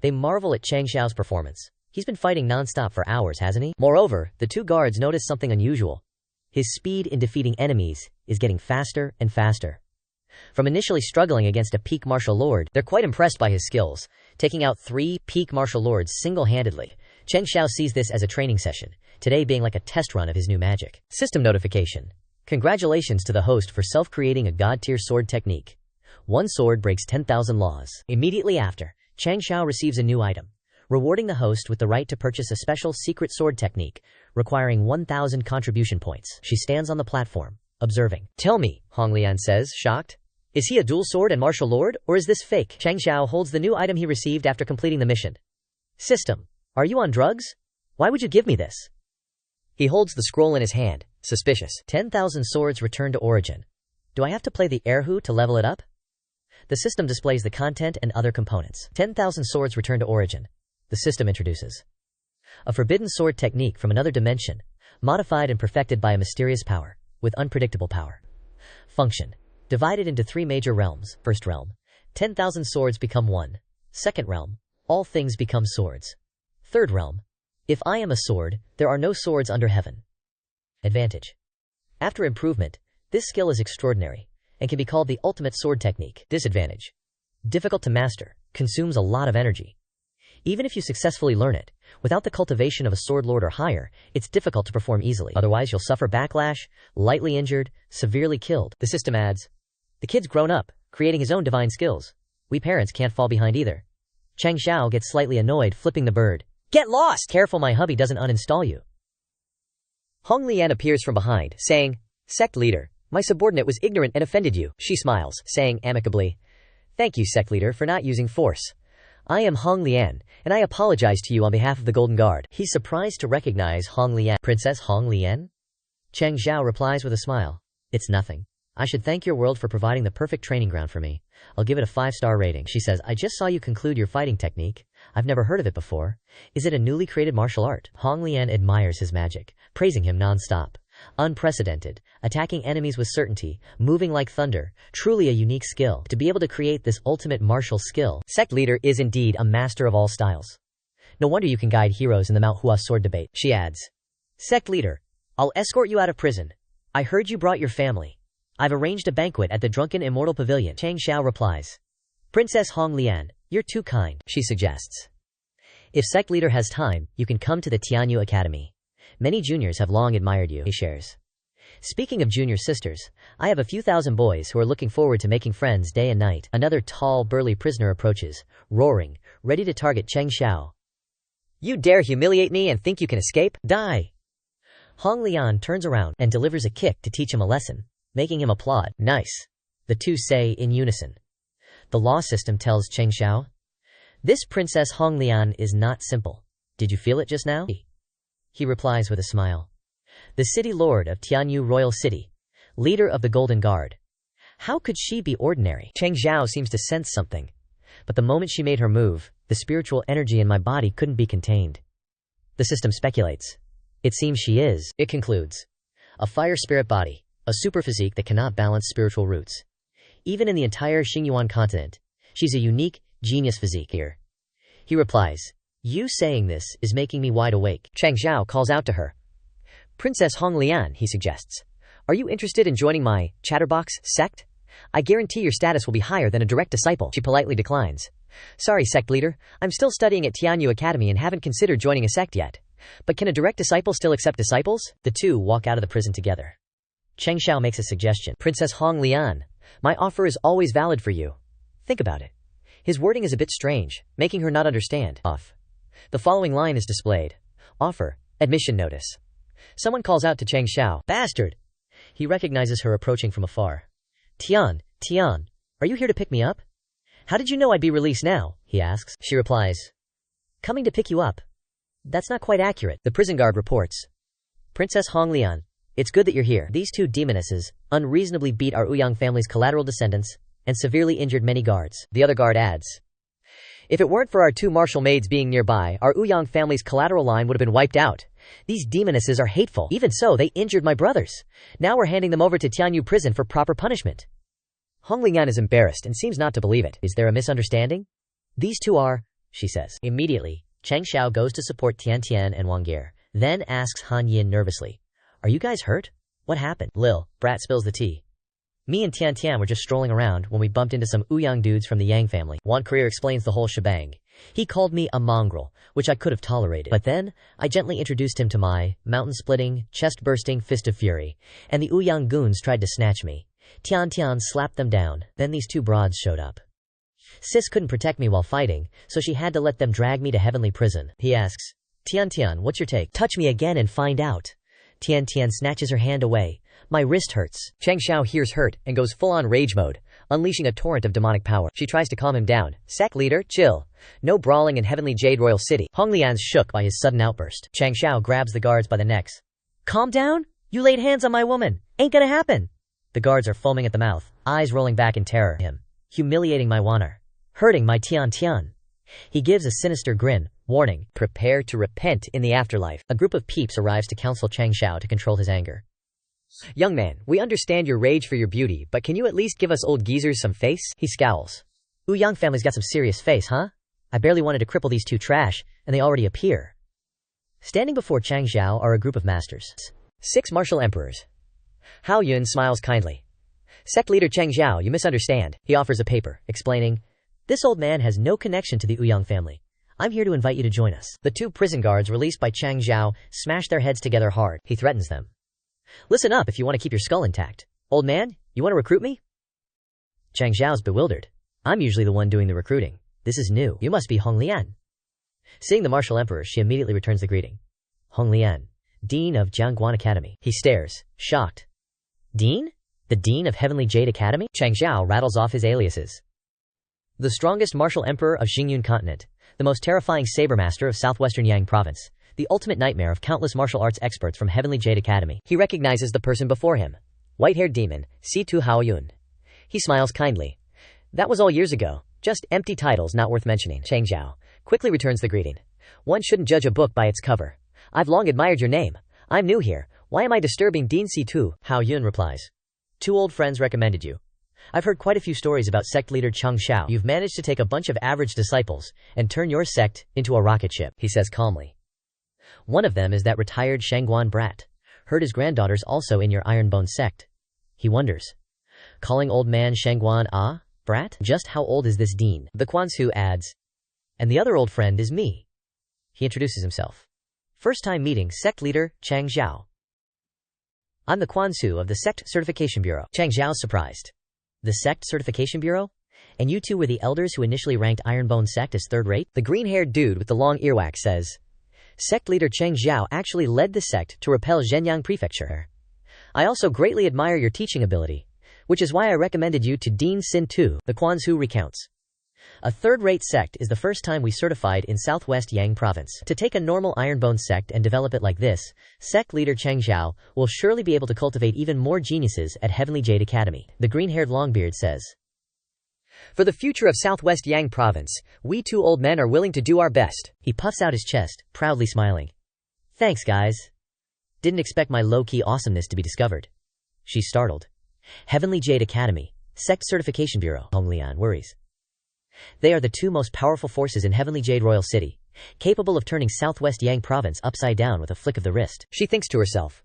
They marvel at Changxiao's performance. He's been fighting non-stop for hours, hasn't he? Moreover, the 2 guards notice something unusual. His speed in defeating enemies is getting faster and faster. From initially struggling against a peak martial lord, they're quite impressed by his skills, taking out 3 peak martial lords single-handedly. Changxiao sees this as a training session, today being like a test run of his new magic. System notification. Congratulations to the host for self-creating a god-tier sword technique. One sword breaks 10,000 laws. Immediately after, Changxiao receives a new item, rewarding the host with the right to purchase a special secret sword technique, requiring 1,000 contribution points. She stands on the platform, observing. Tell me, Hong Lian says, shocked. Is he a dual sword and martial lord, or is this fake? Changxiao holds the new item he received after completing the mission. System, are you on drugs? Why would you give me this? He holds the scroll in his hand, suspicious. 10,000 swords return to origin. Do I have to play the erhu to level it up? The system displays the content and other components. 10,000 swords return to origin. The system introduces a forbidden sword technique from another dimension, modified and perfected by a mysterious power, with unpredictable power. Function. Divided into 3 major realms. First realm. 10,000 swords become 1. Second realm. All things become swords. Third realm. If I am a sword, there are no swords under heaven. Advantage. After improvement, this skill is extraordinary, and can be called the ultimate sword technique. Disadvantage. Difficult to master, consumes a lot of energy. Even if you successfully learn it, without the cultivation of a sword lord or higher, it's difficult to perform easily. Otherwise you'll suffer backlash, lightly injured, severely killed. The system adds, the kid's grown up, creating his own divine skills. We parents can't fall behind either. Changxiao gets slightly annoyed, flipping the bird. Get lost! Careful my hubby doesn't uninstall you. Hong Lian appears from behind, saying, Sect leader, My subordinate was ignorant and offended you. She smiles, saying amicably, "Thank you, Sect leader, for not using force. I am Hong Lian, and I apologize to you on behalf of the Golden Guard." He's surprised to recognize Hong Lian. Princess Hong Lian? Changxiao replies with a smile. It's nothing. I should thank your world for providing the perfect training ground for me. I'll give it a 5-star rating. She says, I just saw you conclude your fighting technique. I've never heard of it before. Is it a newly created martial art? Hong Lian admires his magic, praising him non-stop. Unprecedented, attacking enemies with certainty, moving like thunder, truly a unique skill. To be able to create this ultimate martial skill, Sect leader is indeed a master of all styles. No wonder you can guide heroes in the Manhwa sword debate. She adds, Sect leader, I'll escort you out of prison. I heard you brought your family. I've arranged a banquet at the Drunken Immortal Pavilion. Changxiao replies, Princess Hong Lian, you're too kind, she suggests. If Sect leader has time, you can come to the Tianyu Academy. Many juniors have long admired you, he shares. Speaking of junior sisters, I have a few thousand boys who are looking forward to making friends day and night. Another tall, burly prisoner approaches, roaring, ready to target Changxiao. You dare humiliate me and think you can escape? Die! Hong Lian turns around and delivers a kick to teach him a lesson, making him applaud. Nice. The two say in unison. The law system tells Changxiao, this Princess Hong Lian is not simple. Did you feel it just now? He replies with a smile. The city lord of Tianyu Royal City, leader of the Golden Guard. How could she be ordinary? Changxiao seems to sense something, but the moment she made her move, the spiritual energy in my body couldn't be contained. The system speculates. It seems she is, it concludes, a fire spirit body, a super physique that cannot balance spiritual roots. Even in the entire Xingyuan continent, she's a unique, genius physique here. He replies, you saying this is making me wide awake. Changxiao calls out to her. Princess Hong Lian, he suggests. Are you interested in joining my chatterbox sect? I guarantee your status will be higher than a direct disciple. She politely declines. Sorry, sect leader, I'm still studying at Tianyu Academy and haven't considered joining a sect yet. But can a direct disciple still accept disciples? The two walk out of the prison together. Changxiao makes a suggestion. Princess Hong Lian, my offer is always valid for you. Think about it. His wording is a bit strange, making her not understand. Off. The following line is displayed. Offer, admission notice. Someone calls out to Changxiao. Bastard! He recognizes her approaching from afar. Tian, are you here to pick me up? How did you know I'd be released now? He asks. She replies, coming to pick you up. That's not quite accurate. The prison guard reports. Princess Hong Lian, it's good that you're here. These two demonesses unreasonably beat our Ouyang family's collateral descendants and severely injured many guards. The other guard adds, if it weren't for our two martial maids being nearby, our Ouyang family's collateral line would have been wiped out. These demonesses are hateful. Even so, they injured my brothers. Now we're handing them over to Tianyu prison for proper punishment. Hong Lian is embarrassed and seems not to believe it. Is there a misunderstanding? These two are, she says. Immediately, Changxiao goes to support Tian and Wang Ge, then asks Han Yin nervously, are you guys hurt? What happened? Lil, brat spills the tea. Me and Tian were just strolling around when we bumped into some Ouyang dudes from the Yang family. Wan Career explains the whole shebang. He called me a mongrel, which I could have tolerated. But then, I gently introduced him to my mountain-splitting, chest-bursting fist of fury, and the Ouyang goons tried to snatch me. Tian slapped them down. Then these two broads showed up. Sis couldn't protect me while fighting, so she had to let them drag me to heavenly prison. He asks, Tian, what's your take? Touch me again and find out. Tian snatches her hand away. My wrist hurts. Changxiao hears hurt and goes full-on rage mode, unleashing a torrent of demonic power. She tries to calm him down. Sect leader, chill. No brawling in Heavenly Jade Royal City. Hong Lian's shook by his sudden outburst. Changxiao grabs the guards by the necks. Calm down? You laid hands on my woman. Ain't gonna happen. The guards are foaming at the mouth, eyes rolling back in terror. Him. Humiliating my Waner. Hurting my Tian. He gives a sinister grin, warning, prepare to repent in the afterlife. A group of peeps arrives to counsel Changxiao to control his anger. Young man, we understand your rage for your beauty, but can you at least give us old geezers some face? He scowls. Ouyang family's got some serious face, huh? I barely wanted to cripple these two trash, and they already appear. Standing before Changxiao are a group of masters. 6 martial emperors. Hao Yun smiles kindly. Sect leader Changxiao, you misunderstand. He offers a paper, explaining, this old man has no connection to the Ouyang family. I'm here to invite you to join us. The 2 prison guards released by Changxiao smash their heads together hard. He threatens them. Listen up if you want to keep your skull intact. Old man, you want to recruit me? Changxiao's bewildered. I'm usually the one doing the recruiting. This is new. You must be Hong Lian. Seeing the martial emperor, she immediately returns the greeting. Hong Lian, Dean of Jiangguan Academy. He stares, shocked. Dean? The Dean of Heavenly Jade Academy? Changxiao rattles off his aliases. The strongest martial emperor of Xingyun continent, the most terrifying saber master of southwestern Yang province, the ultimate nightmare of countless martial arts experts from Heavenly Jade Academy. He recognizes the person before him. White-haired demon, Si-Tu Haoyun. He smiles kindly. That was all years ago. Just empty titles not worth mentioning. Changxiao quickly returns the greeting. One shouldn't judge a book by its cover. I've long admired your name. I'm new here. Why am I disturbing Dean Si-Tu? Haoyun replies. 2 old friends recommended you. I've heard quite a few stories about sect leader Changxiao. You've managed to take a bunch of average disciples and turn your sect into a rocket ship, he says calmly. One of them is that retired Shangguan brat. Heard his granddaughter's also in your Ironbone sect. He wonders. Calling old man Shangguan brat? Just how old is this dean? The Quanzu adds. And the other old friend is me. He introduces himself. First time meeting sect leader Changxiao. I'm the Quanzu of the Sect Certification Bureau. Changxiao's surprised. The Sect Certification Bureau? And you two were the elders who initially ranked Ironbone Sect as third rate? The green-haired dude with the long earwax says. Sect leader Changxiao actually led the sect to repel Zhenyang Prefecture. I also greatly admire your teaching ability, which is why I recommended you to Dean Sin-Tu, the Quanzu recounts. A third-rate sect is the first time we certified in southwest Yang province. To take a normal Ironbone sect and develop it like this, sect leader Changxiao will surely be able to cultivate even more geniuses at Heavenly Jade Academy. The green-haired Longbeard says. For the future of southwest Yang province, we 2 old men are willing to do our best. He puffs out his chest, proudly smiling. Thanks, guys. Didn't expect my low-key awesomeness to be discovered. She's startled. Heavenly Jade Academy, Sect Certification Bureau. Honglian worries. They are the 2 most powerful forces in Heavenly Jade Royal City, capable of turning southwest Yang province upside down with a flick of the wrist. She thinks to herself.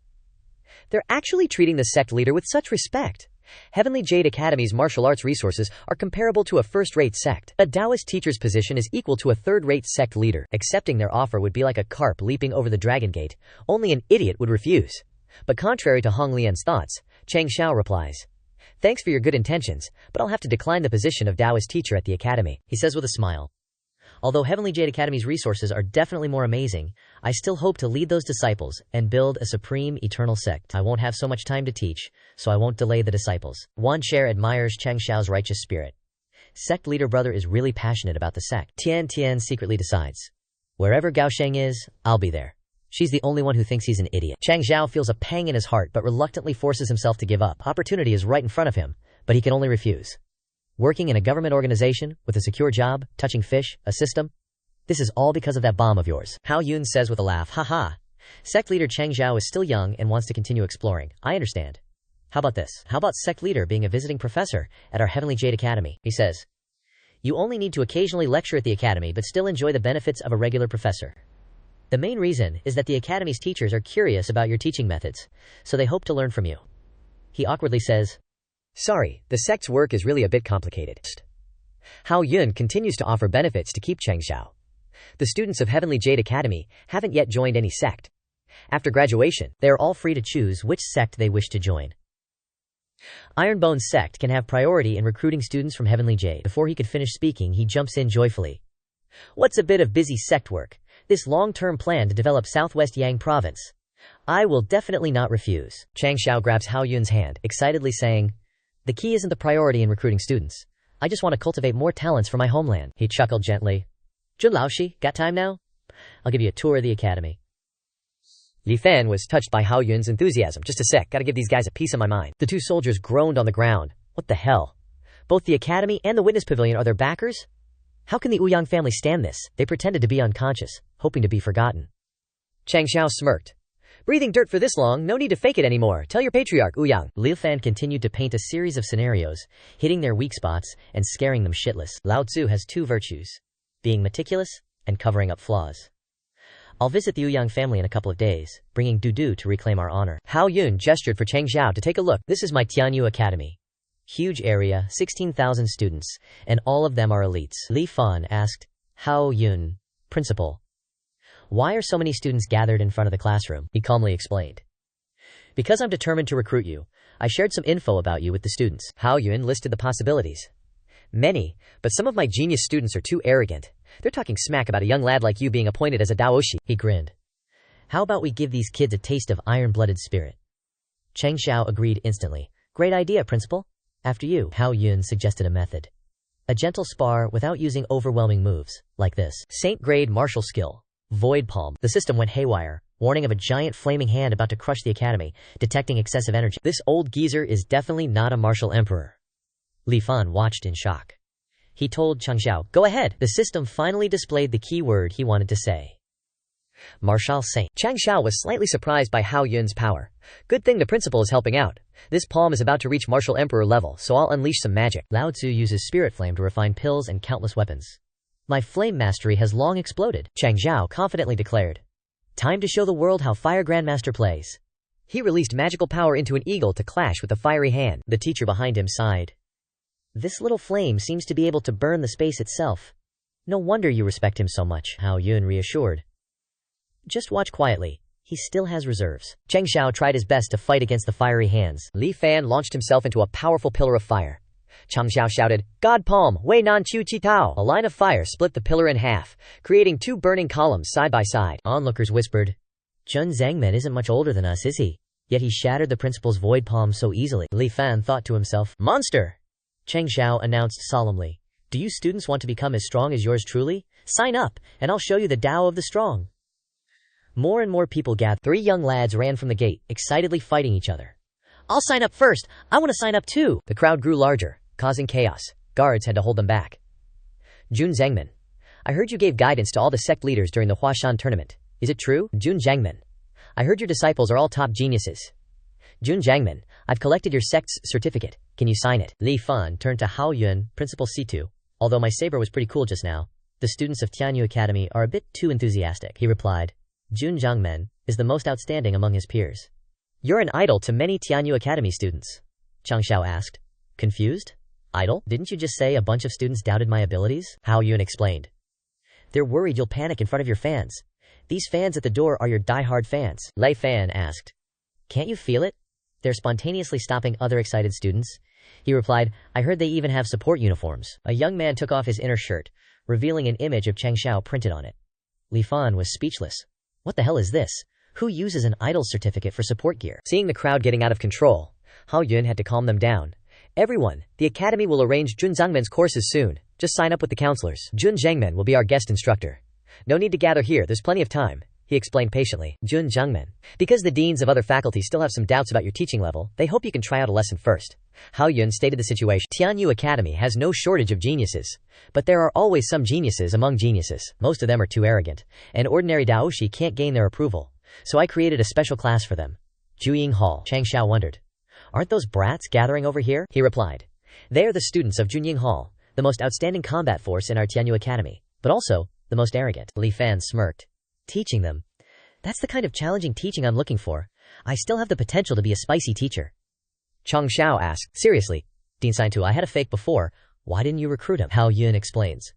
They're actually treating the sect leader with such respect. Heavenly Jade Academy's martial arts resources are comparable to a first-rate sect. A Taoist teacher's position is equal to a third-rate sect leader. Accepting their offer would be like a carp leaping over the dragon gate. Only an idiot would refuse. But contrary to Hong Lian's thoughts, Changxiao replies. Thanks for your good intentions, but I'll have to decline the position of Taoist teacher at the academy, he says with a smile. Although Heavenly Jade Academy's resources are definitely more amazing, I still hope to lead those disciples and build a supreme eternal sect. I won't have so much time to teach, so I won't delay the disciples. Wan Cher admires Changxiao's righteous spirit. Sect leader brother is really passionate about the sect. Tian secretly decides. Wherever Gaosheng is, I'll be there. She's the only one who thinks he's an idiot. Changxiao feels a pang in his heart but reluctantly forces himself to give up. Opportunity is right in front of him, but he can only refuse. Working in a government organization, with a secure job, touching fish, a system? This is all because of that bomb of yours. Hao Yun says with a laugh, haha. Sect leader Changxiao is still young and wants to continue exploring. I understand. How about this? How about sect leader being a visiting professor at our Heavenly Jade Academy? He says. You only need to occasionally lecture at the academy but still enjoy the benefits of a regular professor. The main reason is that the academy's teachers are curious about your teaching methods, so they hope to learn from you. He awkwardly says, Sorry, the sect's work is really a bit complicated. Hao Yun continues to offer benefits to keep Changxiao. The students of Heavenly Jade Academy haven't yet joined any sect. After graduation, they are all free to choose which sect they wish to join. Ironbone Sect can have priority in recruiting students from Heavenly Jade. Before he could finish speaking, he jumps in joyfully. What's a bit of busy sect work? This long-term plan to develop southwest Yang province. I will definitely not refuse. Changxiao grabs Hao Yun's hand, excitedly saying, The key isn't the priority in recruiting students. I just want to cultivate more talents for my homeland. He chuckled gently. Jun Laoshi, got time now? I'll give you a tour of the academy. Li Fan was touched by Hao Yun's enthusiasm. Just a sec, gotta give these guys a piece of my mind. The 2 soldiers groaned on the ground. What the hell? Both the academy and the witness pavilion are their backers? How can the Ouyang family stand this? They pretended to be unconscious, hoping to be forgotten. Changxiao smirked. Breathing dirt for this long, no need to fake it anymore. Tell your patriarch, Ouyang. Liu Fan continued to paint a series of scenarios, hitting their weak spots and scaring them shitless. Lao Tzu has 2 virtues, being meticulous and covering up flaws. I'll visit the Ouyang family in a couple of days, bringing Dudu to reclaim our honor. Hao Yun gestured for Changxiao to take a look. This is my Tianyu Academy. Huge area, 16,000 students, and all of them are elites. Li Fan asked, Hao Yun, principal. Why are so many students gathered in front of the classroom? He calmly explained. Because I'm determined to recruit you, I shared some info about you with the students. Hao Yun listed the possibilities. Many, but some of my genius students are too arrogant. They're talking smack about a young lad like you being appointed as a Daoshi. He grinned. How about we give these kids a taste of iron-blooded spirit? Changxiao agreed instantly, Great idea, Principal. After you. Hao Yun suggested a method. A gentle spar without using overwhelming moves, like this. Saint grade martial skill. Void palm. The system went haywire. Warning of a giant flaming hand about to crush the academy, detecting excessive energy. This old geezer is definitely not a martial emperor. Li Fan watched in shock. He told Changxiao, go ahead. The system finally displayed the key word he wanted to say. Martial Saint. Changxiao was slightly surprised by Hao Yun's power. Good thing the principal is helping out. This palm is about to reach martial emperor level, so I'll unleash some magic. Lao Tzu uses spirit flame to refine pills and countless weapons. My flame mastery has long exploded, Changxiao confidently declared. Time to show the world how Fire Grandmaster plays. He released magical power into an eagle to clash with the fiery hand. The teacher behind him sighed. This little flame seems to be able to burn the space itself. No wonder you respect him so much, Hao Yun reassured. Just watch quietly. He still has reserves. Changxiao tried his best to fight against the fiery hands. Li Fan launched himself into a powerful pillar of fire. Changxiao shouted, God Palm, Wei Nan Chu Chi Tao. A line of fire split the pillar in half, creating two burning columns side by side. Onlookers whispered, Jun Changxiao isn't much older than us, is he? Yet he shattered the principal's void palm so easily. Li Fan thought to himself, Monster! Changxiao announced solemnly, Do you students want to become as strong as yours truly? Sign up, and I'll show you the Tao of the strong. More and more people gathered. 3 young lads ran from the gate, excitedly fighting each other. I'll sign up first. I want to sign up too. The crowd grew larger, causing chaos. Guards had to hold them back. Jun Changxiao, I heard you gave guidance to all the sect leaders during the Huashan tournament. Is it true? Jun Changxiao, I heard your disciples are all top geniuses. Jun Changxiao, I've collected your sect's certificate. Can you sign it? Li Fan turned to Hao Yun, Principal C2. Although my saber was pretty cool just now, the students of Tianyu Academy are a bit too enthusiastic, he replied. Jun Changxiao is the most outstanding among his peers. You're an idol to many Tianyu Academy students. Changxiao asked. Confused? Idol? Didn't you just say a bunch of students doubted my abilities? Hao Yun explained. They're worried you'll panic in front of your fans. These fans at the door are your die-hard fans. Li Fan asked. Can't you feel it? They're spontaneously stopping other excited students. He replied, I heard they even have support uniforms. A young man took off his inner shirt, revealing an image of Changxiao printed on it. Li Fan was speechless. What the hell is this? Who uses an idol's certificate for support gear? Seeing the crowd getting out of control, Hao Yun had to calm them down. Everyone, the academy will arrange Jun Changxiao's courses soon. Just sign up with the counselors. Jun Changxiao will be our guest instructor. No need to gather here, there's plenty of time, he explained patiently. Jun Changxiao, because the deans of other faculties still have some doubts about your teaching level, they hope you can try out a lesson first. Hao Yun stated the situation. Tianyu Academy has no shortage of geniuses. But there are always some geniuses among geniuses. Most of them are too arrogant. An ordinary daoshi can't gain their approval. So I created a special class for them. Juying Hall. Changxiao wondered. Aren't those brats gathering over here? He replied. They are the students of Junying Hall, the most outstanding combat force in our Tianyu Academy, but also the most arrogant. Li Fan smirked. Teaching them. That's the kind of challenging teaching I'm looking for. I still have the potential to be a spicy teacher. Changxiao asked, seriously, Dean Saintu, I had a fake before. Why didn't you recruit him? Hao Yun explains.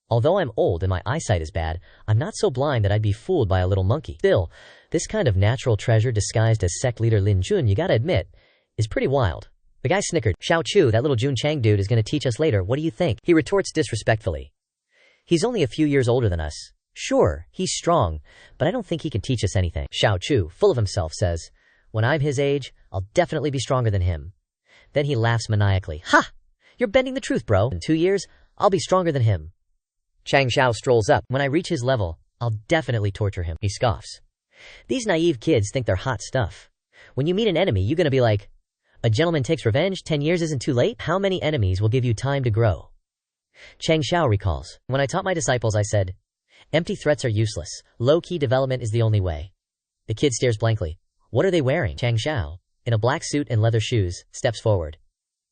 Although I'm old and my eyesight is bad, I'm not so blind that I'd be fooled by a little monkey. Still, this kind of natural treasure disguised as sect leader Lin Jun, you gotta admit, is pretty wild. The guy snickered. Xiao Chu, that little Jun Chang dude is gonna teach us later, what do you think? He retorts disrespectfully. He's only a few years older than us. Sure, he's strong, but I don't think he can teach us anything. Xiao Chu, full of himself, says, when I'm his age, I'll definitely be stronger than him. Then he laughs maniacally. Ha! You're bending the truth, bro. In 2 years, I'll be stronger than him. Changxiao strolls up. When I reach his level, I'll definitely torture him. He scoffs. These naive kids think they're hot stuff. When you meet an enemy, you're gonna be like, a gentleman takes revenge, 10 years isn't too late? How many enemies will give you time to grow? Changxiao recalls. When I taught my disciples, I said, empty threats are useless. Low-key development is the only way. The kid stares blankly. What are they wearing? Changxiao, in a black suit and leather shoes, steps forward.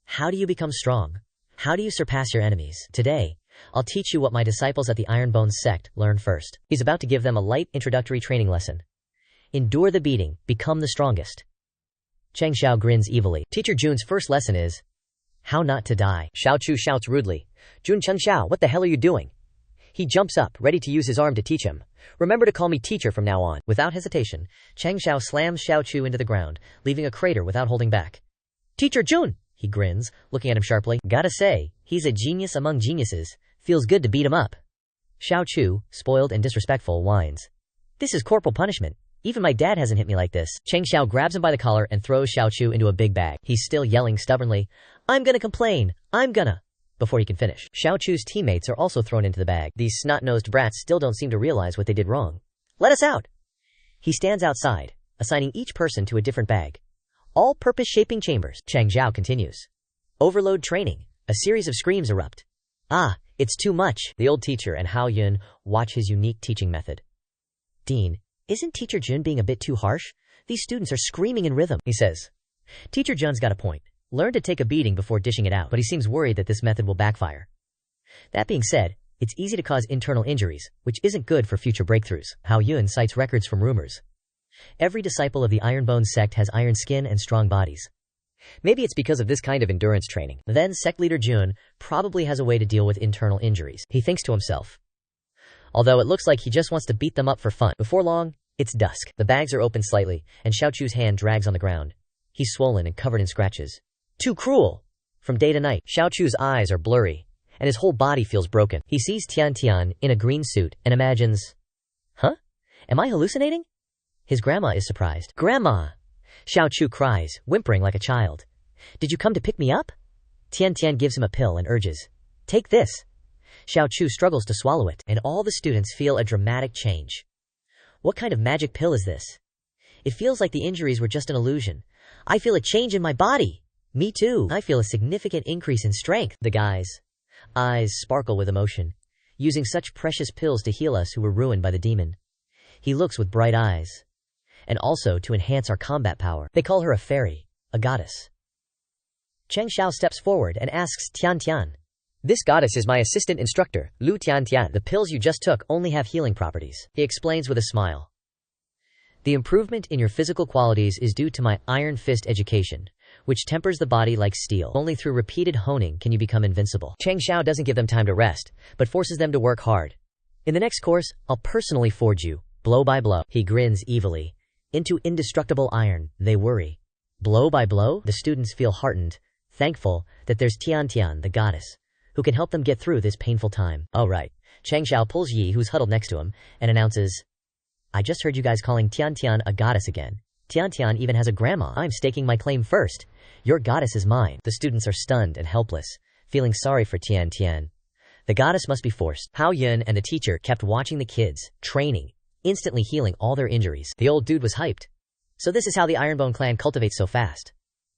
How do you become strong? How do you surpass your enemies? Today, I'll teach you what my disciples at the Ironbones sect learned first. He's about to give them a light introductory training lesson. Endure the beating, become the strongest. Changxiao grins evilly. Teacher Jun's first lesson is, how not to die. Xiao Chu shouts rudely. Jun Changxiao, what the hell are you doing? He jumps up, ready to use his arm to teach him. Remember to call me teacher from now on. Without hesitation, Changxiao slams Xiao Chu into the ground, leaving a crater without holding back. Teacher Jun! He grins, looking at him sharply. Gotta say, he's a genius among geniuses. Feels good to beat him up. Xiao Chu, spoiled and disrespectful, whines. This is corporal punishment. Even my dad hasn't hit me like this. Changxiao grabs him by the collar and throws Xiaochu into a big bag. He's still yelling stubbornly, "I'm gonna complain! I'm gonna!" before he can finish. Xiaochu's teammates are also thrown into the bag. These snot-nosed brats still don't seem to realize what they did wrong. "Let us out!" He stands outside, assigning each person to a different bag. All-purpose shaping chambers. Changxiao continues. Overload training. A series of screams erupt. "Ah, it's too much." The old teacher and Hao Yun watch his unique teaching method. "Dean, isn't Teacher Jun being a bit too harsh? These students are screaming in rhythm," he says. Teacher Jun's got a point. Learn to take a beating before dishing it out, but he seems worried that this method will backfire. That being said, it's easy to cause internal injuries, which isn't good for future breakthroughs. Hao Yun cites records from rumors. Every disciple of the Ironbone sect has iron skin and strong bodies. Maybe it's because of this kind of endurance training. Then sect leader Jun probably has a way to deal with internal injuries. He thinks to himself. Although it looks like he just wants to beat them up for fun. Before long, it's dusk. The bags are open slightly, and Xiaochu's hand drags on the ground. He's swollen and covered in scratches. Too cruel! From day to night, Xiaochu's eyes are blurry, and his whole body feels broken. He sees Tian in a green suit and imagines, "Huh? Am I hallucinating?" His grandma is surprised. "Grandma!" Xiaochu cries, whimpering like a child. "Did you come to pick me up?" Tian gives him a pill and urges, "Take this." Xiaochu struggles to swallow it, and all the students feel a dramatic change. What kind of magic pill is this? It feels like the injuries were just an illusion. I feel a change in my body. Me too. I feel a significant increase in strength. The guy's eyes sparkle with emotion, using such precious pills to heal us who were ruined by the demon. He looks with bright eyes. And also to enhance our combat power. They call her a fairy, a goddess. Changxiao steps forward and asks Tian. "This goddess is my assistant instructor, Lu Tian. The pills you just took only have healing properties," he explains with a smile. "The improvement in your physical qualities is due to my Iron Fist education, which tempers the body like steel. Only through repeated honing can you become invincible." Changxiao doesn't give them time to rest, but forces them to work hard. "In the next course, I'll personally forge you, blow by blow." He grins evilly. Into indestructible iron, they worry. Blow by blow, the students feel heartened, thankful that there's Tian, the goddess, who can help them get through this painful time. "Oh right." Changxiao pulls Yi, who's huddled next to him, and announces, "I just heard you guys calling Tian a goddess again. Tian even has a grandma. I'm staking my claim first. Your goddess is mine." The students are stunned and helpless, feeling sorry for Tian. The goddess must be forced. Hao Yun and the teacher kept watching the kids, training, instantly healing all their injuries. The old dude was hyped. So this is how the Ironbone clan cultivates so fast.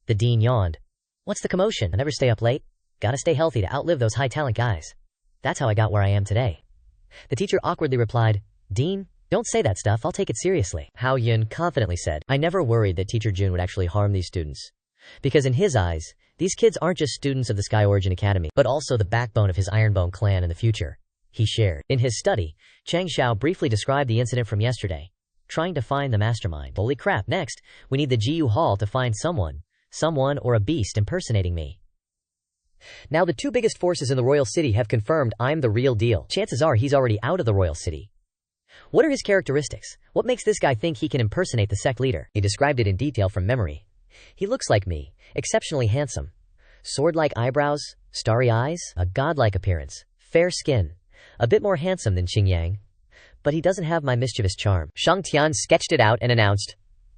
The dean yawned. "What's the commotion? I never stay up late. Gotta stay healthy to outlive those high-talent guys. That's how I got where I am today." The teacher awkwardly replied, "Dean, don't say that stuff, I'll take it seriously." Hao Yun confidently said, "I never worried that Teacher Jun would actually harm these students. Because in his eyes, these kids aren't just students of the Sky Origin Academy, but also the backbone of his Ironbone clan in the future." He shared. In his study, Changxiao briefly described the incident from yesterday, trying to find the mastermind. "Holy crap, next, we need the GU Hall to find someone or a beast impersonating me. Now the two biggest forces in the royal city have confirmed I'm the real deal. Chances are he's already out of the royal city. What are his characteristics? What makes this guy think he can impersonate the sect leader?" He described it in detail from memory. "He looks like me, exceptionally handsome. Sword-like eyebrows, starry eyes, a godlike appearance, fair skin, a bit more handsome than Xingyang. But he doesn't have my mischievous charm." Shang Tian sketched it out and announced,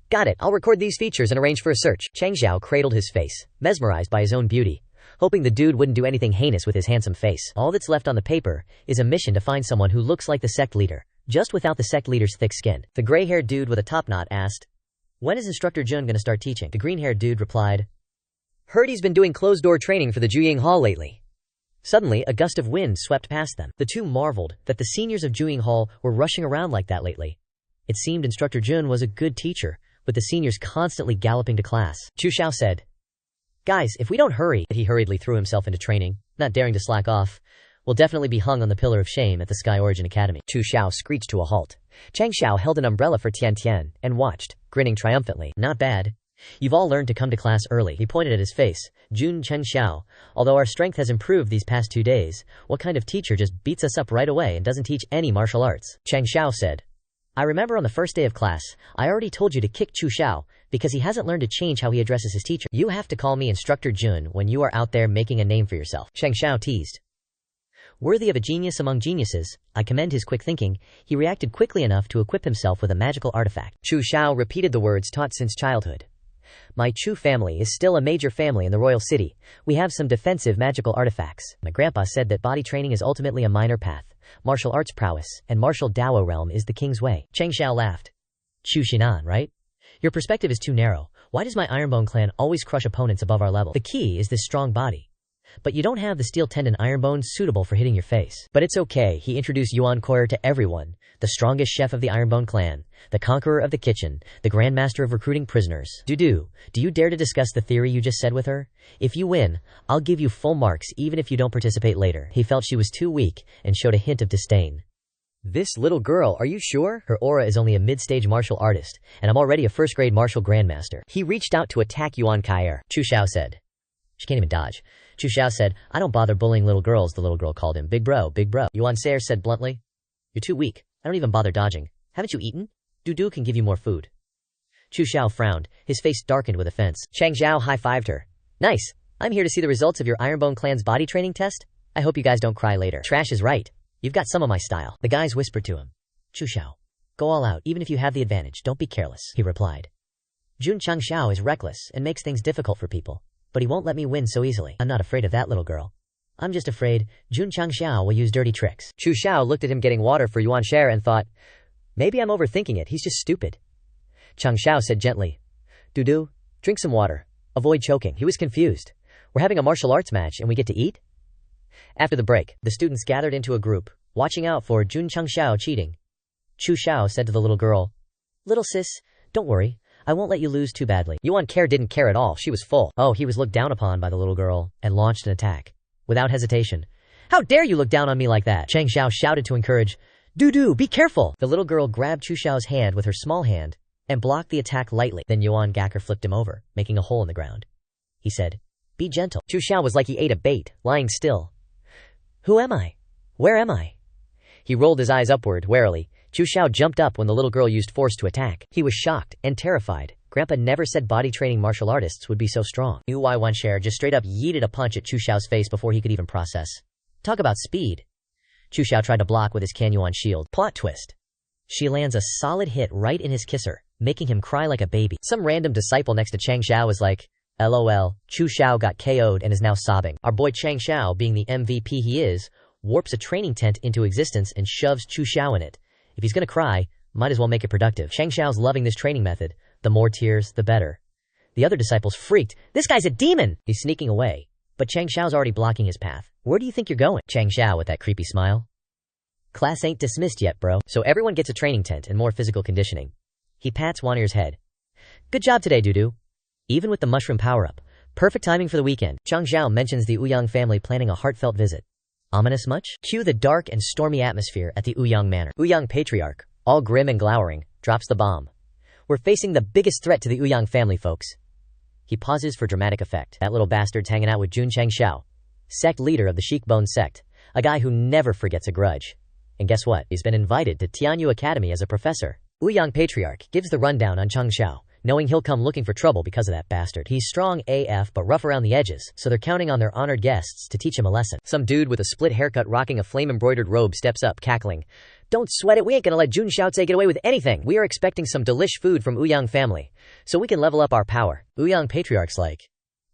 "Got it, I'll record these features and arrange for a search." Changxiao cradled his face, mesmerized by his own beauty, hoping the dude wouldn't do anything heinous with his handsome face. All that's left on the paper is a mission to find someone who looks like the sect leader, just without the sect leader's thick skin. The gray-haired dude with a top knot asked, "When is Instructor Jun gonna start teaching?" The green-haired dude replied, "Heard he's been doing closed-door training for the Juying Hall lately." Suddenly, a gust of wind swept past them. The two marveled that the seniors of Juying Hall were rushing around like that lately. It seemed Instructor Jun was a good teacher, with the seniors constantly galloping to class. Chu Xiao said, "Guys, if we don't hurry," he hurriedly threw himself into training, not daring to slack off, "we'll definitely be hung on the pillar of shame at the Sky Origin Academy." Chu Xiao screeched to a halt. Changxiao held an umbrella for Tian and watched, grinning triumphantly. "Not bad. You've all learned to come to class early." He pointed at his face. "Jun Changxiao, although our strength has improved these past 2 days, what kind of teacher just beats us up right away and doesn't teach any martial arts?" Changxiao said, "I remember on the first day of class, I already told you to kick Chu Xiao because he hasn't learned to change how he addresses his teacher. You have to call me Instructor Jun when you are out there making a name for yourself." Changxiao teased. Worthy of a genius among geniuses, I commend his quick thinking. He reacted quickly enough to equip himself with a magical artifact. Chu Xiao repeated the words taught since childhood. My Chu family is still a major family in the royal city. We have some defensive magical artifacts. My grandpa said that body training is ultimately a minor path. Martial arts prowess and martial Dao realm is the king's way. Changxiao laughed. Chu Xinan, right? Your perspective is too narrow. Why does my Ironbone clan always crush opponents above our level? The key is this strong body. But you don't have the steel tendon Ironbone suitable for hitting your face. But it's okay, he introduced Yuan Koyer to everyone. The strongest chef of the Ironbone clan, the conqueror of the kitchen, the grandmaster of recruiting prisoners. Do you dare to discuss the theory you just said with her? If you win, I'll give you full marks even if you don't participate later. He felt she was too weak and showed a hint of disdain. This little girl, are you sure? Her aura is only a mid-stage martial artist, and I'm already a first-grade martial grandmaster. He reached out to attack Yuan Koyer. Chu Xiao said. She can't even dodge. Chu Xiao said, I don't bother bullying little girls. The little girl called him, big bro, big bro. Yuan Koyer said bluntly, you're too weak. I don't even bother dodging. Haven't you eaten? Du can give you more food. Chu Xiao frowned, his face darkened with offense. Changxiao high-fived her. Nice. I'm here to see the results of your Ironbone clan's body training test. I hope you guys don't cry later. Trash is right. You've got some of my style. The guys whispered to him. Chu Xiao, go all out, even if you have the advantage. Don't be careless, he replied. Jun Changxiao is reckless and makes things difficult for people, but he won't let me win so easily. I'm not afraid of that little girl. I'm just afraid Jun Changxiao will use dirty tricks. Chu Xiao looked at him getting water for Yuan Koyer and thought, maybe I'm overthinking it, he's just stupid. Changxiao said gently, Du, drink some water. Avoid choking. He was confused. We're having a martial arts match and we get to eat? After the break, the students gathered into a group, watching out for Jun Changxiao cheating. Chu Xiao said to the little girl, little sis, don't worry, I won't let you lose too badly. Yuan Koyer didn't care at all, she was full. Oh, he was looked down upon by the little girl, and launched an attack. Without hesitation. How dare you look down on me like that? Changxiao shouted to encourage, Du, be careful! The little girl grabbed Chu Xiao's hand with her small hand, and blocked the attack lightly. Then Yuan Koyer flipped him over, making a hole in the ground. He said, be gentle. Chu Xiao was like he ate a bait, lying still. Who am I? Where am I? He rolled his eyes upward, warily. Chu Xiao jumped up when the little girl used force to attack. He was shocked and terrified. Grandpa never said body training martial artists would be so strong. Yuan Koyer just straight up yeeted a punch at Chu Xiao's face before he could even process. Talk about speed. Chu Xiao tried to block with his Kanyuan shield. Plot twist. She lands a solid hit right in his kisser, making him cry like a baby. Some random disciple next to Changxiao was like, LOL, Chu Xiao got KO'd and is now sobbing. Our boy Changxiao, being the MVP he is, warps a training tent into existence and shoves Chu Xiao in it. If he's gonna cry, might as well make it productive. Changxiao's loving this training method. The more tears, the better. The other disciples freaked. This guy's a demon! He's sneaking away. But Changxiao's already blocking his path. Where do you think you're going? Changxiao with that creepy smile. Class ain't dismissed yet, bro. So everyone gets a training tent and more physical conditioning. He pats Wanir's head. Good job today, Du. Even with the mushroom power-up. Perfect timing for the weekend. Changxiao mentions the Ouyang family planning a heartfelt visit. Ominous much? Cue the dark and stormy atmosphere at the Ouyang manor. Ouyang patriarch, all grim and glowering, drops the bomb. We're facing the biggest threat to the Ouyang family, folks. He pauses for dramatic effect. That little bastard's hanging out with Jun Changxiao, sect leader of the Sheikbone sect, a guy who never forgets a grudge. And guess what? He's been invited to Tianyu Academy as a professor. Ouyang patriarch gives the rundown on Changxiao, knowing he'll come looking for trouble because of that bastard. He's strong AF but rough around the edges, so they're counting on their honored guests to teach him a lesson. Some dude with a split haircut rocking a flame-embroidered robe steps up, cackling. Don't sweat it, we ain't gonna let Jun Xiaotze get away with anything. We are expecting some delish food from Ouyang family, so we can level up our power. Ouyang patriarch's like,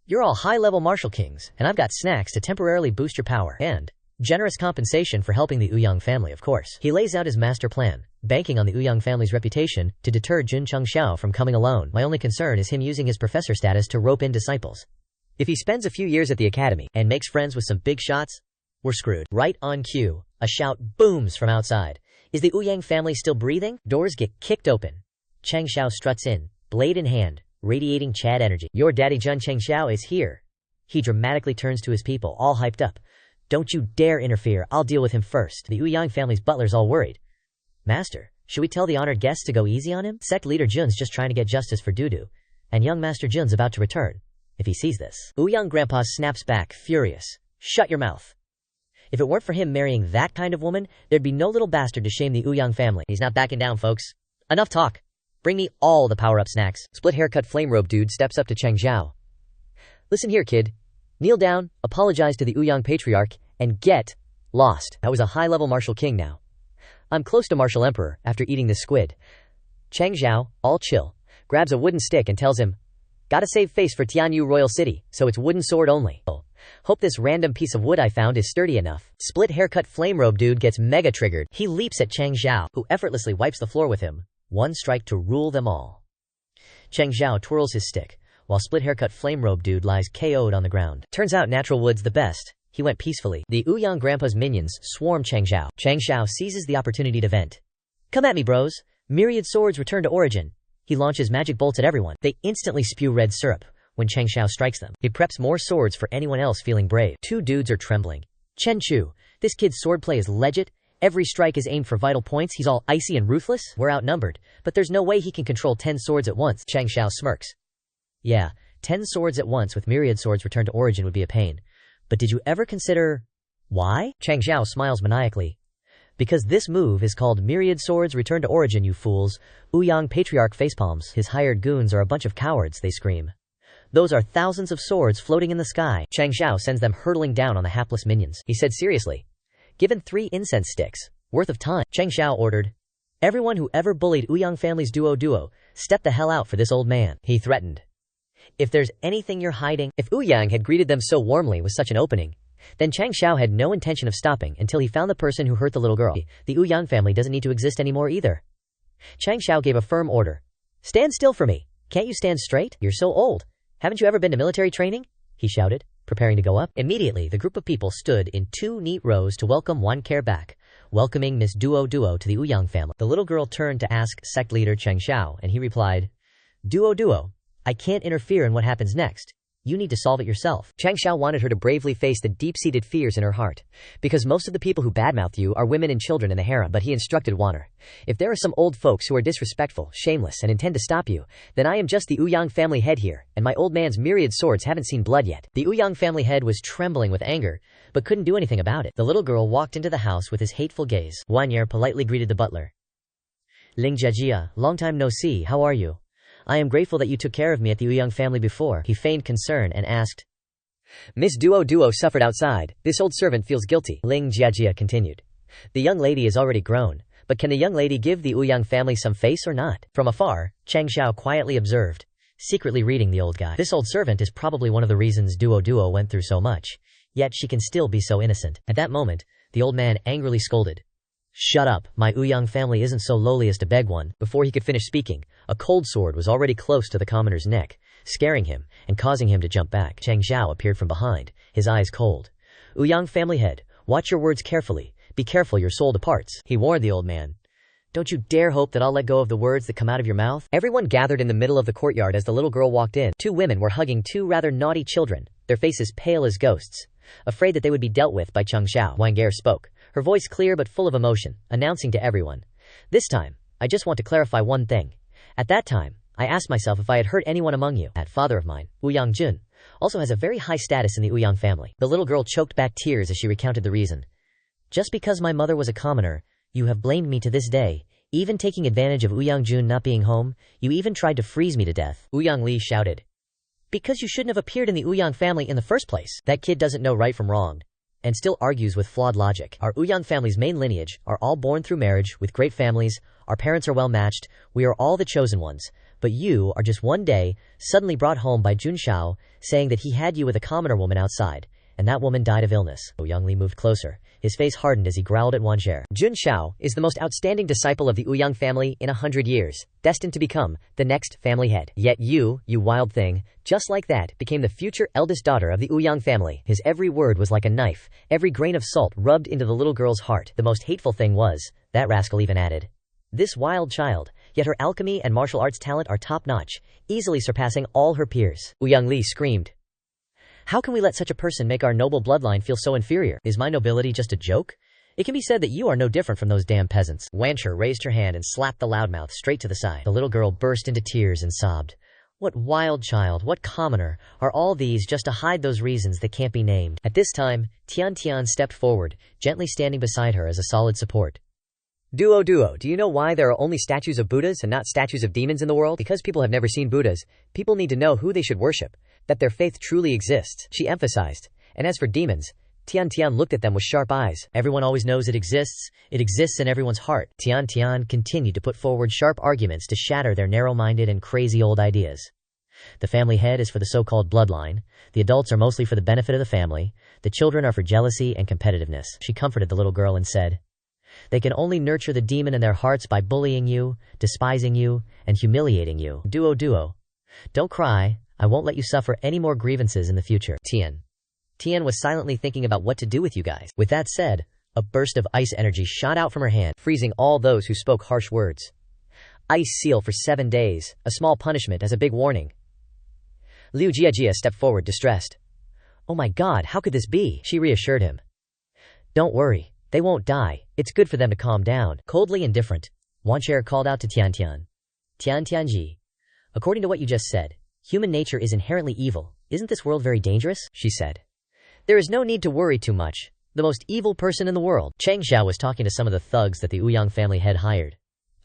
you're all high-level martial kings, and I've got snacks to temporarily boost your power. And generous compensation for helping the Ouyang family, of course. He lays out his master plan, banking on the Ouyang family's reputation to deter Jun Changxiao from coming alone. My only concern is him using his professor status to rope in disciples. If he spends a few years at the academy and makes friends with some big shots, we're screwed. Right on cue, a shout booms from outside. Is the Ouyang family still breathing? Doors get kicked open. Changxiao struts in, blade in hand, radiating Chad energy. Your daddy Jun Changxiao is here. He dramatically turns to his people, all hyped up. Don't you dare interfere, I'll deal with him first. The Ouyang family's butler's all worried. Master, should we tell the honored guests to go easy on him? Sect leader Jun's just trying to get justice for Du, and young Master Jun's about to return. If he sees this, Ouyang grandpa snaps back, furious. Shut your mouth. If it weren't for him marrying that kind of woman, there'd be no little bastard to shame the Ouyang family. He's not backing down, folks. Enough talk. Bring me all the power-up snacks. Split haircut flame robe dude steps up to Changxiao. Listen here, kid. Kneel down, apologize to the Ouyang patriarch, and get Lost. I was a high-level martial king now. I'm close to martial emperor after eating this squid. Changxiao, all chill, grabs a wooden stick and tells him, "Gotta save face for Tianyu Royal City, so it's wooden sword only. Hope this random piece of wood I found is sturdy enough." Split haircut flame robe dude gets mega triggered. He leaps at Changxiao, who effortlessly wipes the floor with him. One strike to rule them all. Changxiao twirls his stick, while split haircut flame robe dude lies KO'd on the ground. Turns out natural wood's the best. He went peacefully. The Ouyang Grandpa's minions swarm Changxiao. Changxiao seizes the opportunity to vent. "Come at me, bros. Myriad swords return to origin." He launches magic bolts at everyone. They instantly spew red syrup when Changxiao strikes them. He preps more swords for anyone else feeling brave. Two dudes are trembling. Chen Chu, this kid's swordplay is legit. Every strike is aimed for vital points. He's all icy and ruthless. We're outnumbered, but there's no way he can control 10 swords at once. Changxiao smirks. Yeah, 10 swords at once with myriad swords return to origin would be a pain. But did you ever consider why? Changxiao smiles maniacally. Because this move is called Myriad Swords Return to Origin, you fools. Ouyang Patriarch facepalms. His hired goons are a bunch of cowards, they scream. Those are thousands of swords floating in the sky. Changxiao sends them hurtling down on the hapless minions. He said seriously. Given 3 incense sticks worth of time, Changxiao ordered, "Everyone who ever bullied Ouyang family's duo, step the hell out for this old man." He threatened. If there's anything you're hiding. If Ouyang had greeted them so warmly with such an opening, then Changxiao had no intention of stopping until he found the person who hurt the little girl. The Ouyang family doesn't need to exist anymore either. Changxiao gave a firm order. "Stand still for me. Can't you stand straight? You're so old. Haven't you ever been to military training?" he shouted, preparing to go up. Immediately, the group of people stood in 2 neat rows to welcome Wan Care back, welcoming Miss Duo to the Ouyang family. The little girl turned to ask sect leader Changxiao, and he replied, Duo, I can't interfere in what happens next. You need to solve it yourself." Changxiao wanted her to bravely face the deep-seated fears in her heart, because most of the people who badmouth you are women and children in the harem. But he instructed Wanner, "If there are some old folks who are disrespectful, shameless, and intend to stop you, then I am just the Ouyang family head here, and my old man's myriad swords haven't seen blood yet." The Ouyang family head was trembling with anger, but couldn't do anything about it. The little girl walked into the house with his hateful gaze. Wanyer politely greeted the butler. "Ling Jiajia, long time no see, how are you? I am grateful that you took care of me at the Ouyang family before." He feigned concern and asked, "Miss Duo suffered outside. This old servant feels guilty." Ling Jiajia continued, "The young lady is already grown, but can the young lady give the Ouyang family some face or not?" From afar, Changxiao quietly observed, secretly reading the old guy. This old servant is probably one of the reasons Duo went through so much, yet she can still be so innocent. At that moment, the old man angrily scolded, "Shut up, my Ouyang family isn't so lowly as to beg one." Before he could finish speaking, a cold sword was already close to the commoner's neck, scaring him and causing him to jump back. Changxiao appeared from behind, his eyes cold. "Ouyang family head, watch your words carefully. Be careful your soul departs," he warned the old man. "Don't you dare hope that I'll let go of the words that come out of your mouth." Everyone gathered in the middle of the courtyard as the little girl walked in. 2 women were hugging 2 rather naughty children, their faces pale as ghosts, afraid that they would be dealt with by Changxiao. Wanyer spoke, her voice clear but full of emotion, announcing to everyone, "This time, I just want to clarify one thing. At that time, I asked myself if I had hurt anyone among you. That father of mine, Ouyang Jun, also has a very high status in the Ouyang family." The little girl choked back tears as she recounted the reason. "Just because my mother was a commoner, you have blamed me to this day, even taking advantage of Ouyang Jun not being home. You even tried to freeze me to death." Ouyang Li shouted, "Because you shouldn't have appeared in the Ouyang family in the first place. That kid doesn't know right from wrong, and still argues with flawed logic. Our Ouyang family's main lineage are all born through marriage with great families. Our parents are well matched. We are all the chosen ones. But you are just one day suddenly brought home by Jun Changxiao, saying that he had you with a commoner woman outside, and that woman died of illness." Ouyang Li moved closer. His face hardened as he growled at Wancher. "Jun Changxiao is the most outstanding disciple of the Ouyang family in 100 years, destined to become the next family head. Yet you wild thing, just like that, became the future eldest daughter of the Ouyang family." His every word was like a knife, every grain of salt rubbed into the little girl's heart. The most hateful thing was, that rascal even added, "This wild child, yet her alchemy and martial arts talent are top-notch, easily surpassing all her peers." Ouyang Li screamed, "How can we let such a person make our noble bloodline feel so inferior? Is my nobility just a joke? It can be said that you are no different from those damn peasants." Wancher raised her hand and slapped the loudmouth straight to the side. The little girl burst into tears and sobbed. What wild child, what commoner, are all these just to hide those reasons that can't be named? At this time, Tian stepped forward, gently standing beside her as a solid support. Duo, do you know why there are only statues of Buddhas and not statues of demons in the world? Because people have never seen Buddhas, people need to know who they should worship, that their faith truly exists, she emphasized. And as for demons, Tian Tian looked at them with sharp eyes. Everyone always knows it exists in everyone's heart. Tian Tian continued to put forward sharp arguments to shatter their narrow-minded and crazy old ideas. The family head is for the so-called bloodline. The adults are mostly for the benefit of the family. The children are for jealousy and competitiveness. She comforted the little girl and said, "They can only nurture the demon in their hearts by bullying you, despising you, and humiliating you. Duo. Don't cry. I won't let you suffer any more grievances in the future." Tian was silently thinking about what to do with you guys. With that said, a burst of ice energy shot out from her hand, freezing all those who spoke harsh words. Ice seal for 7 days, a small punishment as a big warning. Liu Jiajia stepped forward, distressed. "Oh my god, how could this be?" She reassured him. "Don't worry, they won't die. It's good for them to calm down." Coldly indifferent, Wancher called out to Tian Tian. "Tianji, according to what you just said, human nature is inherently evil. Isn't this world very dangerous?" she said. "There is no need to worry too much. The most evil person in the world." Changxiao was talking to some of the thugs that the Ouyang family had hired.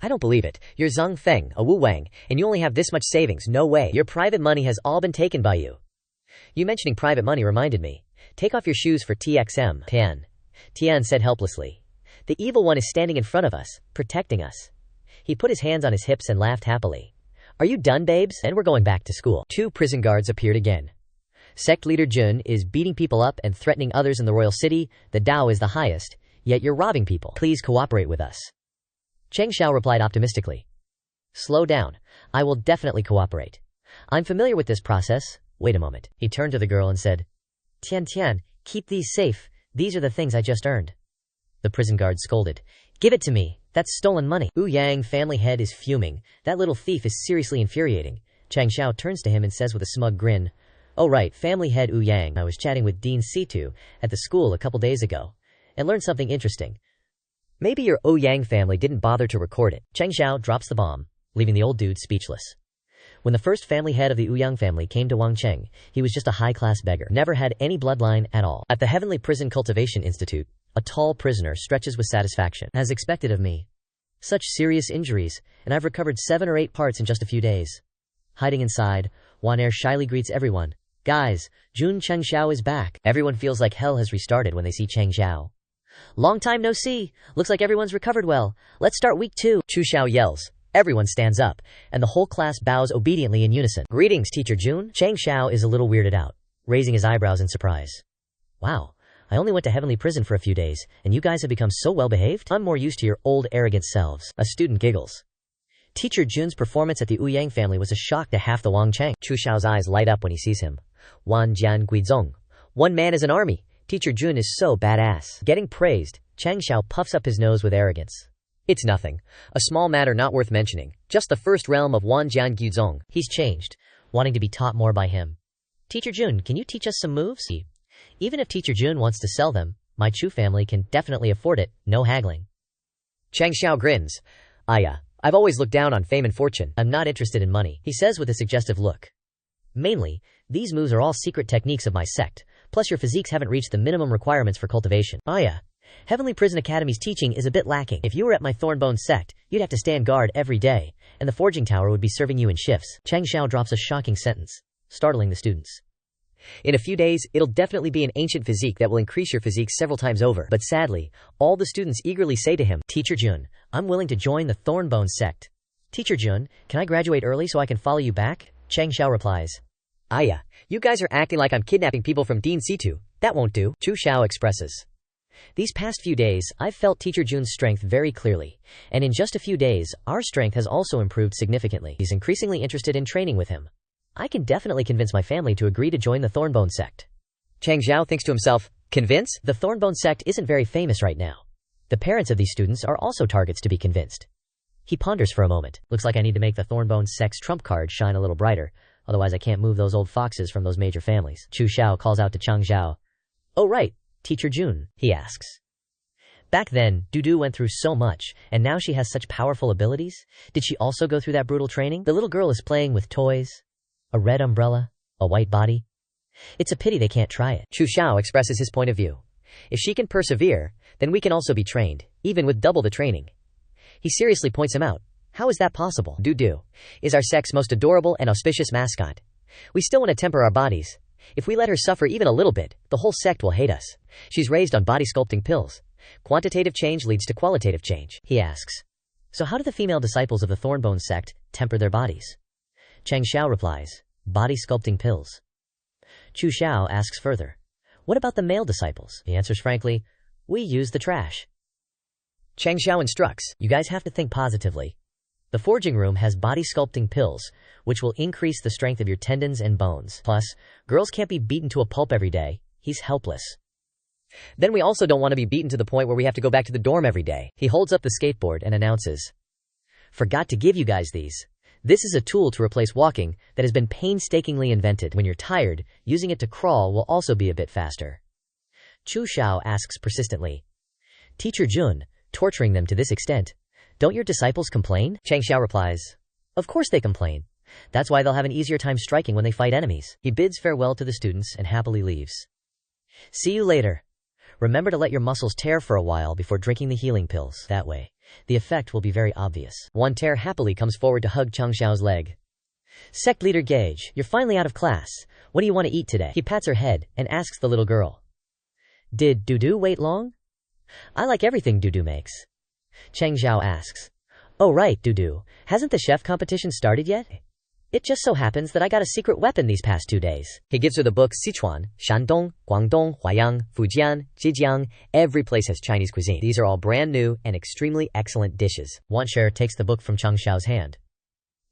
"I don't believe it. You're Zhang Feng, a Wu Wang, and you only have this much savings. No way. Your private money has all been taken by you." "You mentioning private money reminded me. Take off your shoes for TXM, Tian said helplessly. "The evil one is standing in front of us, protecting us." He put his hands on his hips and laughed happily. "Are you done, babes? And we're going back to school." 2 prison guards appeared again. "Sect leader Jun is beating people up and threatening others in the royal city. The Dao is the highest, yet you're robbing people. Please cooperate with us." Changxiao replied optimistically. "Slow down. I will definitely cooperate. I'm familiar with this process. Wait a moment." He turned to the girl and said, Tian, keep these safe. These are the things I just earned." The prison guard scolded. "Give it to me. That's stolen money." Ouyang family head is fuming. That little thief is seriously infuriating. Changxiao turns to him and says with a smug grin, "Oh right, family head Ouyang. I was chatting with Dean Situ at the school a couple days ago and learned something interesting. Maybe your Ouyang family didn't bother to record it." Changxiao drops the bomb, leaving the old dude speechless. When the first family head of the Ouyang family came to Wangcheng, he was just a high-class beggar, never had any bloodline at all. At the Heavenly Prison Cultivation Institute, a tall prisoner stretches with satisfaction. "As expected of me. Such serious injuries, and I've recovered 7 or 8 parts in just a few days." Hiding inside, Waner shyly greets everyone. "Guys, Jun Changxiao is back." Everyone feels like hell has restarted when they see Changxiao. "Long time no see. Looks like everyone's recovered well. Let's start week 2. Chu Xiao yells. Everyone stands up, and the whole class bows obediently in unison. "Greetings, Teacher Jun." Changxiao is a little weirded out, raising his eyebrows in surprise. "Wow, I only went to Heavenly Prison for a few days, and you guys have become so well-behaved? I'm more used to your old arrogant selves." A student giggles. Teacher Jun's performance at the Ouyang family was a shock to half the Wangcheng. Chu Xiao's eyes light up when he sees him. "Wan Jian Guizong. One man is an army. Teacher Jun is so badass." Getting praised, Changxiao puffs up his nose with arrogance. "It's nothing. A small matter not worth mentioning. Just the first realm of Wan Jian Guizong." He's changed, wanting to be taught more by him. "Teacher Jun, can you teach us some moves?" Even if Teacher Jun wants to sell them, my Chu family can definitely afford it, no haggling. Changxiao grins. I've always looked down on fame and fortune. I'm not interested in money," he says with a suggestive look. "Mainly, these moves are all secret techniques of my sect, plus your physiques haven't reached the minimum requirements for cultivation." Heavenly Prison Academy's teaching is a bit lacking. If you were at my Thornbone sect, you'd have to stand guard every day, and the forging tower would be serving you in shifts." Changxiao drops a shocking sentence, startling the students. "In a few days, it'll definitely be an ancient physique that will increase your physique several times over." But sadly, all the students eagerly say to him, "Teacher Jun, I'm willing to join the Thornbone sect." "Teacher Jun, can I graduate early so I can follow you back?" Changxiao replies. You guys are acting like I'm kidnapping people from Dean Situ. That won't do." Chu Xiao expresses. "These past few days, I've felt Teacher Jun's strength very clearly, and in just a few days, our strength has also improved significantly. He's increasingly interested in training with him. I can definitely convince my family to agree to join the Thornbone sect." Changxiao thinks to himself, convince? The Thornbone sect isn't very famous right now. The parents of these students are also targets to be convinced. He ponders for a moment. Looks like I need to make the Thornbone sect's trump card shine a little brighter, otherwise I can't move those old foxes from those major families. Chu Xiao calls out to Changxiao. "Oh right, Teacher Jun," he asks. Back then, Dudu went through so much, and now she has such powerful abilities. Did she also go through that brutal training? The little girl is playing with toys. A red umbrella, a white body. It's a pity they can't try it. Chu Xiao expresses his point of view. If she can persevere, then we can also be trained, even with double the training. He seriously points him out. How is that possible? Dudu is our sect's most adorable and auspicious mascot. We still want to temper our bodies. If we let her suffer even a little bit, the whole sect will hate us. She's raised on body sculpting pills. Quantitative change leads to qualitative change. He asks, so how do the female disciples of the Thornbone sect temper their bodies? Changxiao replies, body sculpting pills. Chu Xiao asks further, what about the male disciples? He answers frankly, we use the trash. Changxiao instructs, you guys have to think positively. The forging room has body sculpting pills, which will increase the strength of your tendons and bones. Plus, girls can't be beaten to a pulp every day. He's helpless. Then we also don't want to be beaten to the point where we have to go back to the dorm every day. He holds up the skateboard and announces, forgot to give you guys these. This is a tool to replace walking that has been painstakingly invented. When you're tired, using it to crawl will also be a bit faster. Chu Xiao asks persistently, Teacher Jun, torturing them to this extent, don't your disciples complain? Changxiao replies, of course they complain. That's why they'll have an easier time striking when they fight enemies. He bids farewell to the students and happily leaves. See you later. Remember to let your muscles tear for a while before drinking the healing pills. That way, the effect will be very obvious. One tear happily comes forward to hug Changxiao's leg. Sect leader Gage, you're finally out of class. What do you want to eat today? He pats her head and asks the little girl. Did Dudu wait long? I like everything Dudu makes. Changxiao asks. Oh right, Dudu. Hasn't the chef competition started yet? It just so happens that I got a secret weapon these past 2 days. He gives her the book Sichuan, Shandong, Guangdong, Huayang, Fujian, Zhejiang. Every place has Chinese cuisine. These are all brand new and extremely excellent dishes. Wanshare takes the book from Changxiao's hand.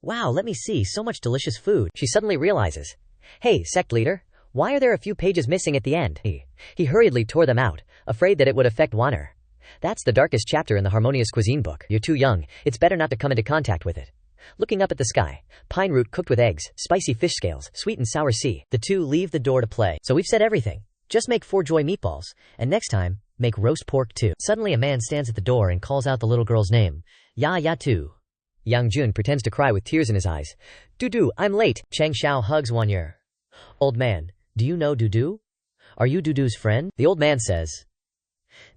Wow, let me see, so much delicious food. She suddenly realizes, hey, sect leader, why are there a few pages missing at the end? He hurriedly tore them out, afraid that it would affect Wanner. That's the darkest chapter in the Harmonious Cuisine book. You're too young, it's better not to come into contact with it. Looking up at the sky, pine root cooked with eggs, spicy fish scales, sweet and sour sea. The two leave the door to play. So we've said everything. Just make 4 joy meatballs, and next time, make roast pork too. Suddenly a man stands at the door and calls out the little girl's name. Ya tu. Yang Jun pretends to cry with tears in his eyes. Dudu, I'm late. Changxiao hugs Wanyer. Old man, do you know Dudu? Are you Dudu's friend? The old man says,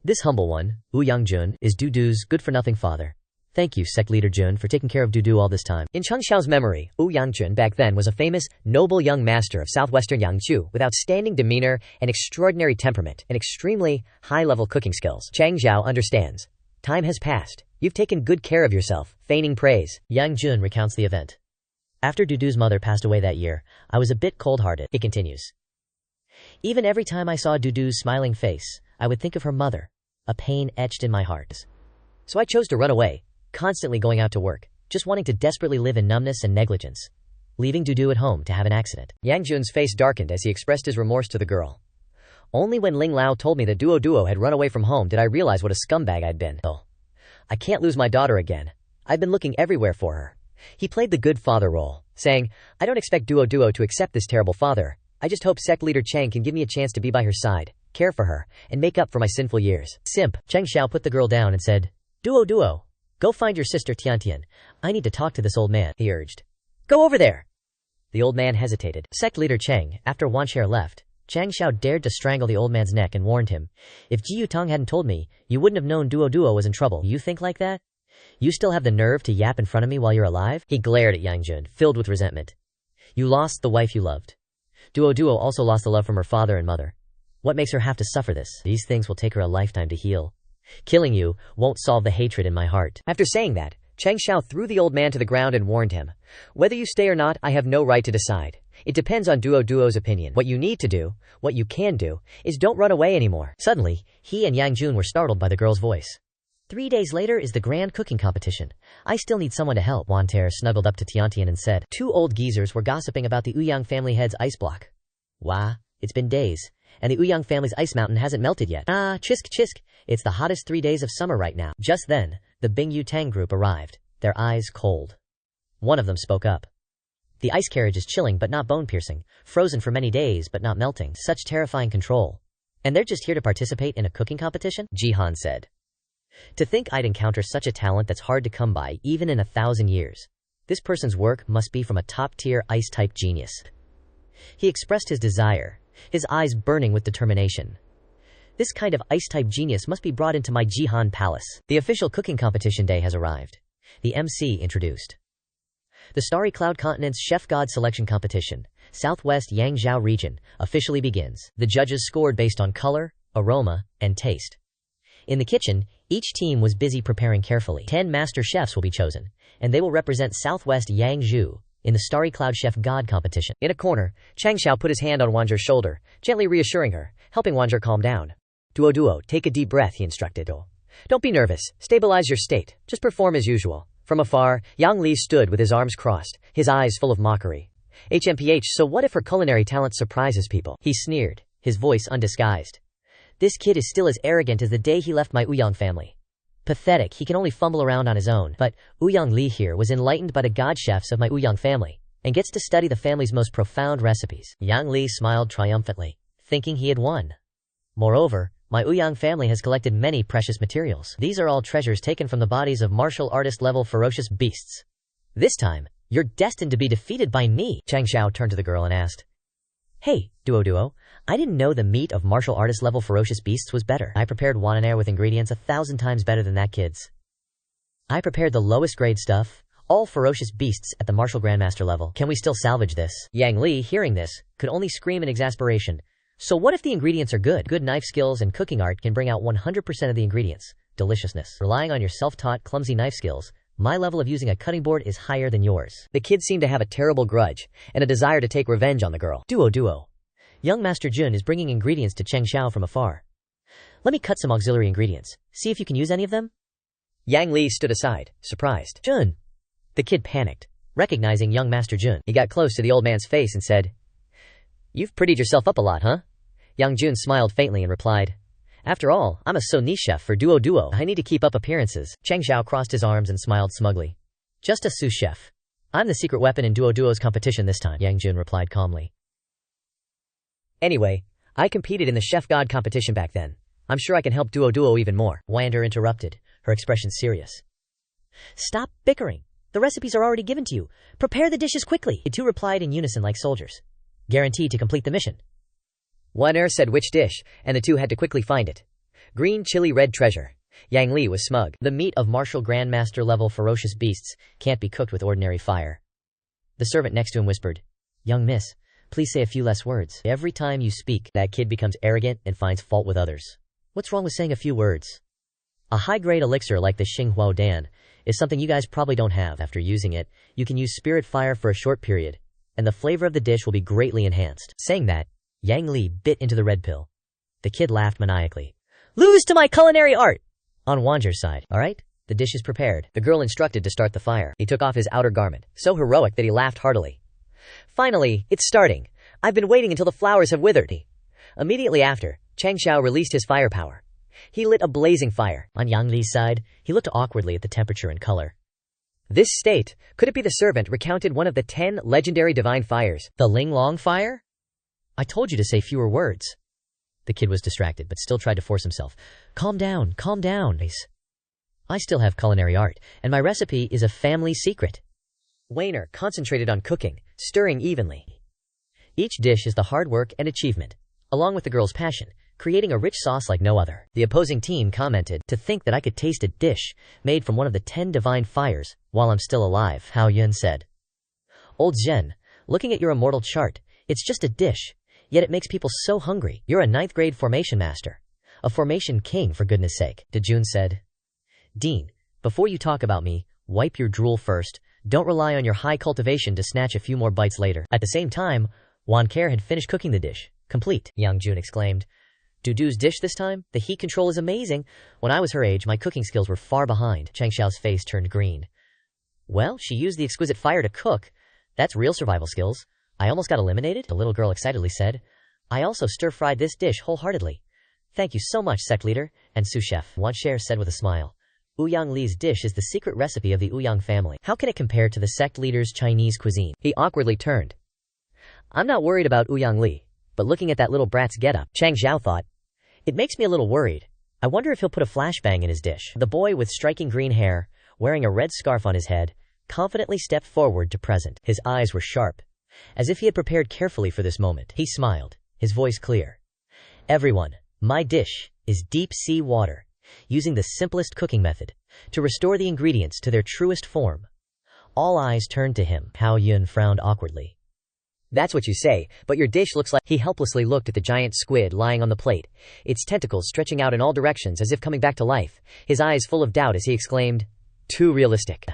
this humble one, Yang Jun, is Dudu's good-for-nothing father. Thank you, sect leader Jun, for taking care of Dudu all this time. In Changxiao's memory, Yang Jun back then was a famous, noble young master of southwestern Yangzhou with outstanding demeanor and extraordinary temperament and extremely high-level cooking skills. Changxiao understands. Time has passed. You've taken good care of yourself, feigning praise. Yang Jun recounts the event. After Dudu's mother passed away that year, I was a bit cold-hearted. He continues. Even every time I saw Dudu's smiling face, I would think of her mother, a pain etched in my heart. So I chose to run away, constantly going out to work, just wanting to desperately live in numbness and negligence, leaving Dudu at home to have an accident. Yang Jun's face darkened as he expressed his remorse to the girl. Only when Ling Lao told me that Duo had run away from home did I realize what a scumbag I'd been. Oh, I can't lose my daughter again. I've been looking everywhere for her. He played the good father role, saying, I don't expect Duo to accept this terrible father. I just hope sect leader Cheng can give me a chance to be by her side, care for her, and make up for my sinful years. Simp. Changxiao put the girl down and said, Duo, go find your sister Tiantian. I need to talk to this old man, he urged. Go over there. The old man hesitated. Sect leader Cheng, after Wanshare left, Changxiao dared to strangle the old man's neck and warned him, if Ji Yutong hadn't told me, you wouldn't have known Duo was in trouble. You think like that? You still have the nerve to yap in front of me while you're alive? He glared at Yang Jun, filled with resentment. You lost the wife you loved. Duo also lost the love from her father and mother. What makes her have to suffer this? These things will take her a lifetime to heal. Killing you won't solve the hatred in my heart. After saying that, Changxiao threw the old man to the ground and warned him, whether you stay or not, I have no right to decide. It depends on Duo's opinion. What you need to do, what you can do, is don't run away anymore. Suddenly, he and Yang Jun were startled by the girl's voice. 3 days later is the grand cooking competition. I still need someone to help. Wanter snuggled up to Tiantian and said. 2 old geezers were gossiping about the Ouyang family head's ice block. Wah, it's been days, and the Ouyang family's ice mountain hasn't melted yet. Ah, chisk. It's the hottest 3 days of summer right now. Just then, the Bingyu Tang group arrived, their eyes cold. One of them spoke up. The ice carriage is chilling but not bone-piercing, frozen for many days but not melting. Such terrifying control. And they're just here to participate in a cooking competition? Jihan said. To think I'd encounter such a talent that's hard to come by even in 1,000 years. This person's work must be from a top-tier ice-type genius. He expressed his desire, his eyes burning with determination. This kind of ice-type genius must be brought into my Jihan palace. The official cooking competition day has arrived. The MC introduced. The Starry Cloud Continent's Chef God Selection Competition. Southwest Yangzhou region, officially begins. The judges scored based on color, aroma, and taste. In the kitchen, each team was busy preparing carefully. 10 master chefs will be chosen, and they will represent Southwest Yangzhou in the Starry Cloud Chef God competition. In a corner, Changxiao put his hand on Wanzher's shoulder, gently reassuring her, helping Wanzher calm down. Duo, take a deep breath, he instructed. Don't be nervous, stabilize your state, just perform as usual. From afar, Yang Li stood with his arms crossed, his eyes full of mockery. HMPH, so what if her culinary talent surprises people? He sneered, his voice undisguised. This kid is still as arrogant as the day he left my Ouyang family. Pathetic, he can only fumble around on his own, but Ouyang Li here was enlightened by the god chefs of my Ouyang family, and gets to study the family's most profound recipes. Yang Li smiled triumphantly, thinking he had won. Moreover, my Ouyang family has collected many precious materials. These are all treasures taken from the bodies of martial artist-level ferocious beasts. This time, you're destined to be defeated by me. Changxiao turned to the girl and asked, Hey, Duo, I didn't know the meat of martial artist-level ferocious beasts was better. I prepared wananair with ingredients 1,000 times better than that kid's. I prepared the lowest grade stuff, all ferocious beasts at the martial grandmaster level. Can we still salvage this? Yang Li, hearing this, could only scream in exasperation. So what if the ingredients are good? Good knife skills and cooking art can bring out 100% of the ingredients. Deliciousness. Relying on your self-taught, clumsy knife skills, my level of using a cutting board is higher than yours. The kid seemed to have a terrible grudge, and a desire to take revenge on the girl. Duo. Young Master Jun is bringing ingredients to Changxiao from afar. Let me cut some auxiliary ingredients. See if you can use any of them? Yang Li stood aside, surprised. Jun! The kid panicked, recognizing young Master Jun. He got close to the old man's face and said, You've prettied yourself up a lot, huh? Yang Jun smiled faintly and replied, After all, I'm a sous chef for Duo. I need to keep up appearances. Changxiao crossed his arms and smiled smugly. Just a sous chef. I'm the secret weapon in Duo's competition this time, Yang Jun replied calmly. Anyway, I competed in the Chef God competition back then. I'm sure I can help Duo even more. Wanzher interrupted, her expression serious. Stop bickering. The recipes are already given to you. Prepare the dishes quickly. The two replied in unison like soldiers. Guaranteed to complete the mission. Wanzher said which dish, and the two had to quickly find it. Green chili red treasure. Yang Li was smug. The meat of martial grandmaster level ferocious beasts can't be cooked with ordinary fire. The servant next to him whispered, Young miss, please say a few less words. Every time you speak, that kid becomes arrogant and finds fault with others. What's wrong with saying a few words? A high-grade elixir like the Xinghuo Dan is something you guys probably don't have. After using it, you can use spirit fire for a short period, and the flavor of the dish will be greatly enhanced. Saying that, Yang Li bit into the red pill. The kid laughed maniacally. Lose to my culinary art! On Wanzher's side. Alright, the dish is prepared. The girl instructed to start the fire. He took off his outer garment, so heroic that he laughed heartily. Finally, it's starting. I've been waiting until the flowers have withered. Immediately after, Changxiao released his firepower. He lit a blazing fire. On Yang Li's side, he looked awkwardly at the temperature and color. This state, could it be the servant recounted one of the 10 legendary divine fires? The Ling Long fire? I told you to say fewer words. The kid was distracted, but still tried to force himself. Calm down. I still have culinary art, and my recipe is a family secret. Wanzher concentrated on cooking, stirring evenly. Each dish is the hard work and achievement, along with the girl's passion, creating a rich sauce like no other. The opposing team commented, to think that I could taste a dish made from one of the 10 divine fires while I'm still alive, Hao Yun said. Old Zhen, looking at your immortal chart, it's just a dish. Yet it makes people so hungry. You're a 9th grade formation master. A formation king, for goodness sake, Jun said. Dean, before you talk about me, wipe your drool first. Don't rely on your high cultivation to snatch a few more bites later. At the same time, Wanzher had finished cooking the dish. Complete, Yang Jun exclaimed. Dudu's dish this time? The heat control is amazing. When I was her age, my cooking skills were far behind. Changxiao's face turned green. Well, she used the exquisite fire to cook. That's real survival skills. I almost got eliminated, the little girl excitedly said. I also stir-fried this dish wholeheartedly. Thank you so much, sect leader and sous chef, Wanzher said with a smile. Ouyang Li's dish is the secret recipe of the Ouyang family. How can it compare to the sect leader's Chinese cuisine? He awkwardly turned. I'm not worried about Ouyang Li, but looking at that little brat's getup, Changxiao thought, it makes me a little worried. I wonder if he'll put a flashbang in his dish. The boy with striking green hair, wearing a red scarf on his head, confidently stepped forward to present. His eyes were sharp, as if he had prepared carefully for this moment. He smiled, his voice clear. Everyone, my dish is deep-sea water, using the simplest cooking method to restore the ingredients to their truest form. All eyes turned to him. Hao Yun frowned awkwardly. That's what you say, but your dish looks like— He helplessly looked at the giant squid lying on the plate, its tentacles stretching out in all directions as if coming back to life, his eyes full of doubt as he exclaimed, "Too realistic.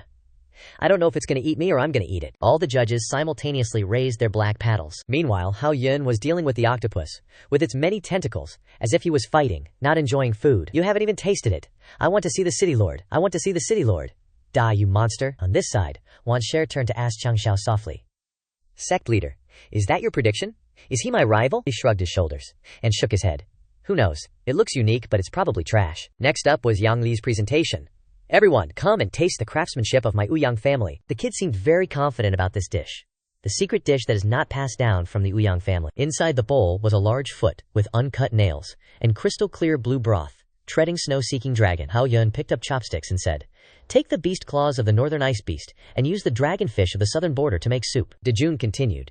I don't know if it's gonna eat me or I'm gonna eat it." All the judges simultaneously raised their black paddles. Meanwhile, Hao Yun was dealing with the octopus, with its many tentacles, as if he was fighting, not enjoying food. "You haven't even tasted it. I want to see the city lord. I want to see the city lord. Die, you monster." On this side, Wan Sher turned to ask Changxiao softly, "Sect leader, is that your prediction? Is he my rival?" He shrugged his shoulders and shook his head. "Who knows? It looks unique, but it's probably trash." Next up was Yang Li's presentation. "Everyone, come and taste the craftsmanship of my Ouyang family." The kid seemed very confident about this dish. The secret dish that is not passed down from the Ouyang family. Inside the bowl was a large foot with uncut nails and crystal clear blue broth. Treading snow-seeking dragon, Hao Yun picked up chopsticks and said, "Take the beast claws of the northern ice beast and use the dragonfish of the southern border to make soup." Jun continued,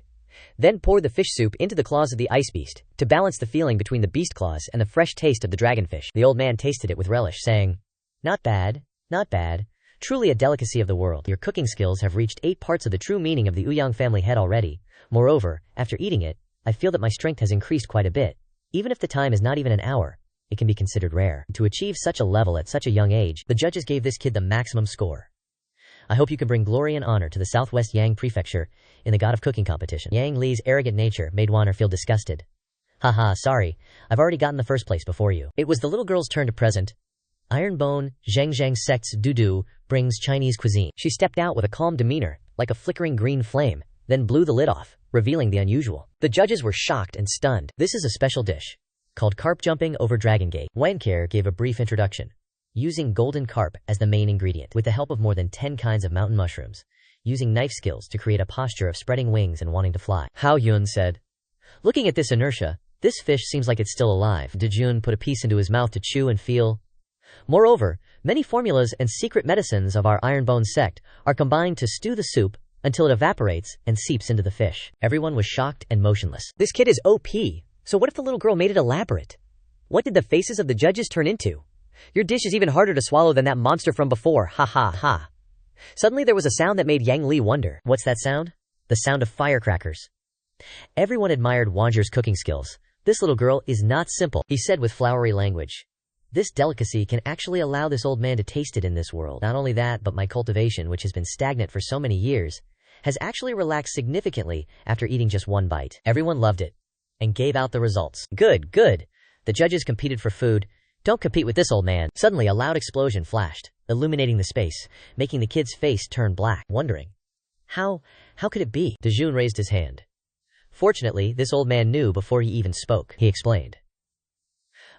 "Then pour the fish soup into the claws of the ice beast to balance the feeling between the beast claws and the fresh taste of the dragonfish." The old man tasted it with relish, saying, "Not bad. Not bad. Truly a delicacy of the world. Your cooking skills have reached 8 parts of the true meaning of the Ouyang family head already. Moreover, after eating it, I feel that my strength has increased quite a bit. Even if the time is not even an hour, it can be considered rare." To achieve such a level at such a young age, the judges gave this kid the maximum score. "I hope you can bring glory and honor to the Southwest Yang Prefecture in the God of Cooking competition." Yang Li's arrogant nature made Wanner feel disgusted. "Haha, sorry. I've already gotten the first place before you." It was the little girl's turn to present. "Ironbone, Zhang Sect's Dudu brings Chinese cuisine." She stepped out with a calm demeanor, like a flickering green flame, then blew the lid off, revealing the unusual. The judges were shocked and stunned. "This is a special dish called carp jumping over Dragon Gate." Wanker gave a brief introduction. "Using golden carp as the main ingredient, with the help of more than 10 kinds of mountain mushrooms, using knife skills to create a posture of spreading wings and wanting to fly." Hao Yun said, "Looking at this inertia, this fish seems like it's still alive." Jun put a piece into his mouth to chew and feel. "Moreover, many formulas and secret medicines of our Ironbone sect are combined to stew the soup until it evaporates and seeps into the fish." Everyone was shocked and motionless. This kid is OP. So what if the little girl made it elaborate? What did the faces of the judges turn into? "Your dish is even harder to swallow than that monster from before. Ha ha ha." Suddenly there was a sound that made Yang Li wonder. What's that sound? The sound of firecrackers. Everyone admired Wanger's cooking skills. "This little girl is not simple," he said with flowery language. "This delicacy can actually allow this old man to taste it in this world. Not only that, but my cultivation, which has been stagnant for so many years, has actually relaxed significantly after eating just one bite." Everyone loved it and gave out the results. Good, good. The judges competed for food. Don't compete with this old man. Suddenly a loud explosion flashed, illuminating the space, making the kid's face turn black, wondering, How could it be?" Jun raised his hand. "Fortunately, this old man knew before he even spoke," he explained.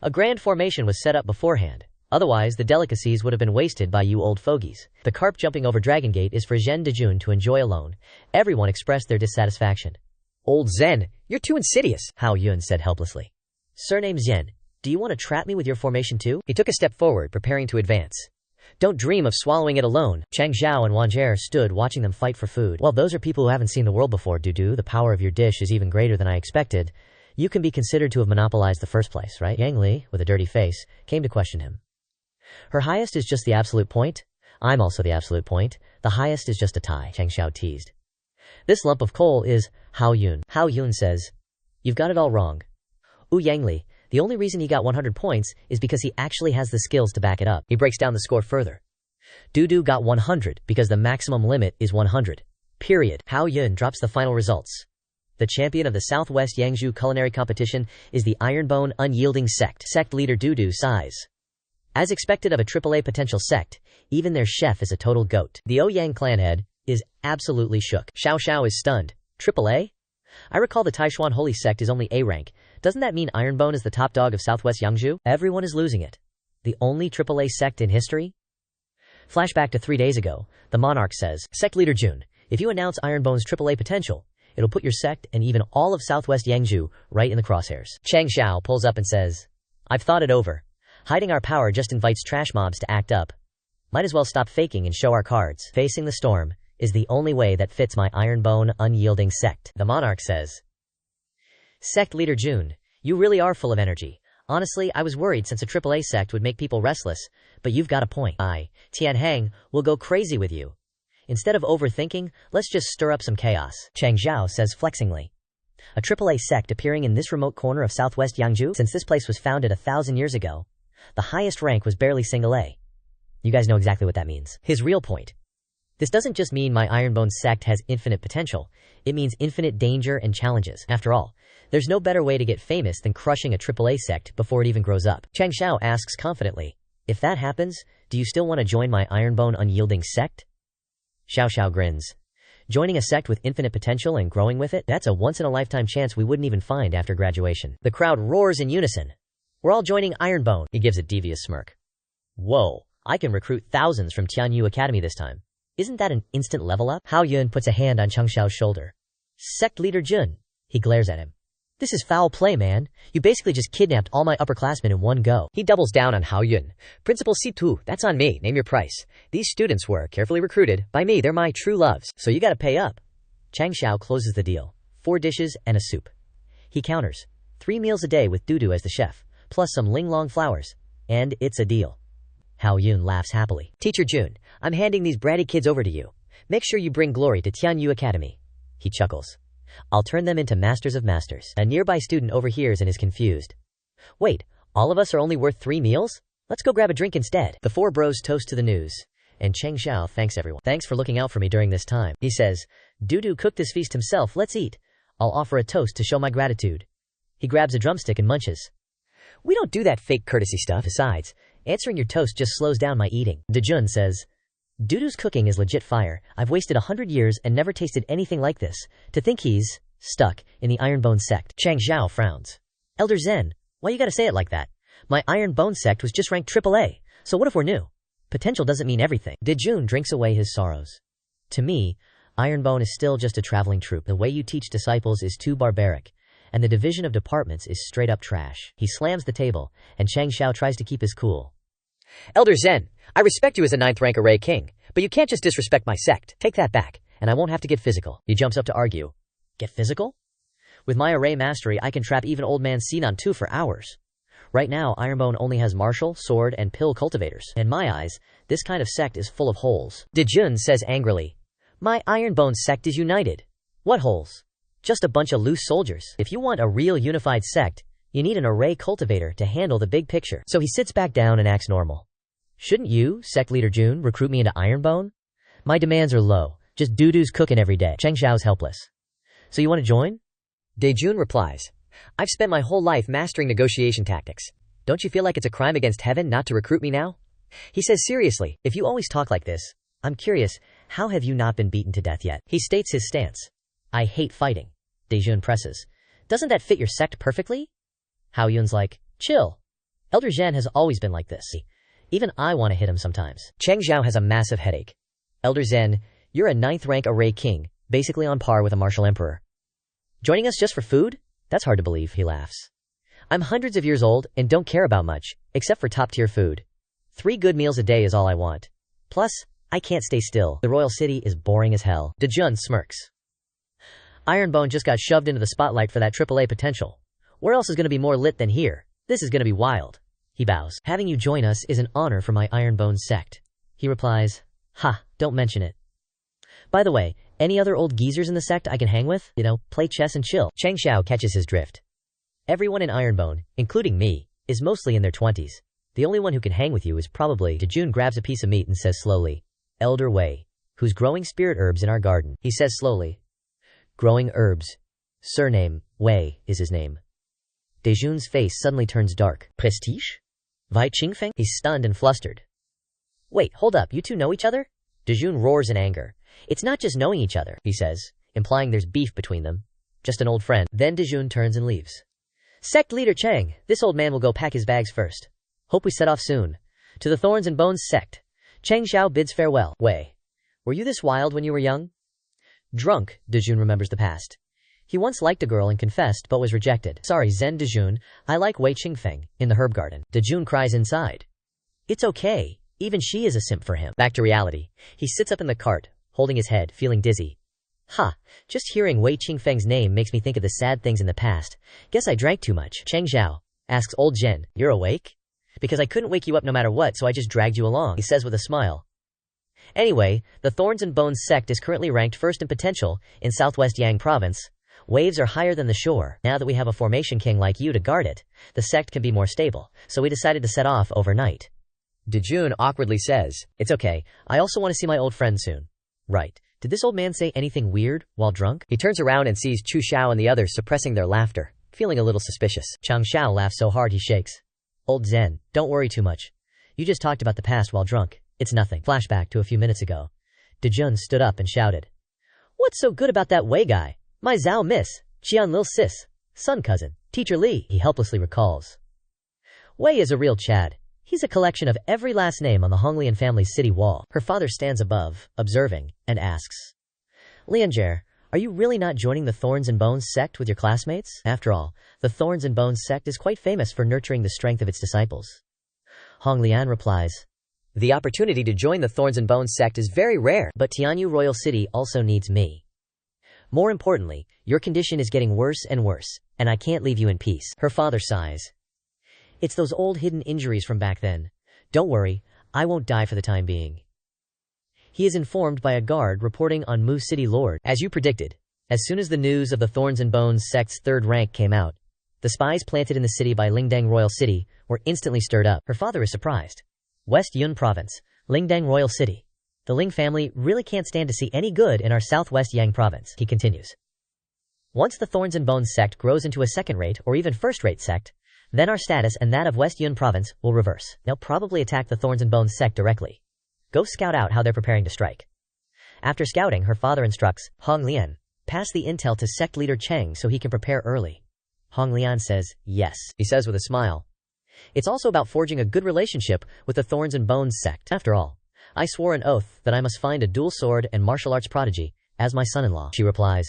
"A grand formation was set up beforehand. Otherwise, the delicacies would have been wasted by you old fogies. The carp jumping over Dragon Gate is for Zhen Dejun to enjoy alone." Everyone expressed their dissatisfaction. "Old Zen, you're too insidious," Hao Yun said helplessly. "Surname Zhen, do you want to trap me with your formation too?" He took a step forward, preparing to advance. "Don't dream of swallowing it alone." Changxiao and Wanjer stood watching them fight for food. "Well, those are people who haven't seen the world before, Dudu. The power of your dish is even greater than I expected. You can be considered to have monopolized the first place, right?" Yang Li, with a dirty face, came to question him. "Her highest is just the absolute point. I'm also the absolute point. The highest is just a tie," Changxiao teased. "This lump of coal is Hao Yun." Hao Yun says, "You've got it all wrong. Yang Li, the only reason he got 100 points is because he actually has the skills to back it up." He breaks down the score further. "Dudu got 100 because the maximum limit is 100. Period." Hao Yun drops the final results. The champion of the Southwest Yangzhou culinary competition is the Ironbone Unyielding Sect. Sect leader Dudu sighs. As expected of a AAA potential sect, even their chef is a total goat. The Ouyang clan head is absolutely shook. Xiao Xiao is stunned. AAA? I recall the Taishuan Holy Sect is only A rank. Doesn't that mean Ironbone is the top dog of Southwest Yangzhou? Everyone is losing it. The only AAA sect in history? Flashback to 3 days ago. The monarch says, "Sect leader Jun, if you announce Ironbone's AAA potential, it'll put your sect and even all of Southwest Yangzhou right in the crosshairs." Changxiao pulls up and says, "I've thought it over. Hiding our power just invites trash mobs to act up. Might as well stop faking and show our cards. Facing the storm is the only way that fits my Ironbone Unyielding Sect." The monarch says, "Sect leader Jun, you really are full of energy. Honestly, I was worried since a AAA sect would make people restless, but you've got a point. Tian Hang will go crazy with you. Instead of overthinking, let's just stir up some chaos." Changxiao says flexingly. A AAA sect appearing in this remote corner of southwest Yangzhou? Since this place was founded 1,000 years ago, the highest rank was barely single A. You guys know exactly what that means. His real point. This doesn't just mean my Ironbone sect has infinite potential, it means infinite danger and challenges. After all, there's no better way to get famous than crushing a AAA sect before it even grows up. Changxiao asks confidently, if that happens, do you still want to join my Ironbone unyielding sect? Xiao grins. Joining a sect with infinite potential and growing with it? That's a once-in-a-lifetime chance we wouldn't even find after graduation. The crowd roars in unison. We're all joining Ironbone. He gives a devious smirk. Whoa, I can recruit thousands from Tianyu Academy this time. Isn't that an instant level up? Hao Yun puts a hand on Changxiao's shoulder. Sect leader Jun. He glares at him. This is foul play, man. You basically just kidnapped all my upperclassmen in one go. He doubles down on Hao Yun. Principal Situ, that's on me. Name your price. These students were carefully recruited by me. They're my true loves, so you gotta pay up. Changxiao closes the deal. 4 dishes and a soup. He counters. 3 meals a day with Dudu as the chef, plus some ling-long flowers. And it's a deal. Hao Yun laughs happily. Teacher Jun, I'm handing these bratty kids over to you. Make sure you bring glory to Tianyu Academy. He chuckles. I'll turn them into masters of masters. A nearby student overhears and is confused. Wait, all of us are only worth 3 meals? Let's go grab a drink instead. The 4 bros toast to the news, and Changxiao thanks everyone. Thanks for looking out for me during this time. He says, Dudu cooked this feast himself, let's eat. I'll offer a toast to show my gratitude. He grabs a drumstick and munches. We don't do that fake courtesy stuff. Besides, answering your toast just slows down my eating. Dejun says, Dudu's cooking is legit fire. I've wasted 100 years and never tasted anything like this. To think he's stuck in the Ironbone sect. Changxiao frowns. Elder Zen, why you gotta say it like that? My Ironbone sect was just ranked AAA, so what if we're new? Potential doesn't mean everything. Dejun drinks away his sorrows. To me, Ironbone is still just a traveling troupe. The way you teach disciples is too barbaric, and the division of departments is straight up trash. He slams the table, and Changxiao tries to keep his cool. Elder Zen, I respect you as a 9th rank array king, but you can't just disrespect my sect. Take that back, and I won't have to get physical. He jumps up to argue. Get physical? With my array mastery, I can trap even old man Sinan 2 for hours. Right now, Ironbone only has martial, sword, and pill cultivators. In my eyes, this kind of sect is full of holes. Dejun says angrily, my Ironbone sect is united. What holes? Just a bunch of loose soldiers. If you want a real unified sect, you need an array cultivator to handle the big picture. So he sits back down and acts normal. Shouldn't you, sect leader Jun, recruit me into Ironbone? My demands are low. Just Dudu's cooking every day. Changxiao's helpless. So you want to join? Dejun replies, I've spent my whole life mastering negotiation tactics. Don't you feel like it's a crime against heaven not to recruit me now? He says seriously, if you always talk like this, I'm curious, how have you not been beaten to death yet? He states his stance. I hate fighting. Dejun presses. Doesn't that fit your sect perfectly? Hao Yun's like, chill. Elder Zhen has always been like this. Even I want to hit him sometimes. Changxiao has a massive headache. Elder Zen, you're a 9th rank array king, basically on par with a martial emperor. Joining us just for food? That's hard to believe, he laughs. I'm hundreds of years old and don't care about much, except for top-tier food. 3 good meals a day is all I want. Plus, I can't stay still. The royal city is boring as hell. Dejun smirks. Ironbone just got shoved into the spotlight for that AAA potential. Where else is going to be more lit than here? This is going to be wild. He bows. Having you join us is an honor for my Ironbone sect. He replies, ha, don't mention it. By the way, any other old geezers in the sect I can hang with? You know, play chess and chill. Changxiao catches his drift. Everyone in Ironbone, including me, is mostly in their 20s. The only one who can hang with you is probably... Dejun grabs a piece of meat and says slowly, Elder Wei, who's growing spirit herbs in our garden. He says slowly, growing herbs. Surname, Wei, is his name. Dejun's face suddenly turns dark. Prestige? Wei Qingfeng? He's stunned and flustered. Wait, hold up, you two know each other? Dejun roars in anger. It's not just knowing each other, he says, implying there's beef between them. Just an old friend. Then Dejun turns and leaves. Sect leader Chang, this old man will go pack his bags first. Hope we set off soon. To the Thorns and Bones sect. Changxiao bids farewell. Wei, were you this wild when you were young? Drunk, Dejun remembers the past. He once liked a girl and confessed but was rejected. Sorry, Zen Dejun, I like Wei Qingfeng, in the herb garden. Dejun cries inside. It's okay, even she is a simp for him. Back to reality. He sits up in the cart, holding his head, feeling dizzy. Ha, just hearing Wei Qingfeng's name makes me think of the sad things in the past. Guess I drank too much. Changxiao asks old Zhen, you're awake? Because I couldn't wake you up no matter what, so I just dragged you along, he says with a smile. Anyway, the Thorns and Bones sect is currently ranked first in potential in Southwest Yang province, Waves are higher than the shore. Now that we have a formation king like you to guard it, the sect can be more stable, so we decided to set off overnight. Jun awkwardly says, "It's okay, I also want to see my old friend soon." Right. Did this old man say anything weird while drunk? He turns around and sees Chu Xiao and the others suppressing their laughter, feeling a little suspicious. Changxiao laughs so hard he shakes. "Old Zen, don't worry too much. You just talked about the past while drunk. It's nothing." Flashback to a few minutes ago. Jun stood up and shouted, "What's so good about that Wei guy? My Zhao miss, Qian Lil sis, son cousin, teacher Li," he helplessly recalls. Wei is a real Chad. He's a collection of every last name on the Honglian family's city wall. Her father stands above, observing, and asks, "Lianjie, are you really not joining the Thorns and Bones sect with your classmates?" After all, the Thorns and Bones sect is quite famous for nurturing the strength of its disciples. Hong Lian replies, "The opportunity to join the Thorns and Bones sect is very rare, but Tianyu Royal City also needs me. More importantly, your condition is getting worse and worse, and I can't leave you in peace." Her father sighs. "It's those old hidden injuries from back then. Don't worry, I won't die for the time being." He is informed by a guard reporting on Mu City Lord. As you predicted, as soon as the news of the Thorns and Bones sect's third rank came out, the spies planted in the city by Lingdang Royal City were instantly stirred up. Her father is surprised. West Yun Province, Lingdang Royal City. The Ling family really can't stand to see any good in our southwest Yang Province, he continues. Once the Thorns and Bones sect grows into a second-rate or even first-rate sect, then our status and that of West Yun Province will reverse. They'll probably attack the Thorns and Bones sect directly. Go scout out how they're preparing to strike. After scouting, her father instructs Hong Lian, pass the intel to sect leader Cheng so he can prepare early. Hong Lian says, "Yes," he says with a smile. It's also about forging a good relationship with the Thorns and Bones sect. After all, I swore an oath that I must find a dual sword and martial arts prodigy as my son-in-law. She replies,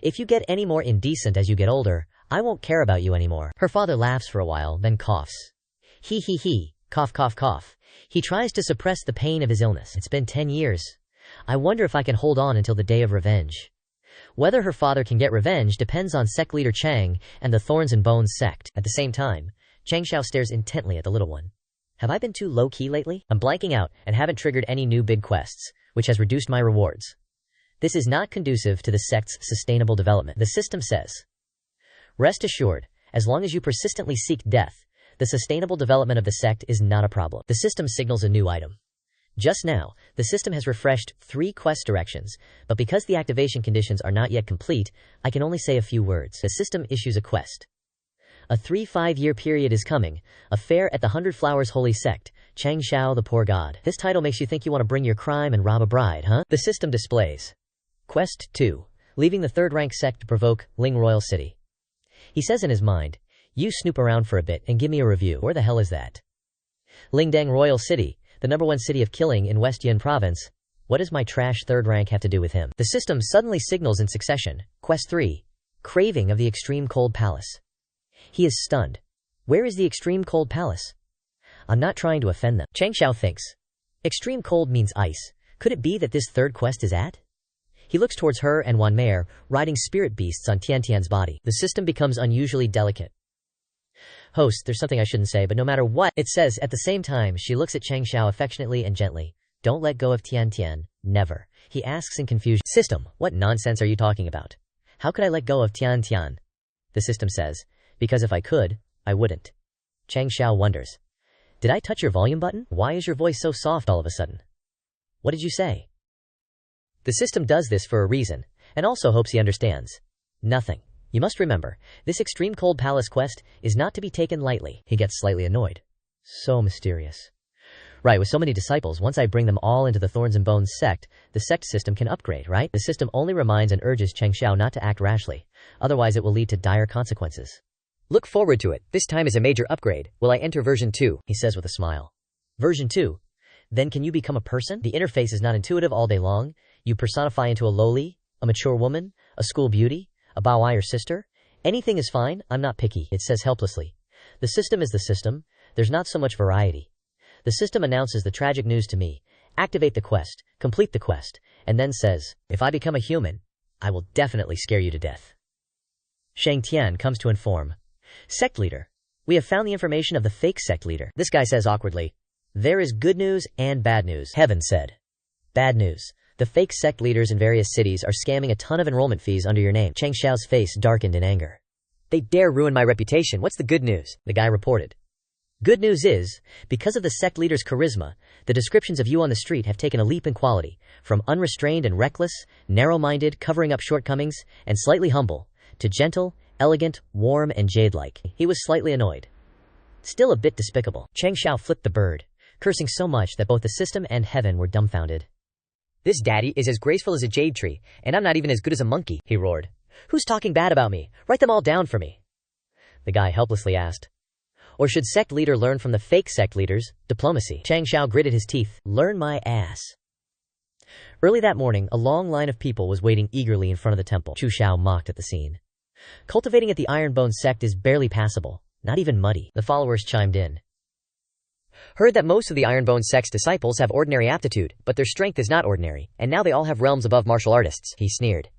"If you get any more indecent as you get older, I won't care about you anymore." Her father laughs for a while, then coughs. He, cough, cough, cough. He tries to suppress the pain of his illness. It's been 10 years. I wonder if I can hold on until the day of revenge. Whether her father can get revenge depends on sect leader Chang and the Thorns and Bones sect. At the same time, Changxiao stares intently at the little one. Have I been too low-key lately? I'm blanking out and haven't triggered any new big quests, which has reduced my rewards. This is not conducive to the sect's sustainable development. The system says, rest assured, as long as you persistently seek death, the sustainable development of the sect is not a problem. The system signals a new item. Just now, the system has refreshed 3 quest directions, but because the activation conditions are not yet complete, I can only say a few words. The system issues a quest. A 3-5-year period is coming, a fair at the 100 Flowers Holy Sect, Changxiao the Poor God. This title makes you think you want to bring your crime and rob a bride, huh? The system displays. Quest 2. Leaving the 3rd rank sect to provoke Ling Royal City. He says in his mind, you snoop around for a bit and give me a review. Where the hell is that? Lingdang Royal City, the #1 city of killing in West Yun Province. What does my trash 3rd rank have to do with him? The system suddenly signals in succession. Quest 3. Craving of the Extreme Cold Palace. He is stunned. Where is the Extreme Cold Palace? I'm not trying to offend them. Changxiao thinks. Extreme cold means ice. Could it be that this 3rd quest is at? He looks towards her and Wan Meier, riding spirit beasts on Tiantian's body. The system becomes unusually delicate. Host, there's something I shouldn't say, but no matter what it says, at the same time, she looks at Changxiao affectionately and gently. Don't let go of Tiantian. Never. He asks in confusion. System, what nonsense are you talking about? How could I let go of Tiantian? The system says, because if I could, I wouldn't. Changxiao wonders. Did I touch your volume button? Why is your voice so soft all of a sudden? What did you say? The system does this for a reason, and also hopes he understands. Nothing. You must remember, this Extreme Cold Palace quest is not to be taken lightly. He gets slightly annoyed. So mysterious. Right, with so many disciples, once I bring them all into the Thorns and Bones sect, the sect system can upgrade, right? The system only reminds and urges Changxiao not to act rashly, otherwise it will lead to dire consequences. Look forward to it. This time is a major upgrade. Will I enter version 2? He says with a smile. Version 2? Then can you become a person? The interface is not intuitive all day long. You personify into a lowly, a mature woman, a school beauty, a Baoai or sister. Anything is fine, I'm not picky, it says helplessly. The system is the system, there's not so much variety. The system announces the tragic news to me. Activate the quest, complete the quest, and then says, if I become a human, I will definitely scare you to death. Shang Tian comes to inform. Sect leader. We have found the information of the fake sect leader. This guy says awkwardly, there is good news and bad news. Heaven said. Bad news. The fake sect leaders in various cities are scamming a ton of enrollment fees under your name. Changxiao's face darkened in anger. They dare ruin my reputation. What's the good news? The guy reported. Good news is, because of the sect leader's charisma, the descriptions of you on the street have taken a leap in quality, from unrestrained and reckless, narrow-minded, covering up shortcomings, and slightly humble, to gentle, elegant, warm, and jade-like. He was slightly annoyed. Still a bit despicable. Changxiao flipped the bird, cursing so much that both the system and heaven were dumbfounded. This daddy is as graceful as a jade tree, and I'm not even as good as a monkey, he roared. Who's talking bad about me? Write them all down for me. The guy helplessly asked. Or should sect leader learn from the fake sect leaders? Diplomacy. Changxiao gritted his teeth. Learn my ass. Early that morning, a long line of people was waiting eagerly in front of the temple. Chu Xiao mocked at the scene. Cultivating at the Ironbone sect is barely passable, not even muddy. The followers chimed in. Heard that most of the Ironbone sect's disciples have ordinary aptitude, but their strength is not ordinary, and now they all have realms above martial artists, he sneered.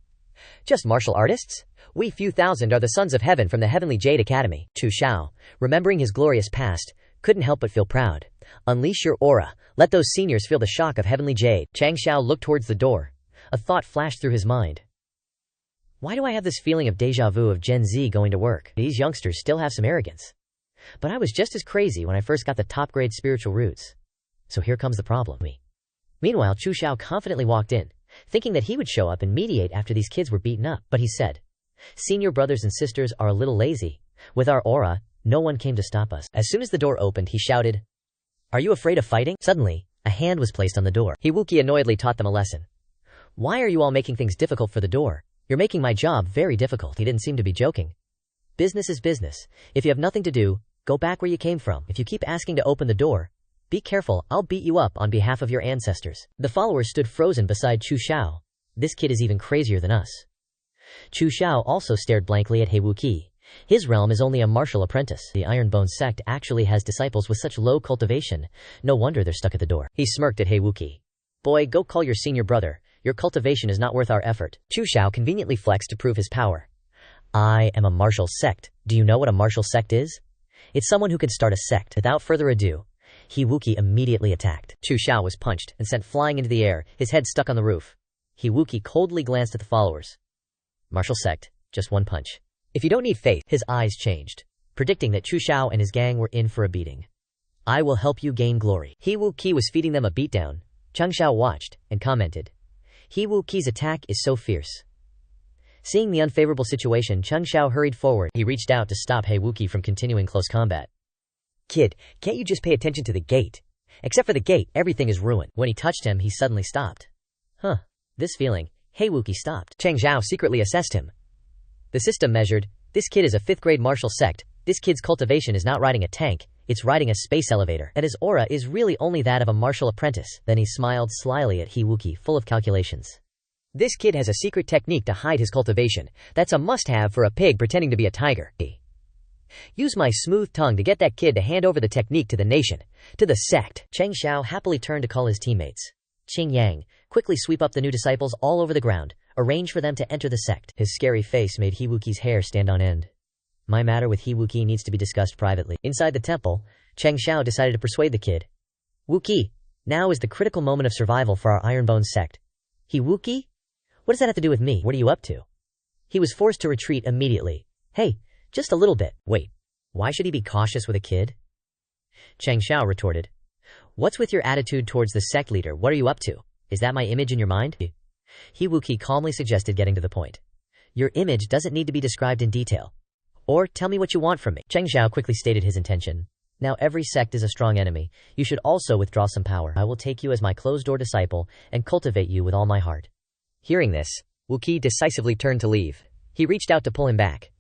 Just martial artists? We few thousand are the sons of heaven from the Heavenly Jade Academy. Chu Xiao, remembering his glorious past, couldn't help but feel proud. Unleash your aura. Let those seniors feel the shock of Heavenly Jade. Changxiao looked towards the door. A thought flashed through his mind. Why do I have this feeling of déjà vu of Gen Z going to work? These youngsters still have some arrogance. But I was just as crazy when I first got the top-grade spiritual roots. So here comes the problem. Meanwhile, Chu Xiao confidently walked in, thinking that he would show up and mediate after these kids were beaten up. But he said, Senior brothers and sisters are a little lazy. With our aura, no one came to stop us. As soon as the door opened, he shouted, Are you afraid of fighting? Suddenly, a hand was placed on the door. Hiwuki annoyedly taught them a lesson. Why are you all making things difficult for the door? You're making my job very difficult. He didn't seem to be joking. Business is business. If you have nothing to do, go back where you came from. If you keep asking to open the door, be careful, I'll beat you up on behalf of your ancestors. The followers stood frozen beside Chu Xiao. This kid is even crazier than us. Chu Xiao also stared blankly at Heiwuki. His realm is only a martial apprentice. The Ironbone sect actually has disciples with such low cultivation. No wonder they're stuck at the door. He smirked at Heiwuki. Boy, go call your senior brother. Your cultivation is not worth our effort. Chu Xiao conveniently flexed to prove his power. I am a martial sect. Do you know what a martial sect is? It's someone who can start a sect. Without further ado, Hiwuki immediately attacked. Chu Xiao was punched and sent flying into the air, his head stuck on the roof. Hiwuki coldly glanced at the followers. Martial sect, just one punch. If you don't need faith, his eyes changed, predicting that Chu Xiao and his gang were in for a beating. I will help you gain glory. Hiwuki was feeding them a beatdown. Changxiao watched and commented, Hiwuki's attack is so fierce. Seeing the unfavorable situation, Changxiao hurried forward. He reached out to stop Heiwuki from continuing close combat. Kid, can't you just pay attention to the gate? Except for the gate, everything is ruined. When he touched him, he suddenly stopped. This feeling, Heiwuki stopped. Changxiao secretly assessed him. The system measured, this kid is a 5th grade martial sect. This kid's cultivation is not riding a tank, it's riding a space elevator. And his aura is really only that of a martial apprentice. Then he smiled slyly at Heiwuki, full of calculations. This kid has a secret technique to hide his cultivation. That's a must-have for a pig pretending to be a tiger. Use my smooth tongue to get that kid to hand over the technique to the nation, to the sect. Changxiao happily turned to call his teammates. Qing Yang, quickly sweep up the new disciples all over the ground. Arrange for them to enter the sect. His scary face made Heiwuki's hair stand on end. My matter with Heiwuki needs to be discussed privately. Inside the temple, Changxiao decided to persuade the kid. Wuki, now is the critical moment of survival for our Ironbone sect. Heiwuki? What does that have to do with me? What are you up to? He was forced to retreat immediately. Hey, just a little bit. Wait, why should he be cautious with a kid? Changxiao retorted. What's with your attitude towards the sect leader? What are you up to? Is that my image in your mind? Heiwuki calmly suggested, getting to the point. Your image doesn't need to be described in detail. Or tell me what you want from me. Changxiao quickly stated his intention. Now every sect is a strong enemy. You should also withdraw some power. I will take you as my closed-door disciple and cultivate you with all my heart. Hearing this, Wuki decisively turned to leave. He reached out to pull him back.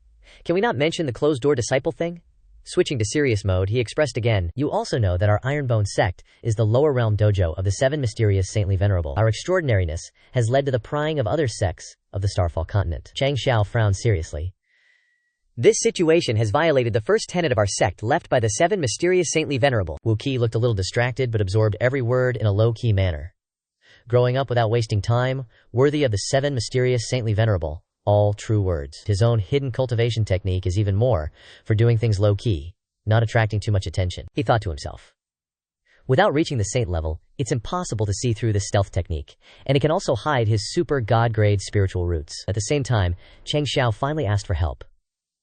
Can we not mention the closed-door disciple thing? Switching to serious mode, he expressed again, you also know that our Ironbone sect is the lower realm dojo of the 7 mysterious saintly venerable. Our extraordinariness has led to the prying of other sects of the Starfall continent. Changxiao frowned seriously. This situation has violated the first tenet of our sect left by the 7 mysterious saintly venerable. Wuki looked a little distracted but absorbed every word in a low-key manner. Growing up without wasting time, worthy of the 7 mysterious saintly venerable. All true words. His own hidden cultivation technique is even more for doing things low-key, not attracting too much attention. He thought to himself. Without reaching the saint level, it's impossible to see through this stealth technique, and it can also hide his super god-grade spiritual roots. At the same time, Changxiao finally asked for help.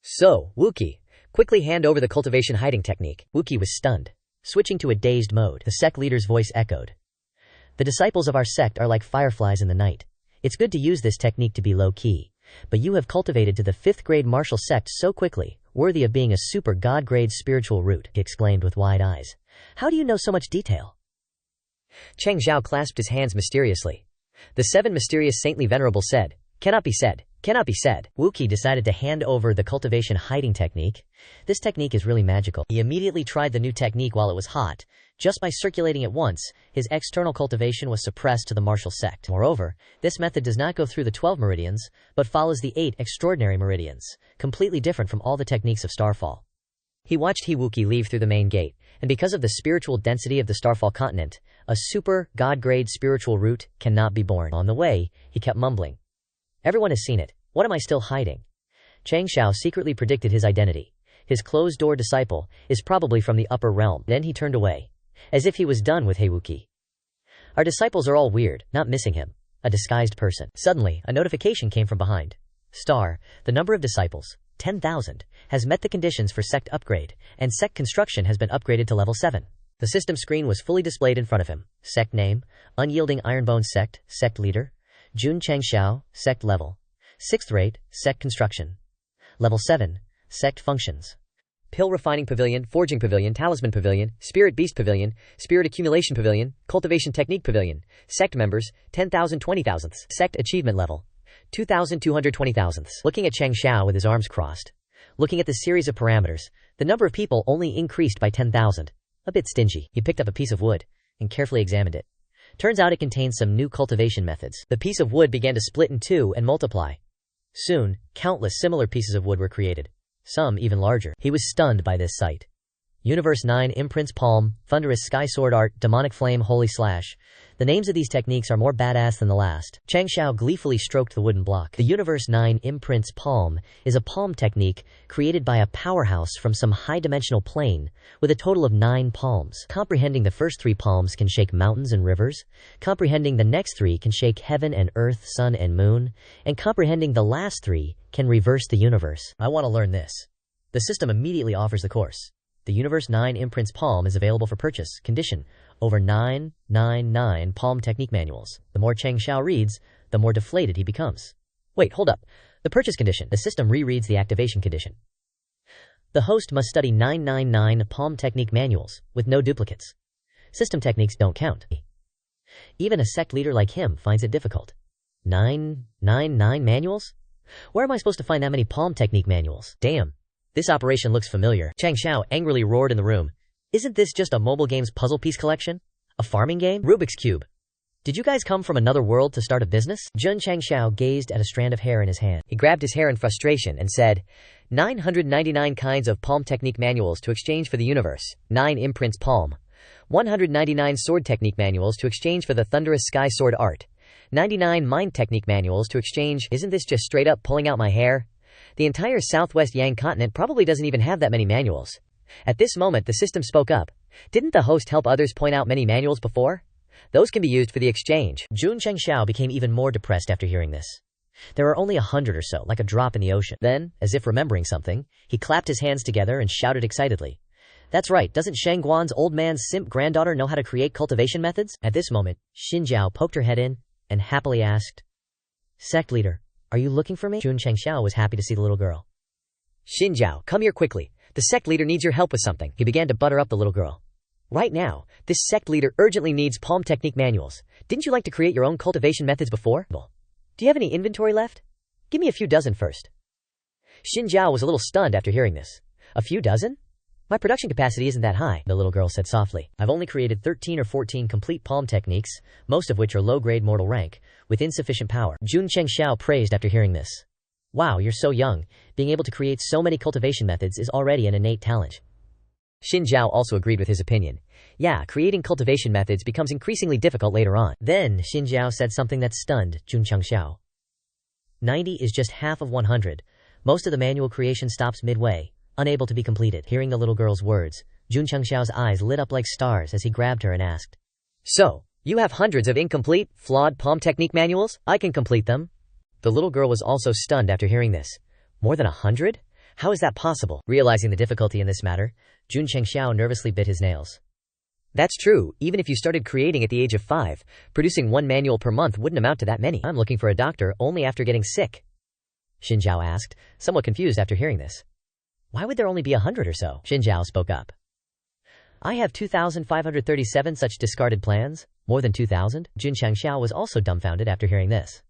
So, Wuki, quickly hand over the cultivation hiding technique. Wuki was stunned. Switching to a dazed mode, the sect leader's voice echoed. The disciples of our sect are like fireflies in the night. It's good to use this technique to be low-key, but you have cultivated to the 5th grade martial sect so quickly, worthy of being a super god-grade spiritual root, he exclaimed with wide eyes. How do you know so much detail? Changxiao clasped his hands mysteriously. The 7 mysterious saintly venerables said, cannot be said, cannot be said. Wuki decided to hand over the cultivation hiding technique. This technique is really magical. He immediately tried the new technique while it was hot. Just by circulating it once, his external cultivation was suppressed to the martial sect. Moreover, this method does not go through the 12 meridians, but follows the 8 extraordinary meridians, completely different from all the techniques of Starfall. He watched Wuki leave through the main gate, and because of the spiritual density of the Starfall continent, a super god-grade spiritual root cannot be born. On the way, he kept mumbling. Everyone has seen it. What am I still hiding? Changxiao secretly predicted his identity. His closed-door disciple is probably from the upper realm. Then he turned away, as if he was done with Wuki. Our disciples are all weird, not missing him. A disguised person. Suddenly, a notification came from behind. Star, the number of disciples, 10,000, has met the conditions for sect upgrade, and sect construction has been upgraded to level 7. The system screen was fully displayed in front of him. Sect name, Unyielding Ironbone Sect, Sect Leader, Jun Changxiao, Sect Level, 6th rate, Sect Construction. Level 7, Sect Functions. Pill Refining Pavilion, Forging Pavilion, Talisman Pavilion, Spirit Beast Pavilion, Spirit Accumulation Pavilion, Cultivation Technique Pavilion. Sect members, 10,000 20,000. Sect Achievement Level, 2,220,000. Looking at Changxiao with his arms crossed. Looking at the series of parameters, the number of people only increased by 10,000. A bit stingy. He picked up a piece of wood and carefully examined it. Turns out it contains some new cultivation methods. The piece of wood began to split in two and multiply. Soon, countless similar pieces of wood were created, some even larger. He was stunned by this sight. Universe 9 Imprints Palm, Thunderous Sky Sword Art, Demonic Flame Holy Slash. The names of these techniques are more badass than the last. Changxiao gleefully stroked the wooden block. The Universe 9 Imprints Palm is a palm technique created by a powerhouse from some high-dimensional plane with a total of 9 palms. Comprehending the first 3 palms can shake mountains and rivers. Comprehending the next 3 can shake heaven and earth, sun and moon. And comprehending the last 3 can reverse the universe. I want to learn this. The system immediately offers the course. The Universe 9 Imprints Palm is available for purchase. Condition: over 999 palm technique manuals. The more Changxiao reads, the more deflated he becomes. Wait, hold up. The purchase condition. The system rereads the activation condition. The host must study 999 palm technique manuals, with no duplicates. System techniques don't count. Even a sect leader like him finds it difficult. 999 manuals? Where am I supposed to find that many palm technique manuals? Damn. This operation looks familiar. Changxiao angrily roared in the room. Isn't this just a mobile game's puzzle piece collection? A farming game? Rubik's Cube. Did you guys come from another world to start a business? Jun Changxiao gazed at a strand of hair in his hand. He grabbed his hair in frustration and said, 999 kinds of palm technique manuals to exchange for the universe. 9 imprints palm. 199 sword technique manuals to exchange for the thunderous sky sword art. 99 mind technique manuals to exchange. Isn't this just straight up pulling out my hair? The entire Southwest Yang continent probably doesn't even have that many manuals. At this moment, the system spoke up. Didn't the host help others point out many manuals before? Those can be used for the exchange. Jun Changxiao became even more depressed after hearing this. There are only 100 or so, like a drop in the ocean. Then, as if remembering something, he clapped his hands together and shouted excitedly. That's right, doesn't Shang Guan's old man's simp granddaughter know how to create cultivation methods? At this moment, Xinjiao poked her head in and happily asked, Sect leader, are you looking for me? Jun Changxiao was happy to see the little girl. Xinjiao, come here quickly. The sect leader needs your help with something. He began to butter up the little girl. Right now, this sect leader urgently needs palm technique manuals. Didn't you like to create your own cultivation methods before? Do you have any inventory left? Give me a few dozen first. Xinjiao was a little stunned after hearing this. A few dozen? My production capacity isn't that high, the little girl said softly. I've only created 13 or 14 complete palm techniques, most of which are low-grade mortal rank, with insufficient power. Jun Changxiao praised after hearing this. Wow, you're so young. Being able to create so many cultivation methods is already an innate talent. Xinjiao also agreed with his opinion. Yeah, creating cultivation methods becomes increasingly difficult later on. Then, Xinjiao said something that stunned Jun Changxiao. 90 is just half of 100. Most of the manual creation stops midway, unable to be completed. Hearing the little girl's words, Jun Changxiao's eyes lit up like stars as he grabbed her and asked, "So, you have hundreds of incomplete, flawed palm technique manuals? I can complete them." The little girl was also stunned after hearing this. More than 100? How is that possible? Realizing the difficulty in this matter, Jun Changxiao nervously bit his nails. That's true, even if you started creating at the age of 5, producing one manual per month wouldn't amount to that many. I'm looking for a doctor only after getting sick, Xinjiao asked, somewhat confused after hearing this. Why would there only be 100 or so? Xinjiao spoke up. I have 2,537 such discarded plans. More than 2,000? Jun Changxiao was also dumbfounded after hearing this.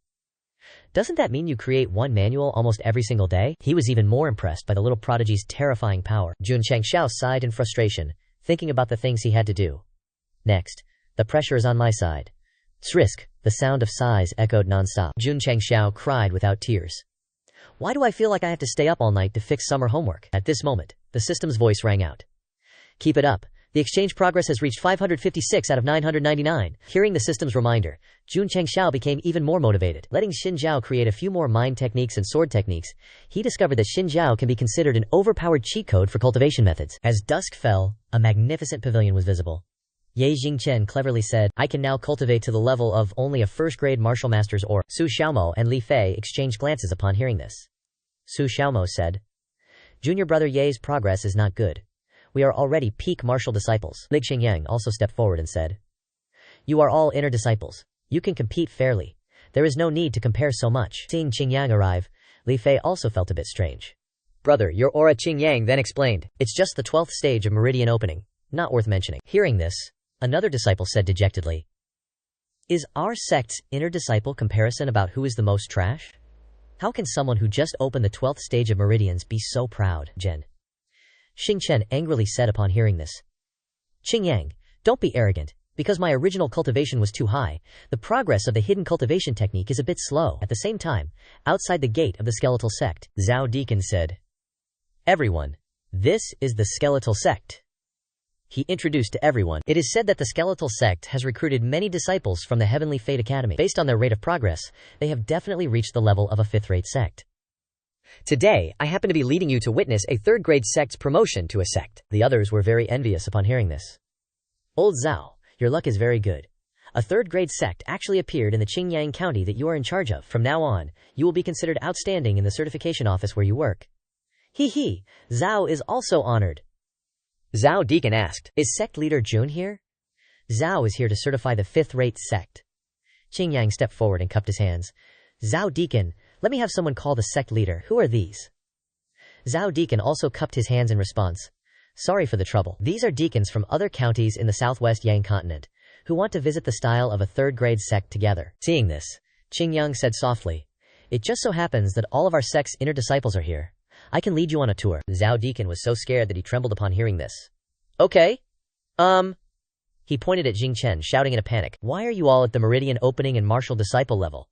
Doesn't that mean you create one manual almost every single day? He was even more impressed by the little prodigy's terrifying power. Jun Changxiao sighed in frustration, thinking about the things he had to do. Next, the pressure is on my side. Tsrisk, the sound of sighs echoed non-stop. Jun Changxiao cried without tears. Why do I feel like I have to stay up all night to fix summer homework? At this moment, the system's voice rang out. Keep it up. The exchange progress has reached 556 out of 999. Hearing the system's reminder, Jun Changxiao became even more motivated. Letting Xinjiao create a few more mind techniques and sword techniques, he discovered that Xinjiao can be considered an overpowered cheat code for cultivation methods. As dusk fell, a magnificent pavilion was visible. Ye Jingchen cleverly said, I can now cultivate to the level of only a first-grade martial master's or Su Xiaomo and Li Fei exchanged glances upon hearing this. Su Xiaomo said, Junior brother Ye's progress is not good. We are already peak martial disciples. Li Qingyang also stepped forward and said, You are all inner disciples. You can compete fairly. There is no need to compare so much. Seeing Qingyang arrive, Li Fei also felt a bit strange. Brother, your aura. Qingyang then explained, It's just the 12th stage of meridian opening. Not worth mentioning. Hearing this, another disciple said dejectedly, Is our sect's inner disciple comparison about who is the most trash? How can someone who just opened the 12th stage of meridians be so proud? Jen Xingchen angrily said upon hearing this. Qingyang, don't be arrogant. Because my original cultivation was too high, the progress of the hidden cultivation technique is a bit slow. At the same time, outside the gate of the skeletal sect, Zhao Deacon said, Everyone, this is the skeletal sect. He introduced to everyone. It is said that the skeletal sect has recruited many disciples from the Heavenly Fate Academy. Based on their rate of progress, they have definitely reached the level of a 5th-rate sect. Today, I happen to be leading you to witness a 3rd-grade sect's promotion to a sect. The others were very envious upon hearing this. Old Zhao, your luck is very good. A 3rd-grade sect actually appeared in the Qingyang county that you are in charge of. From now on, you will be considered outstanding in the certification office where you work. Hee, Zhao is also honored. Zhao Deacon asked, Is sect leader Jun here? Zhao is here to certify the 5th-rate sect. Qingyang stepped forward and cupped his hands. Zhao Deacon, let me have someone call the sect leader. Who are these? Zhao Deacon also cupped his hands in response. Sorry for the trouble. These are deacons from other counties in the southwest Yang continent, who want to visit the style of a 3rd-grade sect together. Seeing this, Qingyang said softly, It just so happens that all of our sect's inner disciples are here. I can lead you on a tour. Zhao Deacon was so scared that he trembled upon hearing this. Okay. He pointed at Jingchen, shouting in a panic. Why are you all at the meridian opening and martial disciple level?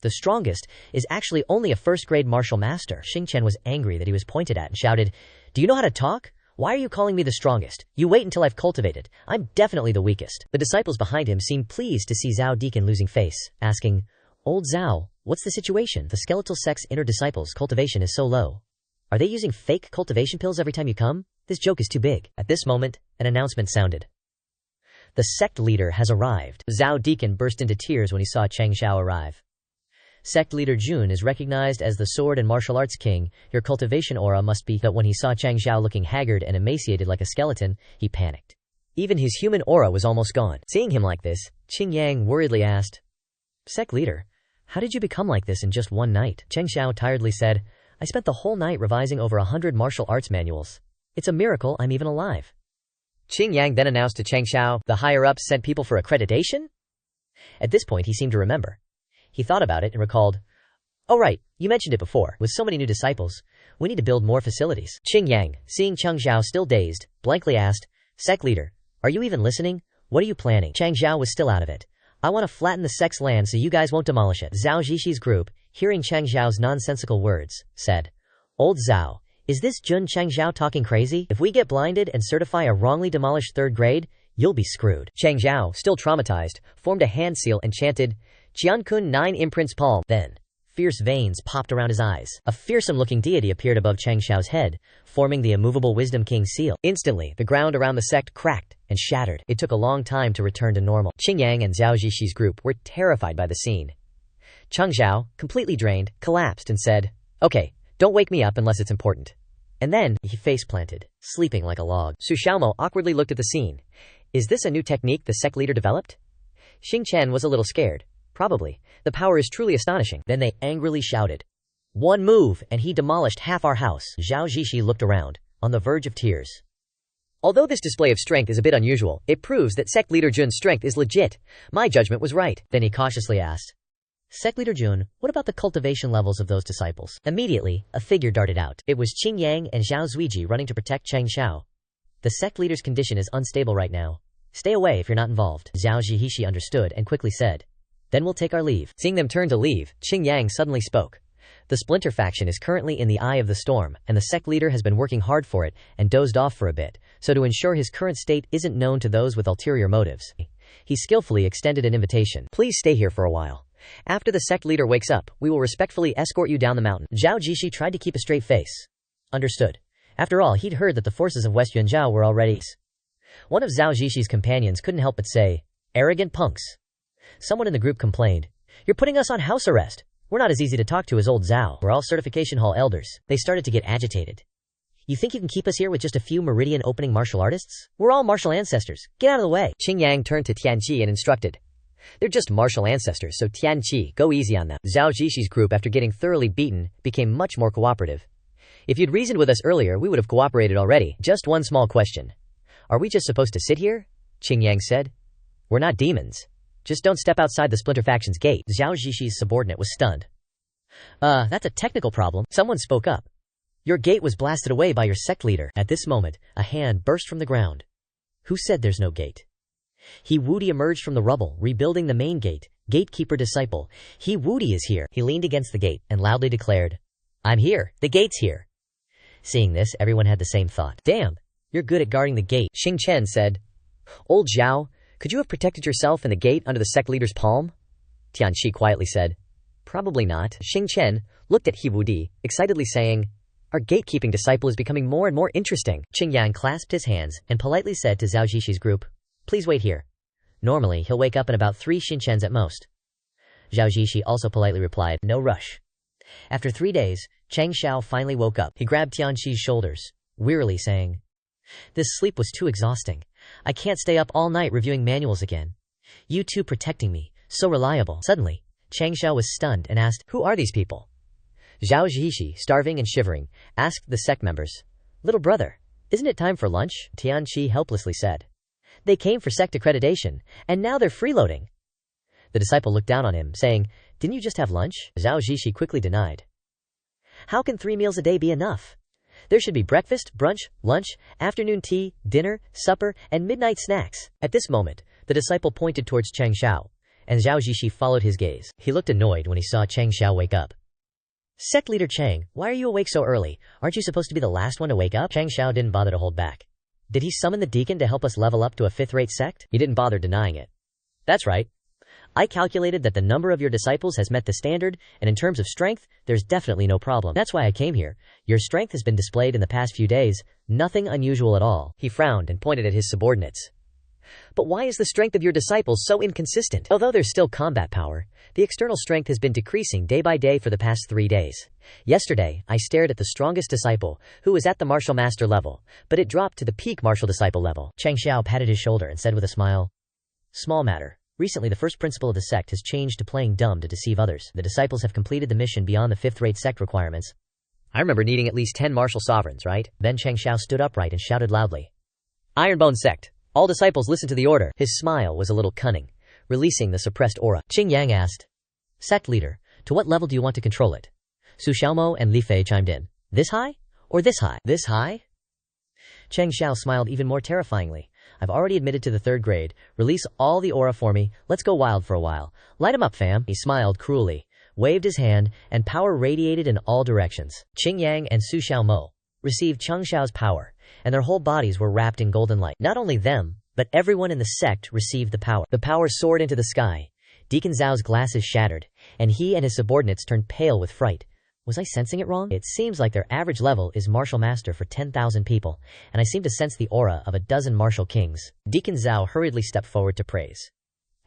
The strongest is actually only a 1st-grade martial master. Xingchen was angry that he was pointed at and shouted, Do you know how to talk? Why are you calling me the strongest? You wait until I've cultivated. I'm definitely the weakest. The disciples behind him seemed pleased to see Zhao Deacon losing face, asking, Old Zhao, what's the situation? The skeletal sect's inner disciples' cultivation is so low. Are they using fake cultivation pills every time you come? This joke is too big. At this moment, an announcement sounded. The sect leader has arrived. Zhao Deacon burst into tears when he saw Changxiao arrive. Sect leader Jun is recognized as the sword and martial arts king. Your cultivation aura must be that. When he saw Changxiao looking haggard and emaciated like a skeleton, he panicked. Even his human aura was almost gone. Seeing him like this, Qingyang worriedly asked, Sect leader, how did you become like this in just one night? Changxiao tiredly said, I spent the whole night revising over 100 martial arts manuals. It's a miracle I'm even alive. Qingyang then announced to Changxiao, the higher-ups sent people for accreditation? At this point he seemed to remember. He thought about it and recalled, Oh right, you mentioned it before. With so many new disciples, we need to build more facilities. Qingyang, seeing Changxiao still dazed, blankly asked, Sect leader, are you even listening? What are you planning? Changxiao was still out of it. I want to flatten the sect's land so you guys won't demolish it. Zhao Zhixi's group, hearing Changxiao's nonsensical words, said, Old Zhao, is this Jun Changxiao talking crazy? If we get blinded and certify a wrongly demolished 3rd grade, you'll be screwed. Changxiao, still traumatized, formed a hand seal and chanted, Jiankun 9 imprints palm. Then, Fierce veins popped around his eyes. A fearsome-looking deity appeared above Changxiao's head, forming the immovable Wisdom King's seal. Instantly, the ground around the sect cracked and shattered. It took a long time to return to normal. Qingyang and Zhao Zhixi's group were terrified by the scene. Changxiao, completely drained, collapsed and said, "Okay, don't wake me up unless it's important." And then, he face-planted, sleeping like a log. Su Xiaomo awkwardly looked at the scene. Is this a new technique the sect leader developed? Xing Chen was a little scared. Probably. The power is truly astonishing. Then they angrily shouted, "One move, and he demolished half our house." Zhao Zixi looked around, on the verge of tears. Although this display of strength is a bit unusual, it proves that sect leader Jun's strength is legit. My judgment was right. Then he cautiously asked, "Sect leader Jun, what about the cultivation levels of those disciples?" Immediately, a figure darted out. It was Qing Yang and Zhao Zuiji running to protect Changxiao. The sect leader's condition is unstable right now. Stay away if you're not involved. Zhao Zihishi understood and quickly said, "Then we'll take our leave." Seeing them turn to leave, Qing Yang suddenly spoke. The splinter faction is currently in the eye of the storm, and the sect leader has been working hard for it and dozed off for a bit, so to ensure his current state isn't known to those with ulterior motives, he skillfully extended an invitation. "Please stay here for a while. After the sect leader wakes up, we will respectfully escort you down the mountain." Zhao Jishi tried to keep a straight face. Understood. After all, he'd heard that the forces of West Yunzhao were already. One of Zhao Jishi's companions couldn't help but say, "Arrogant punks." Someone in the group complained, "You're putting us on house arrest. We're not as easy to talk to as old Zhao. We're all certification hall elders." They started to get agitated. "You think you can keep us here with just a few meridian opening martial artists? We're all martial ancestors. Get out of the way." Qing Yang turned to Tianqi and instructed, "They're just martial ancestors, so Tianqi, go easy on them." Zhao Jishi's group, after getting thoroughly beaten, became much more cooperative. "If you'd reasoned with us earlier, we would have cooperated already. Just one small question. Are we just supposed to sit here?" Qing Yang said. "We're not demons. Just don't step outside the splinter faction's gate." Zhao Zishi's subordinate was stunned. That's a technical problem." Someone spoke up. "Your gate was blasted away by your sect leader." At this moment, a hand burst from the ground. "Who said there's no gate?" He Wudi emerged from the rubble, rebuilding the main gate. "Gatekeeper disciple, He Wudi is here." He leaned against the gate and loudly declared, "I'm here. The gate's here." Seeing this, everyone had the same thought. "Damn, you're good at guarding the gate." Xing Chen said, "Old Zhao, could you have protected yourself and the gate under the sect leader's palm?" Tianqi quietly said, "Probably not." Xing Chen looked at He Wudi, excitedly saying, "Our gatekeeping disciple is becoming more and more interesting." Qing Yang clasped his hands and politely said to Zhao Jishi's group, "Please wait here. Normally, he'll wake up in about 3 Xinchens at most." Zhao Jishi also politely replied, "No rush." After 3 days, Changxiao finally woke up. He grabbed Tianqi's shoulders, wearily saying, "This sleep was too exhausting. I can't stay up all night reviewing manuals again. You two protecting me, so reliable." Suddenly, Changxiao was stunned and asked, "Who are these people?" Zhao Zishi, starving and shivering, asked the sect members, "Little brother, isn't it time for lunch?" Tianqi helplessly said, "They came for sect accreditation, and now they're freeloading." The disciple looked down on him, saying, "Didn't you just have lunch?" Zhao Zishi quickly denied. "How can 3 meals a day be enough? There should be breakfast, brunch, lunch, afternoon tea, dinner, supper, and midnight snacks." At this moment, the disciple pointed towards Changxiao, and Zhao Zishi followed his gaze. He looked annoyed when he saw Changxiao wake up. "Sect leader Chang, why are you awake so early? Aren't you supposed to be the last one to wake up?" Changxiao didn't bother to hold back. "Did he summon the deacon to help us level up to a 5th-rate sect?" He didn't bother denying it. "That's right. I calculated that the number of your disciples has met the standard, and in terms of strength, there's definitely no problem. That's why I came here. Your strength has been displayed in the past few days, nothing unusual at all." He frowned and pointed at his subordinates. "But why is the strength of your disciples so inconsistent? Although there's still combat power, the external strength has been decreasing day by day for the past 3 days. Yesterday, I stared at the strongest disciple, who was at the martial master level, but it dropped to the peak martial disciple level." Changxiao patted his shoulder and said with a smile, "Small matter. Recently, the first principle of the sect has changed to playing dumb to deceive others. The disciples have completed the mission beyond the 5th-rate sect requirements. I remember needing at least 10 martial sovereigns, right?" Then Changxiao stood upright and shouted loudly, "Ironbone sect! All disciples listen to the order." His smile was a little cunning, releasing the suppressed aura. Qing Yang asked, "Sect leader, to what level do you want to control it?" Su Xiaomo and Li Fei chimed in, "This high? Or this high?" "This high?" Changxiao smiled even more terrifyingly. "I've already admitted to the 3rd grade. Release all the aura for me. Let's go wild for a while. Light 'em up, fam." He smiled cruelly, waved his hand, and power radiated in all directions. Qing Yang and Su Xiaomo received Changxiao's power, and their whole bodies were wrapped in golden light. Not only them, but everyone in the sect received the power. The power soared into the sky, Deacon Zhao's glasses shattered, and he and his subordinates turned pale with fright. Was I sensing it wrong? It seems like their average level is martial master for 10,000 people, and I seem to sense the aura of a dozen martial kings. Deacon Zhao hurriedly stepped forward to praise.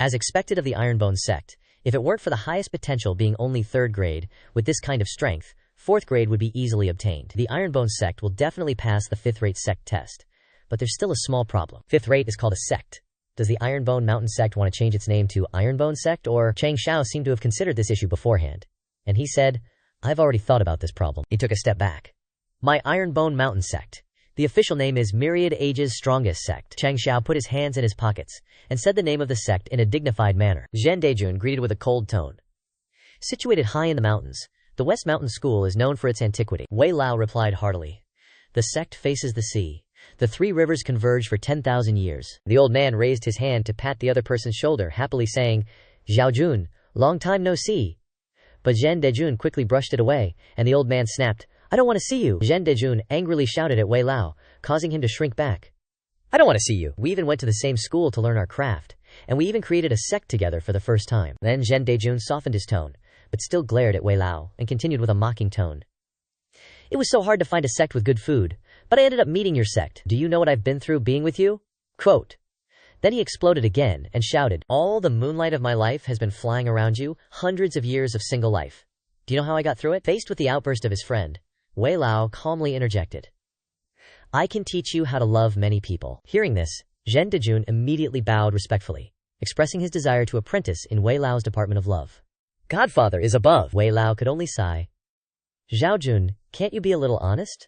As expected of the Ironbone sect, if it weren't for the highest potential being only 3rd grade, with this kind of strength, 4th grade would be easily obtained. The Ironbone sect will definitely pass the 5th-rate sect test. But there's still a small problem. 5th rate is called a sect. Does the Ironbone Mountain sect want to change its name to Ironbone sect, or Changxiao seemed to have considered this issue beforehand? And he said, I've already thought about this problem. He took a step back. My Ironbone Mountain sect. The official name is Myriad Age's Strongest Sect. Changxiao put his hands in his pockets and said the name of the sect in a dignified manner. Zhen Dejun greeted with a cold tone. Situated high in the mountains, the West Mountain School is known for its antiquity. Wei Lao replied heartily. The sect faces the sea. The 3 rivers converge for 10,000 years. The old man raised his hand to pat the other person's shoulder, happily saying, Zhao Jun, long time no see. But Zhen Dejun quickly brushed it away, and the old man snapped, I don't want to see you. Zhen Dejun angrily shouted at Wei Lao, causing him to shrink back. I don't want to see you. We even went to the same school to learn our craft, and we even created a sect together for the first time. Then Zhen Dejun softened his tone, but still glared at Wei Lao, and continued with a mocking tone. It was so hard to find a sect with good food, but I ended up meeting your sect. Do you know what I've been through being with you? Quote. Then he exploded again and shouted, all the moonlight of my life has been flying around you, hundreds of years of single life. Do you know how I got through it? Faced with the outburst of his friend, Wei Lao calmly interjected. I can teach you how to love many people. Hearing this, Zhen Dejun immediately bowed respectfully, expressing his desire to apprentice in Wei Lao's department of love. Godfather is above. Wei Lao could only sigh. Zhao Jun, can't you be a little honest?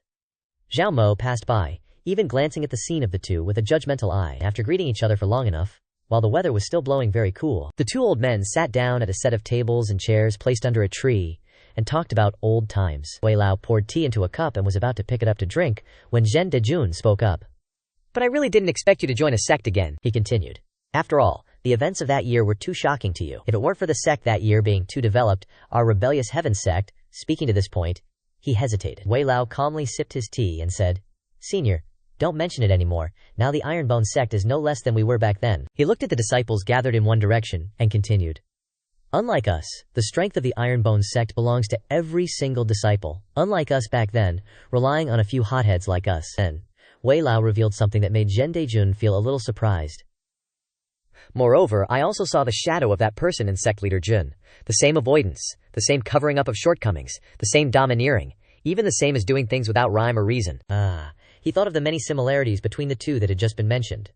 Zhao Mo passed by, even glancing at the scene of the two with a judgmental eye. After greeting each other for long enough, while the weather was still blowing very cool, the 2 old men sat down at a set of tables and chairs placed under a tree and talked about old times. Wei Lao poured tea into a cup and was about to pick it up to drink when Zhen Dejun spoke up. But I really didn't expect you to join a sect again, he continued. After all, the events of that year were too shocking to you. If it weren't for the sect that year being too developed, our rebellious heaven sect, speaking to this point, he hesitated. Wei Lao calmly sipped his tea and said, Senior, don't mention it anymore. Now the Ironbone sect is no less than we were back then. He looked at the disciples gathered in one direction and continued. Unlike us, the strength of the Ironbone sect belongs to every single disciple. Unlike us back then, relying on a few hotheads like us. Then, Wei Lao revealed something that made Zhen Dejun feel a little surprised. Moreover, I also saw the shadow of that person in sect leader Jun. The same avoidance, the same covering up of shortcomings, the same domineering, even the same as doing things without rhyme or reason. He thought of the many similarities between the two that had just been mentioned.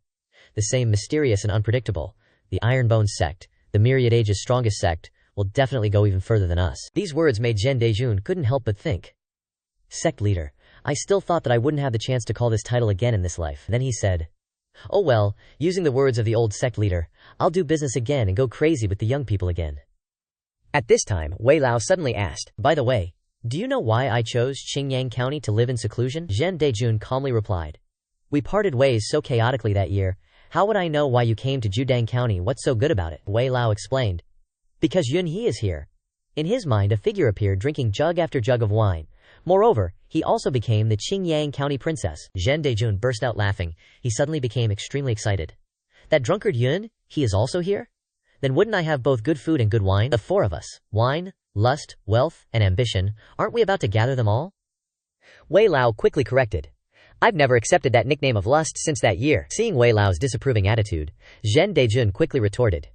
The same mysterious and unpredictable. The Ironbone sect, the Myriad Age's Strongest Sect, will definitely go even further than us. These words made Zhen Dejun couldn't help but think. Sect leader. I still thought that I wouldn't have the chance to call this title again in this life. Then he said, oh well, using the words of the old sect leader, I'll do business again and go crazy with the young people again. At this time, Wei Lao suddenly asked, by the way, do you know why I chose Qingyang County to live in seclusion? Zhen Dejun calmly replied. We parted ways so chaotically that year. How would I know why you came to Judang County? What's so good about it? Wei Lao explained. Because Yun He is here. In his mind, a figure appeared drinking jug after jug of wine. Moreover, he also became the Qingyang County princess. Zhen Dejun burst out laughing. He suddenly became extremely excited. That drunkard Yun, he is also here? Then wouldn't I have both good food and good wine? The 4 of us. Wine, lust, wealth, and ambition. Aren't we about to gather them all? Wei Lao quickly corrected. I've never accepted that nickname of lust since that year. Seeing Wei Lao's disapproving attitude, Zhen Dejun quickly retorted.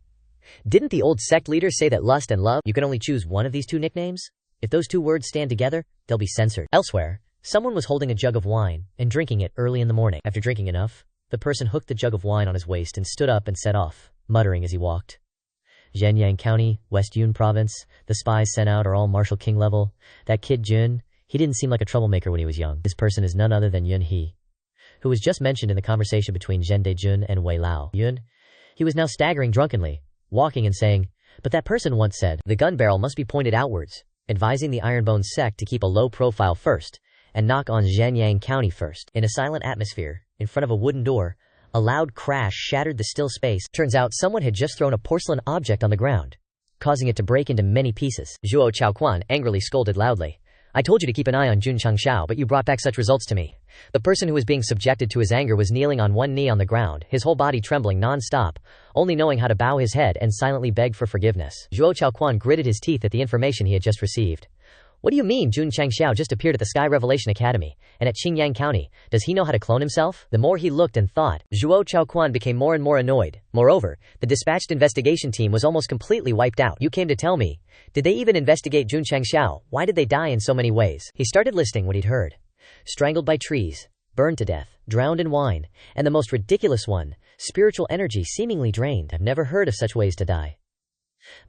Didn't the old sect leader say that lust and love, you can only choose one of these 2 nicknames? If those 2 words stand together, they'll be censored. Elsewhere, someone was holding a jug of wine and drinking it early in the morning. After drinking enough, the person hooked the jug of wine on his waist and stood up and set off, muttering as he walked. Zhenyang County, West Yun Province, the spies sent out are all Martial King level. That kid Jun, he didn't seem like a troublemaker when he was young. This person is none other than Yun He, who was just mentioned in the conversation between Zhen Dejun and Wei Lao. Yun, he was now staggering drunkenly, walking and saying, but that person once said, the gun barrel must be pointed outwards, advising the Ironbone sect to keep a low profile first, and knock on Zhenyang County first. In a silent atmosphere, in front of a wooden door, a loud crash shattered the still space. Turns out someone had just thrown a porcelain object on the ground, causing it to break into many pieces. Zhuo Chaoquan angrily scolded loudly. I told you to keep an eye on Jun Changxiao, but you brought back such results to me. The person who was being subjected to his anger was kneeling on one knee on the ground, his whole body trembling non-stop, only knowing how to bow his head and silently beg for forgiveness. Zhuo Chaoquan gritted his teeth at the information he had just received. What do you mean Jun Changxiao just appeared at the Sky Revelation Academy, and at Qingyang County? Does he know how to clone himself? The more he looked and thought, Zhuo Chaoquan became more and more annoyed. Moreover, the dispatched investigation team was almost completely wiped out. You came to tell me. Did they even investigate Jun Changxiao? Why did they die in so many ways? He started listing what he'd heard. Strangled by trees, burned to death, drowned in wine, and the most ridiculous one, spiritual energy seemingly drained. I've never heard of such ways to die.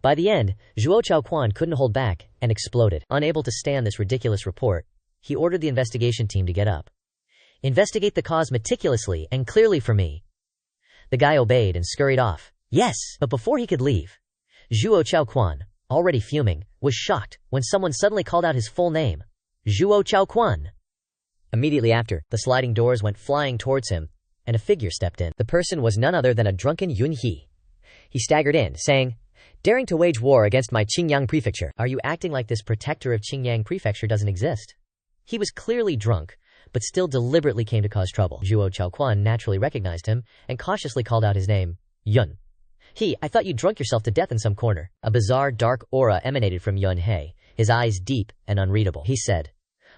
By the end, Zhuo Chaoquan couldn't hold back and exploded. Unable to stand this ridiculous report, he ordered the investigation team to get up. Investigate the cause meticulously and clearly for me. The guy obeyed and scurried off. Yes, but before he could leave, Zhuo Chaoquan, already fuming, was shocked when someone suddenly called out his full name. Zhuo Chaoquan. Immediately after, the sliding doors went flying towards him, and a figure stepped in. The person was none other than a drunken Yun He. He staggered in, saying, "Daring to wage war against my Qingyang prefecture. Are you acting like this protector of Qingyang prefecture doesn't exist?" He was clearly drunk, but still deliberately came to cause trouble. Zhuo Chaoquan naturally recognized him and cautiously called out his name. Yun. He, I thought you drunk yourself to death in some corner. A bizarre dark aura emanated from Yun He, his eyes deep and unreadable. He said,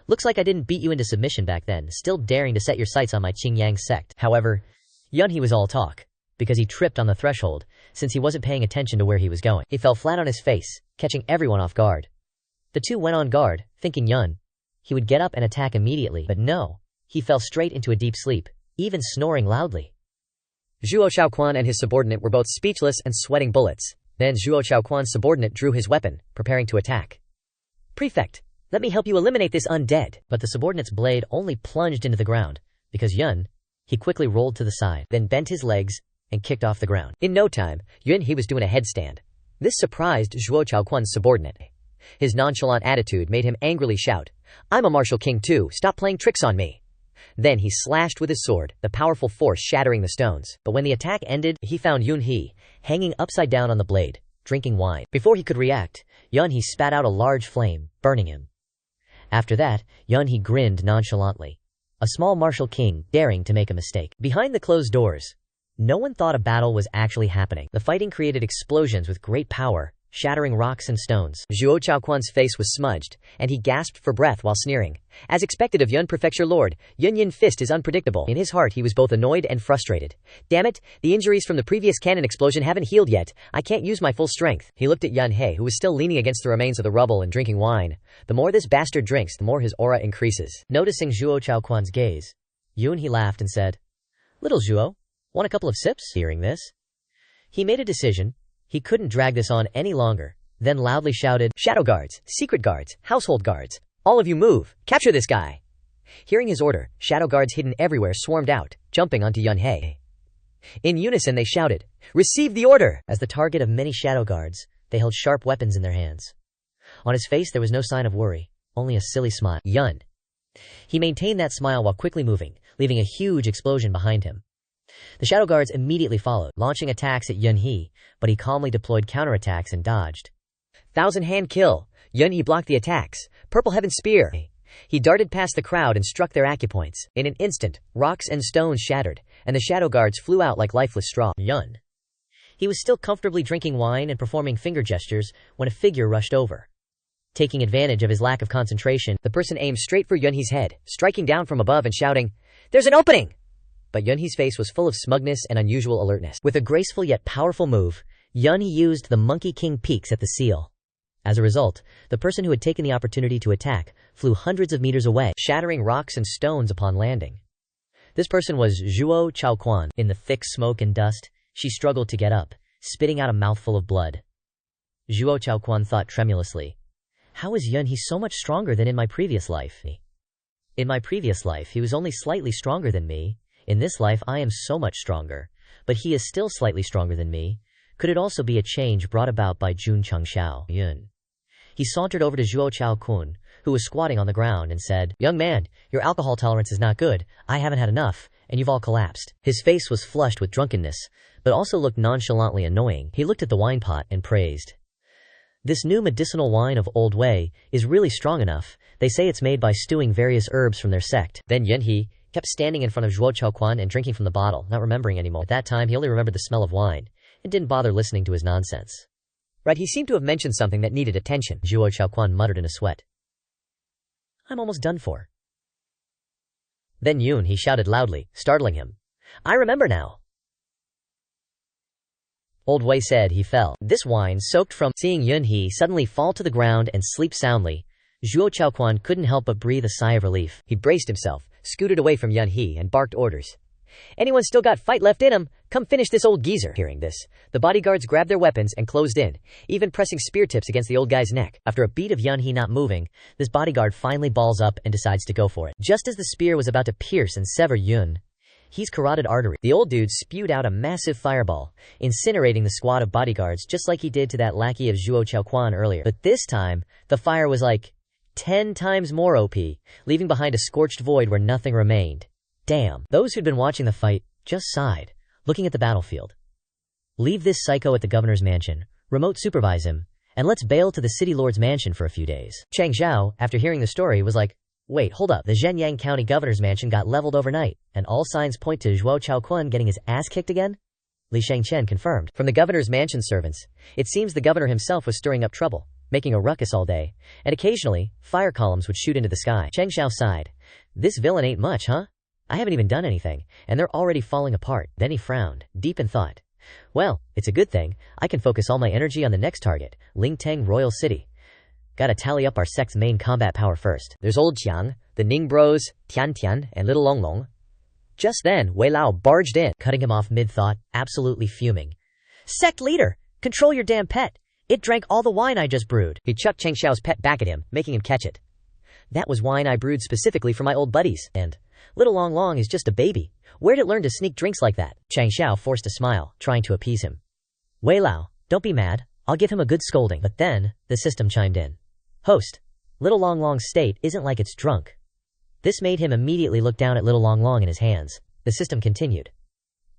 "Looks like I didn't beat you into submission back then, still daring to set your sights on my Qingyang sect." However, Yun He was all talk, because he tripped on the threshold, since he wasn't paying attention to where he was going. He fell flat on his face, catching everyone off guard. The two went on guard, thinking Yun he would get up and attack immediately, but no, he fell straight into a deep sleep, even snoring loudly. Zhuo Chaoquan and his subordinate were both speechless and sweating bullets. Then Zhuo Chaoquan's subordinate drew his weapon, preparing to attack. "Prefect, let me help you eliminate this undead." But the subordinate's blade only plunged into the ground, because Yun he quickly rolled to the side, then bent his legs and kicked off the ground. In no time, Yun he was doing a headstand. This surprised Zhuo Chaoquan's subordinate. His nonchalant attitude made him angrily shout, "I'm a martial king too, stop playing tricks on me." Then he slashed with his sword, the powerful force shattering the stones. But when the attack ended, he found Yun He hanging upside down on the blade, drinking wine. Before he could react, Yun He spat out a large flame, burning him. After that, Yun He grinned nonchalantly. A small martial king daring to make a mistake. Behind the closed doors, no one thought a battle was actually happening. The fighting created explosions with great power, shattering rocks and stones. Zhuo Chaoquan's face was smudged, and he gasped for breath while sneering. As expected of Yun Prefecture Lord, Yun Fist is unpredictable. In his heart he was both annoyed and frustrated. Damn it, the injuries from the previous cannon explosion haven't healed yet. I can't use my full strength. He looked at Yun He, who was still leaning against the remains of the rubble and drinking wine. The more this bastard drinks, the more his aura increases. Noticing Zhuo Chaoquan's gaze, Yun He laughed and said, "Little Zhuo, want a couple of sips?" Hearing this, he made a decision. He couldn't drag this on any longer, then loudly shouted, "Shadow guards, secret guards, household guards, all of you move, capture this guy." Hearing his order, shadow guards hidden everywhere swarmed out, jumping onto Yun He. In unison they shouted, "Receive the order!" As the target of many shadow guards, they held sharp weapons in their hands. On his face there was no sign of worry, only a silly smile. Yun. He maintained that smile while quickly moving, leaving a huge explosion behind him. The shadow guards immediately followed, launching attacks at Yun He, but he calmly deployed counterattacks and dodged. Thousand hand kill! Yun He blocked the attacks. Purple Heaven Spear! He darted past the crowd and struck their acupoints. In an instant, rocks and stones shattered, and the shadow guards flew out like lifeless straw. Yun. He was still comfortably drinking wine and performing finger gestures when a figure rushed over. Taking advantage of his lack of concentration, the person aimed straight for Yun He's head, striking down from above and shouting, "There's an opening!" But Yun He's face was full of smugness and unusual alertness. With a graceful yet powerful move, Yun He used the Monkey King peaks at the seal. As a result, the person who had taken the opportunity to attack flew hundreds of meters away, shattering rocks and stones upon landing. This person was Zhuo Chaoquan. In the thick smoke and dust, she struggled to get up, spitting out a mouthful of blood. Zhuo Chaoquan thought tremulously, "How is Yun He so much stronger than in my previous life? In my previous life he was only slightly stronger than me. In this life I am so much stronger, but he is still slightly stronger than me. Could it also be a change brought about by Jun Changxiao?" Yun. He sauntered over to Zhuo Chaoquan, who was squatting on the ground, and said, "Young man, your alcohol tolerance is not good. I haven't had enough, and you've all collapsed." His face was flushed with drunkenness, but also looked nonchalantly annoying. He looked at the wine pot and praised, This new medicinal wine of Old Wei is really strong enough. They say it's made by stewing various herbs from their sect. Then Yunhe kept standing in front of Zhuo Chaoquan and drinking from the bottle, not remembering anymore. At that time, he only remembered the smell of wine and didn't bother listening to his nonsense. Right, he seemed to have mentioned something that needed attention. Zhuo Chaoquan muttered in a sweat. I'm almost done for. Then he shouted loudly, startling him. I remember now. Old Wei said he fell. This wine soaked from. Seeing Yunhe suddenly fall to the ground and sleep soundly, Zhuo Chaoquan couldn't help but breathe a sigh of relief. He braced himself, scooted away from Yunhe and barked orders. Anyone still got fight left in him? Come finish this old geezer. Hearing this, the bodyguards grabbed their weapons and closed in, even pressing spear tips against the old guy's neck. After a beat of Yunhe not moving, this bodyguard finally balls up and decides to go for it. Just as the spear was about to pierce and sever He's carotid artery. The old dude spewed out a massive fireball, incinerating the squad of bodyguards just like he did to that lackey of Zhuo Chaoquan earlier. But this time, the fire was like 10 times more OP, leaving behind a scorched void where nothing remained. Damn. Those who'd been watching the fight just sighed, looking at the battlefield. Leave this psycho at the governor's mansion, remote supervise him, and let's bail to the city lord's mansion for a few days. Changxiao, after hearing the story, was like, wait, hold up, the Zhenyang County governor's mansion got leveled overnight, and all signs point to Zhuo Chaoquan getting his ass kicked again? Li Shangchen confirmed. From the governor's mansion servants, it seems the governor himself was stirring up trouble, making a ruckus all day, and occasionally, fire columns would shoot into the sky. Changxiao sighed. This villain ain't much, huh? I haven't even done anything, and they're already falling apart. Then he frowned, deep in thought. Well, it's a good thing. I can focus all my energy on the next target, Lingteng Royal City. Gotta tally up our sect's main combat power first. There's old Jiang, the Ning Bros, Tian Tian, and little Long Long. Just then, Wei Lao barged in, cutting him off mid-thought, absolutely fuming. Sect leader, control your damn pet. It drank all the wine I just brewed. He chucked Changxiao's pet back at him, making him catch it. That was wine I brewed specifically for my old buddies, and little Long Long is just a baby. Where'd it learn to sneak drinks like that? Changxiao forced a smile, trying to appease him. Wei Lao, don't be mad. I'll give him a good scolding. But then, the system chimed in. Host, little Long Long's state isn't like it's drunk. This made him immediately look down at little Long Long in his hands. The system continued.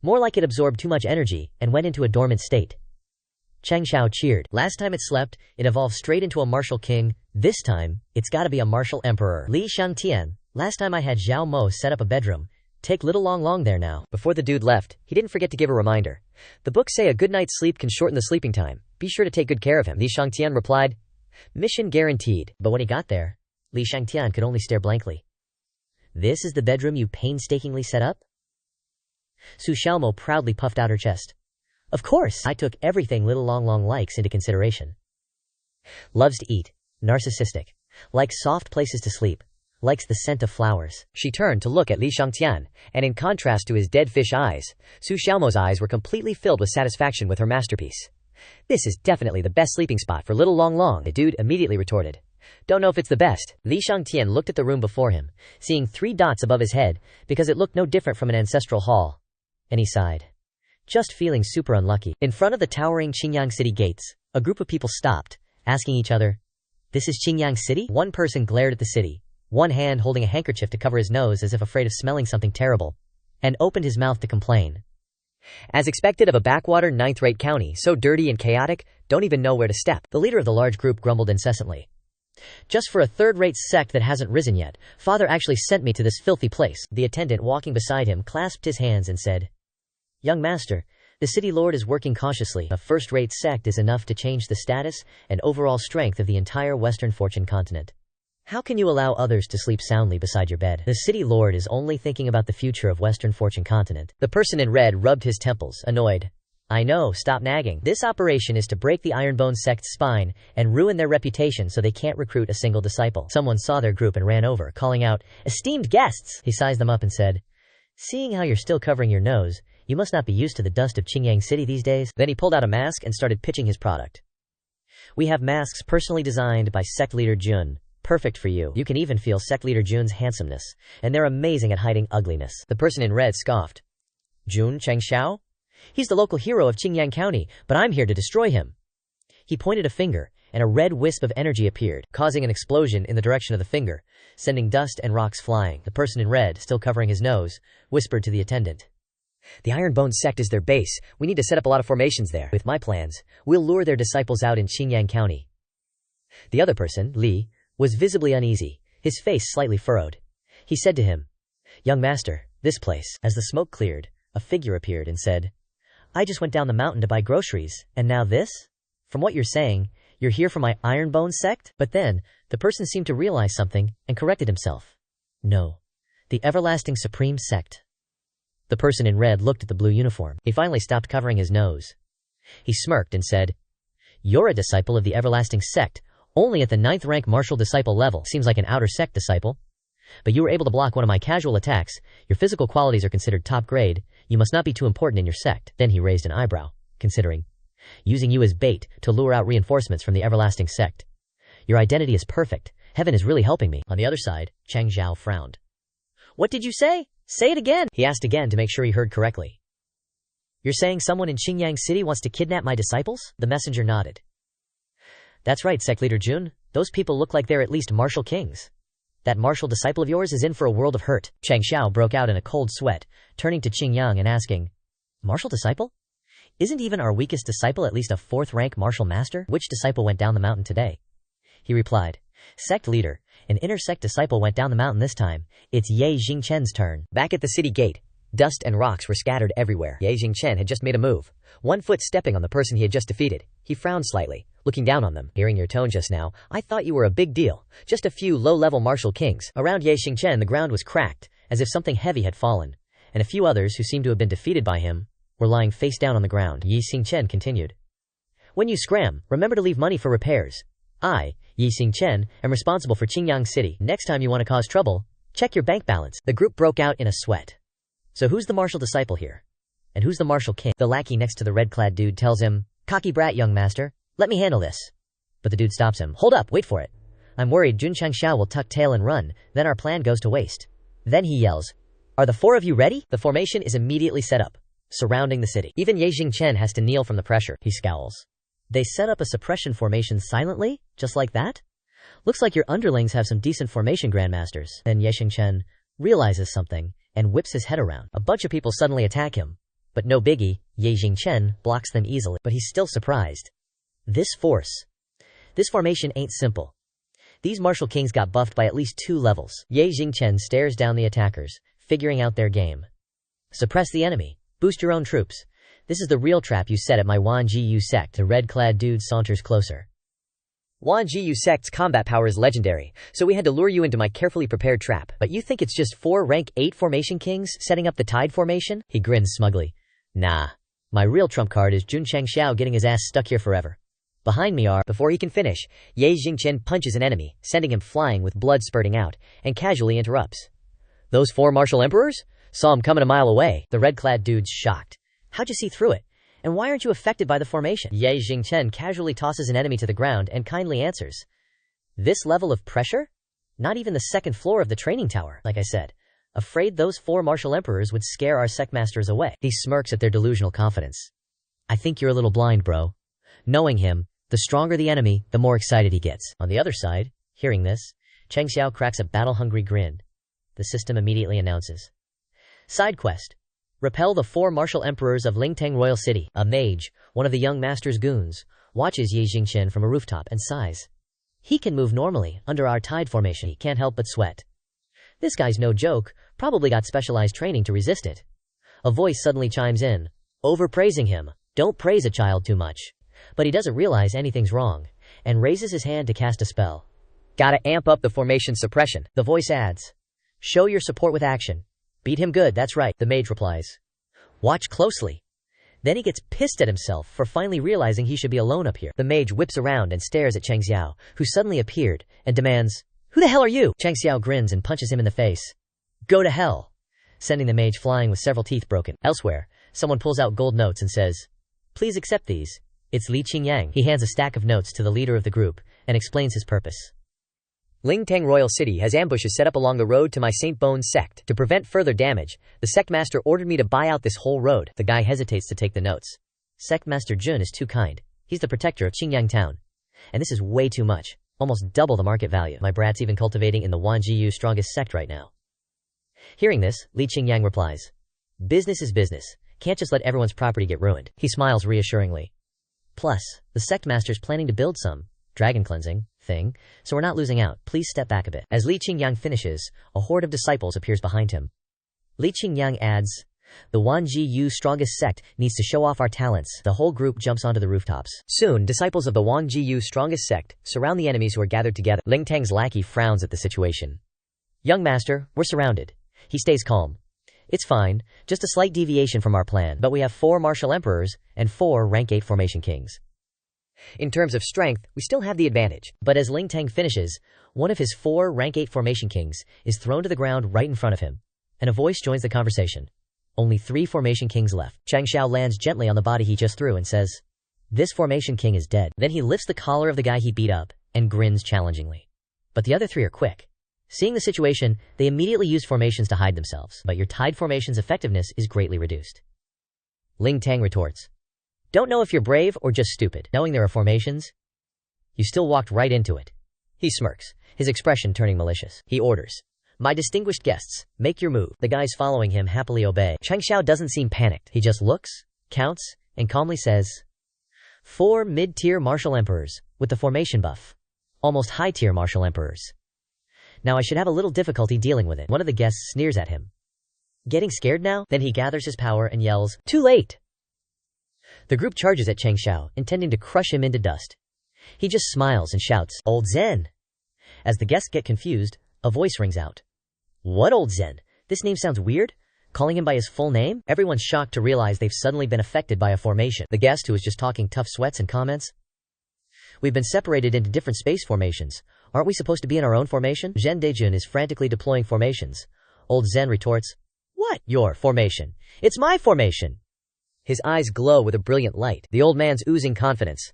More like it absorbed too much energy and went into a dormant state. Changxiao cheered. Last time it slept, it evolved straight into a martial king. This time, it's gotta be a martial emperor. Li Shangtian, last time I had Zhao Mo set up a bedroom. Take little Long Long there now. Before the dude left, he didn't forget to give a reminder. The books say a good night's sleep can shorten the sleeping time. Be sure to take good care of him. Li Shangtian replied, mission guaranteed. But when he got there, Li Shangtian could only stare blankly. This is the bedroom you painstakingly set up? Su Xiaomo proudly puffed out her chest. Of course, I took everything little Long Long likes into consideration. Loves to eat, narcissistic, likes soft places to sleep, likes the scent of flowers. She turned to look at Li Shangtian, and in contrast to his dead fish eyes, Su Xiaomo's eyes were completely filled with satisfaction with her masterpiece. This is definitely the best sleeping spot for little Long Long, the dude immediately retorted. Don't know if it's the best. Li Shangtian looked at the room before him, seeing 3 dots above his head, because it looked no different from an ancestral hall. And he sighed. Just feeling super unlucky. In front of the towering Qingyang City gates, a group of people stopped, asking each other, this is Qingyang City? One person glared at the city, one hand holding a handkerchief to cover his nose as if afraid of smelling something terrible, and opened his mouth to complain. As expected of a backwater 9th-rate county, so dirty and chaotic, don't even know where to step. The leader of the large group grumbled incessantly. Just for a 3rd-rate sect that hasn't risen yet, father actually sent me to this filthy place. The attendant walking beside him clasped his hands and said, Young master, the city lord is working cautiously. A 1st-rate sect is enough to change the status and overall strength of the entire Western Fortune continent. How can you allow others to sleep soundly beside your bed? The city lord is only thinking about the future of Western Fortune continent. The person in red rubbed his temples, annoyed. I know, stop nagging. This operation is to break the Ironbone sect's spine and ruin their reputation so they can't recruit a single disciple. Someone saw their group and ran over, calling out, esteemed guests! He sized them up and said, seeing how you're still covering your nose, you must not be used to the dust of Qingyang City these days. Then he pulled out a mask and started pitching his product. We have masks personally designed by sect leader Jun. Perfect for you. You can even feel sect leader Jun's handsomeness, and they're amazing at hiding ugliness. The person in red scoffed. Jun Changxiao? He's the local hero of Qingyang County, but I'm here to destroy him. He pointed a finger, and a red wisp of energy appeared, causing an explosion in the direction of the finger, sending dust and rocks flying. The person in red, still covering his nose, whispered to the attendant. The Ironbone sect is their base. We need to set up a lot of formations there. With my plans, we'll lure their disciples out in Qingyang County. The other person, Li, was visibly uneasy, his face slightly furrowed. He said to him, "Young master, this place." As the smoke cleared, a figure appeared and said, "I just went down the mountain to buy groceries, and now this? From what you're saying, you're here for my Ironbone sect?" But then, the person seemed to realize something and corrected himself. "No, the Everlasting Supreme Sect." The person in red looked at the blue uniform. He finally stopped covering his nose. He smirked and said, "You're a disciple of the Everlasting Sect, only at the 9th rank martial disciple level. Seems like an outer sect disciple. But you were able to block one of my casual attacks. Your physical qualities are considered top grade. You must not be too important in your sect." Then he raised an eyebrow, considering, "Using you as bait to lure out reinforcements from the Everlasting Sect. Your identity is perfect. Heaven is really helping me." On the other side, Changxiao frowned. "What did you say? Say it again," he asked again to make sure he heard correctly. "You're saying someone in Qingyang City wants to kidnap my disciples?" The messenger nodded. "That's right, sect leader Jun. Those people look like they're at least martial kings. That martial disciple of yours is in for a world of hurt." Changxiao broke out in a cold sweat, turning to Qingyang and asking, "Martial disciple? Isn't even our weakest disciple at least a 4th rank martial master? Which disciple went down the mountain today?" He replied, "Sect leader, an inner sect disciple went down the mountain this time. It's Ye Jingchen's turn." Back at the city gate, dust and rocks were scattered everywhere. Ye Jingchen had just made a move, one foot stepping on the person he had just defeated. He frowned slightly, looking down on them. "Hearing your tone just now, I thought you were a big deal. Just a few low-level martial kings." Around Ye Jingchen the ground was cracked, as if something heavy had fallen, and a few others who seemed to have been defeated by him were lying face down on the ground. Ye Jingchen continued, "When you scram, remember to leave money for repairs. I, Ye Jingchen, am responsible for Qingyang City. Next time you want to cause trouble, check your bank balance." The group broke out in a sweat. "So who's the martial disciple here? And who's the martial king?" The lackey next to the red-clad dude tells him, "Cocky brat, young master. Let me handle this." But the dude stops him. "Hold up, wait for it. I'm worried Jun Changxiao will tuck tail and run, then our plan goes to waste." Then he yells, "Are the 4 of you ready?" The formation is immediately set up, surrounding the city. Even Ye Jingchen has to kneel from the pressure. He scowls. "They set up a suppression formation silently? Just like that? Looks like your underlings have some decent formation grandmasters." Then Ye Jingchen realizes something and whips his head around. A bunch of people suddenly attack him. But no biggie, Ye Jingchen blocks them easily. But he's still surprised. This formation ain't simple. These martial kings got buffed by at least 2 levels. Ye Jingchen stares down the attackers, figuring out their game. "Suppress the enemy. Boost your own troops. This is the real trap you set at my Wan Jiyu sect." The red-clad dude saunters closer. "Wan Jiyu sect's combat power is legendary, so we had to lure you into my carefully prepared trap. But you think it's just 4 rank 8 formation kings setting up the tide formation?" He grins smugly. "Nah. My real trump card is Jun Changxiao getting his ass stuck here forever. Behind me are..." Before he can finish, Ye Jingchen punches an enemy, sending him flying with blood spurting out, and casually interrupts. "Those 4 martial emperors? Saw him coming a mile away." The red-clad dude's shocked. "How'd you see through it? And why aren't you affected by the formation?" Ye Jingchen casually tosses an enemy to the ground and kindly answers, "This level of pressure? Not even the 2nd floor of the training tower. Like I said, afraid those 4 martial emperors would scare our sectmasters away." He smirks at their delusional confidence. "I think you're a little blind, bro. Knowing him, the stronger the enemy, the more excited he gets." On the other side, hearing this, Changxiao cracks a battle-hungry grin. The system immediately announces, "Side quest. Repel the 4 martial emperors of Lingtang Royal City." A mage, one of the young master's goons, watches Ye Jingchen from a rooftop and sighs. He can move normally under our tide formation. He can't help but sweat. This guy's no joke, probably got specialized training to resist it. A voice suddenly chimes in, overpraising him. Don't praise a child too much. But he doesn't realize anything's wrong, and raises his hand to cast a spell. "Gotta amp up the formation suppression." The voice adds, "Show your support with action. Beat him good, that's right." The mage replies, "Watch closely." Then he gets pissed at himself for finally realizing he should be alone up here. The mage whips around and stares at Changxiao, who suddenly appeared, and demands, "Who the hell are you?" Changxiao grins and punches him in the face. "Go to hell," sending the mage flying with several teeth broken. Elsewhere, someone pulls out gold notes and says, "Please accept these. It's Li Qingyang." He hands a stack of notes to the leader of the group and explains his purpose. "Lingtang Royal City has ambushes set up along the road to my St. Bones sect. To prevent further damage, the sect master ordered me to buy out this whole road." The guy hesitates to take the notes. Sect Master Jun is too kind. He's the protector of Qingyang town. And this is way too much. Almost double the market value. My brat's even cultivating in the Wanjiyu strongest sect right now. Hearing this, Li Qingyang replies, "Business is business. Can't just let everyone's property get ruined." He smiles reassuringly. "Plus, the sect master's planning to build some dragon cleansing thing, so we're not losing out. Please step back a bit. As Li Qingyang finishes, a horde of disciples appears behind him. Li Qingyang adds, the Wanji Yu strongest sect needs to show off our talents. The whole group jumps onto the rooftops. Soon, disciples of the Wanji Yu strongest sect surround the enemies who are gathered together. Ling Tang's lackey frowns at the situation. Young master, we're surrounded. He stays calm. It's fine, just a slight deviation from our plan, but we have 4 martial emperors and 4 rank 8 formation kings. In terms of strength, we still have the advantage. But as Ling Tang finishes, one of his 4 rank 8 formation kings is thrown to the ground right in front of him, and a voice joins the conversation. Only 3 formation kings left. Changxiao lands gently on the body he just threw and says, this formation king is dead. Then he lifts the collar of the guy he beat up and grins challengingly. But the other 3 are quick. Seeing the situation, they immediately use formations to hide themselves, but your tied formation's effectiveness is greatly reduced. Ling Tang retorts, don't know if you're brave or just stupid. Knowing there are formations, you still walked right into it. He smirks, his expression turning malicious. He orders, my distinguished guests, make your move. The guys following him happily obey. Changxiao doesn't seem panicked. He just looks, counts, and calmly says, 4 mid-tier martial emperors, with the formation buff. Almost high-tier martial emperors. Now I should have a little difficulty dealing with it. One of the guests sneers at him. Getting scared now? Then he gathers his power and yells, too late! The group charges at Changxiao, intending to crush him into dust. He just smiles and shouts, Old Zen! As the guests get confused, a voice rings out. What Old Zen? This name sounds weird? Calling him by his full name? Everyone's shocked to realize they've suddenly been affected by a formation. The guest, who was just talking tough sweats and comments, we've been separated into different space formations. Aren't we supposed to be in our own formation? Zhen Dejun is frantically deploying formations. Old Zen retorts, what? Your formation. It's my formation. His eyes glow with a brilliant light. The old man's oozing confidence.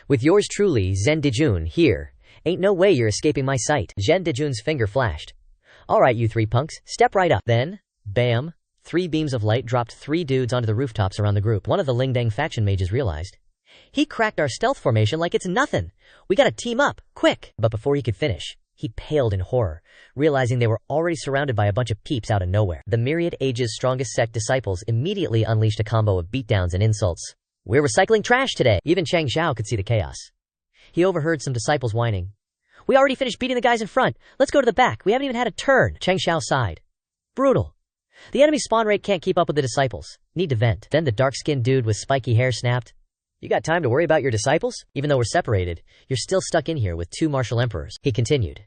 With yours truly, Zhen Dejun, here. Ain't no way you're escaping my sight. Zhen Dejun's finger flashed. Alright you 3 punks, step right up. Then, bam, 3 beams of light dropped 3 dudes onto the rooftops around the group. One of the Lingdang faction mages realized, he cracked our stealth formation like it's nothing. We gotta team up, quick! But before he could finish, he paled in horror, realizing they were already surrounded by a bunch of peeps out of nowhere. The myriad age's strongest sect disciples immediately unleashed a combo of beatdowns and insults. We're recycling trash today! Even Changxiao could see the chaos. He overheard some disciples whining. We already finished beating the guys in front. Let's go to the back. We haven't even had a turn. Changxiao sighed. Brutal. The enemy spawn rate can't keep up with the disciples. Need to vent. Then the dark-skinned dude with spiky hair snapped. You got time to worry about your disciples? Even though we're separated, you're still stuck in here with 2 martial emperors. He continued.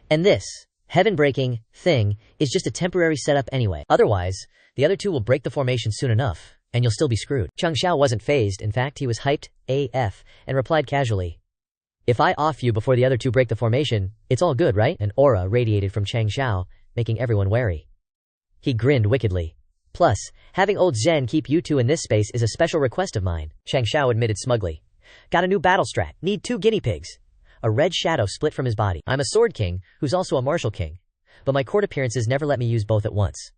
And this heaven-breaking thing is just a temporary setup anyway. Otherwise, the other 2 will break the formation soon enough, and you'll still be screwed. Changxiao wasn't fazed. In fact, he was hyped AF and replied casually, if I off you before the other 2 break the formation, it's all good, right? An aura radiated from Changxiao, making everyone wary. He grinned wickedly. Plus, having old Zhen keep you 2 in this space is a special request of mine. Changxiao admitted smugly. Got a new battle strat. Need 2 guinea pigs. A red shadow split from his body. I'm a sword king, who's also a martial king. But my court appearances never let me use both at once.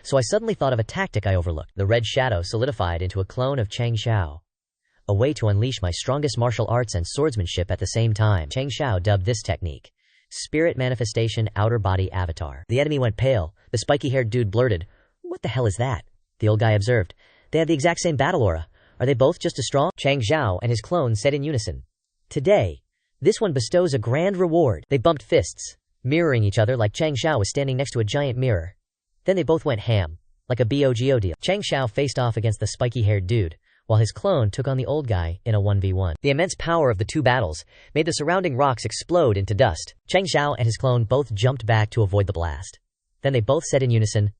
So I suddenly thought of a tactic I overlooked. The red shadow solidified into a clone of Changxiao. A way to unleash my strongest martial arts and swordsmanship at the same time. Changxiao dubbed this technique Spirit Manifestation Outer Body Avatar. The enemy went pale. The spiky-haired dude blurted, what the hell is that? The old guy observed, they have the exact same battle aura. Are they both just as strong? Changxiao and his clone said in unison, today, this one bestows a grand reward. They bumped fists, mirroring each other like Changxiao was standing next to a giant mirror. Then they both went ham, like a BOGO deal. Changxiao faced off against the spiky-haired dude, while his clone took on the old guy in a 1v1. The immense power of the 2 battles made the surrounding rocks explode into dust. Changxiao and his clone both jumped back to avoid the blast. Then they both said in unison,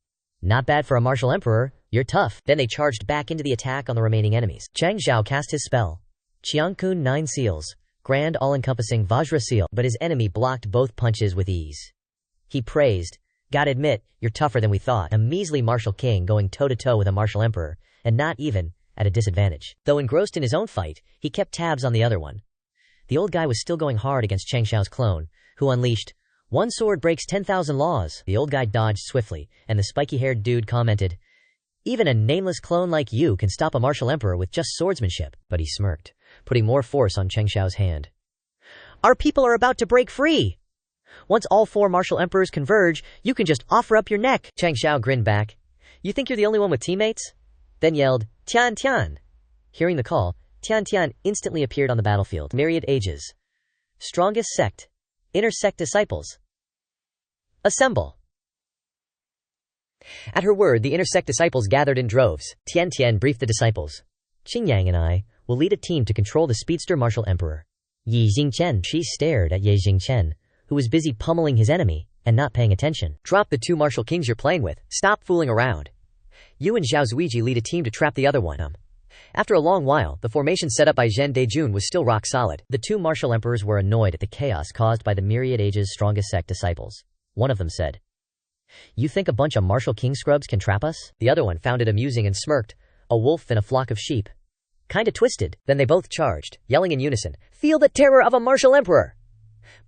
not bad for a martial emperor, you're tough. Then they charged back into the attack on the remaining enemies. Changxiao cast his spell, Qiangkun 9 Seals, grand all-encompassing Vajra Seal, but his enemy blocked both punches with ease. He praised, gotta admit, you're tougher than we thought. A measly martial king going toe-to-toe with a martial emperor, and not even at a disadvantage. Though engrossed in his own fight, he kept tabs on the other one. The old guy was still going hard against Changxiao's clone, who unleashed, one sword breaks 10,000 laws. The old guy dodged swiftly, and the spiky-haired dude commented, even a nameless clone like you can stop a martial emperor with just swordsmanship. But he smirked, putting more force on Changxiao's hand. Our people are about to break free! Once all 4 martial emperors converge, you can just offer up your neck. Changxiao grinned back. You think you're the only one with teammates? Then yelled, Tian Tian! Hearing the call, Tian Tian instantly appeared on the battlefield. Myriad ages. Strongest sect. Inner sect disciples. Assemble. At her word, the inner sect disciples gathered in droves. Tian Tian briefed the disciples. Qingyang and I will lead a team to control the speedster martial emperor. Yi Jingchen. She stared at Ye Jingchen, who was busy pummeling his enemy and not paying attention. Drop the two martial kings you're playing with. Stop fooling around. You and Zhao Zuiji lead a team to trap the other one. After a long while, the formation set up by Zhen Dejun was still rock solid. The two martial emperors were annoyed at the chaos caused by the myriad age's strongest sect disciples. One of them said, "You think a bunch of martial king scrubs can trap us?" The other one found it amusing and smirked. A wolf in a flock of sheep. Kinda twisted. Then they both charged, yelling in unison, "Feel the terror of a martial emperor!"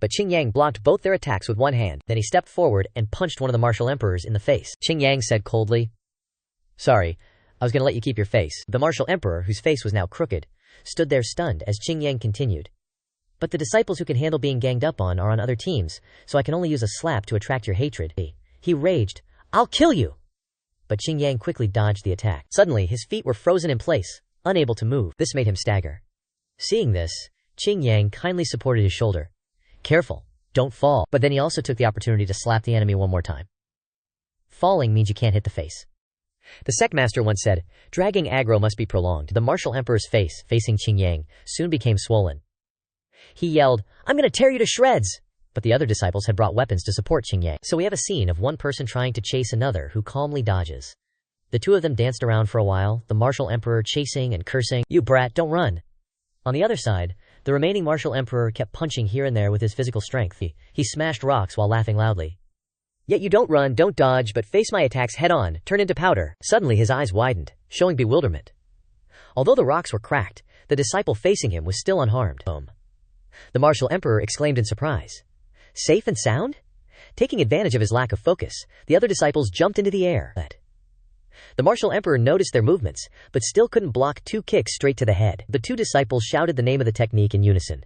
But Qingyang blocked both their attacks with one hand. Then he stepped forward and punched one of the martial emperors in the face. Qingyang said coldly, "Sorry, I was gonna let you keep your face." The martial emperor, whose face was now crooked, stood there stunned as Qingyang continued. "But the disciples who can handle being ganged up on are on other teams, so I can only use a slap to attract your hatred." He raged, "I'll kill you!" But Qingyang quickly dodged the attack. Suddenly, his feet were frozen in place, unable to move. This made him stagger. Seeing this, Qingyang kindly supported his shoulder. "Careful, don't fall." But then he also took the opportunity to slap the enemy one more time. Falling means you can't hit the face. The sect master once said, "Dragging aggro must be prolonged." The martial emperor's face, facing Qingyang, soon became swollen. He yelled, "I'm gonna tear you to shreds!" But the other disciples had brought weapons to support Qingyang. So we have a scene of one person trying to chase another who calmly dodges. The two of them danced around for a while, the martial emperor chasing and cursing, "You brat, don't run." On the other side, the remaining martial emperor kept punching here and there with his physical strength. He smashed rocks while laughing loudly. "Yet you don't run, don't dodge, but face my attacks head on, turn into powder." Suddenly his eyes widened, showing bewilderment. Although the rocks were cracked, the disciple facing him was still unharmed. The martial emperor exclaimed in surprise. "Safe and sound?" Taking advantage of his lack of focus, the other disciples jumped into the air. The martial emperor noticed their movements, but still couldn't block two kicks straight to the head. The two disciples shouted the name of the technique in unison.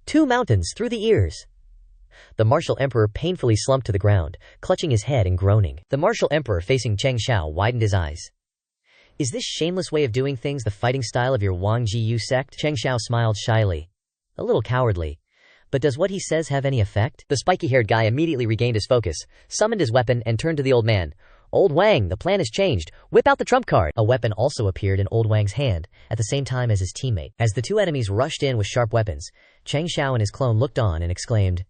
"Two mountains through the ears." The martial emperor painfully slumped to the ground, clutching his head and groaning. The martial emperor facing Changxiao widened his eyes. "Is this shameless way of doing things the fighting style of your Wang Jiyu sect?" Changxiao smiled shyly. A little cowardly. But does what he says have any effect? The spiky-haired guy immediately regained his focus, summoned his weapon, and turned to the old man. "Old Wang, the plan has changed. Whip out the trump card." A weapon also appeared in Old Wang's hand, at the same time as his teammate. As the two enemies rushed in with sharp weapons, Changxiao and his clone looked on and exclaimed,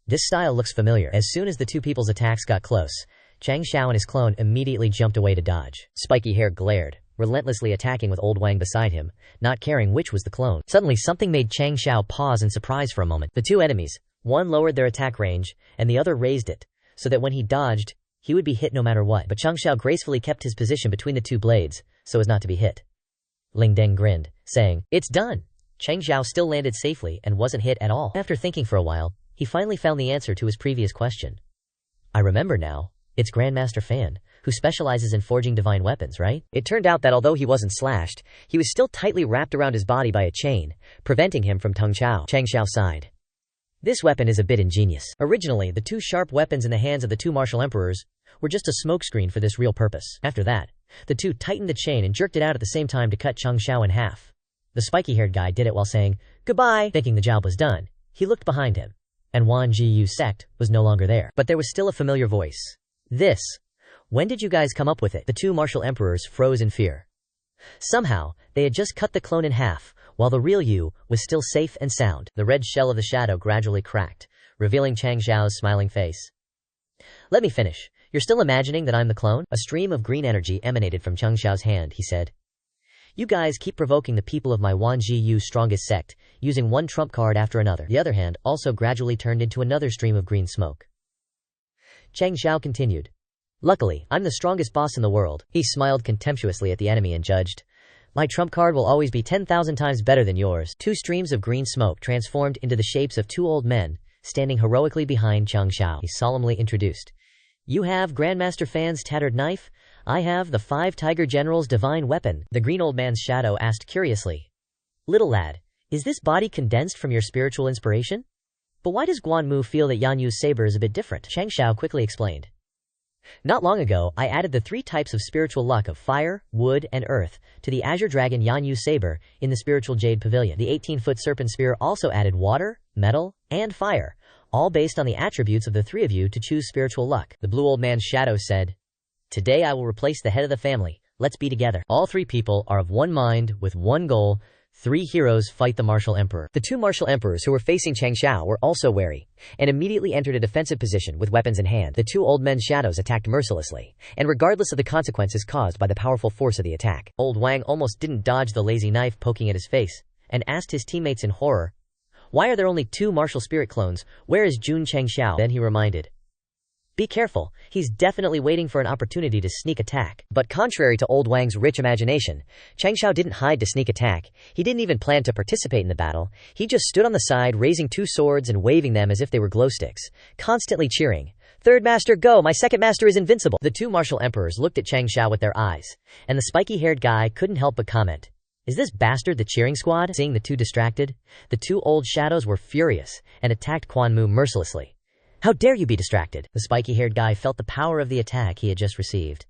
"This style looks familiar." As soon as the two people's attacks got close, Changxiao and his clone immediately jumped away to dodge. Spiky Hair glared, relentlessly attacking with Old Wang beside him, not caring which was the clone. Suddenly something made Changxiao pause in surprise for a moment. The two enemies, one lowered their attack range, and the other raised it, so that when he dodged, he would be hit no matter what. But Changxiao gracefully kept his position between the two blades, so as not to be hit. Ling Deng grinned, saying, "It's done." Changxiao still landed safely and wasn't hit at all. After thinking for a while, he finally found the answer to his previous question. "I remember now. It's Grandmaster Fan, who specializes in forging divine weapons, right?" It turned out that although he wasn't slashed, he was still tightly wrapped around his body by a chain, preventing him from Tung Chao. Changxiao sighed. "This weapon is a bit ingenious. Originally, the two sharp weapons in the hands of the two martial emperors were just a smokescreen for this real purpose. After that, the two tightened the chain and jerked it out at the same time to cut Changxiao in half. The spiky-haired guy did it while saying, 'Goodbye.' Thinking the job was done, he looked behind him, and Wan Jiyu's sect was no longer there. But there was still a familiar voice. "This. When did you guys come up with it?" The two martial emperors froze in fear. Somehow, they had just cut the clone in half, while the real Yu was still safe and sound. The red shell of the shadow gradually cracked, revealing Changxiao's smiling face. "Let me finish. You're still imagining that I'm the clone?" A stream of green energy emanated from Changxiao's hand, he said. "You guys keep provoking the people of my Wan Jiyu strongest sect, using one trump card after another." The other hand also gradually turned into another stream of green smoke. Changxiao continued. "Luckily, I'm the strongest boss in the world." He smiled contemptuously at the enemy and judged, "My trump card will always be 10,000 times better than yours." Two streams of green smoke transformed into the shapes of two old men, standing heroically behind Changxiao. He solemnly introduced, "You have Grandmaster Fan's tattered knife. I have the 5 Tiger General's divine weapon." The green old man's shadow asked curiously, "Little lad, is this body condensed from your spiritual inspiration? But why does Guan Mu feel that Yan Yu's saber is a bit different?" Changxiao quickly explained. Not long ago, I added the 3 types of spiritual luck of fire, wood, and earth to the Azure Dragon Yanyu Saber in the Spiritual Jade Pavilion. The 18-foot Serpent Spear also added water, metal, and fire, all based on the attributes of the 3 of you to choose spiritual luck. The blue old man's shadow said, "Today I will replace the head of the family. Let's be together." All 3 people are of one mind with one goal. 3 heroes fight the martial emperor. The 2 martial emperors who were facing Changxiao were also wary, and immediately entered a defensive position with weapons in hand. The 2 old men's shadows attacked mercilessly, and regardless of the consequences caused by the powerful force of the attack. Old Wang almost didn't dodge the lazy knife poking at his face, and asked his teammates in horror, "Why are there only 2 martial spirit clones? Where is Jun Changxiao?" Then he reminded, "Be careful, he's definitely waiting for an opportunity to sneak attack." But contrary to old Wang's rich imagination, Changxiao didn't hide to sneak attack. He didn't even plan to participate in the battle. He just stood on the side, raising 2 swords and waving them as if they were glow sticks, constantly cheering, "Third master, go! My second master is invincible!" The 2 martial emperors looked at Changxiao with their eyes, and the spiky-haired guy couldn't help but comment, "Is this bastard the cheering squad?" Seeing the 2 distracted, the 2 old shadows were furious and attacked Quan Mu mercilessly. "How dare you be distracted?" The spiky-haired guy felt the power of the attack he had just received.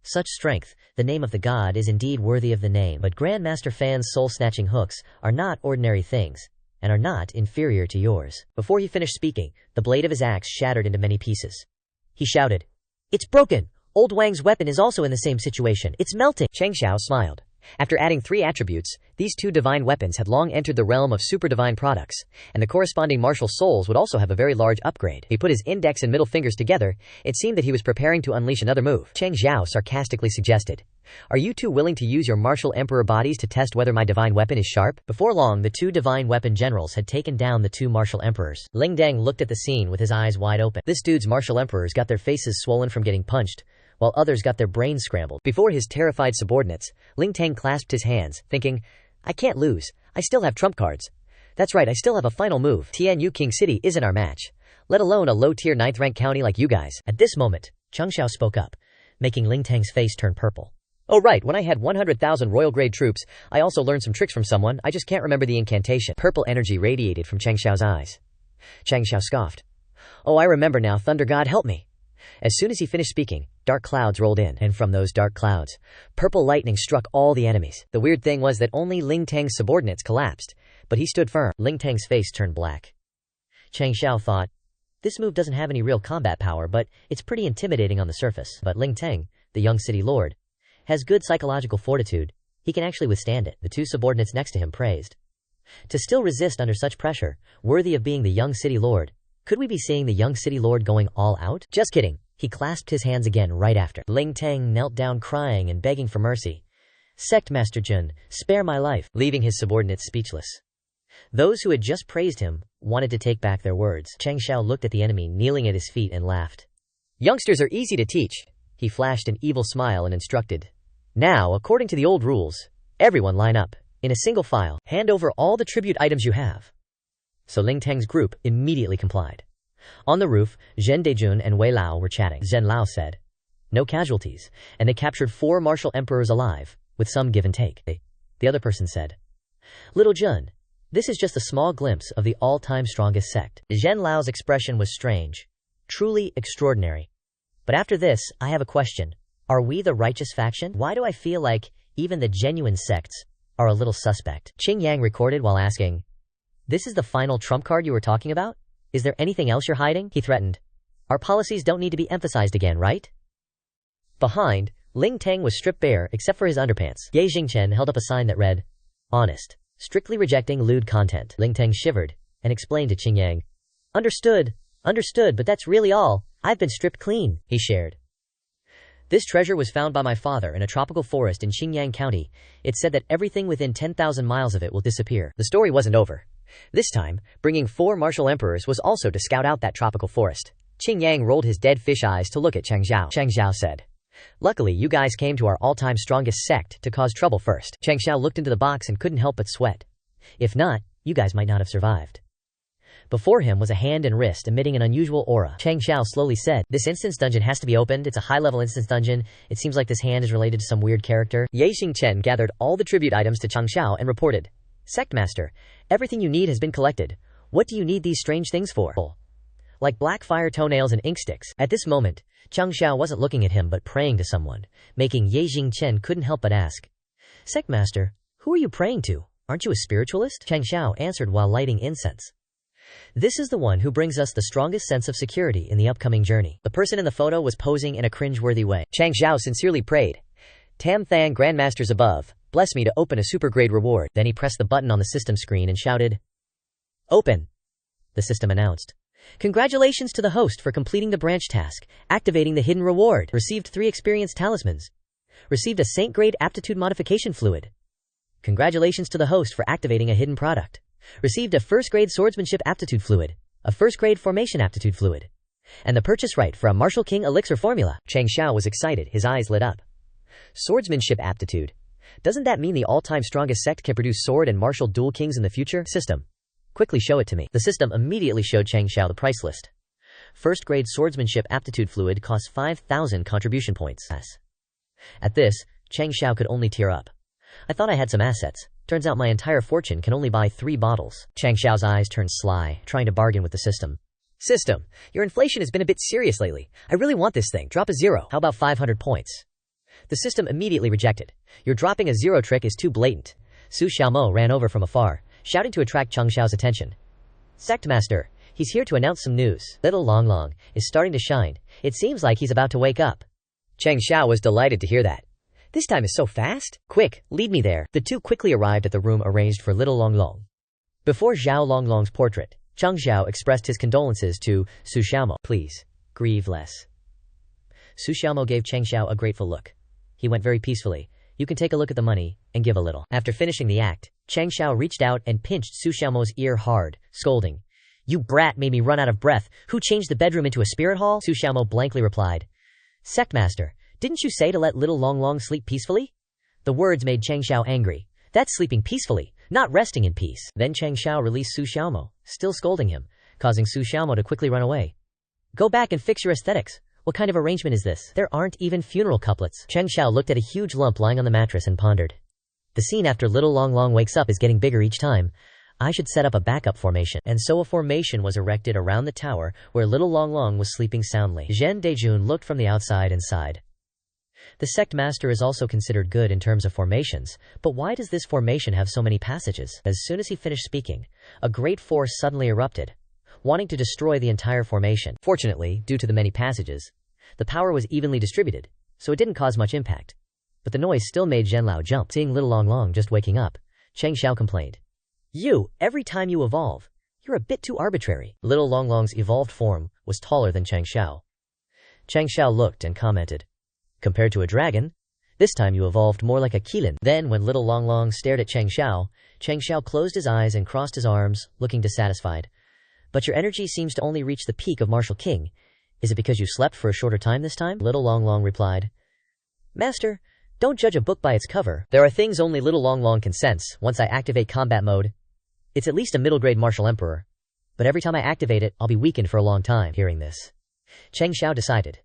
Such strength, the name of the god is indeed worthy of the name, but Grandmaster Fan's soul-snatching hooks are not ordinary things, and are not inferior to yours. Before he finished speaking, the blade of his axe shattered into many pieces. He shouted, "It's broken! Old Wang's weapon is also in the same situation. It's melting!" Changxiao smiled. After adding 3 attributes, these 2 divine weapons had long entered the realm of super divine products, and the corresponding martial souls would also have a very large upgrade. He put his index and middle fingers together. It seemed that he was preparing to unleash another move. Changxiao sarcastically suggested, "Are you 2 willing to use your martial emperor bodies to test whether my divine weapon is sharp?" Before long, the 2 divine weapon generals had taken down the 2 martial emperors. Ling Deng looked at the scene with his eyes wide open. This dude's martial emperors got their faces swollen from getting punched, while others got their brains scrambled. Before his terrified subordinates, Ling Tang clasped his hands, thinking, "I can't lose. I still have trump cards. That's right, I still have a final move. Tianyu King City isn't our match, let alone a low-tier 9th-ranked county like you guys." At this moment, Changxiao spoke up, making Ling Tang's face turn purple. "Oh right, when I had 100,000 royal-grade troops, I also learned some tricks from someone. I just can't remember the incantation." Purple energy radiated from Changxiao's eyes. Changxiao scoffed. "Oh, I remember now, Thunder God, help me." As soon as he finished speaking, dark clouds rolled in, and from those dark clouds, purple lightning struck all the enemies. The weird thing was that only Ling Tang's subordinates collapsed, but he stood firm. Ling Tang's face turned black. Changxiao thought, "This move doesn't have any real combat power, but it's pretty intimidating on the surface." But Ling Tang, the young city lord, has good psychological fortitude. He can actually withstand it. The 2 subordinates next to him praised. To still resist under such pressure, worthy of being the young city lord. Could we be seeing the young city lord going all out? Just kidding. He clasped his hands again right after. Ling Tang knelt down crying and begging for mercy. "Sect Master Jun, spare my life," leaving his subordinates speechless. Those who had just praised him wanted to take back their words. Changxiao looked at the enemy kneeling at his feet and laughed. "Youngsters are easy to teach." He flashed an evil smile and instructed, "Now, according to the old rules, everyone line up, in a single file, hand over all the tribute items you have." So Ling Tang's group immediately complied. On the roof, Zhen Dejun and Wei Lao were chatting. Zhen Lao said, "No casualties, and they captured 4 martial emperors alive, with some give and take." The other person said, "Little Jun, this is just a small glimpse of the all-time strongest sect." Zhen Lao's expression was strange, truly extraordinary. "But after this, I have a question. Are we the righteous faction? Why do I feel like even the genuine sects are a little suspect?" Qing Yang recorded while asking, "This is the final trump card you were talking about? Is there anything else you're hiding?" He threatened, "Our policies don't need to be emphasized again, right?" Behind, Ling Tang was stripped bare except for his underpants. Ye Jingchen held up a sign that read, "Honest, strictly rejecting lewd content." Ling Tang shivered and explained to Qing Yang, Understood, but that's really all. I've been stripped clean," he shared. "This treasure was found by my father in a tropical forest in Xinjiang County. It said that everything within 10,000 miles of it will disappear." The story wasn't over. This time, bringing 4 martial emperors was also to scout out that tropical forest. Qing Yang rolled his dead fish eyes to look at Changxiao. Changxiao said, "Luckily, you guys came to our all-time strongest sect to cause trouble first." Changxiao looked into the box and couldn't help but sweat. If not, you guys might not have survived. Before him was a hand and wrist emitting an unusual aura. Changxiao slowly said, "This instance dungeon has to be opened. It's a high-level instance dungeon. It seems like this hand is related to some weird character." Ye Xingchen gathered all the tribute items to Changxiao and reported, "Sect Master, everything you need has been collected. What do you need these strange things for?" like black fire toenails and ink sticks. At this moment, Changxiao wasn't looking at him but praying to someone, making Ye Jingchen couldn't help but ask, "Sect Master, who are you praying to? Aren't you a spiritualist?" Changxiao answered while lighting incense. "This is the one who brings us the strongest sense of security in the upcoming journey." The person in the photo was posing in a cringe-worthy way. Changxiao sincerely prayed, "Tam Thang Grandmasters above, bless me to open a super-grade reward." Then he pressed the button on the system screen and shouted, "Open!" The system announced, "Congratulations to the host for completing the branch task, activating the hidden reward. Received 3 experience talismans. Received a Saint-grade aptitude modification fluid. Congratulations to the host for activating a hidden product. Received a first-grade swordsmanship aptitude fluid, a first-grade formation aptitude fluid, and the purchase right for a Martial King elixir formula." Changxiao was excited, his eyes lit up. Swordsmanship aptitude. Doesn't that mean the all-time strongest sect can produce sword and martial dual kings in the future? System, quickly show it to me. The system immediately showed Changxiao the price list. First-grade swordsmanship aptitude fluid costs 5,000 contribution points. At this, Changxiao could only tear up. "I thought I had some assets. Turns out my entire fortune can only buy 3 bottles." Changxiao's eyes turned sly, trying to bargain with the system. "System, your inflation has been a bit serious lately. I really want this thing. Drop a 0. How about 500 points? The system immediately rejected. "Your dropping a 0 trick is too blatant." Su Xiaomo ran over from afar, shouting to attract Changxiao's attention. "Sect Master, he's here to announce some news. Little Long Long is starting to shine. It seems like he's about to wake up." Changxiao was delighted to hear that. "This time is so fast? Quick, lead me there." The two quickly arrived at the room arranged for Little Long Long. Before Zhao Long Long's portrait, Changxiao expressed his condolences to Su Xiaomo. "Please, grieve less." Su Xiaomo gave Changxiao a grateful look. He went very peacefully. "You can take a look at the money and give a little." After finishing the act, Changxiao reached out and pinched Su Xiaomo's ear hard, scolding, "You brat made me run out of breath. Who changed the bedroom into a spirit hall?" Su Xiaomo blankly replied, "Sect Master, didn't you say to let Little Long Long sleep peacefully?" The words made Changxiao angry. "That's sleeping peacefully, not resting in peace." Then Changxiao released Su Xiaomo, still scolding him, causing Su Xiaomo to quickly run away. "Go back and fix your aesthetics. What kind of arrangement is this? There aren't even funeral couplets." Changxiao looked at a huge lump lying on the mattress and pondered. "The scene after Little Long Long wakes up is getting bigger each time. I should set up a backup formation." And so a formation was erected around the tower where Little Long Long was sleeping soundly. Zhen Dejun looked from the outside and sighed. The sect master is also considered good in terms of formations, but why does this formation have so many passages? As soon as he finished speaking, a great force suddenly erupted, wanting to destroy the entire formation. Fortunately, due to the many passages, the power was evenly distributed, so it didn't cause much impact. But the noise still made Zhenlao jump. Seeing Little Long Long just waking up, Changxiao complained, Every time you evolve, you're a bit too arbitrary." Little Long Long's evolved form was taller than Changxiao. Changxiao looked and commented, "Compared to a dragon, this time you evolved more like a qilin." Then when Little Long Long stared at Changxiao, Changxiao closed his eyes and crossed his arms, looking dissatisfied. "But your energy seems to only reach the peak of Martial King. Is it because you slept for a shorter time this time?" Little Long Long replied, "Master, don't judge a book by its cover. There are things only Little Long Long can sense. Once I activate combat mode, it's at least a middle-grade martial emperor. But every time I activate it, I'll be weakened for a long time." Hearing this, Changxiao decided,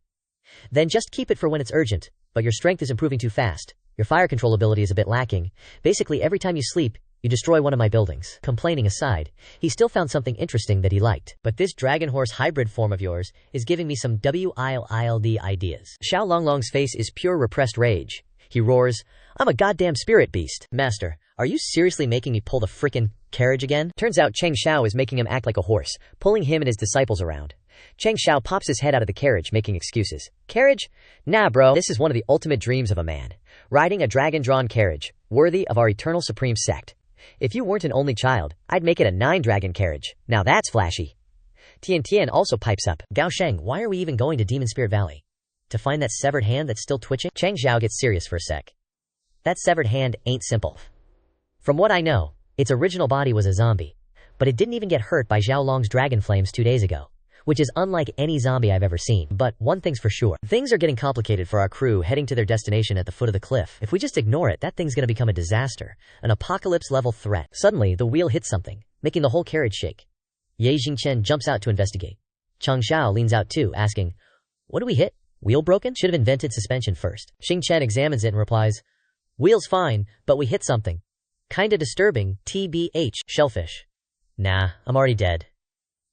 "Then just keep it for when it's urgent, but your strength is improving too fast. Your fire control ability is a bit lacking. Basically, every time you sleep, you destroy one of my buildings." Complaining aside, he still found something interesting that he liked. "But this dragon horse hybrid form of yours is giving me some wild ideas." Xiao Long Long's face is pure repressed rage. He roars, "I'm a goddamn spirit beast. Master, are you seriously making me pull the frickin' carriage again?" Turns out Changxiao is making him act like a horse, pulling him and his disciples around. Changxiao pops his head out of the carriage, making excuses. "Carriage? Nah bro, this is one of the ultimate dreams of a man. Riding a dragon-drawn carriage, worthy of our eternal supreme sect. If you weren't an only child, I'd make it a 9-dragon carriage. Now that's flashy." Tian Tian also pipes up, "Gao Sheng, why are we even going to Demon Spirit Valley? To find that severed hand that's still twitching?" Changxiao gets serious for a sec. "That severed hand ain't simple. From what I know, its original body was a zombie, but it didn't even get hurt by Zhao Long's dragon flames 2 days ago, which is unlike any zombie I've ever seen. But one thing's for sure, things are getting complicated for our crew heading to their destination at the foot of the cliff. If we just ignore it, that thing's gonna become a disaster, an apocalypse-level threat." Suddenly, the wheel hits something, making the whole carriage shake. Ye Jingchen jumps out to investigate. Changxiao leans out too, asking, "What do we hit? Wheel broken? Should have invented suspension first." Xingchen examines it and replies, "Wheel's fine, but we hit something. Kinda disturbing, TBH, shellfish." "Nah, I'm already dead."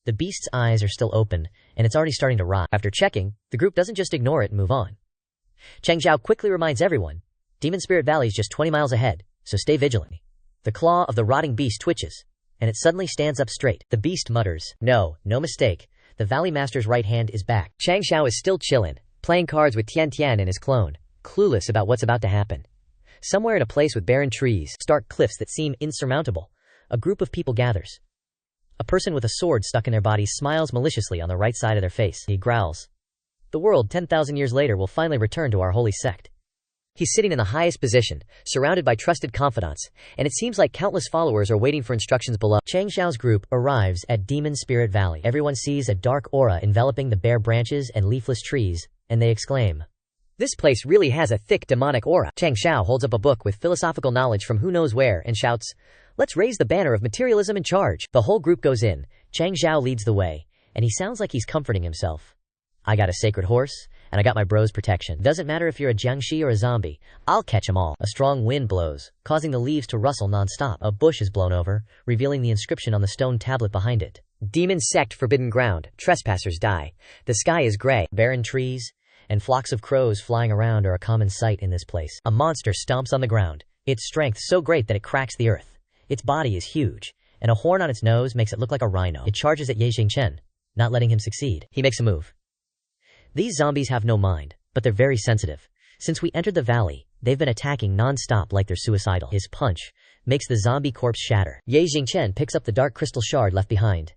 The beast's eyes are still open, and it's already starting to rot. After checking, the group doesn't just ignore it and move on. Changxiao quickly reminds everyone, Demon Spirit Valley is just 20 miles ahead, so stay vigilant. The claw of the rotting beast twitches, and it suddenly stands up straight. The beast mutters, no mistake, the Valley Master's right hand is back. Changxiao is still chillin', playing cards with Tian Tian and his clone, clueless about what's about to happen. Somewhere in a place with barren trees, stark cliffs that seem insurmountable, a group of people gathers. A person with a sword stuck in their body smiles maliciously on the right side of their face. He growls. The world 10,000 years later will finally return to our holy sect. He's sitting in the highest position, surrounded by trusted confidants, and it seems like countless followers are waiting for instructions below. Changxiao's group arrives at Demon Spirit Valley. Everyone sees a dark aura enveloping the bare branches and leafless trees, and they exclaim, this place really has a thick demonic aura. Changxiao holds up a book with philosophical knowledge from who knows where and shouts, let's raise the banner of materialism and charge. The whole group goes in. Changxiao leads the way, and he sounds like he's comforting himself. I got a sacred horse, and I got my bro's protection. Doesn't matter if you're a Jiangshi or a zombie, I'll catch 'em all. A strong wind blows, causing the leaves to rustle non-stop. A bush is blown over, revealing the inscription on the stone tablet behind it. Demon Sect Forbidden Ground, trespassers die. The sky is gray, barren trees, and flocks of crows flying around are a common sight in this place. A monster stomps on the ground, its strength so great that it cracks the earth. Its body is huge, and a horn on its nose makes it look like a rhino. It charges at Ye Xingchen, not letting him succeed. He makes a move. These zombies have no mind, but they're very sensitive. Since we entered the valley, they've been attacking non-stop like they're suicidal. His punch makes the zombie corpse shatter. Ye Xingchen picks up the dark crystal shard left behind.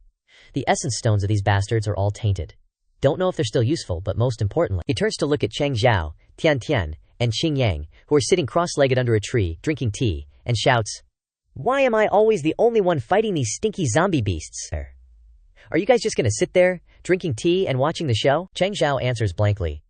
The essence stones of these bastards are all tainted. Don't know if they're still useful, but most importantly, he turns to look at Changxiao, Tian Tian, and Qing Yang, who are sitting cross-legged under a tree, drinking tea, and shouts, why am I always the only one fighting these stinky zombie beasts? Are you guys just gonna sit there, drinking tea and watching the show? Changxiao answers blankly.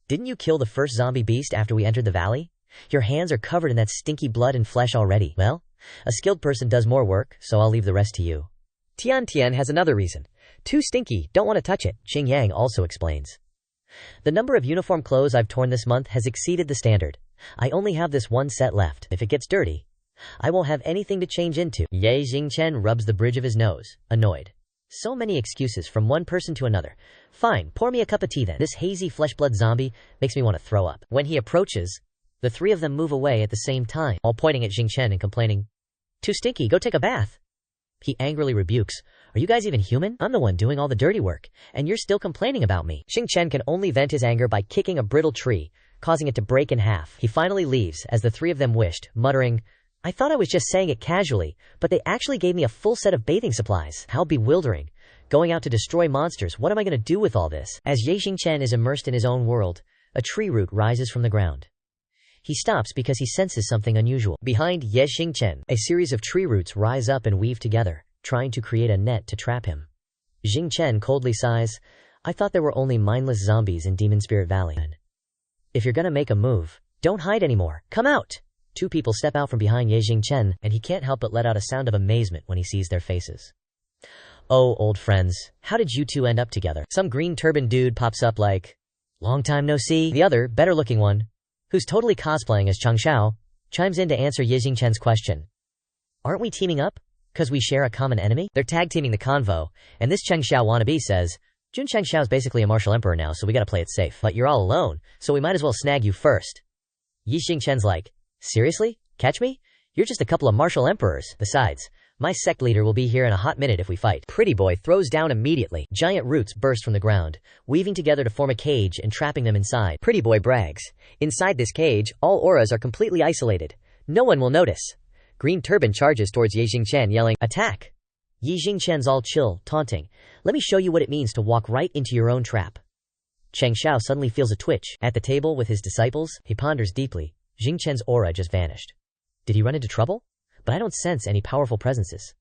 Didn't you kill the first zombie beast after we entered the valley? Your hands are covered in that stinky blood and flesh already. Well, a skilled person does more work, so I'll leave the rest to you. Tian Tian has another reason. Too stinky, don't want to touch it, Qing Yang also explains. The number of uniform clothes I've torn this month has exceeded the standard. I only have this one set left. If it gets dirty, I won't have anything to change into. Ye Xingchen rubs the bridge of his nose, annoyed. So many excuses from one person to another. Fine, pour me a cup of tea then. This hazy flesh-blood zombie makes me want to throw up. When he approaches, the three of them move away at the same time, all pointing at Xingchen and complaining, too stinky, go take a bath. He angrily rebukes, are you guys even human? I'm the one doing all the dirty work, and you're still complaining about me. Xingchen can only vent his anger by kicking a brittle tree, causing it to break in half. He finally leaves as the three of them wished, muttering, I thought I was just saying it casually, but they actually gave me a full set of bathing supplies. How bewildering. Going out to destroy monsters, what am I going to do with all this? As Ye Xingchen is immersed in his own world, a tree root rises from the ground. He stops because he senses something unusual. Behind Ye Xingchen, a series of tree roots rise up and weave together, trying to create a net to trap him. Xingchen coldly sighs, I thought there were only mindless zombies in Demon Spirit Valley. If you're going to make a move, don't hide anymore. Come out! Two people step out from behind Ye Xingchen, and he can't help but let out a sound of amazement when he sees their faces. Oh, old friends, how did you two end up together? Some green turban dude pops up like, long time no see. The other, better looking one, who's totally cosplaying as Changxiao, chimes in to answer Ye Xingchen's question. Aren't we teaming up? 'Cause we share a common enemy? They're tag teaming the convo, and this Changxiao wannabe says, Jun Changxiao's basically a martial emperor now, so we gotta play it safe. But you're all alone, so we might as well snag you first. Ye Xingchen's like, seriously? Catch me? You're just a couple of martial emperors. Besides, my sect leader will be here in a hot minute if we fight. Pretty boy throws down immediately. Giant roots burst from the ground, weaving together to form a cage and trapping them inside. Pretty boy brags. Inside this cage, all auras are completely isolated. No one will notice. Green turban charges towards Ye Xingchen, yelling, attack! Ye Xingchen's all chill, taunting. Let me show you what it means to walk right into your own trap. Changxiao suddenly feels a twitch. At the table with his disciples, he ponders deeply. Xingchen's aura just vanished. Did he run into trouble? But I don't sense any powerful presences.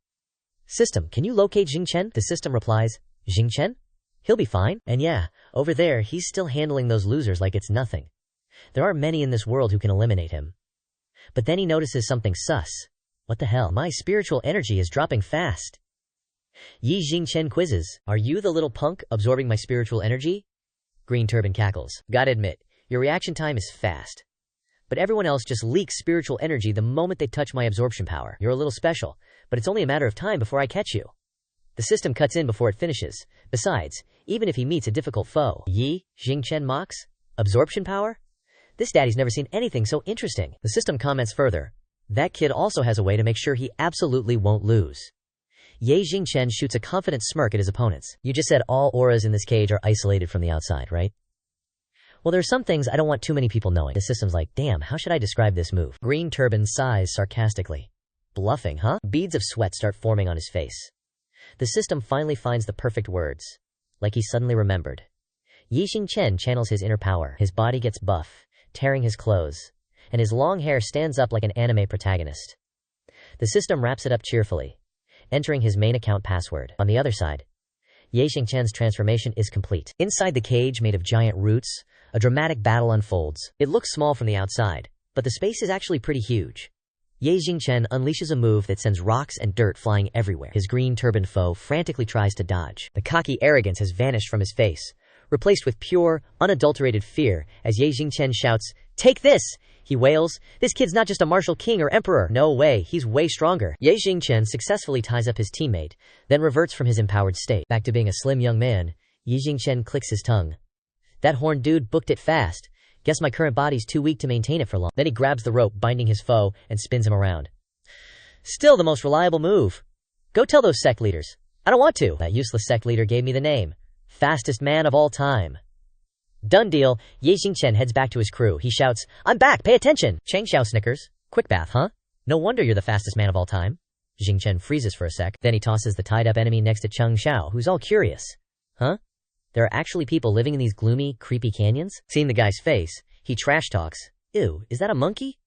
System, can you locate Xingchen? The system replies, Xingchen? He'll be fine. And yeah, over there, he's still handling those losers like it's nothing. There aren't many in this world who can eliminate him. But then he notices something sus. What the hell? My spiritual energy is dropping fast. Ye Xingchen quizzes, are you the little punk absorbing my spiritual energy? Green turban cackles. Gotta admit, your reaction time is fast. But everyone else just leaks spiritual energy the moment they touch my absorption power. You're a little special, but it's only a matter of time before I catch you. The The system cuts in before it finishes. Besides, even if he meets a difficult foe, Yi Jingchen mocks? Absorption power? This daddy's never seen anything so interesting. The system comments further. That kid also has a way to make sure he absolutely won't lose. Ye Jingchen shoots a confident smirk at his opponents. You just said all auras in this cage are isolated from the outside, right? Well, there's some things I don't want too many people knowing. The system's like, damn, how should I describe this move? Green Turban sighs sarcastically. Bluffing, huh? Beads of sweat start forming on his face. The system finally finds the perfect words. Like he suddenly remembered. Yi Xingchen channels his inner power. His body gets buff, tearing his clothes, and his long hair stands up like an anime protagonist. The system wraps it up cheerfully, entering his main account password. On the other side, Ye Xingchen's transformation is complete. Inside the cage made of giant roots, a dramatic battle unfolds. It looks small from the outside, but the space is actually pretty huge. Ye Jingchen unleashes a move that sends rocks and dirt flying everywhere. His green-turbaned foe frantically tries to dodge. The cocky arrogance has vanished from his face, replaced with pure, unadulterated fear as Ye Jingchen shouts, "Take this!" He wails, "This kid's not just a martial king or emperor. No way, he's way stronger." Ye Jingchen successfully ties up his teammate, then reverts from his empowered state. Back to being a slim young man, Ye Jingchen clicks his tongue. That horned dude booked it fast. Guess my current body's too weak to maintain it for long. Then he grabs the rope binding his foe and spins him around. Still the most reliable move. Go tell those sect leaders. I don't want to. That useless sect leader gave me the name. Fastest man of all time. Done deal. Ye Jingchen heads back to his crew. He shouts, "I'm back, pay attention!" Changxiao snickers. Quick bath, huh? No wonder you're the fastest man of all time. Jingchen freezes for a sec. Then he tosses the tied-up enemy next to Changxiao, who's all curious. Huh? There are actually people living in these gloomy, creepy canyons? Seeing the guy's face, he trash talks. Ew, is that a monkey?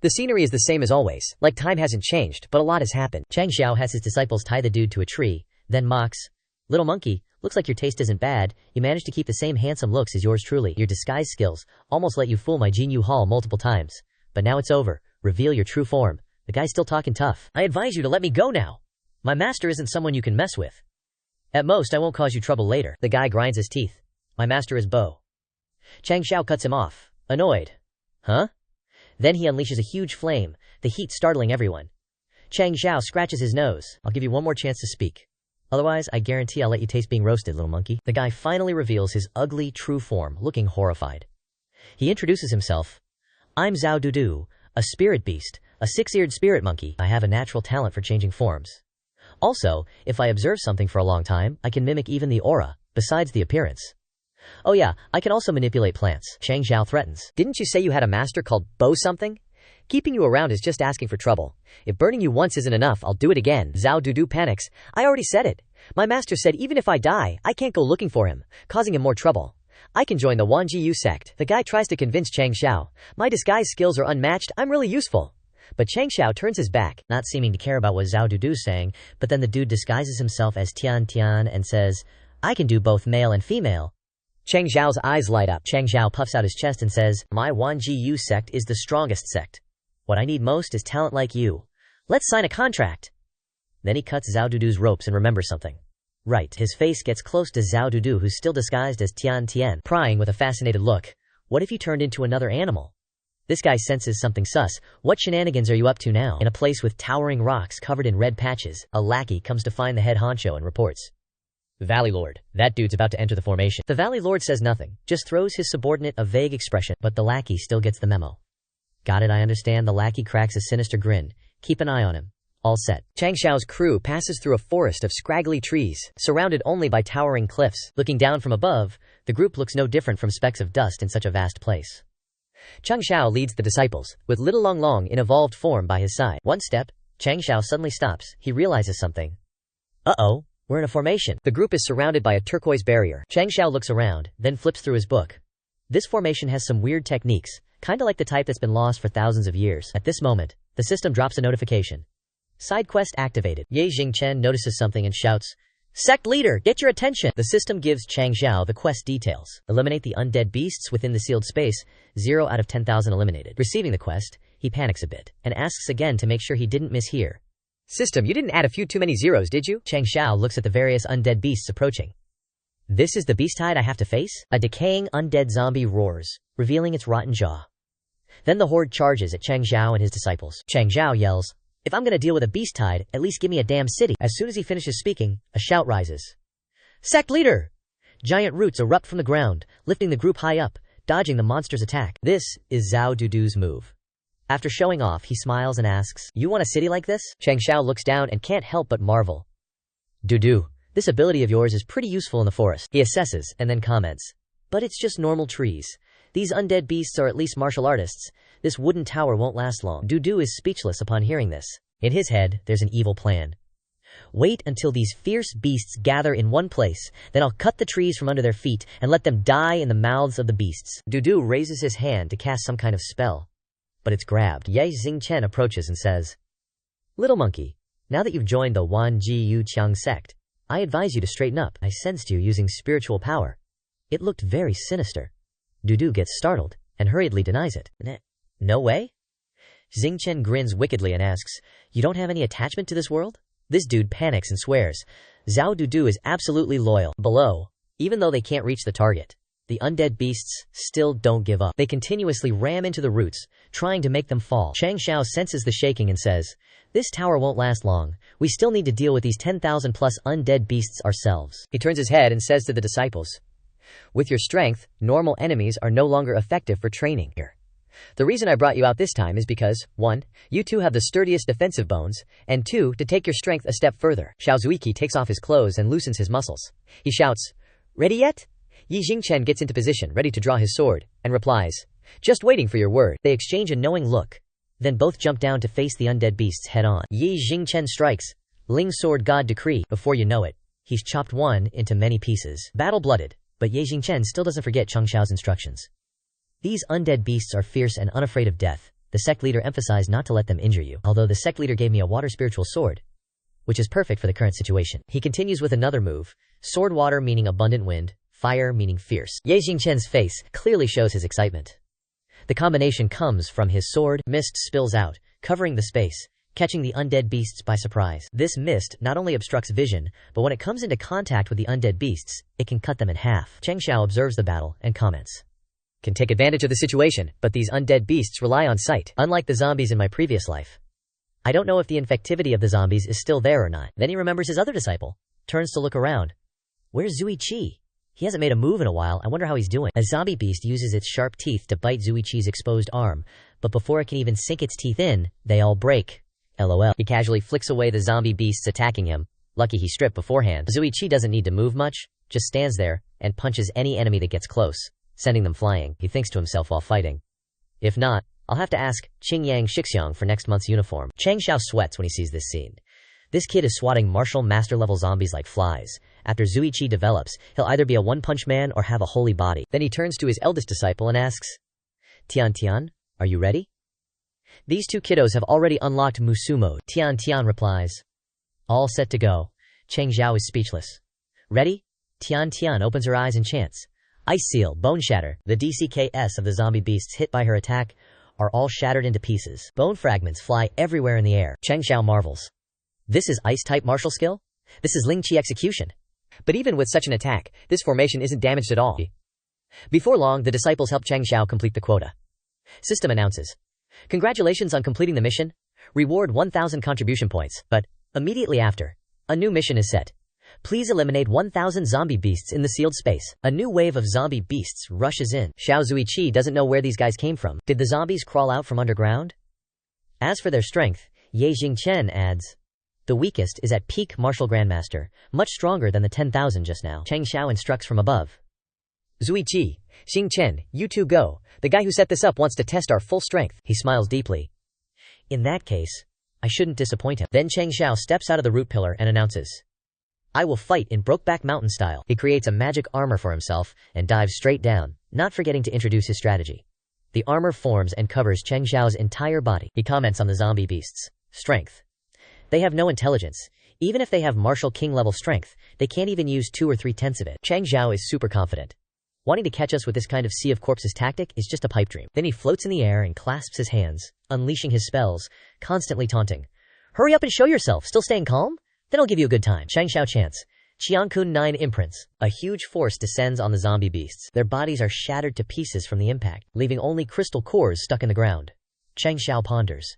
The scenery is the same as always. Like time hasn't changed, but a lot has happened. Changxiao has his disciples tie the dude to a tree, then mocks. Little monkey, looks like your taste isn't bad. You managed to keep the same handsome looks as yours truly. Your disguise skills almost let you fool my Jinyu Hall multiple times. But now it's over. Reveal your true form. The guy's still talking tough. I advise you to let me go now. My master isn't someone you can mess with. At most, I won't cause you trouble later. The guy grinds his teeth. My master is Bo. Changxiao cuts him off, annoyed. Huh? Then he unleashes a huge flame, the heat startling everyone. Changxiao scratches his nose. I'll give you one more chance to speak. Otherwise, I guarantee I'll let you taste being roasted, little monkey. The guy finally reveals his ugly, true form, looking horrified. He introduces himself. I'm Zhao Dudu, a spirit beast, a six-eared spirit monkey. I have a natural talent for changing forms. Also, if I observe something for a long time, I can mimic even the aura, besides the appearance. Oh yeah, I can also manipulate plants. Changxiao threatens. Didn't you say you had a master called Bo something? Keeping you around is just asking for trouble. If burning you once isn't enough, I'll do it again. Zhao Dudu panics. I already said it. My master said even if I die, I can't go looking for him, causing him more trouble. I can join the Wanjiyu sect. The guy tries to convince Changxiao. My disguise skills are unmatched, I'm really useful. But Changxiao turns his back, not seeming to care about what Zhao Dudu's saying, but then the dude disguises himself as Tian Tian and says, I can do both male and female. Changxiao's eyes light up. Changxiao puffs out his chest and says, my Wanjiyu sect is the strongest sect. What I need most is talent like you. Let's sign a contract. Then he cuts Zhao Dudu's ropes and remembers something. Right, his face gets close to Zhao Dudu, who's still disguised as Tian Tian, prying with a fascinated look. What if he turned into another animal? This guy senses something sus. What shenanigans are you up to now? In a place with towering rocks covered in red patches, a lackey comes to find the head honcho and reports. Valley Lord, that dude's about to enter the formation. The Valley Lord says nothing, just throws his subordinate a vague expression, but the lackey still gets the memo. Got it, I understand. The lackey cracks a sinister grin. Keep an eye on him. All set. Changxiao's crew passes through a forest of scraggly trees, surrounded only by towering cliffs. Looking down from above, the group looks no different from specks of dust in such a vast place. Changxiao leads the disciples, with little Long Long in evolved form by his side. One step, Changxiao suddenly stops. He realizes something. Uh-oh, we're in a formation. The group is surrounded by a turquoise barrier. Changxiao looks around, then flips through his book. This formation has some weird techniques, kinda like the type that's been lost for thousands of years. At this moment, the system drops a notification. Side quest activated. Ye Jingchen notices something and shouts, Sect leader, get your attention! The system gives Changxiao the quest details. Eliminate the undead beasts within the sealed space, 0 out of 10,000 eliminated. Receiving the quest, he panics a bit, and asks again to make sure he didn't mishear. System, you didn't add a few too many zeros, did you? Changxiao looks at the various undead beasts approaching. This is the beast-hide I have to face? A decaying undead zombie roars, revealing its rotten jaw. Then the horde charges at Changxiao and his disciples. Changxiao yells, If I'm gonna deal with a beast tide, at least give me a damn city. As soon as he finishes speaking, a shout rises. Sect leader! Giant roots erupt from the ground, lifting the group high up, dodging the monster's attack. This is Zhao Dudu's move. After showing off, he smiles and asks, "You want a city like this?" Changxiao looks down and can't help but marvel. Dudu, this ability of yours is pretty useful in the forest. He assesses and then comments, "But it's just normal trees. These undead beasts are at least martial artists. This wooden tower won't last long." Dudu is speechless upon hearing this. In his head, there's an evil plan. Wait until these fierce beasts gather in one place, then I'll cut the trees from under their feet and let them die in the mouths of the beasts. Dudu raises his hand to cast some kind of spell, but it's grabbed. Ye Xingchen approaches and says, "Little monkey, now that you've joined the Wan Ji Yu Qiang sect, I advise you to straighten up. I sensed you using spiritual power. It looked very sinister." Dudu gets startled and hurriedly denies it. No way? Xingchen grins wickedly and asks, "You don't have any attachment to this world?" This dude panics and swears. Zhao Dudu is absolutely loyal. Below, even though they can't reach the target, the undead beasts still don't give up. They continuously ram into the roots, trying to make them fall. Changxiao senses the shaking and says, "This tower won't last long. We still need to deal with these 10,000 plus undead beasts ourselves." He turns his head and says to the disciples, "With your strength, normal enemies are no longer effective for training here. The reason I brought you out this time is because, 1, you two have the sturdiest defensive bones, and 2, to take your strength a step further." Xiao Zuiki takes off his clothes and loosens his muscles. He shouts, "Ready yet?" Yi Jingchen gets into position, ready to draw his sword, and replies, "Just waiting for your word." They exchange a knowing look, then both jump down to face the undead beasts head on. Yi Jingchen strikes, Ling Sword God Decree. Before you know it, he's chopped one into many pieces. Battle blooded, but Yi Jingchen still doesn't forget Changxiao's instructions. These undead beasts are fierce and unafraid of death. The sect leader emphasized not to let them injure you, although the sect leader gave me a water spiritual sword, which is perfect for the current situation. He continues with another move, sword water meaning abundant wind, fire meaning fierce. Ye Jingchen's face clearly shows his excitement. The combination comes from his sword. Mist spills out, covering the space, catching the undead beasts by surprise. This mist not only obstructs vision, but when it comes into contact with the undead beasts, it can cut them in half. Changxiao observes the battle and comments, "Can take advantage of the situation, but these undead beasts rely on sight, unlike the zombies in my previous life. I don't know if the infectivity of the zombies is still there or not." Then he remembers his other disciple, turns to look around. Where's Zuichi? He hasn't made a move in a while. I wonder how he's doing. A zombie beast uses its sharp teeth to bite Zuichi's exposed arm, but before it can even sink its teeth in, they all break. LOL. He casually flicks away the zombie beasts attacking him. Lucky he stripped beforehand. Zuichi doesn't need to move much, just stands there and punches any enemy that gets close, sending them flying. He thinks to himself while fighting, "If not, I'll have to ask Qingyang Shixiang for next month's uniform." Changxiao sweats when he sees this scene. This kid is swatting martial master level zombies like flies. After Zuichi develops, he'll either be a one-punch man or have a holy body. Then he turns to his eldest disciple and asks, Tian, are you ready?" These two kiddos have already unlocked Musu mode. Tian replies, "All set to go." Changxiao is speechless. "Ready?" Tian opens her eyes and chants, "Ice Seal, Bone Shatter." The DCKS of the zombie beasts hit by her attack are all shattered into pieces. Bone fragments fly everywhere in the air. Changxiao marvels. This is ice-type martial skill? This is Ling Qi execution. But even with such an attack, this formation isn't damaged at all. Before long, the disciples help Changxiao complete the quota. System announces, "Congratulations on completing the mission. Reward 1,000 contribution points." But immediately after, a new mission is set. Please eliminate 1,000 zombie beasts in the sealed space. A new wave of zombie beasts rushes in. Xiao Zuichi doesn't know where these guys came from. Did the zombies crawl out from underground? As for their strength, Ye Jingchen adds, "The weakest is at peak martial grandmaster, much stronger than the 10,000 just now." Changxiao instructs from above. "Zuichi, Xingchen, you two go. The guy who set this up wants to test our full strength." He smiles deeply. "In that case, I shouldn't disappoint him." Then Changxiao steps out of the root pillar and announces, "I will fight in Brokeback Mountain style." He creates a magic armor for himself and dives straight down, not forgetting to introduce his strategy. The armor forms and covers Changxiao's entire body. He comments on the zombie beasts' strength. They have no intelligence. Even if they have martial king level strength, they can't even use 2 or 3/10 of it. Changxiao is super confident. Wanting to catch us with this kind of sea of corpses tactic is just a pipe dream. Then he floats in the air and clasps his hands, unleashing his spells, constantly taunting. "Hurry up and show yourself. Still staying calm? Then I'll give you a good time." Changxiao chants, "Qiankun 9 imprints." A huge force descends on the zombie beasts. Their bodies are shattered to pieces from the impact, leaving only crystal cores stuck in the ground. Changxiao ponders.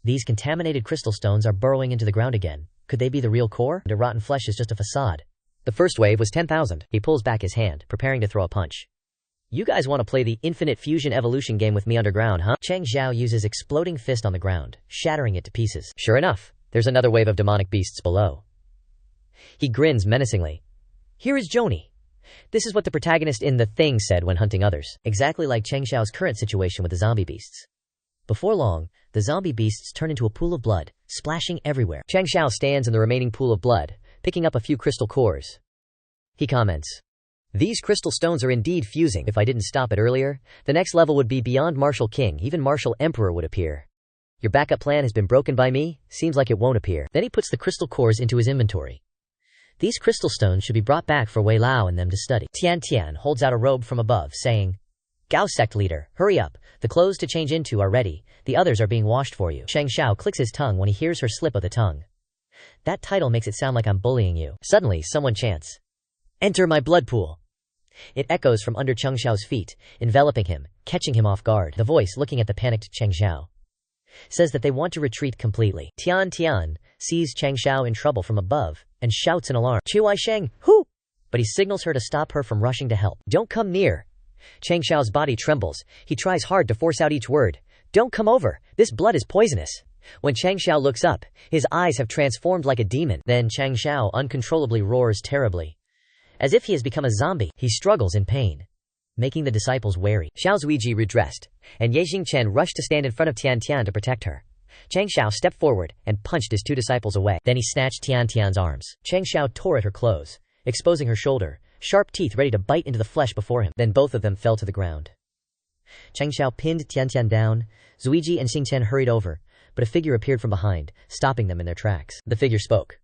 These contaminated crystal stones are burrowing into the ground again. Could they be the real core? The rotten flesh is just a facade. The first wave was 10,000. He pulls back his hand, preparing to throw a punch. You guys want to play the infinite fusion evolution game with me underground, huh? Changxiao uses exploding fist on the ground, shattering it to pieces. Sure enough, there's another wave of demonic beasts below. He grins menacingly. Here is Joni. This is what the protagonist in The Thing said when hunting others. Exactly like Changxiao's current situation with the zombie beasts. Before long, the zombie beasts turn into a pool of blood, splashing everywhere. Changxiao stands in the remaining pool of blood, picking up a few crystal cores. He comments, "These crystal stones are indeed fusing. If I didn't stop it earlier, the next level would be beyond Martial King, even Martial Emperor would appear. Your backup plan has been broken by me, seems like it won't appear." Then he puts the crystal cores into his inventory. These crystal stones should be brought back for Wei Lao and them to study. Tian Tian holds out a robe from above, saying, "Gao Sect leader, hurry up, the clothes to change into are ready, the others are being washed for you." Changxiao clicks his tongue when he hears her slip of the tongue. That title makes it sound like I'm bullying you. Suddenly, someone chants, "Enter my blood pool." It echoes from under Changxiao's feet, enveloping him, catching him off guard. The voice, looking at the panicked Changxiao, says that they want to retreat completely. Tian Tian sees Changxiao in trouble from above and shouts in alarm, "Chiwai Sheng, who?" But he signals her to stop her from rushing to help. "Don't come near." Changxiao's body trembles. He tries hard to force out each word. "Don't come over. This blood is poisonous." When Changxiao looks up, his eyes have transformed like a demon. Then Changxiao uncontrollably roars terribly. As if he has become a zombie, he struggles in pain, making the disciples wary. Xiao Zuiji redressed, and Ye Jingchen rushed to stand in front of Tian Tian to protect her. Changxiao stepped forward and punched his two disciples away. Then he snatched Tian Tian's arms. Changxiao tore at her clothes, exposing her shoulder, sharp teeth ready to bite into the flesh before him. Then both of them fell to the ground. Changxiao pinned Tian Tian down. Zuiji and Xingchen hurried over, but a figure appeared from behind, stopping them in their tracks. The figure spoke.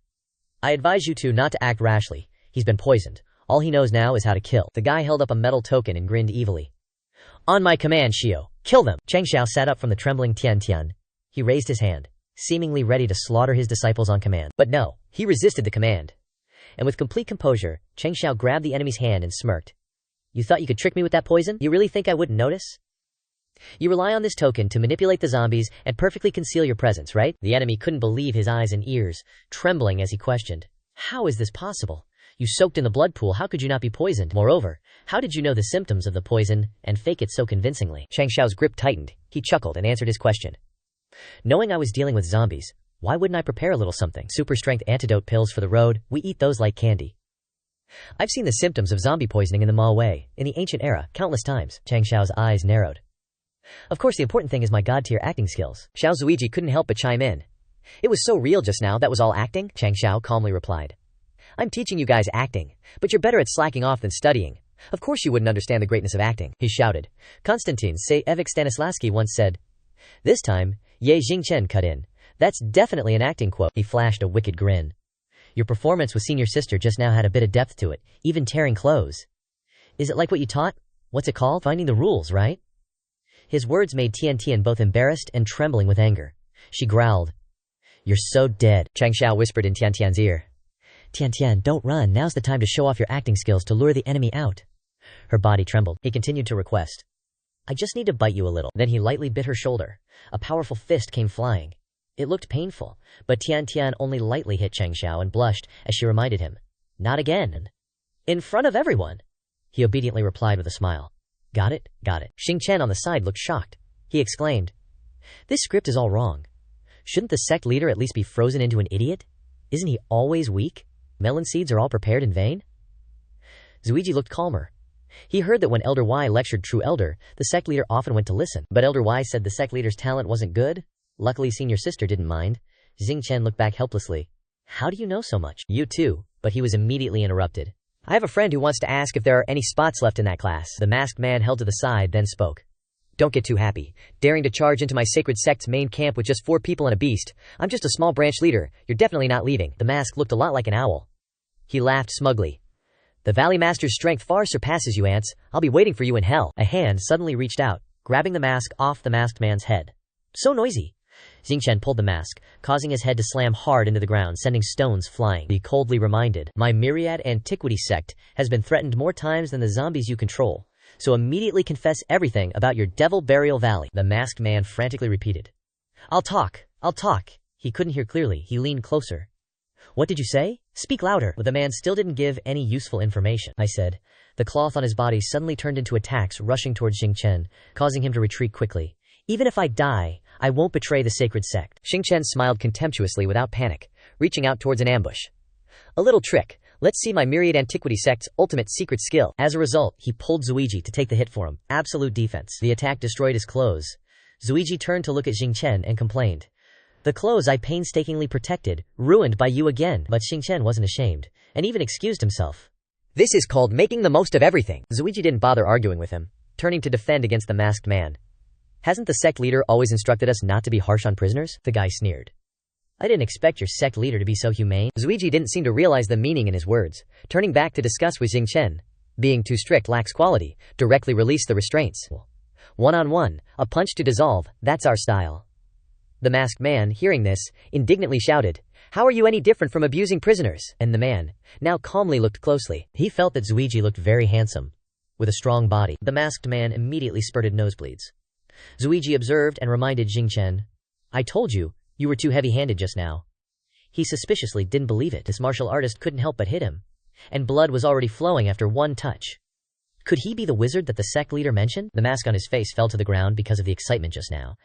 "I advise you two not to act rashly. He's been poisoned. All he knows now is how to kill." The guy held up a metal token and grinned evilly. "On my command, Shio, kill them." Changxiao sat up from the trembling Tian Tian. He raised his hand, seemingly ready to slaughter his disciples on command. But no, he resisted the command. And with complete composure, Changxiao grabbed the enemy's hand and smirked. "You thought you could trick me with that poison? You really think I wouldn't notice? You rely on this token to manipulate the zombies and perfectly conceal your presence, right?" The enemy couldn't believe his eyes and ears, trembling as he questioned, "How is this possible? You soaked in the blood pool, how could you not be poisoned? Moreover, how did you know the symptoms of the poison and fake it so convincingly?" Changxiao's grip tightened. He chuckled and answered his question. "Knowing I was dealing with zombies, why wouldn't I prepare a little something? Super strength antidote pills for the road, we eat those like candy. I've seen the symptoms of zombie poisoning in the Ma way, in the ancient era, countless times." Changxiao's eyes narrowed. "Of course the important thing is my god-tier acting skills." Xiao Zuiji couldn't help but chime in. "It was so real just now, that was all acting?" Changxiao calmly replied. "I'm teaching you guys acting, but you're better at slacking off than studying. Of course you wouldn't understand the greatness of acting." He shouted. Konstantin Evik Stanislavski once said. This time, Ye Jingchen cut in. "That's definitely an acting quote." He flashed a wicked grin. "Your performance with senior sister just now had a bit of depth to it, even tearing clothes. Is it like what you taught? What's it called? Finding the rules, right?" His words made Tian Tian both embarrassed and trembling with anger. She growled. "You're so dead." Changxiao whispered in Tian Tian's ear. "Tian Tian, don't run, now's the time to show off your acting skills to lure the enemy out." Her body trembled. He continued to request. "I just need to bite you a little." Then he lightly bit her shoulder. A powerful fist came flying. It looked painful, but Tian Tian only lightly hit Changxiao and blushed as she reminded him. "Not again." "In front of everyone." He obediently replied with a smile. Got it, got it." Xingchen on the side looked shocked. He exclaimed, "This script is all wrong. Shouldn't the sect leader at least be frozen into an idiot? Isn't he always weak? Melon seeds are all prepared in vain?" Zuiji looked calmer. He heard that when Elder Y lectured True Elder, the sect leader often went to listen. But Elder Y said the sect leader's talent wasn't good. Luckily senior sister didn't mind. Xingchen looked back helplessly. "How do you know so much?" "You too," but he was immediately interrupted. "I have a friend who wants to ask if there are any spots left in that class." The masked man held to the side then spoke. "Don't get too happy, daring to charge into my sacred sect's main camp with just 4 people and a beast. I'm just a small branch leader, you're definitely not leaving." The mask looked a lot like an owl. He laughed smugly. "The Valley Master's strength far surpasses you, ants. I'll be waiting for you in hell." A hand suddenly reached out, grabbing the mask off the masked man's head. "So noisy." Xingchen pulled the mask, causing his head to slam hard into the ground, sending stones flying. He coldly reminded, "My myriad antiquity sect has been threatened more times than the zombies you control, so immediately confess everything about your devil burial valley." The masked man frantically repeated, "I'll talk. I'll talk. He couldn't hear clearly. He leaned closer. What did you say? Speak louder. But the man still didn't give any useful information. I said. The cloth on his body suddenly turned into attacks rushing towards Xingchen, causing him to retreat quickly. Even if I die, I won't betray the sacred sect. Xingchen smiled contemptuously without panic, reaching out towards an ambush. A little trick. Let's see my myriad antiquity sect's ultimate secret skill. As a result, he pulled Zuiji to take the hit for him. Absolute defense. The attack destroyed his clothes. Zuiji turned to look at Xingchen and complained. The clothes I painstakingly protected, ruined by you again. But Xingchen wasn't ashamed, and even excused himself. This is called making the most of everything. Zuiji didn't bother arguing with him, turning to defend against the masked man. Hasn't the sect leader always instructed us not to be harsh on prisoners? The guy sneered. I didn't expect your sect leader to be so humane. Zuiji didn't seem to realize the meaning in his words, turning back to discuss with Xingchen. Being too strict lacks quality. Directly release the restraints. One-on-one, a punch to dissolve, that's our style. The masked man, hearing this, indignantly shouted, How are you any different from abusing prisoners? And the man, now calmly looked closely. He felt that Zuiji looked very handsome, with a strong body. The masked man immediately spurted nosebleeds. Zuiji observed and reminded Xingchen, I told you, you were too heavy-handed just now. He suspiciously didn't believe it. This martial artist couldn't help but hit him, and blood was already flowing after one touch. Could he be the wizard that the sect leader mentioned? The mask on his face fell to the ground because of the excitement just now,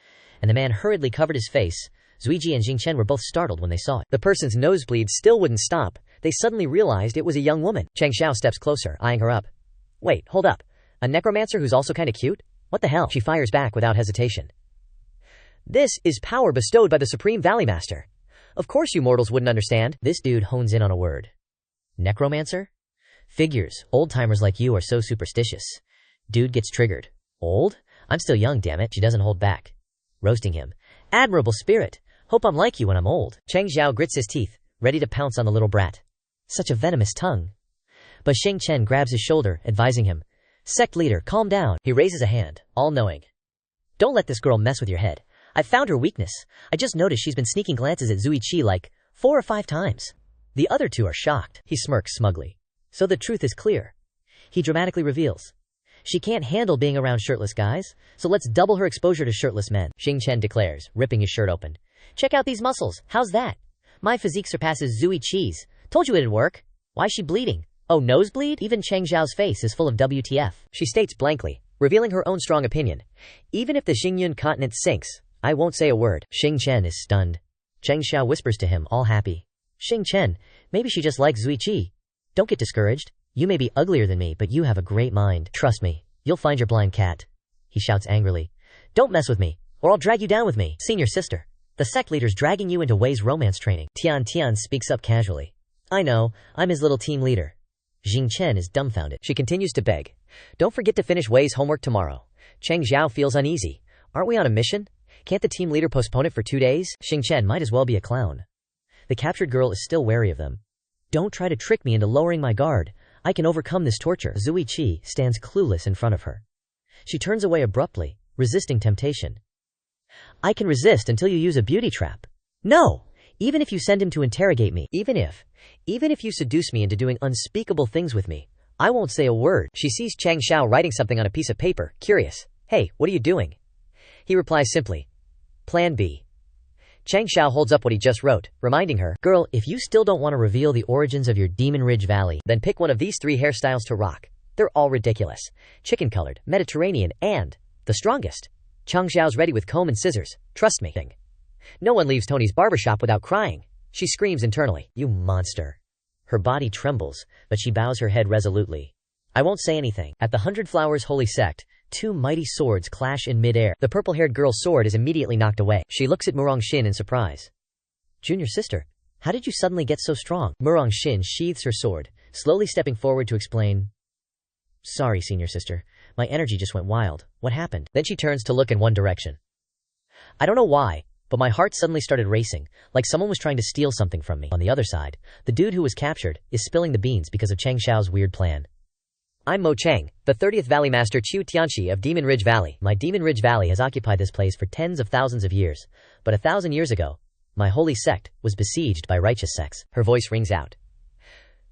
and the man hurriedly covered his face. Zuiji and Xingchen were both startled when they saw it. The person's nosebleeds still wouldn't stop. They suddenly realized it was a young woman. Changxiao steps closer, eyeing her up. Wait, hold up. A necromancer who's also kinda cute? What the hell? She fires back without hesitation. This is power bestowed by the Supreme Valley Master. Of course you mortals wouldn't understand. This dude hones in on a word. Necromancer? Figures. Old-timers like you are so superstitious. Dude gets triggered. Old? I'm still young, damn it. She doesn't hold back. Roasting him. Admirable spirit. Hope I'm like you when I'm old. Changxiao grits his teeth, ready to pounce on the little brat. Such a venomous tongue. But Xingchen grabs his shoulder, advising him. Sect leader, calm down. He raises a hand, all-knowing. Don't let this girl mess with your head. I've found her weakness. I just noticed she's been sneaking glances at Zuiji like 4 or 5 times. The other two are shocked. He smirks smugly. So the truth is clear. He dramatically reveals. She can't handle being around shirtless guys, so let's double her exposure to shirtless men. Xingchen declares, ripping his shirt open. Check out these muscles. How's that? My physique surpasses Zuiji's. Told you it'd work. Why's she bleeding? Oh, nosebleed? Even Changxiao's face is full of WTF. She states blankly, revealing her own strong opinion. Even if the Xingyun continent sinks, I won't say a word. Xingchen is stunned. Changxiao whispers to him, all happy. Xingchen, maybe she just likes Zuiji. Don't get discouraged. You may be uglier than me, but you have a great mind. Trust me, you'll find your blind cat. He shouts angrily. Don't mess with me, or I'll drag you down with me. Senior sister, the sect leader's dragging you into Wei's romance training. Tian speaks up casually. I know, I'm his little team leader. Xingchen is dumbfounded. She continues to beg. Don't forget to finish Wei's homework tomorrow. Changxiao feels uneasy. Aren't we on a mission? Can't the team leader postpone it for 2 days? Xingchen might as well be a clown. The captured girl is still wary of them. Don't try to trick me into lowering my guard. I can overcome this torture. Zuiji stands clueless in front of her. She turns away abruptly, resisting temptation. I can resist until you use a beauty trap. No! Even if you send him to interrogate me, even if you seduce me into doing unspeakable things with me, I won't say a word. She sees Changxiao writing something on a piece of paper, curious. Hey, what are you doing? He replies simply, Plan B. Changxiao holds up what he just wrote, reminding her, Girl, if you still don't want to reveal the origins of your Demon Ridge Valley, then pick one of these 3 hairstyles to rock. They're all ridiculous. Chicken-colored, Mediterranean, and the strongest. Changxiao's ready with comb and scissors. Trust me. No one leaves Tony's barbershop without crying. She screams internally, You monster. Her body trembles, but she bows her head resolutely. I won't say anything. At the 100 Flowers Holy Sect, 2 mighty swords clash in mid-air. The purple-haired girl's sword is immediately knocked away. She looks at Murong Xin in surprise. Junior sister, how did you suddenly get so strong? Murong Xin sheathes her sword, slowly stepping forward to explain. Sorry, senior sister. My energy just went wild. What happened? Then she turns to look in one direction. I don't know why, but my heart suddenly started racing, like someone was trying to steal something from me. On the other side, the dude who was captured is spilling the beans because of Changxiao's weird plan. I'm Mo Chang, the 30th Valley Master Chu Tianxi of Demon Ridge Valley. My Demon Ridge Valley has occupied this place for tens of thousands of years, but 1,000 years ago, my holy sect was besieged by righteous sects. Her voice rings out.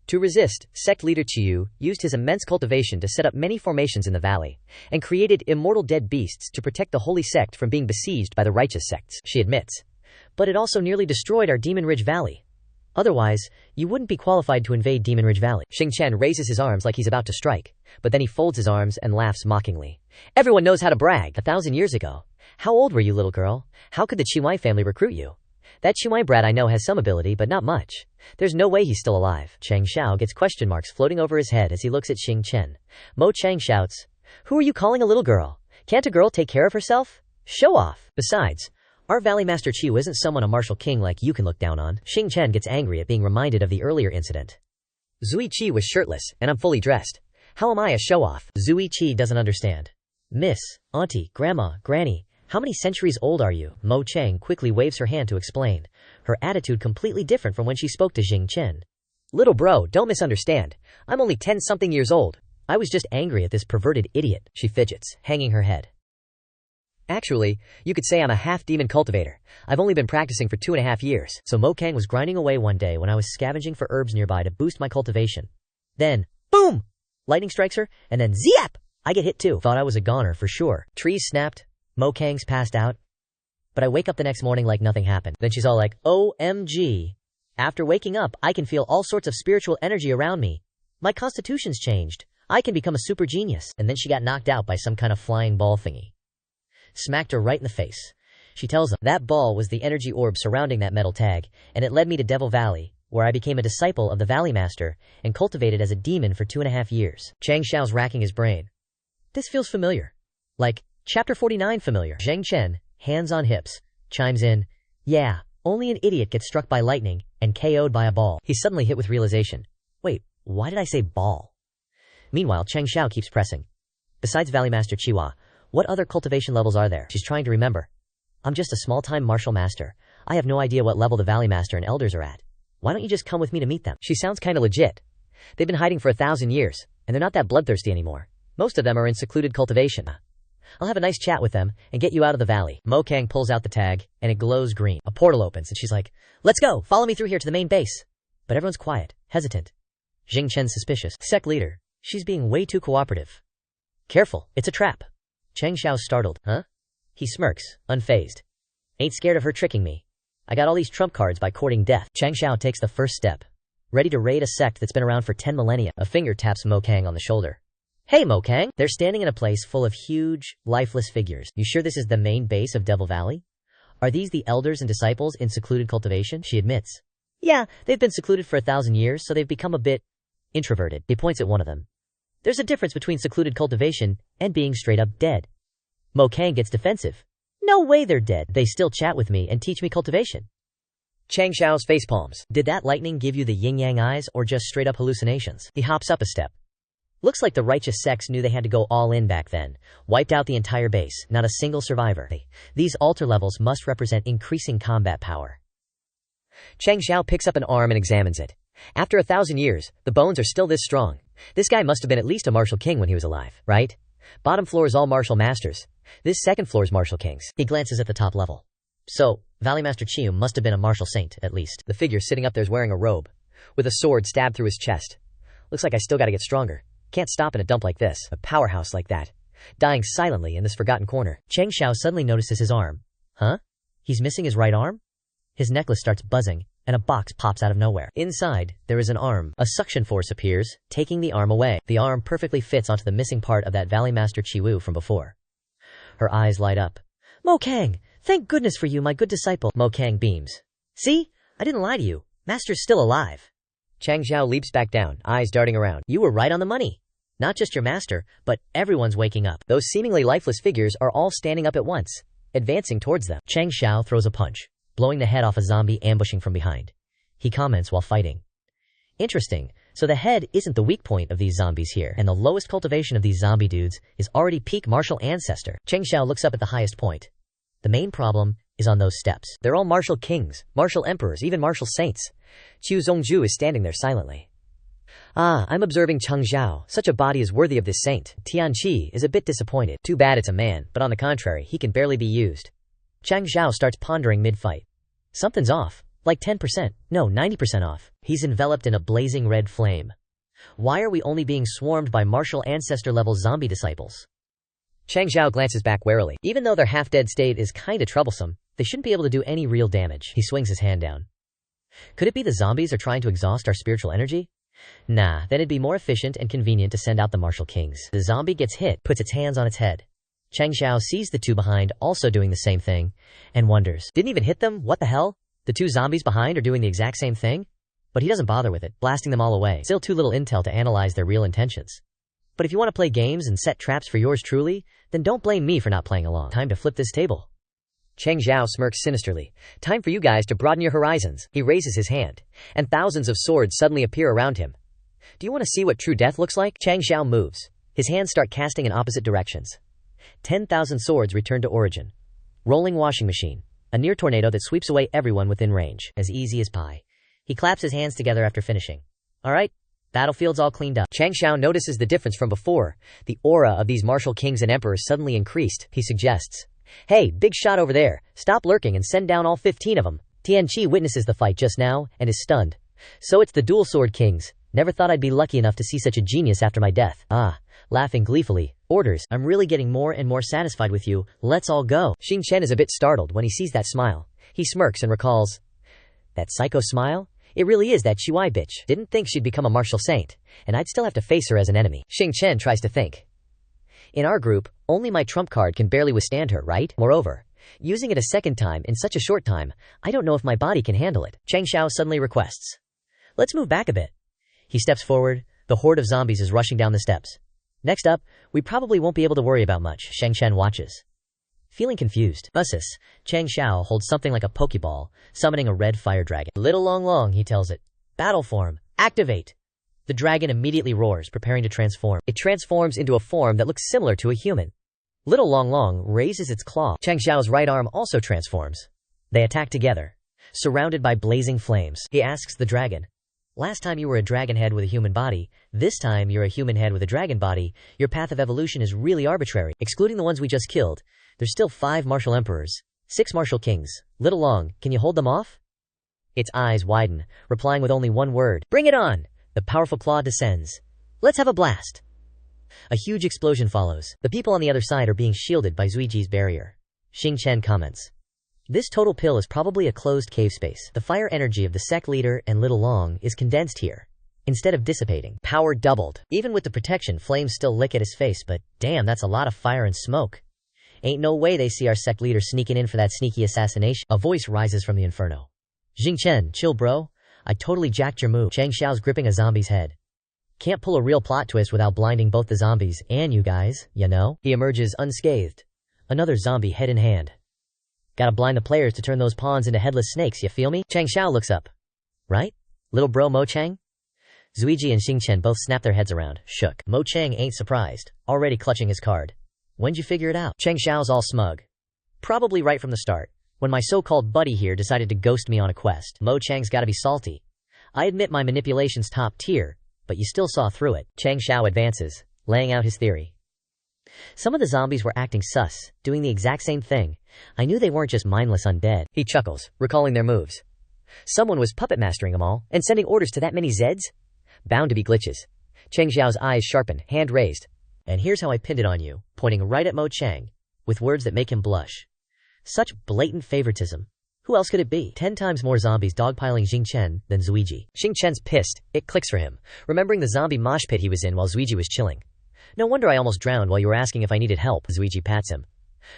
To resist, sect leader Chiu used his immense cultivation to set up many formations in the valley, and created immortal dead beasts to protect the holy sect from being besieged by the righteous sects. She admits. But it also nearly destroyed our Demon Ridge Valley. Otherwise, you wouldn't be qualified to invade Demon Ridge Valley. Xing Chen raises his arms like he's about to strike, but then he folds his arms and laughs mockingly. Everyone knows how to brag. 1,000 years ago. How old were you, little girl? How could the Qimai family recruit you? That Qimai brat I know has some ability, but not much. There's no way he's still alive. Changxiao gets question marks floating over his head as he looks at Xing Chen. Mo Chang shouts, "Who are you calling a little girl? Can't a girl take care of herself? Show off. Besides, our Valley Master Chiu isn't someone a martial king like you can look down on." Xing Chen gets angry at being reminded of the earlier incident. Zui Qi was shirtless, and I'm fully dressed. How am I a show-off? Zui Qi doesn't understand. Miss, auntie, grandma, granny, how many centuries old are you? Mo Chang quickly waves her hand to explain, her attitude completely different from when she spoke to Xing Chen. Little bro, don't misunderstand. I'm only 10-something years old. I was just angry at this perverted idiot. She fidgets, hanging her head. Actually, you could say I'm a half-demon cultivator. I've only been practicing for 2.5 years. So Mo Kang was grinding away one day when I was scavenging for herbs nearby to boost my cultivation. Then, boom! Lightning strikes her, and then zap! I get hit too. Thought I was a goner for sure. Trees snapped. Mo Kang's passed out. But I wake up the next morning like nothing happened. Then she's all like, OMG. After waking up, I can feel all sorts of spiritual energy around me. My constitution's changed. I can become a super genius. And then she got knocked out by some kind of flying ball thingy. Smacked her right in the face. She tells them that ball was the energy orb surrounding that metal tag, and it led me to Devil Valley, where I became a disciple of the Valley Master and cultivated as a demon for 2.5 years. Changxiao's racking his brain. This feels familiar. Like, Chapter 49 familiar. Zheng Chen, hands on hips, chimes in, yeah, only an idiot gets struck by lightning and KO'd by a ball. He's suddenly hit with realization. Wait, why did I say ball? Meanwhile, Changxiao keeps pressing. Besides Valley Master Chiwa, what other cultivation levels are there? She's trying to remember. I'm just a small-time martial master. I have no idea what level the Valley Master and Elders are at. Why don't you just come with me to meet them? She sounds kinda legit. They've been hiding for 1,000 years, and they're not that bloodthirsty anymore. Most of them are in secluded cultivation. I'll have a nice chat with them and get you out of the valley. Mo Kang pulls out the tag, and it glows green. A portal opens, and she's like, let's go, follow me through here to the main base. But everyone's quiet, hesitant. Xing Chen's suspicious. Sect leader. She's being way too cooperative. Careful, it's a trap. Changxiao's startled. Huh? He smirks, unfazed. Ain't scared of her tricking me. I got all these trump cards by courting death. Changxiao takes the first step. Ready to raid a sect that's been around for 10 millennia. A finger taps Mo Kang on the shoulder. Hey Mo Kang! They're standing in a place full of huge, lifeless figures. You sure this is the main base of Devil Valley? Are these the elders and disciples in secluded cultivation? She admits. Yeah, they've been secluded for 1,000 years, so they've become a bit introverted. He points at one of them. There's a difference between secluded cultivation and being straight up dead. Mo Kang gets defensive. No way they're dead. They still chat with me and teach me cultivation. Changxiao's face palms. Did that lightning give you the yin-yang eyes or just straight up hallucinations? He hops up a step. Looks like the righteous sects knew they had to go all in back then. Wiped out the entire base, not a single survivor. These altar levels must represent increasing combat power. Changxiao picks up an arm and examines it. After 1,000 years, the bones are still this strong. This guy must have been at least a martial king when he was alive, right? Bottom floor is all martial masters. This second floor is martial kings. He glances at the top level. So, Valley Master Chiu must have been a martial saint, at least. The figure sitting up there is wearing a robe, with a sword stabbed through his chest. Looks like I still gotta get stronger. Can't stop in a dump like this, a powerhouse like that. Dying silently in this forgotten corner. Changxiao suddenly notices his arm. Huh? He's missing his right arm? His necklace starts buzzing, and a box pops out of nowhere. Inside, there is an arm. A suction force appears, taking the arm away. The arm perfectly fits onto the missing part of that Valley Master Chiwu from before. Her eyes light up. Mo Kang! Thank goodness for you, my good disciple. Mo Kang beams. See? I didn't lie to you. Master's still alive. Changxiao leaps back down, eyes darting around. You were right on the money. Not just your master, but everyone's waking up. Those seemingly lifeless figures are all standing up at once, advancing towards them. Changxiao throws a punch, blowing the head off a zombie ambushing from behind. He comments while fighting. Interesting, so the head isn't the weak point of these zombies here, and the lowest cultivation of these zombie dudes is already peak martial ancestor. Changxiao looks up at the highest point. The main problem is on those steps. They're all martial kings, martial emperors, even martial saints. Qiu Zongju is standing there silently. Ah, I'm observing Changxiao. Such a body is worthy of this saint. Tianqi is a bit disappointed. Too bad it's a man, but on the contrary, he can barely be used. Changxiao starts pondering mid-fight. Something's off. Like 10%. No, 90% off. He's enveloped in a blazing red flame. Why are we only being swarmed by martial ancestor-level zombie disciples? Changxiao glances back warily. Even though their half-dead state is kinda troublesome, They shouldn't be able to do any real damage. He swings his hand down. Could it be the zombies are trying to exhaust our spiritual energy? Nah, then it'd be more efficient and convenient to send out the martial kings. The zombie gets hit, puts its hands on its head. Changxiao sees the two behind also doing the same thing, and wonders. Didn't even hit them? What the hell? The two zombies behind are doing the exact same thing? But he doesn't bother with it, blasting them all away. Still too little intel to analyze their real intentions. But if you want to play games and set traps for yours truly, then don't blame me for not playing along. Time to flip this table. Changxiao smirks sinisterly. Time for you guys to broaden your horizons. He raises his hand, and thousands of swords suddenly appear around him. Do you want to see what true death looks like? Changxiao moves. His hands start casting in opposite directions. 10,000 swords return to origin. Rolling washing machine. A near tornado that sweeps away everyone within range. As easy as pie. He claps his hands together after finishing. Alright, battlefield's all cleaned up. Changxiao notices the difference from before. The aura of these martial kings and emperors suddenly increased. He suggests, "Hey, big shot over there. Stop lurking and send down all 15 of them." Tianqi witnesses the fight just now and is stunned. So it's the dual sword kings. Never thought I'd be lucky enough to see such a genius after my death. Laughing gleefully. Orders. I'm really getting more and more satisfied with you. Let's all go. Xing Chen is a bit startled when he sees that smile. He smirks and recalls. That psycho smile? It really is that Chihuai bitch. Didn't think she'd become a martial saint, and I'd still have to face her as an enemy. Xing Chen tries to think. In our group, only my trump card can barely withstand her, right? Moreover, using it a second time in such a short time, I don't know if my body can handle it. Changxiao suddenly requests. Let's move back a bit. He steps forward. The horde of zombies is rushing down the steps. Next up, we probably won't be able to worry about much. Sheng Chen watches. Feeling confused, Changxiao holds something like a Pokeball, summoning a red fire dragon. Little Long Long, he tells it. Battle form. Activate. The dragon immediately roars, preparing to transform. It transforms into a form that looks similar to a human. Little Long Long raises its claw. Changxiao's right arm also transforms. They attack together, surrounded by blazing flames. He asks the dragon, last time you were a dragon head with a human body, this time you're a human head with a dragon body. Your path of evolution is really arbitrary. Excluding the ones we just killed, there's still 5 martial emperors, 6 martial kings. Little Long, can you hold them off? Its eyes widen, replying with only one word. Bring it on! The powerful claw descends. Let's have a blast. A huge explosion follows. The people on the other side are being shielded by Zuiji's barrier. Xing Chen comments. This total pill is probably a closed cave space. The fire energy of the Sect leader and Little Long is condensed here, instead of dissipating. Power doubled. Even with the protection, flames still lick at his face, but damn, that's a lot of fire and smoke. Ain't no way they see our Sect leader sneaking in for that sneaky assassination. A voice rises from the inferno. Xing Chen, chill bro. I totally jacked your move. Changxiao's gripping a zombie's head. Can't pull a real plot twist without blinding both the zombies and you guys, you know? He emerges unscathed. Another zombie head in hand. Gotta blind the players to turn those pawns into headless snakes, you feel me? Changxiao looks up. Right? Little bro Mo Chang? Zuiji and Xing Chen both snap their heads around, shook. Mo Chang ain't surprised, already clutching his card. When'd you figure it out? Changxiao's all smug. Probably right from the start, when my so-called buddy here decided to ghost me on a quest. Mo Chang's gotta be salty. I admit my manipulation's top tier, but you still saw through it. Changxiao advances, laying out his theory. Some of the zombies were acting sus, doing the exact same thing. I knew they weren't just mindless undead. He chuckles, recalling their moves. Someone was puppet mastering them all, and sending orders to that many Zeds? Bound to be glitches. Changxiao's eyes sharpen, hand raised. And here's how I pinned it on you, pointing right at Mo Chang, with words that make him blush. Such blatant favoritism. Who else could it be? 10 times more zombies dogpiling Xing Chen than Zuiji. Xing Chen's pissed. It clicks for him, remembering the zombie mosh pit he was in while Zuiji was chilling. No wonder I almost drowned while you were asking if I needed help. Zuiji pats him.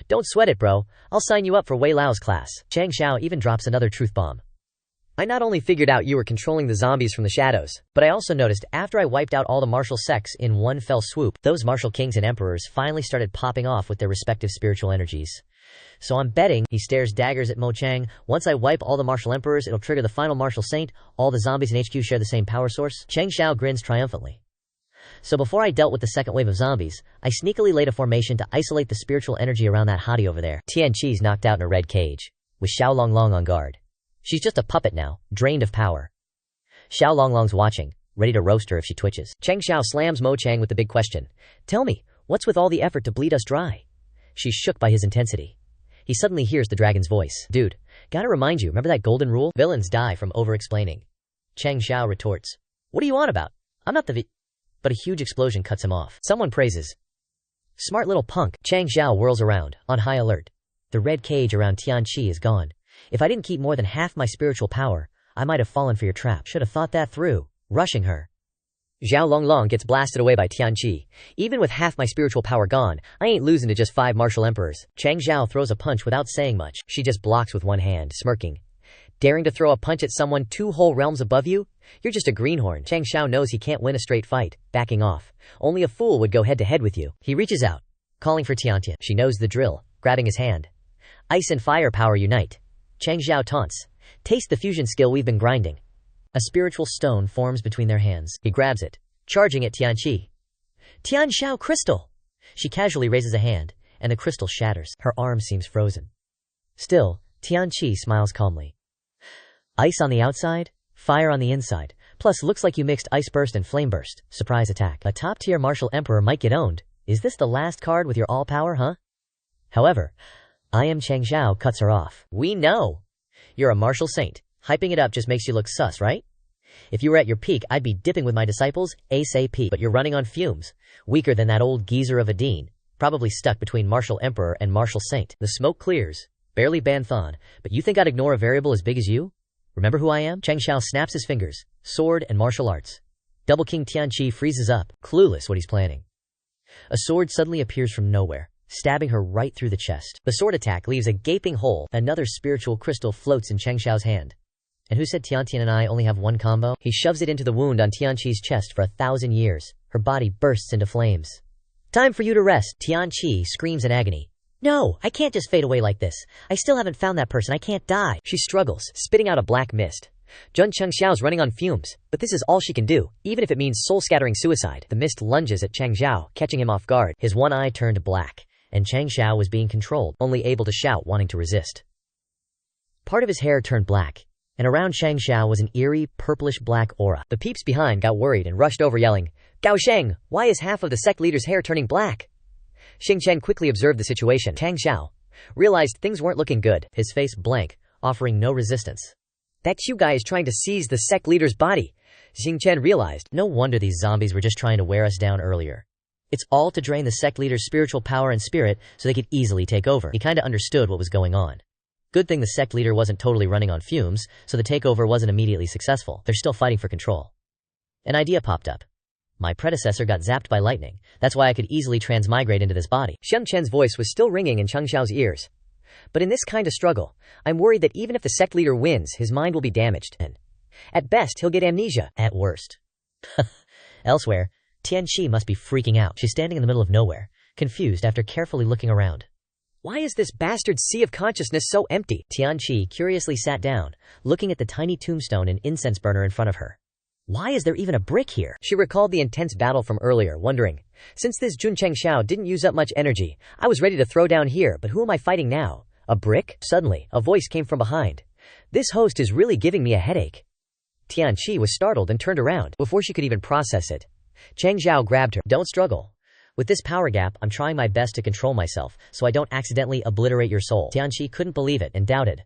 Don't sweat it, bro. I'll sign you up for Wei Lao's class. Changxiao even drops another truth bomb. I not only figured out you were controlling the zombies from the shadows, but I also noticed after I wiped out all the martial sects in one fell swoop, those martial kings and emperors finally started popping off with their respective spiritual energies. So I'm betting, he stares daggers at Mo Chang, once I wipe all the martial emperors, it'll trigger the final martial saint. All the zombies in HQ share the same power source. Changxiao grins triumphantly. So before I dealt with the second wave of zombies, I sneakily laid a formation to isolate the spiritual energy around that hottie over there. Tianqi's knocked out in a red cage, with Xiao Longlong on guard. She's just a puppet now, drained of power. Xiao Longlong's watching, ready to roast her if she twitches. Changxiao slams Mo Chang with the big question. Tell me, what's with all the effort to bleed us dry? She's shook by his intensity. He suddenly hears the dragon's voice. Dude, gotta remind you, remember that golden rule? Villains die from over-explaining. Changxiao retorts. What are you on about? I'm not the But a huge explosion cuts him off. Someone praises. Smart little punk. Changxiao whirls around, on high alert. The red cage around Tianqi is gone. If I didn't keep more than half my spiritual power, I might have fallen for your trap. Should have thought that through. Rushing her. Zhao Longlong gets blasted away by Tianqi. Even with half my spiritual power gone, I ain't losing to just 5 martial emperors. Changxiao throws a punch without saying much. She just blocks with one hand, smirking. Daring to throw a punch at someone 2 whole realms above you? You're just a greenhorn. Changxiao knows he can't win a straight fight, backing off. Only a fool would go head to head with you. He reaches out, calling for Tiantian. She knows the drill, grabbing his hand. Ice and fire power unite. Changxiao taunts. Taste the fusion skill we've been grinding. A spiritual stone forms between their hands. He grabs it, charging at Tianqi. Tianxiao crystal! She casually raises a hand, and the crystal shatters. Her arm seems frozen. Still, Tianqi smiles calmly. Ice on the outside, fire on the inside. Plus, looks like you mixed ice burst and flame burst. Surprise attack. A top-tier martial emperor might get owned. Is this the last card with your all-power, huh? However, I Am Changxiao cuts her off. We know. You're a martial saint. Hyping it up just makes you look sus, right? If you were at your peak, I'd be dipping with my disciples ASAP, but you're running on fumes. Weaker than that old geezer of a dean. Probably stuck between martial emperor and martial saint. The smoke clears. Barely Banthon, but you think I'd ignore a variable as big as you? Remember who I am? Changxiao snaps his fingers. Sword and martial arts. Double King Tianqi freezes up, clueless what he's planning. A sword suddenly appears from nowhere, stabbing her right through the chest. The sword attack leaves a gaping hole. Another spiritual crystal floats in Changxiao's hand. And who said Tiantian and I only have one combo? He shoves it into the wound on Tianqi's chest for 1,000 years. Her body bursts into flames. Time for you to rest. Tianqi screams in agony. No, I can't just fade away like this. I still haven't found that person. I can't die. She struggles, spitting out a black mist. Jun Changxiao's running on fumes, but this is all she can do, even if it means soul-scattering suicide. The mist lunges at Changxiao, catching him off guard. His one eye turned black, and Changxiao was being controlled, only able to shout, wanting to resist. Part of his hair turned black, and around Changxiao was an eerie, purplish-black aura. The peeps behind got worried and rushed over yelling, Gao Sheng, why is half of the sect leader's hair turning black? Xing Chen quickly observed the situation. Changxiao realized things weren't looking good, his face blank, offering no resistance. That Q guy is trying to seize the sect leader's body. Xing Chen realized, no wonder these zombies were just trying to wear us down earlier. It's all to drain the sect leader's spiritual power and spirit so they could easily take over. He kinda understood what was going on. Good thing the sect leader wasn't totally running on fumes, so the takeover wasn't immediately successful. They're still fighting for control. An idea popped up. My predecessor got zapped by lightning. That's why I could easily transmigrate into this body. Xiang Chen's voice was still ringing in Changxiao's ears. But in this kind of struggle, I'm worried that even if the sect leader wins, his mind will be damaged, and at best, he'll get amnesia. At worst. Elsewhere, Tianqi must be freaking out. She's standing in the middle of nowhere, confused after carefully looking around. Why is this bastard sea of consciousness so empty? Tianqi curiously sat down, looking at the tiny tombstone and incense burner in front of her. Why is there even a brick here? She recalled the intense battle from earlier, wondering, since this Jun Changxiao didn't use up much energy, I was ready to throw down here, but who am I fighting now? A brick? Suddenly, a voice came from behind. This host is really giving me a headache. Tianqi was startled and turned around. Before she could even process it, Changxiao grabbed her. Don't struggle. With this power gap, I'm trying my best to control myself, so I don't accidentally obliterate your soul. Tianqi couldn't believe it and doubted.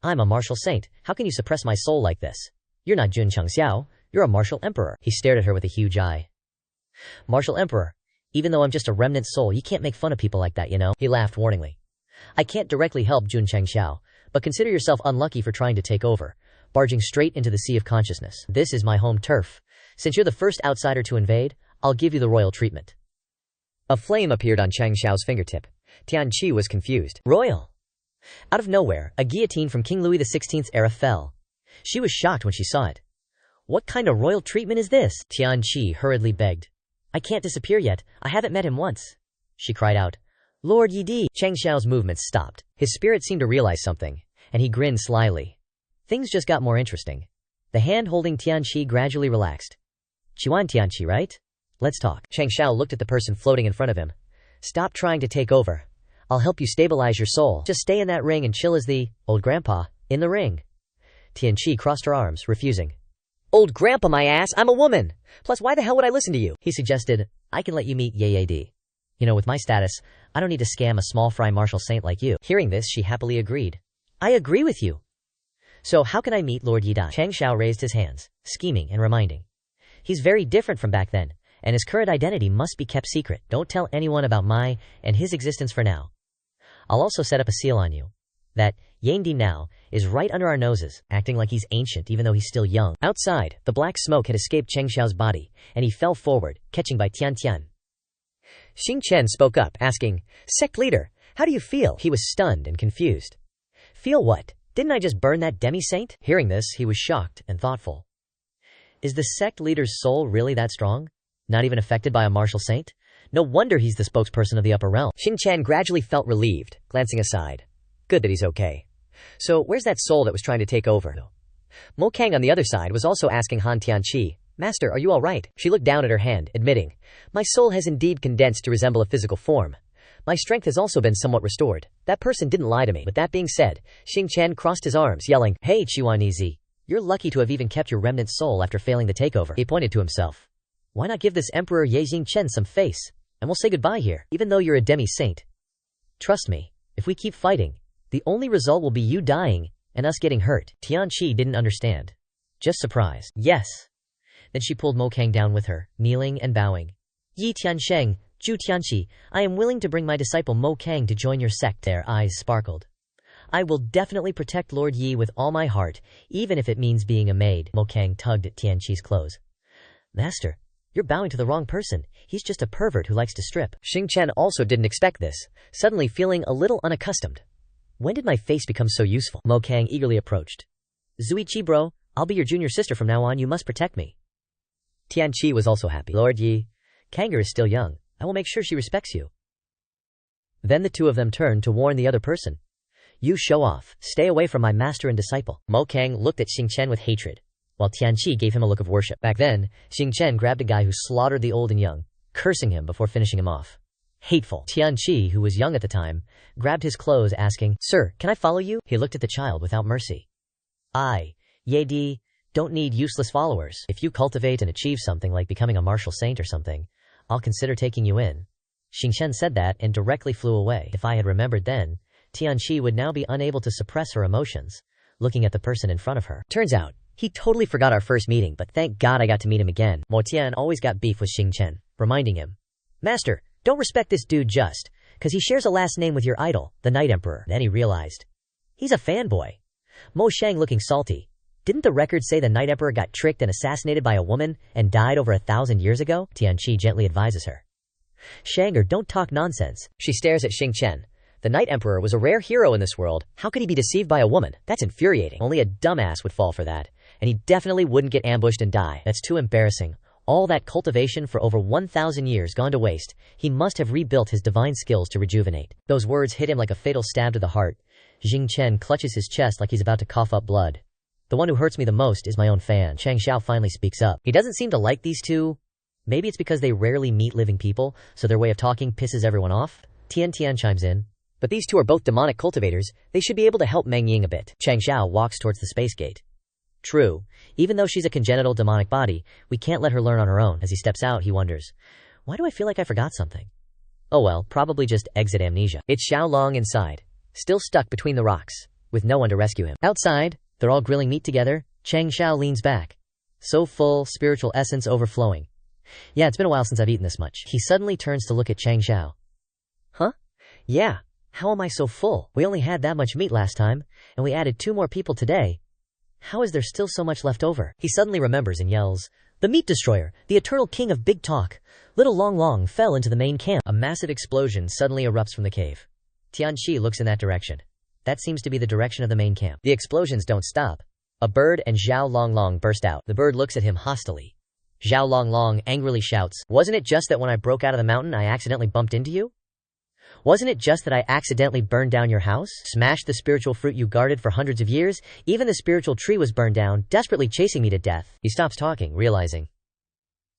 I'm a martial saint. How can you suppress my soul like this? You're not Jun Changxiao. You're a martial emperor. He stared at her with a huge eye. Martial emperor. Even though I'm just a remnant soul, you can't make fun of people like that, you know? He laughed warningly. I can't directly help Jun Changxiao, but consider yourself unlucky for trying to take over, barging straight into the sea of consciousness. This is my home turf. Since you're the first outsider to invade, I'll give you the royal treatment. A flame appeared on Changxiao's fingertip. Tianqi was confused. Royal. Out of nowhere, a guillotine from King Louis XVI's era fell. She was shocked when she saw it. What kind of royal treatment is this? Tianqi hurriedly begged. I can't disappear yet. I haven't met him once. She cried out. Lord Yidi. Changxiao's movements stopped. His spirit seemed to realize something, and he grinned slyly. Things just got more interesting. The hand holding Tianqi gradually relaxed. Chiwan Tianqi, right? Let's talk. Changxiao looked at the person floating in front of him. Stop trying to take over. I'll help you stabilize your soul. Just stay in that ring and chill as the old grandpa in the ring. Tianqi crossed her arms, refusing. Old grandpa, my ass, I'm a woman. Plus, why the hell would I listen to you? He suggested, I can let you meet Yayad. You know, with my status, I don't need to scam a small fry martial saint like you. Hearing this, she happily agreed. I agree with you. So how can I meet Lord Yida? Changxiao raised his hands, scheming and reminding. He's very different from back then, and his current identity must be kept secret. Don't tell anyone about my and his existence for now. I'll also set up a seal on you. That Yangdi now is right under our noses, acting like he's ancient even though he's still young. Outside, the black smoke had escaped Changxiao's body, and he fell forward, catching by Tian Tian. Xing Chen spoke up, asking, "Sect leader, how do you feel?" He was stunned and confused. "Feel what? Didn't I just burn that demi-saint?" Hearing this, he was shocked and thoughtful. Is the sect leader's soul really that strong? Not even affected by a martial saint? No wonder he's the spokesperson of the upper realm. Xing Chen gradually felt relieved, glancing aside. Good that he's okay. So where's that soul that was trying to take over? Mo Kang on the other side was also asking Han Tianqi, "Master, are you all right?" She looked down at her hand, admitting, "My soul has indeed condensed to resemble a physical form. My strength has also been somewhat restored. That person didn't lie to me." With that being said, Xing Chen crossed his arms, yelling, "Hey, Chiwanizi, you're lucky to have even kept your remnant soul after failing the takeover." He pointed to himself. "Why not give this Emperor Ye Xing some face, and we'll say goodbye here, even though you're a demi-saint. Trust me, if we keep fighting, the only result will be you dying and us getting hurt." Tianqi didn't understand. Just surprised. "Yes." Then she pulled Mo Kang down with her, kneeling and bowing. "Yi Tiansheng, Zhu Tianqi, I am willing to bring my disciple Mo Kang to join your sect." Their eyes sparkled. "I will definitely protect Lord Yi with all my heart, even if it means being a maid." Mo Kang tugged at Tianqi's clothes. "Master, you're bowing to the wrong person. He's just a pervert who likes to strip." Xing Chen also didn't expect this, suddenly feeling a little unaccustomed. "When did my face become so useful?" Mo Kang eagerly approached. "Zuichi bro, I'll be your junior sister from now on. You must protect me." Tianqi was also happy. "Lord Yi, Kanger is still young. I will make sure she respects you." Then the two of them turned to warn the other person. "You show off. Stay away from my master and disciple." Mo Kang looked at Xing Chen with hatred, while Tianqi gave him a look of worship. Back then, Xing Chen grabbed a guy who slaughtered the old and young, cursing him before finishing him off. Hateful. Tianqi, who was young at the time, grabbed his clothes, asking, "Sir, can I follow you?" He looked at the child without mercy. "I, Yedi, don't need useless followers. If you cultivate and achieve something like becoming a martial saint or something, I'll consider taking you in." Xing Chen said that and directly flew away. If I had remembered then, Tianqi would now be unable to suppress her emotions, looking at the person in front of her. Turns out, he totally forgot our first meeting, but thank God I got to meet him again. Mo Tian always got beef with Xing Chen, reminding him, "Master, don't respect this dude just because he shares a last name with your idol, the Night Emperor." Then he realized, he's a fanboy. Mo Shang looking salty. Didn't the record say the Night Emperor got tricked and assassinated by a woman and died over 1,000 years ago? Tianqi gently advises her. "Shanger, don't talk nonsense." She stares at Xing Chen. The Night Emperor was a rare hero in this world. How could he be deceived by a woman? That's infuriating. Only a dumbass would fall for that. And he definitely wouldn't get ambushed and die. That's too embarrassing. All that cultivation for over 1,000 years gone to waste. He must have rebuilt his divine skills to rejuvenate. Those words hit him like a fatal stab to the heart. Xing Chen clutches his chest like he's about to cough up blood. "The one who hurts me the most is my own fan." Changxiao finally speaks up. He doesn't seem to like these two. Maybe it's because they rarely meet living people, so their way of talking pisses everyone off. Tian Tian chimes in. "But these two are both demonic cultivators. They should be able to help Meng Ying a bit." Changxiao walks towards the space gate. "True. Even though she's a congenital demonic body, we can't let her learn on her own." As he steps out, he wonders, why do I feel like I forgot something? Oh well, probably just exit amnesia. It's Xiao Long inside, still stuck between the rocks, with no one to rescue him. Outside, they're all grilling meat together. Changxiao leans back. So full, spiritual essence overflowing. "Yeah, it's been a while since I've eaten this much." He suddenly turns to look at Changxiao. "Huh? Yeah. How am I so full? We only had that much meat last time, and we added 2 more people today. How is there still so much left over?" He suddenly remembers and yells, "The meat destroyer, the eternal king of big talk. Little Long Long fell into the main camp." A massive explosion suddenly erupts from the cave. Tianqi looks in that direction. That seems to be the direction of the main camp. The explosions don't stop. A bird and Zhao Long Long burst out. The bird looks at him hostilely. Zhao Long Long angrily shouts, "Wasn't it just that when I broke out of the mountain I accidentally bumped into you? Wasn't it just that I accidentally burned down your house? Smashed the spiritual fruit you guarded for hundreds of years? Even the spiritual tree was burned down, desperately chasing me to death." He stops talking, realizing,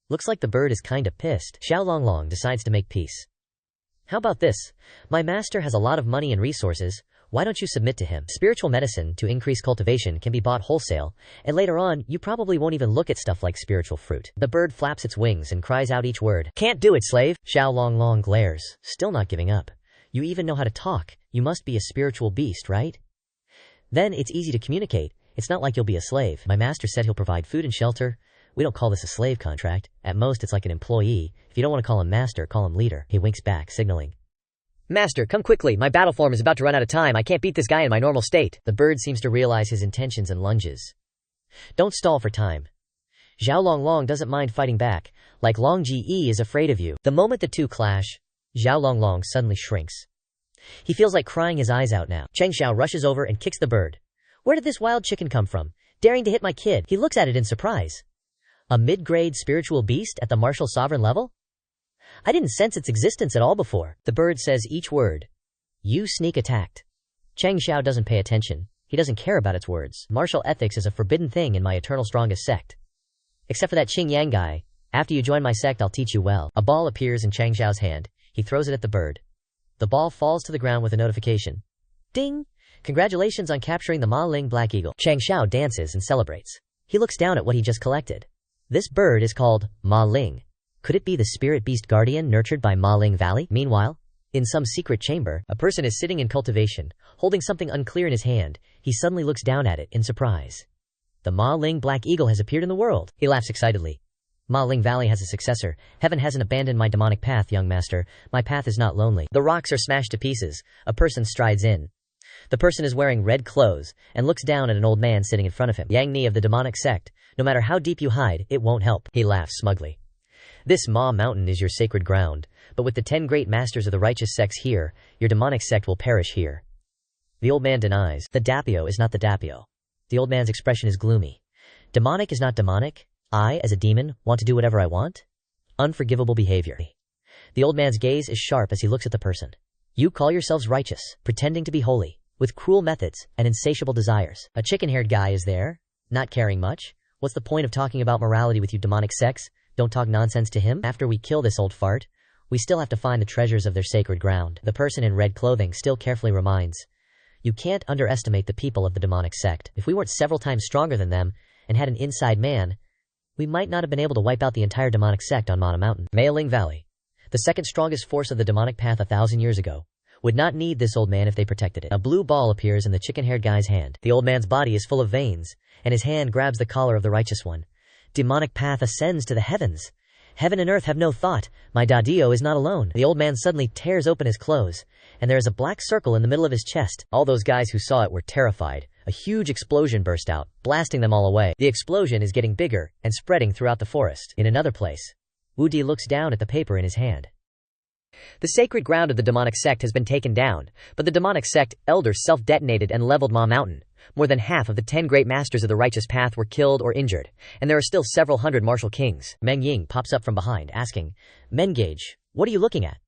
looks like the bird is kinda pissed. Zhao Long Long decides to make peace. "How about this? My master has a lot of money and resources. Why don't you submit to him? Spiritual medicine to increase cultivation can be bought wholesale, and later on, you probably won't even look at stuff like spiritual fruit." The bird flaps its wings and cries out each word. "Can't do it, slave!" Xiao Long Long glares, still not giving up. "You even know how to talk. You must be a spiritual beast, right? Then it's easy to communicate. It's not like you'll be a slave. My master said he'll provide food and shelter. We don't call this a slave contract. At most, it's like an employee. If you don't want to call him master, call him leader." He winks back, signaling. Master, come quickly, my battle form is about to run out of time, I can't beat this guy in my normal state. The bird seems to realize his intentions and lunges. Don't stall for time. Zhao Longlong doesn't mind fighting back, like Long Ji is afraid of you. The moment the two clash, Zhao Longlong suddenly shrinks. He feels like crying his eyes out now. Changxiao rushes over and kicks the bird. Where did this wild chicken come from? Daring to hit my kid. He looks at it in surprise. A mid-grade spiritual beast at the martial sovereign level? I didn't sense its existence at all before. The bird says each word. You sneak attacked. Changxiao doesn't pay attention. He doesn't care about its words. Martial ethics is a forbidden thing in my eternal strongest sect. Except for that Qing Yang guy. After you join my sect, I'll teach you well. A ball appears in Changxiao's hand. He throws it at the bird. The ball falls to the ground with a notification. Ding! Congratulations on capturing the Ma Ling Black Eagle. Changxiao dances and celebrates. He looks down at what he just collected. This bird is called Ma Ling. Could it be the spirit beast guardian nurtured by Ma Ling Valley? Meanwhile, in some secret chamber, a person is sitting in cultivation, holding something unclear in his hand. He suddenly looks down at it in surprise. The Ma Ling Black Eagle has appeared in the world. He laughs excitedly. Ma Ling Valley has a successor. Heaven hasn't abandoned my demonic path, young master. My path is not lonely. The rocks are smashed to pieces. A person strides in. The person is wearing red clothes and looks down at an old man sitting in front of him. Yang Ni of the demonic sect. No matter how deep you hide, it won't help. He laughs smugly. This Ma Mountain is your sacred ground, but with the 10 great masters of the righteous sects here, your demonic sect will perish here. The old man denies. The Dapio is not the Dapio. The old man's expression is gloomy. Demonic is not demonic. I, as a demon, want to do whatever I want? Unforgivable behavior. The old man's gaze is sharp as he looks at the person. You call yourselves righteous, pretending to be holy, with cruel methods and insatiable desires. A chicken-haired guy is there, not caring much. What's the point of talking about morality with you demonic sects? Don't talk nonsense to him. After we kill this old fart, we still have to find the treasures of their sacred ground. The person in red clothing still carefully reminds. You can't underestimate the people of the demonic sect. If we weren't several times stronger than them and had an inside man, we might not have been able to wipe out the entire demonic sect on Mana Mountain. Mailing Valley, the second strongest force of the demonic path 1,000 years ago, would not need this old man if they protected it. A blue ball appears in the chicken-haired guy's hand. The old man's body is full of veins, and his hand grabs the collar of the righteous one. Demonic path ascends to the heavens. Heaven and earth have no thought. My Dadio is not alone. The old man suddenly tears open his clothes, and there is a black circle in the middle of his chest. All those guys who saw it were terrified. A huge explosion burst out, blasting them all away. The explosion is getting bigger and spreading throughout the forest. In another place, Wu Di looks down at the paper in his hand. The sacred ground of the demonic sect has been taken down, but the demonic sect elders self-detonated and leveled Ma Mountain. More than half of the 10 great masters of the righteous path were killed or injured, and there are still several hundred martial kings. Meng Ying pops up from behind, asking, Mengage, what are you looking at?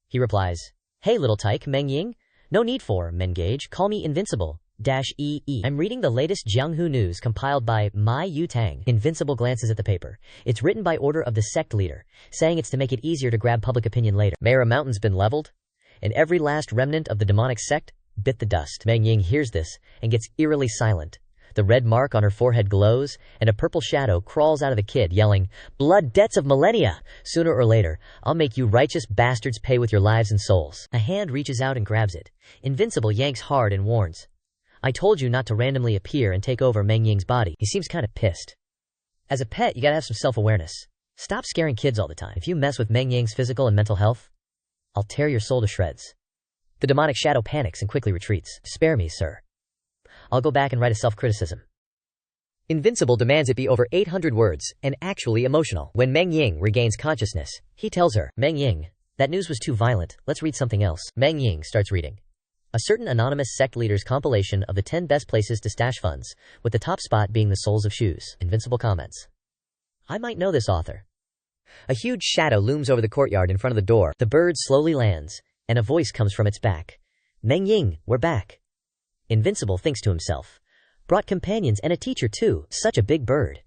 He replies, Hey little tyke, Meng Ying. No need for, Mengage, call me Invincible. -ee. I'm reading the latest Jianghu news compiled by Mai Yutang. Invincible glances at the paper. It's written by order of the sect leader, saying it's to make it easier to grab public opinion later. Mara Mountain's been leveled, and every last remnant of the demonic sect bit the dust. Meng Ying hears this and gets eerily silent. The red mark on her forehead glows, and a purple shadow crawls out of the kid, yelling, Blood debts of millennia! Sooner or later, I'll make you righteous bastards pay with your lives and souls. A hand reaches out and grabs it. Invincible yanks hard and warns, I told you not to randomly appear and take over Meng Ying's body. He seems kinda pissed. As a pet, you gotta have some self-awareness. Stop scaring kids all the time. If you mess with Meng Ying's physical and mental health, I'll tear your soul to shreds. The demonic shadow panics and quickly retreats. Spare me, sir. I'll go back and write a self-criticism. Invincible demands it be over 800 words, and actually emotional. When Meng Ying regains consciousness, he tells her, Meng Ying, that news was too violent, let's read something else. Meng Ying starts reading. A certain anonymous sect leader's compilation of the 10 best places to stash funds, with the top spot being the soles of shoes. Invincible comments. I might know this author. A huge shadow looms over the courtyard in front of the door. The bird slowly lands, and a voice comes from its back. Meng Ying, we're back. Invincible thinks to himself. Brought companions and a teacher too. Such a big bird.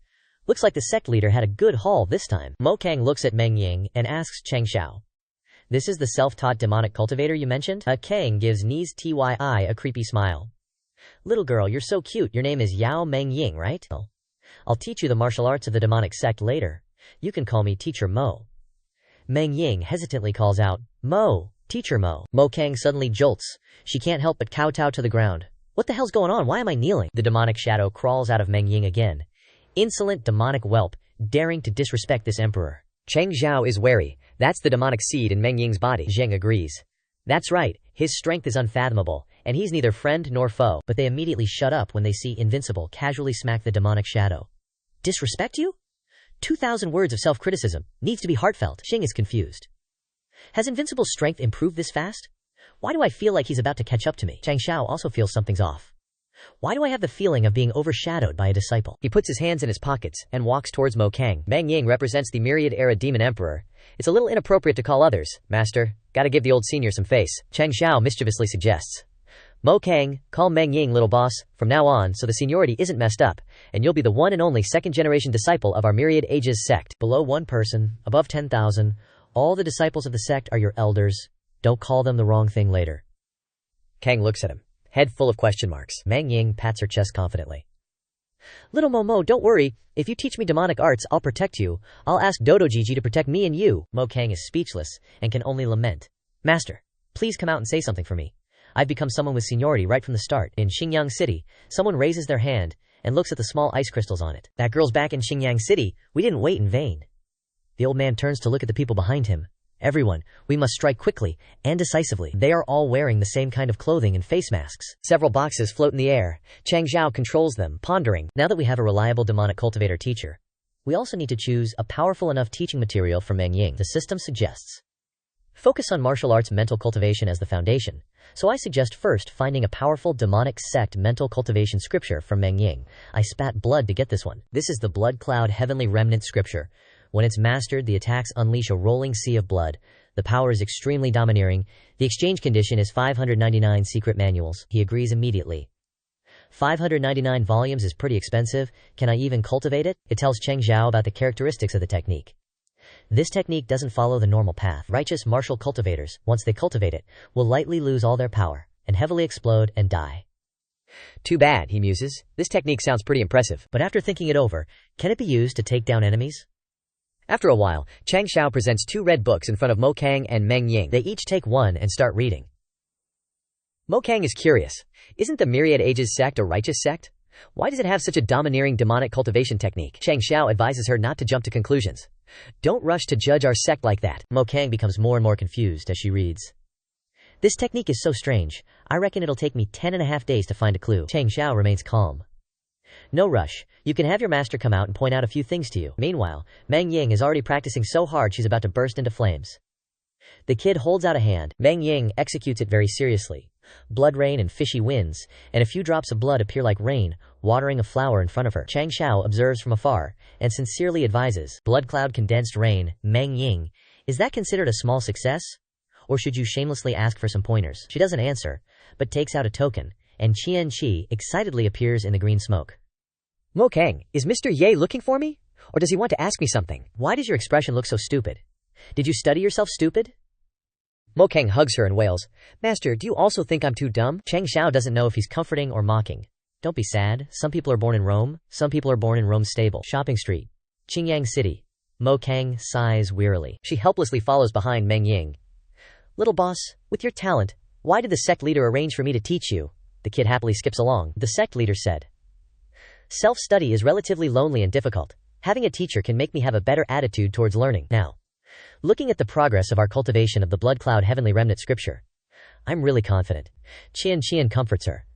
Looks like the sect leader had a good haul this time. Mo Kang looks at Meng Ying and asks Changxiao. This is the self-taught demonic cultivator you mentioned? Kang gives Ni's Tyi a creepy smile. Little girl, you're so cute. Your name is Yao Meng Ying, right? I'll teach you the martial arts of the demonic sect later. You can call me Teacher Mo. Meng Ying hesitantly calls out, Mo, Teacher Mo. Mo Kang suddenly jolts. She can't help but kowtow to the ground. What the hell's going on? Why am I kneeling? The demonic shadow crawls out of Meng Ying again. Insolent demonic whelp, daring to disrespect this emperor. Cheng Zhao is wary. That's the demonic seed in Meng Ying's body. Zheng agrees. That's right, his strength is unfathomable, and he's neither friend nor foe, but they immediately shut up when they see Invincible casually smack the demonic shadow. Disrespect you? 2,000 words of self-criticism, needs to be heartfelt. Xing is confused. Has Invincible's strength improved this fast? Why do I feel like he's about to catch up to me? Changxiao also feels something's off. Why do I have the feeling of being overshadowed by a disciple? He puts his hands in his pockets and walks towards Mo Kang. Meng Ying represents the Myriad-era Demon Emperor. It's a little inappropriate to call others, Master. Gotta give the old senior some face. Changxiao mischievously suggests. Mo Kang, call Meng Ying little boss, from now on so the seniority isn't messed up, and you'll be the one and only second-generation disciple of our Myriad Ages sect. Below 1 person, above 10,000, all the disciples of the sect are your elders. Don't call them the wrong thing later. Kang looks at him, head full of question marks. Meng Ying pats her chest confidently. Little Momo, don't worry. If you teach me demonic arts, I'll protect you. I'll ask Dodojiji to protect me and you. Mo Kang is speechless and can only lament. Master, please come out and say something for me. I've become someone with seniority right from the start. In Xingyang City, someone raises their hand and looks at the small ice crystals on it. That girl's back in Xingyang City. We didn't wait in vain. The old man turns to look at the people behind him. Everyone, we must strike quickly and decisively. They are all wearing the same kind of clothing and face masks. Several boxes float in the air. Changxiao controls them, pondering. Now that we have a reliable demonic cultivator teacher, we also need to choose a powerful enough teaching material for Meng Ying. The system suggests focus on martial arts mental cultivation as the foundation. So I suggest first finding a powerful demonic sect mental cultivation scripture from Meng Ying. I spat blood to get this one. This is the Blood Cloud Heavenly Remnant scripture. When it's mastered, the attacks unleash a rolling sea of blood. The power is extremely domineering. The exchange condition is 599 secret manuals. He agrees immediately. 599 volumes is pretty expensive. Can I even cultivate it? It tells Changxiao about the characteristics of the technique. This technique doesn't follow the normal path. Righteous martial cultivators, once they cultivate it, will lightly lose all their power and heavily explode and die. Too bad, he muses. This technique sounds pretty impressive. But after thinking it over, can it be used to take down enemies? After a while, Changxiao presents 2 red books in front of Mo Kang and Meng Ying. They each take one and start reading. Mo Kang is curious. Isn't the Myriad Ages sect a righteous sect? Why does it have such a domineering demonic cultivation technique? Changxiao advises her not to jump to conclusions. Don't rush to judge our sect like that. Mo Kang becomes more and more confused as she reads. This technique is so strange. I reckon it'll take me 10.5 days to find a clue. Changxiao remains calm. No rush. You can have your master come out and point out a few things to you. Meanwhile, Meng Ying is already practicing so hard she's about to burst into flames. The kid holds out a hand. Meng Ying executes it very seriously. Blood rain and fishy winds, and a few drops of blood appear like rain, watering a flower in front of her. Changxiao observes from afar, and sincerely advises. Blood cloud condensed rain, Meng Ying. Is that considered a small success? Or should you shamelessly ask for some pointers? She doesn't answer, but takes out a token, and Qian Qi excitedly appears in the green smoke. Mo Kang, is Mr. Ye looking for me? Or does he want to ask me something? Why does your expression look so stupid? Did you study yourself stupid? Mo Kang hugs her and wails, Master, do you also think I'm too dumb? Changxiao doesn't know if he's comforting or mocking. Don't be sad. Some people are born in Rome. Some people are born in Rome's stable. Shopping street. Xingyang City. Mo Kang sighs wearily. She helplessly follows behind Meng Ying. Little boss, with your talent, why did the sect leader arrange for me to teach you? The kid happily skips along. The sect leader said, Self-study is relatively lonely and difficult. Having a teacher can make me have a better attitude towards learning. Now, looking at the progress of our cultivation of the Blood Cloud Heavenly Remnant scripture, I'm really confident. Qian comforts her.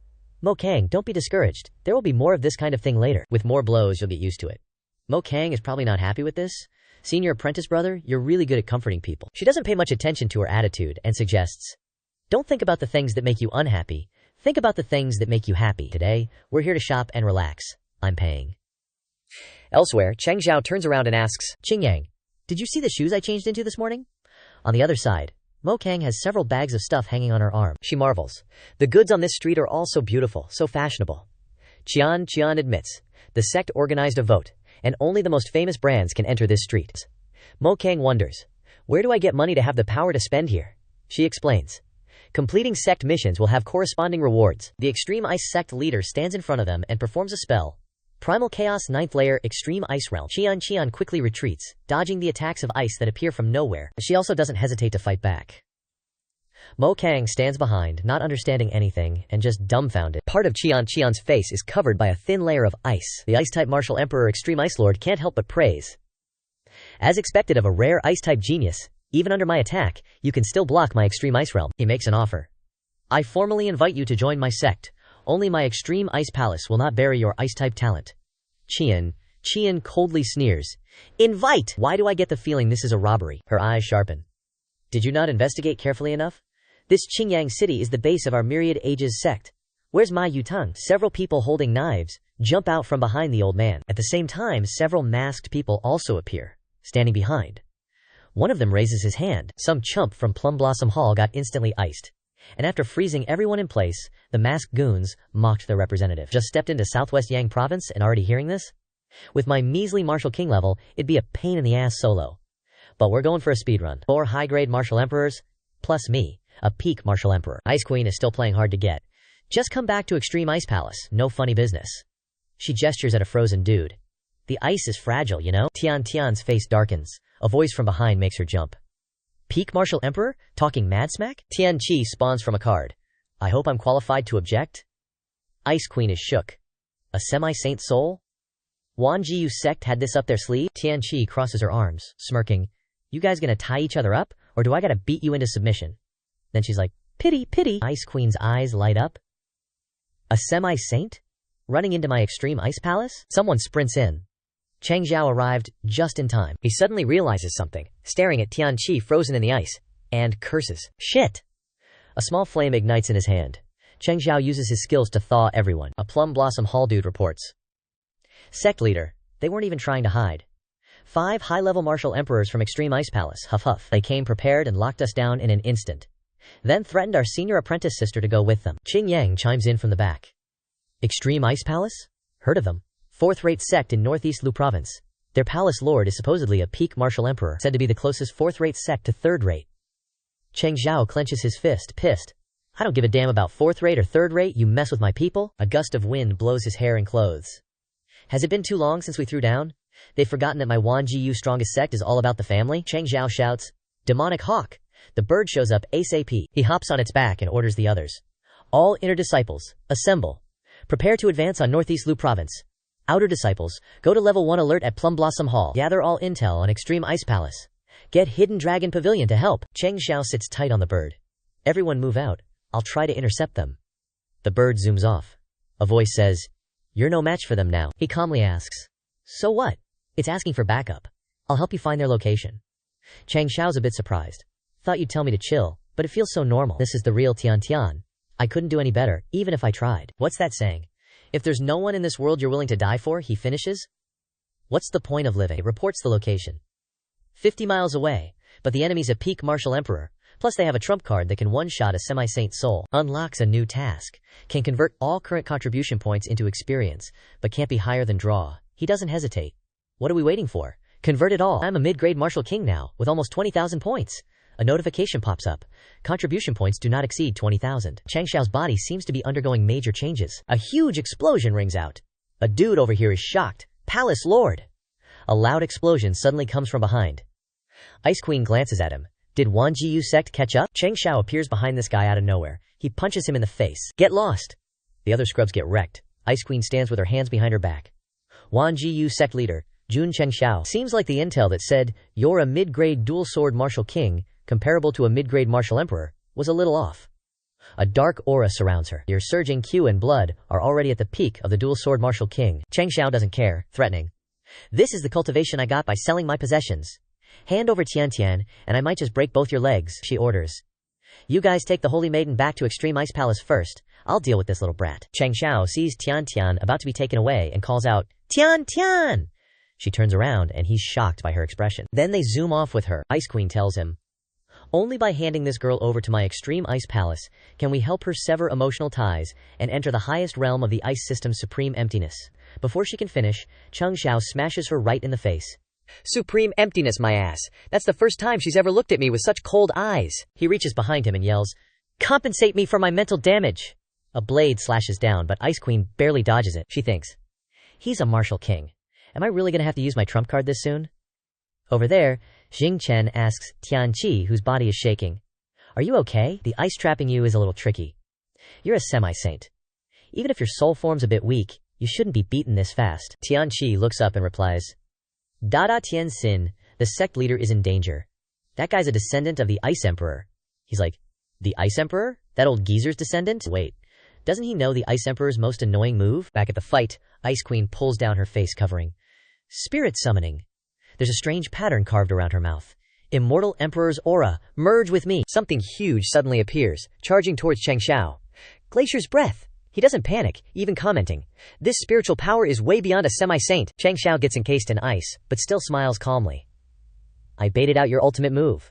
Mo Kang, don't be discouraged. There will be more of this kind of thing later. With more blows, you'll get used to it. Mo Kang is probably not happy with this. Senior apprentice brother, you're really good at comforting people. She doesn't pay much attention to her attitude and suggests, don't think about the things that make you unhappy. Think about the things that make you happy. Today, we're here to shop and relax. I'm paying. Elsewhere, Changxiao turns around and asks, Qingyang, did you see the shoes I changed into this morning? On the other side, Mo Kang has several bags of stuff hanging on her arm. She marvels. The goods on this street are all so beautiful, so fashionable. Qian admits. The sect organized a vote, and only the most famous brands can enter this street. Mo Kang wonders, where do I get money to have the power to spend here? She explains. Completing sect missions will have corresponding rewards. The Extreme Ice sect leader stands in front of them and performs a spell. Primal Chaos 9th Layer Extreme Ice Realm. Qian quickly retreats, dodging the attacks of ice that appear from nowhere. She also doesn't hesitate to fight back. Mo Kang stands behind, not understanding anything, and just dumbfounded. Part of Qian's face is covered by a thin layer of ice. The Ice-type Martial Emperor Extreme Ice Lord can't help but praise. As expected of a rare Ice-type genius, Even under my attack, you can still block my extreme ice realm. He makes an offer. I formally invite you to join my sect. Only my extreme ice palace will not bury your ice-type talent. Qian coldly sneers. Invite! Why do I get the feeling this is a robbery? Her eyes sharpen. Did you not investigate carefully enough? This Qingyang city is the base of our myriad ages sect. Where's my Yutang? Several people holding knives jump out from behind the old man. At the same time, several masked people also appear, standing behind. One of them raises his hand. Some chump from Plum Blossom Hall got instantly iced. And after freezing everyone in place, the masked goons mocked their representative. Just stepped into Southwest Yang province and already hearing this? With my measly Martial King level, it'd be a pain in the ass solo. But we're going for a speedrun. 4 high-grade Martial Emperors, plus me, a peak Martial Emperor. Ice Queen is still playing hard to get. Just come back to Extreme Ice Palace, no funny business. She gestures at a frozen dude. The ice is fragile, you know? Tian's face darkens. A voice from behind makes her jump. Peak Martial Emperor? Talking mad smack? Tian Chi spawns from a card. I hope I'm qualified to object? Ice Queen is shook. A semi-saint soul? Wanjiyu sect had this up their sleeve? Tian Chi crosses her arms, smirking. You guys gonna tie each other up? Or do I gotta beat you into submission? Then she's like, pity, pity. Ice Queen's eyes light up. A semi-saint? Running into my extreme ice palace? Someone sprints in. Changxiao arrived just in time. He suddenly realizes something, staring at Tian Chi frozen in the ice, and curses. Shit! A small flame ignites in his hand. Changxiao uses his skills to thaw everyone. A Plum Blossom Hall dude reports. Sect leader. They weren't even trying to hide. 5 high-level martial emperors from Extreme Ice Palace. Huff huff. They came prepared and locked us down in an instant. Then threatened our senior apprentice sister to go with them. Qing Yang chimes in from the back. Extreme Ice Palace? Heard of them. 4th-rate sect in northeast Lu province. Their palace lord is supposedly a peak martial emperor, said to be the closest 4th-rate sect to 3rd-rate. Changxiao clenches his fist, pissed. I don't give a damn about 4th-rate or 3rd-rate, you mess with my people? A gust of wind blows his hair and clothes. Has it been too long since we threw down? They've forgotten that my Wanjiyu strongest sect is all about the family? Changxiao shouts. Demonic hawk. The bird shows up ASAP. He hops on its back and orders the others. All inner disciples, assemble. Prepare to advance on northeast Lu province. Outer disciples, go to level 1 alert at Plum Blossom Hall. Gather all intel on Extreme Ice Palace. Get Hidden Dragon Pavilion to help. Changxiao sits tight on the bird. Everyone move out. I'll try to intercept them. The bird zooms off. A voice says, you're no match for them now. He calmly asks, so what? It's asking for backup. I'll help you find their location. Changxiao's a bit surprised. Thought you'd tell me to chill, but it feels so normal. This is the real Tian. I couldn't do any better, even if I tried. What's that saying? If there's no one in this world you're willing to die for, he finishes? What's the point of living? It reports the location. 50 miles away, but the enemy's a peak martial emperor. Plus they have a trump card that can one-shot a semi-saint soul. Unlocks a new task. Can convert all current contribution points into experience, but can't be higher than draw. He doesn't hesitate. What are we waiting for? Convert it all. I'm a mid-grade martial king now, with almost 20,000 points. A notification pops up. Contribution points do not exceed 20,000. Changxiao's body seems to be undergoing major changes. A huge explosion rings out. A dude over here is shocked. Palace Lord! A loud explosion suddenly comes from behind. Ice Queen glances at him. Did Wanjiyu sect catch up? Changxiao appears behind this guy out of nowhere. He punches him in the face. Get lost! The other scrubs get wrecked. Ice Queen stands with her hands behind her back. Wanjiyu sect leader, Jun Changxiao. Seems like the intel that said, you're a mid-grade dual-sword martial king, comparable to a mid-grade martial emperor, was a little off. A dark aura surrounds her. Your surging Q and blood are already at the peak of the dual-sword martial king. Changxiao doesn't care, threatening. This is the cultivation I got by selling my possessions. Hand over Tian, and I might just break both your legs, she orders. You guys take the Holy Maiden back to Extreme Ice Palace first. I'll deal with this little brat. Changxiao sees Tian about to be taken away and calls out, Tian! She turns around and he's shocked by her expression. Then they zoom off with her. Ice Queen tells him, only by handing this girl over to my Extreme Ice Palace can we help her sever emotional ties and enter the highest realm of the ice system's supreme emptiness. Before she can finish, Changxiao smashes her right in the face. Supreme emptiness, my ass. That's the first time she's ever looked at me with such cold eyes. He reaches behind him and yells, compensate me for my mental damage. A blade slashes down, but Ice Queen barely dodges it. She thinks, he's a martial king. Am I really gonna have to use my trump card this soon? Over there, Xing Chen asks Tian Chi, whose body is shaking, are you okay? The ice trapping you is a little tricky. You're a semi-saint. Even if your soul form's a bit weak, you shouldn't be beaten this fast. Tian Chi looks up and replies, Dada Tian Xin, the sect leader is in danger. That guy's a descendant of the Ice Emperor. He's like, the Ice Emperor? That old geezer's descendant? Wait, doesn't he know the Ice Emperor's most annoying move? Back at the fight, Ice Queen pulls down her face covering. Spirit summoning. There's a strange pattern carved around her mouth. Immortal Emperor's aura, merge with me. Something huge suddenly appears, charging towards Changxiao. Glacier's breath. He doesn't panic, even commenting, this spiritual power is way beyond a semi-saint. Changxiao gets encased in ice, but still smiles calmly. I baited out your ultimate move.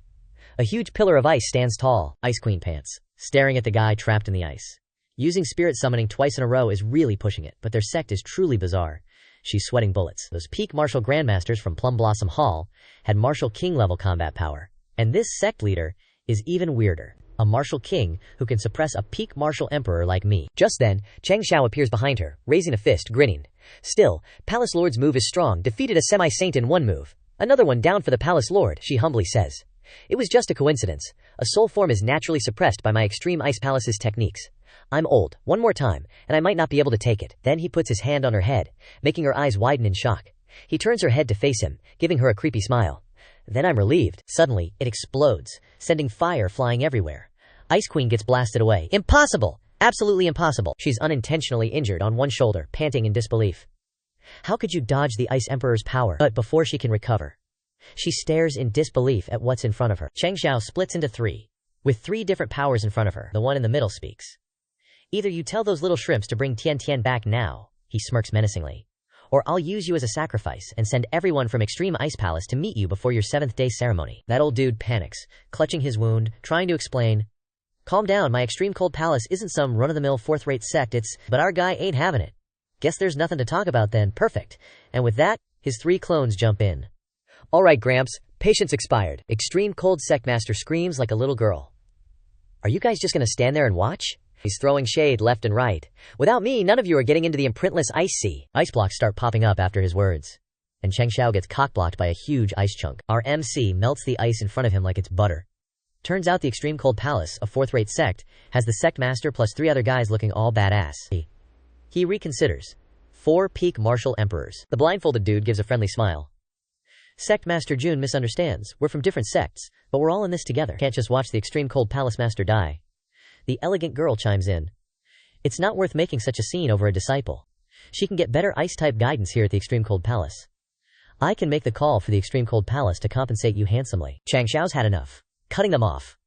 A huge pillar of ice stands tall. Ice Queen pants, staring at the guy trapped in the ice. Using spirit summoning twice in a row is really pushing it, but their sect is truly bizarre. She's sweating bullets. Those peak martial grandmasters from Plum Blossom Hall had martial king level combat power. And this sect leader is even weirder. A martial king who can suppress a peak martial emperor like me. Just then, Changxiao appears behind her, raising a fist, grinning. Still, Palace Lord's move is strong, defeated a semi-saint in one move. Another one down for the Palace Lord, she humbly says. It was just a coincidence. A soul form is naturally suppressed by my extreme Ice Palace's techniques. I'm old, one more time, and I might not be able to take it. Then he puts his hand on her head, making her eyes widen in shock. He turns her head to face him, giving her a creepy smile. Then I'm relieved. Suddenly, it explodes, sending fire flying everywhere. Ice Queen gets blasted away. Impossible! Absolutely impossible. She's unintentionally injured on one shoulder, panting in disbelief. How could you dodge the Ice Emperor's power? But before she can recover, she stares in disbelief at what's in front of her. Changxiao splits into three, with 3 different powers in front of her. The one in the middle speaks. Either you tell those little shrimps to bring Tian Tian back now, he smirks menacingly, or I'll use you as a sacrifice and send everyone from Extreme Ice Palace to meet you before your 7th day ceremony. That old dude panics, clutching his wound, trying to explain. Calm down, my Extreme Cold Palace isn't some run-of-the-mill 4th-rate sect, but our guy ain't having it. Guess there's nothing to talk about then, perfect. And with that, his 3 clones jump in. Alright Gramps, patience expired. Extreme Cold Sect Master screams like a little girl. Are you guys just gonna stand there and watch? He's throwing shade left and right. Without me, none of you are getting into the imprintless ice sea. Ice blocks start popping up after his words. And Changxiao gets cock-blocked by a huge ice chunk. Our MC melts the ice in front of him like it's butter. Turns out the Extreme Cold Palace, a 4th-rate sect, has the sect master plus 3 other guys looking all badass. He reconsiders. 4 peak martial emperors. The blindfolded dude gives a friendly smile. Sect Master Jun misunderstands. We're from different sects, but we're all in this together. Can't just watch the Extreme Cold Palace Master die. The elegant girl chimes in. It's not worth making such a scene over a disciple. She can get better ice-type guidance here at the Extreme Cold Palace. I can make the call for the Extreme Cold Palace to compensate you handsomely. Changxiao's had enough. Cutting them off.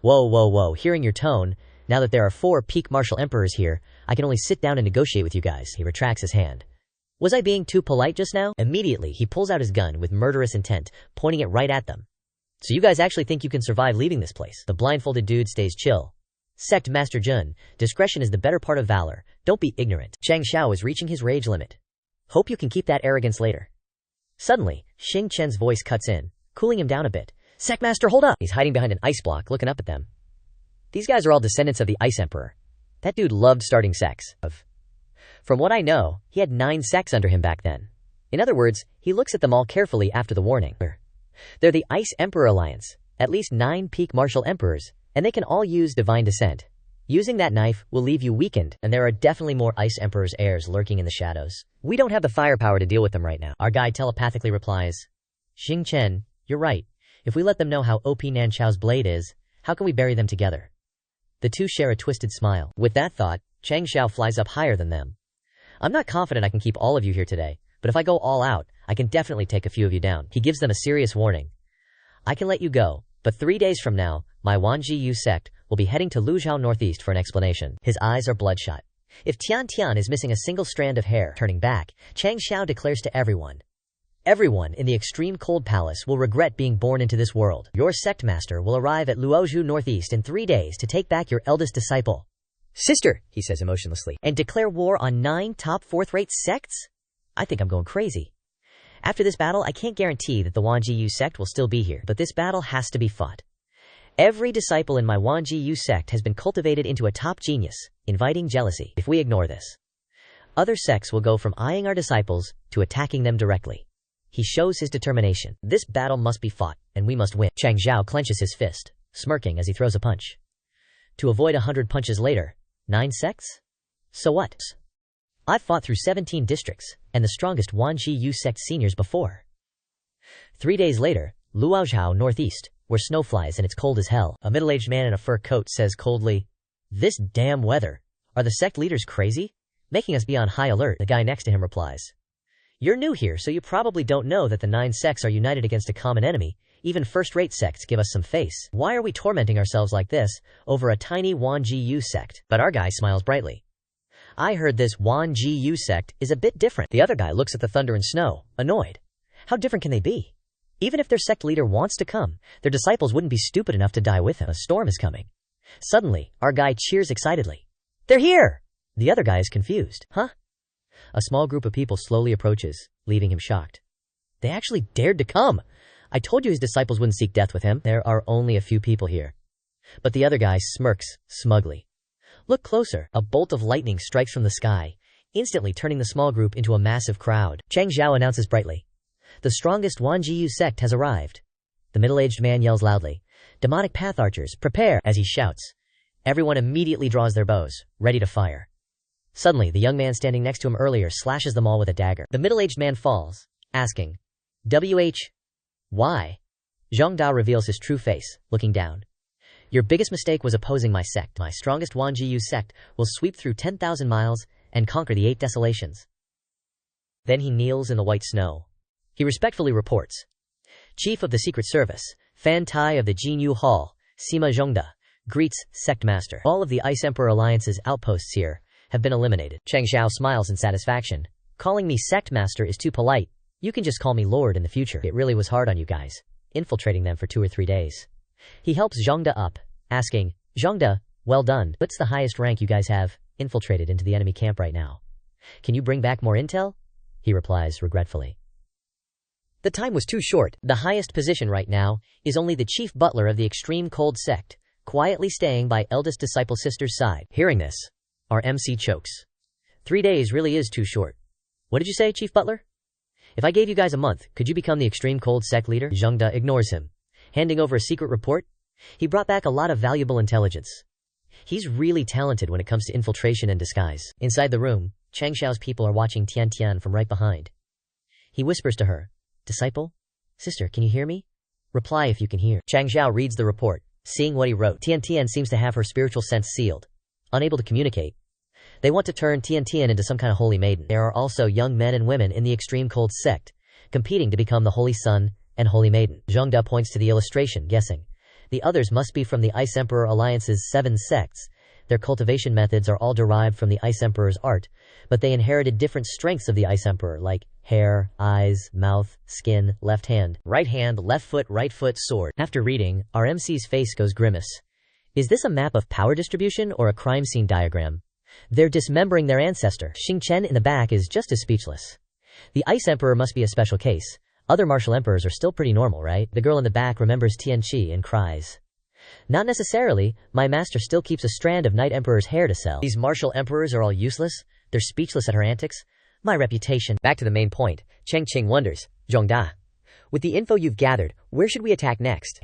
Whoa, hearing your tone, now that there are 4 peak martial emperors here, I can only sit down and negotiate with you guys. He retracts his hand. Was I being too polite just now? Immediately, he pulls out his gun with murderous intent, pointing it right at them. So you guys actually think you can survive leaving this place? The blindfolded dude stays chill. Sect Master Jun, discretion is the better part of valor. Don't be ignorant. Changxiao is reaching his rage limit. Hope you can keep that arrogance later. Suddenly, Xing Chen's voice cuts in, cooling him down a bit. Sect Master, hold up! He's hiding behind an ice block, looking up at them. These guys are all descendants of the Ice Emperor. That dude loved starting sects. From what I know, he had 9 sects under him back then. In other words, he looks at them all carefully after the warning. They're the Ice Emperor Alliance, at least 9 peak martial emperors, and they can all use divine descent. Using that knife will leave you weakened, and there are definitely more Ice Emperor's heirs lurking in the shadows. We don't have the firepower to deal with them right now. Our guy telepathically replies, Xing Chen, you're right. If we let them know how OP Nanchao's blade is, how can we bury them together? The two share a twisted smile. With that thought, Changxiao flies up higher than them. I'm not confident I can keep all of you here today, but if I go all out, I can definitely take a few of you down. He gives them a serious warning. I can let you go, but 3 days from now, my Wanji Yu sect will be heading to Luzhou Northeast for an explanation. His eyes are bloodshot. If Tian Tian is missing a single strand of hair, turning back, Changxiao declares to everyone. Everyone in the Extreme Cold Palace will regret being born into this world. Your sect master will arrive at Luozhou Northeast in 3 days to take back your eldest disciple. Sister, he says emotionlessly, and declare war on 9 top 4th-rate sects? I think I'm going crazy. After this battle, I can't guarantee that the Wanji Yu sect will still be here, but this battle has to be fought. Every disciple in my Wanji Yu sect has been cultivated into a top genius, inviting jealousy. If we ignore this, other sects will go from eyeing our disciples to attacking them directly. He shows his determination. This battle must be fought, and we must win. Changxiao clenches his fist, smirking as he throws a punch. To avoid 100 punches later, 9 sects? So what? I've fought through 17 districts, and the strongest Wanji Yu sect seniors before. 3 days later, Luozhou Northeast, where snow flies and it's cold as hell. A middle-aged man in a fur coat says coldly, "This damn weather. Are the sect leaders crazy? Making us be on high alert." The guy next to him replies, "You're new here, so you probably don't know that the 9 sects are united against a common enemy. Even first-rate sects give us some face. Why are we tormenting ourselves like this over a tiny Wanji sect?" But our guy smiles brightly. "I heard this Wanji sect is a bit different." The other guy looks at the thunder and snow, annoyed. How different can they be? Even if their sect leader wants to come, their disciples wouldn't be stupid enough to die with him. A storm is coming. Suddenly, our guy cheers excitedly. "They're here!" The other guy is confused. Huh? A small group of people slowly approaches, leaving him shocked. They actually dared to come. I told you his disciples wouldn't seek death with him. There are only a few people here. But the other guy smirks smugly. Look closer. A bolt of lightning strikes from the sky, instantly turning the small group into a massive crowd. Changxiao announces brightly, "The strongest Wanji sect has arrived." The middle-aged man yells loudly, "Demonic path archers, prepare!" As he shouts, everyone immediately draws their bows, ready to fire. Suddenly, the young man standing next to him earlier slashes them all with a dagger. The middle-aged man falls, asking, "Why?" Zhang Da reveals his true face, looking down. "Your biggest mistake was opposing my sect. My strongest Wanji sect will sweep through 10,000 miles and conquer the 8 desolations." Then he kneels in the white snow. He respectfully reports, "Chief of the Secret Service, Fan Tai of the Jinyu Hall, Sima Zhongda, greets Sect Master. All of the Ice Emperor Alliance's outposts here have been eliminated." Changxiao smiles in satisfaction. "Calling me Sect Master is too polite. You can just call me Lord in the future. It really was hard on you guys, infiltrating them for 2 or 3 days." He helps Zhongda up, asking, "Zhongda, well done. What's the highest rank you guys have infiltrated into the enemy camp right now? Can you bring back more intel?" He replies regretfully, "The time was too short. The highest position right now is only the chief butler of the extreme cold sect, quietly staying by eldest disciple sister's side." Hearing this, our MC chokes. 3 days really is too short. "What did you say, Chief Butler? If I gave you guys a month, could you become the extreme cold sect leader?" Zhongda ignores him, handing over a secret report. He brought back a lot of valuable intelligence. He's really talented when it comes to infiltration and disguise. Inside the room, Changxiao's people are watching Tian Tian from right behind. He whispers to her, "Disciple? Sister, can you hear me? Reply if you can hear." Changxiao reads the report, seeing what he wrote. Tian Tian seems to have her spiritual sense sealed, unable to communicate. They want to turn Tian Tian into some kind of holy maiden. There are also young men and women in the extreme cold sect, competing to become the holy son and holy maiden. Zhongda points to the illustration, guessing. The others must be from the Ice Emperor Alliance's 7 sects. Their cultivation methods are all derived from the Ice Emperor's art, but they inherited different strengths of the Ice Emperor, like hair, eyes, mouth, skin, left hand, left foot, sword. After reading, our MC's face goes grimace. Is this a map of power distribution or a crime scene diagram? They're dismembering their ancestor. Xing Chen in the back is just as speechless. The Ice Emperor must be a special case. Other martial emperors are still pretty normal, right? The girl in the back remembers Tianqi and cries, "Not necessarily. My master still keeps a strand of Night Emperor's hair to sell." These martial emperors are all useless. They're speechless at her antics. My reputation. Back to the main point. Cheng Qing wonders, "Zhongda, with the info you've gathered, where should we attack next?"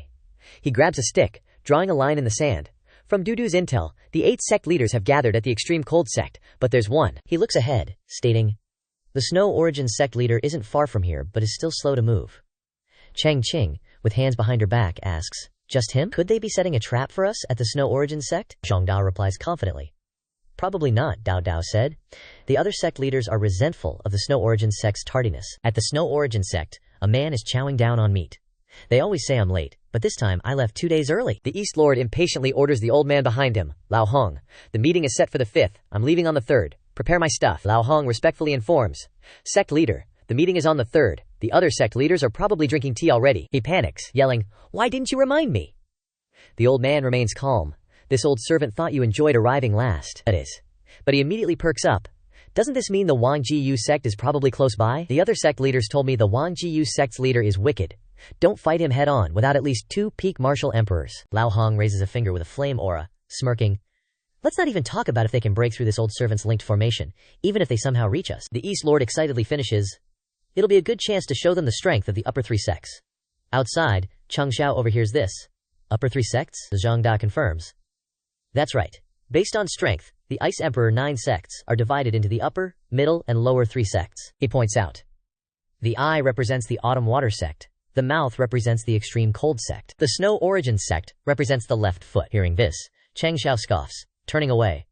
He grabs a stick, drawing a line in the sand. From Dudu's intel, the 8 sect leaders have gathered at the extreme cold sect, but there's one. He looks ahead, stating, "The Snow Origin sect leader isn't far from here, but is still slow to move." Cheng Qing, with hands behind her back, asks, "Just him? Could they be setting a trap for us at the Snow Origin sect?" Zhang Da replies confidently, "Probably not," Dao Dao said. "The other sect leaders are resentful of the Snow Origin sect's tardiness. At the Snow Origin sect, a man is chowing down on meat. They always say I'm late, but this time I left 2 days early." The East Lord impatiently orders the old man behind him, Lao Hong. "The meeting is set for the 5th. I'm leaving on the 3rd. Prepare my stuff." Lao Hong respectfully informs, "Sect leader, the meeting is on the 3rd. The other sect leaders are probably drinking tea already." He panics, yelling, "Why didn't you remind me?" The old man remains calm. "This old servant thought you enjoyed arriving last. That is." But he immediately perks up. "Doesn't this mean the Wang Jiyu sect is probably close by? The other sect leaders told me the Wang Jiyu sect's leader is wicked. Don't fight him head on without at least 2 peak martial emperors." Lao Hong raises a finger with a flame aura, smirking, "Let's not even talk about if they can break through this old servant's linked formation, even if they somehow reach us." The East Lord excitedly finishes, "It'll be a good chance to show them the strength of the upper 3 sects." Outside, Changxiao overhears this. "Upper 3 sects?" Zhang Da confirms. "That's right. Based on strength, the Ice Emperor 9 sects are divided into the upper, middle, and lower 3 sects." He points out, "The eye represents the Autumn Water sect, The mouth represents the extreme cold sect. The snow origin sect represents the left foot. Hearing this, Changxiao scoffs, turning away.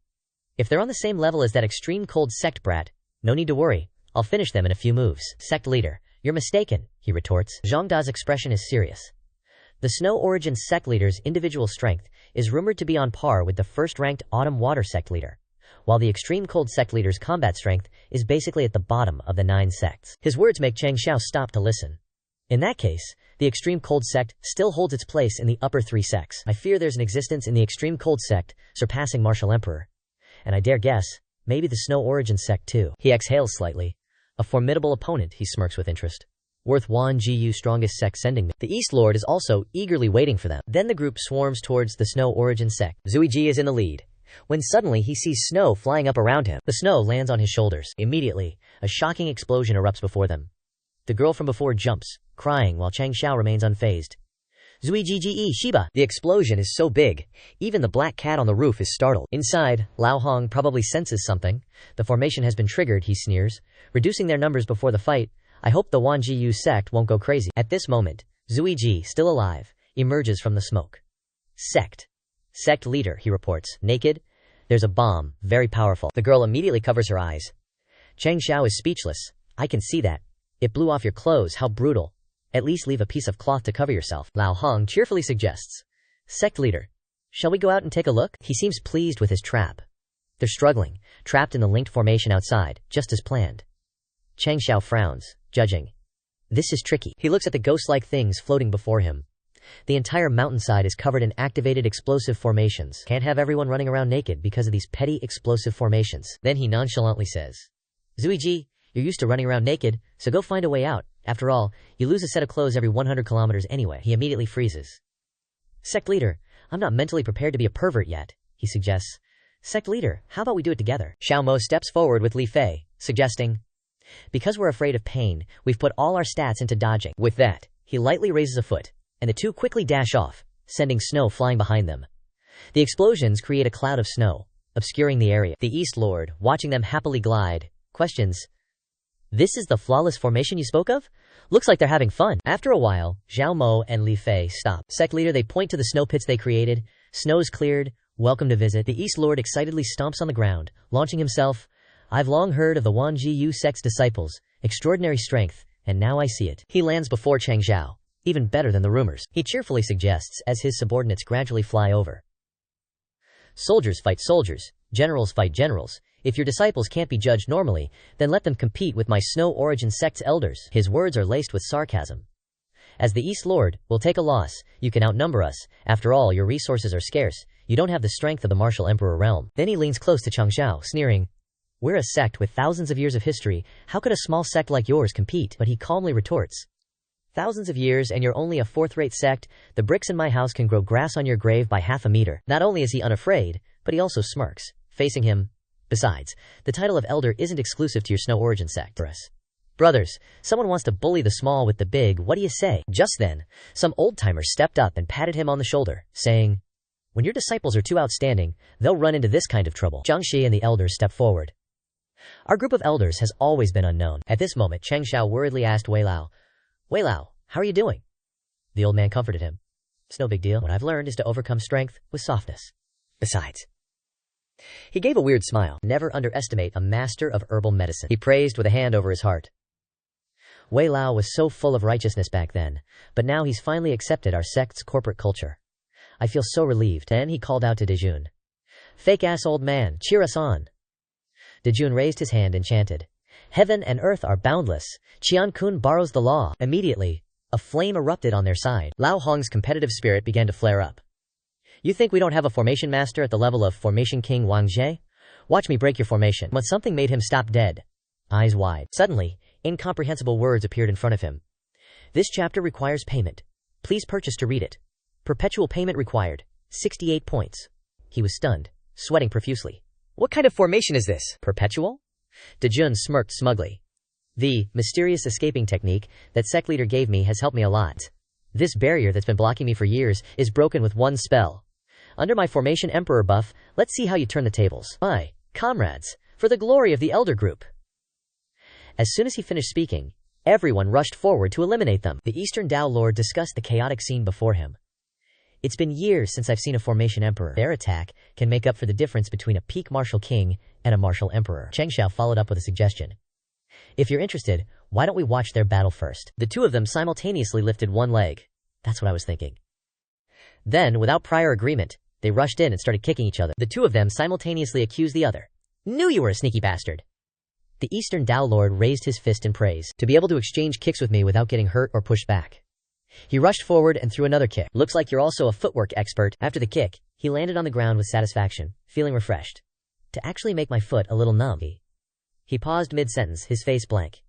If they're on the same level as that extreme cold sect brat, no need to worry. I'll finish them in a few moves. Sect leader, you're mistaken, he retorts. Zhang Da's expression is serious. The snow origin sect leader's individual strength is rumored to be on par with the first-ranked autumn water sect leader, while the extreme cold sect leader's combat strength is basically at the bottom of the 9 sects. His words make Changxiao stop to listen. In that case, the extreme cold sect still holds its place in the upper 3 sects. I fear there's an existence in the extreme cold sect surpassing Martial Emperor. And I dare guess, maybe the snow origin sect too. He exhales slightly. A formidable opponent, he smirks with interest. Worth Wan Jiyu strongest sect sending me. The East Lord is also eagerly waiting for them. Then the group swarms towards the snow origin sect. Zuiji is in the lead, when suddenly he sees snow flying up around him. The snow lands on his shoulders. Immediately, a shocking explosion erupts before them. The girl from before jumps, crying, while Changxiao remains unfazed. Zuiji Shiba! The explosion is so big, even the black cat on the roof is startled. Inside, Lao Hong probably senses something. The formation has been triggered, he sneers, reducing their numbers before the fight. I hope the Wan Jiyu sect won't go crazy. At this moment, Zuiji, still alive, emerges from the smoke. Sect leader, he reports. Naked? There's a bomb, very powerful. The girl immediately covers her eyes. Changxiao is speechless. I can see that. It blew off your clothes, how brutal. At least leave a piece of cloth to cover yourself. Lao Hong cheerfully suggests. Sect leader, shall we go out and take a look? He seems pleased with his trap. They're struggling, trapped in the linked formation outside, just as planned. Changxiao frowns, judging. This is tricky. He looks at the ghost-like things floating before him. The entire mountainside is covered in activated explosive formations. Can't have everyone running around naked because of these petty explosive formations. Then he nonchalantly says, Zuiji, you're used to running around naked, so go find a way out. After all, you lose a set of clothes every 100 kilometers anyway. He immediately freezes. Sect leader, I'm not mentally prepared to be a pervert yet, he suggests. Sect leader, how about we do it together? Xiao Mo steps forward with Li Fei, suggesting, because we're afraid of pain, we've put all our stats into dodging. With that, he lightly raises a foot, and the two quickly dash off, sending snow flying behind them. The explosions create a cloud of snow, obscuring the area. The East Lord, watching them happily glide, questions, this is the flawless formation you spoke of? Looks like they're having fun. After a while, Xiao Mo and Li Fei stop. Sect leader, they point to the snow pits they created. Snow's cleared. Welcome to visit. The East Lord excitedly stomps on the ground, launching himself. I've long heard of the Wan Jiyu sect's disciples. Extraordinary strength, and now I see it. He lands before Changxiao. Even better than the rumors. He cheerfully suggests as his subordinates gradually fly over. Soldiers fight soldiers. Generals fight generals. If your disciples can't be judged normally, then let them compete with my snow origin sect's elders. His words are laced with sarcasm. As the East Lord, we'll take a loss. You can outnumber us. After all, your resources are scarce. You don't have the strength of the martial emperor realm. Then he leans close to Changxiao, sneering. We're a sect with thousands of years of history. How could a small sect like yours compete? But he calmly retorts. Thousands of years and you're only a fourth-rate sect. The bricks in my house can grow grass on your grave by half a meter. Not only is he unafraid, but he also smirks, facing him. Besides, the title of elder isn't exclusive to your snow origin sect. Brothers, someone wants to bully the small with the big, what do you say? Just then, some old-timer stepped up and patted him on the shoulder, saying, when your disciples are too outstanding, they'll run into this kind of trouble. Zhang Shi and the elders step forward. Our group of elders has always been unknown. At this moment, Changxiao worriedly asked Wei Lao, how are you doing? The old man comforted him. It's no big deal. What I've learned is to overcome strength with softness. Besides, he gave a weird smile. Never underestimate a master of herbal medicine. He praised with a hand over his heart. Wei Lao was so full of righteousness back then, but now he's finally accepted our sect's corporate culture. I feel so relieved. Then he called out to Dejun. Fake-ass old man, cheer us on. Dejun raised his hand and chanted, heaven and earth are boundless. Qian-kun borrows the law. Immediately, a flame erupted on their side. Lao Hong's competitive spirit began to flare up. You think we don't have a formation master at the level of Formation King Wang Jie? Watch me break your formation. But something made him stop dead, eyes wide. Suddenly, incomprehensible words appeared in front of him. This chapter requires payment. Please purchase to read it. Perpetual payment required. 68 points. He was stunned, sweating profusely. What kind of formation is this? Perpetual? Dejun smirked smugly. The mysterious escaping technique that sect leader gave me has helped me a lot. This barrier that's been blocking me for years is broken with one spell. Under my formation emperor buff, let's see how you turn the tables. My comrades, for the glory of the elder group. As soon as he finished speaking, Everyone rushed forward to eliminate them. The Eastern Tao Lord discussed the chaotic scene before him. It's been years since I've seen a formation emperor. Their attack can make up for the difference between a peak martial king and a martial emperor. Changxiao followed up with a suggestion. If you're interested, why don't we watch their battle first? The two of them simultaneously lifted one leg. That's what I was thinking. Then, without prior agreement, they rushed in and started kicking each other. The two of them simultaneously accused the other. Knew you were a sneaky bastard. The Eastern Tao Lord raised his fist in praise, to be able to exchange kicks with me without getting hurt or pushed back. He rushed forward and threw another kick. Looks like you're also a footwork expert. After the kick, he landed on the ground with satisfaction, feeling refreshed. To actually make my foot a little numb. He paused mid-sentence, his face blank.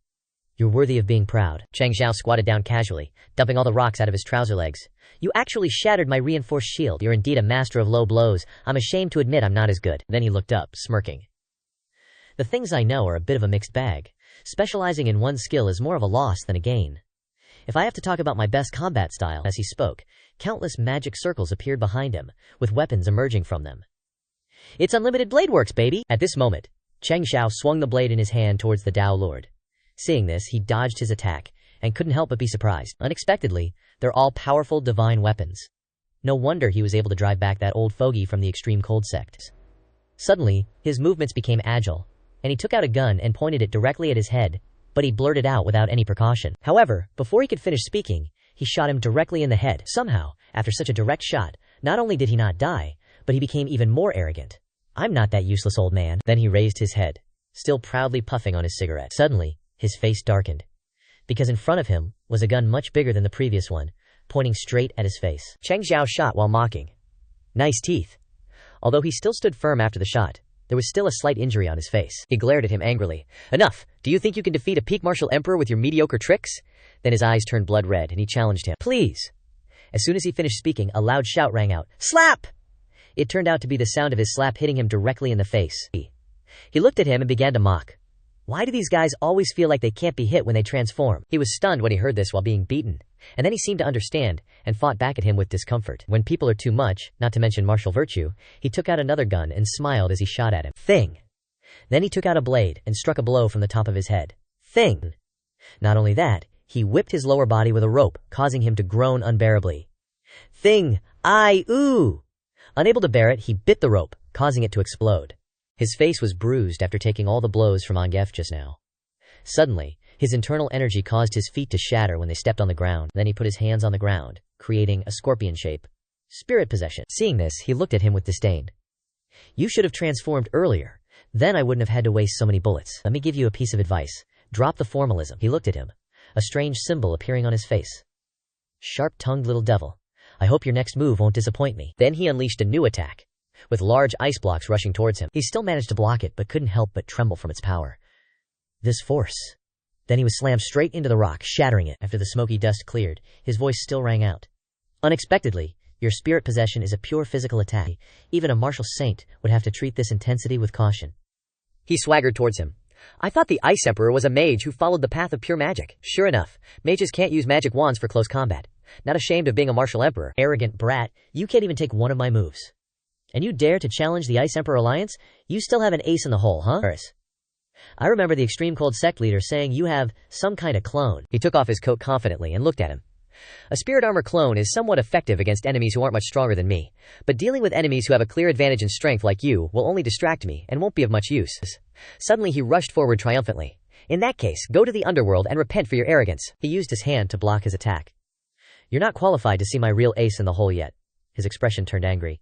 You're worthy of being proud. Changxiao squatted down casually, dumping all the rocks out of his trouser legs. You actually shattered my reinforced shield. You're indeed a master of low blows. I'm ashamed to admit I'm not as good. Then he looked up, smirking. The things I know are a bit of a mixed bag. Specializing in one skill is more of a loss than a gain. If I have to talk about my best combat style, as he spoke, countless magic circles appeared behind him, with weapons emerging from them. It's unlimited blade works, baby! At this moment, Changxiao swung the blade in his hand towards the Tao Lord. Seeing this, he dodged his attack, and couldn't help but be surprised. Unexpectedly, they're all powerful divine weapons. No wonder he was able to drive back that old fogey from the extreme cold sect. Suddenly, his movements became agile, and he took out a gun and pointed it directly at his head, but he blurted out without any precaution. However, before he could finish speaking, he shot him directly in the head. Somehow, after such a direct shot, not only did he not die, but he became even more arrogant. I'm not that useless old man. Then he raised his head, still proudly puffing on his cigarette. Suddenly, his face darkened, because in front of him was a gun much bigger than the previous one, pointing straight at his face. Changxiao shot while mocking. Nice teeth. Although he still stood firm after the shot, there was still a slight injury on his face. He glared at him angrily. Enough! Do you think you can defeat a peak martial emperor with your mediocre tricks? Then his eyes turned blood red and he challenged him. Please! As soon as he finished speaking, a loud shout rang out. Slap! It turned out to be the sound of his slap hitting him directly in the face. He looked at him and began to mock. Why do these guys always feel like they can't be hit when they transform? He was stunned when he heard this while being beaten, and then he seemed to understand, and fought back at him with discomfort. When people are too much, not to mention martial virtue, he took out another gun and smiled as he shot at him. Thing! Then he took out a blade and struck a blow from the top of his head. Thing! Not only that, he whipped his lower body with a rope, causing him to groan unbearably. Thing! Ooh! Unable to bear it, he bit the rope, causing it to explode. His face was bruised after taking all the blows from Manga just now. Suddenly, his internal energy caused his feet to shatter when they stepped on the ground. Then he put his hands on the ground, creating a scorpion shape. Spirit possession. Seeing this, he looked at him with disdain. You should have transformed earlier. Then I wouldn't have had to waste so many bullets. Let me give you a piece of advice. Drop the formalism. He looked at him, a strange symbol appearing on his face. Sharp-tongued little devil. I hope your next move won't disappoint me. Then he unleashed a new attack, with large ice blocks rushing towards him. He still managed to block it, but couldn't help but tremble from its power. This force. Then he was slammed straight into the rock, shattering it. After the smoky dust cleared, his voice still rang out. Unexpectedly, your spirit possession is a pure physical attack. Even a martial saint would have to treat this intensity with caution. He swaggered towards him. I thought the Ice Emperor was a mage who followed the path of pure magic. Sure enough, mages can't use magic wands for close combat. Not ashamed of being a martial emperor. Arrogant brat, you can't even take one of my moves. And you dare to challenge the Ice Emperor Alliance? You still have an ace in the hole, huh? I remember the Extreme Cold Sect leader saying you have some kind of clone. He took off his coat confidently and looked at him. A spirit armor clone is somewhat effective against enemies who aren't much stronger than me, but dealing with enemies who have a clear advantage in strength like you will only distract me and won't be of much use. Suddenly he rushed forward triumphantly. In that case, go to the underworld and repent for your arrogance. He used his hand to block his attack. You're not qualified to see my real ace in the hole yet. His expression turned angry.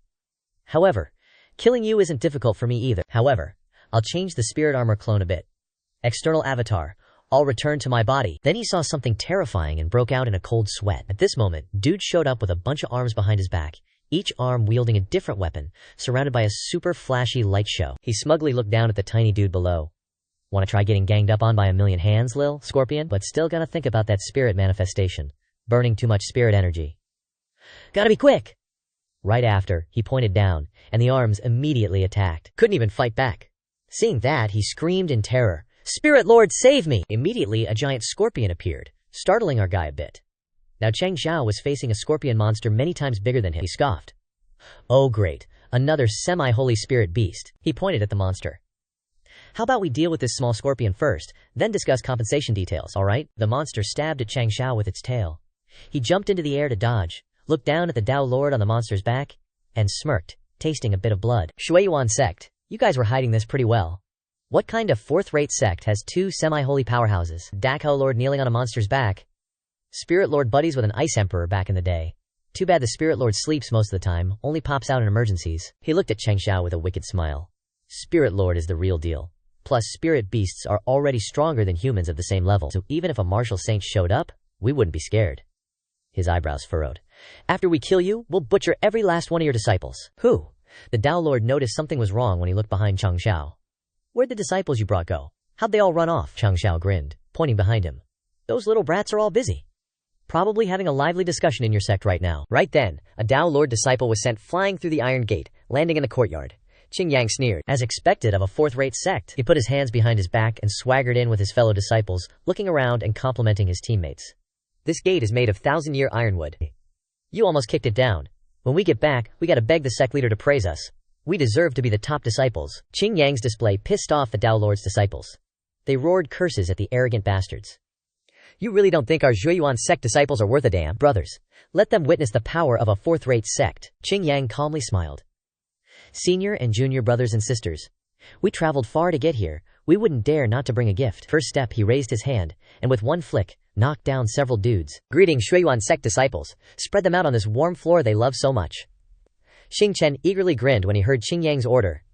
However, killing you isn't difficult for me either. However, I'll change the spirit armor clone a bit. External avatar. I'll return to my body. Then he saw something terrifying and broke out in a cold sweat. At this moment, Dude showed up with a bunch of arms behind his back, each arm wielding a different weapon, surrounded by a super flashy light show. He smugly looked down at the tiny dude below. Wanna try getting ganged up on by a million hands, Lil? Scorpion? But still gotta think about that spirit manifestation. Burning too much spirit energy. Gotta be quick! Right after, he pointed down, and the arms immediately attacked. Couldn't even fight back. Seeing that, he screamed in terror. Spirit Lord, save me! Immediately, a giant scorpion appeared, startling our guy a bit. Now Changxiao was facing a scorpion monster many times bigger than him. He scoffed. Oh great, another semi-holy spirit beast. He pointed at the monster. How about we deal with this small scorpion first, then discuss compensation details, alright? The monster stabbed at Changxiao with its tail. He jumped into the air to dodge, looked down at the Tao Lord on the monster's back, and smirked, tasting a bit of blood. Shuiyuan Sect, you guys were hiding this pretty well. What kind of fourth-rate sect has two semi-holy powerhouses? Dao Lord kneeling on a monster's back. Spirit Lord buddies with an ice emperor back in the day. Too bad the Spirit Lord sleeps most of the time, only pops out in emergencies. He looked at Changxiao with a wicked smile. Spirit Lord is the real deal. Plus, spirit beasts are already stronger than humans of the same level, so even if a martial saint showed up, we wouldn't be scared. His eyebrows furrowed. After we kill you, we'll butcher every last one of your disciples. Who? The Tao Lord noticed something was wrong when he looked behind Changxiao. Where'd the disciples you brought go? How'd they all run off? Changxiao grinned, pointing behind him. Those little brats are all busy. Probably having a lively discussion in your sect right now. Right then, a Tao Lord disciple was sent flying through the iron gate, landing in the courtyard. Qingyang sneered. As expected of a fourth-rate sect, he put his hands behind his back and swaggered in with his fellow disciples, looking around and complimenting his teammates. This gate is made of 1,000-year ironwood. You almost kicked it down. When we get back, we gotta beg the sect leader to praise us. We deserve to be the top disciples. Qingyang's display pissed off the Tao Lord's disciples. They roared curses at the arrogant bastards. You really don't think our Zhuiyuan sect disciples are worth a damn? Brothers, let them witness the power of a fourth-rate sect. Qingyang calmly smiled. Senior and junior brothers and sisters, we traveled far to get here. We wouldn't dare not to bring a gift. First step, he raised his hand, and with one flick, knocked down several dudes. Greetings, Shuiyuan sect disciples. Spread them out on this warm floor they love so much. Xingchen eagerly grinned when he heard Qingyang's order.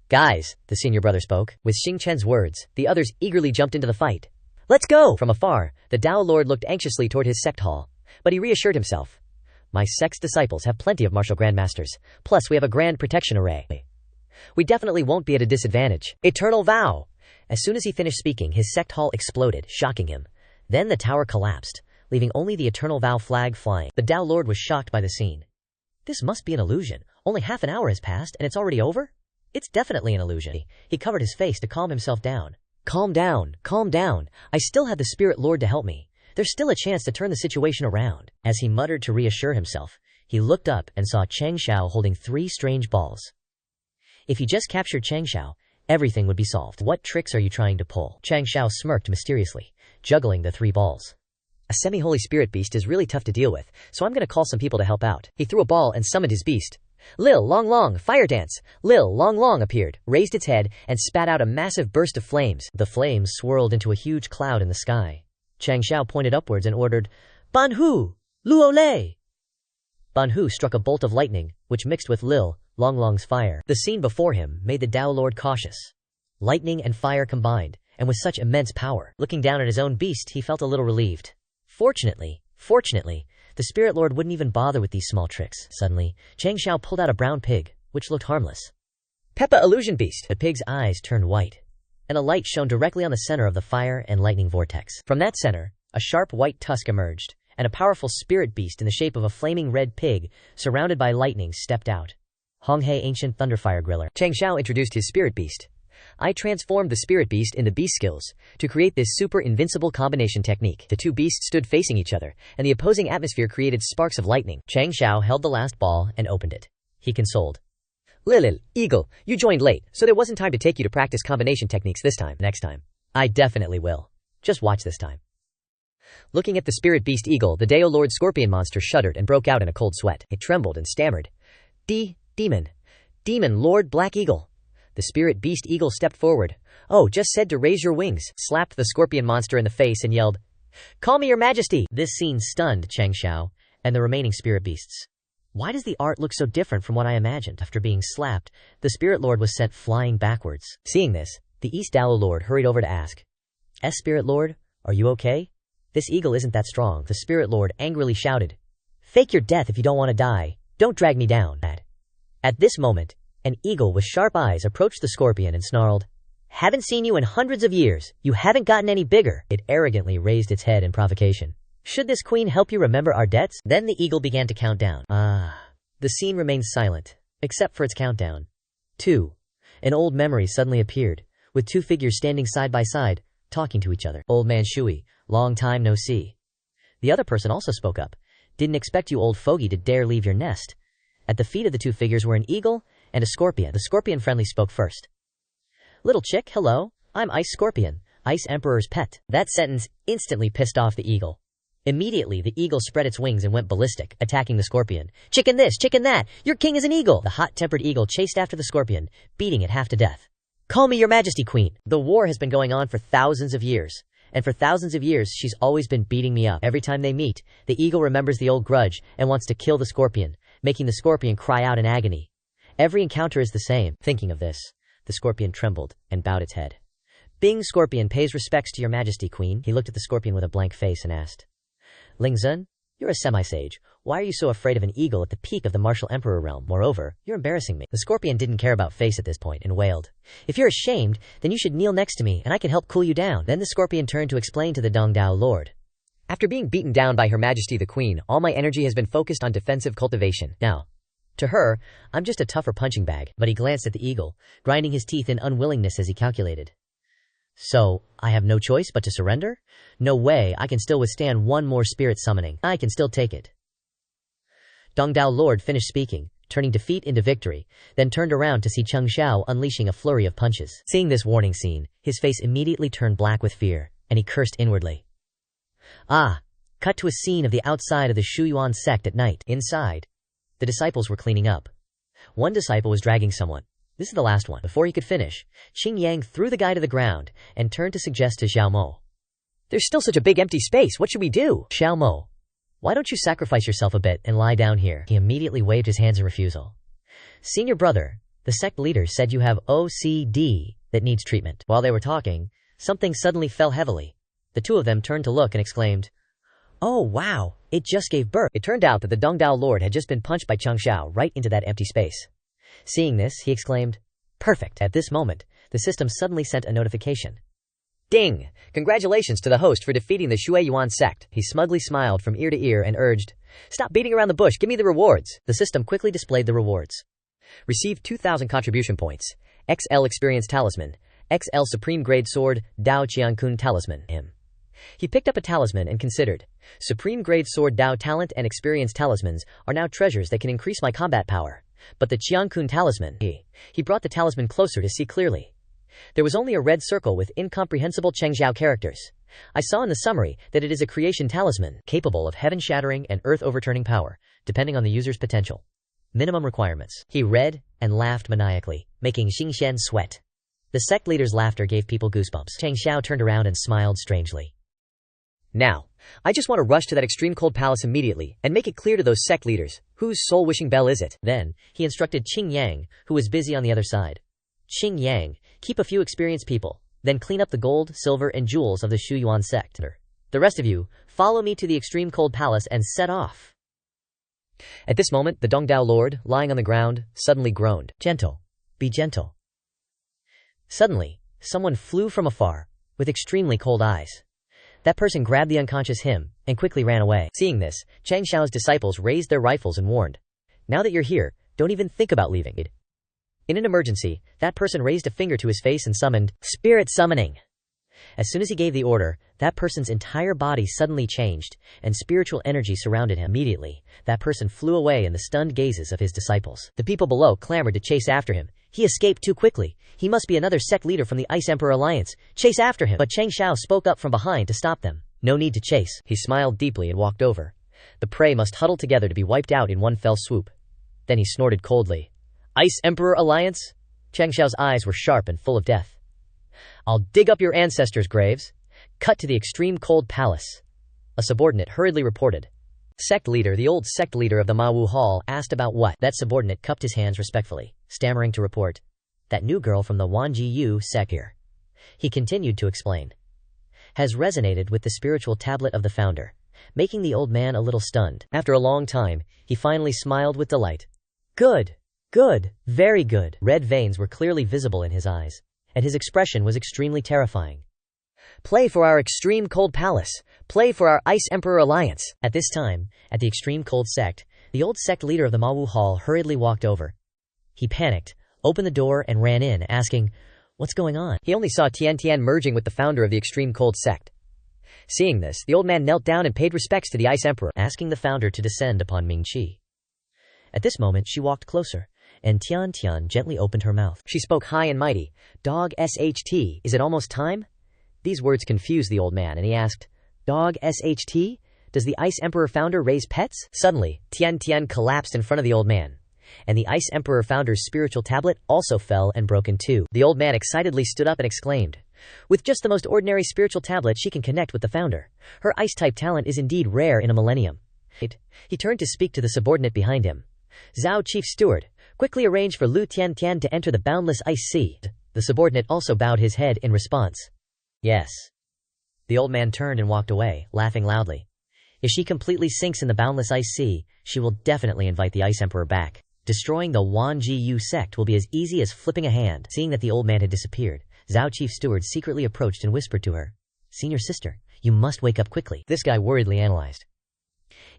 Guys, the senior brother spoke. With Xingchen's words, the others eagerly jumped into the fight. Let's go! From afar, the Tao Lord looked anxiously toward his sect hall, but he reassured himself. My sect's disciples have plenty of martial grandmasters, plus we have a grand protection array. We definitely won't be at a disadvantage. Eternal vow! As soon as he finished speaking, his sect hall exploded, shocking him. Then the tower collapsed, leaving only the eternal vow flag flying. The Tao Lord was shocked by the scene. This must be an illusion. Only half an hour has passed and it's already over? It's definitely an illusion. He covered his face to calm himself down. Calm down, calm down. I still have the Spirit Lord to help me. There's still a chance to turn the situation around. As he muttered to reassure himself, he looked up and saw Changxiao holding 3 strange balls. If he just captured Changxiao, everything would be solved. What tricks are you trying to pull? Changxiao smirked mysteriously, juggling the 3 balls. A semi-holy spirit beast is really tough to deal with, so I'm gonna call some people to help out. He threw a ball and summoned his beast. Lil Long Long, fire dance! Lil Long Long appeared, raised its head, and spat out a massive burst of flames. The flames swirled into a huge cloud in the sky. Changxiao pointed upwards and ordered, Banhu! Luolei! Banhu struck a bolt of lightning, which mixed with Lil Long Long's fire. The scene before him made the Tao Lord cautious. Lightning and fire combined, and with such immense power. Looking down at his own beast, he felt a little relieved. Fortunately, the Spirit Lord wouldn't even bother with these small tricks. Suddenly, Changxiao pulled out a brown pig, which looked harmless. Peppa Illusion Beast! The pig's eyes turned white, and a light shone directly on the center of the fire and lightning vortex. From that center, a sharp white tusk emerged, and a powerful spirit beast in the shape of a flaming red pig, surrounded by lightning, stepped out. Honghe Ancient Thunderfire Griller. Changxiao introduced his spirit beast. I transformed the spirit beast in the beast skills to create this super invincible combination technique. The 2 beasts stood facing each other, and the opposing atmosphere created sparks of lightning. Changxiao held the last ball and opened it. He consoled. Lilil, Eagle, you joined late, so there wasn't time to take you to practice combination techniques this time. Next time. I definitely will. Just watch this time. Looking at the spirit beast Eagle, the Tao Lord Scorpion monster shuddered and broke out in a cold sweat. It trembled and stammered. Demon Lord Black Eagle. The spirit beast Eagle stepped forward. Oh, just said to raise your wings, slapped the scorpion monster in the face and yelled, Call me your majesty! This scene stunned Changxiao and the remaining spirit beasts. Why does the art look so different from what I imagined? After being slapped, the Spirit Lord was sent flying backwards. Seeing this, the East Tao Lord hurried over to ask, Spirit Lord, are you okay? This eagle isn't that strong. The Spirit Lord angrily shouted, Fake your death if you don't want to die. Don't drag me down. At this moment, an eagle with sharp eyes approached the scorpion and snarled, Haven't seen you in hundreds of years. You haven't gotten any bigger. It arrogantly raised its head in provocation. Should this queen help you remember our debts? Then the eagle began to count down. The scene remained silent, except for its countdown. 2. An old memory suddenly appeared, with 2 figures standing side by side, talking to each other. Old man Shui, long time no see. The other person also spoke up. Didn't expect you old fogey to dare leave your nest. At the feet of the 2 figures were an eagle and a scorpion. The scorpion friendly spoke first. Little chick, hello. I'm Ice Scorpion, Ice Emperor's pet. That sentence instantly pissed off the eagle. Immediately, the eagle spread its wings and went ballistic, attacking the scorpion. Chicken this, chicken that! Your king is an eagle! The hot-tempered eagle chased after the scorpion, beating it half to death. Call me your majesty, queen! The war has been going on for thousands of years. And for thousands of years, she's always been beating me up. Every time they meet, the eagle remembers the old grudge and wants to kill the scorpion, making the scorpion cry out in agony. Every encounter is the same. Thinking of this, the scorpion trembled and bowed its head. Bing Scorpion pays respects to your majesty, queen. He looked at the scorpion with a blank face and asked, Ling Zun, you're a semi-sage. Why are you so afraid of an eagle at the peak of the martial emperor realm? Moreover, you're embarrassing me. The scorpion didn't care about face at this point and wailed, If you're ashamed, then you should kneel next to me and I can help cool you down. Then the scorpion turned to explain to the Dongdao Lord. After being beaten down by Her Majesty the Queen, all my energy has been focused on defensive cultivation. Now, to her, I'm just a tougher punching bag. But he glanced at the eagle, grinding his teeth in unwillingness as he calculated. So, I have no choice but to surrender? No way, I can still withstand one more spirit summoning. I can still take it. Dongdao Lord finished speaking, turning defeat into victory, then turned around to see Changxiao unleashing a flurry of punches. Seeing this warning scene, his face immediately turned black with fear, and he cursed inwardly. Cut to a scene of the outside of the Shuyuan sect at night. Inside, the disciples were cleaning up. One disciple was dragging someone. This is the last one. Before he could finish, Qing Yang threw the guy to the ground and turned to suggest to Xiao Mo. There's still such a big empty space. What should we do? Xiao Mo, why don't you sacrifice yourself a bit and lie down here? He immediately waved his hands in refusal. Senior brother, the sect leader said you have OCD that needs treatment. While they were talking, something suddenly fell heavily. The two of them turned to look and exclaimed, Oh wow, it just gave birth. It turned out that the Dongdao Lord had just been punched by Changxiao right into that empty space. Seeing this, he exclaimed, Perfect. At this moment, the system suddenly sent a notification. Ding! Congratulations to the host for defeating the Shueyuan sect. He smugly smiled from ear to ear and urged, Stop beating around the bush, give me the rewards. The system quickly displayed the rewards. Receive 2,000 contribution points. XL Experience Talisman. XL Supreme Grade Sword, Dao Qiankun Talisman. He picked up a talisman and considered. Supreme Grade Sword Dao Talent and Experience Talismans are now treasures that can increase my combat power. But the Qiankun Talisman, he brought the talisman closer to see clearly. There was only a red circle with incomprehensible Chengxiao characters. I saw in the summary that it is a creation talisman, capable of heaven-shattering and earth-overturning power, depending on the user's potential. Minimum requirements. He read and laughed maniacally, making Xingxian sweat. The sect leader's laughter gave people goosebumps. Changxiao turned around and smiled strangely. Now, I just want to rush to that extreme cold palace immediately and make it clear to those sect leaders, whose soul-wishing bell is it? Then, he instructed Qing Yang, who was busy on the other side. Qing Yang, keep a few experienced people, then clean up the gold, silver, and jewels of the Shuyuan sect. The rest of you, follow me to the extreme cold palace and set off. At this moment, the Dongdao Lord, lying on the ground, suddenly groaned. Gentle. Be gentle. Suddenly, someone flew from afar, with extremely cold eyes. That person grabbed the unconscious him and quickly ran away. Seeing this, Changxiao's disciples raised their rifles and warned, Now that you're here, don't even think about leaving. In an emergency, that person raised a finger to his face and summoned, Spirit Summoning. As soon as he gave the order, that person's entire body suddenly changed, and spiritual energy surrounded him. Immediately, that person flew away in the stunned gazes of his disciples. The people below clamored to chase after him. He escaped too quickly. He must be another sect leader from the Ice Emperor Alliance. Chase after him. But Changxiao spoke up from behind to stop them. No need to chase. He smiled deeply and walked over. The prey must huddle together to be wiped out in one fell swoop. Then he snorted coldly. Ice Emperor Alliance? Changxiao's eyes were sharp and full of death. I'll dig up your ancestors' graves. Cut to the extreme cold palace. A subordinate hurriedly reported. Sect leader, the old sect leader of the Mawu Hall, asked about what. That subordinate cupped his hands respectfully, stammering to report. That new girl from the Wanji sect here. He continued to explain. Has resonated with the spiritual tablet of the founder, making the old man a little stunned. After a long time, he finally smiled with delight. Good, good, very good. Red veins were clearly visible in his eyes, and his expression was extremely terrifying. Play for our extreme cold palace. Play for our Ice Emperor Alliance. At this time, at the extreme cold sect, the old sect leader of the Mawu Hall hurriedly walked over. He panicked, opened the door and ran in, asking, What's going on? He only saw Tian Tian merging with the founder of the extreme cold sect. Seeing this, the old man knelt down and paid respects to the Ice Emperor, asking the founder to descend upon Ming Qi. At this moment, she walked closer and Tian Tian gently opened her mouth. She spoke high and mighty. Dog SHT, is it almost time? These words confused the old man, and he asked, Dog SHT? Does the Ice Emperor founder raise pets? Suddenly, Tian Tian collapsed in front of the old man, and the Ice Emperor founder's spiritual tablet also fell and broke in two. The old man excitedly stood up and exclaimed, with just the most ordinary spiritual tablet she can connect with the founder. Her ice-type talent is indeed rare in a millennium. He turned to speak to the subordinate behind him. Zhao Chief Steward, quickly arrange for Lu Tian Tian to enter the boundless ice sea. The subordinate also bowed his head in response. Yes. The old man turned and walked away, laughing loudly. If she completely sinks in the boundless ice sea, she will definitely invite the Ice Emperor back. Destroying the Wan Ji sect will be as easy as flipping a hand. Seeing that the old man had disappeared, Zhao Chief Steward secretly approached and whispered to her, Senior sister, you must wake up quickly. This guy worriedly analyzed.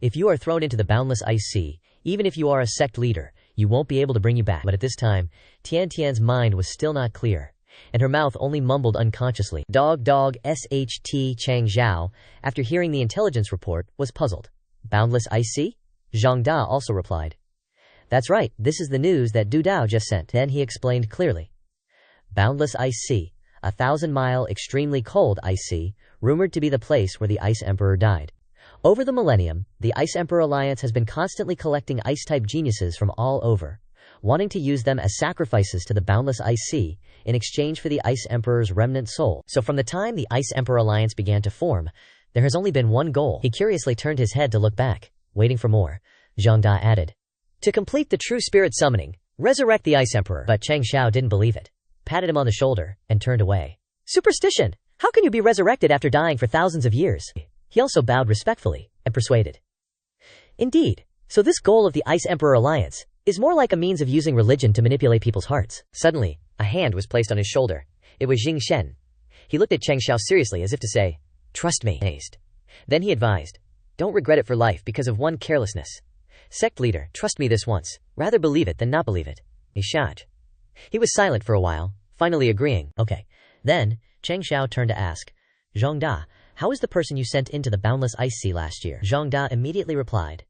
If you are thrown into the boundless ice sea, even if you are a sect leader, you won't be able to bring you back. But at this time, Tian Tian's mind was still not clear, and her mouth only mumbled unconsciously. Dog Sht Changxiao, after hearing the intelligence report, was puzzled. Boundless ice sea? Zhang Da also replied. That's right, this is the news that Du Dao just sent. Then he explained clearly. Boundless ice sea, 1,000-mile extremely cold ice sea, rumored to be the place where the Ice Emperor died. Over the millennium, the Ice Emperor Alliance has been constantly collecting ice-type geniuses from all over, wanting to use them as sacrifices to the boundless ice sea in exchange for the Ice Emperor's remnant soul. So from the time the Ice Emperor Alliance began to form, there has only been one goal. He curiously turned his head to look back, waiting for more. Zhang Da added, to complete the true spirit summoning, resurrect the Ice Emperor. But Changxiao didn't believe it, patted him on the shoulder, and turned away. Superstition! How can you be resurrected after dying for thousands of years? He also bowed respectfully, and persuaded. Indeed, so this goal of the Ice Emperor Alliance is more like a means of using religion to manipulate people's hearts. Suddenly, a hand was placed on his shoulder. It was Jing Shen. He looked at Changxiao seriously as if to say, trust me. Then he advised, don't regret it for life because of one carelessness. Sect leader, trust me this once, rather believe it than not believe it. Nishaj. He was silent for a while, finally agreeing, okay. Then, Changxiao turned to ask, Zhang Da, how is the person you sent into the boundless ice sea last year? Zhang Da immediately replied,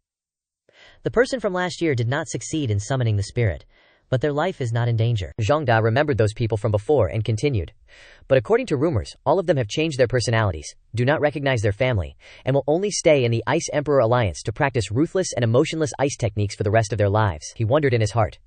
the person from last year did not succeed in summoning the spirit, but their life is not in danger. Zhang Da remembered those people from before and continued. But according to rumors, all of them have changed their personalities, do not recognize their family, and will only stay in the Ice Emperor Alliance to practice ruthless and emotionless ice techniques for the rest of their lives. He wondered in his heart.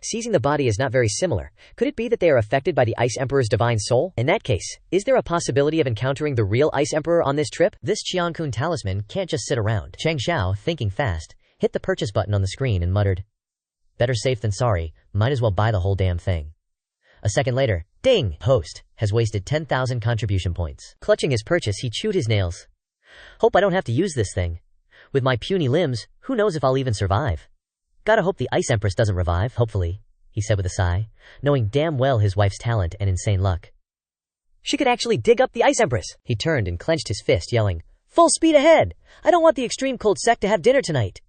Seizing the body is not very similar. Could it be that they are affected by the Ice Emperor's divine soul? In that case, is there a possibility of encountering the real Ice Emperor on this trip? This Qiankun talisman can't just sit around. Changxiao, thinking fast, hit the purchase button on the screen and muttered, better safe than sorry, might as well buy the whole damn thing. A second later, ding! Host has wasted 10,000 contribution points. Clutching his purchase, he chewed his nails. Hope I don't have to use this thing. With my puny limbs, who knows if I'll even survive. Gotta hope the Ice Empress doesn't revive, hopefully, he said with a sigh, knowing damn well his wife's talent and insane luck. She could actually dig up the Ice Empress! He turned and clenched his fist, yelling, full speed ahead! I don't want the extreme cold sect to have dinner tonight!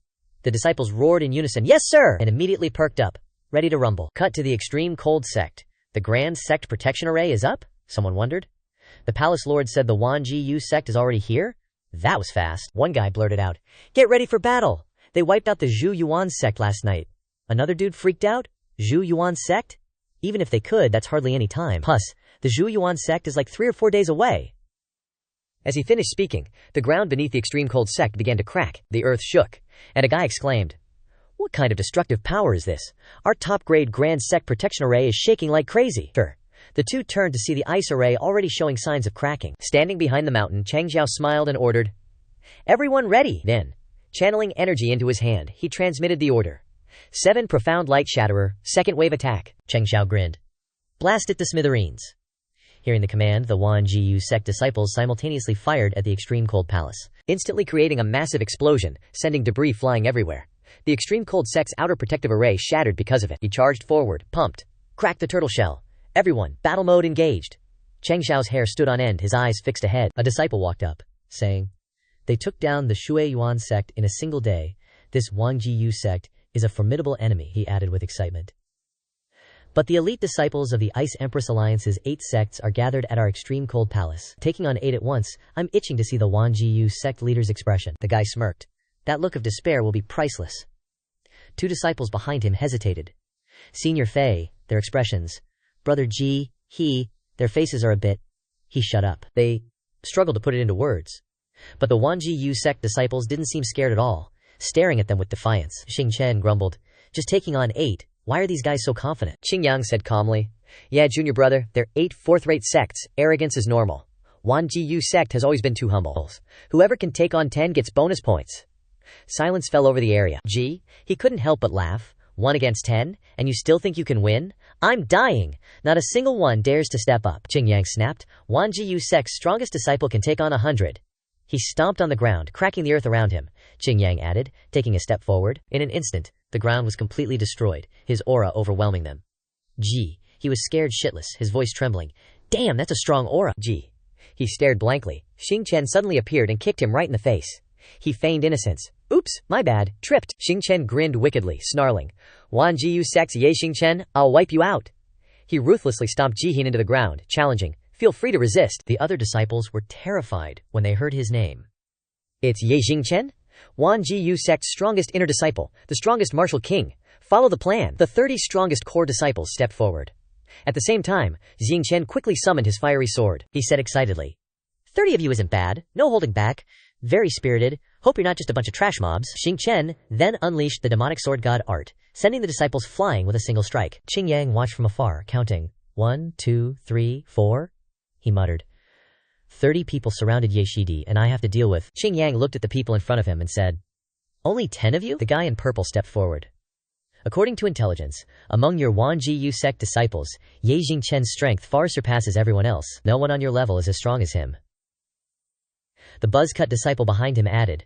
The disciples roared in unison, yes sir! And immediately perked up, ready to rumble. Cut to the extreme cold sect. The Grand Sect Protection Array is up? Someone wondered. The Palace Lord said the Wan Ji sect is already here? That was fast. One guy blurted out, get ready for battle! They wiped out the Zhu Yuan sect last night. Another dude freaked out? Zhu Yuan sect? Even if they could, that's hardly any time. Plus, the Zhu Yuan sect is like 3 or 4 days away. As he finished speaking, the ground beneath the extreme cold sect began to crack, the earth shook, and a guy exclaimed, what kind of destructive power is this? Our top-grade Grand Sect Protection Array is shaking like crazy. Sure. The two turned to see the ice array already showing signs of cracking. Standing behind the mountain, Changxiao smiled and ordered, everyone ready! Then, channeling energy into his hand, he transmitted the order. 7 Profound Light Shatterer, second wave attack. Changxiao grinned. Blast it to smithereens. Hearing the command, the Wan Ji sect disciples simultaneously fired at the extreme cold palace, instantly creating a massive explosion, sending debris flying everywhere. The extreme cold sect's outer protective array shattered because of it. He charged forward, pumped, cracked the turtle shell. Everyone, battle mode engaged. Changxiao's hair stood on end, his eyes fixed ahead. A disciple walked up, saying, they took down the Shui Yuan sect in a single day. This Wan Ji sect is a formidable enemy, he added with excitement. But the elite disciples of the Ice Empress Alliance's 8 sects are gathered at our extreme cold palace. Taking on 8 at once, I'm itching to see the Wan Ji sect leader's expression. The guy smirked. That look of despair will be priceless. 2 disciples behind him hesitated. Senior Fei, their expressions. Brother G, their faces are a bit. He shut up. They struggled to put it into words. But the Wanji Yu sect disciples didn't seem scared at all, staring at them with defiance. Xing Chen grumbled, just taking on 8. Why are these guys so confident? Qing Yang said calmly, yeah, junior brother, they're 8 fourth-rate sects. Arrogance is normal. Wanji Yu sect has always been too humble. Whoever can take on 10 gets bonus points. Silence fell over the area. Gee, he couldn't help but laugh. 1 against 10, and you still think you can win? I'm dying. Not a single one dares to step up. Qing Yang snapped. Wanji Yu sect's strongest disciple can take on 100. He stomped on the ground, cracking the earth around him. Qing Yang added, taking a step forward. In an instant, the ground was completely destroyed, his aura overwhelming them. Gee, he was scared shitless, his voice trembling. Damn, that's a strong aura. Gee. He stared blankly. Xing Chen suddenly appeared and kicked him right in the face. He feigned innocence. Oops, my bad, tripped. Xing Chen grinned wickedly, snarling. Wanji Yu sect's Ye Xing Chen, I'll wipe you out. He ruthlessly stomped Jihin into the ground, challenging, feel free to resist. The other disciples were terrified when they heard his name. It's Ye Xing Chen? Wanji Yu sect's strongest inner disciple, the strongest martial king. Follow the plan. The 30 strongest core disciples stepped forward. At the same time, Xing Chen quickly summoned his fiery sword. He said excitedly, 30 of you isn't bad, no holding back. Very spirited, hope you're not just a bunch of trash mobs. Xing Chen then unleashed the demonic sword god art, sending the disciples flying with a single strike. Qing Yang watched from afar, counting. 1, 2, 3, 4. He muttered. 30 people surrounded Ye Shidi and I have to deal with. Qing Yang looked at the people in front of him and said, only 10 of you? The guy in purple stepped forward. According to intelligence, among your Wanji Yu sect disciples, Ye Xing Chen's strength far surpasses everyone else. No one on your level is as strong as him. The buzz-cut disciple behind him added,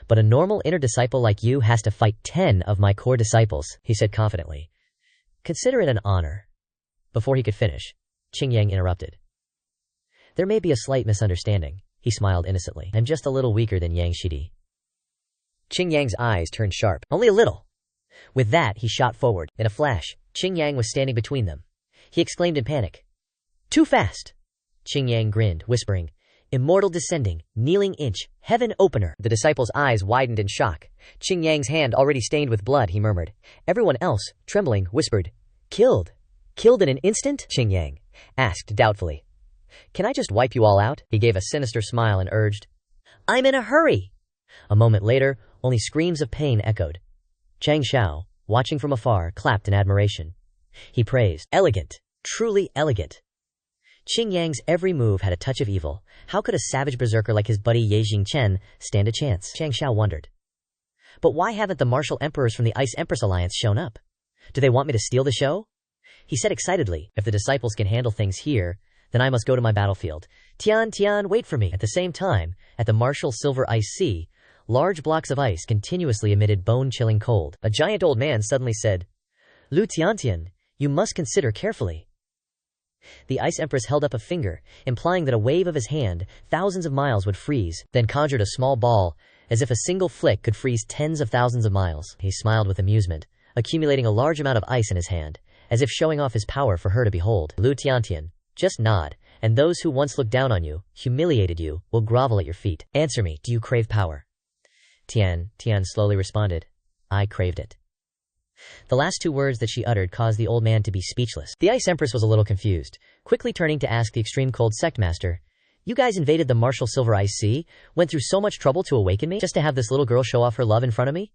but a normal inner disciple like you has to fight 10 of my core disciples, he said confidently. Consider it an honor. Before he could finish, Qing Yang interrupted. There may be a slight misunderstanding, he smiled innocently. I'm just a little weaker than Yang Shidi. Qing Yang's eyes turned sharp. Only a little. With that, he shot forward. In a flash, Qing Yang was standing between them. He exclaimed in panic. Too fast! Qing Yang grinned, whispering, Immortal descending, kneeling inch, heaven opener. The disciple's eyes widened in shock. Qing Yang's hand already stained with blood, he murmured. Everyone else, trembling, whispered, Killed. Killed in an instant? Qing Yang asked doubtfully. Can I just wipe you all out? He gave a sinister smile and urged. I'm in a hurry. A moment later, only screams of pain echoed. Changxiao, watching from afar, clapped in admiration. He praised, elegant, truly elegant. Qing Yang's every move had a touch of evil. How could a savage berserker like his buddy Ye Xing Chen stand a chance? Changxiao wondered. But why haven't the martial emperors from the Ice Empress Alliance shown up? Do they want me to steal the show? He said excitedly, if the disciples can handle things here, then I must go to my battlefield. Tian, wait for me. At the same time, at the martial Silver Ice Sea, large blocks of ice continuously emitted bone-chilling cold. A giant old man suddenly said, Lu Tiantian, you must consider carefully. The Ice Empress held up a finger, implying that a wave of his hand, thousands of miles would freeze, then conjured a small ball, as if a single flick could freeze tens of thousands of miles. He smiled with amusement, accumulating a large amount of ice in his hand, as if showing off his power for her to behold. Lu Tiantian, just nod, and those who once looked down on you, humiliated you, will grovel at your feet. Answer me, do you crave power? Tian slowly responded, I craved it. The last 2 words that she uttered caused the old man to be speechless. The Ice Empress was a little confused, quickly turning to ask the extreme cold sect master, you guys invaded the martial Silver Ice Sea, went through so much trouble to awaken me, just to have this little girl show off her love in front of me?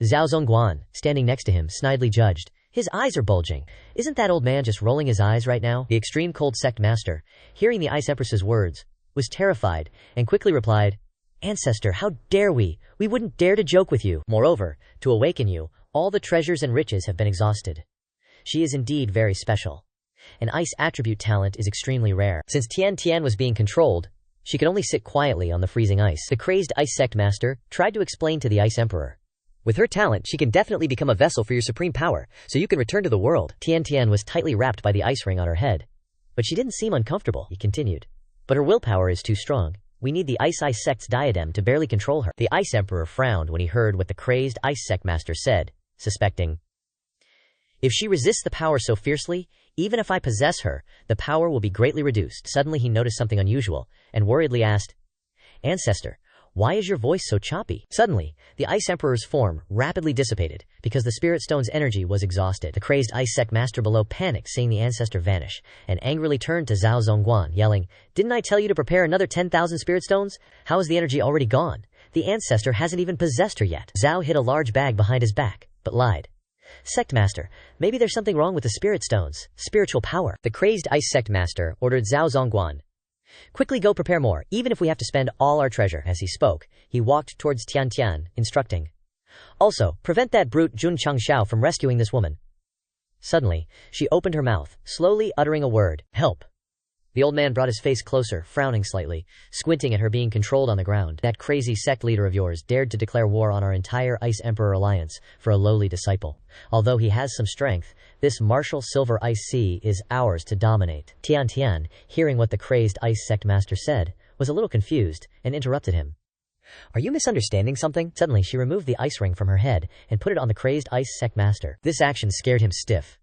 Zhao Zongguan, standing next to him, snidely judged, his eyes are bulging. Isn't that old man just rolling his eyes right now? The extreme cold sect master, hearing the Ice Empress's words, was terrified, and quickly replied, Ancestor, how dare we? We wouldn't dare to joke with you. Moreover, to awaken you, all the treasures and riches have been exhausted. She is indeed very special. An ice attribute talent is extremely rare. Since Tian was being controlled, she could only sit quietly on the freezing ice. The crazed ice sect master tried to explain to the Ice Emperor. With her talent, she can definitely become a vessel for your supreme power, so you can return to the world. Tian was tightly wrapped by the ice ring on her head. But she didn't seem uncomfortable, he continued. But her willpower is too strong. We need the Ice Sect's diadem to barely control her. The Ice Emperor frowned when he heard what the crazed Ice Sect Master said, suspecting. If she resists the power so fiercely, even if I possess her, the power will be greatly reduced. Suddenly he noticed something unusual, and worriedly asked, Ancestor, Why is your voice so choppy? Suddenly, the Ice Emperor's form rapidly dissipated because the Spirit Stone's energy was exhausted. The crazed Ice Sect master below panicked seeing the ancestor vanish and angrily turned to Zhao Zongguan, yelling, "Didn't I tell you to prepare another 10,000 Spirit Stones? How is the energy already gone? The ancestor hasn't even possessed her yet." Zhao hid a large bag behind his back, but lied. "Sect Master, maybe there's something wrong with the Spirit Stones. Spiritual power." The crazed Ice Sect Master ordered Zhao Zongguan, "Quickly go prepare more, even if we have to spend all our treasure." As he spoke, he walked towards Tian, instructing, "Also, prevent that brute Jun Changxiao from rescuing this woman." Suddenly, she opened her mouth, slowly uttering a word, "Help." The old man brought his face closer, frowning slightly, squinting at her being controlled on the ground. "That crazy sect leader of yours dared to declare war on our entire Ice Emperor alliance for a lowly disciple. Although he has some strength, this martial silver ice sea is ours to dominate." Tian, hearing what the crazed Ice Sect Master said, was a little confused and interrupted him. "Are you misunderstanding something?" Suddenly, she removed the ice ring from her head and put it on the crazed Ice Sect Master. This action scared him stiff.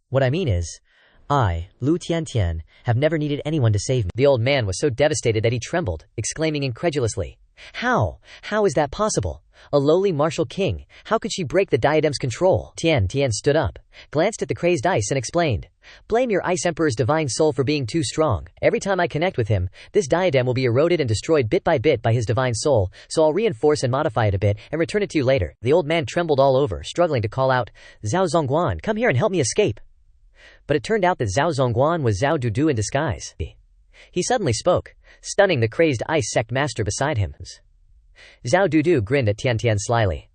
"What I mean is, I, Lu Tian, have never needed anyone to save me." The old man was so devastated that he trembled, exclaiming incredulously, How is that possible? A lowly martial king, how could she break the diadem's control?" Tian stood up, glanced at the crazed ice and explained, "Blame your Ice Emperor's divine soul for being too strong. Every time I connect with him, this diadem will be eroded and destroyed bit by bit by his divine soul, so I'll reinforce and modify it a bit and return it to you later." The old man trembled all over, struggling to call out, "Zhao Zongguan, come here and help me escape." But it turned out that Zhao Zongguan was Zhao Dudu in disguise. He suddenly spoke, stunning the crazed Ice Sect Master beside him. Zhao Dudu grinned at Tian slyly.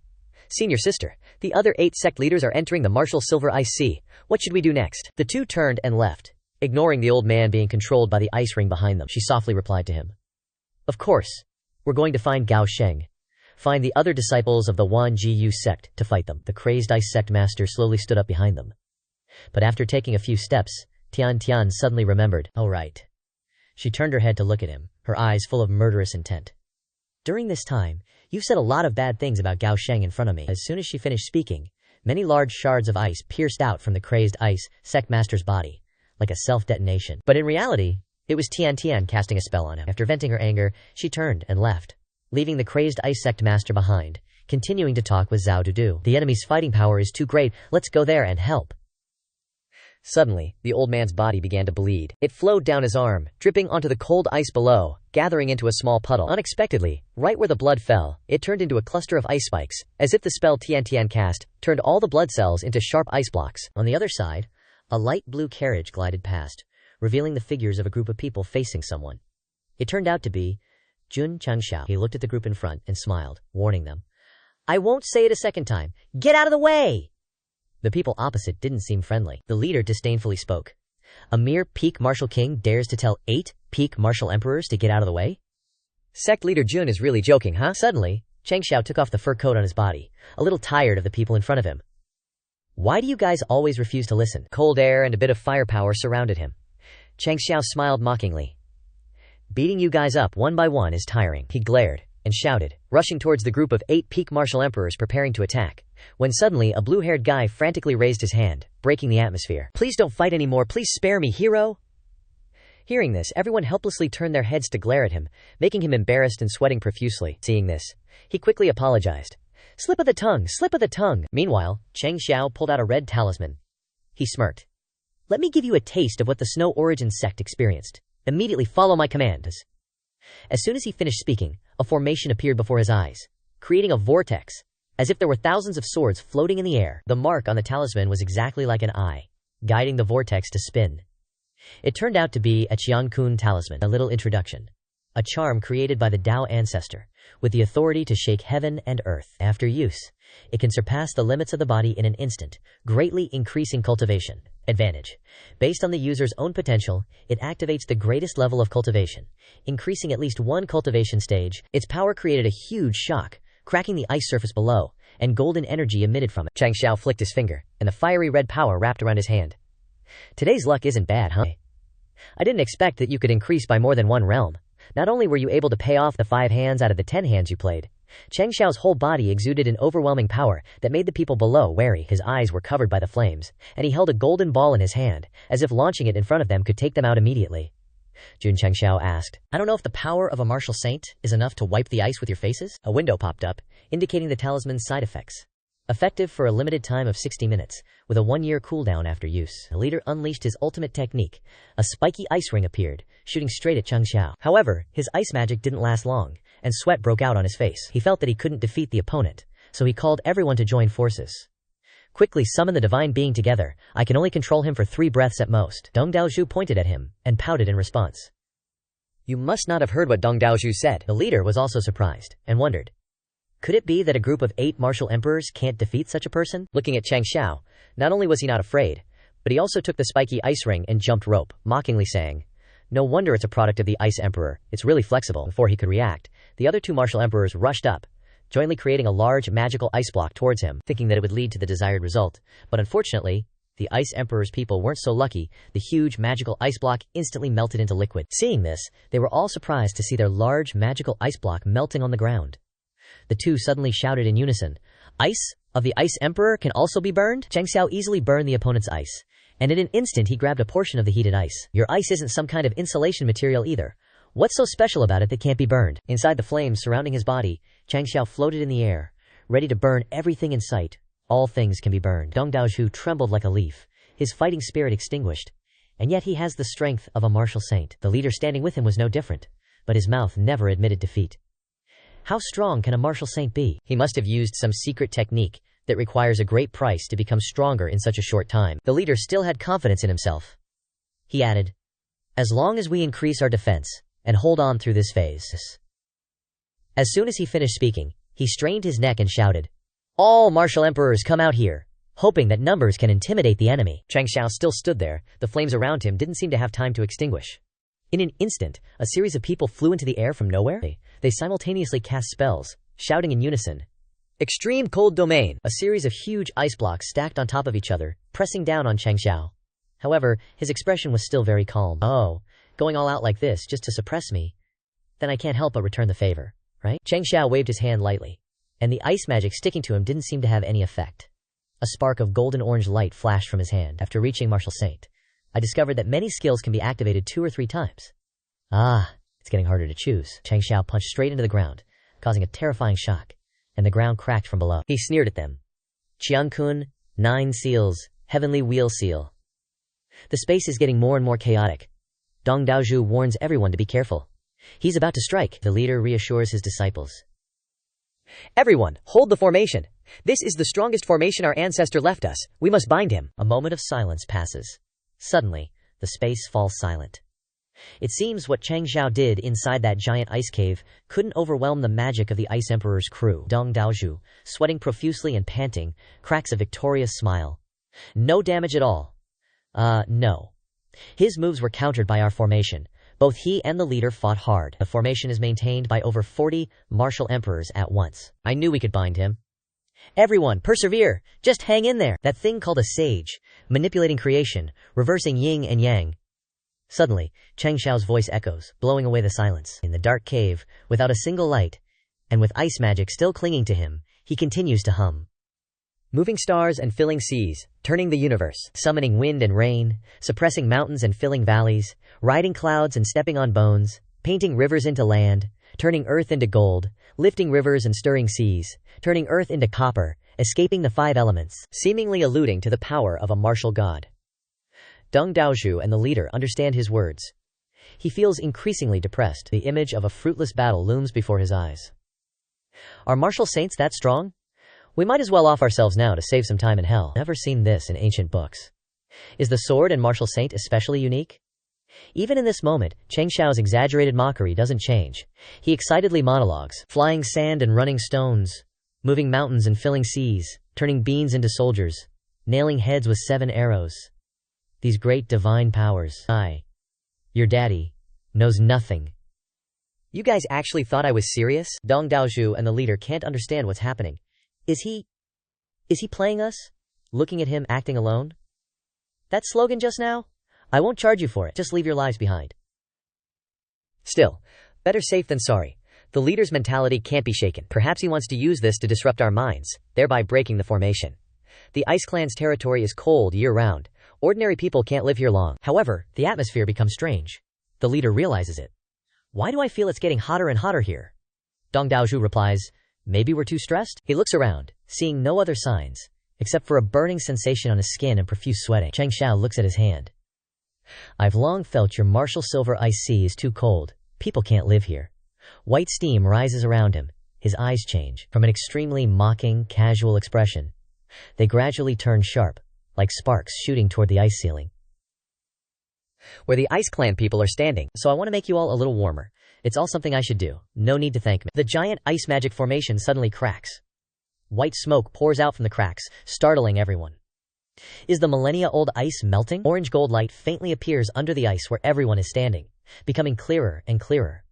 "Senior sister, the other 8 sect leaders are entering the martial silver ice sea. What should we do next?" The two turned and left, ignoring the old man being controlled by the ice ring behind them. She softly replied to him, "Of course, we're going to find Gao Sheng. Find the other disciples of the Wan Jiyu sect to fight them." The crazed Ice Sect Master slowly stood up behind them. But after taking a few steps, Tian suddenly remembered. "Oh right." She turned her head to look at him, her eyes full of murderous intent. "During this time, you've said a lot of bad things about Gao Sheng in front of me." As soon as she finished speaking, many large shards of ice pierced out from the crazed Ice Sect Master's body, like a self-detonation. But in reality, it was Tian casting a spell on him. After venting her anger, she turned and left, leaving the crazed Ice Sect Master behind, continuing to talk with Zhao Dudu. "The enemy's fighting power is too great, let's go there and help." Suddenly, the old man's body began to bleed. It flowed down his arm, dripping onto the cold ice below, gathering into a small puddle. Unexpectedly, right where the blood fell, it turned into a cluster of ice spikes, as if the spell Tian cast turned all the blood cells into sharp ice blocks. On the other side, a light blue carriage glided past, revealing the figures of a group of people facing someone. It turned out to be Jun Changxiao. He looked at the group in front and smiled, warning them, "I won't say it a second time. Get out of the way!" The people opposite didn't seem friendly. The leader disdainfully spoke. "A mere peak martial king dares to tell 8 peak martial emperors to get out of the way? Sect leader Jun is really joking, huh?" Suddenly, Changxiao took off the fur coat on his body, a little tired of the people in front of him. "Why do you guys always refuse to listen?" Cold air and a bit of firepower surrounded him. Changxiao smiled mockingly. "Beating you guys up one by one is tiring." He glared and shouted, rushing towards the group of 8 peak martial emperors preparing to attack, when suddenly a blue-haired guy frantically raised his hand, breaking the atmosphere. "Please don't fight anymore, please spare me, hero!" Hearing this, everyone helplessly turned their heads to glare at him, making him embarrassed and sweating profusely. Seeing this, he quickly apologized. Slip of the tongue. Meanwhile, Changxiao pulled out a red talisman. He smirked. "Let me give you a taste of what the Snow Origin sect experienced. Immediately follow my commands." As soon as he finished speaking, a formation appeared before his eyes, creating a vortex, as if there were thousands of swords floating in the air. The mark on the talisman was exactly like an eye, guiding the vortex to spin. It turned out to be a Qiankun talisman. A little introduction. A charm created by the Tao ancestor, with the authority to shake heaven and earth. After use, it can surpass the limits of the body in an instant, greatly increasing cultivation. Advantage. Based on the user's own potential, it activates the greatest level of cultivation, increasing at least one cultivation stage. Its power created a huge shock, cracking the ice surface below, and golden energy emitted from it. Changxiao flicked his finger, and the fiery red power wrapped around his hand. "Today's luck isn't bad, huh? I didn't expect that you could increase by more than one realm. Not only were you able to pay off the 5 hands out of the 10 hands you played, Changxiao's whole body exuded an overwhelming power that made the people below wary. His eyes were covered by the flames, and he held a golden ball in his hand, as if launching it in front of them could take them out immediately. Jun Changxiao asked. I don't know if the power of a martial saint is enough to wipe the ice with your faces? A window popped up, indicating the talisman's side effects. Effective for a limited time of 60 minutes, with a 1-year cooldown after use. The leader unleashed his ultimate technique. A spiky ice ring appeared, shooting straight at Changxiao. However, his ice magic didn't last long, and sweat broke out on his face. He felt that he couldn't defeat the opponent, so he called everyone to join forces. Quickly summon the divine being together. I can only control him for 3 breaths at most. Dong Daozhu pointed at him, and pouted in response. You must not have heard what Dong Daozhu said. The leader was also surprised, and wondered. Could it be that a group of 8 martial emperors can't defeat such a person? Looking at Changxiao, not only was he not afraid, but he also took the spiky ice ring and jumped rope, mockingly saying, no wonder it's a product of the Ice Emperor, it's really flexible. Before he could react, the other 2 martial emperors rushed up, jointly creating a large magical ice block towards him, thinking that it would lead to the desired result. But unfortunately, the Ice Emperor's people weren't so lucky. The huge magical ice block instantly melted into liquid. Seeing this, they were all surprised to see their large magical ice block melting on the ground. The 2 suddenly shouted in unison, Ice of the Ice Emperor can also be burned? Changxiao easily burned the opponent's ice, and in an instant he grabbed a portion of the heated ice. Your ice isn't some kind of insulation material either. What's so special about it that can't be burned? Inside the flames surrounding his body, Changxiao floated in the air, ready to burn everything in sight. All things can be burned. Dong Daozhu trembled like a leaf, his fighting spirit extinguished. And yet he has the strength of a martial saint. The leader standing with him was no different, but his mouth never admitted defeat. How strong can a martial saint be? He must have used some secret technique that requires a great price to become stronger in such a short time. The leader still had confidence in himself. He added, as long as we increase our defense, and hold on through this phase. As soon as he finished speaking, he strained his neck and shouted, all martial emperors come out here, hoping that numbers can intimidate the enemy. Changxiao still stood there. The flames around him didn't seem to have time to extinguish. In an instant, a series of people flew into the air from nowhere. They simultaneously cast spells, shouting in unison, Extreme Cold Domain! A series of huge ice blocks stacked on top of each other, pressing down on Changxiao. However, his expression was still very calm. Oh, going all out like this just to suppress me? Then I can't help but return the favor, right? Changxiao waved his hand lightly, and the ice magic sticking to him didn't seem to have any effect. A spark of golden-orange light flashed from his hand. After reaching Martial Saint, I discovered that many skills can be activated 2 or 3 times. Ah, it's getting harder to choose. Changxiao punched straight into the ground, causing a terrifying shock, and the ground cracked from below. He sneered at them. Qiangkun, 9 seals, heavenly wheel seal. The space is getting more and more chaotic. Dong Daozhu warns everyone to be careful. He's about to strike. The leader reassures his disciples. Everyone, hold the formation. This is the strongest formation our ancestor left us. We must bind him. A moment of silence passes. Suddenly, the space falls silent. It seems what Changxiao did inside that giant ice cave couldn't overwhelm the magic of the Ice Emperor's crew. Dong Daozhu, sweating profusely and panting, cracks a victorious smile. No damage at all. No. His moves were countered by our formation. Both he and the leader fought hard. The formation is maintained by over 40 martial emperors at once. I knew we could bind him. Everyone, persevere! Just hang in there! That thing called a sage, manipulating creation, reversing yin and yang. Suddenly, Changxiao's voice echoes, blowing away the silence. In the dark cave, without a single light, and with ice magic still clinging to him, he continues to hum. Moving stars and filling seas, turning the universe, summoning wind and rain, suppressing mountains and filling valleys, riding clouds and stepping on bones, painting rivers into land, turning earth into gold, lifting rivers and stirring seas, turning earth into copper, escaping the 5 elements, seemingly alluding to the power of a martial god. Dong Daozhu and the leader understand his words. He feels increasingly depressed. The image of a fruitless battle looms before his eyes. Are martial saints that strong? We might as well off ourselves now to save some time in hell. Never seen this in ancient books. Is the sword and martial saint especially unique? Even in this moment, Changxiao's exaggerated mockery doesn't change. He excitedly monologues, flying sand and running stones, moving mountains and filling seas, turning beans into soldiers, nailing heads with 7 arrows. These great divine powers. Your daddy, knows nothing. You guys actually thought I was serious? Dong Daozhu and the leader can't understand what's happening. Is he playing us? Looking at him acting alone? That slogan just now? I won't charge you for it. Just leave your lives behind. Still, better safe than sorry. The leader's mentality can't be shaken. Perhaps he wants to use this to disrupt our minds, thereby breaking the formation. The Ice Clan's territory is cold year-round. Ordinary people can't live here long. However, the atmosphere becomes strange. The leader realizes it. Why do I feel it's getting hotter and hotter here? Dong Daozhu replies, maybe we're too stressed? He looks around, seeing no other signs, except for a burning sensation on his skin and profuse sweating. Changxiao looks at his hand. I've long felt your martial silver ice sea is too cold. People can't live here. White steam rises around him. His eyes change from an extremely mocking, casual expression. They gradually turn sharp, like sparks shooting toward the ice ceiling, where the Ice Clan people are standing. So I want to make you all a little warmer. It's all something I should do. No need to thank me. The giant ice magic formation suddenly cracks. White smoke pours out from the cracks, startling everyone. Is the millennia-old ice melting? Orange gold light faintly appears under the ice where everyone is standing, becoming clearer and clearer.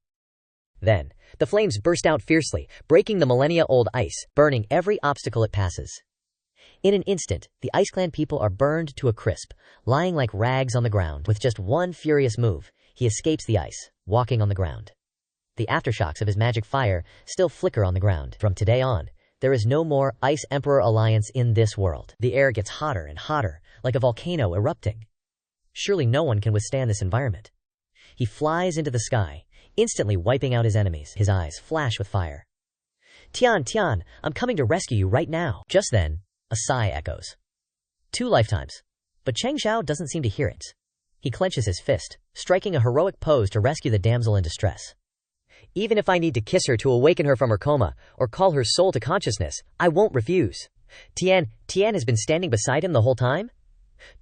Then, the flames burst out fiercely, breaking the millennia-old ice, burning every obstacle it passes. In an instant, the Ice Clan people are burned to a crisp, lying like rags on the ground. With just one furious move, he escapes the ice, walking on the ground. The aftershocks of his magic fire still flicker on the ground. From today on, there is no more Ice Emperor alliance in this world. The air gets hotter and hotter, like a volcano erupting. Surely no one can withstand this environment. He flies into the sky, instantly wiping out his enemies. His eyes flash with fire. Tian, Tian, I'm coming to rescue you right now. Just then, a sigh echoes. 2 lifetimes. But Changxiao doesn't seem to hear it. He clenches his fist, striking a heroic pose to rescue the damsel in distress. Even if I need to kiss her to awaken her from her coma, or call her soul to consciousness, I won't refuse. Tian has been standing beside him the whole time?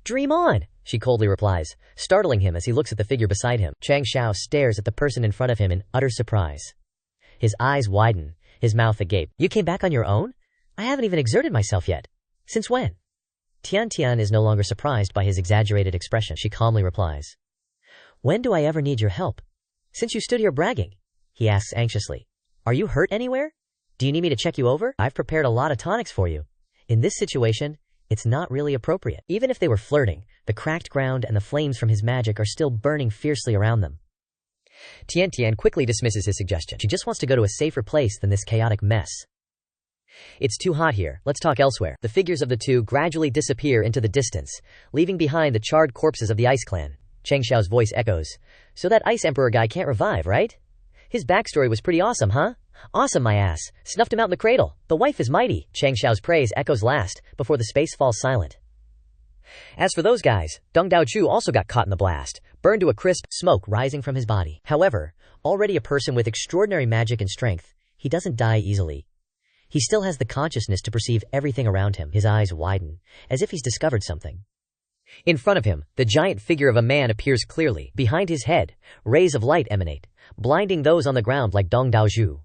Dream on, she coldly replies, startling him as he looks at the figure beside him. Changxiao stares at the person in front of him in utter surprise. His eyes widen, his mouth agape. You came back on your own? I haven't even exerted myself yet. Since when? Tian is no longer surprised by his exaggerated expression. She calmly replies. When do I ever need your help? Since you stood here bragging, he asks anxiously. Are you hurt anywhere? Do you need me to check you over? I've prepared a lot of tonics for you. In this situation, it's not really appropriate. Even if they were flirting, the cracked ground and the flames from his magic are still burning fiercely around them. Tian quickly dismisses his suggestion. She just wants to go to a safer place than this chaotic mess. It's too hot here, let's talk elsewhere. The figures of the two gradually disappear into the distance, leaving behind the charred corpses of the Ice Clan. Changxiao's voice echoes. So that Ice Emperor guy can't revive, right? His backstory was pretty awesome, huh? Awesome, my ass. Snuffed him out in the cradle. The wife is mighty. Changxiao's praise echoes last, before the space falls silent. As for those guys, Dong Daochu also got caught in the blast, burned to a crisp, smoke rising from his body. However, already a person with extraordinary magic and strength, he doesn't die easily. He still has the consciousness to perceive everything around him. His eyes widen, as if he's discovered something. In front of him, the giant figure of a man appears clearly. Behind his head, rays of light emanate, blinding those on the ground like Dong Daozhu.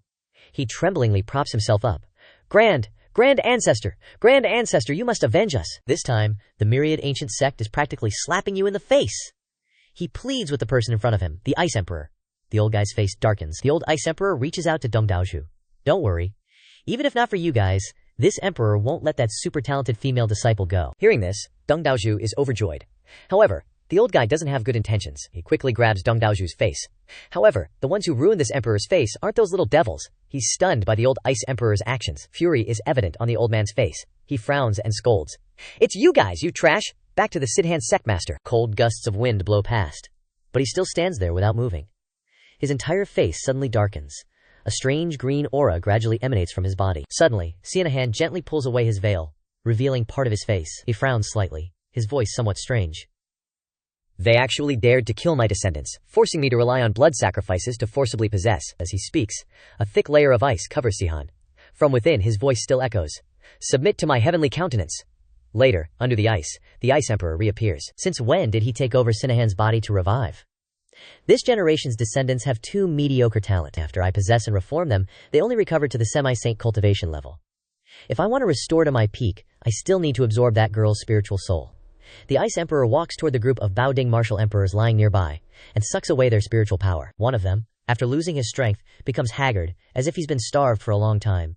He tremblingly props himself up. Grand Ancestor, you must avenge us. This time, the myriad ancient sect is practically slapping you in the face. He pleads with the person in front of him, the Ice Emperor. The old guy's face darkens. The old Ice Emperor reaches out to Dong Daozhu. Don't worry. Even if not for you guys, this emperor won't let that super talented female disciple go. Hearing this, Dong Daozhu is overjoyed. However, the old guy doesn't have good intentions. He quickly grabs Dong Daozhu's face. However, the ones who ruined this emperor's face aren't those little devils. He's stunned by the old Ice Emperor's actions. Fury is evident on the old man's face. He frowns and scolds. It's you guys, you trash! Back to the Sidhan sect master. Cold gusts of wind blow past. But he still stands there without moving. His entire face suddenly darkens. A strange green aura gradually emanates from his body. Suddenly, Sianahan gently pulls away his veil, revealing part of his face. He frowns slightly, his voice somewhat strange. They actually dared to kill my descendants, forcing me to rely on blood sacrifices to forcibly possess. As he speaks, a thick layer of ice covers Sihan. From within, his voice still echoes. Submit to my heavenly countenance. Later, under the Ice Emperor reappears. Since when did he take over Sianahan's body to revive? This generation's descendants have 2 mediocre talent. After I possess and reform them, they only recover to the semi-saint cultivation level. If I want to restore to my peak, I still need to absorb that girl's spiritual soul. The Ice Emperor walks toward the group of Baoding martial emperors lying nearby, and sucks away their spiritual power. One of them, after losing his strength, becomes haggard, as if he's been starved for a long time.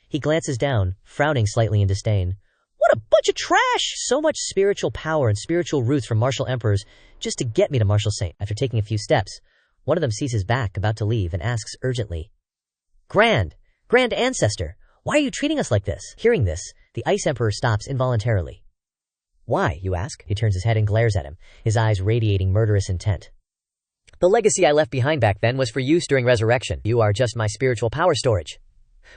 He glances down, frowning slightly in disdain. What a bunch of trash! So much spiritual power and spiritual roots from martial emperors just to get me to martial saint. After taking a few steps, one of them sees his back about to leave and asks urgently, Grand Ancestor, why are you treating us like this? Hearing this, the Ice Emperor stops involuntarily. Why, you ask? He turns his head and glares at him, his eyes radiating murderous intent. The legacy I left behind back then was for use during resurrection. You are just my spiritual power storage.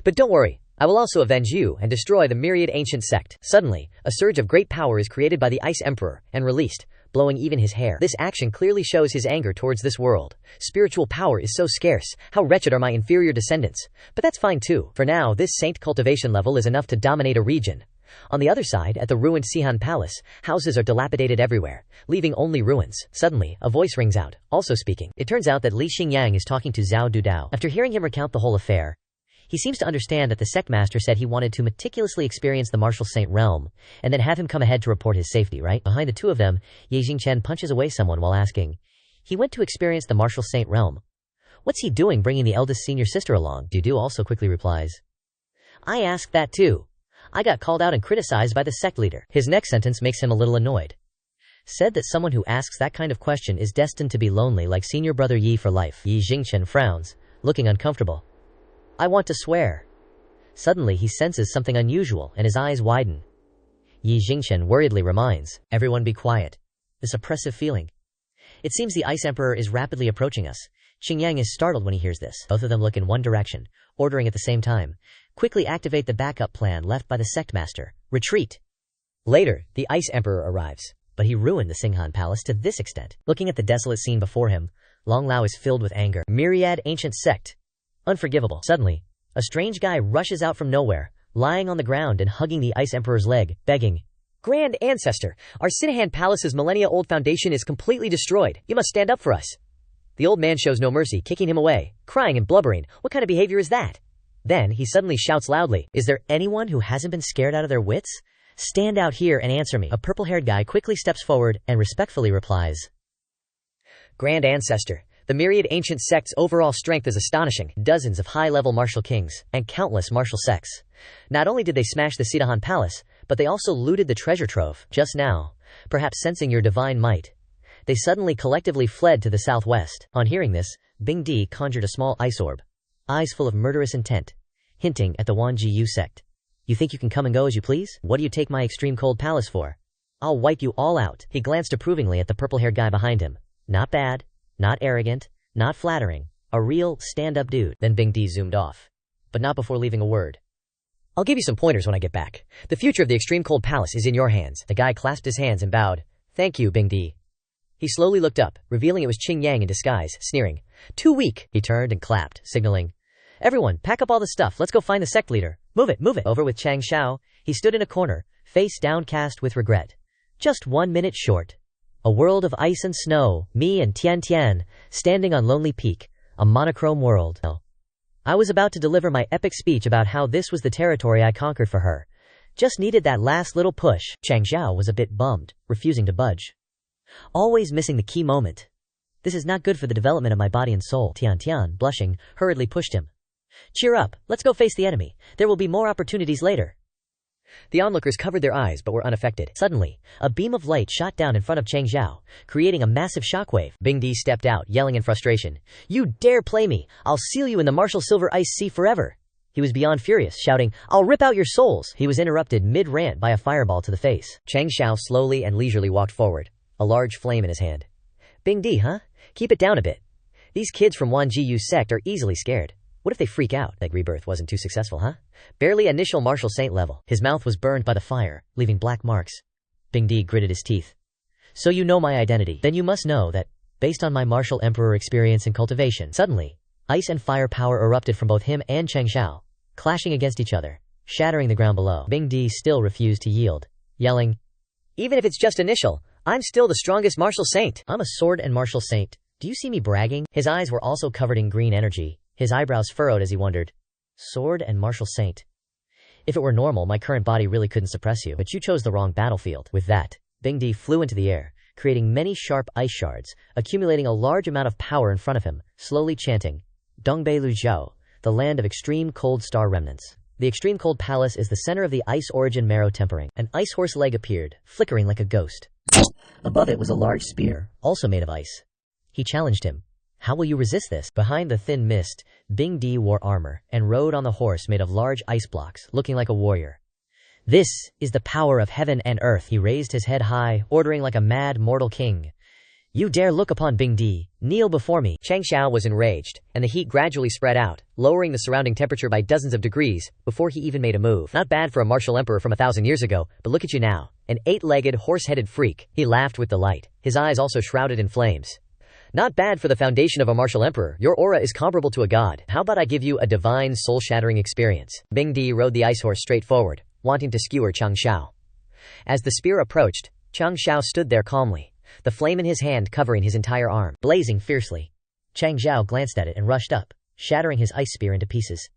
But don't worry, I will also avenge you and destroy the myriad ancient sect. Suddenly, a surge of great power is created by the Ice Emperor and released, blowing even his hair. This action clearly shows his anger towards this world. Spiritual power is so scarce. How wretched are my inferior descendants. But that's fine too. For now, this saint cultivation level is enough to dominate a region. On the other side, at the ruined Sihan Palace, houses are dilapidated everywhere, leaving only ruins. Suddenly, a voice rings out, also speaking. It turns out that Li Xingyang is talking to Zhao Dudao. After hearing him recount the whole affair, he seems to understand that the sect master said he wanted to meticulously experience the martial saint realm, and then have him come ahead to report his safety, right? Behind the two of them, Ye Jingchen punches away someone while asking, he went to experience the martial saint realm. What's he doing bringing the eldest senior sister along? Dudu also quickly replies, I asked that too. I got called out and criticized by the sect leader. His next sentence makes him a little annoyed. Said that someone who asks that kind of question is destined to be lonely like senior brother Yi for life. Ye Jingchen frowns, looking uncomfortable. I want to swear. Suddenly he senses something unusual and his eyes widen. Yi Jingchen worriedly reminds, everyone be quiet. This oppressive feeling. It seems the Ice Emperor is rapidly approaching us. Xingyang is startled when he hears this. Both of them look in one direction, ordering at the same time. Quickly activate the backup plan left by the sect master. Retreat. Later, the Ice Emperor arrives, but he ruined the Singhan Palace to this extent. Looking at the desolate scene before him, Long Lao is filled with anger. Myriad ancient sect. Unforgivable. Suddenly, a strange guy rushes out from nowhere, lying on the ground and hugging the Ice Emperor's leg, begging, Grand Ancestor, our Sinahan Palace's millennia-old foundation is completely destroyed. You must stand up for us. The old man shows no mercy, kicking him away, crying and blubbering. What kind of behavior is that? Then he suddenly shouts loudly, is there anyone who hasn't been scared out of their wits? Stand out here and answer me. A purple-haired guy quickly steps forward and respectfully replies, Grand Ancestor, the myriad ancient sect's overall strength is astonishing. Dozens of high-level martial kings, and countless martial sects. Not only did they smash the Sidahan Palace, but they also looted the treasure trove. Just now, perhaps sensing your divine might, they suddenly collectively fled to the southwest. On hearing this, Bing Di conjured a small ice orb, eyes full of murderous intent, hinting at the Wanji sect. You think you can come and go as you please? What do you take my extreme cold palace for? I'll wipe you all out. He glanced approvingly at the purple-haired guy behind him. Not bad. Not arrogant, not flattering, a real stand-up dude. Then Bing Di zoomed off, but not before leaving a word. I'll give you some pointers when I get back. The future of the Extreme Cold Palace is in your hands. The guy clasped his hands and bowed. Thank you, Bing Di. He slowly looked up, revealing it was Qing Yang in disguise, sneering. Too weak. He turned and clapped, signaling, everyone, pack up all the stuff, let's go find the sect leader. Move it, move it. Over with Changxiao, he stood in a corner, face downcast with regret. Just 1 minute short. A world of ice and snow, me and Tian Tian, standing on Lonely Peak, a monochrome world. I was about to deliver my epic speech about how this was the territory I conquered for her. Just needed that last little push. Changxiao was a bit bummed, refusing to budge. Always missing the key moment. This is not good for the development of my body and soul. Tian Tian, blushing, hurriedly pushed him. Cheer up, let's go face the enemy. There will be more opportunities later. The onlookers covered their eyes but were unaffected. Suddenly, a beam of light shot down in front of Changxiao, creating a massive shockwave. Bing Di stepped out, yelling in frustration, You dare play me! I'll seal you in the martial silver ice sea forever! He was beyond furious, shouting, I'll rip out your souls! He was interrupted mid-rant by a fireball to the face. Changxiao slowly and leisurely walked forward, a large flame in his hand. Bing Di, huh? Keep it down a bit. These kids from Wanji sect are easily scared. What if they freak out? Like rebirth wasn't too successful, huh? Barely initial martial saint level. His mouth was burned by the fire, leaving black marks. Bing Di gritted his teeth. So you know my identity. Then you must know that, based on my martial emperor experience and cultivation. Suddenly, ice and fire power erupted from both him and Changxiao, clashing against each other, shattering the ground below. Bing Di still refused to yield, yelling, Even if it's just initial, I'm still the strongest martial saint. I'm a sword and martial saint. Do you see me bragging? His eyes were also covered in green energy. His eyebrows furrowed as he wondered. Sword and martial saint. If it were normal, my current body really couldn't suppress you, but you chose the wrong battlefield. With that, Bing Di flew into the air, creating many sharp ice shards, accumulating a large amount of power in front of him, slowly chanting, Dongbei Lu Zhao, the land of extreme cold star remnants. The extreme cold palace is the center of the ice origin marrow tempering. An ice horse leg appeared, flickering like a ghost. Above it was a large spear, also made of ice. He challenged him. How will you resist this? Behind the thin mist, Bing Di wore armor and rode on the horse made of large ice blocks, looking like a warrior. This is the power of heaven and earth. He raised his head high, ordering like a mad mortal king. You dare look upon Bing Di, kneel before me. Changxiao was enraged, and the heat gradually spread out, lowering the surrounding temperature by dozens of degrees, before he even made a move. Not bad for a martial emperor from 1,000 years ago, but look at you now, an 8-legged, horse-headed freak. He laughed with delight, his eyes also shrouded in flames. Not bad for the foundation of a martial emperor. Your aura is comparable to a god. How about I give you a divine, soul-shattering experience? Bing Di rode the ice horse straight forward, wanting to skewer Changxiao. As the spear approached, Changxiao stood there calmly, the flame in his hand covering his entire arm, blazing fiercely. Changxiao glanced at it and rushed up, shattering his ice spear into pieces.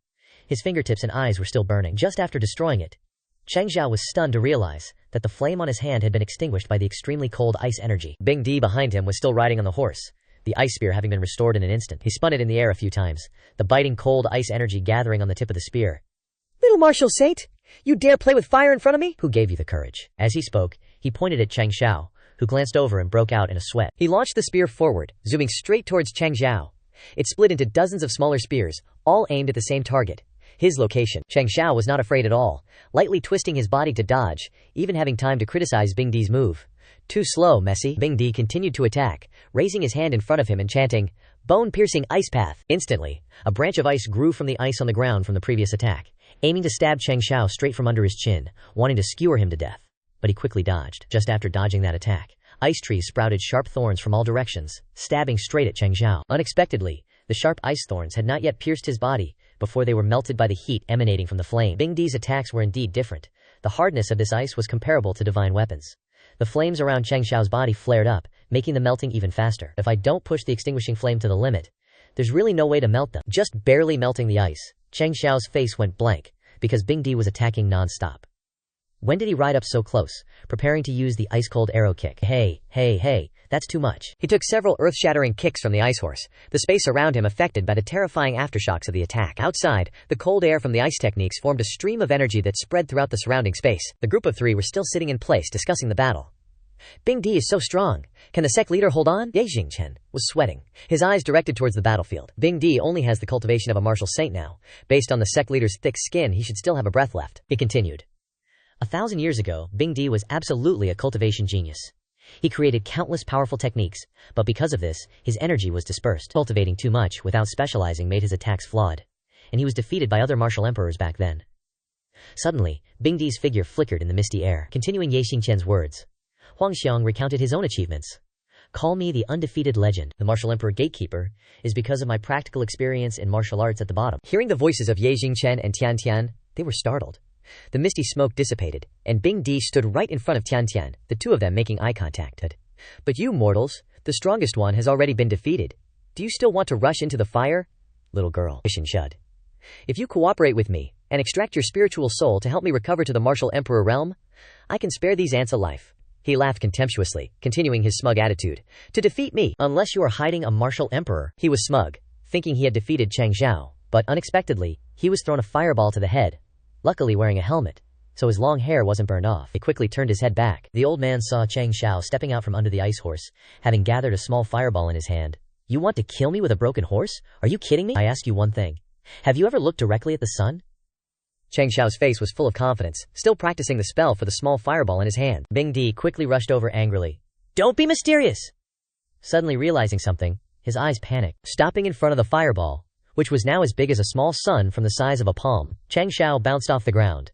His fingertips and eyes were still burning. Just after destroying it, Changxiao was stunned to realize that the flame on his hand had been extinguished by the extremely cold ice energy. Bing Di behind him was still riding on the horse, the ice spear having been restored in an instant. He spun it in the air a few times, the biting cold ice energy gathering on the tip of the spear. Little martial saint, you dare play with fire in front of me? Who gave you the courage? As he spoke, he pointed at Changxiao, who glanced over and broke out in a sweat. He launched the spear forward, zooming straight towards Changxiao. It split into dozens of smaller spears, all aimed at the same target, his location. Changxiao was not afraid at all, lightly twisting his body to dodge, even having time to criticize Bing Di's move. Too slow, Messi. Bing Di continued to attack, raising his hand in front of him and chanting, "Bone-piercing ice path." Instantly, a branch of ice grew from the ice on the ground from the previous attack, aiming to stab Changxiao straight from under his chin, wanting to skewer him to death. But he quickly dodged. Just after dodging that attack, ice trees sprouted sharp thorns from all directions, stabbing straight at Changxiao. Unexpectedly, the sharp ice thorns had not yet pierced his body, before they were melted by the heat emanating from the flame. Bing Di's attacks were indeed different. The hardness of this ice was comparable to divine weapons. The flames around Changxiao's body flared up, making the melting even faster. If I don't push the extinguishing flame to the limit, there's really no way to melt them. Just barely melting the ice, Changxiao's face went blank, because Bing Di was attacking non-stop. When did he ride up so close, preparing to use the ice-cold arrow kick? Hey, that's too much. He took several earth-shattering kicks from the ice horse, the space around him affected by the terrifying aftershocks of the attack. Outside, the cold air from the ice techniques formed a stream of energy that spread throughout the surrounding space. The group of three were still sitting in place discussing the battle. Bing Di is so strong. Can the Sect leader hold on? Ye Jingchen was sweating, his eyes directed towards the battlefield. Bing Di only has the cultivation of a martial saint now. Based on the Sect leader's thick skin, he should still have a breath left. He continued. 1,000 years ago, Bing Di was absolutely a cultivation genius. He created countless powerful techniques, but because of this, his energy was dispersed. Cultivating too much without specializing made his attacks flawed, and he was defeated by other martial emperors back then. Suddenly, Bing Di's figure flickered in the misty air. Continuing Ye Xingqian's words, Huang Xiang recounted his own achievements. Call me the undefeated legend. The martial emperor gatekeeper is because of my practical experience in martial arts at the bottom. Hearing the voices of Ye Jingqian and Tian Tian, they were startled. The misty smoke dissipated, and Bing Di stood right in front of Tian Tian, the two of them making eye contact. But you mortals, the strongest one has already been defeated. Do you still want to rush into the fire? Little girl, Ishin shud. If you cooperate with me, and extract your spiritual soul to help me recover to the martial emperor realm, I can spare these ants a life. He laughed contemptuously, continuing his smug attitude. To defeat me, unless you are hiding a martial emperor. He was smug, thinking he had defeated Changxiao, but unexpectedly, he was thrown a fireball to the head. Luckily wearing a helmet, so his long hair wasn't burned off. He quickly turned his head back. The old man saw Changxiao stepping out from under the ice horse, having gathered a small fireball in his hand. You want to kill me with a broken horse? Are you kidding me? I ask you one thing. Have you ever looked directly at the sun? Changxiao's face was full of confidence, still practicing the spell for the small fireball in his hand. Bing Di quickly rushed over angrily. Don't be mysterious! Suddenly realizing something, his eyes panicked. Stopping in front of the fireball, which was now as big as a small sun from the size of a palm, Changxiao bounced off the ground.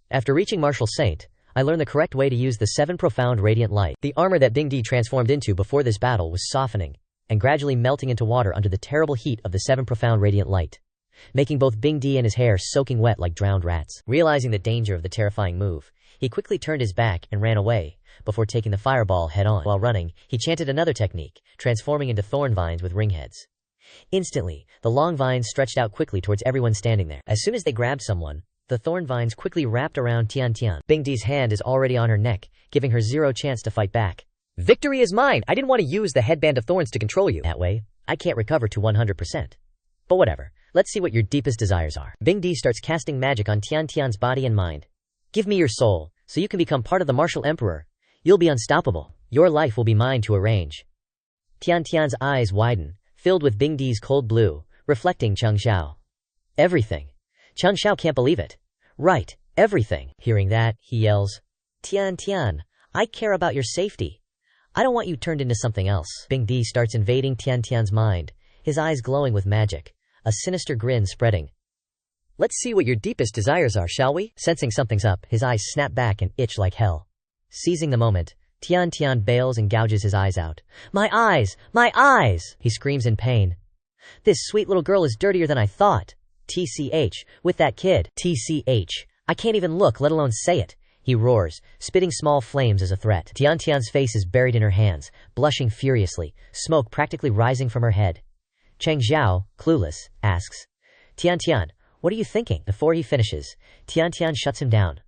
After reaching Martial Saint, I learned the correct way to use the 7 profound radiant light. The armor that Bing Di transformed into before this battle was softening, and gradually melting into water under the terrible heat of the 7 profound radiant light, making both Bing Di and his hair soaking wet like drowned rats. Realizing the danger of the terrifying move, he quickly turned his back and ran away, before taking the fireball head-on. While running, he chanted another technique, transforming into thorn vines with ringheads. Instantly, the long vines stretched out quickly towards everyone standing there. As soon as they grabbed someone, the thorn vines quickly wrapped around Tian Tian. Bing Di's hand is already on her neck, giving her zero chance to fight back. Victory is mine! I didn't want to use the headband of thorns to control you. That way, I can't recover to 100%. But whatever, let's see what your deepest desires are. Bing Di starts casting magic on Tian Tian's body and mind. Give me your soul, so you can become part of the martial emperor. You'll be unstoppable. Your life will be mine to arrange. Tian Tian's eyes widen, filled with Bing Di's cold blue, reflecting Changxiao. Everything. Changxiao can't believe it. Right, everything. Hearing that, he yells, Tian Tian, I care about your safety. I don't want you turned into something else. Bing Di starts invading Tian Tian's mind, his eyes glowing with magic, a sinister grin spreading. Let's see what your deepest desires are, shall we? Sensing something's up, his eyes snap back and itch like hell. Seizing the moment, Tian Tian bails and gouges his eyes out. My eyes! My eyes! He screams in pain. This sweet little girl is dirtier than I thought. TCH, with that kid. TCH, I can't even look, let alone say it. He roars, spitting small flames as a threat. Tian Tian's face is buried in her hands, blushing furiously, smoke practically rising from her head. Changxiao, clueless, asks, Tian Tian, what are you thinking? Before he finishes, Tian Tian shuts him down.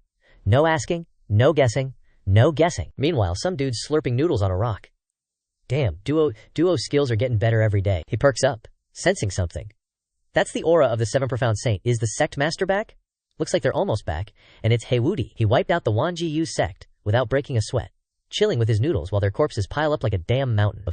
No asking, no guessing, no guessing. Meanwhile, some dude's slurping noodles on a rock. Damn, duo skills are getting better every day. He perks up, sensing something. That's the aura of the 7 Profound Saint. Is the Sect master back? Looks like they're almost back, and it's Heywoody. He wiped out the Wanji Yu Sect without breaking a sweat, chilling with his noodles while their corpses pile up like a damn mountain.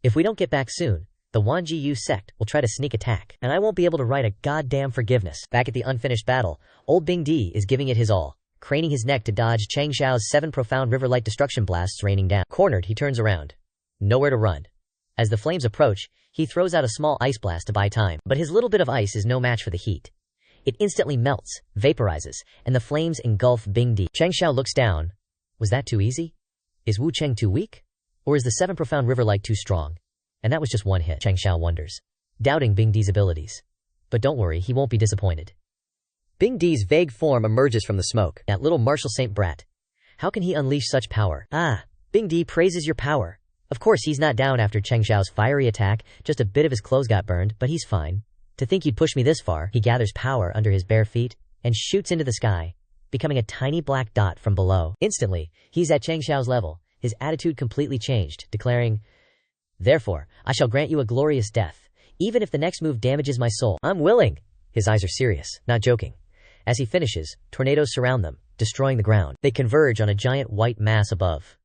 If we don't get back soon, the Wanji Yu Sect will try to sneak attack, and I won't be able to write a goddamn forgiveness. Back at the unfinished battle, old Bing Di is giving it his all, craning his neck to dodge Changxiao's 7 profound river light destruction blasts raining down. Cornered, he turns around. Nowhere to run. As the flames approach, he throws out a small ice blast to buy time, but his little bit of ice is no match for the heat. It instantly melts, vaporizes, and the flames engulf Bing Di. Changxiao looks down. Was that too easy? Is Wu Cheng too weak? Or is the 7 profound river light too strong? And that was just one hit, Changxiao wonders, doubting Bing Di's abilities. But don't worry, he won't be disappointed. Bing Di's vague form emerges from the smoke. That little Marshal Saint brat. How can he unleash such power? Ah, Bing Di praises your power. Of course he's not down after Changxiao's fiery attack, just a bit of his clothes got burned, but he's fine. To think you'd push me this far, he gathers power under his bare feet and shoots into the sky, becoming a tiny black dot from below. Instantly, he's at Changxiao's level, his attitude completely changed, declaring, Therefore, I shall grant you a glorious death, even if the next move damages my soul. I'm willing. His eyes are serious, not joking. As he finishes, tornadoes surround them, destroying the ground. They converge on a giant white mass above.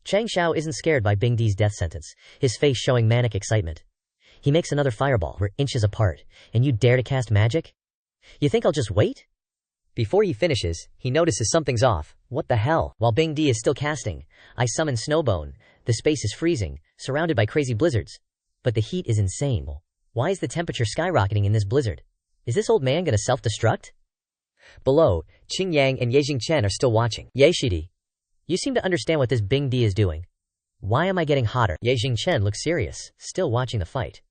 Changxiao isn't scared by Bing Di's death sentence, his face showing manic excitement. He makes another fireball. We're inches apart, and you dare to cast magic? You think I'll just wait? Before he finishes, he notices something's off. What the hell? While Bing Di is still casting, I summon Snowbone. The space is freezing, surrounded by crazy blizzards. But the heat is insane. Why is the temperature skyrocketing in this blizzard? Is this old man gonna self-destruct? Below, Qing Yang and Yejing Chen are still watching. Yeshidi, you seem to understand what this Bing Di is doing. Why am I getting hotter? Yejing Chen looks serious, still watching the fight.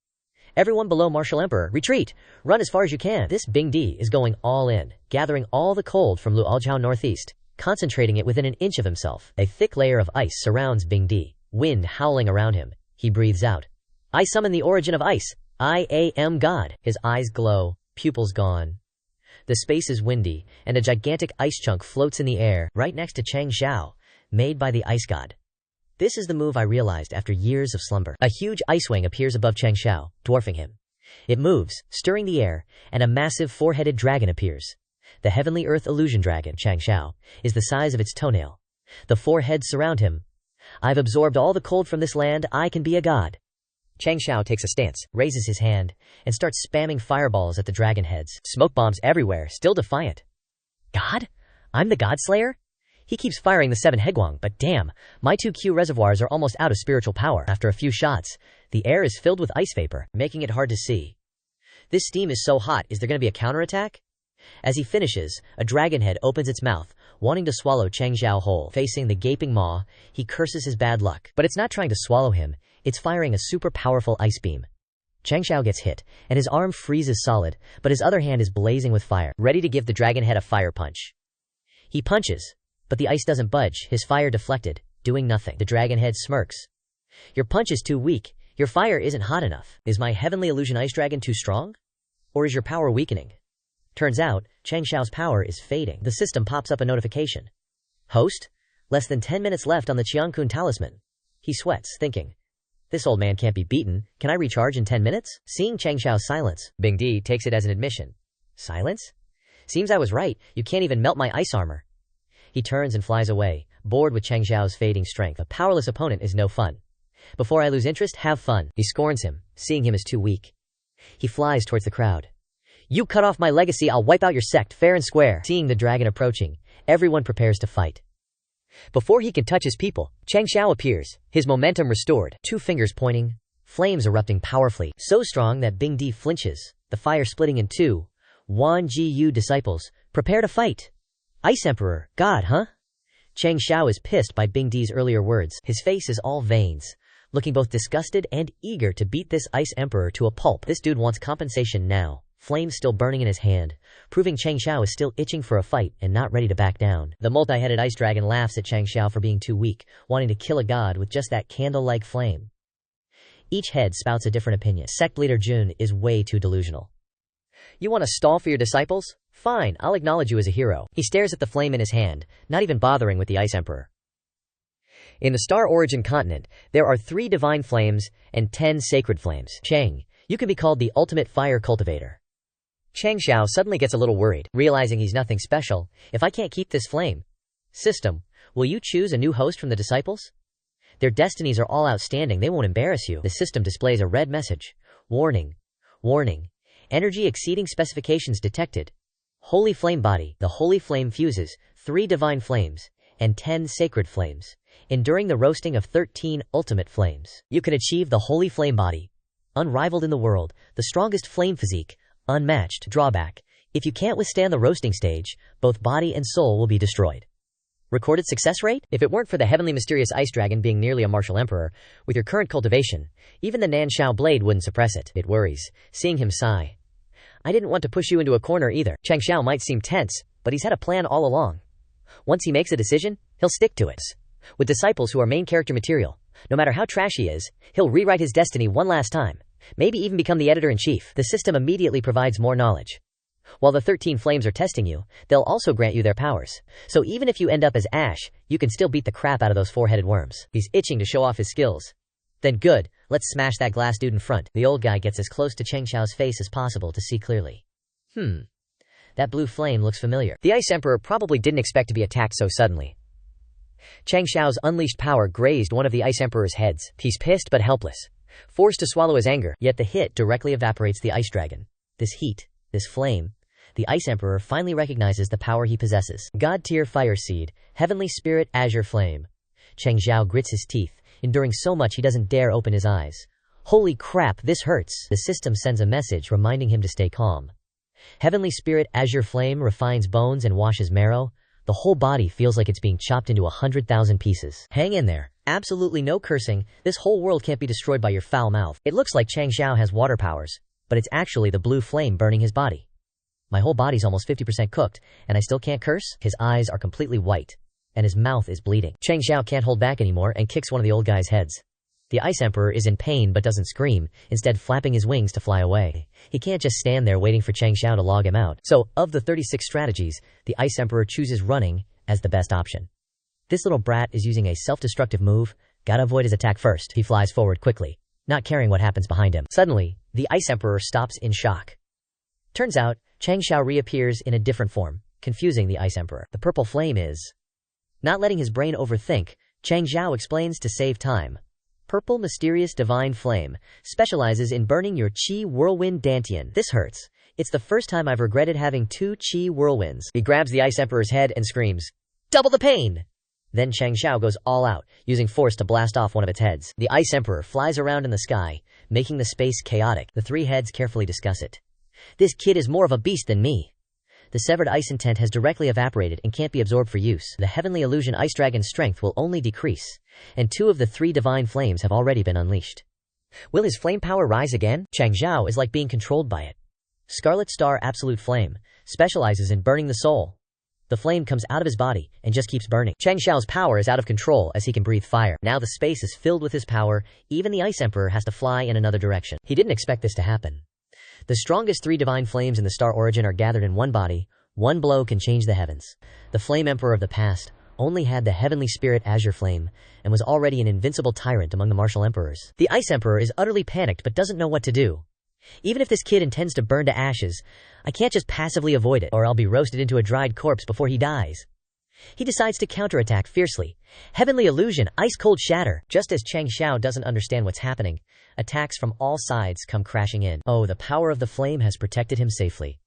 Everyone below Martial Emperor, retreat! Run as far as you can. This Bing Di is going all in, gathering all the cold from Luojiao northeast, concentrating it within an inch of himself. A thick layer of ice surrounds Bing Di, wind howling around him. He breathes out. I summon the origin of ice. I am God. His eyes glow, pupils gone. The space is windy, and a gigantic ice chunk floats in the air, right next to Changxiao, made by the ice god. This is the move I realized after years of slumber. A huge ice wing appears above Changxiao, dwarfing him. It moves, stirring the air, and a massive four-headed dragon appears. The heavenly earth illusion dragon, Changxiao, is the size of its toenail. The four heads surround him. I've absorbed all the cold from this land, I can be a god. Changxiao takes a stance, raises his hand, and starts spamming fireballs at the dragon heads. Smoke bombs everywhere, still defiant. God? I'm the god slayer? He keeps firing the 7 Heguang, but damn, my 2 Q reservoirs are almost out of spiritual power. After a few shots, the air is filled with ice vapor, making it hard to see. This steam is so hot, is there going to be a counterattack? As he finishes, a dragon head opens its mouth, wanting to swallow Changxiao whole. Facing the gaping maw, he curses his bad luck. But it's not trying to swallow him, it's firing a super powerful ice beam. Changxiao gets hit, and his arm freezes solid, but his other hand is blazing with fire, ready to give the dragon head a fire punch. He punches, but the ice doesn't budge, his fire deflected, doing nothing. The dragon head smirks. Your punch is too weak, your fire isn't hot enough. Is my heavenly illusion ice dragon too strong? Or is your power weakening? Turns out, Changxiao's power is fading. The system pops up a notification. Host? Less than 10 minutes left on the Qiangkun talisman. He sweats, thinking, this old man can't be beaten, can I recharge in 10 minutes? Seeing Changxiao's silence, Bing Di takes it as an admission. Silence? Seems I was right, you can't even melt my ice armor. He turns and flies away, bored with Changxiao's fading strength. A powerless opponent is no fun. Before I lose interest, have fun. He scorns him, seeing him as too weak. He flies towards the crowd. You cut off my legacy, I'll wipe out your sect fair and square. Seeing the dragon approaching, everyone prepares to fight. Before he can touch his people, Changxiao appears, his momentum restored, 2 fingers pointing, flames erupting powerfully, so strong that Bingdi flinches, the fire splitting in 2. Wan Ji disciples, prepare to fight. Ice Emperor, God, huh? Changxiao is pissed by Bingdi's earlier words. His face is all veins, looking both disgusted and eager to beat this Ice Emperor to a pulp. This dude wants compensation now, flames still burning in his hand, proving Changxiao is still itching for a fight and not ready to back down. The multi-headed ice dragon laughs at Changxiao for being too weak, wanting to kill a god with just that candle-like flame. Each head spouts a different opinion. Sect leader Jun is way too delusional. You want to stall for your disciples? Fine, I'll acknowledge you as a hero. He stares at the flame in his hand, not even bothering with the Ice Emperor. In the Star Origin continent, there are 3 divine flames and 10 sacred flames. Chang, you can be called the ultimate fire cultivator. Changxiao suddenly gets a little worried, realizing he's nothing special. If I can't keep this flame system, will you choose a new host from the disciples? Their destinies are all outstanding, they won't embarrass you. The system displays a red message. Warning. Warning. Energy exceeding specifications detected. Holy flame body. The holy flame fuses 3 divine flames and 10 sacred flames, enduring the roasting of 13 ultimate flames. You can achieve the holy flame body, unrivaled in the world, the strongest flame physique, unmatched. Drawback. If you can't withstand the roasting stage, both body and soul will be destroyed. Recorded success rate? If it weren't for the heavenly mysterious ice dragon being nearly a martial emperor, with your current cultivation, even the Nanshao blade wouldn't suppress it. It worries, seeing him sigh. I didn't want to push you into a corner either. Changxiao might seem tense, but he's had a plan all along. Once he makes a decision, he'll stick to it. With disciples who are main character material, no matter how trash he is, he'll rewrite his destiny one last time. Maybe even become the editor-in-chief. The system immediately provides more knowledge. While the 13 flames are testing you, they'll also grant you their powers. So even if you end up as Ash, you can still beat the crap out of those 4-headed worms. He's itching to show off his skills. Then good, let's smash that glass dude in front. The old guy gets as close to Changxiao's face as possible to see clearly. That blue flame looks familiar. The Ice Emperor probably didn't expect to be attacked so suddenly. Changxiao's unleashed power grazed one of the Ice Emperor's heads. He's pissed but helpless, forced to swallow his anger, yet the hit directly evaporates the ice dragon. This heat, this flame, the Ice Emperor finally recognizes the power he possesses. God tier fire seed, heavenly spirit azure flame. Changxiao grits his teeth, enduring so much he doesn't dare open his eyes. Holy crap, this hurts. The system sends a message reminding him to stay calm. Heavenly spirit azure flame refines bones and washes marrow. The whole body feels like it's being chopped into 100,000 pieces. Hang in there. Absolutely no cursing. This whole world can't be destroyed by your foul mouth. It looks like Changxiao has water powers, but it's actually the blue flame burning his body. My whole body's almost 50% cooked, and I still can't curse? His eyes are completely white, and his mouth is bleeding. Changxiao can't hold back anymore and kicks one of the old guy's heads. The Ice Emperor is in pain but doesn't scream, instead flapping his wings to fly away. He can't just stand there waiting for Changxiao to log him out. So, of the 36 strategies, the Ice Emperor chooses running as the best option. This little brat is using a self-destructive move. Gotta avoid his attack first. He flies forward quickly, not caring what happens behind him. Suddenly, the Ice Emperor stops in shock. Turns out, Changxiao reappears in a different form, confusing the Ice Emperor. The purple flame is... Not letting his brain overthink, Changxiao explains to save time. Purple mysterious divine flame specializes in burning your chi whirlwind dantian. This hurts. It's the first time I've regretted having 2 chi whirlwinds. He grabs the Ice Emperor's head and screams, "Double the pain!" Then Changxiao goes all out, using force to blast off one of its heads. The Ice Emperor flies around in the sky, making the space chaotic. The 3 heads carefully discuss it. This kid is more of a beast than me. The severed ice intent has directly evaporated and can't be absorbed for use. The heavenly illusion ice dragon's strength will only decrease, and 2 of the 3 divine flames have already been unleashed. Will his flame power rise again? Changxiao is like being controlled by it. Scarlet Star Absolute Flame specializes in burning the soul. The flame comes out of his body and just keeps burning. Changxiao's power is out of control as he can breathe fire. Now the space is filled with his power. Even the Ice Emperor has to fly in another direction. He didn't expect this to happen. The strongest 3 divine flames in the Star Origin are gathered in one body. One blow can change the heavens. The Flame Emperor of the past only had the heavenly spirit azure flame and was already an invincible tyrant among the martial emperors. The Ice Emperor is utterly panicked but doesn't know what to do. Even if this kid intends to burn to ashes, I can't just passively avoid it or I'll be roasted into a dried corpse before he dies. He decides to counterattack fiercely. Heavenly Illusion, Ice Cold Shatter. Just as Changxiao doesn't understand what's happening, attacks from all sides come crashing in. Oh, the power of the flame has protected him safely.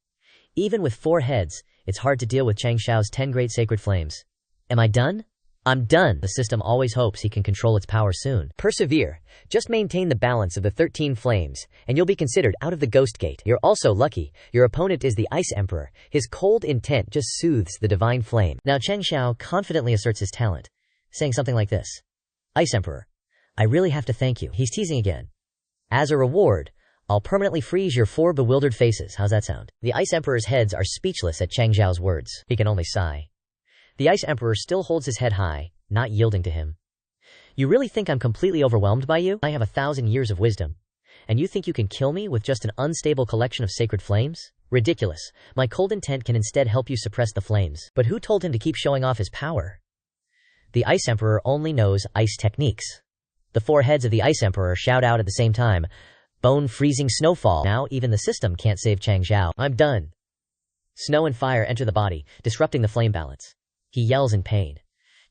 Even with 4 heads, it's hard to deal with Changxiao's 10 great sacred flames. Am I done? I'm done. The system always hopes he can control its power soon. Persevere. Just maintain the balance of the 13 flames, and you'll be considered out of the ghost gate. You're also lucky. Your opponent is the Ice Emperor. His cold intent just soothes the divine flame. Now Changxiao confidently asserts his talent, saying something like this. Ice Emperor, I really have to thank you. He's teasing again. As a reward, I'll permanently freeze your 4 bewildered faces. How's that sound? The Ice Emperor's heads are speechless at Changxiao's words. He can only sigh. The Ice Emperor still holds his head high, not yielding to him. You really think I'm completely overwhelmed by you? I have 1,000 years of wisdom. And you think you can kill me with just an unstable collection of sacred flames? Ridiculous. My cold intent can instead help you suppress the flames. But who told him to keep showing off his power? The Ice Emperor only knows ice techniques. The 4 heads of the Ice Emperor shout out at the same time, bone-freezing snowfall. Now even the system can't save Changxiao. I'm done. Snow and fire enter the body, disrupting the flame balance. He yells in pain.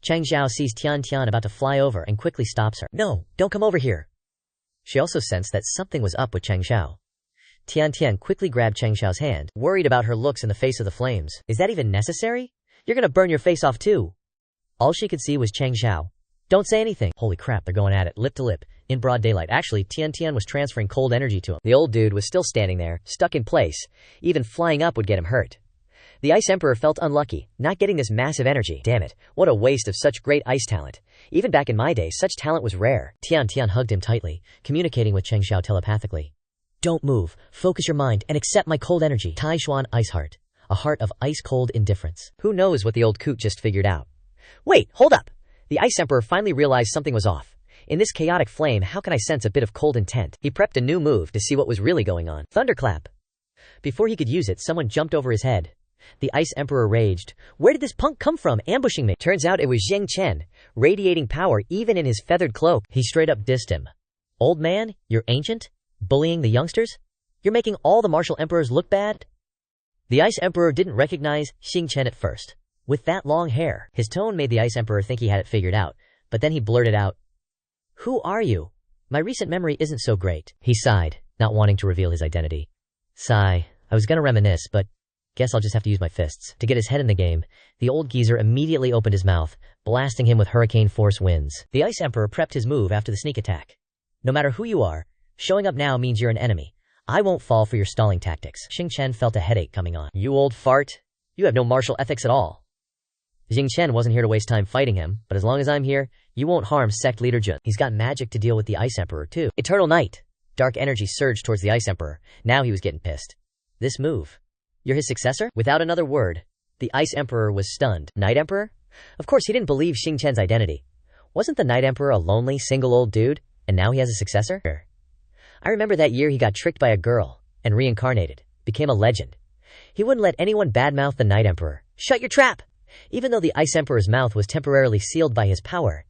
Changxiao sees Tian Tian about to fly over and quickly stops her. No, don't come over here. She also sensed that something was up with Changxiao. Tian Tian quickly grabbed Changxiao's hand, worried about her looks in the face of the flames. Is that even necessary? You're gonna burn your face off too. All she could see was Changxiao. Don't say anything. Holy crap, they're going at it, lip to lip, in broad daylight. Actually, Tian Tian was transferring cold energy to him. The old dude was still standing there, stuck in place. Even flying up would get him hurt. The Ice Emperor felt unlucky, not getting this massive energy. Damn it, what a waste of such great ice talent. Even back in my day, such talent was rare. Tian Tian hugged him tightly, communicating with Changxiao telepathically. Don't move, focus your mind, and accept my cold energy. Taishuan Ice Heart, a heart of ice-cold indifference. Who knows what the old coot just figured out? Wait, hold up! The Ice Emperor finally realized something was off. In this chaotic flame, how can I sense a bit of cold intent? He prepped a new move to see what was really going on. Thunderclap! Before he could use it, someone jumped over his head. The Ice Emperor raged. Where did this punk come from, ambushing me? Turns out it was Jun Changxiao, radiating power even in his feathered cloak. He straight up dissed him. Old man, you're ancient? Bullying the youngsters? You're making all the martial emperors look bad? The Ice Emperor didn't recognize Jun Changxiao at first. With that long hair, his tone made the Ice Emperor think he had it figured out, but then he blurted out, Who are you? My recent memory isn't so great. He sighed, not wanting to reveal his identity. Sigh, I was gonna reminisce, but guess I'll just have to use my fists. To get his head in the game, the old geezer immediately opened his mouth, blasting him with hurricane force winds. The Ice Emperor prepped his move after the sneak attack. No matter who you are, showing up now means you're an enemy. I won't fall for your stalling tactics. Jun Changxiao felt a headache coming on. You old fart. You have no martial ethics at all. Jun Changxiao wasn't here to waste time fighting him, but as long as I'm here, you won't harm Sect leader Jun. He's got magic to deal with the Ice Emperor too. Eternal Night. Dark energy surged towards the Ice Emperor. Now he was getting pissed. This move. You're his successor? Without another word, the Ice Emperor was stunned. Night Emperor? Of course he didn't believe Jun Changxiao's identity. Wasn't the Night Emperor a lonely, single old dude, and now he has a successor? I remember that year he got tricked by a girl, and reincarnated, became a legend. He wouldn't let anyone badmouth the Night Emperor. Shut your trap! Even though the Ice Emperor's mouth was temporarily sealed by his power,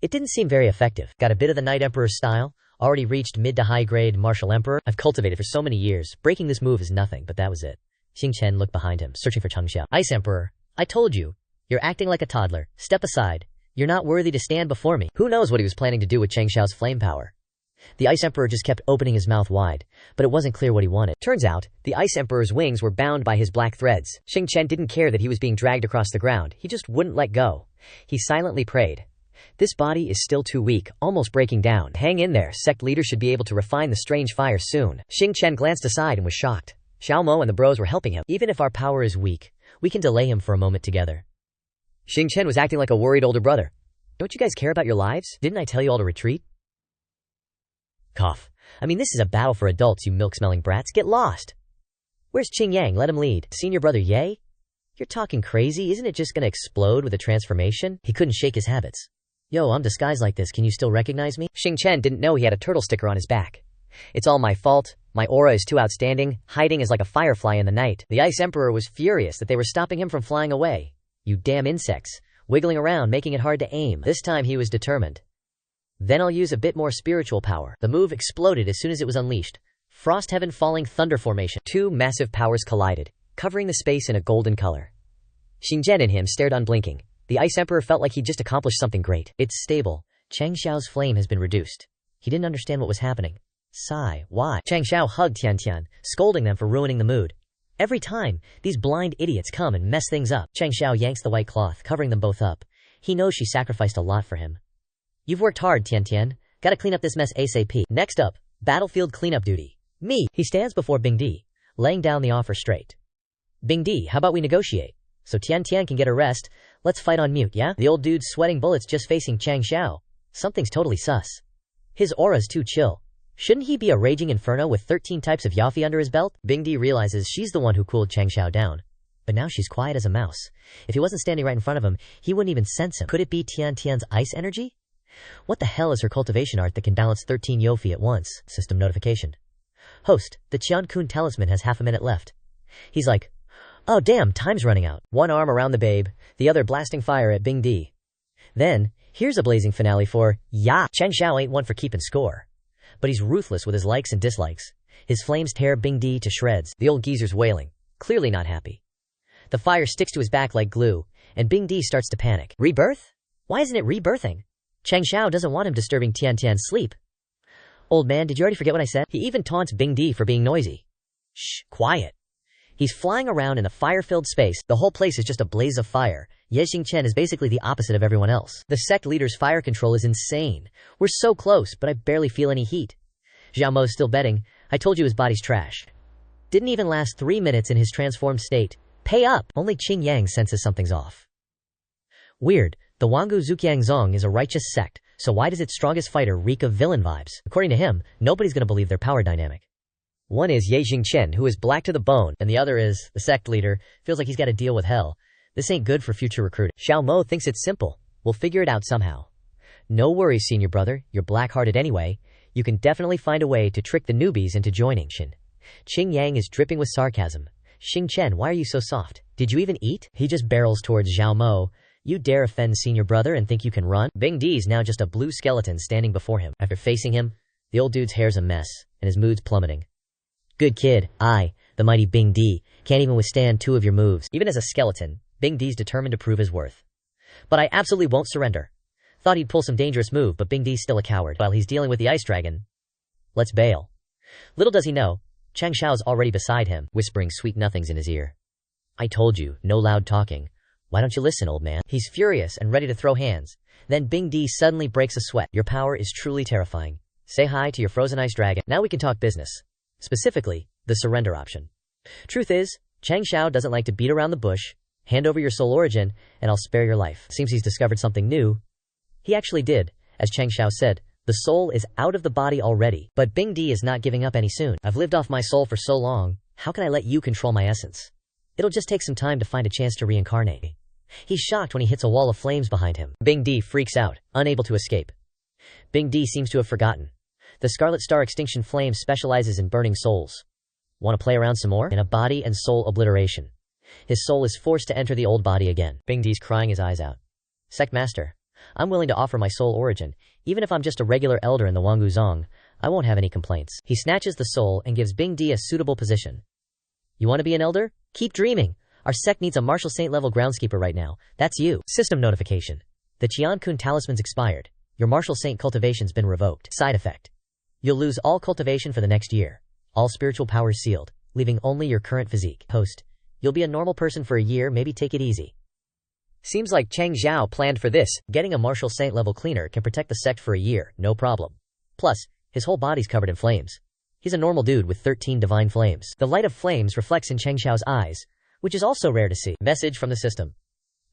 it didn't seem very effective. Got a bit of the Night Emperor's style? Already reached mid to high grade martial emperor? I've cultivated for so many years. Breaking this move is nothing, but that was it. Jun Changxiao looked behind him, searching for Changxiao. Ice Emperor, I told you. You're acting like a toddler. Step aside. You're not worthy to stand before me. Who knows what he was planning to do with Changxiao's flame power? The Ice Emperor just kept opening his mouth wide, but it wasn't clear what he wanted. Turns out, the Ice Emperor's wings were bound by his black threads. Jun Changxiao didn't care that he was being dragged across the ground. He just wouldn't let go. He silently prayed. This body is still too weak, almost breaking down. Hang in there. Sect leader should be able to refine the strange fire soon. Jun Changxiao glanced aside and was shocked. Xiao Mo and the bros were helping him. Even if our power is weak, we can delay him for a moment together. Jun Changxiao was acting like a worried older brother. Don't you guys care about your lives? Didn't I tell you all to retreat? Cough. I mean, this is a battle for adults, you milk-smelling brats. Get lost. Where's Qing Yang? Let him lead. Senior brother Ye? You're talking crazy. Isn't it just gonna explode with a transformation? He couldn't shake his habits. Yo, I'm disguised like this. Can you still recognize me? Jun Changxiao didn't know he had a turtle sticker on his back. It's all my fault. My aura is too outstanding. Hiding is like a firefly in the night. The Ice Emperor was furious that they were stopping him from flying away. You damn insects. Wiggling around, making it hard to aim. This time he was determined. Then I'll use a bit more spiritual power. The move exploded as soon as it was unleashed. Frost Heaven Falling Thunder Formation. 2 massive powers collided, covering the space in a golden color. Jun Changxiao and him stared unblinking. The Ice Emperor felt like he'd just accomplished something great. It's stable. Changxiao's flame has been reduced. He didn't understand what was happening. Sigh. Why? Changxiao hugged Tian Tian, scolding them for ruining the mood. Every time, these blind idiots come and mess things up. Changxiao yanks the white cloth, covering them both up. He knows she sacrificed a lot for him. You've worked hard, Tian Tian. Gotta clean up this mess ASAP. Next up, battlefield cleanup duty. Me. He stands before Bing Di, laying down the offer straight. Bing Di, how about we negotiate? So Tian Tian can get a rest. Let's fight on mute, yeah? The old dude's sweating bullets just facing Changxiao. Something's totally sus. His aura's too chill. Shouldn't he be a raging inferno with 13 types of yafi under his belt? Bing Di realizes she's the one who cooled Changxiao down. But now she's quiet as a mouse. If he wasn't standing right in front of him, he wouldn't even sense him. Could it be Tian Tian's ice energy? What the hell is her cultivation art that can balance 13 yofi at once? System notification. Host, the Qian-kun talisman has half a minute left. He's like, oh damn, time's running out. One arm around the babe, the other blasting fire at Bing Di. Then, here's a blazing finale for, ya! Changxiao ain't one for keeping score. But he's ruthless with his likes and dislikes. His flames tear Bing Di to shreds. The old geezer's wailing, clearly not happy. The fire sticks to his back like glue, and Bing Di starts to panic. Rebirth? Why isn't it rebirthing? Changxiao doesn't want him disturbing Tian Tian's sleep. Old man, did you already forget what I said? He even taunts Bing Di for being noisy. Shh, quiet. He's flying around in a fire-filled space. The whole place is just a blaze of fire. Ye Xingchen is basically the opposite of everyone else. The sect leader's fire control is insane. We're so close, but I barely feel any heat. Xiao Mo's still betting. I told you his body's trash. Didn't even last 3 minutes in his transformed state. Pay up! Only Qing Yang senses something's off. Weird. The Wangu Zhuqiang Zong is a righteous sect, so why does its strongest fighter reek of villain vibes? According to him, nobody's gonna believe their power dynamic. One is Ye Jingchen, who is black to the bone, and the other is, the sect leader, feels like he's gotta deal with hell. This ain't good for future recruiting. Xiao Mo thinks it's simple. We'll figure it out somehow. No worries, senior brother. You're black-hearted anyway. You can definitely find a way to trick the newbies into joining. Qing Yang is dripping with sarcasm. Xing Chen, why are you so soft? Did you even eat? He just barrels towards Xiao Mo. You dare offend senior brother and think you can run? Bing Di's now just a blue skeleton standing before him. After facing him, the old dude's hair's a mess, and his mood's plummeting. Good kid, I, the mighty Bing Di, can't even withstand 2 of your moves. Even as a skeleton, Bing Di's determined to prove his worth. But I absolutely won't surrender. Thought he'd pull some dangerous move, but Bing Di's still a coward. While he's dealing with the ice dragon, let's bail. Little does he know, Changxiao's already beside him, whispering sweet nothings in his ear. I told you, no loud talking. Why don't you listen, old man? He's furious and ready to throw hands. Then Bing Di suddenly breaks a sweat. Your power is truly terrifying. Say hi to your frozen ice dragon. Now we can talk business. Specifically, the surrender option. Truth is, Changxiao doesn't like to beat around the bush. Hand over your soul origin, and I'll spare your life. Seems he's discovered something new. He actually did. As Changxiao said, the soul is out of the body already. But Bing Di is not giving up any soon. I've lived off my soul for so long. How can I let you control my essence? It'll just take some time to find a chance to reincarnate. He's shocked when he hits a wall of flames behind him. Bing Di freaks out, unable to escape. Bing Di seems to have forgotten. The Scarlet Star Extinction Flame specializes in burning souls. Want to play around some more? In a body and soul obliteration. His soul is forced to enter the old body again. Bing Di's crying his eyes out. Sect Master, I'm willing to offer my soul origin. Even if I'm just a regular elder in the Wangu Zong, I won't have any complaints. He snatches the soul and gives Bing Di a suitable position. You want to be an elder? Keep dreaming. Our sect needs a Martial Saint level groundskeeper right now. That's you. System notification. The Qian-kun talisman's expired. Your Martial Saint cultivation's been revoked. Side effect. You'll lose all cultivation for the next year. All spiritual powers sealed, leaving only your current physique. Host. You'll be a normal person for a year, maybe take it easy. Seems like Changxiao planned for this. Getting a Martial Saint level cleaner can protect the sect for a year, no problem. Plus, his whole body's covered in flames. He's a normal dude with 13 divine flames. The light of flames reflects in Changxiao's eyes, which is also rare to see. Message from the system.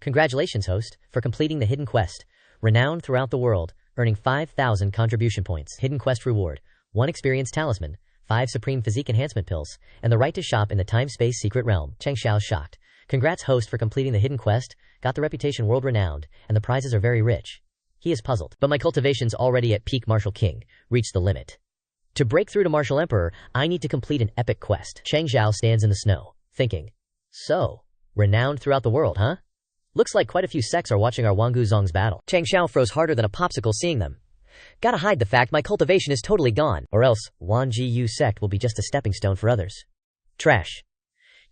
Congratulations, host, for completing the hidden quest. Renowned throughout the world, earning 5,000 contribution points. Hidden quest reward. 1 experience talisman, 5 supreme physique enhancement pills, and the right to shop in the time-space secret realm. Changxiao shocked. Congrats, host, for completing the hidden quest. Got the reputation world-renowned, and the prizes are very rich. He is puzzled. But my cultivation's already at peak Martial King. Reached the limit. To break through to Martial Emperor, I need to complete an epic quest. Changxiao stands in the snow, thinking. So, renowned throughout the world, huh? Looks like quite a few sects are watching our Wangu Zong's battle. Changxiao froze harder than a popsicle seeing them. Gotta hide the fact my cultivation is totally gone, or else Wanji Yu sect will be just a stepping stone for others. Trash.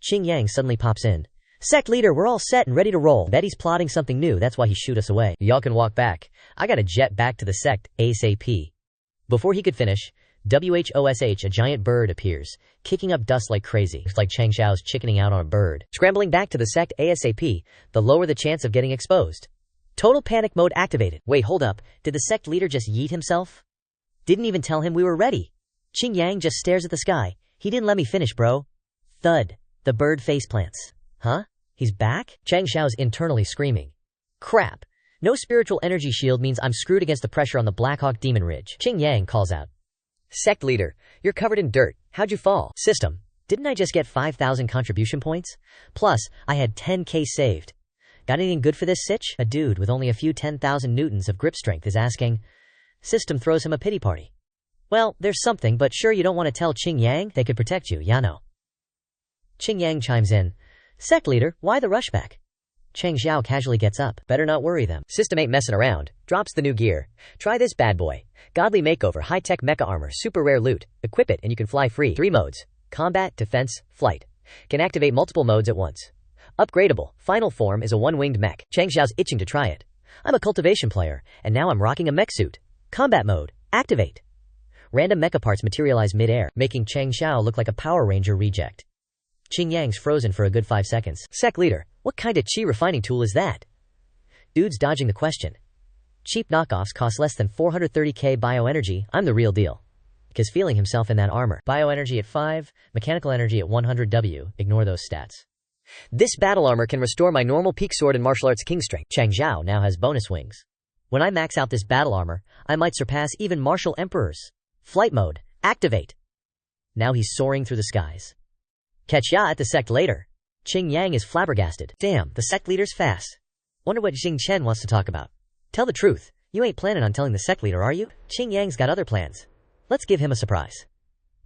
Qing Yang suddenly pops in. Sect leader, we're all set and ready to roll. Bet he's plotting something new, that's why he shoot us away. Y'all can walk back. I gotta jet back to the sect, ASAP. Before he could finish, WHOSH, a giant bird appears, kicking up dust like crazy. It's like Changxiao's chickening out on a bird. Scrambling back to the sect ASAP, the lower the chance of getting exposed. Total panic mode activated. Wait, hold up. Did the sect leader just yeet himself? Didn't even tell him we were ready. Qingyang just stares at the sky. He didn't let me finish, bro. Thud. The bird face plants. Huh? He's back? Changxiao's internally screaming. Crap. No spiritual energy shield means I'm screwed against the pressure on the Blackhawk Demon Ridge. Qingyang calls out. Sect leader, you're covered in dirt. How'd you fall? System. Didn't I just get 5,000 contribution points? Plus, I had 10k saved. Got anything good for this sitch? A dude with only a few 10,000 newtons of grip strength is asking. System throws him a pity party. Well, there's something, but sure you don't want to tell Qingyang? They could protect you, Yano. Qingyang chimes in. Sect leader, why the rush back? Changxiao casually gets up. Better not worry them. System ain't messing around. Drops the new gear. Try this bad boy. Godly makeover, high-tech mecha armor, super rare loot. Equip it and you can fly free. 3 modes. Combat, defense, flight. Can activate multiple modes at once. Upgradable. Final form is a one-winged mech. Changxiao's itching to try it. I'm a cultivation player, and now I'm rocking a mech suit. Combat mode. Activate. Random mecha parts materialize mid-air, making Changxiao look like a Power Ranger reject. Qingyang's frozen for a good 5 seconds. Sect leader, what kind of chi refining tool is that? Dude's dodging the question. Cheap knockoffs cost less than 430k bioenergy. I'm the real deal. Because feeling himself in that armor. Bioenergy at 5, mechanical energy at 100W. Ignore those stats. This battle armor can restore my normal peak sword and martial arts king strength. Changxiao now has bonus wings. When I max out this battle armor, I might surpass even martial emperors. Flight mode. Activate. Now he's soaring through the skies. Catch ya at the sect later. Qingyang is flabbergasted. Damn, the sect leader's fast. Wonder what Jing Chen wants to talk about. Tell the truth. You ain't planning on telling the sect leader, are you? Qingyang's got other plans. Let's give him a surprise.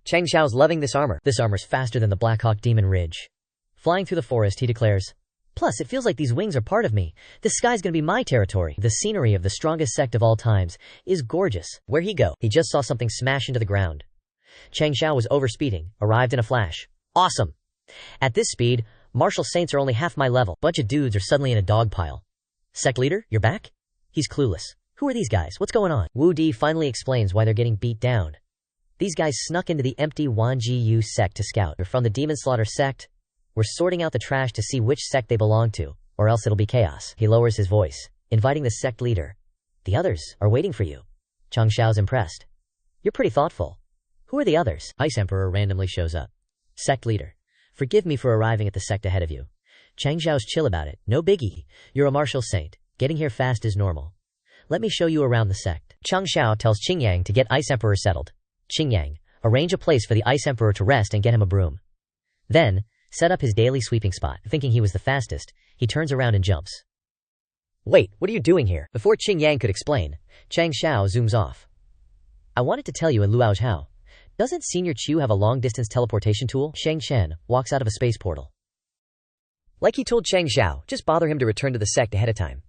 Changxiao's loving this armor. This armor's faster than the Blackhawk Demon Ridge. Flying through the forest, he declares. Plus, it feels like these wings are part of me. This sky's gonna be my territory. The scenery of the strongest sect of all times is gorgeous. Where'd he go? He just saw something smash into the ground. Changxiao was overspeeding, arrived in a flash. Awesome. At this speed, martial saints are only half my level. Bunch of dudes are suddenly in a dog pile. Sect leader, you're back? He's clueless. Who are these guys? What's going on? Wu Di finally explains why they're getting beat down. These guys snuck into the empty Wanji sect to scout. They're from the Demon Slaughter sect. We're sorting out the trash to see which sect they belong to, or else it'll be chaos. He lowers his voice, inviting the sect leader. The others are waiting for you. Changxiao's impressed. You're pretty thoughtful. Who are the others? Ice Emperor randomly shows up. Sect leader. Forgive me for arriving at the sect ahead of you. Changxiao's chill about it. No biggie. You're a martial saint. Getting here fast is normal. Let me show you around the sect. Changxiao tells Qingyang to get Ice Emperor settled. Qingyang, arrange a place for the Ice Emperor to rest and get him a broom. Then, set up his daily sweeping spot. Thinking he was the fastest, he turns around and jumps. Wait, what are you doing here? Before Qingyang could explain, Changxiao zooms off. I wanted to tell you in Luao Zhao. Doesn't Senior Chu have a long-distance teleportation tool? Shang Shen walks out of a space portal. Like he told Changxiao, just bother him to return to the sect ahead of time.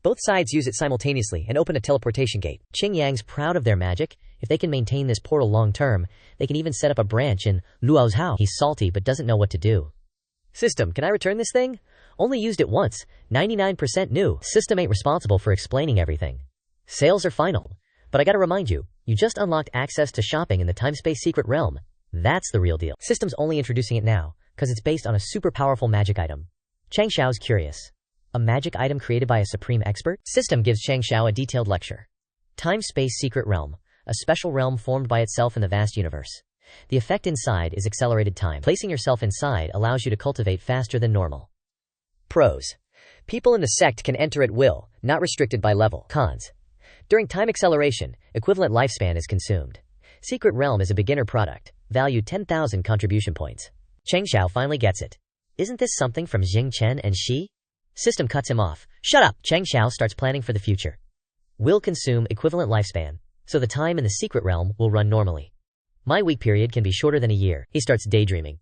Both sides use it simultaneously and open a teleportation gate. Qingyang's proud of their magic. If they can maintain this portal long-term, they can even set up a branch in Luao Zhao. He's salty but doesn't know what to do. System, can I return this thing? Only used it once. 99% new. System ain't responsible for explaining everything. Sales are final. But I gotta remind you, you just unlocked access to shopping in the time-space secret realm. That's the real deal. System's only introducing it now, cause it's based on a super powerful magic item. Changxiao's curious. A magic item created by a supreme expert? System gives Changxiao a detailed lecture. Time-space secret realm. A special realm formed by itself in the vast universe. The effect inside is accelerated time. Placing yourself inside allows you to cultivate faster than normal. Pros. People in the sect can enter at will, not restricted by level. Cons. During time acceleration, equivalent lifespan is consumed. Secret Realm is a beginner product, valued 10,000 contribution points. Changxiao finally gets it. Isn't this something from Jing Chen and Shi? System cuts him off. Shut up! Changxiao starts planning for the future. Will consume equivalent lifespan, so the time in the Secret Realm will run normally. My week period can be shorter than a year. He starts daydreaming.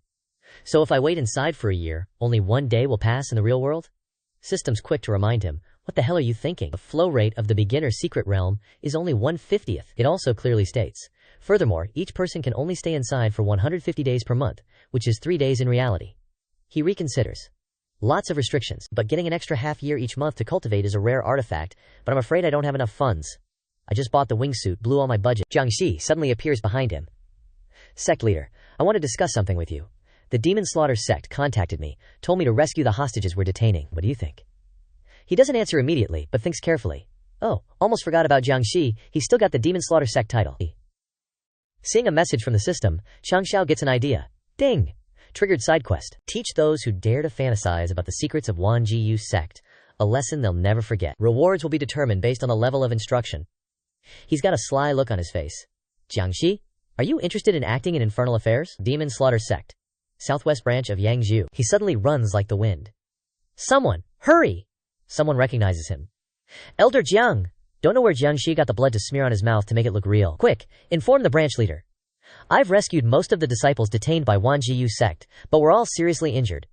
So if I wait inside for a year, only one day will pass in the real world? System's quick to remind him. What the hell are you thinking? The flow rate of the beginner secret realm is only 1/50th. It also clearly states. Furthermore, each person can only stay inside for 150 days per month, which is 3 days in reality. He reconsiders. Lots of restrictions, but getting an extra half year each month to cultivate is a rare artifact, but I'm afraid I don't have enough funds. I just bought the wingsuit, blew all my budget. Jiangxi suddenly appears behind him. Sect leader, I want to discuss something with you. The Demon Slaughter sect contacted me, told me to rescue the hostages we're detaining. What do you think? He doesn't answer immediately, but thinks carefully. Oh, almost forgot about Jiangxi, he's still got the Demon Slaughter Sect title. Seeing a message from the system, Changxiao gets an idea. Ding! Triggered side quest. Teach those who dare to fantasize about the secrets of Wan Jiyu's sect a lesson they'll never forget. Rewards will be determined based on the level of instruction. He's got a sly look on his face. Jiangxi, are you interested in acting in infernal affairs? Demon Slaughter Sect. Southwest branch of Yangzhou. He suddenly runs like the wind. Someone! Hurry! Someone recognizes him. Elder Jiang! Don't know where Jiangxi got the blood to smear on his mouth to make it look real. Quick, inform the branch leader. I've rescued most of the disciples detained by Wan Jiyu's sect, but we're all seriously injured.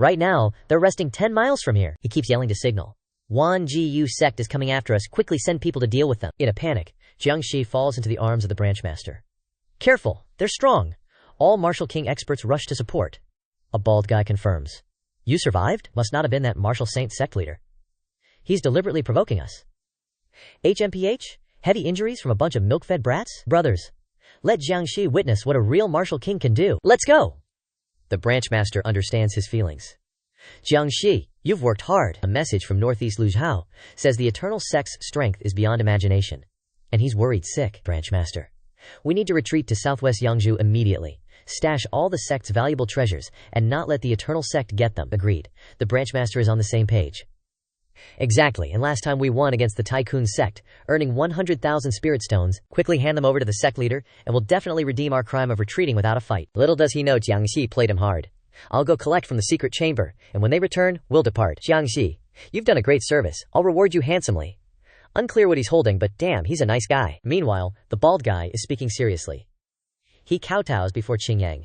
Right now, they're resting 10 miles from here. He keeps yelling to signal. Wan Jiyu's sect is coming after us. Quickly send people to deal with them. In a panic, Jiangxi falls into the arms of the branch master. Careful, they're strong. All Martial King experts rush to support. A bald guy confirms. You survived? Must not have been that Martial Saint sect leader. He's deliberately provoking us. HMPH? Heavy injuries from a bunch of milk-fed brats? Brothers, let Jiangxi witness what a real Martial King can do. Let's go! The branch master understands his feelings. Jiangxi, you've worked hard. A message from Northeast Luzhou says the Eternal Sect's strength is beyond imagination. And he's worried sick. Branch master, we need to retreat to Southwest Yangzhou immediately. Stash all the sect's valuable treasures and not let the Eternal Sect get them. Agreed. The branch master is on the same page. Exactly, and last time we won against the Tycoon sect, earning 100,000 spirit stones. Quickly hand them over to the sect leader, and we'll definitely redeem our crime of retreating without a fight. Little does he know Jiangxi played him hard. I'll go collect from the secret chamber, and when they return, we'll depart. Jiangxi, you've done a great service. I'll reward you handsomely. Unclear what he's holding, but damn, he's a nice guy. Meanwhile, the bald guy is speaking seriously. He kowtows before Qingyang.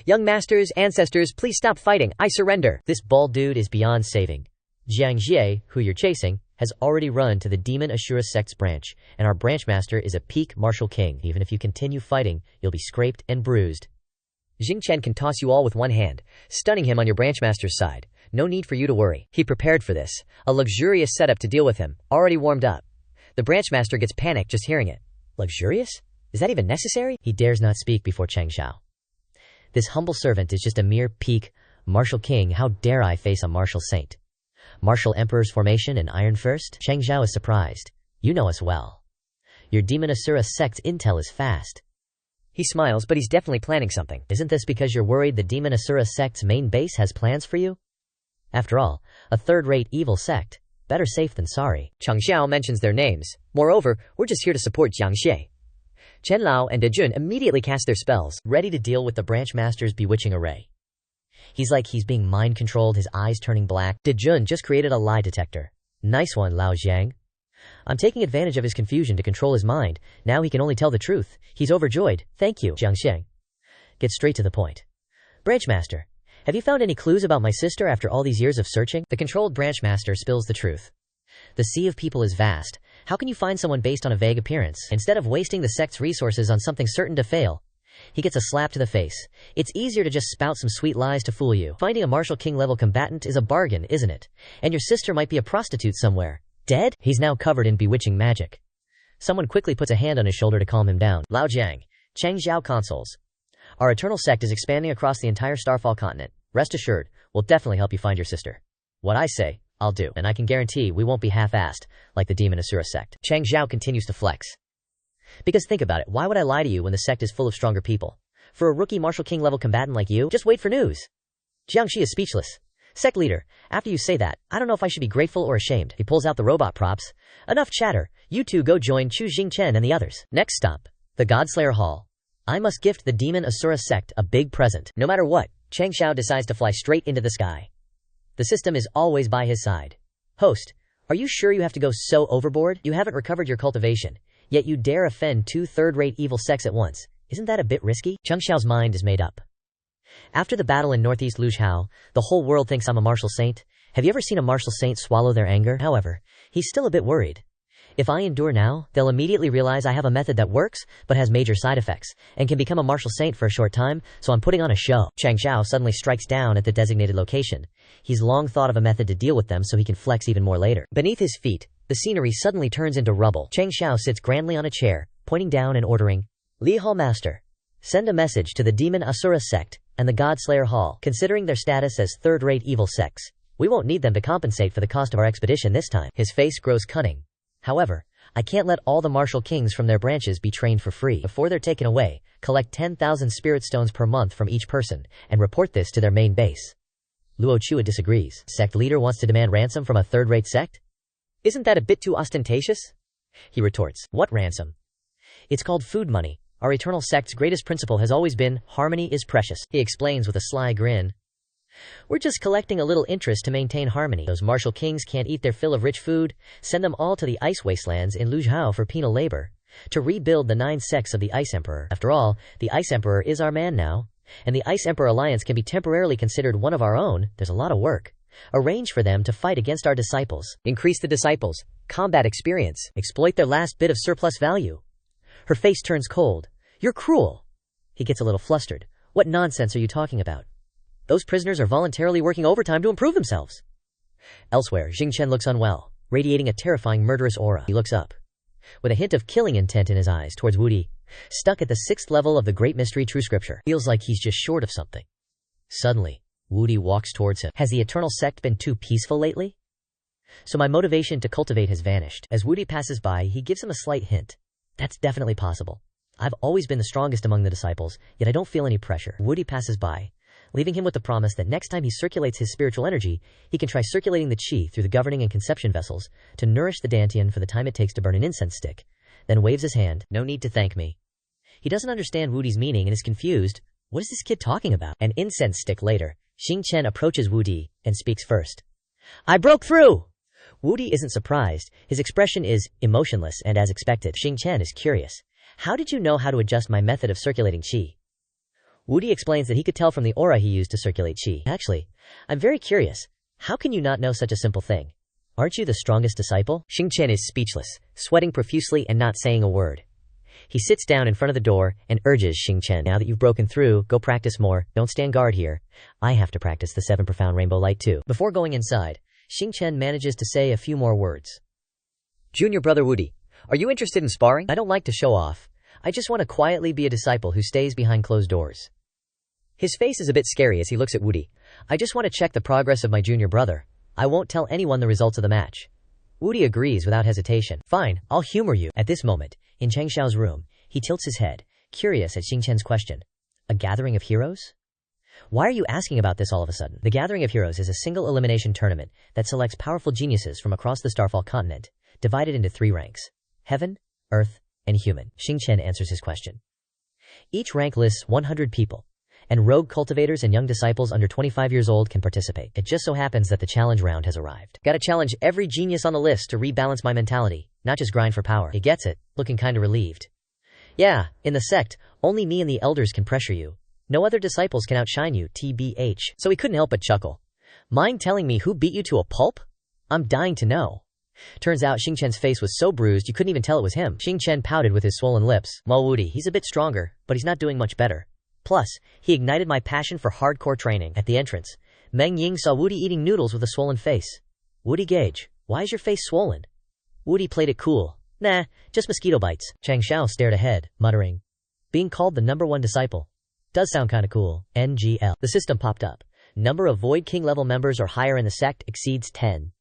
Young masters, ancestors, please stop fighting. I surrender. This bald dude is beyond saving. Jiangxi, who you're chasing, has already run to the Demon Ashura Sect's branch, and our branch master is a peak martial king. Even if you continue fighting, you'll be scraped and bruised. Jingchen can toss you all with one hand, stunning him on your branch master's side. No need for you to worry. He prepared for this. A luxurious setup to deal with him, already warmed up. The branch master gets panicked just hearing it. Luxurious? Is that even necessary? He dares not speak before Changxiao. This humble servant is just a mere peak martial king. How dare I face a martial saint? Martial Emperor's formation and Iron First? Changxiao is surprised. You know us well. Your Demon Asura Sect's intel is fast. He smiles, but he's definitely planning something. Isn't this because you're worried the Demon Asura Sect's main base has plans for you? After all, a third-rate evil sect. Better safe than sorry. Changxiao mentions their names. Moreover, we're just here to support Jiangxi. Chen Lao and De Jun immediately cast their spells, ready to deal with the branch master's bewitching array. He's like he's being mind-controlled, his eyes turning black. De Jun just created a lie detector. Nice one, Lao Jiang. I'm taking advantage of his confusion to control his mind. Now he can only tell the truth. He's overjoyed. Thank you, Jiangxi. Get straight to the point. Branch master, have you found any clues about my sister after all these years of searching? The controlled branch master spills the truth. The sea of people is vast. How can you find someone based on a vague appearance? Instead of wasting the sect's resources on something certain to fail, he gets a slap to the face. It's easier to just spout some sweet lies to fool you. Finding a Martial King level combatant is a bargain, isn't it? And your sister might be a prostitute somewhere. Dead? He's now covered in bewitching magic. Someone quickly puts a hand on his shoulder to calm him down. Lao Jiang, Changxiao consoles. Our Eternal Sect is expanding across the entire Starfall continent. Rest assured, we'll definitely help you find your sister. What I say, I'll do, and I can guarantee we won't be half-assed, like the Demon Asura Sect. Changxiao continues to flex. Because think about it, why would I lie to you when the sect is full of stronger people? For a rookie Martial King level combatant like you, just wait for news. Jiangxi is speechless. Sect leader, after you say that, I don't know if I should be grateful or ashamed. He pulls out the robot props. Enough chatter, you two go join Chu Jingchen and the others. Next stop, the Godslayer Hall. I must gift the Demon Asura Sect a big present. No matter what, Changxiao decides to fly straight into the sky. The system is always by his side. Host, are you sure you have to go so overboard? You haven't recovered your cultivation, yet you dare offend two third-rate evil sects at once. Isn't that a bit risky? Changxiao's mind is made up. After the battle in Northeast Luzhou, the whole world thinks I'm a martial saint. Have you ever seen a martial saint swallow their anger? However, he's still a bit worried. If I endure now, they'll immediately realize I have a method that works, but has major side effects, and can become a martial saint for a short time, so I'm putting on a show. Changxiao suddenly strikes down at the designated location. He's long thought of a method to deal with them so he can flex even more later. Beneath his feet, the scenery suddenly turns into rubble. Changxiao sits grandly on a chair, pointing down and ordering, Li Hall Master, send a message to the Demon Asura Sect and the Godslayer Hall. Considering their status as third-rate evil sects, We won't need them to compensate for the cost of our expedition this time. His face grows cunning. However, I can't let all the martial kings from their branches be trained for free. Before they're taken away, collect 10,000 spirit stones per month from each person, and report this to their main base. Luo Chua disagrees. Sect leader wants to demand ransom from a third-rate sect? Isn't that a bit too ostentatious? He retorts, what ransom? It's called food money. Our eternal sect's greatest principle has always been, harmony is precious. He explains with a sly grin. We're just collecting a little interest to maintain harmony. Those martial kings can't eat their fill of rich food. Send them all to the ice wastelands in Luzhou for penal labor, to rebuild the 9 sects of the Ice Emperor. After all, the Ice Emperor is our man now, and the Ice Emperor Alliance can be temporarily considered one of our own. There's a lot of work. Arrange for them to fight against our disciples. Increase the disciples' combat experience. Exploit their last bit of surplus value. Her face turns cold. You're cruel. He gets a little flustered. What nonsense are you talking about? Those prisoners are voluntarily working overtime to improve themselves. Elsewhere, Jingchen looks unwell, radiating a terrifying murderous aura. He looks up, with a hint of killing intent in his eyes, towards Wudi, stuck at the 6th level of the Great Mystery True Scripture. Feels like he's just short of something. Suddenly, Wudi walks towards him. Has the Eternal Sect been too peaceful lately? So my motivation to cultivate has vanished. As Wudi passes by, he gives him a slight hint. That's definitely possible. I've always been the strongest among the disciples, yet I don't feel any pressure. Wudi passes by, leaving him with the promise that next time he circulates his spiritual energy, he can try circulating the qi through the governing and conception vessels to nourish the dantian for the time it takes to burn an incense stick, then waves his hand. No need to thank me. He doesn't understand Wudi's meaning and is confused. What is this kid talking about? An incense stick later, Xingchen approaches Wudi and speaks first. I broke through! Wudi isn't surprised. His expression is emotionless and as expected. Xingchen is curious. How did you know how to adjust my method of circulating qi? Wudi explains that he could tell from the aura he used to circulate qi. Actually, I'm very curious. How can you not know such a simple thing? Aren't you the strongest disciple? Xingchen is speechless, sweating profusely and not saying a word. He sits down in front of the door and urges Xingchen, now that you've broken through, go practice more, don't stand guard here. I have to practice the 7 profound rainbow light too. Before going inside, Xingchen manages to say a few more words. Junior brother Wudi, are you interested in sparring? I don't like to show off. I just want to quietly be a disciple who stays behind closed doors. His face is a bit scary as he looks at Wudi. I just want to check the progress of my junior brother. I won't tell anyone the results of the match. Wudi agrees without hesitation. Fine, I'll humor you. At this moment, in Changxiao's room, he tilts his head, curious at Xingchen's question. A gathering of heroes? Why are you asking about this all of a sudden? The Gathering of Heroes is a single elimination tournament that selects powerful geniuses from across the Starfall continent, divided into 3 ranks: Heaven, Earth, and Human. Xingchen answers his question. Each rank lists 100 people, and rogue cultivators and young disciples under 25 years old can participate. It just so happens that the challenge round has arrived. Gotta challenge every genius on the list to rebalance my mentality, not just grind for power. He gets it, looking kinda relieved. Yeah, in the sect, only me and the elders can pressure you. No other disciples can outshine you, TBH. So he couldn't help but chuckle. Mind telling me who beat you to a pulp? I'm dying to know. Turns out Xingchen's face was so bruised you couldn't even tell it was him. Xingchen pouted with his swollen lips. Well, Wudi, he's a bit stronger, but he's not doing much better. Plus, he ignited my passion for hardcore training. At the entrance, Meng Ying saw Wudi eating noodles with a swollen face. Wudi Gage, why is your face swollen? Wudi played it cool. Nah, just mosquito bites. Changxiao stared ahead, muttering. Being called the #1 disciple. Does sound kinda cool. NGL. The system popped up. Number of Void King level members or higher in the sect exceeds 10.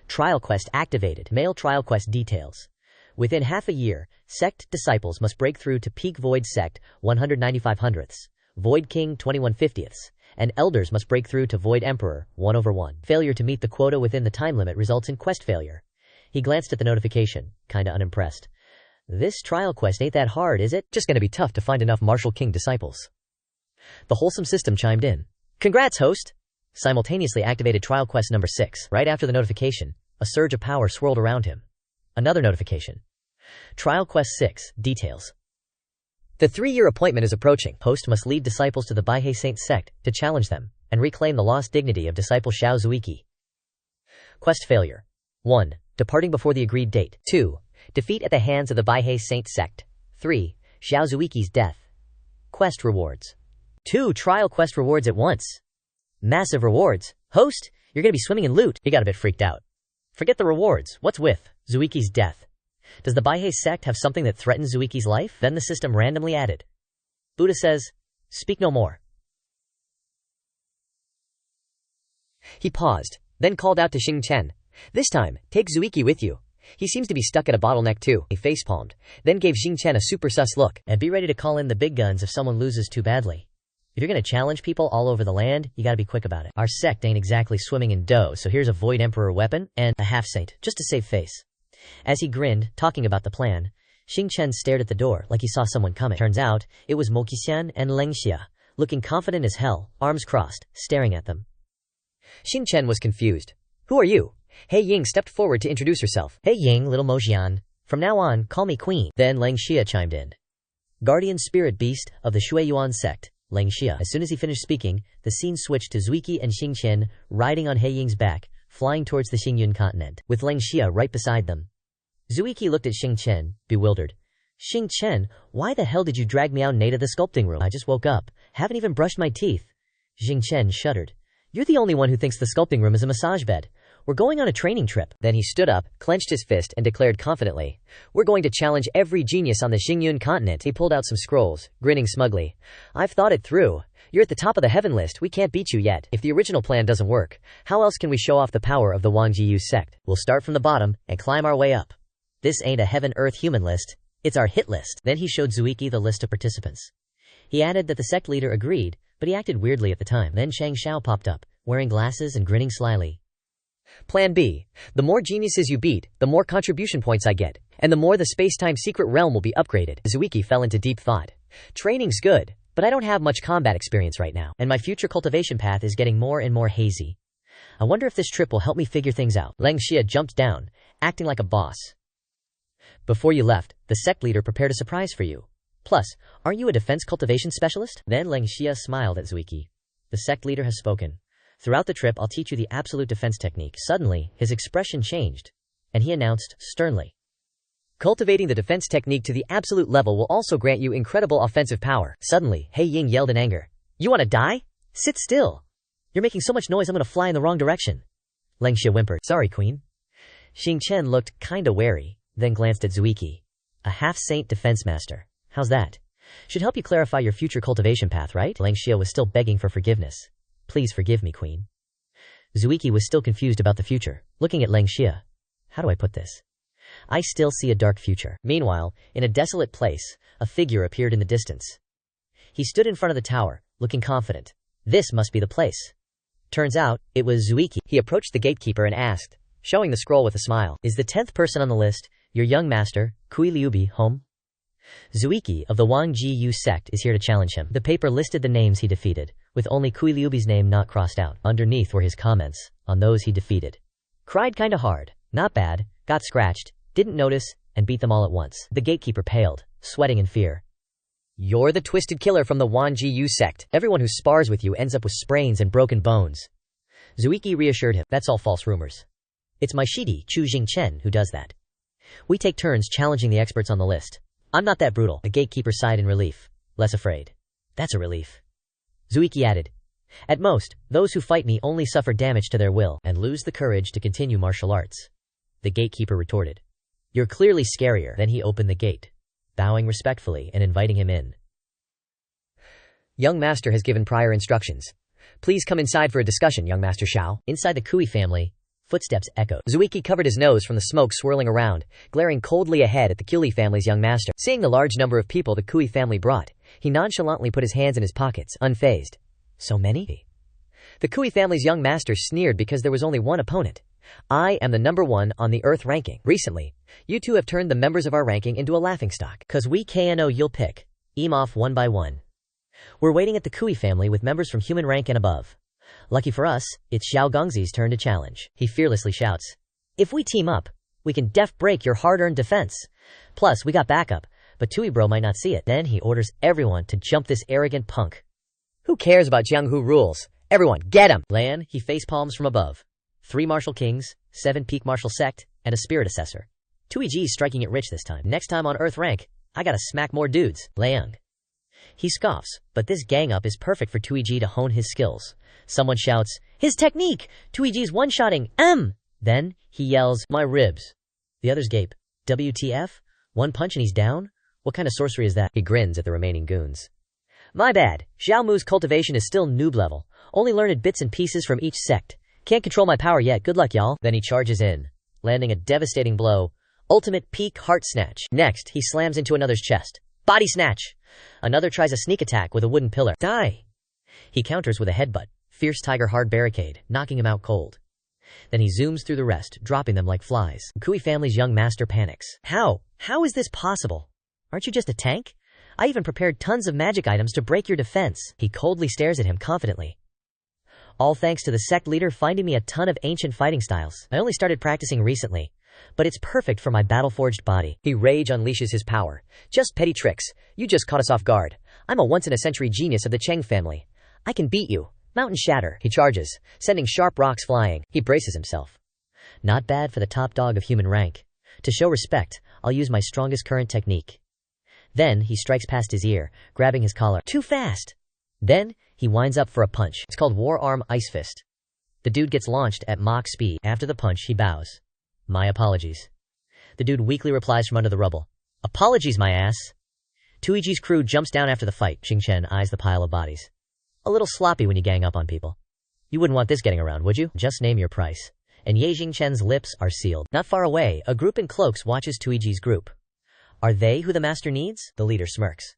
Trial quest activated. Male trial quest details. Within half a year, sect disciples must break through to peak Void Sect 195 hundredths, Void King 21 50ths, and elders must break through to Void Emperor 1/1. Failure to meet the quota within the time limit results in quest failure. He glanced at the notification, kinda unimpressed. This trial quest ain't that hard, is it? Just gonna be tough to find enough Martial King disciples. The wholesome system chimed in. Congrats, host! Simultaneously activated trial quest number 6. Right after the notification, a surge of power swirled around him. Another notification. Trial quest 6, details. The 3-year appointment is approaching. Host must lead disciples to the Baihei Saint sect to challenge them and reclaim the lost dignity of disciple Xiao Zuiki. Quest failure. 1. Departing before the agreed date. 2. Defeat at the hands of the Baihei Saint sect. 3. Xiao Zuiki's death. Quest rewards. 2 trial quest rewards at once. Massive rewards. Host, you're gonna be swimming in loot. He got a bit freaked out. Forget the rewards. What's with Zuiki's death? Does the Baihei sect have something that threatens Zuiki's life? Then the system randomly added. Buddha says, speak no more. He paused, then called out to Xing Chen. This time, take Zuiki with you. He seems to be stuck at a bottleneck too. He facepalmed, then gave Xing Chen a super sus look. And be ready to call in the big guns if someone loses too badly. If you're gonna challenge people all over the land, you gotta be quick about it. Our sect ain't exactly swimming in dough, so here's a Void Emperor weapon and a half-saint, just to save face. As he grinned, talking about the plan, Xing Chen stared at the door like he saw someone coming. Turns out, it was Mo Qixian and Leng Xia, looking confident as hell, arms crossed, staring at them. Xing Chen was confused. Who are you? He Ying stepped forward to introduce herself. He Ying, little Mo Xian. From now on, call me Queen. Then Leng Xia chimed in. Guardian spirit beast of the Shui Yuan sect, Leng Xia. As soon as he finished speaking, the scene switched to Zuiki and Xing Chen riding on He Ying's back, flying towards the Xingyun continent, with Leng Xia right beside them. Zuiki looked at Xing Chen, bewildered. Xing Chen, why the hell did you drag me out to the sculpting room? I just woke up. Haven't even brushed my teeth. Xing Chen shuddered. You're the only one who thinks the sculpting room is a massage bed. We're going on a training trip. Then he stood up, clenched his fist, and declared confidently, we're going to challenge every genius on the Xingyun continent. He pulled out some scrolls, grinning smugly. I've thought it through. You're at the top of the heaven list. We can't beat you yet. If the original plan doesn't work, how else can we show off the power of the Wang Jiyu sect? We'll start from the bottom and climb our way up. This ain't a heaven-earth-human list. It's our hit list. Then he showed Zuiki the list of participants. He added that the sect leader agreed, but he acted weirdly at the time. Then Changxiao popped up, wearing glasses and grinning slyly. Plan B. The more geniuses you beat, the more contribution points I get, and the more the space-time secret realm will be upgraded. Zuiki fell into deep thought. Training's good, but I don't have much combat experience right now, and my future cultivation path is getting more and more hazy. I wonder if this trip will help me figure things out. Leng Xia jumped down, acting like a boss. Before you left, the sect leader prepared a surprise for you. Plus, aren't you a defense cultivation specialist? Then Leng Xia smiled at Zuiki. The sect leader has spoken. Throughout the trip, I'll teach you the absolute defense technique. Suddenly, his expression changed, and he announced, sternly. Cultivating the defense technique to the absolute level will also grant you incredible offensive power. Suddenly, He Ying yelled in anger. You want to die? Sit still. You're making so much noise I'm going to fly in the wrong direction. Leng Xia whimpered. Sorry, Queen. Xing Chen looked kinda wary, then glanced at Zuiki. A half-saint defense master. How's that? Should help you clarify your future cultivation path, right? Leng Xia was still begging for forgiveness. Please forgive me, Queen. Zuiki was still confused about the future, looking at Leng Xia. How do I put this? I still see a dark future. Meanwhile, in a desolate place, a figure appeared in the distance. He stood in front of the tower, looking confident. This must be the place. Turns out, it was Zuiki. He approached the gatekeeper and asked, showing the scroll with a smile, is the 10th person on the list, your young master, Kui Liubi, home? Zuiki of the Wang Jiyu sect is here to challenge him. The paper listed the names he defeated, with only Kui Liubi's name not crossed out. Underneath were his comments on those he defeated. Cried kinda hard, not bad, got scratched, didn't notice, and beat them all at once. The gatekeeper paled, sweating in fear. You're the twisted killer from the Wang Jiyu sect. Everyone who spars with you ends up with sprains and broken bones. Zuiki reassured him, that's all false rumors. It's my shidi, Chu Jingchen, who does that. We take turns challenging the experts on the list. I'm not that brutal. The gatekeeper sighed in relief. Less afraid. That's a relief. Zuiki added. At most, those who fight me only suffer damage to their will and lose the courage to continue martial arts. The gatekeeper retorted. You're clearly scarier. Then he opened the gate, bowing respectfully and inviting him in. Young master has given prior instructions. Please come inside for a discussion, young master Xiao. Inside the Kui family, footsteps echoed. Zuiki covered his nose from the smoke swirling around, glaring coldly ahead at the Kui family's young master. Seeing the large number of people the Kui family brought, he nonchalantly put his hands in his pockets, unfazed. So many? The Kui family's young master sneered because there was only one opponent. I am the number 1 on the Earth ranking. Recently, you two have turned the members of our ranking into a laughingstock. Cause we KNO you'll pick. Eam off one by one. We're waiting at the Kui family with members from human rank and above. Lucky for us, it's Xiao Gongzi's turn to challenge. He fearlessly shouts. If we team up, we can break your hard-earned defense. Plus, we got backup, but Tui bro might not see it. Then he orders everyone to jump this arrogant punk. Who cares about Jianghu rules? Everyone, get him! Lan, he facepalms from above. 3 martial kings, 7 peak martial sect, and a spirit assessor. Tui G's striking it rich this time. Next time on Earth rank, I gotta smack more dudes. Liang. He scoffs, but this gang up is perfect for Tui G to hone his skills. Someone shouts, his technique! Tui G's one-shotting, Then, he yells, my ribs. The others gape. WTF? 1 punch and he's down? What kind of sorcery is that? He grins at the remaining goons. My bad. Xiao Mu's cultivation is still noob level. Only learned bits and pieces from each sect. Can't control my power yet, good luck y'all. Then he charges in, landing a devastating blow. Ultimate peak heart snatch. Next, he slams into another's chest. Body snatch! Another tries a sneak attack with a wooden pillar. Die! He counters with a headbutt. Fierce tiger hard barricade, knocking him out cold. Then he zooms through the rest, dropping them like flies. Kui family's young master panics. How? How is this possible? Aren't you just a tank? I even prepared tons of magic items to break your defense. He coldly stares at him confidently. All thanks to the sect leader finding me a ton of ancient fighting styles. I only started practicing recently, but it's perfect for my battle-forged body. He rage unleashes his power. Just petty tricks. You just caught us off guard. I'm a once-in-a-century genius of the Cheng family. I can beat you. Mountain shatter. He charges, sending sharp rocks flying. He braces himself. Not bad for the top dog of human rank. To show respect, I'll use my strongest current technique. Then he strikes past his ear, grabbing his collar. Too fast! Then he winds up for a punch. It's called War Arm Ice Fist. The dude gets launched at Mach speed. After the punch, he bows. My apologies. The dude weakly replies from under the rubble. Apologies, my ass. Tuiji's crew jumps down after the fight. Xingchen eyes the pile of bodies. A little sloppy when you gang up on people. You wouldn't want this getting around, would you? Just name your price. And Ye Xingchen's lips are sealed. Not far away, a group in cloaks watches Tuiji's group. Are they who the master needs? The leader smirks.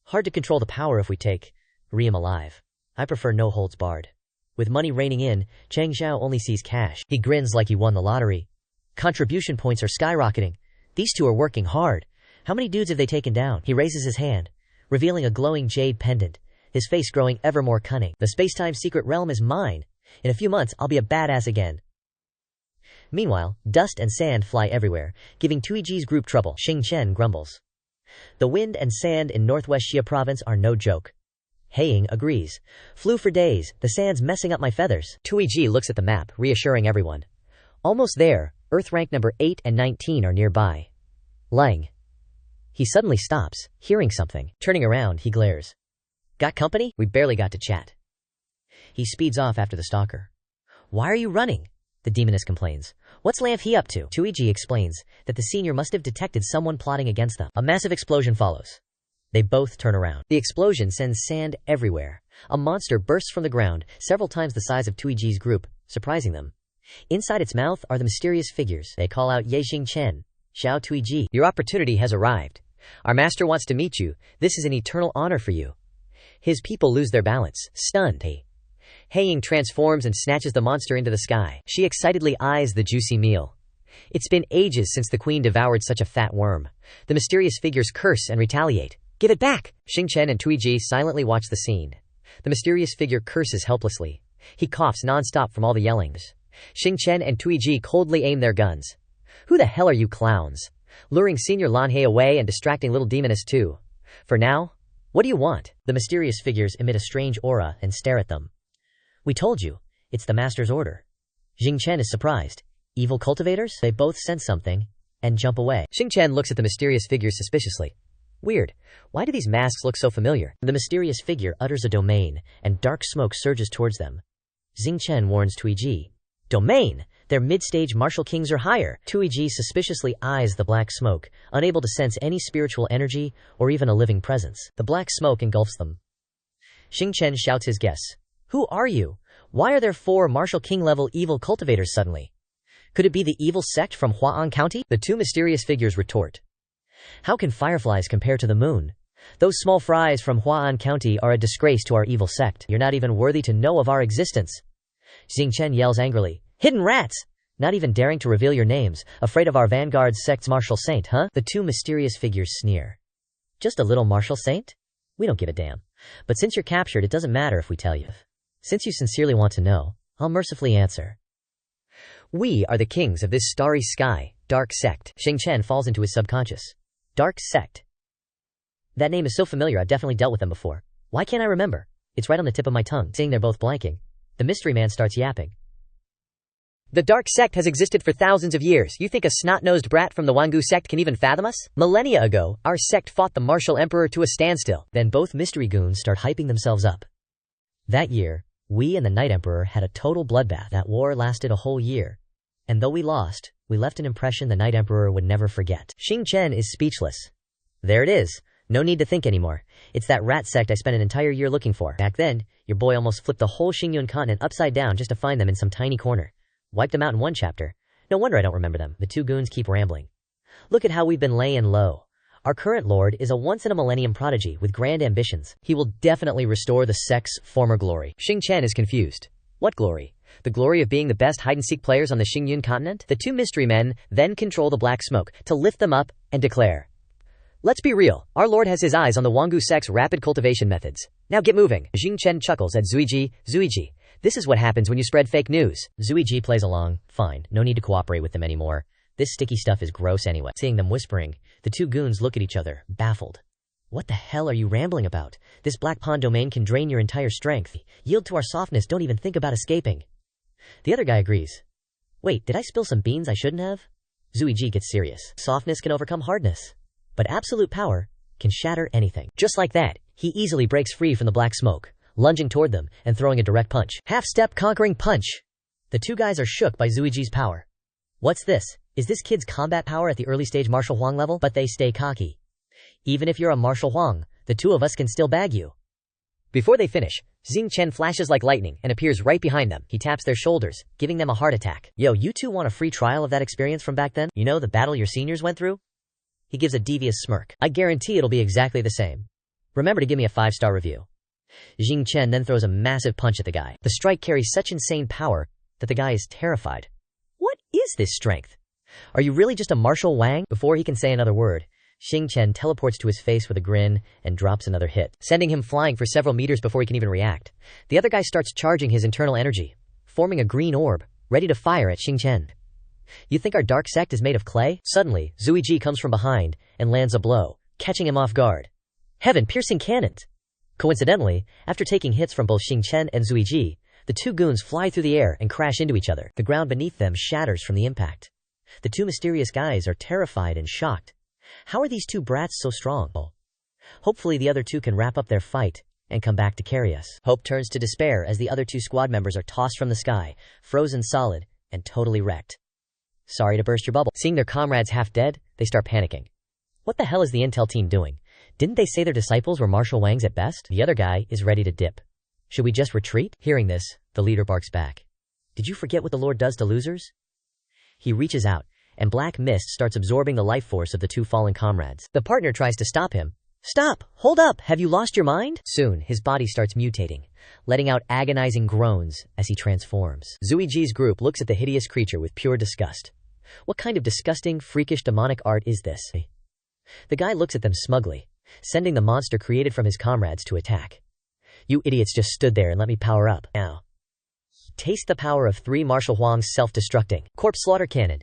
Hard to control the power if we take Reem alive. I prefer no holds barred. With money raining in, Changxiao only sees cash. He grins like he won the lottery. Contribution points are skyrocketing. These two are working hard. How many dudes have they taken down? He raises his hand, revealing a glowing jade pendant, his face growing ever more cunning. The space-time secret realm is mine. In a few months, I'll be a badass again. Meanwhile, dust and sand fly everywhere, giving Tuiji's group trouble. Xingchen grumbles. The wind and sand in northwest Xia province are no joke. Heiying agrees. Flew for days, the sand's messing up my feathers. Tuiji looks at the map, reassuring everyone. Almost there, Earth rank number 8 and 19 are nearby. Lang. He suddenly stops, hearing something. Turning around, he glares. Got company? We barely got to chat. He speeds off after the stalker. Why are you running? The demoness complains. What's Lanfei up to? Tuiji explains that the senior must have detected someone plotting against them. A massive explosion follows. They both turn around. The explosion sends sand everywhere. A monster bursts from the ground, several times the size of Tuiji's group, surprising them. Inside its mouth are the mysterious figures. They call out Ye Xingchen, Xiao Tuiji. Your opportunity has arrived. Our master wants to meet you. This is an eternal honor for you. His people lose their balance, stunned. Heiying transforms and snatches the monster into the sky. She excitedly eyes the juicy meal. It's been ages since the queen devoured such a fat worm. The mysterious figures curse and retaliate. Give it back! Xingchen and Tuiji silently watch the scene. The mysterious figure curses helplessly. He coughs non-stop from all the yellings. Xingchen and Tuiji coldly aim their guns. Who the hell are you clowns? Luring Senior Lanhei away and distracting little demoness too. For now, what do you want? The mysterious figures emit a strange aura and stare at them. We told you, it's the master's order. Xingchen is surprised. Evil cultivators? They both sense something and jump away. Xingchen looks at the mysterious figures suspiciously. Weird. Why do these masks look so familiar? The mysterious figure utters a domain, and dark smoke surges towards them. Xingchen warns Tuiji. Domain! They're mid-stage martial kings or higher. Tuiji suspiciously eyes the black smoke, unable to sense any spiritual energy or even a living presence. The black smoke engulfs them. Xingchen shouts his guess. Who are you? Why are there 4 martial king-level evil cultivators suddenly? Could it be the evil sect from Hua'an County? The two mysterious figures retort. How can fireflies compare to the moon? Those small fries from Hua'an County are a disgrace to our evil sect. You're not even worthy to know of our existence. Xingchen yells angrily. Hidden rats! Not even daring to reveal your names, afraid of our vanguard sect's martial saint, huh? The two mysterious figures sneer. Just a little martial saint? We don't give a damn. But since you're captured, it doesn't matter if we tell you. Since you sincerely want to know, I'll mercifully answer. We are the kings of this starry sky, Dark Sect. Xingchen falls into his subconscious. Dark Sect. That name is so familiar, I've definitely dealt with them before. Why can't I remember? It's right on the tip of my tongue. Seeing they're both blanking, the mystery man starts yapping. The Dark Sect has existed for thousands of years. You think a snot-nosed brat from the Wangu sect can even fathom us? Millennia ago, our sect fought the martial emperor to a standstill. Then both mystery goons start hyping themselves up. That year, we and the Night Emperor had a total bloodbath. That war lasted a whole year. And though we lost, we left an impression the Night Emperor would never forget. Xingchen is speechless. There it is. No need to think anymore. It's that rat sect I spent an entire year looking for. Back then, your boy almost flipped the whole Xingyun continent upside down just to find them in some tiny corner. Wiped them out in one chapter. No wonder I don't remember them. The two goons keep rambling. Look at how we've been laying low. Our current lord is a once-in-a-millennium prodigy with grand ambitions. He will definitely restore the sect's former glory. Xing Chen is confused. What glory? The glory of being the best hide-and-seek players on the Xingyun continent? The two mystery men then control the black smoke to lift them up and declare, "Let's be real. Our lord has his eyes on the Wangu sect's rapid cultivation methods. Now get moving." Xing Chen chuckles at Zuiji. This is what happens when you spread fake news. Zuiji plays along. Fine, no need to cooperate with them anymore. This sticky stuff is gross anyway. Seeing them whispering, the two goons look at each other, baffled. What the hell are you rambling about? This black pond domain can drain your entire strength. Yield to our softness, don't even think about escaping. The other guy agrees. Wait, did I spill some beans I shouldn't have? Zuiji gets serious. Softness can overcome hardness, but absolute power can shatter anything. Just like that, he easily breaks free from the black smoke, lunging toward them and throwing a direct punch. Half-step conquering punch. The two guys are shook by Zuiji's power. What's this? Is this kid's combat power at the early stage martial Huang level? But they stay cocky. Even if you're a martial Huang, the two of us can still bag you. Before they finish, Xing Chen flashes like lightning and appears right behind them. He taps their shoulders, giving them a heart attack. Yo, you two want a free trial of that experience from back then? You know, the battle your seniors went through? He gives a devious smirk. I guarantee it'll be exactly the same. Remember to give me a 5-star review. Xing Chen then throws a massive punch at the guy. The strike carries such insane power that the guy is terrified. What is this strength? Are you really just a martial Wang? Before he can say another word, Xing Chen teleports to his face with a grin and drops another hit, sending him flying for several meters before he can even react. The other guy starts charging his internal energy, forming a green orb, ready to fire at Xing Chen. You think our dark sect is made of clay? Suddenly, Zuiji comes from behind and lands a blow, catching him off guard. Heaven-piercing cannons! Coincidentally, after taking hits from both Xing Chen and Zuiji, the two goons fly through the air and crash into each other. The ground beneath them shatters from the impact. The two mysterious guys are terrified and shocked. How are these two brats so strong? Hopefully the other two can wrap up their fight and come back to carry us. Hope turns to despair as the other two squad members are tossed from the sky, frozen solid and totally wrecked. Sorry to burst your bubble. Seeing their comrades half dead, they start panicking. What the hell is the intel team doing? Didn't they say their disciples were martial Wangs at best? The other guy is ready to dip. Should we just retreat? Hearing this, the leader barks back. Did you forget what the Lord does to losers? He reaches out, and black mist starts absorbing the life force of the two fallen comrades. The partner tries to stop him. Stop! Hold up! Have you lost your mind? Soon, his body starts mutating, letting out agonizing groans as he transforms. Zuiji's group looks at the hideous creature with pure disgust. What kind of disgusting, freakish demonic art is this? The guy looks at them smugly, sending the monster created from his comrades to attack. You idiots just stood there and let me power up. Now, taste the power of 3 martial Huangs self-destructing. Corpse slaughter cannon.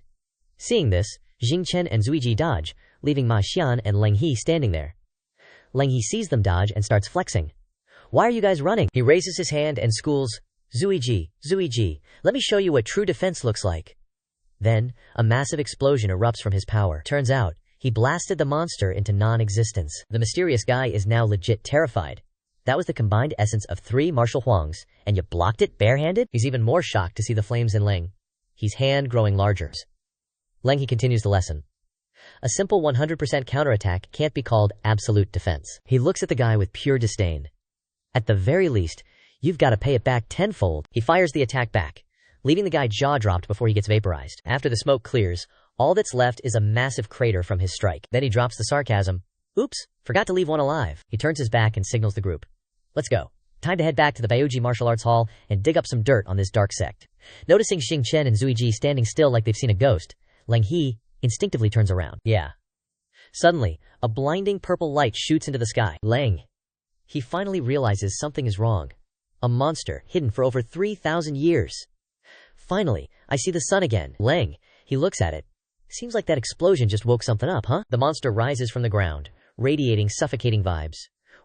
Seeing this, Xing Chen and Zuiji dodge, leaving Ma Xian and Leng He standing there. Leng He sees them dodge and starts flexing. Why are you guys running? He raises his hand and schools, Zuiji, let me show you what true defense looks like. Then, a massive explosion erupts from his power. Turns out, he blasted the monster into non-existence. The mysterious guy is now legit terrified. That was the combined essence of 3 martial Huangs, and you blocked it barehanded? He's even more shocked to see the flames in Leng He's hand growing larger. Leng He continues the lesson. A simple 100% counterattack can't be called absolute defense. He looks at the guy with pure disdain. At the very least, you've got to pay it back tenfold. He fires the attack back, leaving the guy jaw-dropped before he gets vaporized. After the smoke clears, all that's left is a massive crater from his strike. Then he drops the sarcasm. Oops, forgot to leave one alive. He turns his back and signals the group. Let's go. Time to head back to the Byaoji Martial Arts Hall and dig up some dirt on this dark sect. Noticing Xing Chen and Zuiji standing still like they've seen a ghost, Leng He instinctively turns around. Yeah. Suddenly, a blinding purple light shoots into the sky. Leng He finally realizes something is wrong. A monster hidden for over 3,000 years. Finally, I see the sun again. Leng He looks at it. Seems like that explosion just woke something up, huh? The monster rises from the ground, radiating suffocating vibes.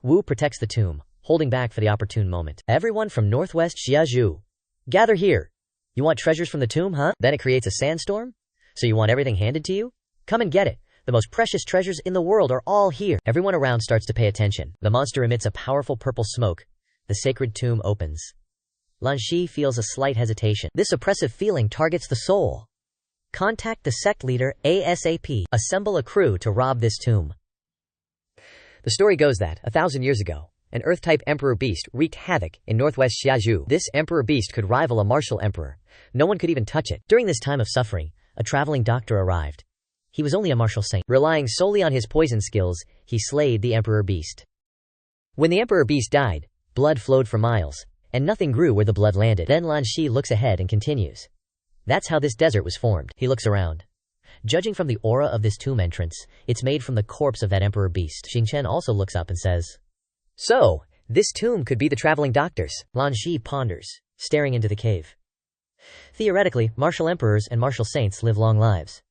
Wu protects the tomb, holding back for the opportune moment. Everyone from northwest Xiazhu, gather here. You want treasures from the tomb, huh? Then it creates a sandstorm? So you want everything handed to you? Come and get it. The most precious treasures in the world are all here. Everyone around starts to pay attention. The monster emits a powerful purple smoke. The sacred tomb opens. Lan Shi feels a slight hesitation. This oppressive feeling targets the soul. Contact the sect leader ASAP. Assemble a crew to rob this tomb. The story goes that, 1,000 years ago, an Earth-type emperor beast wreaked havoc in northwest Xiazhu. This emperor beast could rival a martial emperor. No one could even touch it. During this time of suffering, a traveling doctor arrived. He was only a martial saint. Relying solely on his poison skills, he slayed the emperor beast. When the emperor beast died, blood flowed for miles, and nothing grew where the blood landed. Then Lan Shi looks ahead and continues. That's how this desert was formed. He looks around. Judging from the aura of this tomb entrance, it's made from the corpse of that emperor beast. Xingchen also looks up and says, So, this tomb could be the traveling doctor's. Lan Shi ponders, staring into the cave. Theoretically, martial emperors and martial saints live long lives.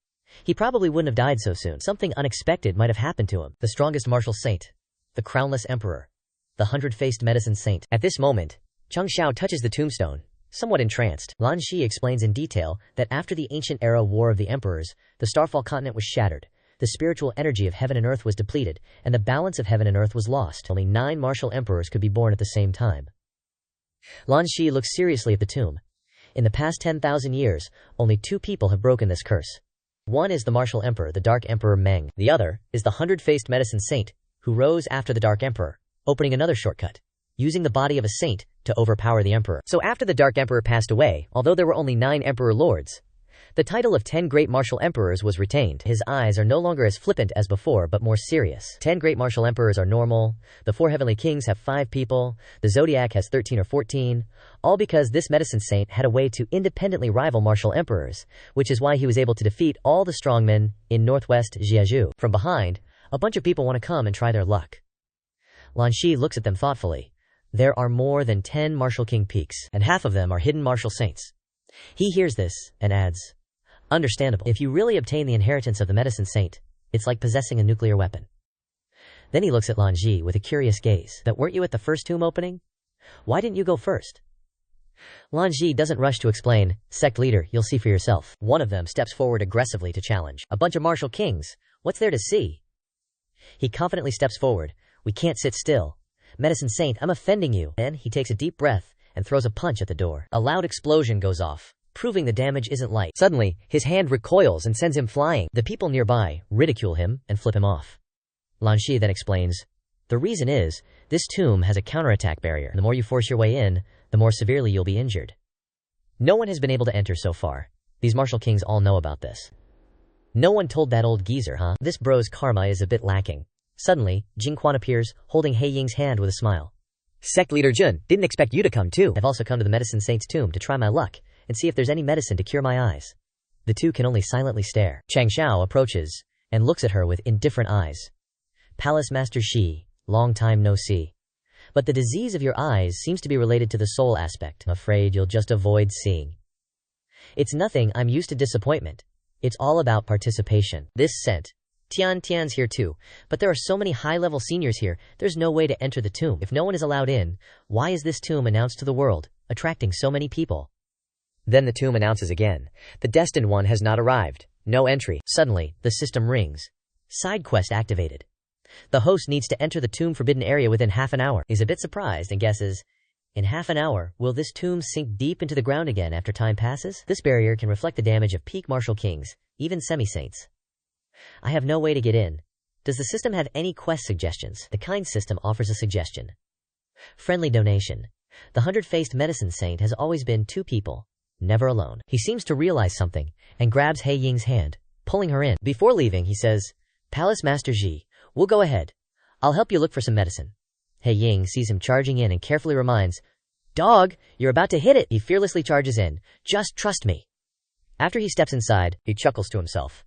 He probably wouldn't have died so soon. Something unexpected might have happened to him. The strongest martial saint. The crownless emperor. The 100-faced medicine saint. At this moment, Changxiao touches the tombstone. Somewhat entranced, Lan Shi explains in detail that after the ancient era war of the emperors, the Starfall continent was shattered, the spiritual energy of heaven and earth was depleted, and the balance of heaven and earth was lost. Only 9 martial emperors could be born at the same time. Lan Shi looks seriously at the tomb. In the past 10,000 years, only 2 people have broken this curse. One is the martial emperor, the Dark Emperor Meng. The other is the 100-faced medicine saint, who rose after the Dark Emperor, opening another shortcut, using the body of a saint to overpower the emperor. So after the Dark Emperor passed away, although there were only 9 emperor lords, the title of 10 great martial emperors was retained. His eyes are no longer as flippant as before, but more serious. 10 great martial emperors are normal, the 4 heavenly kings have 5 people, the zodiac has 13 or 14, all because this medicine saint had a way to independently rival martial emperors, which is why he was able to defeat all the strongmen in northwest Xiazhu. From behind, a bunch of people want to come and try their luck. Lan Shi looks at them thoughtfully. There are more than 10 martial king peaks, and half of them are hidden martial saints. He hears this, and adds, Understandable. If you really obtain the inheritance of the medicine saint, it's like possessing a nuclear weapon. Then he looks at Lan Shi with a curious gaze. That weren't you at the first tomb opening? Why didn't you go first? Lan Shi doesn't rush to explain. Sect leader, you'll see for yourself. One of them steps forward aggressively to challenge. A bunch of martial kings. What's there to see? He confidently steps forward. We can't sit still. Medicine saint, I'm offending you. Then he takes a deep breath and throws a punch at the door. A loud explosion goes off, proving the damage isn't light. Suddenly, his hand recoils and sends him flying. The people nearby ridicule him and flip him off. Lan Shi then explains, the reason is, this tomb has a counterattack barrier. The more you force your way in, the more severely you'll be injured. No one has been able to enter so far. These martial kings all know about this. No one told that old geezer, huh? This bro's karma is a bit lacking. Suddenly, Jing Quan appears, holding He Ying's hand with a smile. Sect leader Jun, didn't expect you to come too. I've also come to the medicine saint's tomb to try my luck and see if there's any medicine to cure my eyes. The two can only silently stare. Changxiao approaches and looks at her with indifferent eyes. Palace Master Shi, long time no see. But the disease of your eyes seems to be related to the soul aspect. I'm afraid you'll just avoid seeing. It's nothing, I'm used to disappointment. It's all about participation. This scent. Tian's here too, but there are so many high-level seniors here, there's no way to enter the tomb. If no one is allowed in, why is this tomb announced to the world, attracting so many people? Then the tomb announces again. The destined one has not arrived. No entry. Suddenly, the system rings. Side quest activated. The host needs to enter the tomb forbidden area within half an hour. He's a bit surprised and guesses, in half an hour, will this tomb sink deep into the ground again after time passes? This barrier can reflect the damage of peak martial kings, even semi-saints. I have no way to get in. Does the system have any quest suggestions? The kind system offers a suggestion. Friendly donation. The 100-faced medicine saint has always been 2 people, never alone. He seems to realize something, and grabs He Ying's hand, pulling her in. Before leaving, he says, Palace Master Ji, we'll go ahead. I'll help you look for some medicine. He Ying sees him charging in and carefully reminds, Dog, you're about to hit it. He fearlessly charges in. Just trust me. After he steps inside, he chuckles to himself.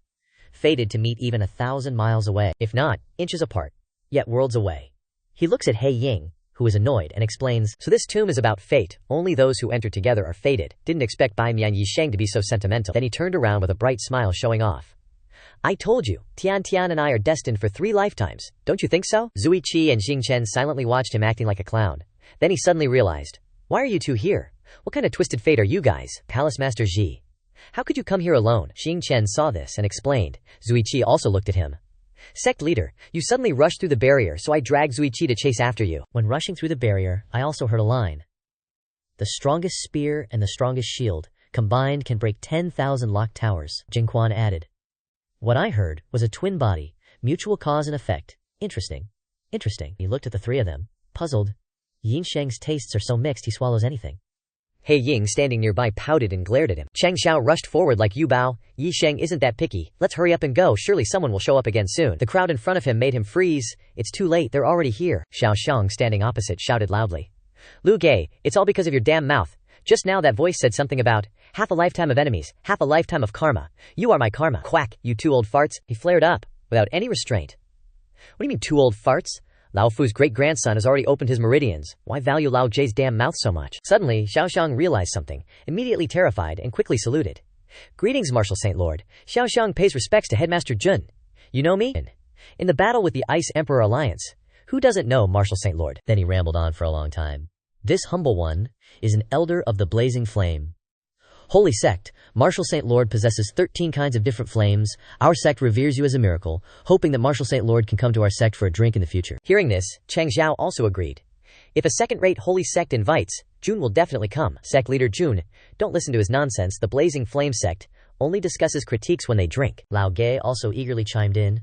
Fated to meet even 1,000 miles away, if not, inches apart, yet worlds away. He looks at He Ying, who is annoyed, and explains, So this tomb is about fate, only those who enter together are fated. Didn't expect Bai Mian Yisheng to be so sentimental. Then he turned around with a bright smile showing off. I told you, Tian and I are destined for 3 lifetimes, don't you think so? Zui Qi and Xing Chen silently watched him acting like a clown. Then he suddenly realized, Why are you 2 here? What kind of twisted fate are you guys? Palace Master Ji. How could you come here alone? Xing Chen saw this and explained. Zui Qi also looked at him. Sect leader, you suddenly rushed through the barrier, so I dragged Zui Qi to chase after you. When rushing through the barrier, I also heard a line. The strongest spear and the strongest shield, combined can break 10,000 locked towers, Jing Quan added. What I heard was a twin body, mutual cause and effect. Interesting. Interesting. He looked at the three of them, puzzled. Yinsheng's tastes are so mixed he swallows anything. He Ying, standing nearby, pouted and glared at him. Changxiao rushed forward like, "You Bao, Yisheng isn't that picky. Let's hurry up and go. Surely someone will show up again soon." The crowd in front of him made him freeze. "It's too late. They're already here." Xiaoxiang, standing opposite, shouted loudly. "Lu Gei, it's all because of your damn mouth. Just now that voice said something about half a lifetime of enemies, half a lifetime of karma. You are my karma. Quack, you two old farts." He flared up, without any restraint. "What do you mean, two old farts? Lao Fu's great-grandson has already opened his meridians. Why value Lao Jie's damn mouth so much?" Suddenly, Xiaoxiang realized something, immediately terrified, and quickly saluted. "Greetings, Martial Saint Lord." Xiaoxiang pays respects to Headmaster Jun. "You know me? In the battle with the Ice Emperor Alliance. Who doesn't know Martial Saint Lord?" Then he rambled on for a long time. "This humble one is an elder of the blazing flame. Holy Sect, Martial Saint Lord possesses 13 kinds of different flames. Our sect reveres you as a miracle, hoping that Martial Saint Lord can come to our sect for a drink in the future." Hearing this, Changxiao also agreed. "If a second-rate Holy Sect invites, Jun will definitely come." Sect leader Jun, "Don't listen to his nonsense. The Blazing Flame Sect only discusses critiques when they drink." Lao Gei also eagerly chimed in.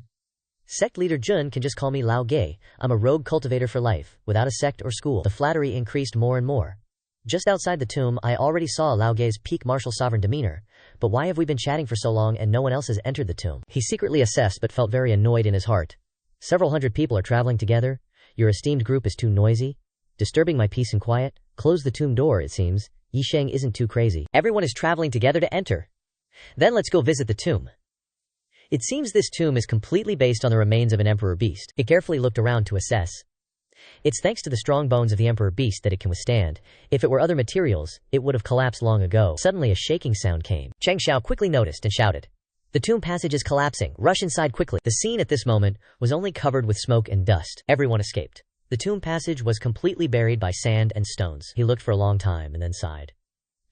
"Sect leader Jun can just call me Lao Gei. I'm a rogue cultivator for life, without a sect or school." The flattery increased more and more. Just outside the tomb, I already saw Lao Gei's peak martial sovereign demeanor. But why have we been chatting for so long and no one else has entered the tomb? He secretly assessed but felt very annoyed in his heart. Several hundred people are traveling together. Your esteemed group is too noisy, disturbing my peace and quiet. Close the tomb door, it seems. Yisheng isn't too crazy. Everyone is traveling together to enter. Then let's go visit the tomb. It seems this tomb is completely based on the remains of an emperor beast. He carefully looked around to assess. It's thanks to the strong bones of the emperor beast that it can withstand. If it were other materials, it would have collapsed long ago. Suddenly a shaking sound came. Changxiao quickly noticed and shouted, "The tomb passage is collapsing. Rush inside quickly." The scene at this moment was only covered with smoke and dust. Everyone escaped. The tomb passage was completely buried by sand and stones. He looked for a long time and then sighed.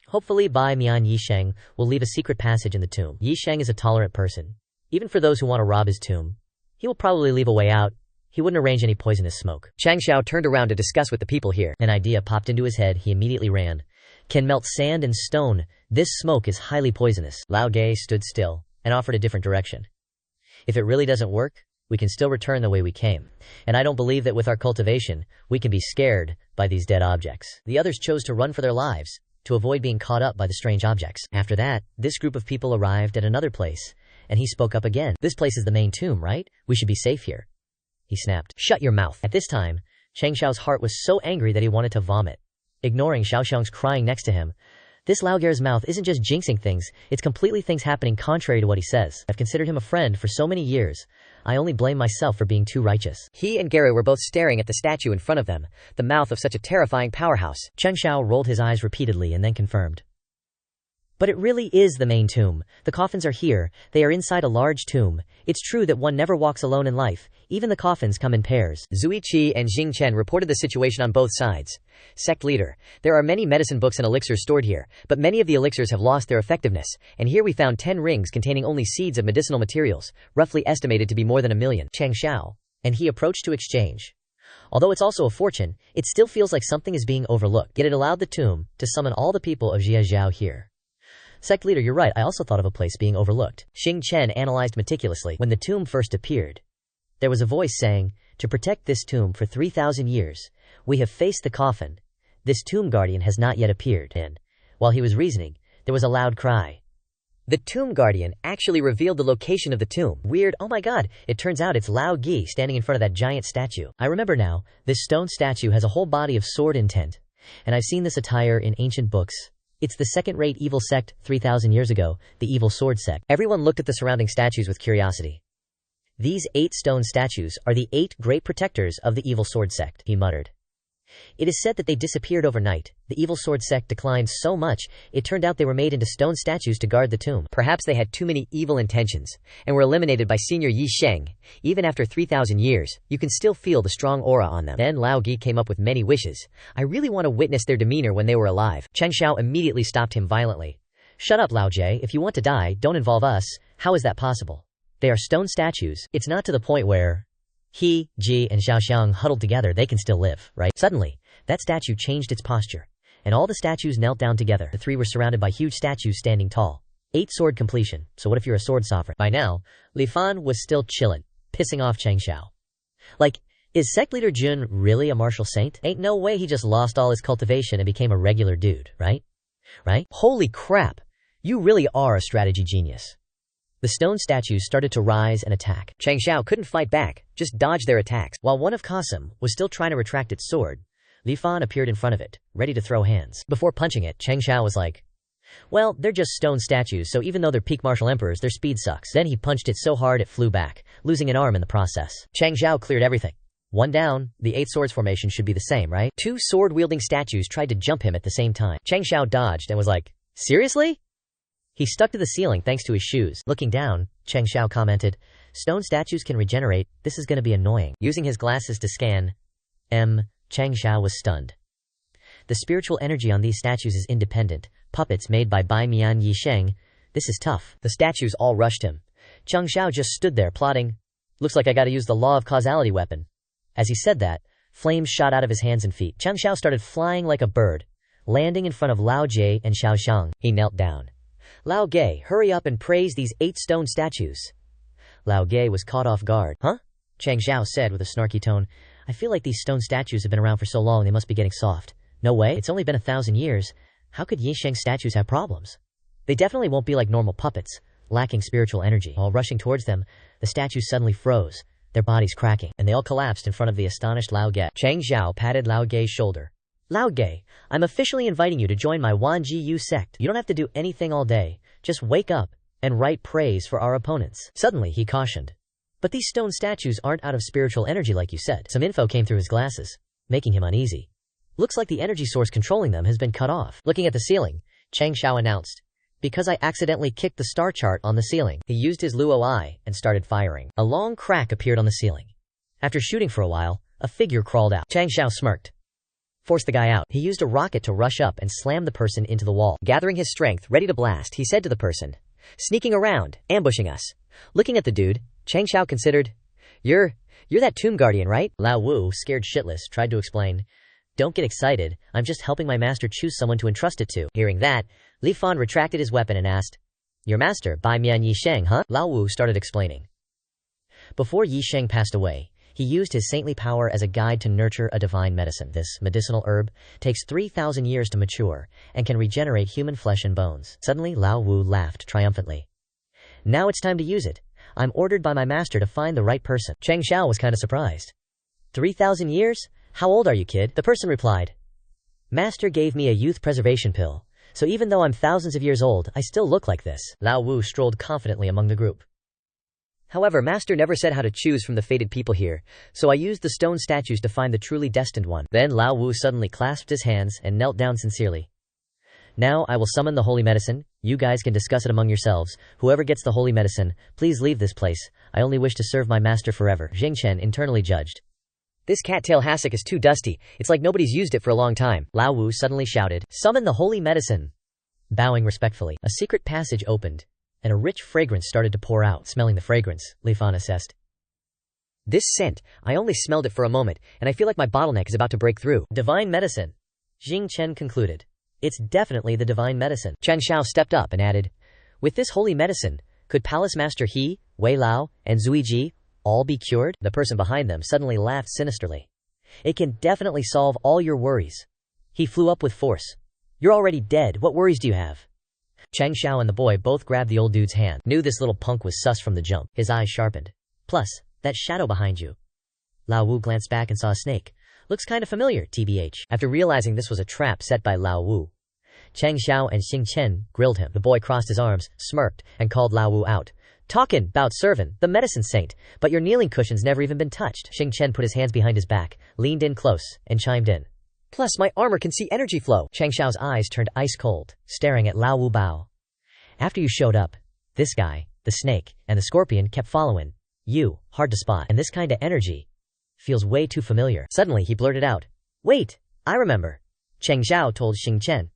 Hopefully Bai Mian Yisheng will leave a secret passage in the tomb. Yisheng is a tolerant person. Even for those who want to rob his tomb, he will probably leave a way out. He wouldn't arrange any poisonous smoke. Changxiao turned around to discuss with the people here. An idea popped into his head. He immediately ran. "Can melt sand and stone. This smoke is highly poisonous." Lao Gei stood still and offered a different direction. "If it really doesn't work, we can still return the way we came. And I don't believe that with our cultivation, we can be scared by these dead objects." The others chose to run for their lives, to avoid being caught up by the strange objects. After that, this group of people arrived at another place, and he spoke up again. "This place is the main tomb, right? We should be safe here." He snapped. "Shut your mouth." At this time, Changxiao's heart was so angry that he wanted to vomit. Ignoring Xiaoxiang's crying next to him, "This Lao Gei's mouth isn't just jinxing things, it's completely things happening contrary to what he says. I've considered him a friend for so many years. I only blame myself for being too righteous." He and Gary were both staring at the statue in front of them, the mouth of such a terrifying powerhouse. Changxiao rolled his eyes repeatedly and then confirmed. "But it really is the main tomb. The coffins are here. They are inside a large tomb. It's true that one never walks alone in life. Even the coffins come in pairs." Zui Qi and Jing Chen reported the situation on both sides. Sect leader, "There are many medicine books and elixirs stored here, but many of the elixirs have lost their effectiveness, and here we found 10 rings containing only seeds of medicinal materials, roughly estimated to be more than 1 million. Changxiao, and he approached to exchange. Although it's also a fortune, it still feels like something is being overlooked. Yet it allowed the tomb to summon all the people of Jiajiao here. Sect leader, you're right, I also thought of a place being overlooked. Xing Chen analyzed meticulously. When the tomb first appeared, there was a voice saying, "To protect this tomb for 3,000 years, we have faced the coffin. This tomb guardian has not yet appeared." And, while he was reasoning, there was a loud cry. The tomb guardian actually revealed the location of the tomb. Weird, oh my god, it turns out it's Lao Gi standing in front of that giant statue. I remember now, this stone statue has a whole body of sword intent, and I've seen this attire in ancient books. It's the second-rate evil sect 3,000 years ago, the evil sword sect. Everyone looked at the surrounding statues with curiosity. "These 8 stone statues are the 8 great protectors of the evil sword sect," he muttered. "It is said that they disappeared overnight. The evil sword sect declined so much, it turned out they were made into stone statues to guard the tomb. Perhaps they had too many evil intentions, and were eliminated by Senior Yi Sheng. Even after 3,000 years, you can still feel the strong aura on them." Then Lao Gi came up with many wishes. "I really want to witness their demeanor when they were alive." Changxiao immediately stopped him violently. "Shut up, Lao Jie. If you want to die, don't involve us. How is that possible? They are stone statues. It's not to the point where he, Ji, and Xiaoxiang huddled together. They can still live, right?" Suddenly, that statue changed its posture, and all the statues knelt down together. The 3 were surrounded by huge statues standing tall. 8 sword completion, so what if you're a sword sovereign? By now, Li Fan was still chillin', pissing off Changxiao. Like, Is sect leader Jun really a martial saint? Ain't no way he just lost all his cultivation and became a regular dude, right? Right? Holy crap! You really are a strategy genius. The stone statues started to rise and attack. Changxiao couldn't fight back, just dodge their attacks. While one of Qasim was still trying to retract its sword, Li Fan appeared in front of it, ready to throw hands. Before punching it, Changxiao was like, well, they're just stone statues, so even though they're peak martial emperors, their speed sucks. Then he punched it so hard it flew back, losing an arm in the process. Changxiao cleared everything. One down, the 8 swords formation should be the same, right? 2 sword-wielding statues tried to jump him at the same time. Changxiao dodged and was like, seriously? He stuck to the ceiling thanks to his shoes. Looking down, Changxiao commented, stone statues can regenerate, this is gonna be annoying. Using his glasses to scan, Changxiao was stunned. The spiritual energy on these statues is independent, puppets made by Bai Mian Yisheng. This is tough. The statues all rushed him. Changxiao just stood there plotting, looks like I gotta use the law of causality weapon. As he said that, flames shot out of his hands and feet. Changxiao started flying like a bird, landing in front of Lao Jie and Xiao Xiang. He knelt down. Lao Ge, hurry up and praise these 8 stone statues. Lao Ge was caught off guard. Huh? Changxiao said with a snarky tone, I feel like these stone statues have been around for so long they must be getting soft. No way, it's only been 1,000 years. How could Yisheng statues have problems? They definitely won't be like normal puppets, lacking spiritual energy. While rushing towards them, the statues suddenly froze, their bodies cracking, and they all collapsed in front of the astonished Lao Ge. Changxiao patted Lao Ge's shoulder. Lao Ge, I'm officially inviting you to join my Wanji Yu sect. You don't have to do anything all day, just wake up and write praise for our opponents. Suddenly he cautioned. But these stone statues aren't out of spiritual energy like you said. Some info came through his glasses, making him uneasy. Looks like the energy source controlling them has been cut off. Looking at the ceiling, Changxiao announced, because I accidentally kicked the star chart on the ceiling. He used his Luo eye and started firing. A long crack appeared on the ceiling. After shooting for a while, a figure crawled out. Changxiao smirked. Force the guy out. He used a rocket to rush up and slam the person into the wall. Gathering his strength, ready to blast, he said to the person, sneaking around, ambushing us. Looking at the dude, Changxiao considered, You're that tomb guardian, right? Lao Wu, scared shitless, tried to explain, don't get excited, I'm just helping my master choose someone to entrust it to. Hearing that, Li Fan retracted his weapon and asked, your master, Bai Mian Yisheng, huh? Lao Wu started explaining. Before Yisheng passed away, he used his saintly power as a guide to nurture a divine medicine. This medicinal herb takes 3,000 years to mature and can regenerate human flesh and bones. Suddenly, Lao Wu laughed triumphantly. Now it's time to use it. I'm ordered by my master to find the right person. Changxiao was kind of surprised. 3,000 years? How old are you, kid? The person replied. Master gave me a youth preservation pill, so even though I'm thousands of years old, I still look like this. Lao Wu strolled confidently among the group. However, Master never said how to choose from the fated people here, so I used the stone statues to find the truly destined one. Then Lao Wu suddenly clasped his hands and knelt down sincerely. Now I will summon the holy medicine. You guys can discuss it among yourselves. Whoever gets the holy medicine, please leave this place. I only wish to serve my master forever. Jing Chen internally judged. This cattail hassock is too dusty. It's like nobody's used it for a long time. Lao Wu suddenly shouted, summon the holy medicine. Bowing respectfully, a secret passage opened, and a rich fragrance started to pour out. Smelling the fragrance, Li Fan assessed. This scent, I only smelled it for a moment, and I feel like my bottleneck is about to break through. Divine medicine, Jing Chen concluded. It's definitely the divine medicine. Changxiao stepped up and added, with this holy medicine, could Palace Master He, Wei Lao, and Zui Ji all be cured? The person behind them suddenly laughed sinisterly. It can definitely solve all your worries. He flew up with force. You're already dead, what worries do you have? Changxiao and the boy both grabbed the old dude's hand. Knew this little punk was sus from the jump. His eyes sharpened. Plus, that shadow behind you. Lao Wu glanced back and saw a snake. Looks kinda familiar, TBH. After realizing this was a trap set by Lao Wu, Changxiao and Xing Chen grilled him. The boy crossed his arms, smirked, and called Lao Wu out. Talkin' 'bout servin', the medicine saint, but your kneeling cushion's never even been touched. Xing Chen put his hands behind his back, leaned in close, and chimed in. Plus, my armor can see energy flow. Changxiao's eyes turned ice cold, staring at Lao Wu Bao. After you showed up, this guy, the snake, and the scorpion kept following. You, hard to spot, and this kinda energy feels way too familiar. Suddenly, he blurted out. Wait, I remember. Changxiao told Xing Chen.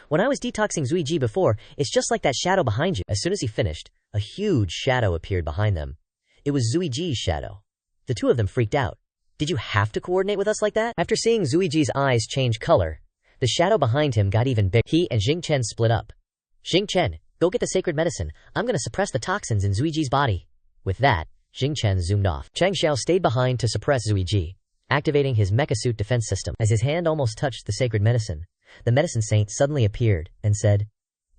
When I was detoxing Zui Ji before, it's just like that shadow behind you. As soon as he finished, a huge shadow appeared behind them. It was Zui Ji's shadow. The two of them freaked out. Did you have to coordinate with us like that? After seeing Zui Ji's eyes change color, the shadow behind him got even bigger. He and Xing Chen split up. Xing Chen, go get the sacred medicine. I'm gonna suppress the toxins in Zui Ji's body. With that, Xing Chen zoomed off. Changxiao stayed behind to suppress Zui Ji. activating his mecha suit defense system. As his hand almost touched the sacred medicine, the medicine saint suddenly appeared and said,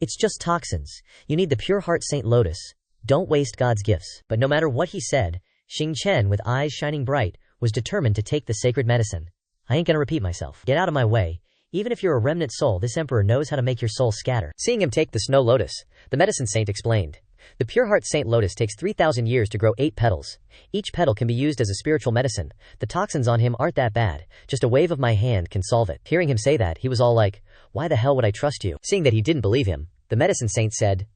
"It's just toxins. You need the pure heart Saint Lotus. Don't waste God's gifts." But no matter what he said, Xing Chen, with eyes shining bright, was determined to take the sacred medicine. "I ain't gonna repeat myself. Get out of my way. Even if you're a remnant soul, this emperor knows how to make your soul scatter." Seeing him take the snow lotus, the medicine saint explained, "The pure heart Saint Lotus takes 3,000 years to grow 8 petals. Each petal can be used as a spiritual medicine. The toxins on him aren't that bad. Just a wave of my hand can solve it." Hearing him say that, he was all like, "Why the hell would I trust you?" Seeing that he didn't believe him, the medicine saint said,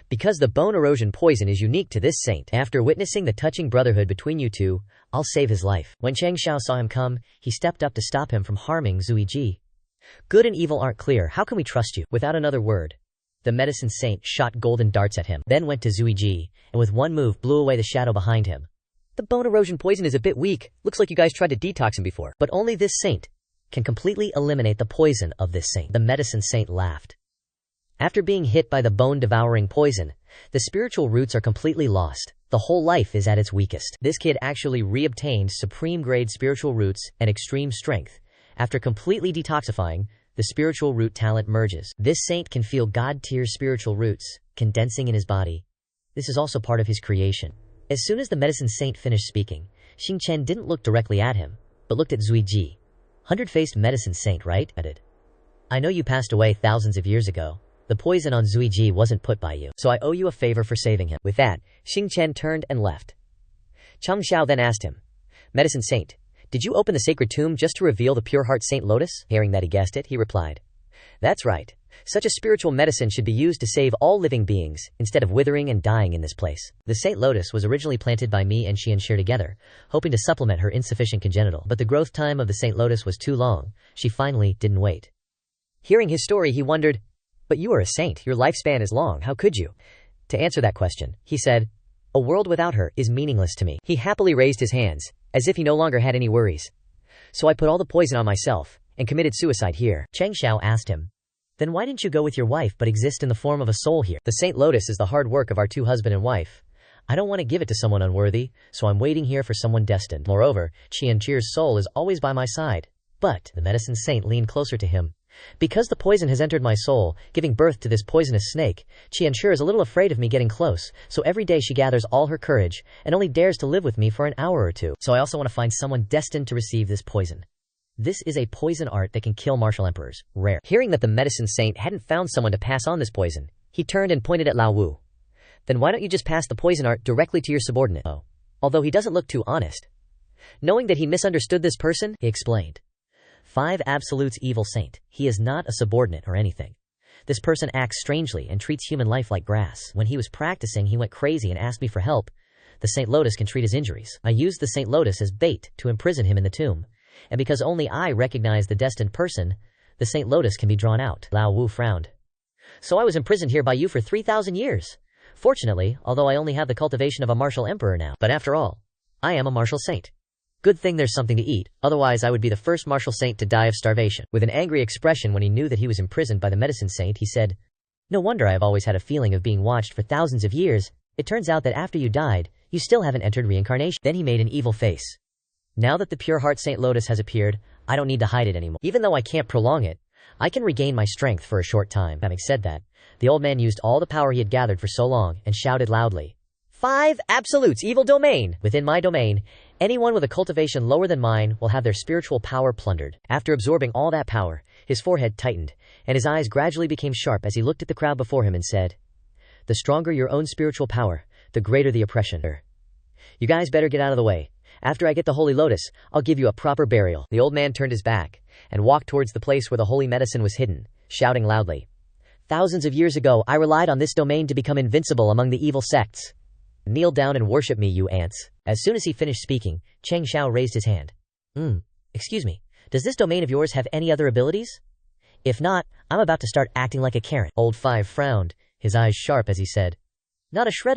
"Because the bone erosion poison is unique to this saint. After witnessing the touching brotherhood between you two, I'll save his life." When Changxiao saw him come, he stepped up to stop him from harming Zuiji. "Good and evil aren't clear. How can we trust you?" Without another word, the medicine saint shot golden darts at him, then went to Zuiji, and with one move blew away the shadow behind him. "The bone erosion poison is a bit weak. Looks like you guys tried to detox him before. But only this saint can completely eliminate the poison of this saint." The medicine saint laughed. "After being hit by the bone-devouring poison, the spiritual roots are completely lost. The whole life is at its weakest." This kid actually re-obtained supreme-grade spiritual roots and extreme strength. After completely detoxifying, the spiritual root talent merges. This saint can feel God-tier spiritual roots condensing in his body. This is also part of his creation. As soon as the medicine saint finished speaking, Xing Chen didn't look directly at him, but looked at Zuiji. "Hundred-faced medicine saint, right?" added. "I know you passed away thousands of years ago. The poison on Zuiji wasn't put by you, so I owe you a favor for saving him." With that, Xing Chen turned and left. Changxiao then asked him, "Medicine saint, did you open the sacred tomb just to reveal the pure heart Saint Lotus?" Hearing that he guessed it, he replied, "That's right. Such a spiritual medicine should be used to save all living beings, instead of withering and dying in this place." The Saint Lotus was originally planted by me and Xianxi together, hoping to supplement her insufficient congenital, but the growth time of the Saint Lotus was too long. She finally didn't wait. Hearing his story, he wondered, "But you are a saint. Your lifespan is long. How could you?" To answer that question, he said, "A world without her is meaningless to me." He happily raised his hands, as if he no longer had any worries. "So I put all the poison on myself, and committed suicide here." Changxiao asked him, "Then why didn't you go with your wife but exist in the form of a soul here?" "The Saint Lotus is the hard work of our two husband and wife. I don't want to give it to someone unworthy, so I'm waiting here for someone destined. Moreover, Qianqi's soul is always by my side." But the medicine saint leaned closer to him. "Because the poison has entered my soul, giving birth to this poisonous snake, Qianqi is a little afraid of me getting close, so every day she gathers all her courage and only dares to live with me for an hour or two. So I also want to find someone destined to receive this poison. This is a poison art that can kill martial emperors. Rare." Hearing that the medicine saint hadn't found someone to pass on this poison, he turned and pointed at Lao Wu. "Then why don't you just pass the poison art directly to your subordinate?" "Oh." Although he doesn't look too honest. Knowing that he misunderstood this person, he explained, 5 absolutes evil saint. He is not a subordinate or anything. This person acts strangely and treats human life like grass. When he was practicing, he went crazy and asked me for help. The Saint Lotus can treat his injuries. I used the Saint Lotus as bait to imprison him in the tomb. And because only I recognize the destined person, the Saint Lotus can be drawn out." Lao Wu frowned. "So I was imprisoned here by you for 3,000 years. Fortunately, although I only have the cultivation of a martial emperor now. But after all, I am a martial saint. Good thing there's something to eat, otherwise I would be the first martial saint to die of starvation." With an angry expression when he knew that he was imprisoned by the medicine saint, he said, "No wonder I have always had a feeling of being watched for thousands of years. It turns out that after you died, you still haven't entered reincarnation." Then he made an evil face. "Now that the pure heart Saint Lotus has appeared, I don't need to hide it anymore. Even though I can't prolong it, I can regain my strength for a short time." Having said that, the old man used all the power he had gathered for so long and shouted loudly, 5 absolutes evil domain. Within my domain, anyone with a cultivation lower than mine will have their spiritual power plundered." After absorbing all that power, his forehead tightened, and his eyes gradually became sharp as he looked at the crowd before him and said, "The stronger your own spiritual power, the greater the oppression. You guys better get out of the way. After I get the holy lotus, I'll give you a proper burial." The old man turned his back and walked towards the place where the holy medicine was hidden, shouting loudly, "Thousands of years ago, I relied on this domain to become invincible among the evil sects. Kneel down and worship me, you ants." As soon as he finished speaking, Changxiao raised his hand. Excuse me, does this domain of yours have any other abilities? If not, I'm about to start acting like a Karen." Old Five frowned, his eyes sharp as he said, "Not a shred